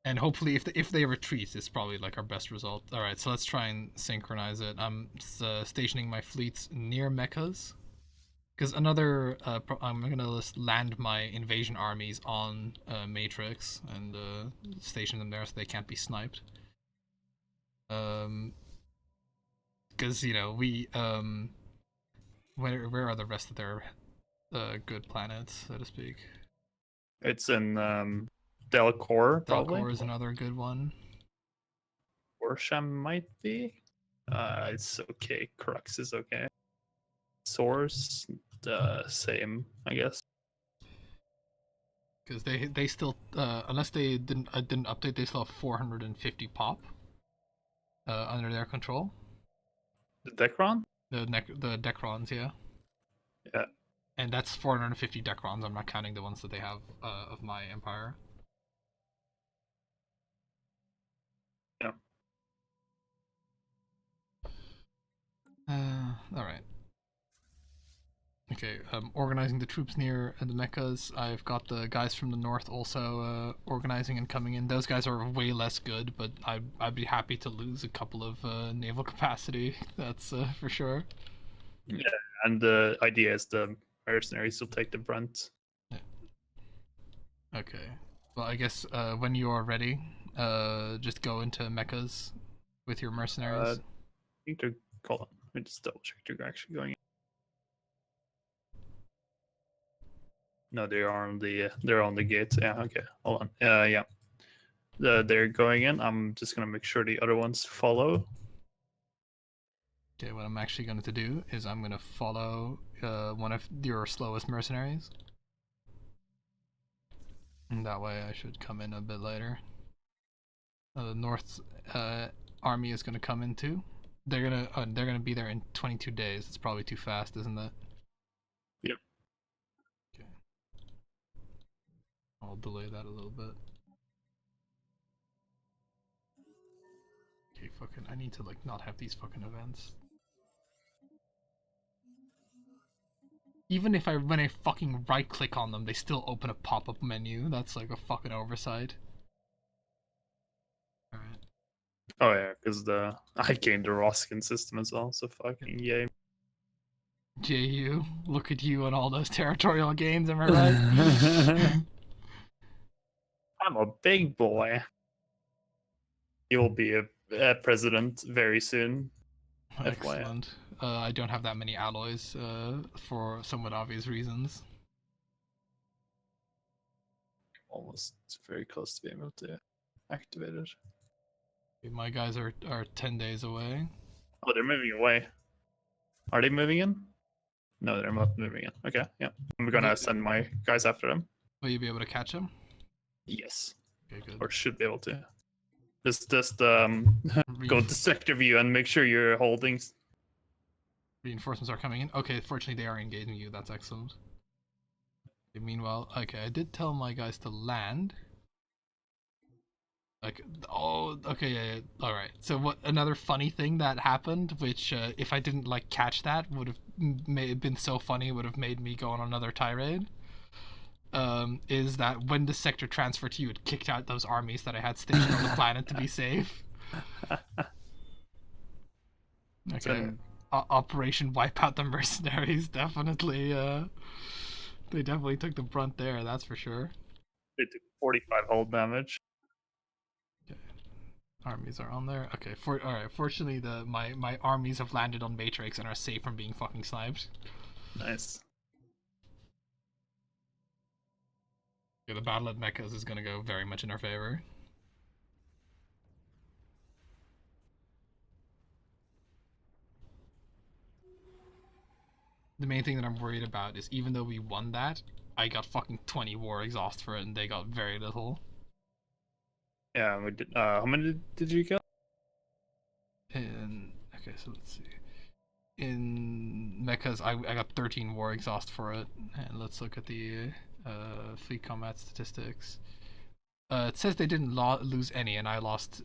And hopefully, if they retreat, it's probably like our best result. All right, so let's try and synchronize it. I'm stationing my fleets near mechas, because I'm gonna just land my invasion armies on Matrix and station them there so they can't be sniped. because we where are the rest of their good planets, so to speak? It's in Delcor, probably. Delcor is another good one. Orsham might be. It's okay. Crux is okay. Source, same, I guess. Because they still unless they didn't update, they still have 450 pop under their control. The Decron? The Decrons, yeah. Yeah. And that's 450 Decrons. I'm not counting the ones that they have of my empire. Yeah. All right. Okay, organizing the troops near the mechas. I've got the guys from the north also organizing and coming in. Those guys are way less good, but I'd be happy to lose a couple of naval capacity. That's for sure. Yeah, and the idea is the mercenaries will take the brunt. Yeah. Okay. Well, I guess when you are ready, just go into mechas with your mercenaries. I think they're called. Let me just double check they're actually going in. No, they are on the they're on the gate. Yeah, okay. Hold on. Yeah. They're going in. I'm just gonna make sure the other ones follow. Okay, what I'm actually going to do is I'm going to follow one of your slowest mercenaries. And that way I should come in a bit later. The North army is going to come in too. They're gonna be there in 22 days. It's probably too fast, isn't it? Yep. Okay. I'll delay that a little bit. Okay, fucking. I need to like not have these fucking events. Even if when I fucking right click on them, they still open a pop-up menu. That's like a fucking oversight. Alright. Oh yeah, because I gained the Roskin system as well, so fucking yay. JU, look at you and all those territorial gains, am I right? I'm a big boy. You'll be a president very soon. Excellent. I don't have that many alloys for somewhat obvious reasons. Almost very close to being able to activate it. Okay, my guys are 10 days away. Oh, they're moving away. Are they moving in? No, they're not moving in. Okay, yeah. I'm gonna send my guys after them. Will you be able to catch them? Yes. Okay, good. Or should be able to. Just go to sector view and make sure you're holding. Reinforcements are coming in. Okay, fortunately they are engaging you. That's excellent. Okay, meanwhile, okay, I did tell my guys to land. Like, oh, okay, yeah. All right. So what? Another funny thing that happened, which if I didn't like catch that, would have been so funny, would have made me go on another tirade. Is that when the sector transferred to you, it kicked out those armies that I had stationed on the planet to be safe. Okay. Operation Wipe Out the Mercenaries, definitely. They definitely took the brunt there. That's for sure. They took 45 hull damage. Okay. Armies are on there. Okay. All right. Fortunately, my armies have landed on Matrix and are safe from being fucking sniped. Nice. Yeah, the battle at Mechas is gonna go very much in our favor. The main thing that I'm worried about is even though we won that, I got fucking 20 war exhaust for it and they got very little. Yeah, we did. How many did you kill? And okay, so let's see. In Mechas, I got 13 war exhaust for it. And let's look at the fleet combat statistics. It says they didn't lose any, and I lost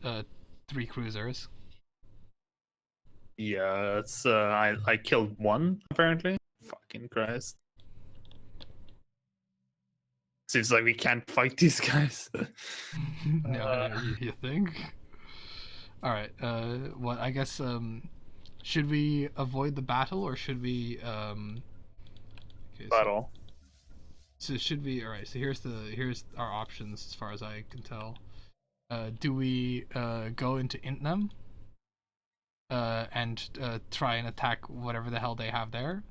3 cruisers. Yeah, it's I killed one apparently. Fucking Christ. Seems like we can't fight these guys. No, you think? All right. What I guess should we avoid the battle or should we okay, battle? So should we? All right. So here's our options as far as I can tell. Do we go into Intnam? and try and attack whatever the hell they have there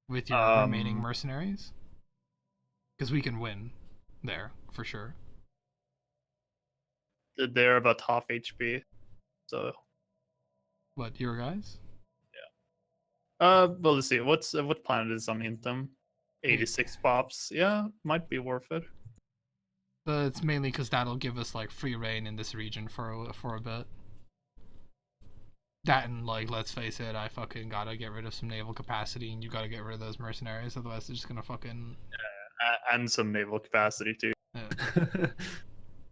with your remaining Um, mercenaries? Because we can win there for sure. they're about half HP, so What, your guys? well, let's see. What planet is on Hintom? 86 pops. Yeah, might be worth it. It's mainly because that'll give us like free reign in this region for a bit. That and like, let's face it, I fucking gotta get rid of some naval capacity, and you gotta get rid of those mercenaries. Otherwise, they're just gonna fucking. And some naval capacity too.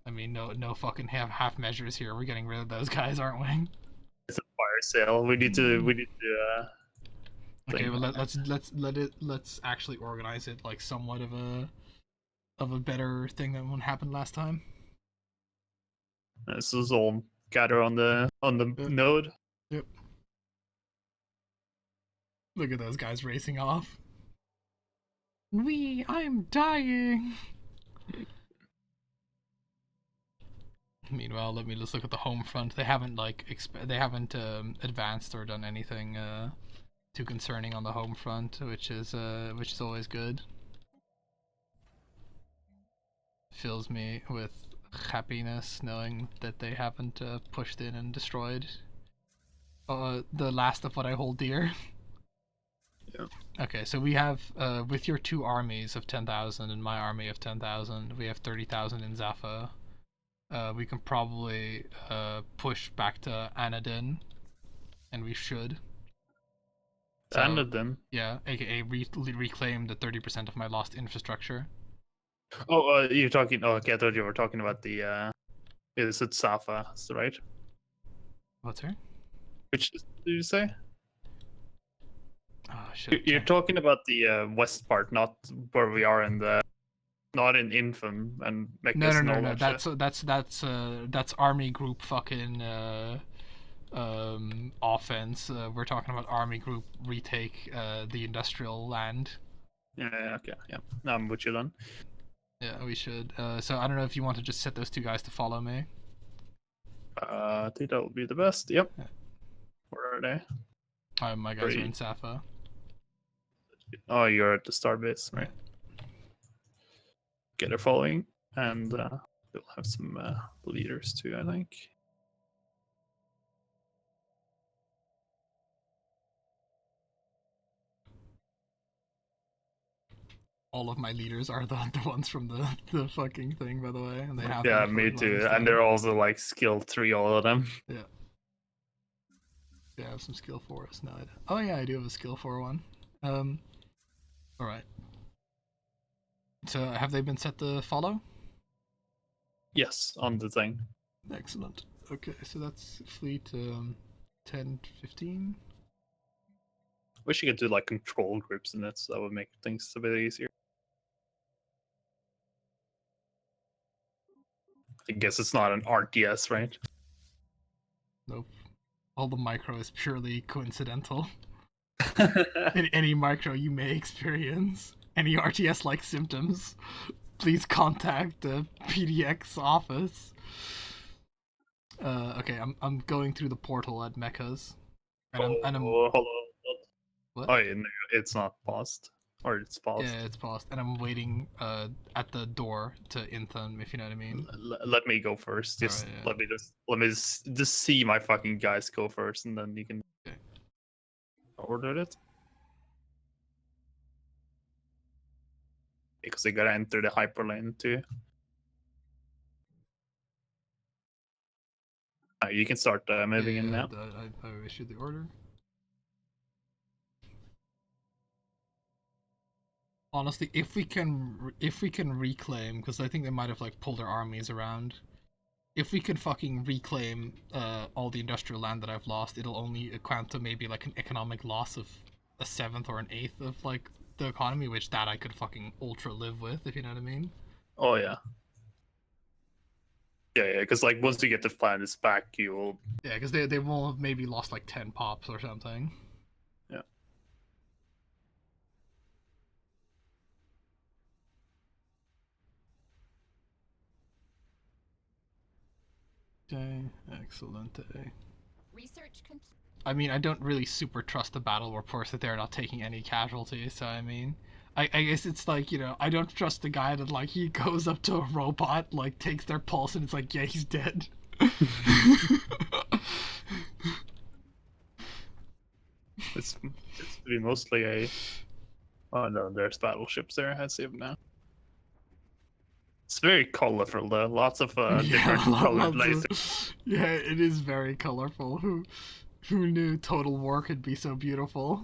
I mean, no fucking half measures here. We're getting rid of those guys, aren't we? It's a fire sale. We need to. Okay, thing. well let's actually organize it like somewhat of a better thing than what happened last time. This is all gather on the Yep. node. Yep. Look at those guys racing off. I'm dying. Meanwhile, let me just look at the home front. They haven't advanced or done anything too concerning on the home front, which is always good. Fills me with happiness knowing that they haven't pushed in and destroyed the last of what I hold dear. Yeah. Okay, so we have with your 2 armies of 10,000 and my army of 10,000, we have 30,000 in Zaffa. We can probably push back to Anadin, and we should. So, Anadin? Yeah, aka reclaim the 30% of my lost infrastructure. Oh, you're talking. Oh, okay, I thought you were talking about the. Is it Safa? Is that right? What's her? Which did you say? Oh shit. You're talking about the west part, not where we are in the. Not in Infam and Mechas and all No. that shit. That's army group fucking offense. We're talking about army group retake the industrial land. Yeah. Okay. Yeah. No, I'm with you then. Yeah, we should. So I don't know if you want to just set those 2 guys to follow me. I think that would be the best. Yep. Yeah. Where are they? My guys are in Safa. Oh, you're at the starbase, right? Okay, they're following, and we'll have some leaders too, I think. All of my leaders are the ones from the fucking thing, by the way, and they have. Yeah, me too. And they're also like skill 3, all of them. Yeah. Yeah, I have some skill 4s. No, oh yeah, I do have a skill 4 one. All right. So have they been set to follow? Yes, on the thing. Excellent. Okay, so that's fleet 10, 15. Wish you could do like control groups in it, so that would make things a bit easier. I guess it's not an RTS, right? Nope. All the micro is purely coincidental. In any micro you may experience any RTS-like symptoms, please contact the PDX office. Okay, I'm going through the portal at Mechas. And I'm hold on. What? Oh, yeah, no, it's not paused. Or it's paused. Yeah, it's paused. And I'm waiting at the door to Intham, if you know what I mean. Let me go first. Just Alright, yeah. let me just see my fucking guys go first, and then you can Okay. order it. Because they gotta enter the hyperlane too. You can start moving in now. I issued the order. Honestly, if we can reclaim, because I think they might have like pulled their armies around. If we can fucking reclaim all the industrial land that I've lost, it'll only account to maybe like an economic loss of a 7th or an 8th of like the economy, which that I could fucking ultra live with, if you know what I mean. Oh yeah. Yeah, because like once you get the planets back, you'll. Yeah, because they will have maybe lost like 10 pops or something. Yeah. Okay, excellent. Research complete. I mean, I don't really super trust the battle reports that they're not taking any casualties, so I mean, I guess it's like, you know, I don't trust the guy that, like, he goes up to a robot, like, takes their pulse, and it's like, yeah, he's dead. It's to be mostly a. Oh no, there's battleships there. I see them now. It's very colorful though. Lots of different colored lasers. Yeah, it is very colorful. Who knew Total War could be so beautiful?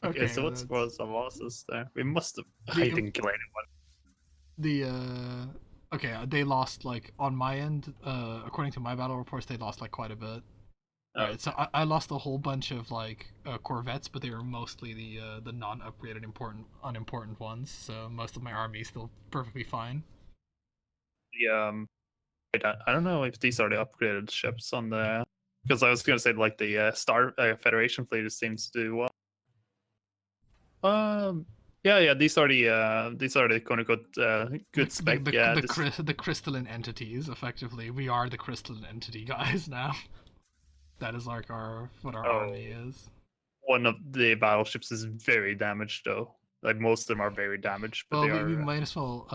Okay, so what's some losses there? We must have. I didn't kill anyone. Okay, they lost, like, on my end, according to my battle reports, they lost, like, quite a bit. Oh, Right, so I lost a whole bunch of, like, Corvettes, but they were mostly the non-upgraded unimportant ones, so most of my army is still perfectly fine. The wait, I don't know if these are the upgraded ships on the. Because I was gonna say like the Star Federation fleet seems to do well. Yeah, these are the quote unquote good spec. The crystalline entities, effectively. We are the crystalline entity guys now. That is like what our army is. One of the battleships is very damaged though. Like most of them are very damaged, but well, we might as well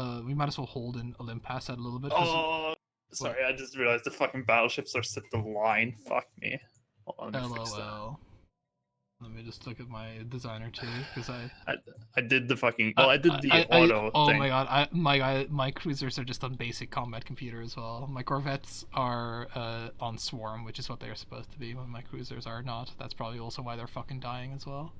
hold in Olympus a little bit. Oh, sorry, I just realized the fucking battleships are set to line. Fuck me. Hold on, LOL. Let me just look at my designer too, because I did the fucking. Oh, I did the auto. Oh thing. my god! My cruisers are just on basic combat computer as well. My corvettes are on swarm, which is what they're supposed to be. When my cruisers are not. That's probably also why they're fucking dying as well.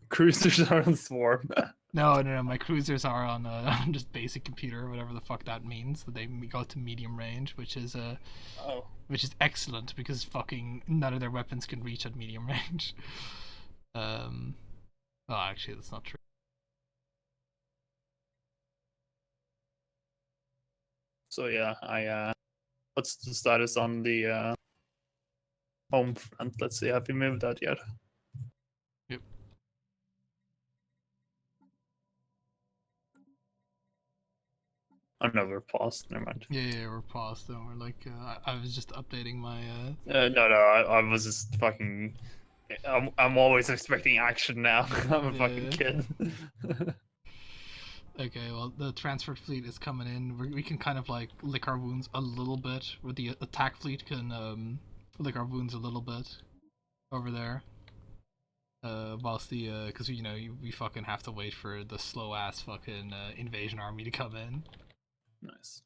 Cruisers are on swarm. No, my cruisers are on just basic computer, whatever the fuck that means. They go to medium range, which is which is excellent because fucking none of their weapons can reach at medium range. Oh, actually, that's not true. So yeah, what's the status on the home front? Let's see, have you moved that yet? Yep. Oh no, we're paused. Never mind. Yeah, we're paused. And we're like, I was just updating my. No, I was just fucking. I'm always expecting action now. I'm a fucking kid. Okay, well, the transfer fleet is coming in. We can kind of like lick our wounds a little bit. Where the attack fleet can lick our wounds a little bit over there. Whilst the because you know we fucking have to wait for the slow ass fucking invasion army to come in. Nice.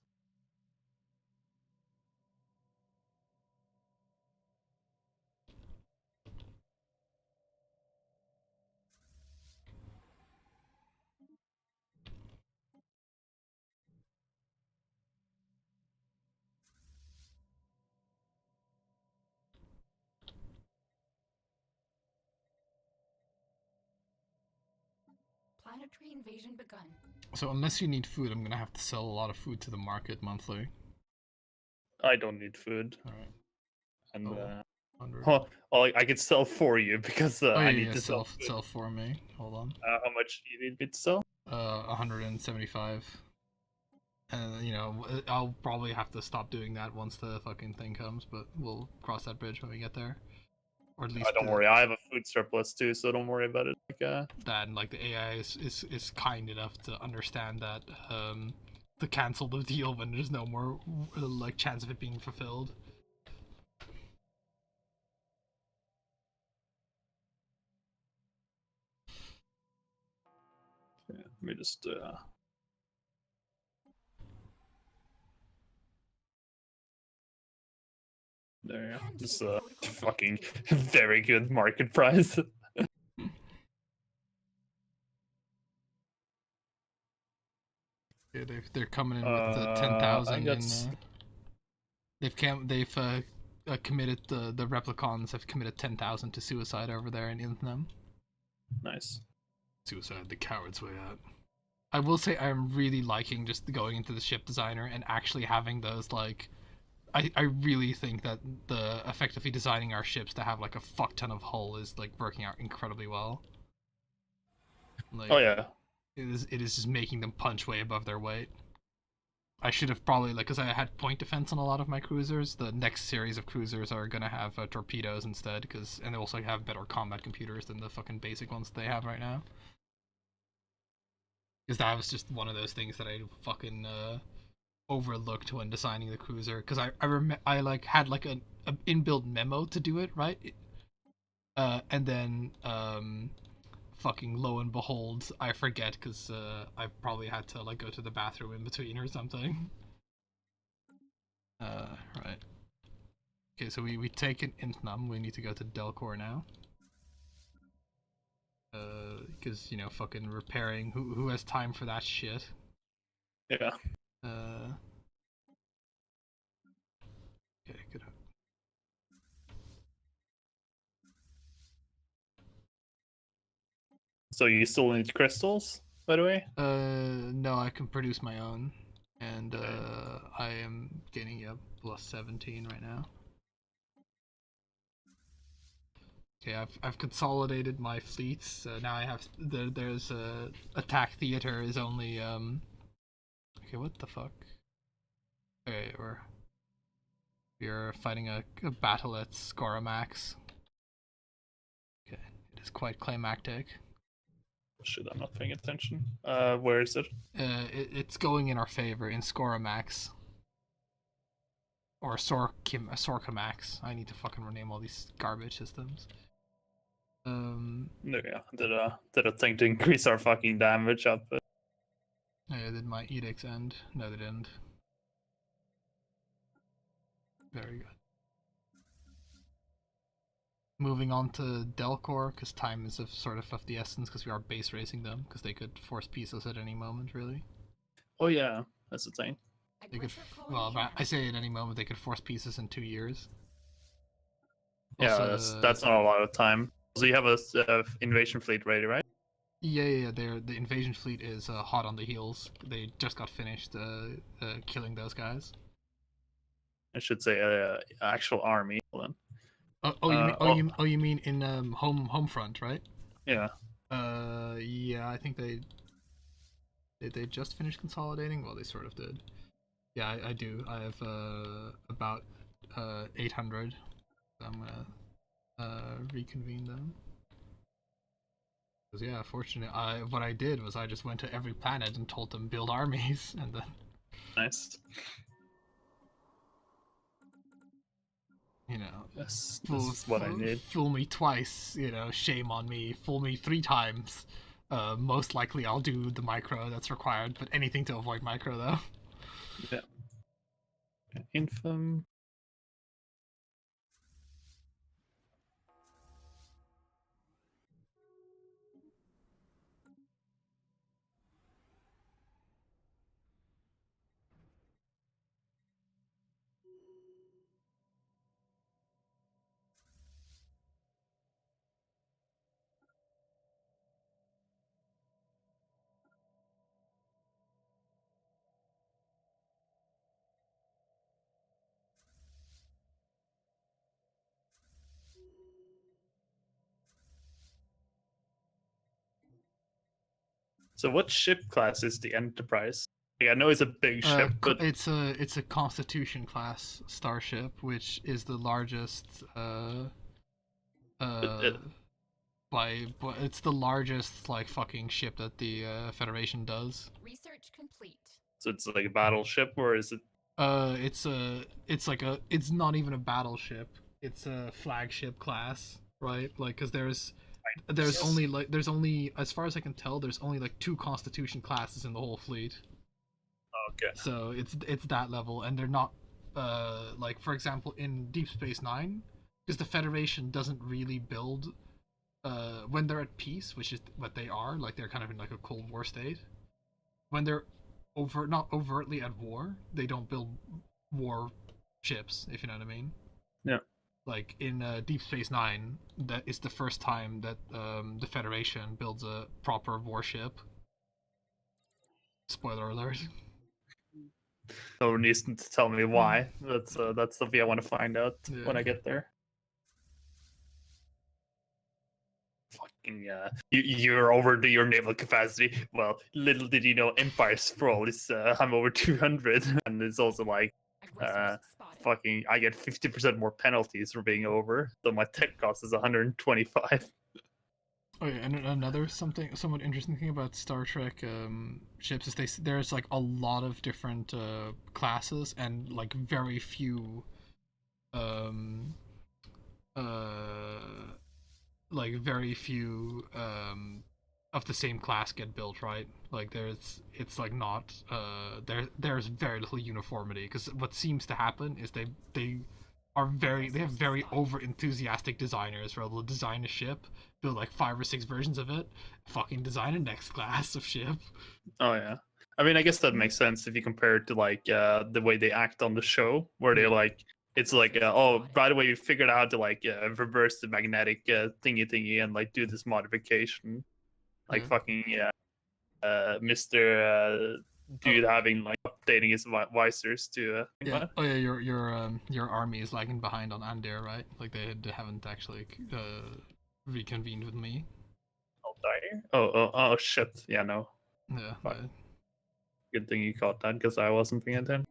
Planetary invasion begun. So unless you need food, I'm gonna have to sell a lot of food to the market monthly. I don't need food. Alright. And I could sell for you because I need to sell for me. Hold on. How much do you need me to sell? 175. And you know, I'll probably have to stop doing that once the fucking thing comes, but we'll cross that bridge when we get there. Or at least don't worry, I have a food surplus too, so don't worry about it. That, and like the AI is kind enough to understand that to cancel the deal when there's no more like chance of it being fulfilled. Yeah, let me just there you go. This fucking very good market price. Yeah, they're coming in with 10,000 in. They've committed the replicons have committed 10,000 to suicide over there in them. Nice. Suicide, the coward's way out. I will say I'm really liking just going into the ship designer and actually having those like. I really think that the effectively designing our ships to have like a fuck ton of hull is like working out incredibly well. Like, oh yeah. It is just making them punch way above their weight. I should have probably because I had point defense on a lot of my cruisers. The next series of cruisers are gonna have torpedoes instead, and they also have better combat computers than the fucking basic ones they have right now. Because that was just one of those things that I fucking overlooked when designing the cruiser. Because I like had like an inbuilt memo to do it right, and then fucking lo and behold, I forget because I probably had to like go to the bathroom in between or something. Right. Okay, so we take an Intnum. We need to go to Delcor now. Because you know, fucking repairing. Who has time for that shit? Yeah. Okay, good. So you still need crystals, by the way? No, I can produce my own, and Okay. I am getting a plus 17 right now. Okay, I've consolidated my fleets. Now I have there's attack theater is only Okay, what the fuck? Okay, we're fighting a battle at Scoramax. Okay, it is quite climactic. Should I'm not paying attention. Where is it? It's going in our favor in Scoramax. Or Sorkamax. I need to fucking rename all these garbage systems. No, yeah. Did a thing to increase our fucking damage up. Did my edicts end? No, they didn't. Very good. Moving on to Delcor, because time is sort of the essence, because we are base racing them, because they could force peace us at any moment, really. Oh yeah, that's the thing. They could, well, I say at any moment they could force pieces in 2 years. Yeah, Also, that's not a lot of time. So you have a invasion fleet ready, right? Yeah. The invasion fleet is hot on the heels. They just got finished killing those guys. I should say actual army. Then. You mean in home front, right? Yeah. Yeah, I think they just finished consolidating. Well, they sort of did. Yeah, I do. I have about 800. So I'm gonna reconvene them. Because yeah, fortunately, what I did was I just went to every planet and told them build armies, and then Nice. you know, Yes, this is what I need. fool me twice, you know, shame on me. Fool me 3 times. Most likely I'll do the micro that's required, but anything to avoid micro though. Yeah. Infam. So what ship class is the Enterprise? Like, I know it's a big ship, but It's a Constitution class starship, which is the largest. It's the largest like fucking ship that the Federation does. Research complete. so it's like a battleship, or is it? It's not even a battleship. It's a flagship class, right? Like, cause there's only as far as I can tell, there's only like 2 Constitution classes in the whole fleet. Okay. So it's that level, and they're not like, for example, in Deep Space Nine, because the Federation doesn't really build when they're at peace, which is what they are. Like, they're kind of in like a Cold War state. When they're not overtly at war, they don't build war ships, if you know what I mean. Yeah. Like in Deep Space Nine, that is the first time that the Federation builds a proper warship. Spoiler alert. No one needs to tell me why. That's something I want to find out when I get there. Fuck. you're over your naval capacity. Well, little did you know, Empire Sprawl is I'm over 200, and it's also like Aggressors spotted. fucking I get 50% more penalties for being over, so my tech cost is 125. Oh yeah, and another somewhat interesting thing about Star Trek ships is there's like a lot of different classes and like very few um like very few of the same class get built, right? Like it's like not there's very little uniformity, because what seems to happen is they have very over enthusiastic designers where they'll design a ship, build like 5 or 6 versions of it, fucking design a next class of ship. Oh yeah. I mean, I guess that makes sense if you compare it to like the way they act on the show, where they're like, it's like, oh, by the way, we figured out how to like reverse the magnetic thingy and like do this modification, like Yeah. fucking Mr. Dude having like updating his visors to Yeah. Oh yeah, your army is lagging behind on Andir, right? Like they haven't actually reconvened with me. I'll die. Oh shit. Yeah, no. Yeah. Fuck. Good thing you caught that, because I wasn't paying attention.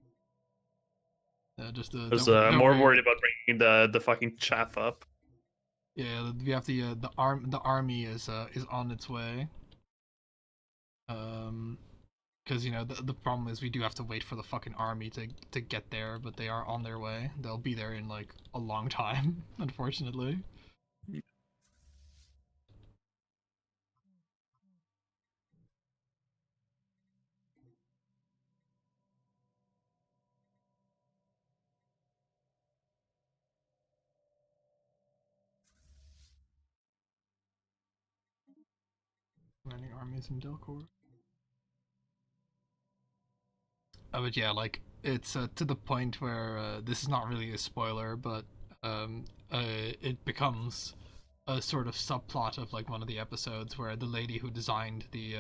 Yeah, just I was more worried about bringing the fucking chaff up. Yeah, we have the army is on its way. Because you know the problem is we do have to wait for the fucking army to get there, but they are on their way. They'll be there in like a long time, unfortunately. Many armies in Delcor. But yeah, like it's to the point where this is not really a spoiler, but it becomes a sort of subplot of like one of the episodes where the lady who designed the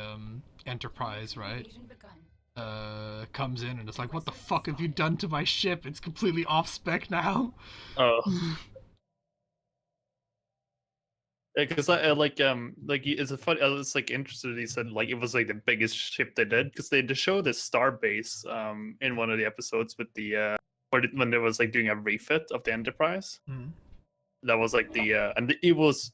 Enterprise, right, Invasion begun. comes in and it's like, what the fuck have you done to my ship? It's completely off spec now. Oh. Because I like it's a funny. I was like interested. He said like it was like the biggest ship they did, because they show the star base in one of the episodes with the when there was like doing a refit of the Enterprise. Mm. That was like the and it was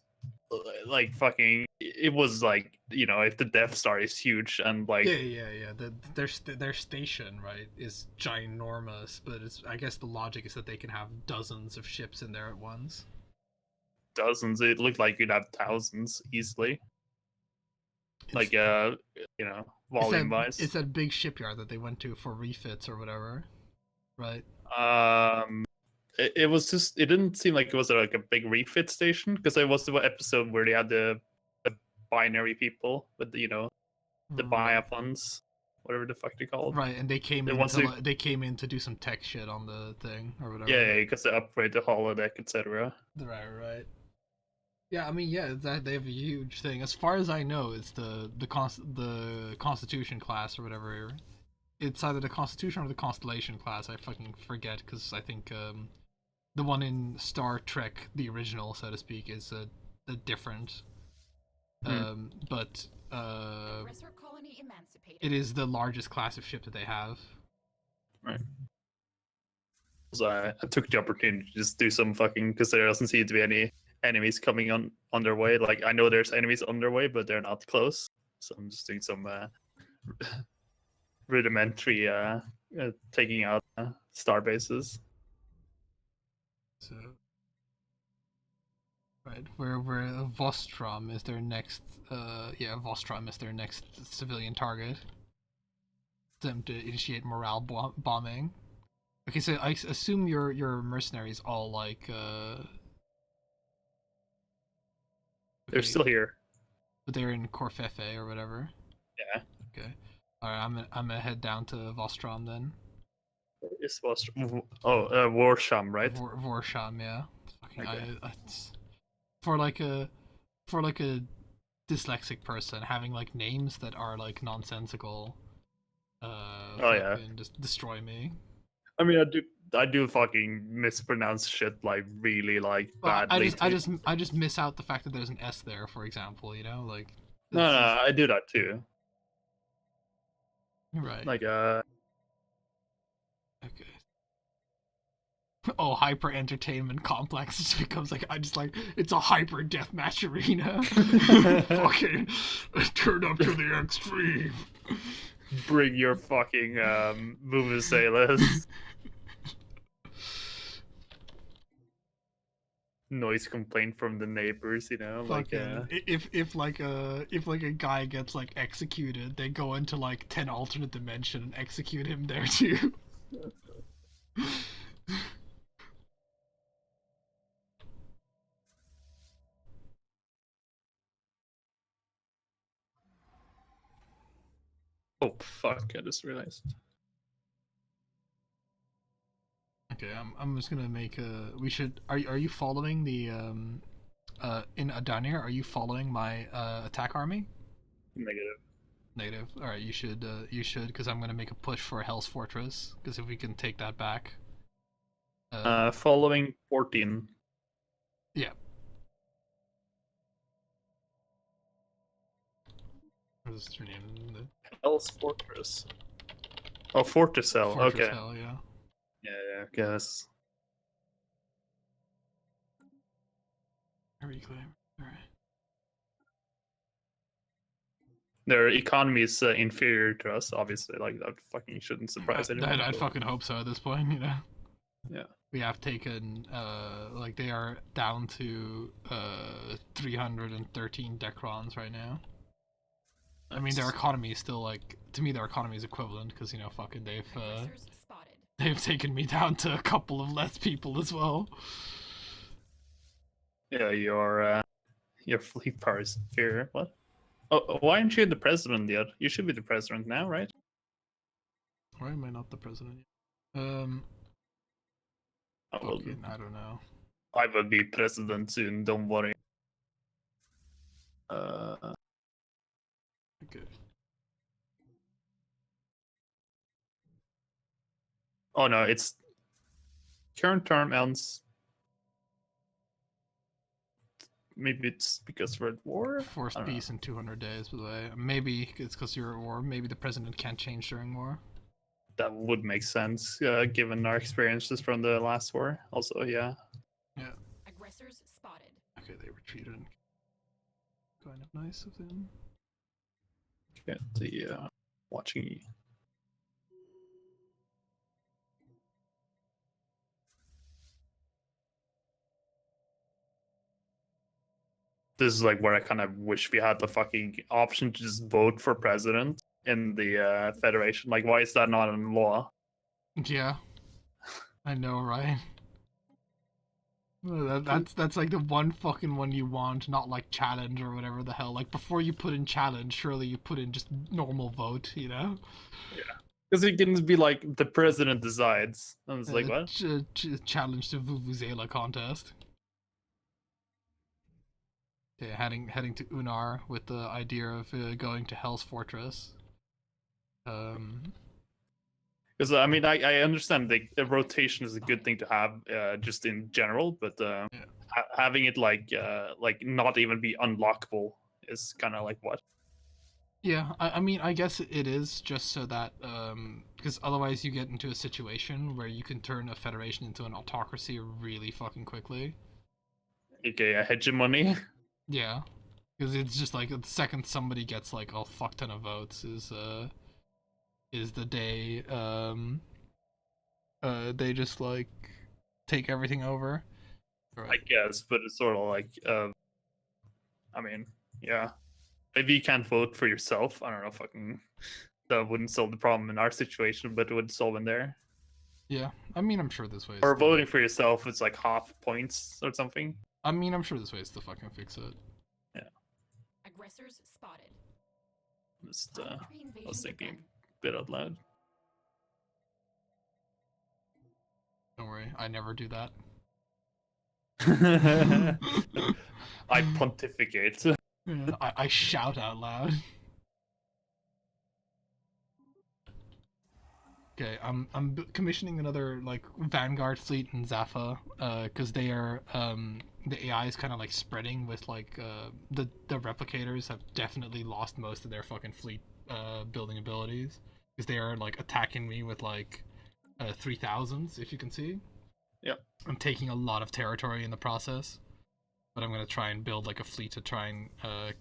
like fucking. It was like, you know, if the Death Star is huge and like Yeah. Their station, right, is ginormous, but it's, I guess the logic is that they can have dozens of ships in there at once. dozens, it looked like you'd have thousands easily. Like you know, volume wise. It's that big shipyard that they went to for refits or whatever, right? It was just, it didn't seem like it was like a big refit station, because it was the episode where they had the binary people with the, you know, the biaphons, whatever the fuck they called. Right, and they came in to, they came in to do some tech shit on the thing or whatever. Yeah, because they upgrade the holodeck, etc. Right. Yeah, I mean, yeah, that they have a huge thing. As far as I know, it's the Constitution class or whatever. It's either the Constitution or the Constellation class. I fucking forget, because I think the one in Star Trek, the original, so to speak, is a different. But Aggressor colony emancipated. it is the largest class of ship that they have. Right. So I took the opportunity to just do some fucking, because there doesn't seem to be any enemies coming on their way. Like, I know there's enemies on their way, but they're not close. So I'm just doing some rudimentary taking out star bases. So, right, where Vostrom is their next, Vostrom is their next civilian target. Them to initiate morale bombing. Okay, so I assume your mercenaries all like. They're still here. But they're in Corfefe or whatever. Yeah. Okay. All right, I'm gonna head down to Vostrom then. It's Vostrom. Oh, Warsham, right? Vorsham, yeah. Fucking, Okay. For like a dyslexic person, having like names that are like nonsensical. Oh yeah. Just destroy me. I mean, I do I do fucking mispronounce shit like really like Well, badly. I just miss out the fact that there's an S there, for example. You know, like. No, this no, is- I do that too. Right. Like Okay. Oh, hyper entertainment complex just becomes like it's a hyper deathmatch arena. Fucking turn up to the extreme. bring your fucking vuvuzelas. Noise complaint from the neighbors, you know, like Fucking if like a guy gets like executed, they go into like 10 alternate dimension and execute him there too. oh fuck, I just realized. Okay, I'm just gonna make a. We should. Are you following the in down here? Are you following my attack army? Negative. Negative. All right, you should because I'm gonna make a push for Hell's Fortress because if we can take that back. Following 14. Yeah. What's your name? Hell's Fortress. Oh, Fortress Hell. Fortress Okay. Hell, yeah. Yeah, I guess. Reclaim. All right. Their economy is inferior to us, obviously. Like that fucking shouldn't surprise anyone. I'd fucking hope so at this point, you know. Yeah. We have taken like they are down to 313 Decrons right now. I mean, their economy is still like to me their economy is equivalent because you know fucking they've taken me down to a couple of less people as well. Yeah, your fleet power is inferior. What? Oh, why aren't you the president yet? You should be the president now, right? Why am I not the president? Oh, well, Fucking, I don't know. I will be president soon. Don't worry. Okay. Oh no, it's current term ends. Maybe it's because we're at war. Forced peace in 200 days, by the way. Maybe it's because you're at war. Maybe the president can't change during war. That would make sense, given our experiences from the last war. Also, yeah. Yeah. Aggressors spotted. Okay, they retreated. Kind of nice of them. Get the watching. This is like where I kind of wish we had the fucking option to just vote for president in the Federation. Like, why is that not in law? Yeah. I know, right? Well, that's like the one fucking one you want, not like challenge or whatever the hell. Like before you put in challenge, surely you put in just normal vote, you know? Yeah. Because it can be like the president decides. And it's like, what? Challenge to Vuvuzela contest. Yeah, heading to Unar with the idea of going to Hell's Fortress. Because I mean, I understand the rotation is a good thing to have, just in general, but Yeah. having it like not even be unlockable is kind of like what? Yeah, I mean, I guess it is just so that because otherwise you get into a situation where you can turn a federation into an autocracy really fucking quickly. Okay, a hegemony. Yeah, because it's just like the second somebody gets like a fuck ton of votes is the day they just like take everything over. I guess, but it's sort of like I mean, yeah. Maybe you can't vote for yourself. I don't know, fucking that wouldn't solve the problem in our situation, but it would solve in there. Yeah, I mean, I'm sure this way. Or voting for yourself is like half points or something. I mean, I'm sure this way is to fucking fix it. Yeah. Aggressors spotted. Just I was thinking a bit out loud. Don't worry, I never do that. I pontificate. Yeah, I shout out loud. Okay, I'm commissioning another like Vanguard fleet in Zaffa, because they are the AI is kind of like spreading with like the replicators have definitely lost most of their fucking fleet building abilities because they are like attacking me with like 3000s, if you can see. Yeah. I'm taking a lot of territory in the process, but I'm gonna try and build like a fleet to try and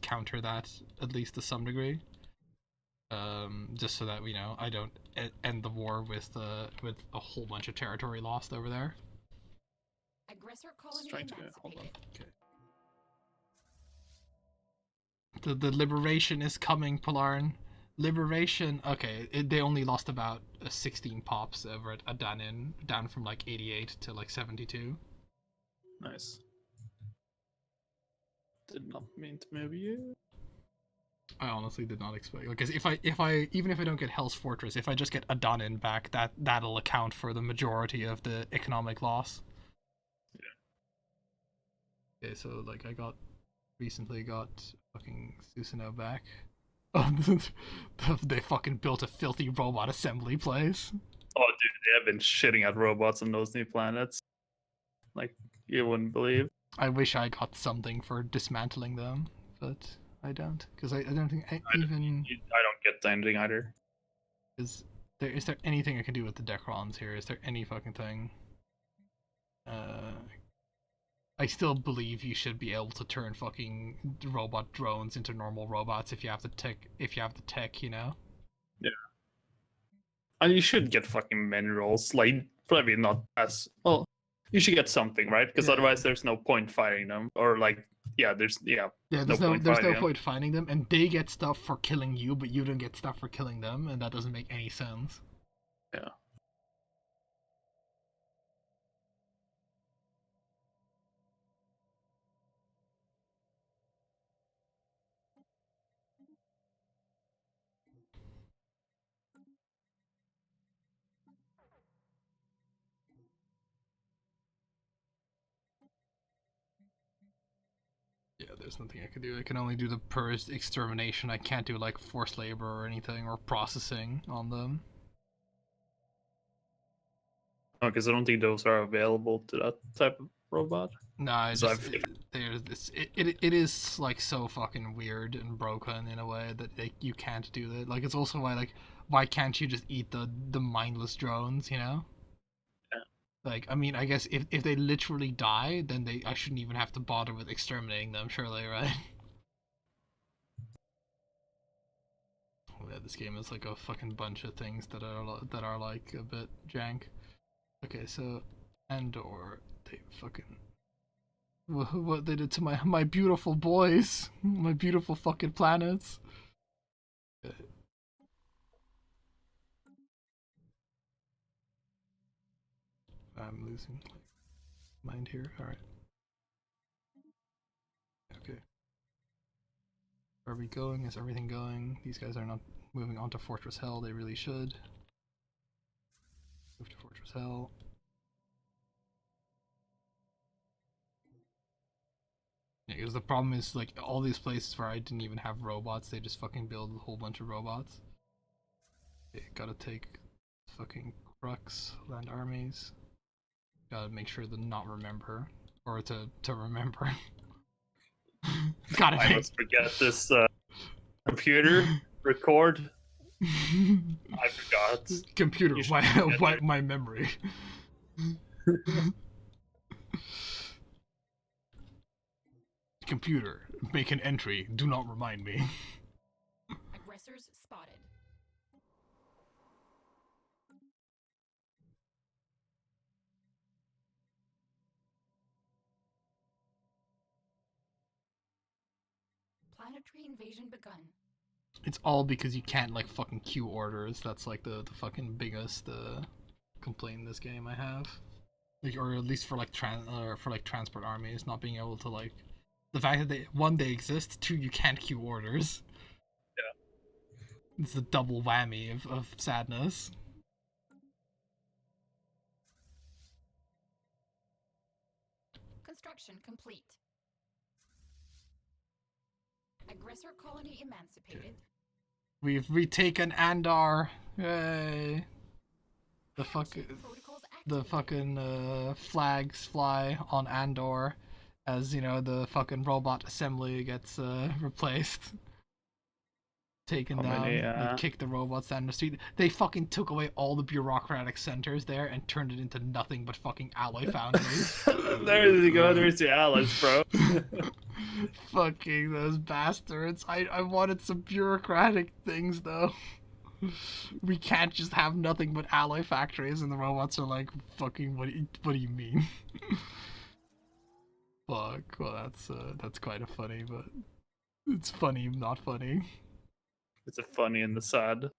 counter that at least to some degree. Just so that I don't end the war with a whole bunch of territory lost over there. Aggressor colony trying to hold on. emancipated. Okay. The liberation is coming, Polarin. Liberation. Okay, they only lost about 16 pops over at Adanin, down from like 88 to like 72. Nice. Did not mean to move you. I honestly did not expect, because if I even if I don't get Hell's Fortress, if I just get Adanin back, that'll account for the majority of the economic loss. Yeah. Okay, so like I recently got fucking Susanoo back. They fucking built a filthy robot assembly place. Oh, dude, they have been shitting at robots on those new planets. Like, you wouldn't believe. I wish I got something for dismantling them, but I don't, because I don't think I don't get anything either. Is there anything I can do with the Decrons here? Is there any fucking thing? I still believe you should be able to turn fucking robot drones into normal robots if you have the tech, you know? Yeah. And you should get fucking minerals, like, probably not as well. You should get something, right? Because otherwise there's no point fighting them. Or like, there's there's no point finding them, and they get stuff for killing you, but you don't get stuff for killing them, and that doesn't make any sense. Yeah. Yeah, there's nothing I can do. I can only do the purged extermination. I can't do like forced labor or anything, or processing on them. Oh, because I don't think those are available to that type of robot. No, it is like so fucking weird and broken in a way that you can't do that. Like, it's also why can't you just eat the mindless drones, you know? Yeah. Like, I mean, I guess if they literally die, then I shouldn't even have to bother with exterminating them, surely, right? Yeah, this game is like a fucking bunch of things that are like a bit jank. Okay, so Andor, they fucking what they did to my beautiful boys, my beautiful fucking planets. Okay. I'm losing mind here. All right. Okay. Are we going? Is everything going? These guys are not moving on to Fortress Hell. They really should. Move to Fortress Hell. Yeah, because the problem is, like, all these places where I didn't even have robots, they just fucking build a whole bunch of robots. Okay, gotta take fucking Crux, land armies. Gotta make sure to not remember, or to remember. Gotta I must forget this computer record. I forgot. Computer, wipe my memory. Computer, make an entry. Do not remind me. Aggressors spotted. Planetary invasion begun. It's all because you can't like fucking queue orders. That's like the fucking biggest complaint in this game I have. Like, or at least for like transport armies not being able to, like, the fact that they exist, two, you can't queue orders. Yeah. It's a double whammy of sadness. Construction complete. Aggressor colony emancipated. We've retaken Andar. Yay. The fuck, Protocols the activated. fucking flags fly on Andor, as you know the fucking robot assembly gets replaced, taken How many? down. They kick the robots down the street. They fucking took away all the bureaucratic centers there and turned it into nothing but fucking alloy foundries. There you go. There's your allies, bro. Fucking those bastards. I wanted some bureaucratic things though. We can't just have nothing but alloy factories, and the robots are like, fucking, what do you mean? Fuck. Well, that's quite a funny, but it's funny, not funny. It's a funny and the sad.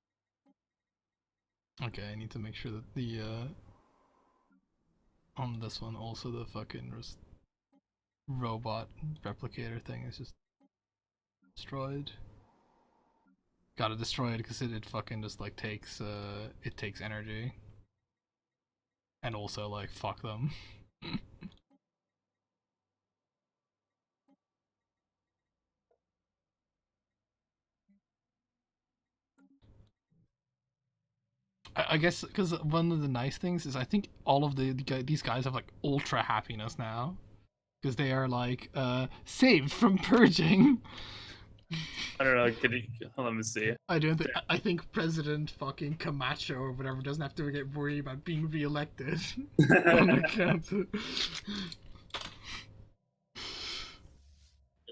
Okay, I need to make sure that the on this one also the fucking robot replicator thing is just destroyed. Gotta destroy it because it fucking just like takes it takes energy. And also like fuck them. I guess because one of the nice things is I think all of these guys have like ultra happiness now because they are like saved from purging. I don't know. Let me see. I don't think. I think President fucking Camacho or whatever doesn't have to get worried about being reelected on account.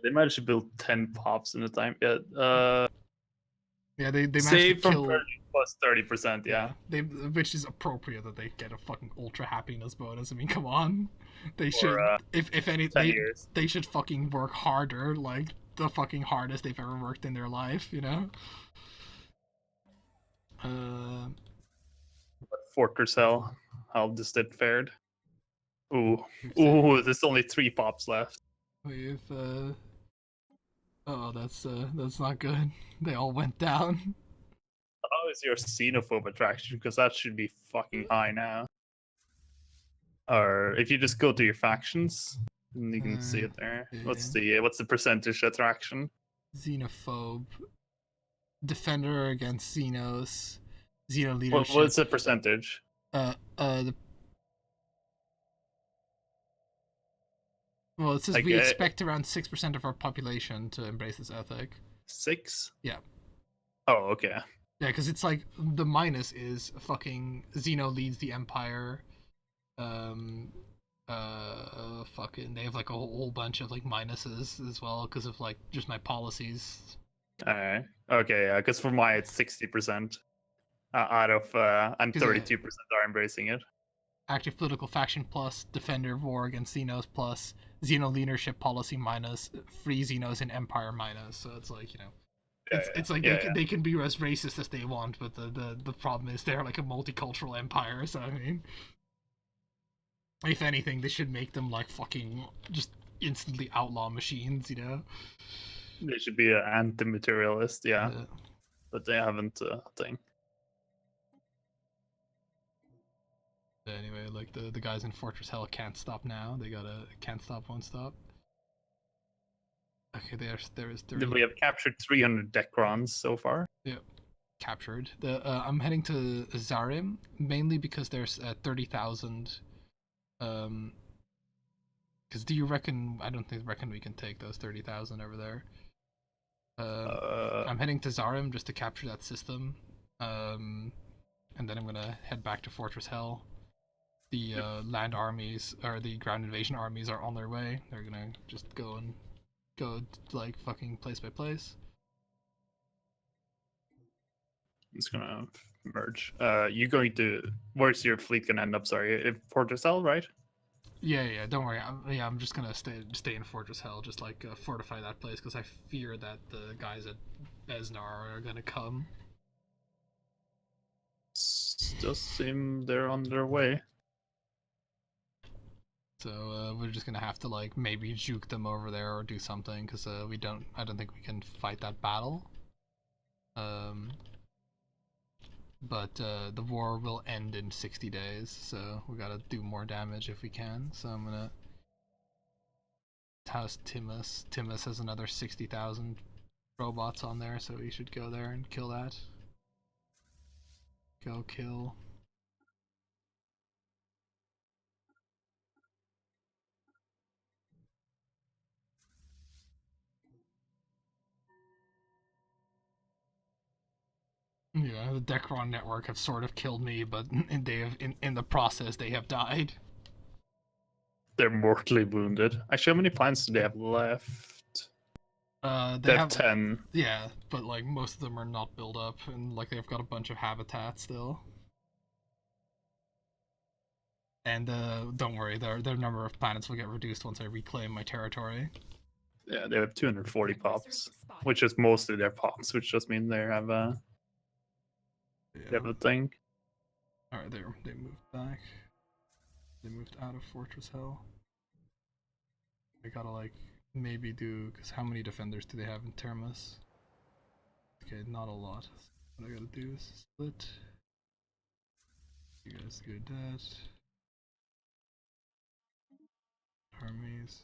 They managed to build 10 pops in a time. Yeah. Yeah, they managed Save to from kill. purging plus 30%. Yeah. They, which is appropriate that they get a fucking ultra happiness bonus. I mean, come on, they should. If any, 10 years. they should fucking work harder, like the fucking hardest they've ever worked in their life. You know. Fortress Hell. How this did fared. Ooh. There's only 3 pops left. We've oh, that's not good. They all went down. How is your xenophobe attraction? Because that should be fucking high now. Or if you just go to your factions, you can see it there. Yeah. What's the percentage attraction? Xenophobe. Defender against Xenos. Xeno leadership. What's the percentage? Well, it says we expect around 6% of our population to embrace this ethic. 6? Yeah. Oh, okay. Yeah, because it's like the minus is fucking Xeno leads the Empire. Fucking they have like a whole bunch of like minuses as well because of like just my policies. Okay, yeah, because for my it's 60% out of and 32% are embracing it. Active political faction plus, defender war against Xenos plus, Xeno leadership policy minus, free Xenos in Empire minus. So it's like, you know, it's like they can be as racist as they want, but the problem is they're like a multicultural empire. So I mean, if anything, they should make them like fucking just instantly outlaw machines, you know? They should be an anti-materialist, yeah. But they haven't thing. Anyway, like the guys in Fortress Hell can't stop now. They got a can't stop, won't stop. Okay, there is 30. We have captured 300 Decrons so far. Yep, captured. I'm heading to Zarim mainly because there's 30,000. Because do you reckon? I don't reckon we can take those 30,000 over there. I'm heading to Zarim just to capture that system. And then I'm gonna head back to Fortress Hell. The land armies or the ground invasion armies are on their way. They're gonna just go like fucking place by place. It's gonna merge. You going to? Where's your fleet gonna end up? Sorry, Fortress Hell, right? Yeah. Don't worry. I'm just gonna stay in Fortress Hell, just like fortify that place because I fear that the guys at Besnar are gonna come. Does seem they're on their way. So we're just gonna have to like maybe juke them over there or do something because I don't think we can fight that battle. But the war will end in 60 days, so we gotta do more damage if we can. So I'm gonna house Timus. Timus has another 60,000 robots on there, so we should go there and kill that. Go kill. Yeah, the Decron network have sort of killed me, but they have in the process they have died. They're mortally wounded. Actually, how many planets do they have left? They They have have 10. yeah, but like most of them are not built up, and like they've got a bunch of habitat still. And don't worry, their number of planets will get reduced once I reclaim my territory. Yeah, they have 240 pops, Aggressors spotted. which is mostly their pops, which just means they have a thing. All right, they moved back. They moved out of Fortress Hell. I gotta like maybe do because how many defenders do they have in Termus? Okay, not a lot. What I gotta do is split. You guys do that. Armies.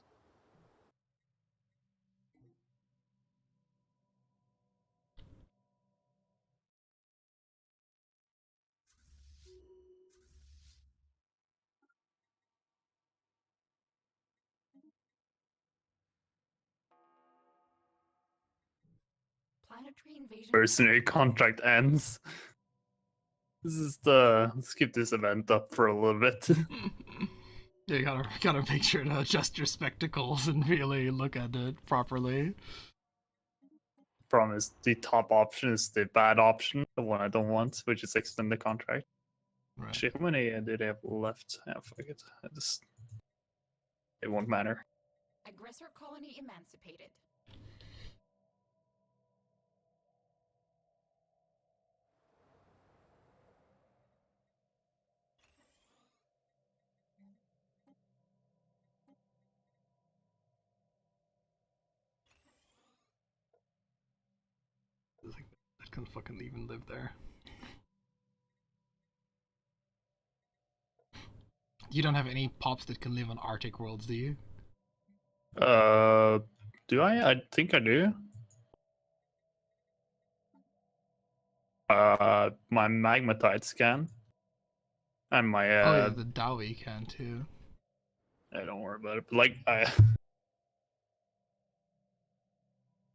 Planetary invasion. Mercenary contract ends. Let's keep this event up for a little bit. Yeah, you gotta make sure to adjust your spectacles and really look at it properly. Problem is, the top option is the bad option, the one I don't want, which is extend the contract. Right. Actually, how many do they have left? Yeah, fuck it. It won't matter. Aggressor colony emancipated. I couldn't fucking even live there. You don't have any pops that can live on Arctic worlds, do you? Do I? I think I do. My magmatites can. And my Oh yeah, the Dowie can too. I don't worry about it. But like I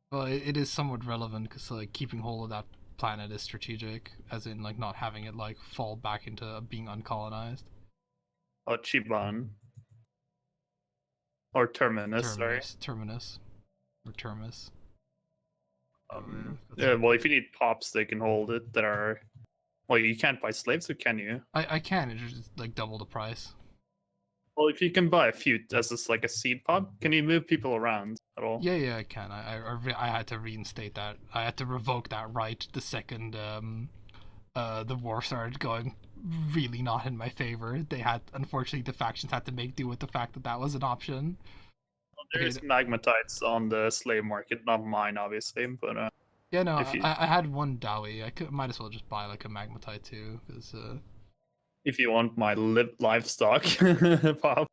Well, it is somewhat relevant because like keeping hold of that planet is strategic, as in like not having it like fall back into being uncolonized. Chiban. Or Terminus, sorry. Terminus, or Termus. Yeah, well, if you need pops, they can hold it. That are, well, you can't buy slaves, or can you? I can. It's just like double the price. Well, if you can buy a few as just like a seed pop, can you move people around at all? Yeah, I can. I had to reinstate that. I had to revoke that right the second the war started going really not in my favor. They had, unfortunately, the factions had to make do with the fact that that was an option. Well, there's magmatites on the slave market, not mine, obviously, but Yeah, no, if you I had one Dowie. Might as well just buy like a magmatite too, because if you want my livestock pop,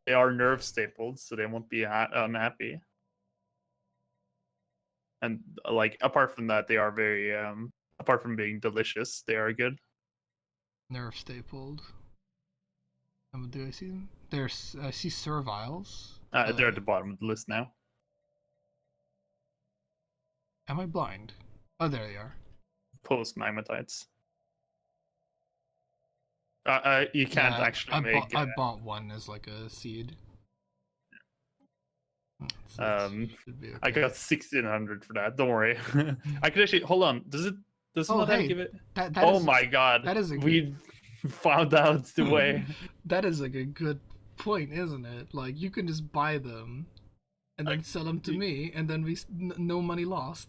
they are nerve stapled, so they won't be unhappy. And like apart from that, they are very apart from being delicious, they are good. nerve stapled. Do I see them? I see serviles. They're at the bottom of the list now. Am I blind? Oh, there they are. Post magmatites. You can't actually make. I bought one as like a seed. So Okay. I got 1600 for that. Don't worry. I could actually hold on. Does Oh, hey, hey, give it? that Oh is, my god! that is we found out the way. That is like a good point, isn't it? Like you can just buy them, and then sell them to me, and then no money lost.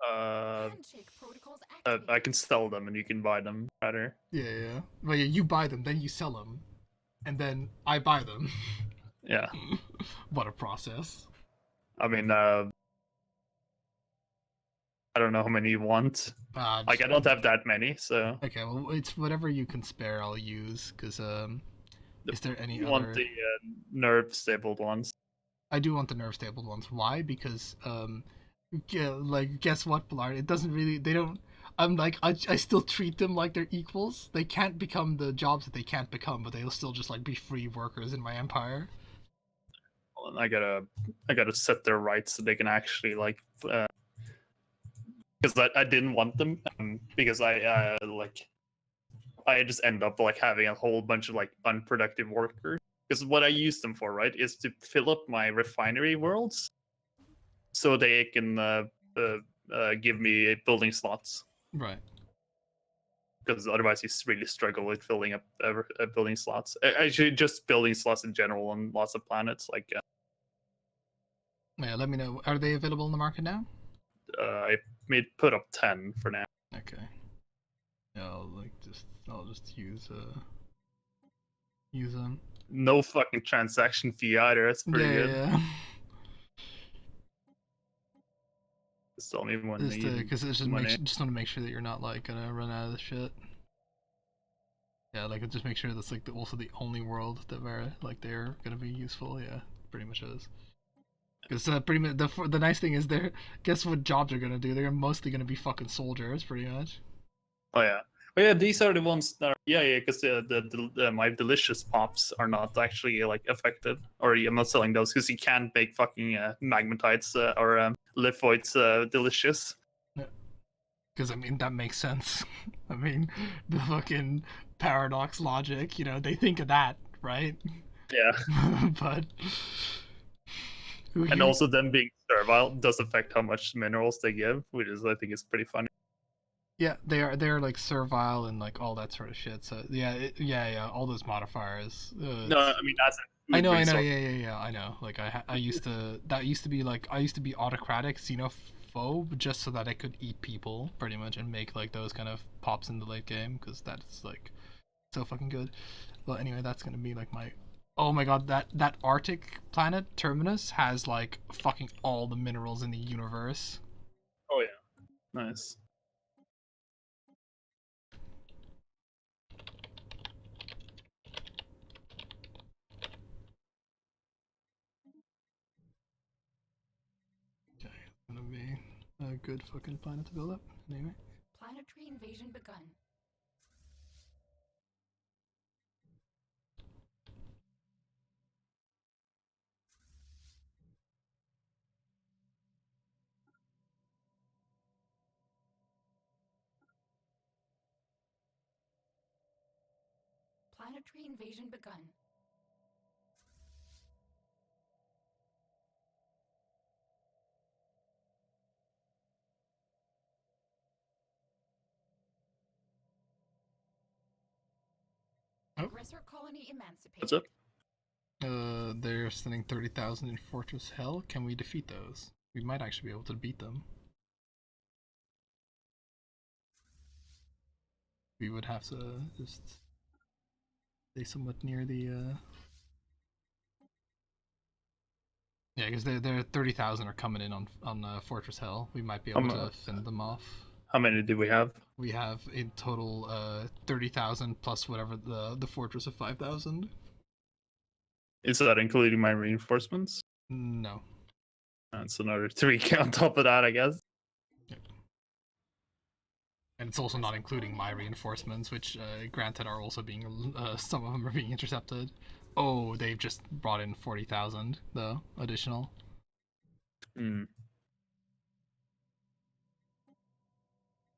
Handshake protocols activated. I can sell them and you can buy them better. Yeah. Well, yeah, you buy them, then you sell them, and then I buy them. Yeah. What a process. I mean, I don't know how many you want. Like, I don't have that many, so. Okay, well, it's whatever you can spare. I'll use because is there any you other? Want the nerve stapled ones? I do want the nerve stapled ones. Why? Because like guess what, Ballard? It doesn't really. They don't. I'm like I still treat them like they're equals. They can't become the jobs that they can't become, but they'll still just like be free workers in my empire. Well, I gotta set their rights so they can actually like because I didn't want them because I just end up like having a whole bunch of like unproductive workers. Because what I use them for, right, is to fill up my refinery worlds, so they can give me building slots. Right. Because otherwise, you really struggle with filling up building slots. Actually, just building slots in general on lots of planets. Like Yeah, let me know. Are they available in the market now? I made put up 10 for now. Okay. Yeah, I'll just use them. No fucking transaction fee either. That's pretty good. Yeah. Just tell me when Just you because just money. just want to make sure that you're not like gonna run out of the shit. Yeah, like just make sure that's like also the only world that they're gonna be useful. Yeah, pretty much is. Because pretty much the nice thing is guess what jobs they're gonna do? They're mostly gonna be fucking soldiers, pretty much. Oh yeah. Oh yeah, these are the ones that are because my delicious pops are not actually like affected, or I'm not selling those because you can't make fucking magmatites or lithoids delicious. Because I mean that makes sense. I mean the fucking paradox logic, they think of that, right? Yeah. But And also them being servile does affect how much minerals they give, which is I think is pretty funny. yeah, they're like servile and like all that sort of shit. So yeah, all those modifiers. No, I mean as I know, yeah, I know. Like I used to be autocratic xenophobe just so that I could eat people pretty much and make like those kind of pops in the late game because that's like so fucking good. Well, anyway, that's gonna be like my. Oh my god, that Arctic planet Terminus has like fucking all the minerals in the universe. Oh yeah, nice. Okay, it's gonna be a good fucking planet to build up. Anyway. Planetary invasion begun. Planetary invasion begun. Oh. Aggressor colony emancipated. What's up? They're sending 30,000 in Fortress Hell. Can we defeat those? We might actually be able to beat them. We would have to just stay somewhat near the. Yeah, because they're 30,000 are coming in on Fortress Hell. We might be able to fend them off. How many do we have? We have in total 30,000 plus whatever the fortress of 5,000. Is that including my reinforcements? No. That's another 3K on top of that, I guess. Yep. And it's also not including my reinforcements, which granted are also being some of them are being intercepted. Oh, they've just brought in 40,000 though additional. Hmm.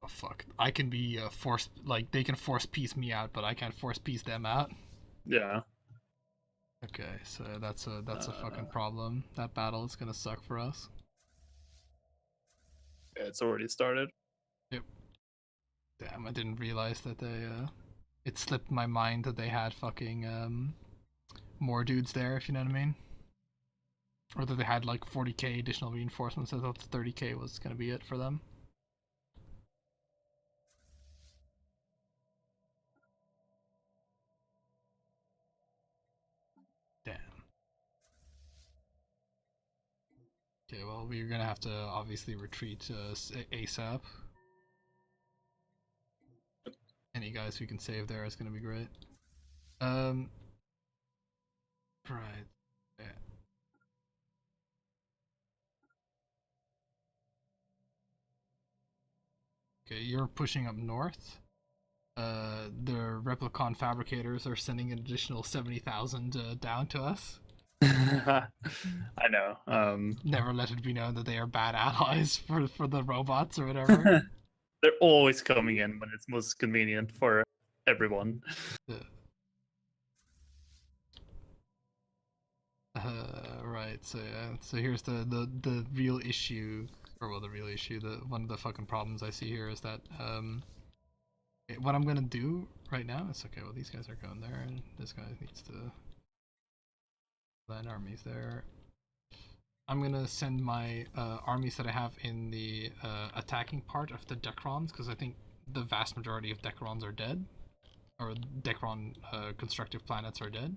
Oh fuck! I can be forced, like they can force piece me out, but I can't force piece them out. Yeah. Okay, so that's a fucking problem. That battle is gonna suck for us. Yeah, it's already started. Yep. Damn, I didn't realize that they it slipped my mind that they had fucking more dudes there, if you know what I mean. Or that they had like 40k additional reinforcements. I thought 30k was gonna be it for them. Damn. Okay, well, we're gonna have to obviously retreat ASAP. Any guys we can save there is gonna be great. Right. Yeah. Okay, you're pushing up north. The Replicon fabricators are sending an additional 70,000 down to us. I know. Never let it be known that they are bad allies for the robots or whatever. They're always coming in when it's most convenient for everyone. Right. So yeah. So here's the real issue, or well, the real issue. The one of the fucking problems I see here is that what I'm gonna do right now is okay. Well, these guys are going there, and this guy needs to land armies there. I'm gonna send my armies that I have in the attacking part of the Decrons, because I think the vast majority of Decrons are dead, or Decron constructive planets are dead.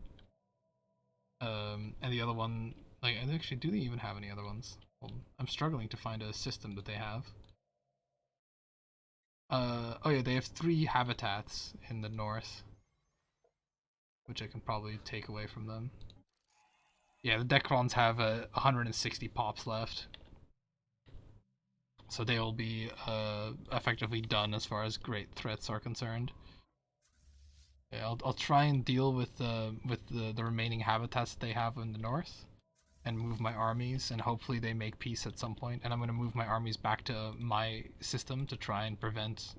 And the other one, like, and actually, do they even have any other ones? Well, I'm struggling to find a system that they have. Oh yeah, they have 3 habitats in the north, which I can probably take away from them. Yeah, the Decrons have 160 pops left, so they will be effectively done as far as great threats are concerned. Yeah, I'll try and deal with the remaining habitats that they have in the north, and move my armies, and hopefully they make peace at some point. And I'm gonna move my armies back to my system to try and prevent. Is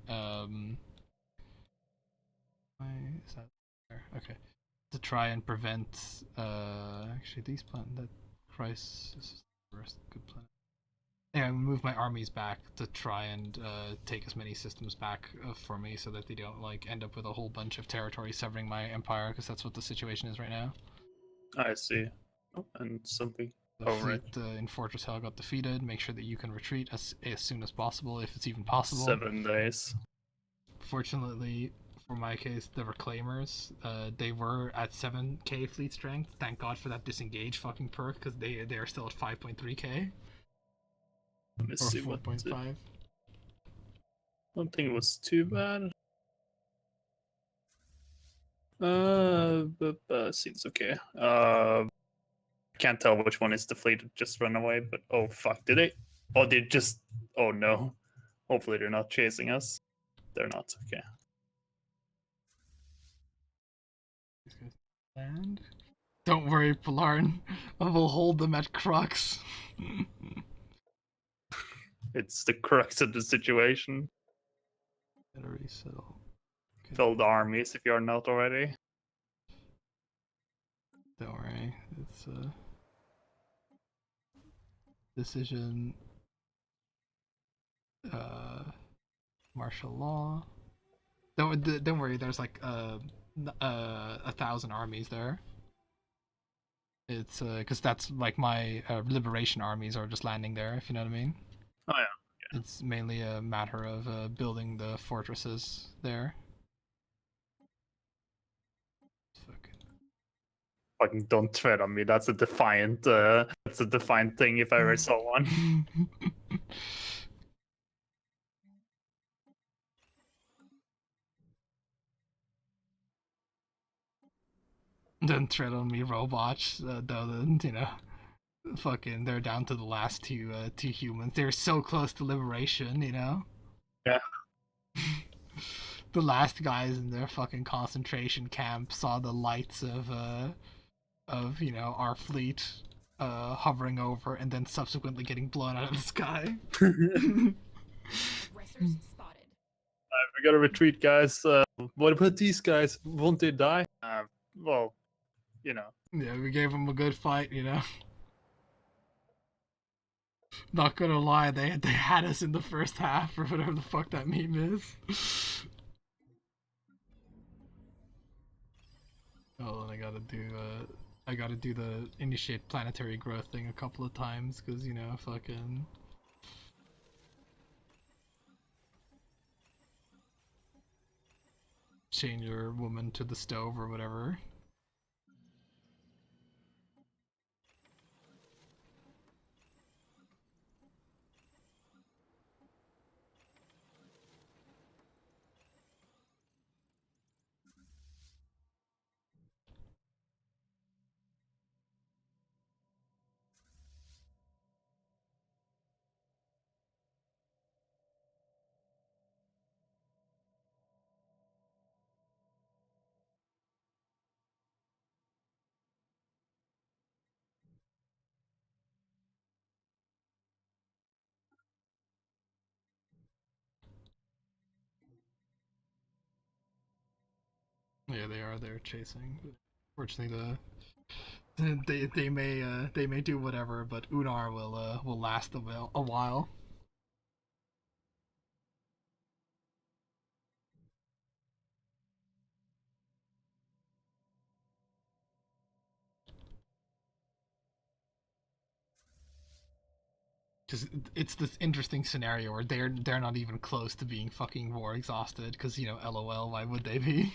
that there? Okay. To try and prevent. Actually, these that Christ this is the first good planet. Yeah, I'm move my armies back to try and take as many systems back for me, so that they don't like end up with a whole bunch of territory severing my empire, because that's what the situation is right now. I see. Oh, and something. The Oh, fleet right. in Fortress Hell got defeated. Make sure that you can retreat as soon as possible, if it's even possible. 7 days. Fortunately, for my case, the Reclaimers, they were at 7k fleet strength. Thank God for that disengage fucking perk, because they are still at 5.3k. Let me Or see what. 4.5. I don't think it was too bad. But seems okay. Can't tell which one is the fleet that just run away, but oh fuck, did they? Oh, they just. Oh no. Hopefully they're not chasing us. They're not. Okay. And don't worry, Polarn. I will hold them at Crux. It's the crux of the situation. Better resettle. Okay. Fill the armies if you're not already. Don't worry. It's a decision. Martial law. Don't worry. There's like 1,000 armies there. It's because that's like my liberation armies are just landing there. If you know what I mean. Oh yeah. It's mainly a matter of building the fortresses there. Fucking don't tread on me. That's a defiant. That's a defiant thing if I ever saw one. Don't tread on me, robots. Though, you know, fucking, they're down to the last two humans. They're so close to liberation, you know. Yeah. The last guys in their fucking concentration camp saw the lights of you know, our fleet hovering over, and then subsequently getting blown out of the sky. Aggressors spotted. We gotta retreat, guys. What about these guys? Won't they die? Well, you know. Yeah, we gave them a good fight, you know. Not gonna lie, they had us in the first half, or whatever the fuck that meme is. Oh, and I gotta do the initiate planetary growth thing a couple of times, because, you know, fucking. Chain your woman to the stove or whatever. Yeah, they are. They're chasing. Fortunately, they may do whatever, but Unar will last a while. Because it's this interesting scenario where they're not even close to being fucking war exhausted. Because LOL, why would they be?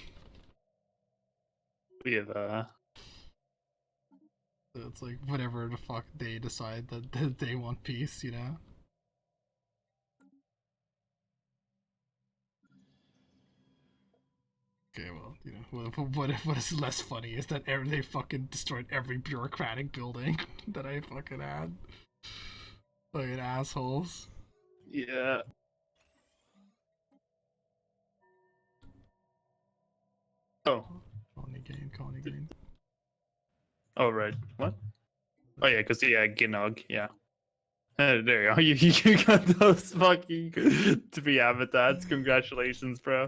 We have So it's like whatever the fuck they decide that they want peace, Okay, well, what is less funny is that they fucking destroyed every bureaucratic building that I fucking had. Fucking assholes. yeah. Oh. Colony gain. Oh right. What? Oh yeah, because Ginnog. Yeah. There you go. You got those fucking 3 habitats. Congratulations, bro.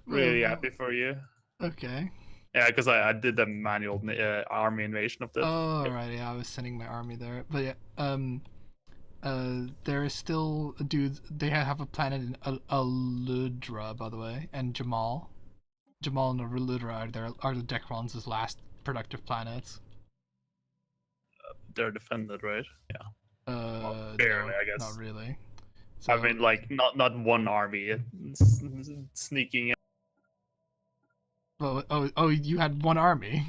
Really happy for you. Okay. Yeah, because I did the manual army invasion of that. Oh, right, yeah, I was sending my army there. But yeah, there is still a dude. They have a planet in Aludra, by the way, and Jamal. Jamal and Aludra are the Decrons' last productive planets. They're defended, right? Yeah. Barely, No, I guess. not really. So, I mean, like not one army sneaking in. oh, you had one army.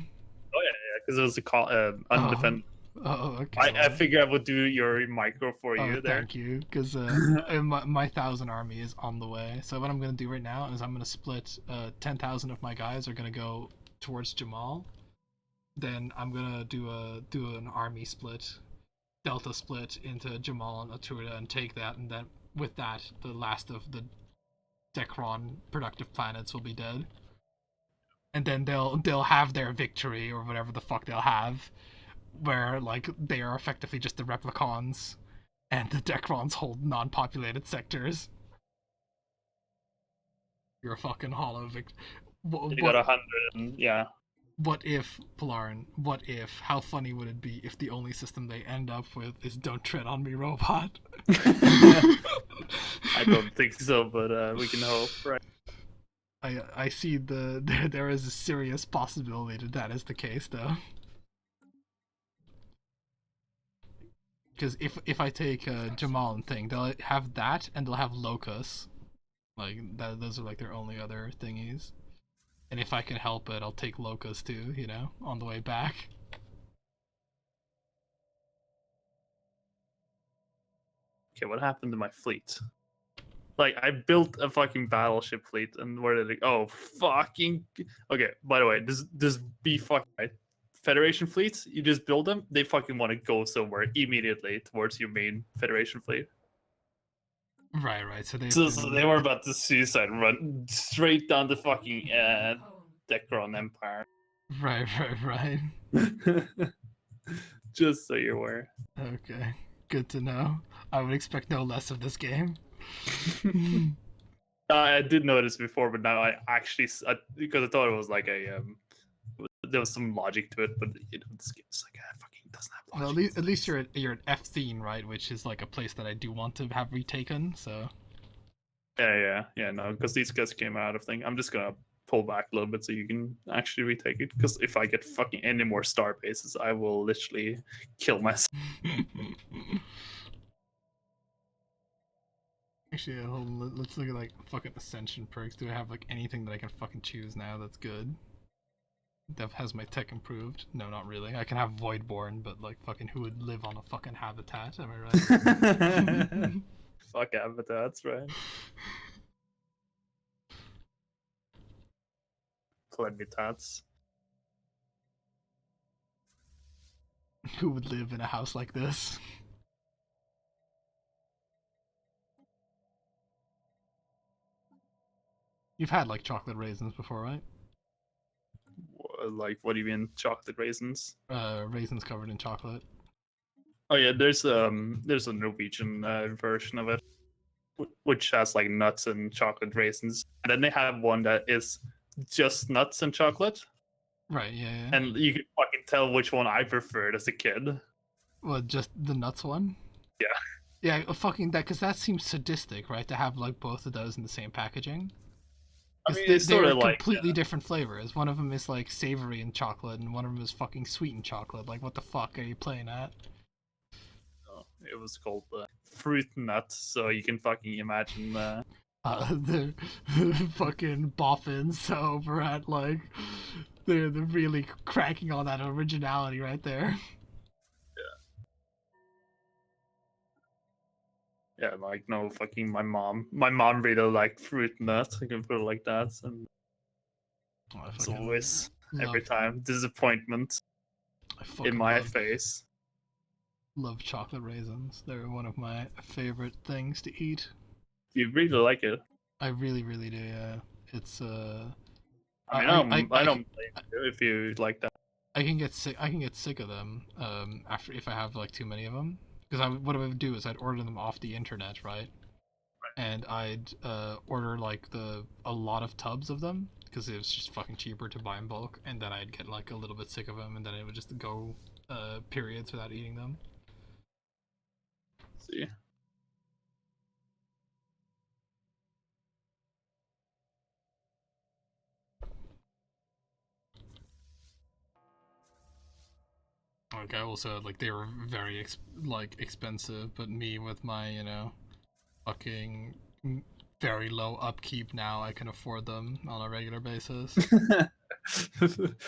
Oh yeah, because it was a undefended. Oh, okay. I figured I would do your micro for you there. Thank you, because my 1,000 army is on the way. So what I'm gonna do right now is I'm gonna split 10,000 of my guys are gonna go towards Jamal. Then I'm gonna do an army split, delta split into Jamal and Atura and take that, and then with that the last of the Decron productive planets will be dead. And then they'll have their victory or whatever the fuck they'll have, where like they are effectively just the replicons, and the Decrons hold non-populated sectors. You're a fucking hollow victor. You got 100, and yeah. What if, Polarin? What if? How funny would it be if the only system they end up with is "Don't tread on me, robot"? I don't think so, but we can hope, right? I see there is a serious possibility that is the case, though. Because if I take Jamal and thing, they'll have that and they'll have Locus, like that. Those are like their only other thingies. And if I can help it, I'll take Locus too. On the way back. Okay, what happened to my fleet? Like, I built a fucking battleship fleet, and where did it? Oh, fucking. Okay. By the way, this be fucking right. Federation fleets, you just build them. They fucking want to go somewhere immediately towards your main Federation fleet. Right. So they were about to suicide run straight down the fucking Decron Empire. Right. Just so you're aware. Okay, good to know. I would expect no less of this game. I did notice before, but now I actually because I thought it was like there was some logic to it, but this game's like fucking doesn't have logic. Well, at least you're at F-Thene, right? Which is like a place that I do want to have retaken. So. Yeah. No, because these guys came out of thing. I'm just gonna pull back a little bit so you can actually retake it. Because if I get fucking any more star bases, I will literally kill myself. Actually, hold on. Let's look at like fucking Ascension perks. Do I have like anything that I can fucking choose now that's good? Dev has my tech improved. No, not really. I can have Voidborn, but like fucking who would live on a fucking habitat? Am I right? Fuck habitats, right? Plemitats. Who would live in a house like this? You've had like chocolate raisins before, right? Like, what do you mean, chocolate raisins? Raisins covered in chocolate. Oh yeah, there's a Norwegian version of it, which has like nuts and chocolate raisins. And then they have one that is just nuts and chocolate, Right, yeah. and you could fucking tell which one I preferred as a kid. Well, just the nuts one? Yeah. Yeah, fucking that, because that seems sadistic, right? To have like both of those in the same packaging. I Because mean, it's they sort are of like completely different flavors. One of them is like savory and chocolate, and one of them is fucking sweet and chocolate. Like, what the fuck are you playing at? it was called fruit nuts, so you can fucking imagine. The fucking boffins over at like they're really cracking on that originality right there. Yeah, like no fucking my mom really liked fruit nuts. I can put it like that, and Oh, I it's fucking always love, every time disappointment I fucking in my love, face. love chocolate raisins. They're one of my favorite things to eat. You really like it. I really, really do. Yeah, it's I mean, I don't blame you if you like that. I can get sick. I can get sick of them. After if I have like too many of them, because what I would do is I'd order them off the internet, right? And I'd order like a lot of tubs of them because it was just fucking cheaper to buy in bulk, and then I'd get like a little bit sick of them, and then it would just go periods without eating them. Let's see. Like I also like they were very expensive, but me with my fucking very low upkeep now, I can afford them on a regular basis.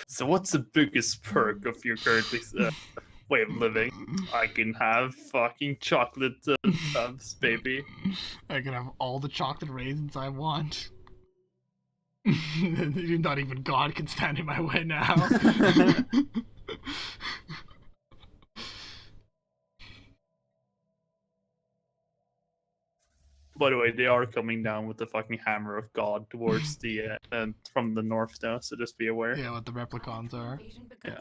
So, what's the biggest perk of your current way of living? I can have fucking chocolate tubs, baby. I can have all the chocolate raisins I want. Not even God can stand in my way now. By the way, they are coming down with the fucking hammer of God towards the from the north now, so just be aware. Yeah, what the replicons are. Invasion begun. Yeah.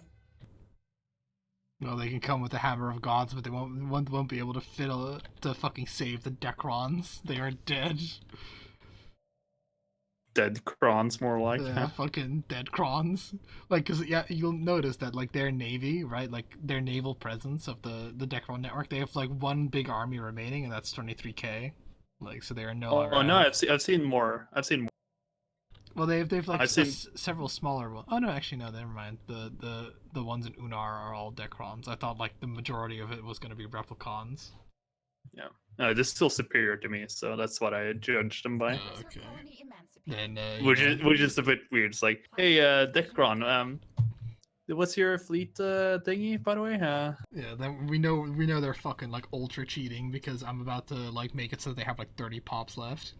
Well, they can come with the hammer of gods, but they won't be able to to fucking save the Decrons. They are dead. Dead crons, more like. Yeah, fucking dead crons. Like, cause yeah, you'll notice that like their navy, right? Like their naval presence of the Decron network, they have like one big army remaining, and that's 23k. Like, so they are no longer. Oh no, I've seen more. I've seen more. Well, they've like I've seen. several smaller ones. Oh no, actually no, never mind. The ones in Unar are all Decrons. I thought like the majority of it was gonna be Replicons. Yeah, no, they're still superior to me, so that's what I judged them by. Prisoners Okay. colony emancipated. Then Which is a bit weird. It's like, hey, Decron, what's your fleet thingy, by the way? yeah, then we know they're fucking like ultra cheating because I'm about to like make it so they have like 30 pops left.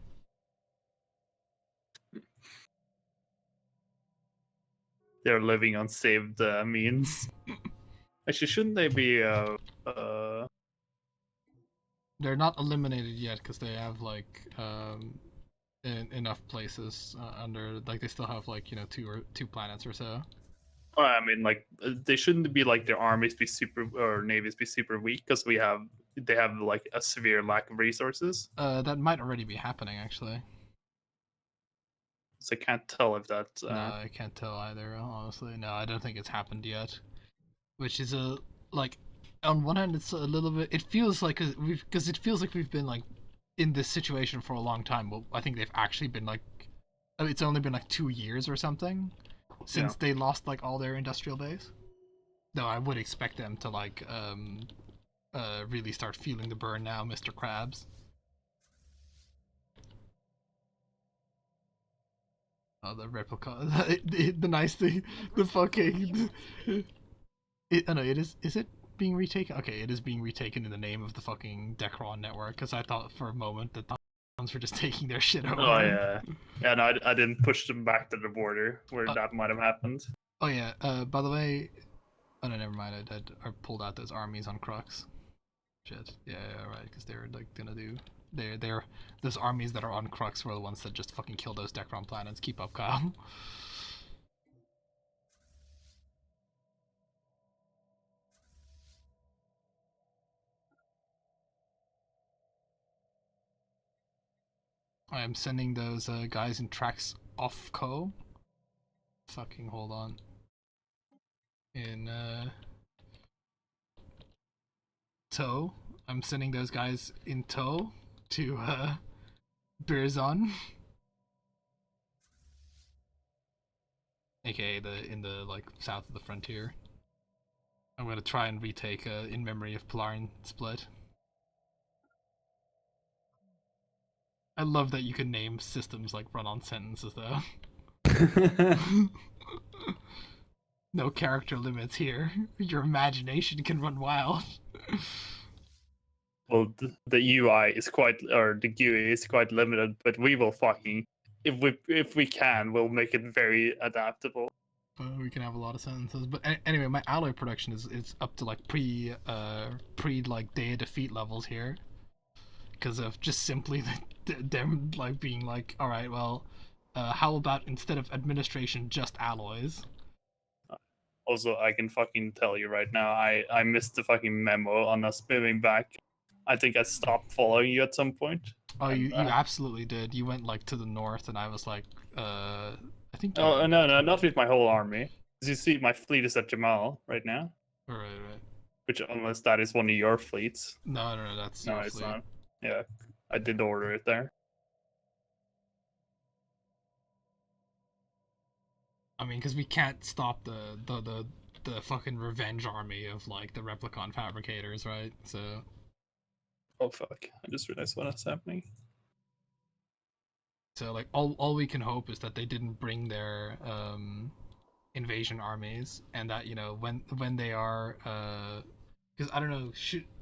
They're living on saved means. Actually, shouldn't they be They're not eliminated yet because they have like enough places under, like they still have like two planets or so. Well, I mean, like they shouldn't be like their armies be super or navies be super weak because they have like a severe lack of resources. That might already be happening actually. So I can't tell if that. No, I can't tell either. Honestly, no, I don't think it's happened yet. Which is like, on one hand, it's a little bit. It feels like because it feels like we've been like in this situation for a long time. Well, I think they've actually been like, it's only been like 2 years or something since they lost like all their industrial base. Though I would expect them to like really start feeling the burn now, Mr. Krabs. Oh, the replica, the nice thing, the fucking. Oh no, it is. Is it being retaken? Okay, it is being retaken in the name of the fucking Decron network. Because I thought for a moment that the ones were just taking their shit over. Oh yeah, yeah. No, I didn't push them back to the border where that might have happened. Oh yeah. By the way, oh no, never mind. I pulled out those armies on Crux. Shit. Yeah, right. Because they're like gonna do. They're those armies that are on Crux were the ones that just fucking kill those Decron planets. Keep up, Kyle. I am sending those guys in tracks off Co. Fucking hold on. In tow. I'm sending those guys in tow to Birzon. AKA in the like south of the frontier. I'm gonna try and retake in memory of Polarin Split. I love that you can name systems like run-on sentences though. No character limits here. Your imagination can run wild. Well, the UI is quite, or the GUI is quite limited, but we will fucking, if we can, we'll make it very adaptable. We can have a lot of sentences, but anyway, my alloy production is up to like pre like day of defeat levels here, because of just simply them like being like, all right, well, how about instead of administration, just alloys? Also, I can fucking tell you right now, I missed the fucking memo on us moving back. I think I stopped following you at some point. Oh, and, you absolutely did. You went like to the north, and I was like, I think. Oh no, not with my whole army. As you see, my fleet is at Jamal right now. Right. Which, unless that is one of your fleets. No, that's No, your it's fleet. not. Yeah, I did order it there. I mean, because we can't stop the fucking revenge army of like the replicon fabricators, right? So. Oh fuck! I just realized what's happening. So like all we can hope is that they didn't bring their invasion armies, and that when they are because I don't know,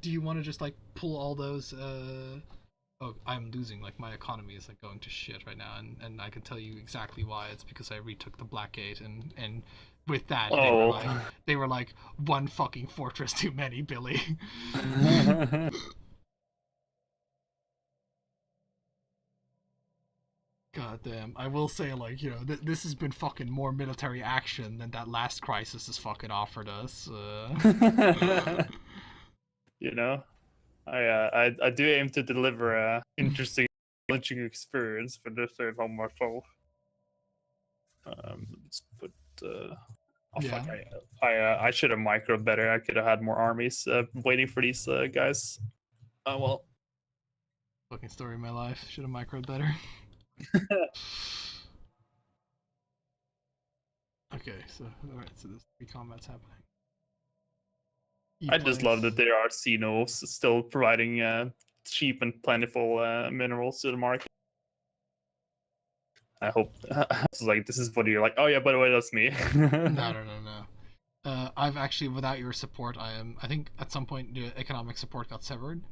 do you want to just like pull all those oh, I'm losing, like my economy is like going to shit right now, and I can tell you exactly why. It's because I retook the Black Gate, and with that they were like one fucking fortress too many, Billy. God damn. I will say, like, this has been fucking more military action than that last crisis has fucking offered us. I do aim to deliver a interesting, challenging experience for the third home myself. Let's put. Oh Yeah. fuck! I should have microed better. I could have had more armies waiting for these guys. Oh well. Fucking story of my life. Should have microed better. Okay, so alright, so there's 3 combats happening. I just love that there are Xenos still providing cheap and plentiful minerals to the market. I hope it's like this is what you're like. Oh yeah, by the way, that's me. No. I've actually, without your support, I think at some point the economic support got severed.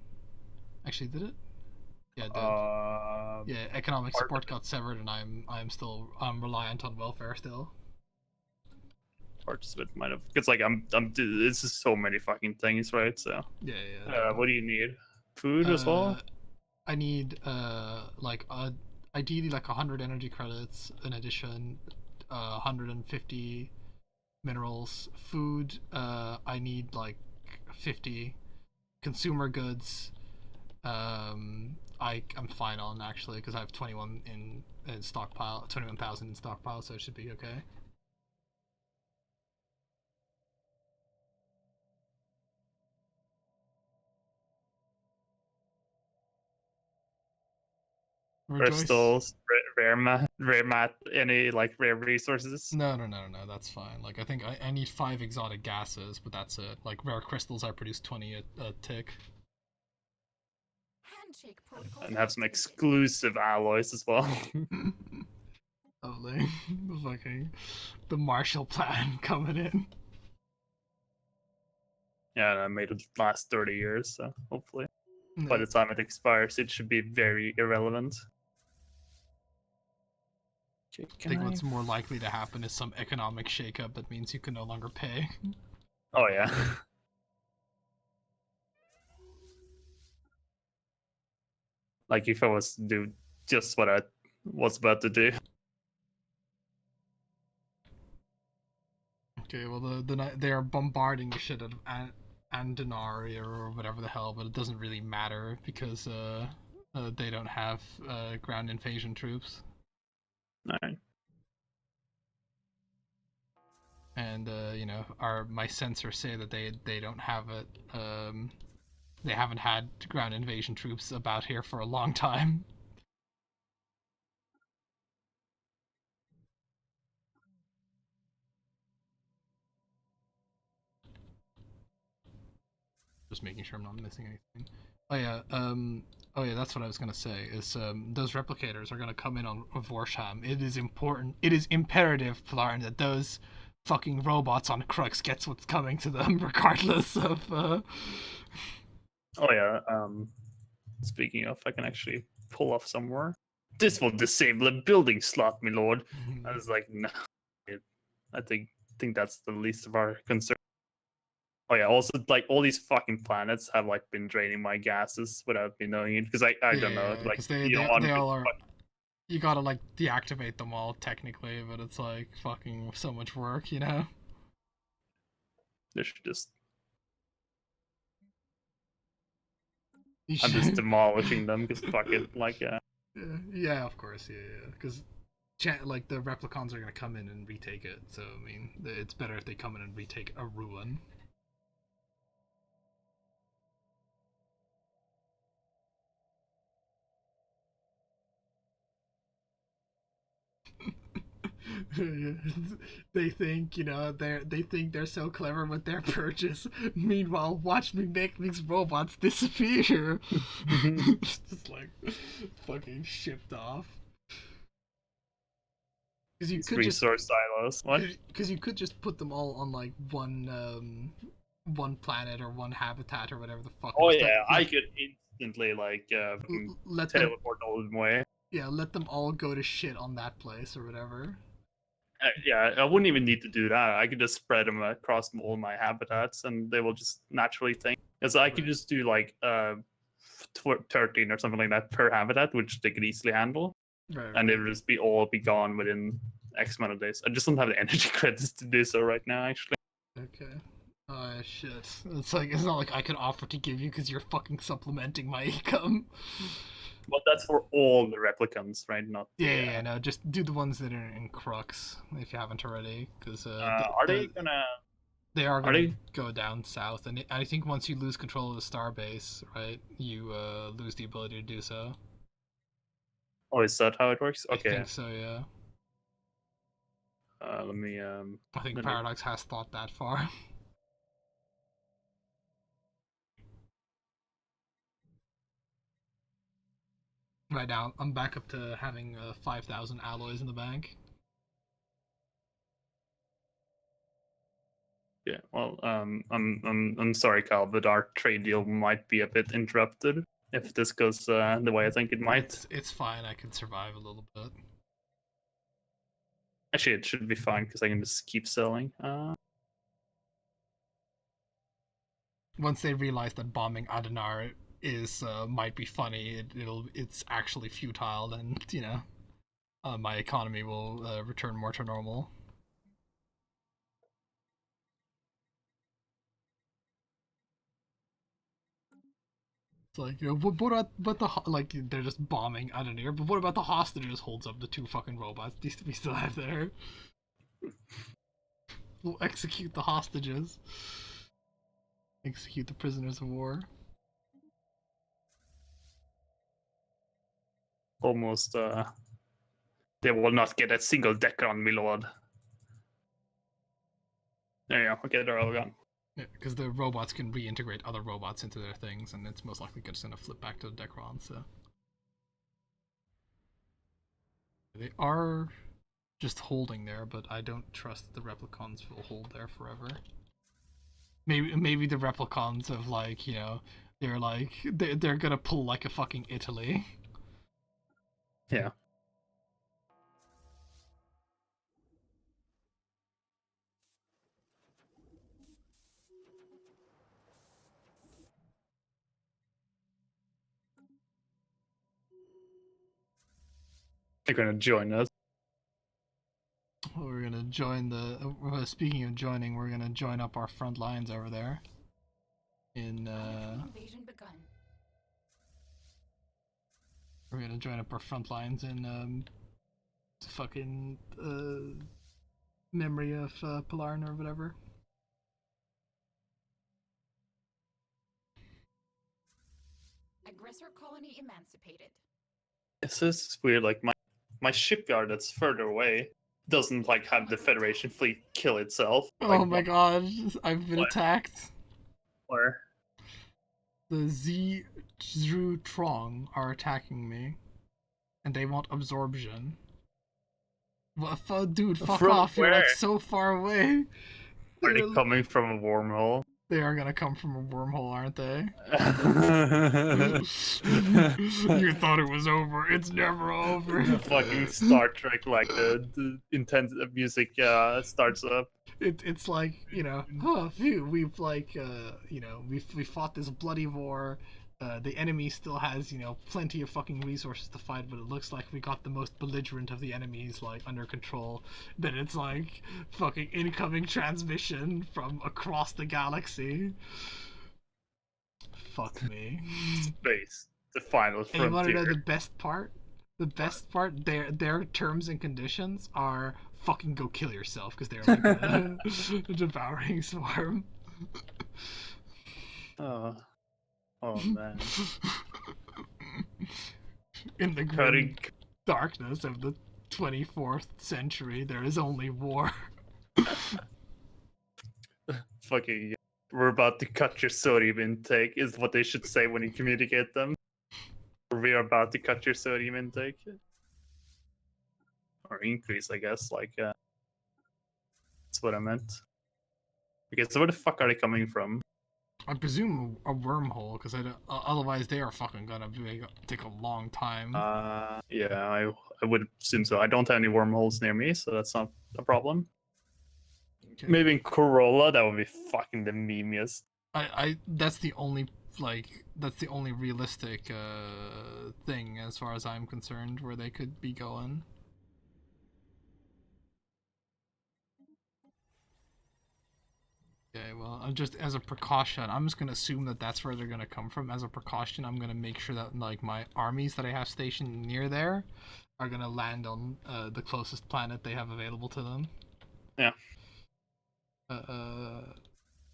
Actually, did it? Yeah, it did. Yeah, economic support got severed, and I'm still reliant on welfare still. Parts of it might have, because like I'm this is so many fucking things, right? So yeah. What do you need? Food as well? I need like ideally like 100 energy credits in addition, 150 minerals. Food, I need like 50. Consumer goods, I'm fine on actually, because I have 21 in stockpile, 21,000 in stockpile, so it should be okay. Crystals, rare any like rare resources? No, that's fine. Like I think I need 5 exotic gases, but that's it. Like rare crystals, I produce 20 a tick. Handshake protocol. And have some exclusive alloys as well. Lovely. The Marshall Plan coming in. Yeah, and I made it last 30 years, so hopefully by the time it expires, it should be very irrelevant. I think what's more likely to happen is some economic shakeup that means you can no longer pay. Oh yeah. Like if I was to do just what I was about to do. Okay, well they are bombarding the shit out of Andanari or whatever the hell, but it doesn't really matter because they don't have ground invasion troops. Alright. and you know, my sensors say that they don't have it. They haven't had ground invasion troops about here for a long time. Just making sure I'm not missing anything. Oh yeah, oh yeah, that's what I was gonna say. Is those replicators are gonna come in on Vorsham. It is important. It is imperative, Plarn, that those fucking robots on Crux gets what's coming to them, regardless of. Oh yeah. Speaking of, I can actually pull off somewhere. This will disable a building slot, my lord. I was like, no. I think that's the least of our concern. Oh yeah. Also, like all these fucking planets have like been draining my gases without me knowing it because I don't know. Like because you don't want they to all are. You gotta like deactivate them all technically, but it's like fucking so much work, you know. they should just. You I'm just should- demolishing them because fuck it. Like yeah, of course, yeah, because like the replicons are gonna come in and retake it. So I mean, it's better if they come in and retake a ruin. They think, you know, they think they're so clever with their purchase. Meanwhile, watch me make these robots disappear. It's just like fucking shipped off. Because you these could just resource silos. What? because you could just put them all on like one planet or one habitat or whatever the fuck. Oh Just yeah, I could instantly like let them teleport all of them away. let them all go to shit on that place or whatever. Yeah, I wouldn't even need to do that. I could just spread them across all my habitats, and they will just naturally think. Because I could Right. just do like 13 or something like that per habitat, which they could easily handle, Right, and right. it would just be gone within X amount of days. I just don't have the energy credits to do so right now, actually. Okay. Oh shit. It's like it's not like I could offer to give you because you're fucking supplementing my income. But that's for all the replicants, right? Not the. Yeah. No, just do the ones that are in Crux if you haven't already, because Are they gonna? they are Are gonna they? go down south, and I think once you lose control of the starbase, right, you lose the ability to do so. Oh, is that how it works? I Okay. think so, yeah. Let me I think let me. Paradox has thought that far. Right now, I'm back up to having 5,000 alloys in the bank. Yeah, well, I'm sorry, Cal, but our trade deal might be a bit interrupted if this goes the way I think it might. It's fine. I can survive a little bit. Actually, it should be fine because I can just keep selling. Once they realize that bombing Adenar is might be funny, it's actually futile, then you know, my economy will return more to normal. It's like, you know, what about like they're just bombing Adenar, but what about the hostages? Holds up the two fucking robots we still have there. We'll execute the hostages. Execute the prisoners of war. Almost, they will not get a single decker on me, lord. There you go. Okay, they're all gone. Yeah, because the robots can reintegrate other robots into their things, and it's most likely just gonna flip back to the Decron. So they are just holding there, but I don't trust that the replicons will hold there forever. Maybe the replicons of like, you know, they're gonna pull like a fucking Italy. Yeah. They're gonna join us. We're gonna join the. Speaking of joining, we're gonna join up our front lines over there. In Invasion begun. we're gonna join up our front lines in fucking memory of Pilarn or whatever. Aggressor colony emancipated. This is weird. Like my shipyard that's further away doesn't like have the Federation fleet kill itself. Like, Oh my god, I've been What? attacked. Or The Zru Trong are attacking me, and they want absorption. What, dude, fuck From off! You're like where? so far away. are they coming from a wormhole? They are gonna come from a wormhole, aren't they? The You thought it was over. It's never over. fucking Star Trek, like the intense music starts up. It's like, you know, oh, phew, we've like, you know, we fought this bloody war. The enemy still has, you know, plenty of fucking resources to fight, but it looks like we got the most belligerent of the enemies, like, under control. Then it's like, fucking incoming transmission from across the galaxy. Fuck me. Space, the final And you want to know frontier. the best part? The best part, their terms and conditions are fucking go kill yourself, because they're like a devouring swarm. Oh man. In the grim Cutting darkness of the 24th century, there is only war. fucking. We're about to cut your sodium intake is what they should say when you communicate them. We are about to cut your sodium intake. Or increase, I guess. Like, that's what I meant. Okay, so where the fuck are they coming from? I presume a wormhole, because otherwise they are fucking gonna take a long time. Yeah, I would assume so. I don't have any wormholes near me, so that's not a problem. Okay. Maybe in Corolla, that would be fucking the memeiest. That's the only realistic thing as far as I'm concerned where they could be going. Okay, well, I'm just as a precaution, I'm just gonna assume that that's where they're gonna come from. As a precaution, I'm gonna make sure that like my armies that I have stationed near there are gonna land on the closest planet they have available to them. Yeah.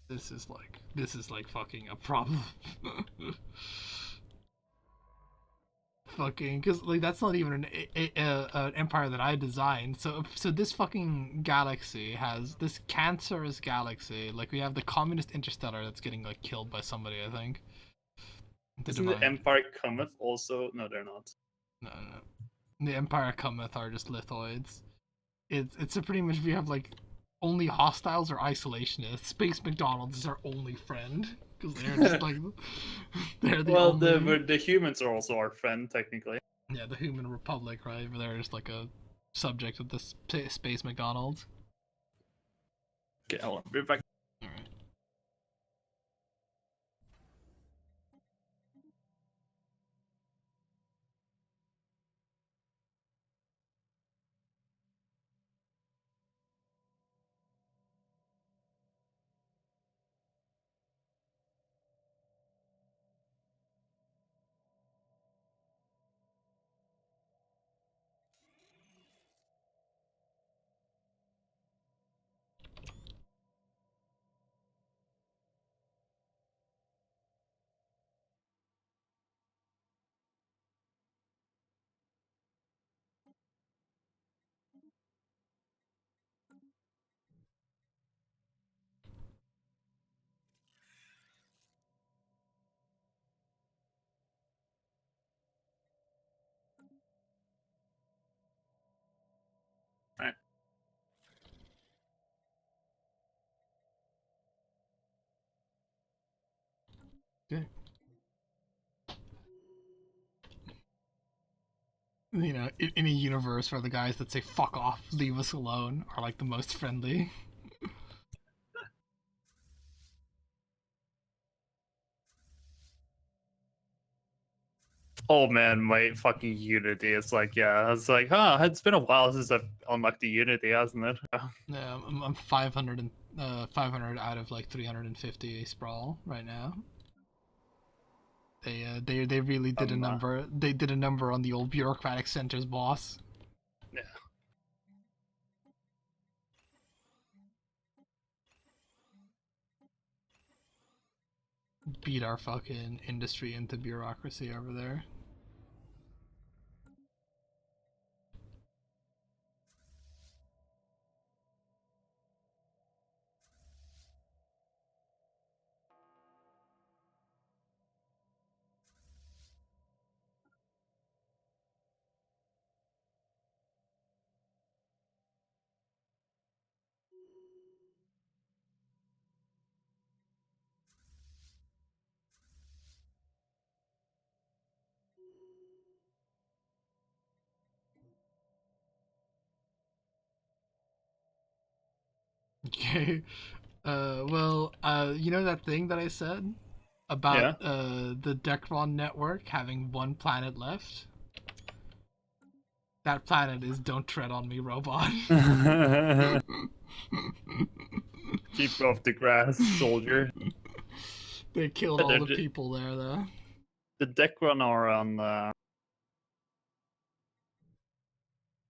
This is like fucking a problem. Fucking, because like that's not even an empire that I designed. So this fucking galaxy has this cancerous galaxy. Like we have the communist interstellar that's getting like killed by somebody, I think. Isn't the Empire Cometh also? No, they're not. No. The Empire Cometh are just lithoids. It's a pretty much we have like only hostiles or isolationists. Space McDonald's is our only friend because they're just like they're the only... the humans are also our friend technically. Yeah, the Human Republic, right? Where they're just like a subject of this Space McDonald's. Okay, hold on. Be back. All right. Right. Okay. You know, in a universe where the guys that say "fuck off, leave us alone" are like the most friendly. Oh man, my fucking Unity. It's like, yeah, it's like, it's been a while since I've unlocked the Unity, hasn't it? Yeah, I'm 500 out of like 350 sprawl right now. They really did a number. They did a number on the old bureaucratic center's boss. Yeah. beat our fucking industry into bureaucracy over there. Okay. You know that thing that I said about Yeah. the Dekron network having one planet left? That planet is Don't Tread on Me, Robot. Keep off the grass, soldier. They killed all the people there, though. The Decron are on.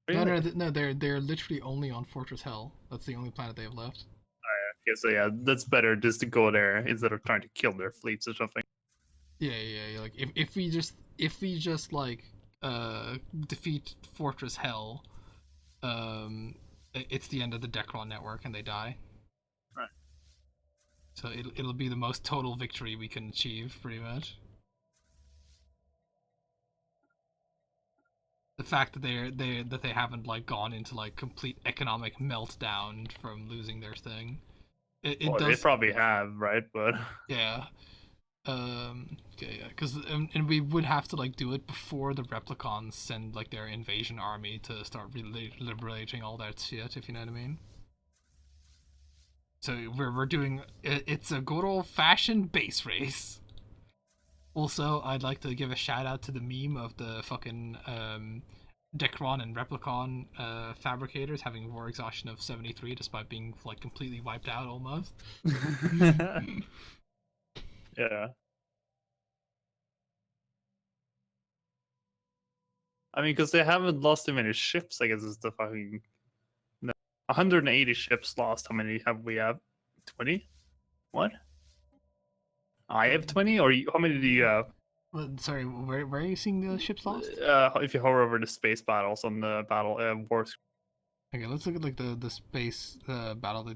Really? No, they're literally only on Fortress Hell. That's the only planet they have left. Okay, so yeah, that's better just to go there instead of trying to kill their fleets or something. Yeah. Like if we just like defeat Fortress Hell, it's the end of the Dekron network and they die. Right. So it'll be the most total victory we can achieve, pretty much. The fact that they haven't like gone into like complete economic meltdown from losing their thing. It does. They probably have, right? But yeah. Okay, yeah, because and we would have to like do it before the replicons send like their invasion army to start liberating all that shit, if you know what I mean. So we're doing it's a good old fashioned base race. Also, I'd like to give a shout out to the meme of the fucking Decron and Replicon fabricators having war exhaustion of 73 despite being like completely wiped out almost. yeah. I mean, because they haven't lost too many ships, I guess is the fucking. No. 180 ships lost. How many have we have? 20? What? I have 20? Or how many do you have? Well, sorry, where are you seeing the ships lost? If you hover over the space battles on the battle war screen. Okay, let's look at like the space battle.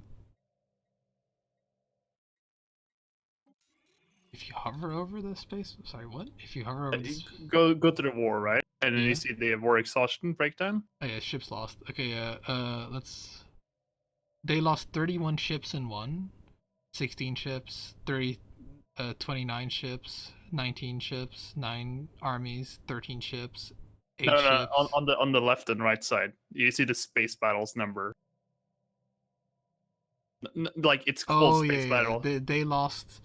If you hover over the space, sorry, what? If you hover over go to the war, right? And then yeah. you see the war exhaustion breakdown. Oh yeah, ships lost. Okay, let's. They lost 31 ships in one, 16 ships, 29 ships, 19 ships, 9 armies, 13 ships, 8 no, ships. on the left and right side, you see the space battles number. Like it's called space battle. They lost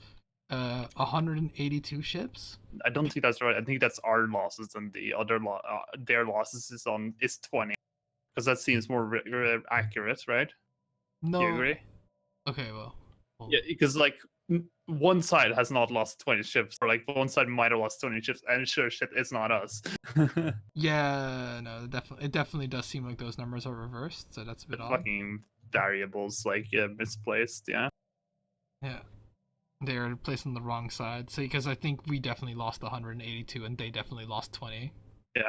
182 ships. I don't think that's right. I think that's our losses, and the other their losses is 20, because that seems more accurate, right? No. Do you agree? Okay, well. Yeah, because like one side has not lost 20 ships, or like one side might have lost 20 ships, and sure shit, it's not us. Yeah, no, it definitely does seem like those numbers are reversed, so that's a bit odd. Fucking variables like misplaced, yeah. Yeah. They're placed on the wrong side. So because I think we definitely lost 182 and they definitely lost 20. Yeah.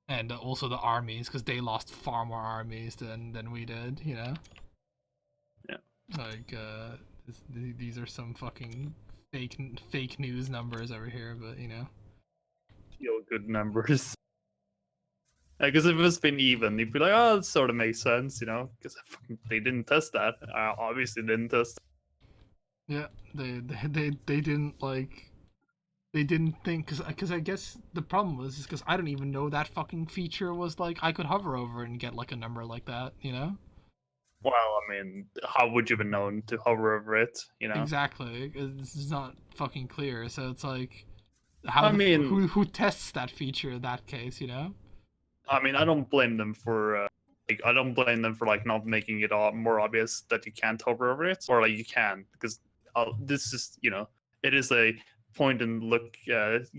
And also the armies, because they lost far more armies than we did, you know? Yeah. Like, these are some fucking fake news numbers over here, but you know. Feel good numbers. Because if it's been even, you'd be like, oh, that sort of makes sense, you know? Because they didn't test that. Obviously didn't test. Yeah, they didn't like. They didn't think because I guess the problem was because I don't even know that fucking feature was like I could hover over and get like a number like that, you know? Well, I mean, how would you have known to hover over it, you know? Exactly. It's not fucking clear, so it's like, who tests that feature in that case, you know? I mean, I don't blame them for I don't blame them for like not making it more obvious that you can't hover over it, or like you can, because this is, you know, it is a point and look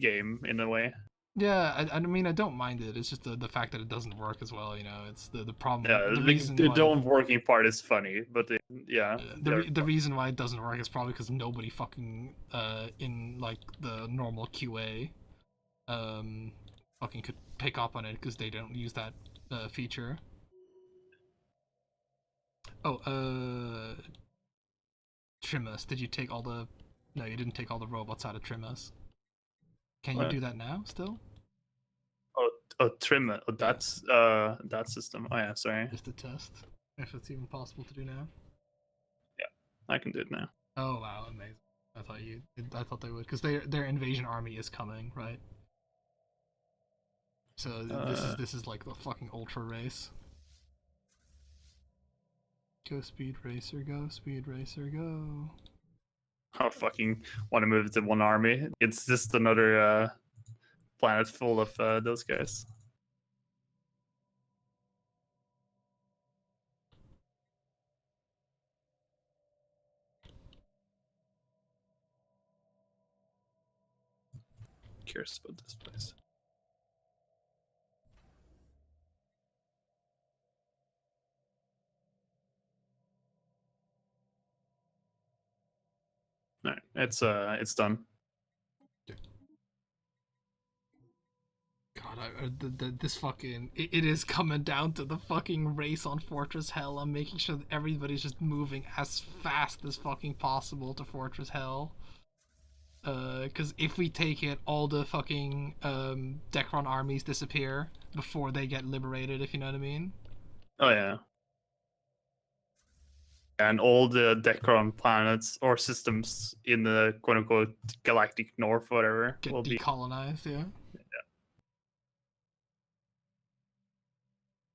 game in a way. Yeah, I mean I don't mind it. It's just the fact that it doesn't work as well. You know, it's the problem. Yeah, The the, reason the why don't working part is funny, but yeah, the reason why it doesn't work is probably because nobody fucking in like the normal QA um fucking could pick up on it because they don't use that feature. Oh, Trimus, did you take all the? No, you didn't take all the robots out of Trimus. Can you What? do that now still? Oh, trim it. Oh, Yeah. that's that system. Oh yeah, sorry. Just a test. If it's even possible to do now. I can do it now. Oh wow, amazing. I thought they would, because their invasion army is coming, right? So this is like the fucking ultra race. Go speed racer, go speed racer, go. I fucking want to move to one army. It's just another planet full of those guys. Curious about this place. All right, it's done. God, this fucking it is coming down to the fucking race on Fortress Hell. I'm making sure that everybody's just moving as fast as fucking possible to Fortress Hell. Because if we take it, all the fucking Decron armies disappear before they get liberated. If you know what I mean. Oh yeah. And all the Decron planets or systems in the quote unquote galactic north, whatever, Get will be. decolonized, yeah.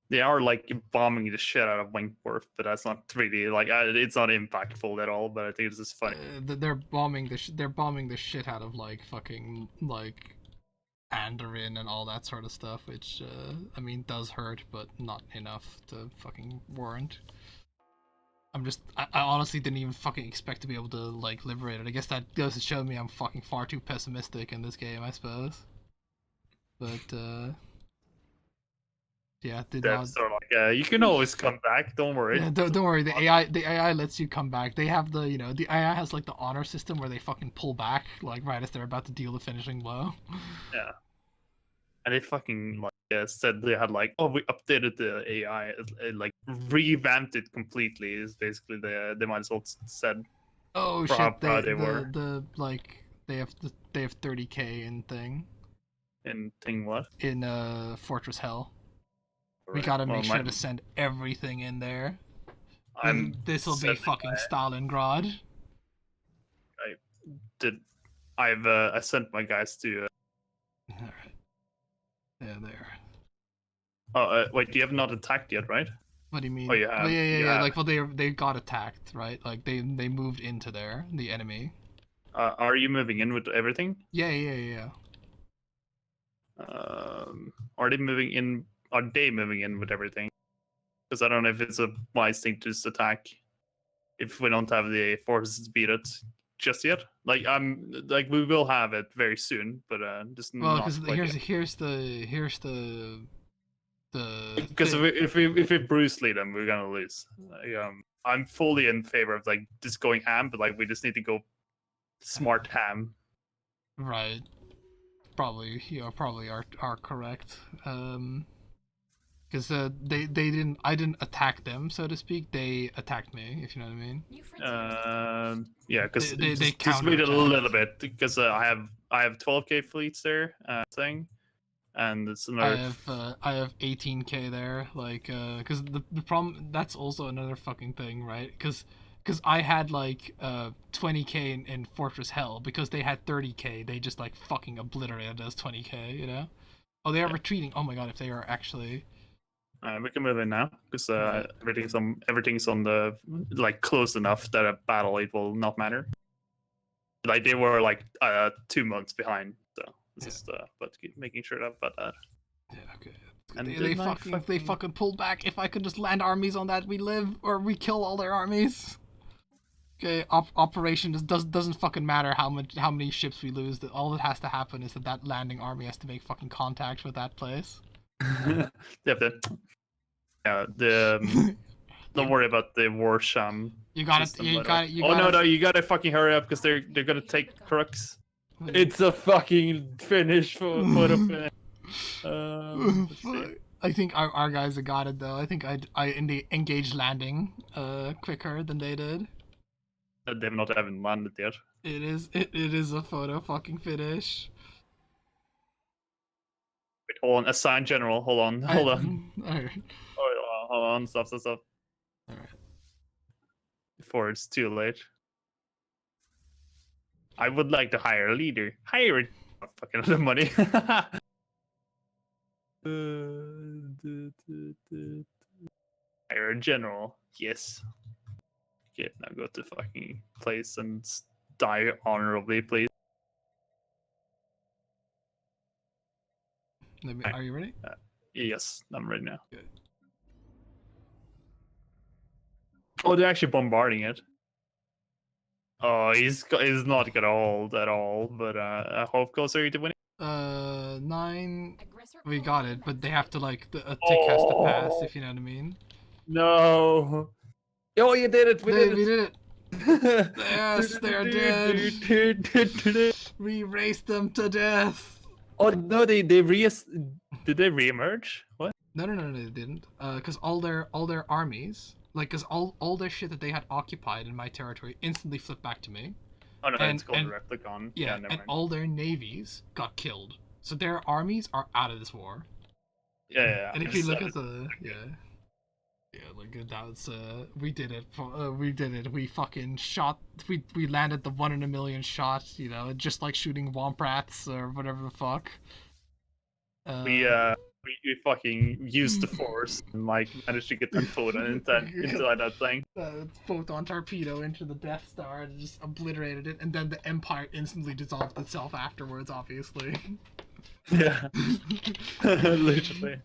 They are like bombing the shit out of Winkworth, but that's not really like it's not impactful at all. But I think it's just funny. They're bombing they're bombing the shit out of like fucking like Andorin and all that sort of stuff, which I mean does hurt, but not enough to fucking warrant. I honestly didn't even fucking expect to be able to like liberate it. I guess that goes to show me I'm fucking far too pessimistic in this game, I suppose. But yeah, did not. That's sort of like you can always come back. Don't worry. Yeah, don't worry. The AI lets you come back. They have the the AI has like the honor system where they fucking pull back like right as they're about to deal the finishing blow. Yeah. And they fucking like said they had like, oh, we updated the AI, like revamped it completely. Is basically they might as well said Oh for how shit! proud they were The like they have 30K in thing in thing what. in Fortress Hell. We Right. gotta Well, make sure to send everything in there. I'm This will be fucking Stalingrad. I did. I sent my guys to. All right. Yeah, there. Oh wait, you have not attacked yet, right? What do you mean? Oh, you have. Well, you yeah. have. Like, well, they got attacked, right? Like, they moved into there, the enemy. Are you moving in with everything? Yeah. Are they moving in? Are they moving in with everything? Because I don't know if it's a wise thing to just attack if we don't have the forces to beat it just yet. Like we will have it very soon, but just Well, not because quite here's the because thing. if we Bruce Lee them, we're gonna lose. Like, I'm fully in favor of like just going ham, but like we just need to go smart ham. Right. Probably are correct. Because they didn't I didn't attack them, so to speak. They attacked me, if you know what I mean. New frontiers. Yeah, because They just wait a counterattacked. little bit because I have 12K fleets there thing, and it's another. I have 18K there, like because the problem that's also another fucking thing, right? Because I had like 20K in Fortress Hell because they had 30K. They just like fucking obliterated those 20K, you know. Oh, they are retreating. Oh my god, if they are actually. We can move in now because Right. everything's on the like close enough that a battle it will not matter. Like they were like 2 months behind, so it's just but keep making sure about that. Yeah. Okay. And They fucking pulled back. If I could just land armies on that, we live or we kill all their armies. Okay, operation doesn't fucking matter how many ships we lose. All that has to happen is that landing army has to make fucking contact with that place. They have to, yeah, the don't worry about the warsham. You got it. system, You by the got way. it. You Oh got no, it. no, you gotta fucking hurry up because they're gonna take crooks. It's a fucking finish for the finish. Let's see. I think our guys have got it though. I think I engaged landing quicker than they did. They've not even landed yet. It is a photo fucking finish. Wait, hold on. Assign general. Hold on. Alright. Hold on. Stop. Alright. Before it's too late. I would like to hire a leader. Hire it. Oh, fucking the money. Hire a general. Yes. Okay, now go to fucking place and die honorably, please. Are you ready? Yes, I'm ready now. Good. Oh, they're actually bombarding it. Oh, he's not gonna hold at all, but I hope goes are you to win it. 9. Aggressor We got it, colony but they have to like the tick has to pass, if you know what I mean. No. Oh, you did it. We did We it. did it. Yes, they're dead. We raced them to death. Oh no, they did they reemerge? What? No, they didn't. Cause all their armies, like, cause all their shit that they had occupied in my territory instantly flipped back to me. Oh no, And- it's called and- Replicon. Yeah, never and mind. all their navies got killed. So their armies are out of this war. Yeah. And if you look at the like that's we did it. We did it. We fucking shot. We landed the 1 in a million shot. You know, just like shooting womp rats or whatever the fuck. We fucking used the force and like managed to get them photon inside that thing. Photon torpedo into the Death Star and just obliterated it, and then the Empire instantly dissolved itself afterwards. Obviously. Yeah. Literally.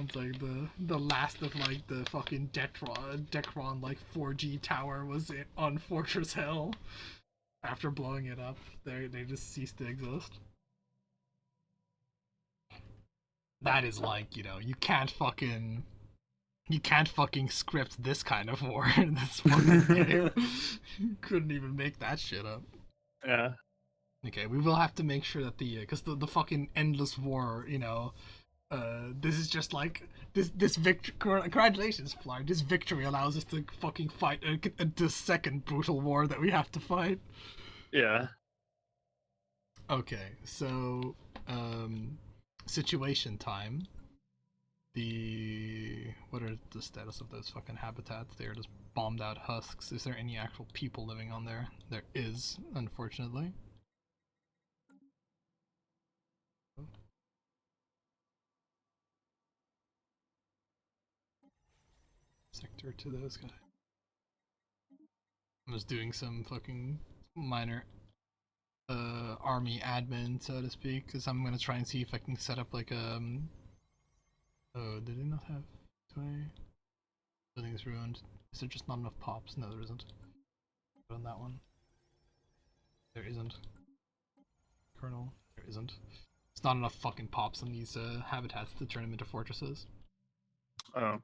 It's like the last of like the fucking Decron like 4G tower was on Fortress Hell. After blowing it up, they just ceased to exist. That is like, you know, you can't fucking script this kind of war in this fucking game. You couldn't even make that shit up. Yeah. Okay, we will have to make sure that because the fucking endless war, you know, this is just like this victory. Congratulations, Fly. This victory allows us to fucking fight the second brutal war that we have to fight. Yeah. Okay, so situation time. What are the status of those fucking habitats? They are just bombed out husks. Is there any actual people living on there? There is, unfortunately. Sector to those guys. I'm just doing some fucking minor army admin, so to speak, because I'm gonna try and see if I can set up like oh, did they not have 20? Building's ruined. Is there just not enough pops? No, there isn't. But on that one, there isn't. Colonel, there isn't. It's not enough fucking pops on these habitats to turn them into fortresses. Oh.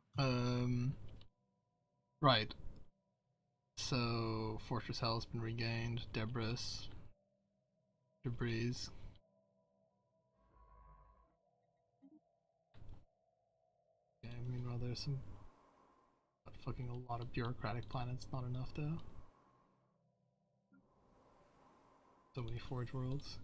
Right. So Fortress Hell has been regained. Debris. Okay, meanwhile there's some fucking a lot of bureaucratic planets, not enough though. So many Forge worlds.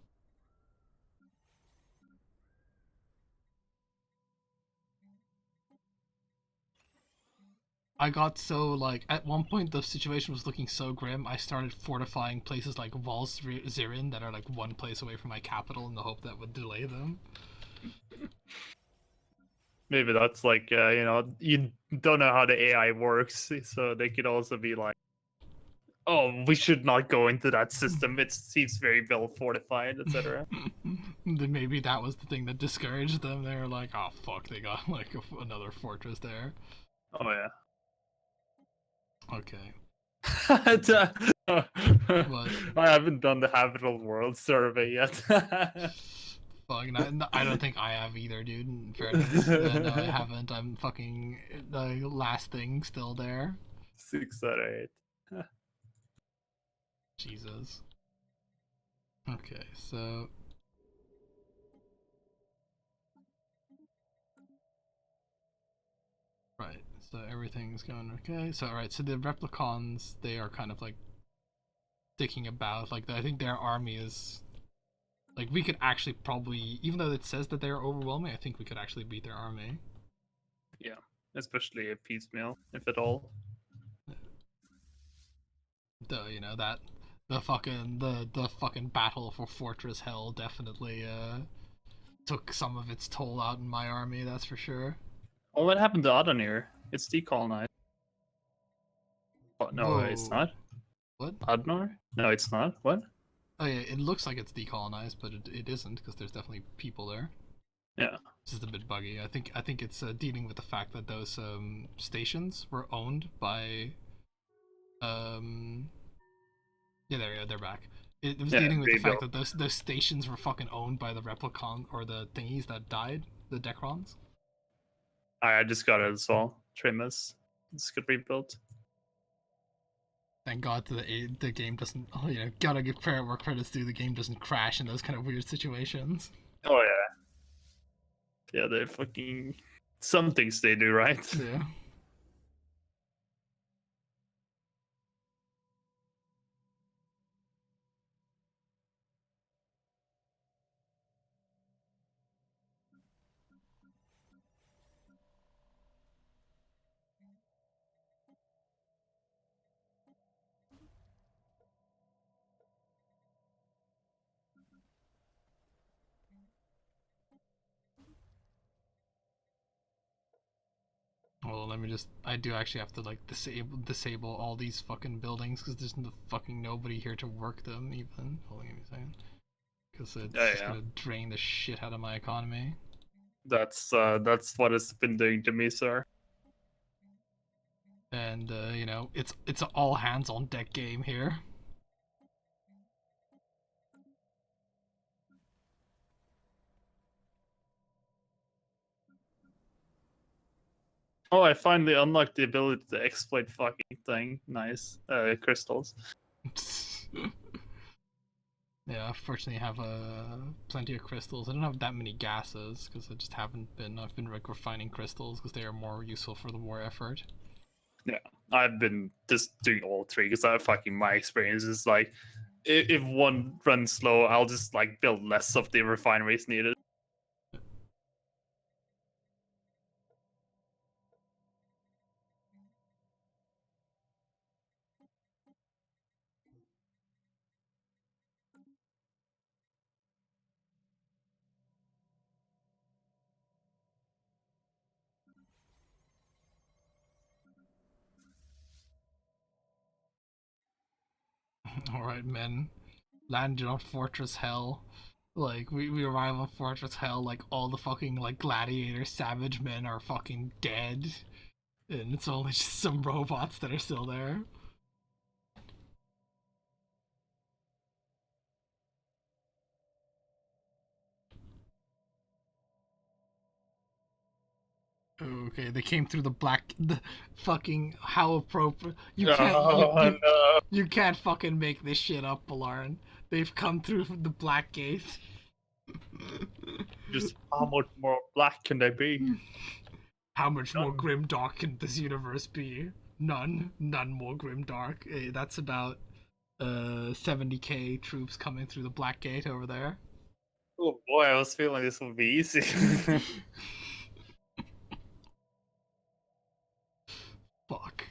I got so like at one point the situation was looking so grim. I started fortifying places like Zirin that are like one place away from my capital in the hope that would delay them. Maybe that's like you know, you don't know how the AI works, so they could also be like, oh, we should not go into that system. It seems very well fortified, etc. Then maybe that was the thing that discouraged them. They were like, oh fuck, they got like another fortress there. Oh yeah. Okay. I What? haven't done the habitable world survey yet. Fuck, I don't think I have either, dude. In fairness, no, I haven't. I'm fucking the last thing still there. 6 out of 8. Jesus. Okay, so right, so everything's going okay. So alright, so the replicons, they are kind of like sticking about. Like I think their army is like we could actually probably, even though it says that they're overwhelming, I think we could actually beat their army. Yeah, especially a piecemeal, if at all. You know that the fucking battle for Fortress Hell definitely took some of its toll out in my army. That's for sure. Oh, what happened to Adonir? It's decolonized. Oh, no, it's Whoa. not. What? Adnor? No, it's not. What? Oh yeah, it looks like it's decolonized, but it isn't because there's definitely people there. Yeah. It's just a bit buggy. I think it's dealing with the fact that those stations were owned by yeah, there you go, they're back. It was Yeah, dealing with the fact rebuild. that those stations were fucking owned by the replicon or the thingies that died, the Decrons. I just got it as well. Trimus. It's good rebuilt. Thank God the game doesn't. Oh, you know, gotta give credit where credit's due. The game doesn't crash in those kind of weird situations. Oh, yeah. Yeah, they're fucking. Some things they do right. Yeah. Well, let me just. I do actually have to like disable all these fucking buildings because there's fucking nobody here to work them even. Hold on, give me a second. Because it's just Yeah. gonna drain the shit out of my economy. That's what it's been doing to me, sir. And you know, it's an all hands on deck game here. Oh, I finally unlocked the ability to exploit fucking thing. Nice. Crystals. Yeah, I fortunately have plenty of crystals. I don't have that many gases because I just haven't been. I've been like refining crystals because they are more useful for the war effort. Yeah, I've been just doing all 3 because I fucking my experience is like, if one runs slow, I'll just like build less of the refineries needed. All right, men, landed on Fortress Hell. Like we arrive on Fortress Hell, like all the fucking like gladiator savage men are fucking dead, and it's only just some robots that are still there. Okay, they came through the fucking how appropriate. Oh no! You can't fucking make this shit up, Balaran. They've come through the black gate. Just how much more black can they be? How much more grim dark can this universe be? None more grim dark. That's about 70k troops coming through the black gate over there. Oh boy, I was feeling this would be easy. Fuck.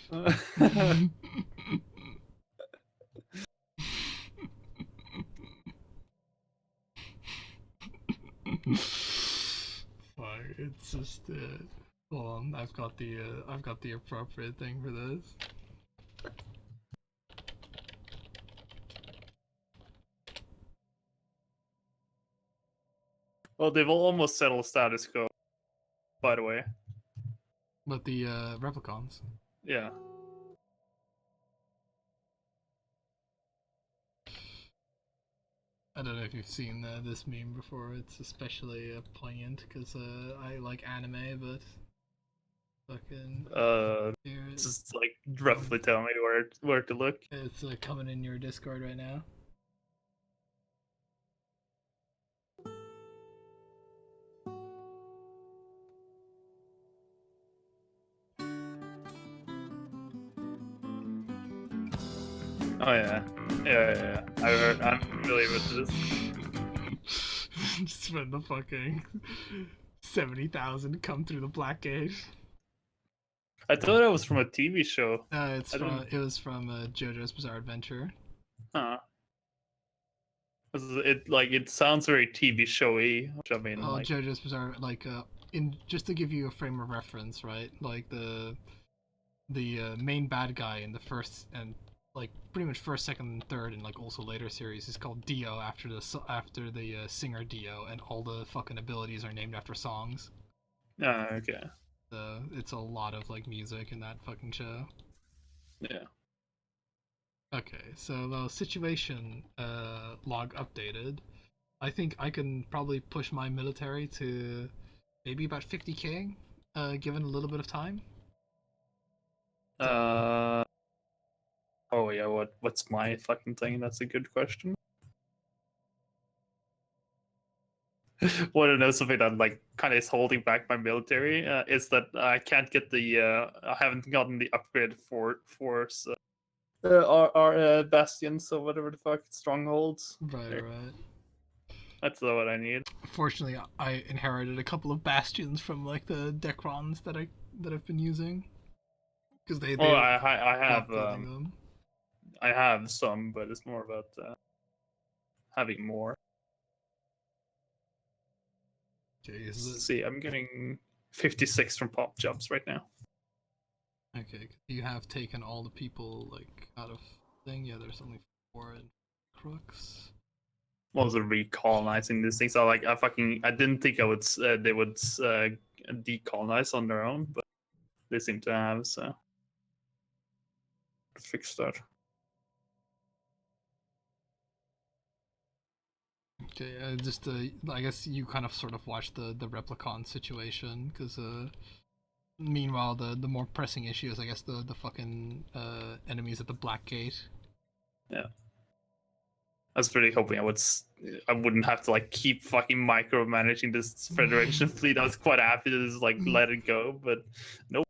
Fuck, it's just hold on, I've got the appropriate thing for this. Well, they've almost settled status quo, by the way. But the replicons. Yeah. I don't know if you've seen this meme before. It's especially poignant because I like anime, but fucking here Just like roughly tell me where to look. it's coming in your Discord right now. Oh yeah. I'm familiar with this. Just when the fucking 70,000 come through the black gate. I thought it was from a TV show. It was from JoJo's Bizarre Adventure. Huh. It sounds very TV showy, which I mean Oh, like JoJo's Bizarre, like in just to give you a frame of reference, right? Like the main bad guy in the first and like pretty much first, second, and third, and like also later series is called Dio after the singer Dio, and all the fucking abilities are named after songs. okay. So it's a lot of like music in that fucking show. Yeah. Okay, so the situation log updated. I think I can probably push my military to maybe about 50k, given a little bit of time. Oh yeah, what's my fucking thing? That's a good question. Want to know something that like kind of is holding back my military? Is that I can't get I haven't gotten the upgrade for force our bastions or whatever the fuck strongholds. Right, right. That's what I need. Fortunately, I inherited a couple of bastions from like the Decrons that I've been using because they Well, I have stopped building them. I have some, but it's more about having more. Okay, See, I'm getting 56 from pop jobs right now. okay, you have taken all the people like out of thing. Yeah, there's only 4 in Crooks. Also recolonizing these things. I didn't think they would decolonize on their own, but they seem to have, so fix that. Okay, just I guess you kind of sort of watched the replicon situation because meanwhile the more pressing issue is I guess the fucking enemies at the Black Gate. Yeah. I was really hoping I wouldn't have to like keep fucking micromanaging this Federation fleet. I was quite happy to just like let it go, but nope.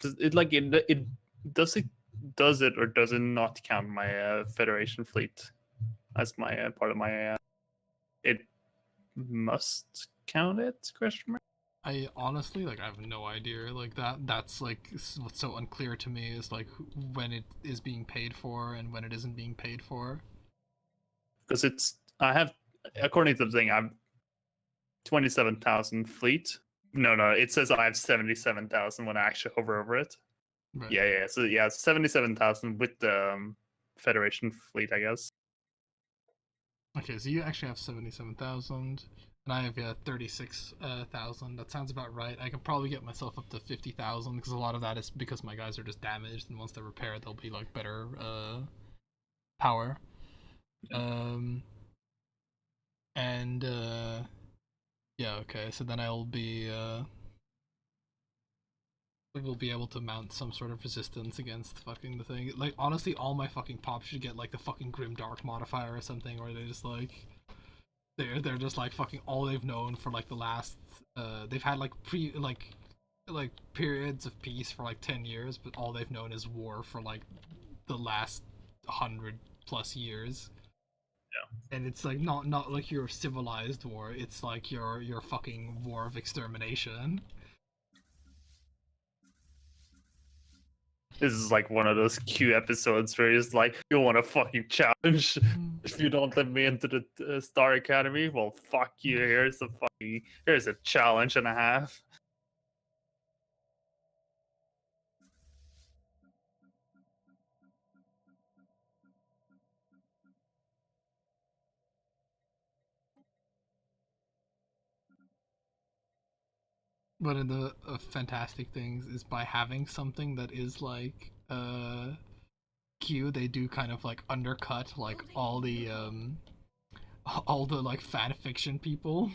It does it or does it not count my Federation fleet as my part of my it must count it? Question mark. I honestly like I have no idea like that's like what's so unclear to me is like when it is being paid for and when it isn't being paid for. Because I have, according to the thing, I'm 27,000 fleet. No, it says I have 77,000 when I actually hover over it. Right. Yeah. So yeah, 77,000 with the Federation fleet, I guess. Okay, so you actually have 77,000, and I have 36,000. That sounds about right. I can probably get myself up to 50,000 because a lot of that is because my guys are just damaged, and once they're repaired, they'll be like better power. Yeah. And yeah, okay. So then we will be able to mount some sort of resistance against fucking the thing. Like honestly, all my fucking pops should get like the fucking Grim Dark modifier or something, where they just like they're just like fucking all they've known for like the last they've had like periods of peace for like 10 years, but all they've known is war for like the last 100+ years. Yeah. And it's like not like your civilized war, it's like your fucking war of extermination. This is like one of those Q episodes where he's like, "You want a fucking challenge? If you don't let me into the Star Academy, well, fuck you. Here's a challenge and a half." one of the fantastic things is by having something that is like Q, they do kind of like undercut like all the like fan fiction people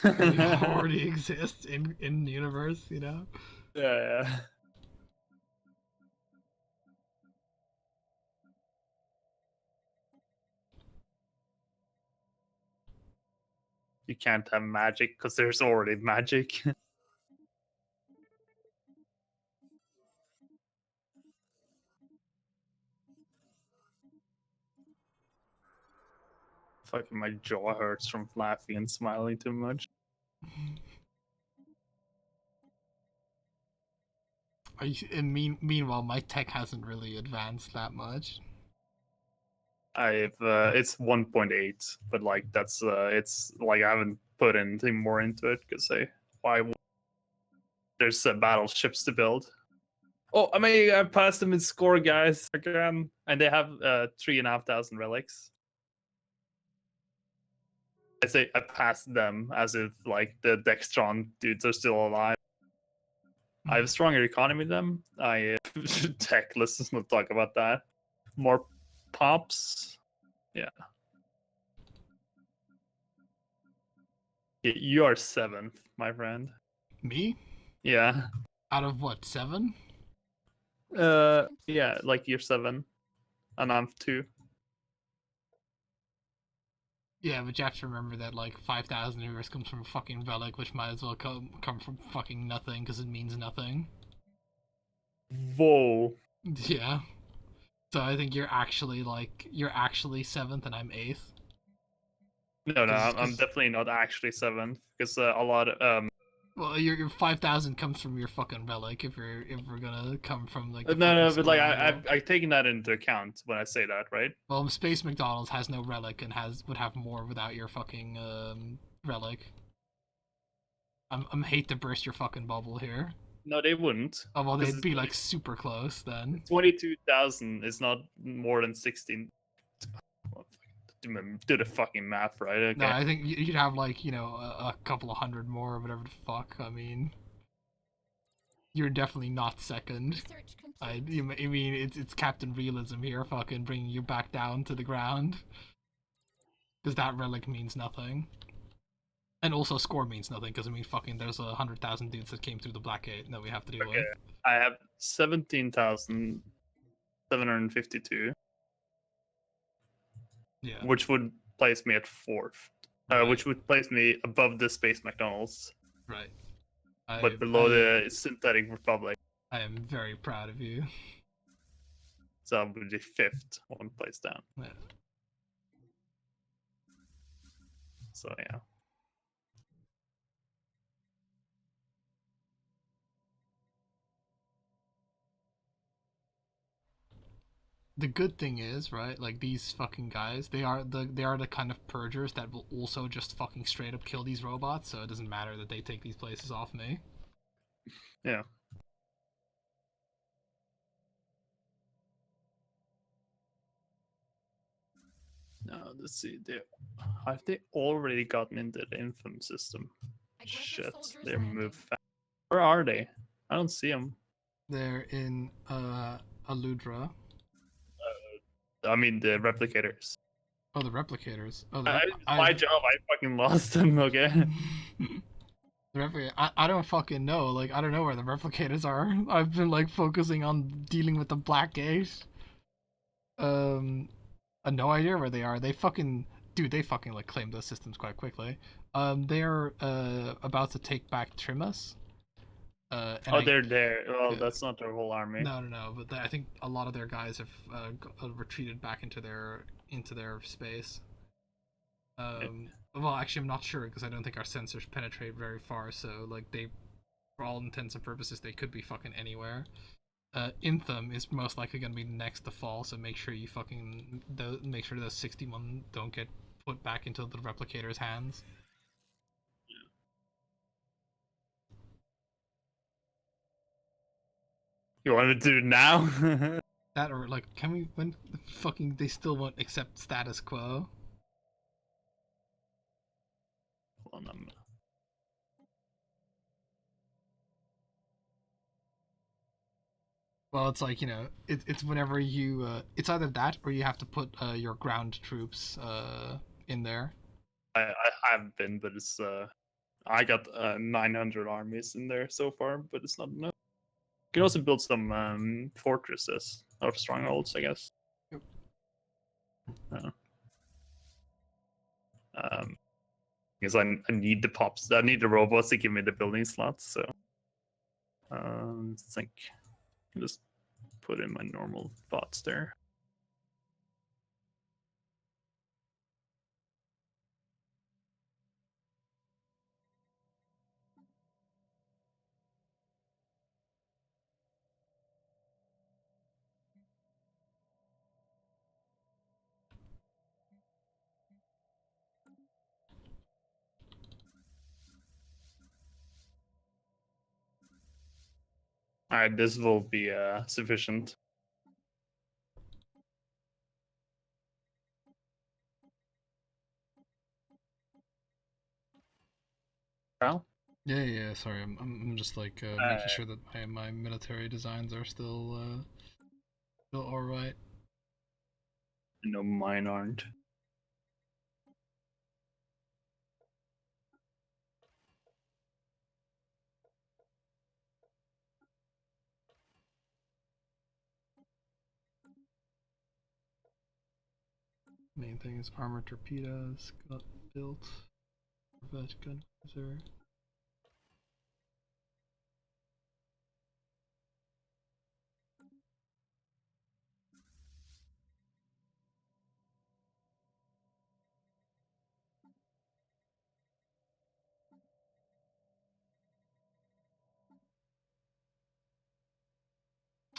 that already exist in the universe, you know? Yeah, yeah. You can't have magic because there's already magic. Fucking my jaw hurts from laughing and smiling too much. Meanwhile, my tech hasn't really advanced that much. I've it's 1.8, but like that's it's like I haven't put anything more into it because there's battleships to build. Oh, I mean, I passed them in score, guys, again, and they have 3,500 relics. I say I passed them as if like the Dextron dudes are still alive. I have a stronger economy than them. I tech. Let's just not talk about that. More pops. Yeah. You are 7th, my friend. Me? Yeah. Out of what, 7? Yeah, like you're 7, and I'm 2. Yeah, but you have to remember that like 5,000 of yours comes from a fucking relic, which might as well come from fucking nothing because it means nothing. Whoa. Yeah. So I think you're actually 7th and I'm 8th. No, I'm definitely not actually 7th because a lot of Well, your 5,000 comes from your fucking relic. If we're gonna come from like the no, but like level. I've taken that into account when I say that, right? Well, Space McDonald's has no relic and would have more without your fucking relic. I'm hate to burst your fucking bubble here. No, they wouldn't. Oh well, they'd be like super close then. 22,000 is not more than 16. Do the fucking math, right? Okay. No, I think you'd have like a couple of hundred more or whatever the fuck. I mean, you're definitely not second. Research I complete. mean it's Captain Realism here, fucking bringing you back down to the ground. Because that relic means nothing. And also score means nothing, because I mean fucking there's 100,000 dudes that came through the Black Gate that we have to deal with. I have 17,752. Yeah. Which would place me at 4th. Right. Which would place me above the Space McDonald's. Right. But below the Synthetic Republic. I am very proud of you. So I would be 5th, one place down. Yeah. So yeah. The good thing is, right, like these fucking guys, they are the kind of purgers that will also just fucking straight up kill these robots, so it doesn't matter that they take these places off me. Yeah. Now let's see. Have they already gotten into the infam system? Aggressive Shit, soldiers they landing. move fast. Where are they? I don't see them. They're in Aludra. I mean the replicators. Oh, the replicators. Oh, My job. I fucking lost them. Okay. I don't fucking know. Like, I don't know where the replicators are. I've been like focusing on dealing with the Black Gate. I have no idea where they are. They fucking like claimed those systems quite quickly. They are about to take back Trimus. They're there. Well, Yeah. that's not their whole army. No. But I think a lot of their guys have retreated back into their space. Well, actually, I'm not sure because I don't think our sensors penetrate very far. So, like, for all intents and purposes, they could be fucking anywhere. Intham is most likely going to be next to fall, so make sure you fucking make sure those 61 don't get put back into the replicator's hands. You want to do it now? That or like, can we? When fucking they still won't accept status quo. Hold on, Well, it's like, it's whenever you it's either that or you have to put your ground troops in there. I have been, but it's I got 900 armies in there so far, but it's not enough. You can also build some fortresses or strongholds, I guess. Yep. Because I need the pops, I need the robots to give me the building slots. So I think I just put in my normal bots there. All right, this will be sufficient. Well, Yeah. Sorry, I'm just like making sure that my military designs are still all right. no, mine aren't. Main thing is armor torpedoes got built. Corvette gun cruiser.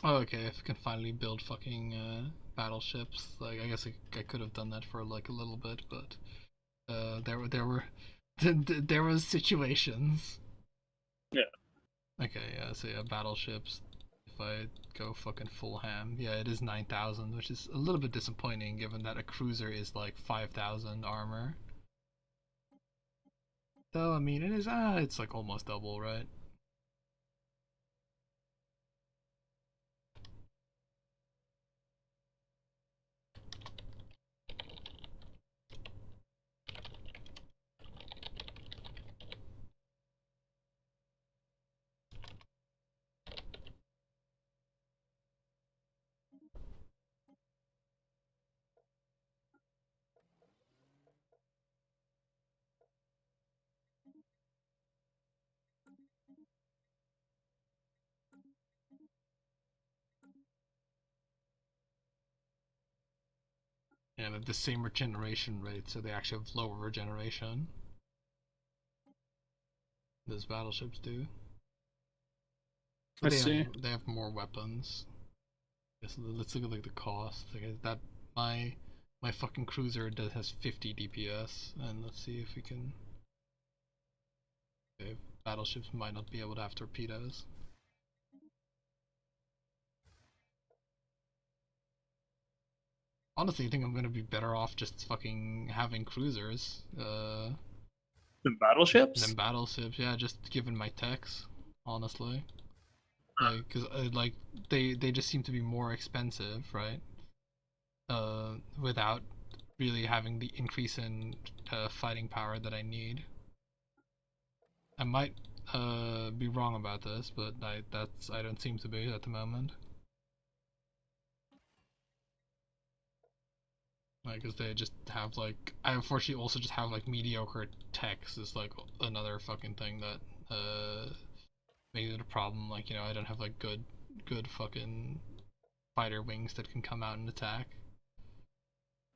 Oh, okay, if I can finally build fucking battleships, like I guess I could have done that for like a little bit, but there were there was situations. Yeah. Okay, yeah, so yeah, battleships. If I go fucking full ham, yeah, it is 9,000, which is a little bit disappointing given that a cruiser is like 5,000 armor. Though I mean, it is it's like almost double, right? And at the same regeneration rate, so they actually have lower regeneration. Those battleships do. But I see. they have more weapons. Yes, let's look at like the cost. Like that my fucking cruiser does has 50 DPS, and let's see if we can. Okay, battleships might not be able to have torpedoes. Honestly, I think I'm gonna be better off just fucking having cruisers, The battleships? than battleships. Yeah, just given my techs, honestly. Like, cause like they just seem to be more expensive, right? Without really having the increase in fighting power that I need. I might be wrong about this, but I don't seem to be at the moment. Like, cause they just have like I unfortunately also just have like mediocre techs is like another fucking thing that makes it a problem. Like, I don't have like good fucking fighter wings that can come out and attack.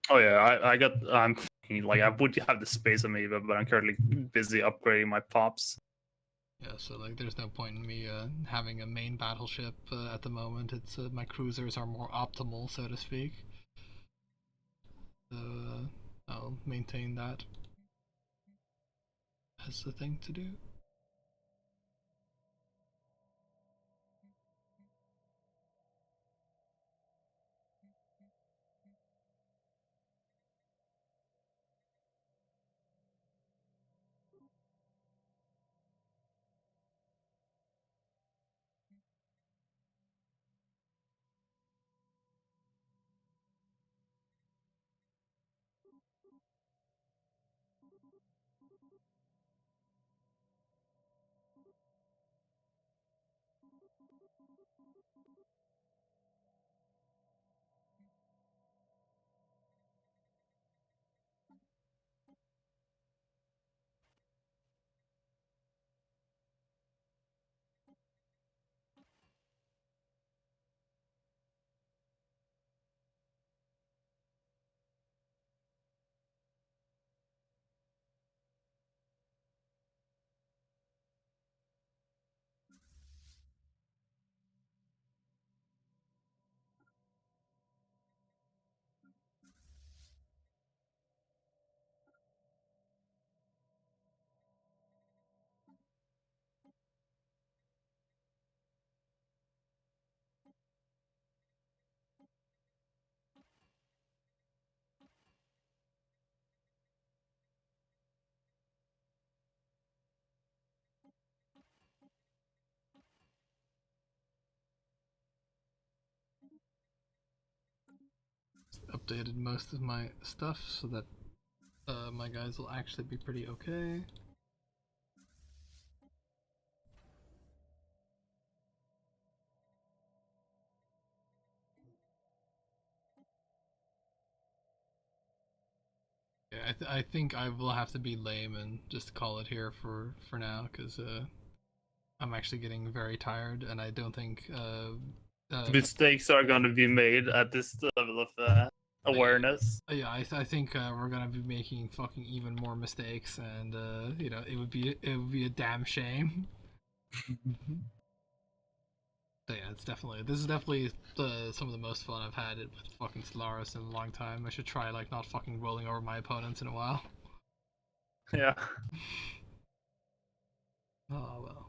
Oh yeah, I'm like I would have the space on me, but I'm currently busy upgrading my pops. Yeah, so like there's no point in me having a main battleship at the moment. It's my cruisers are more optimal, so to speak. I'll maintain that as the thing to do. updated most of my stuff so that my guys will actually be pretty okay. Yeah, I think I will have to be lame and just call it here for now, because I'm actually getting very tired, and I don't think Mistakes are gonna be made at this level of awareness. yeah, I think we're gonna be making fucking even more mistakes, and you know, it would be a damn shame. But yeah, this is definitely some of the most fun I've had it with fucking Stellaris in a long time. I should try like not fucking rolling over my opponents in a while. Yeah. Oh well.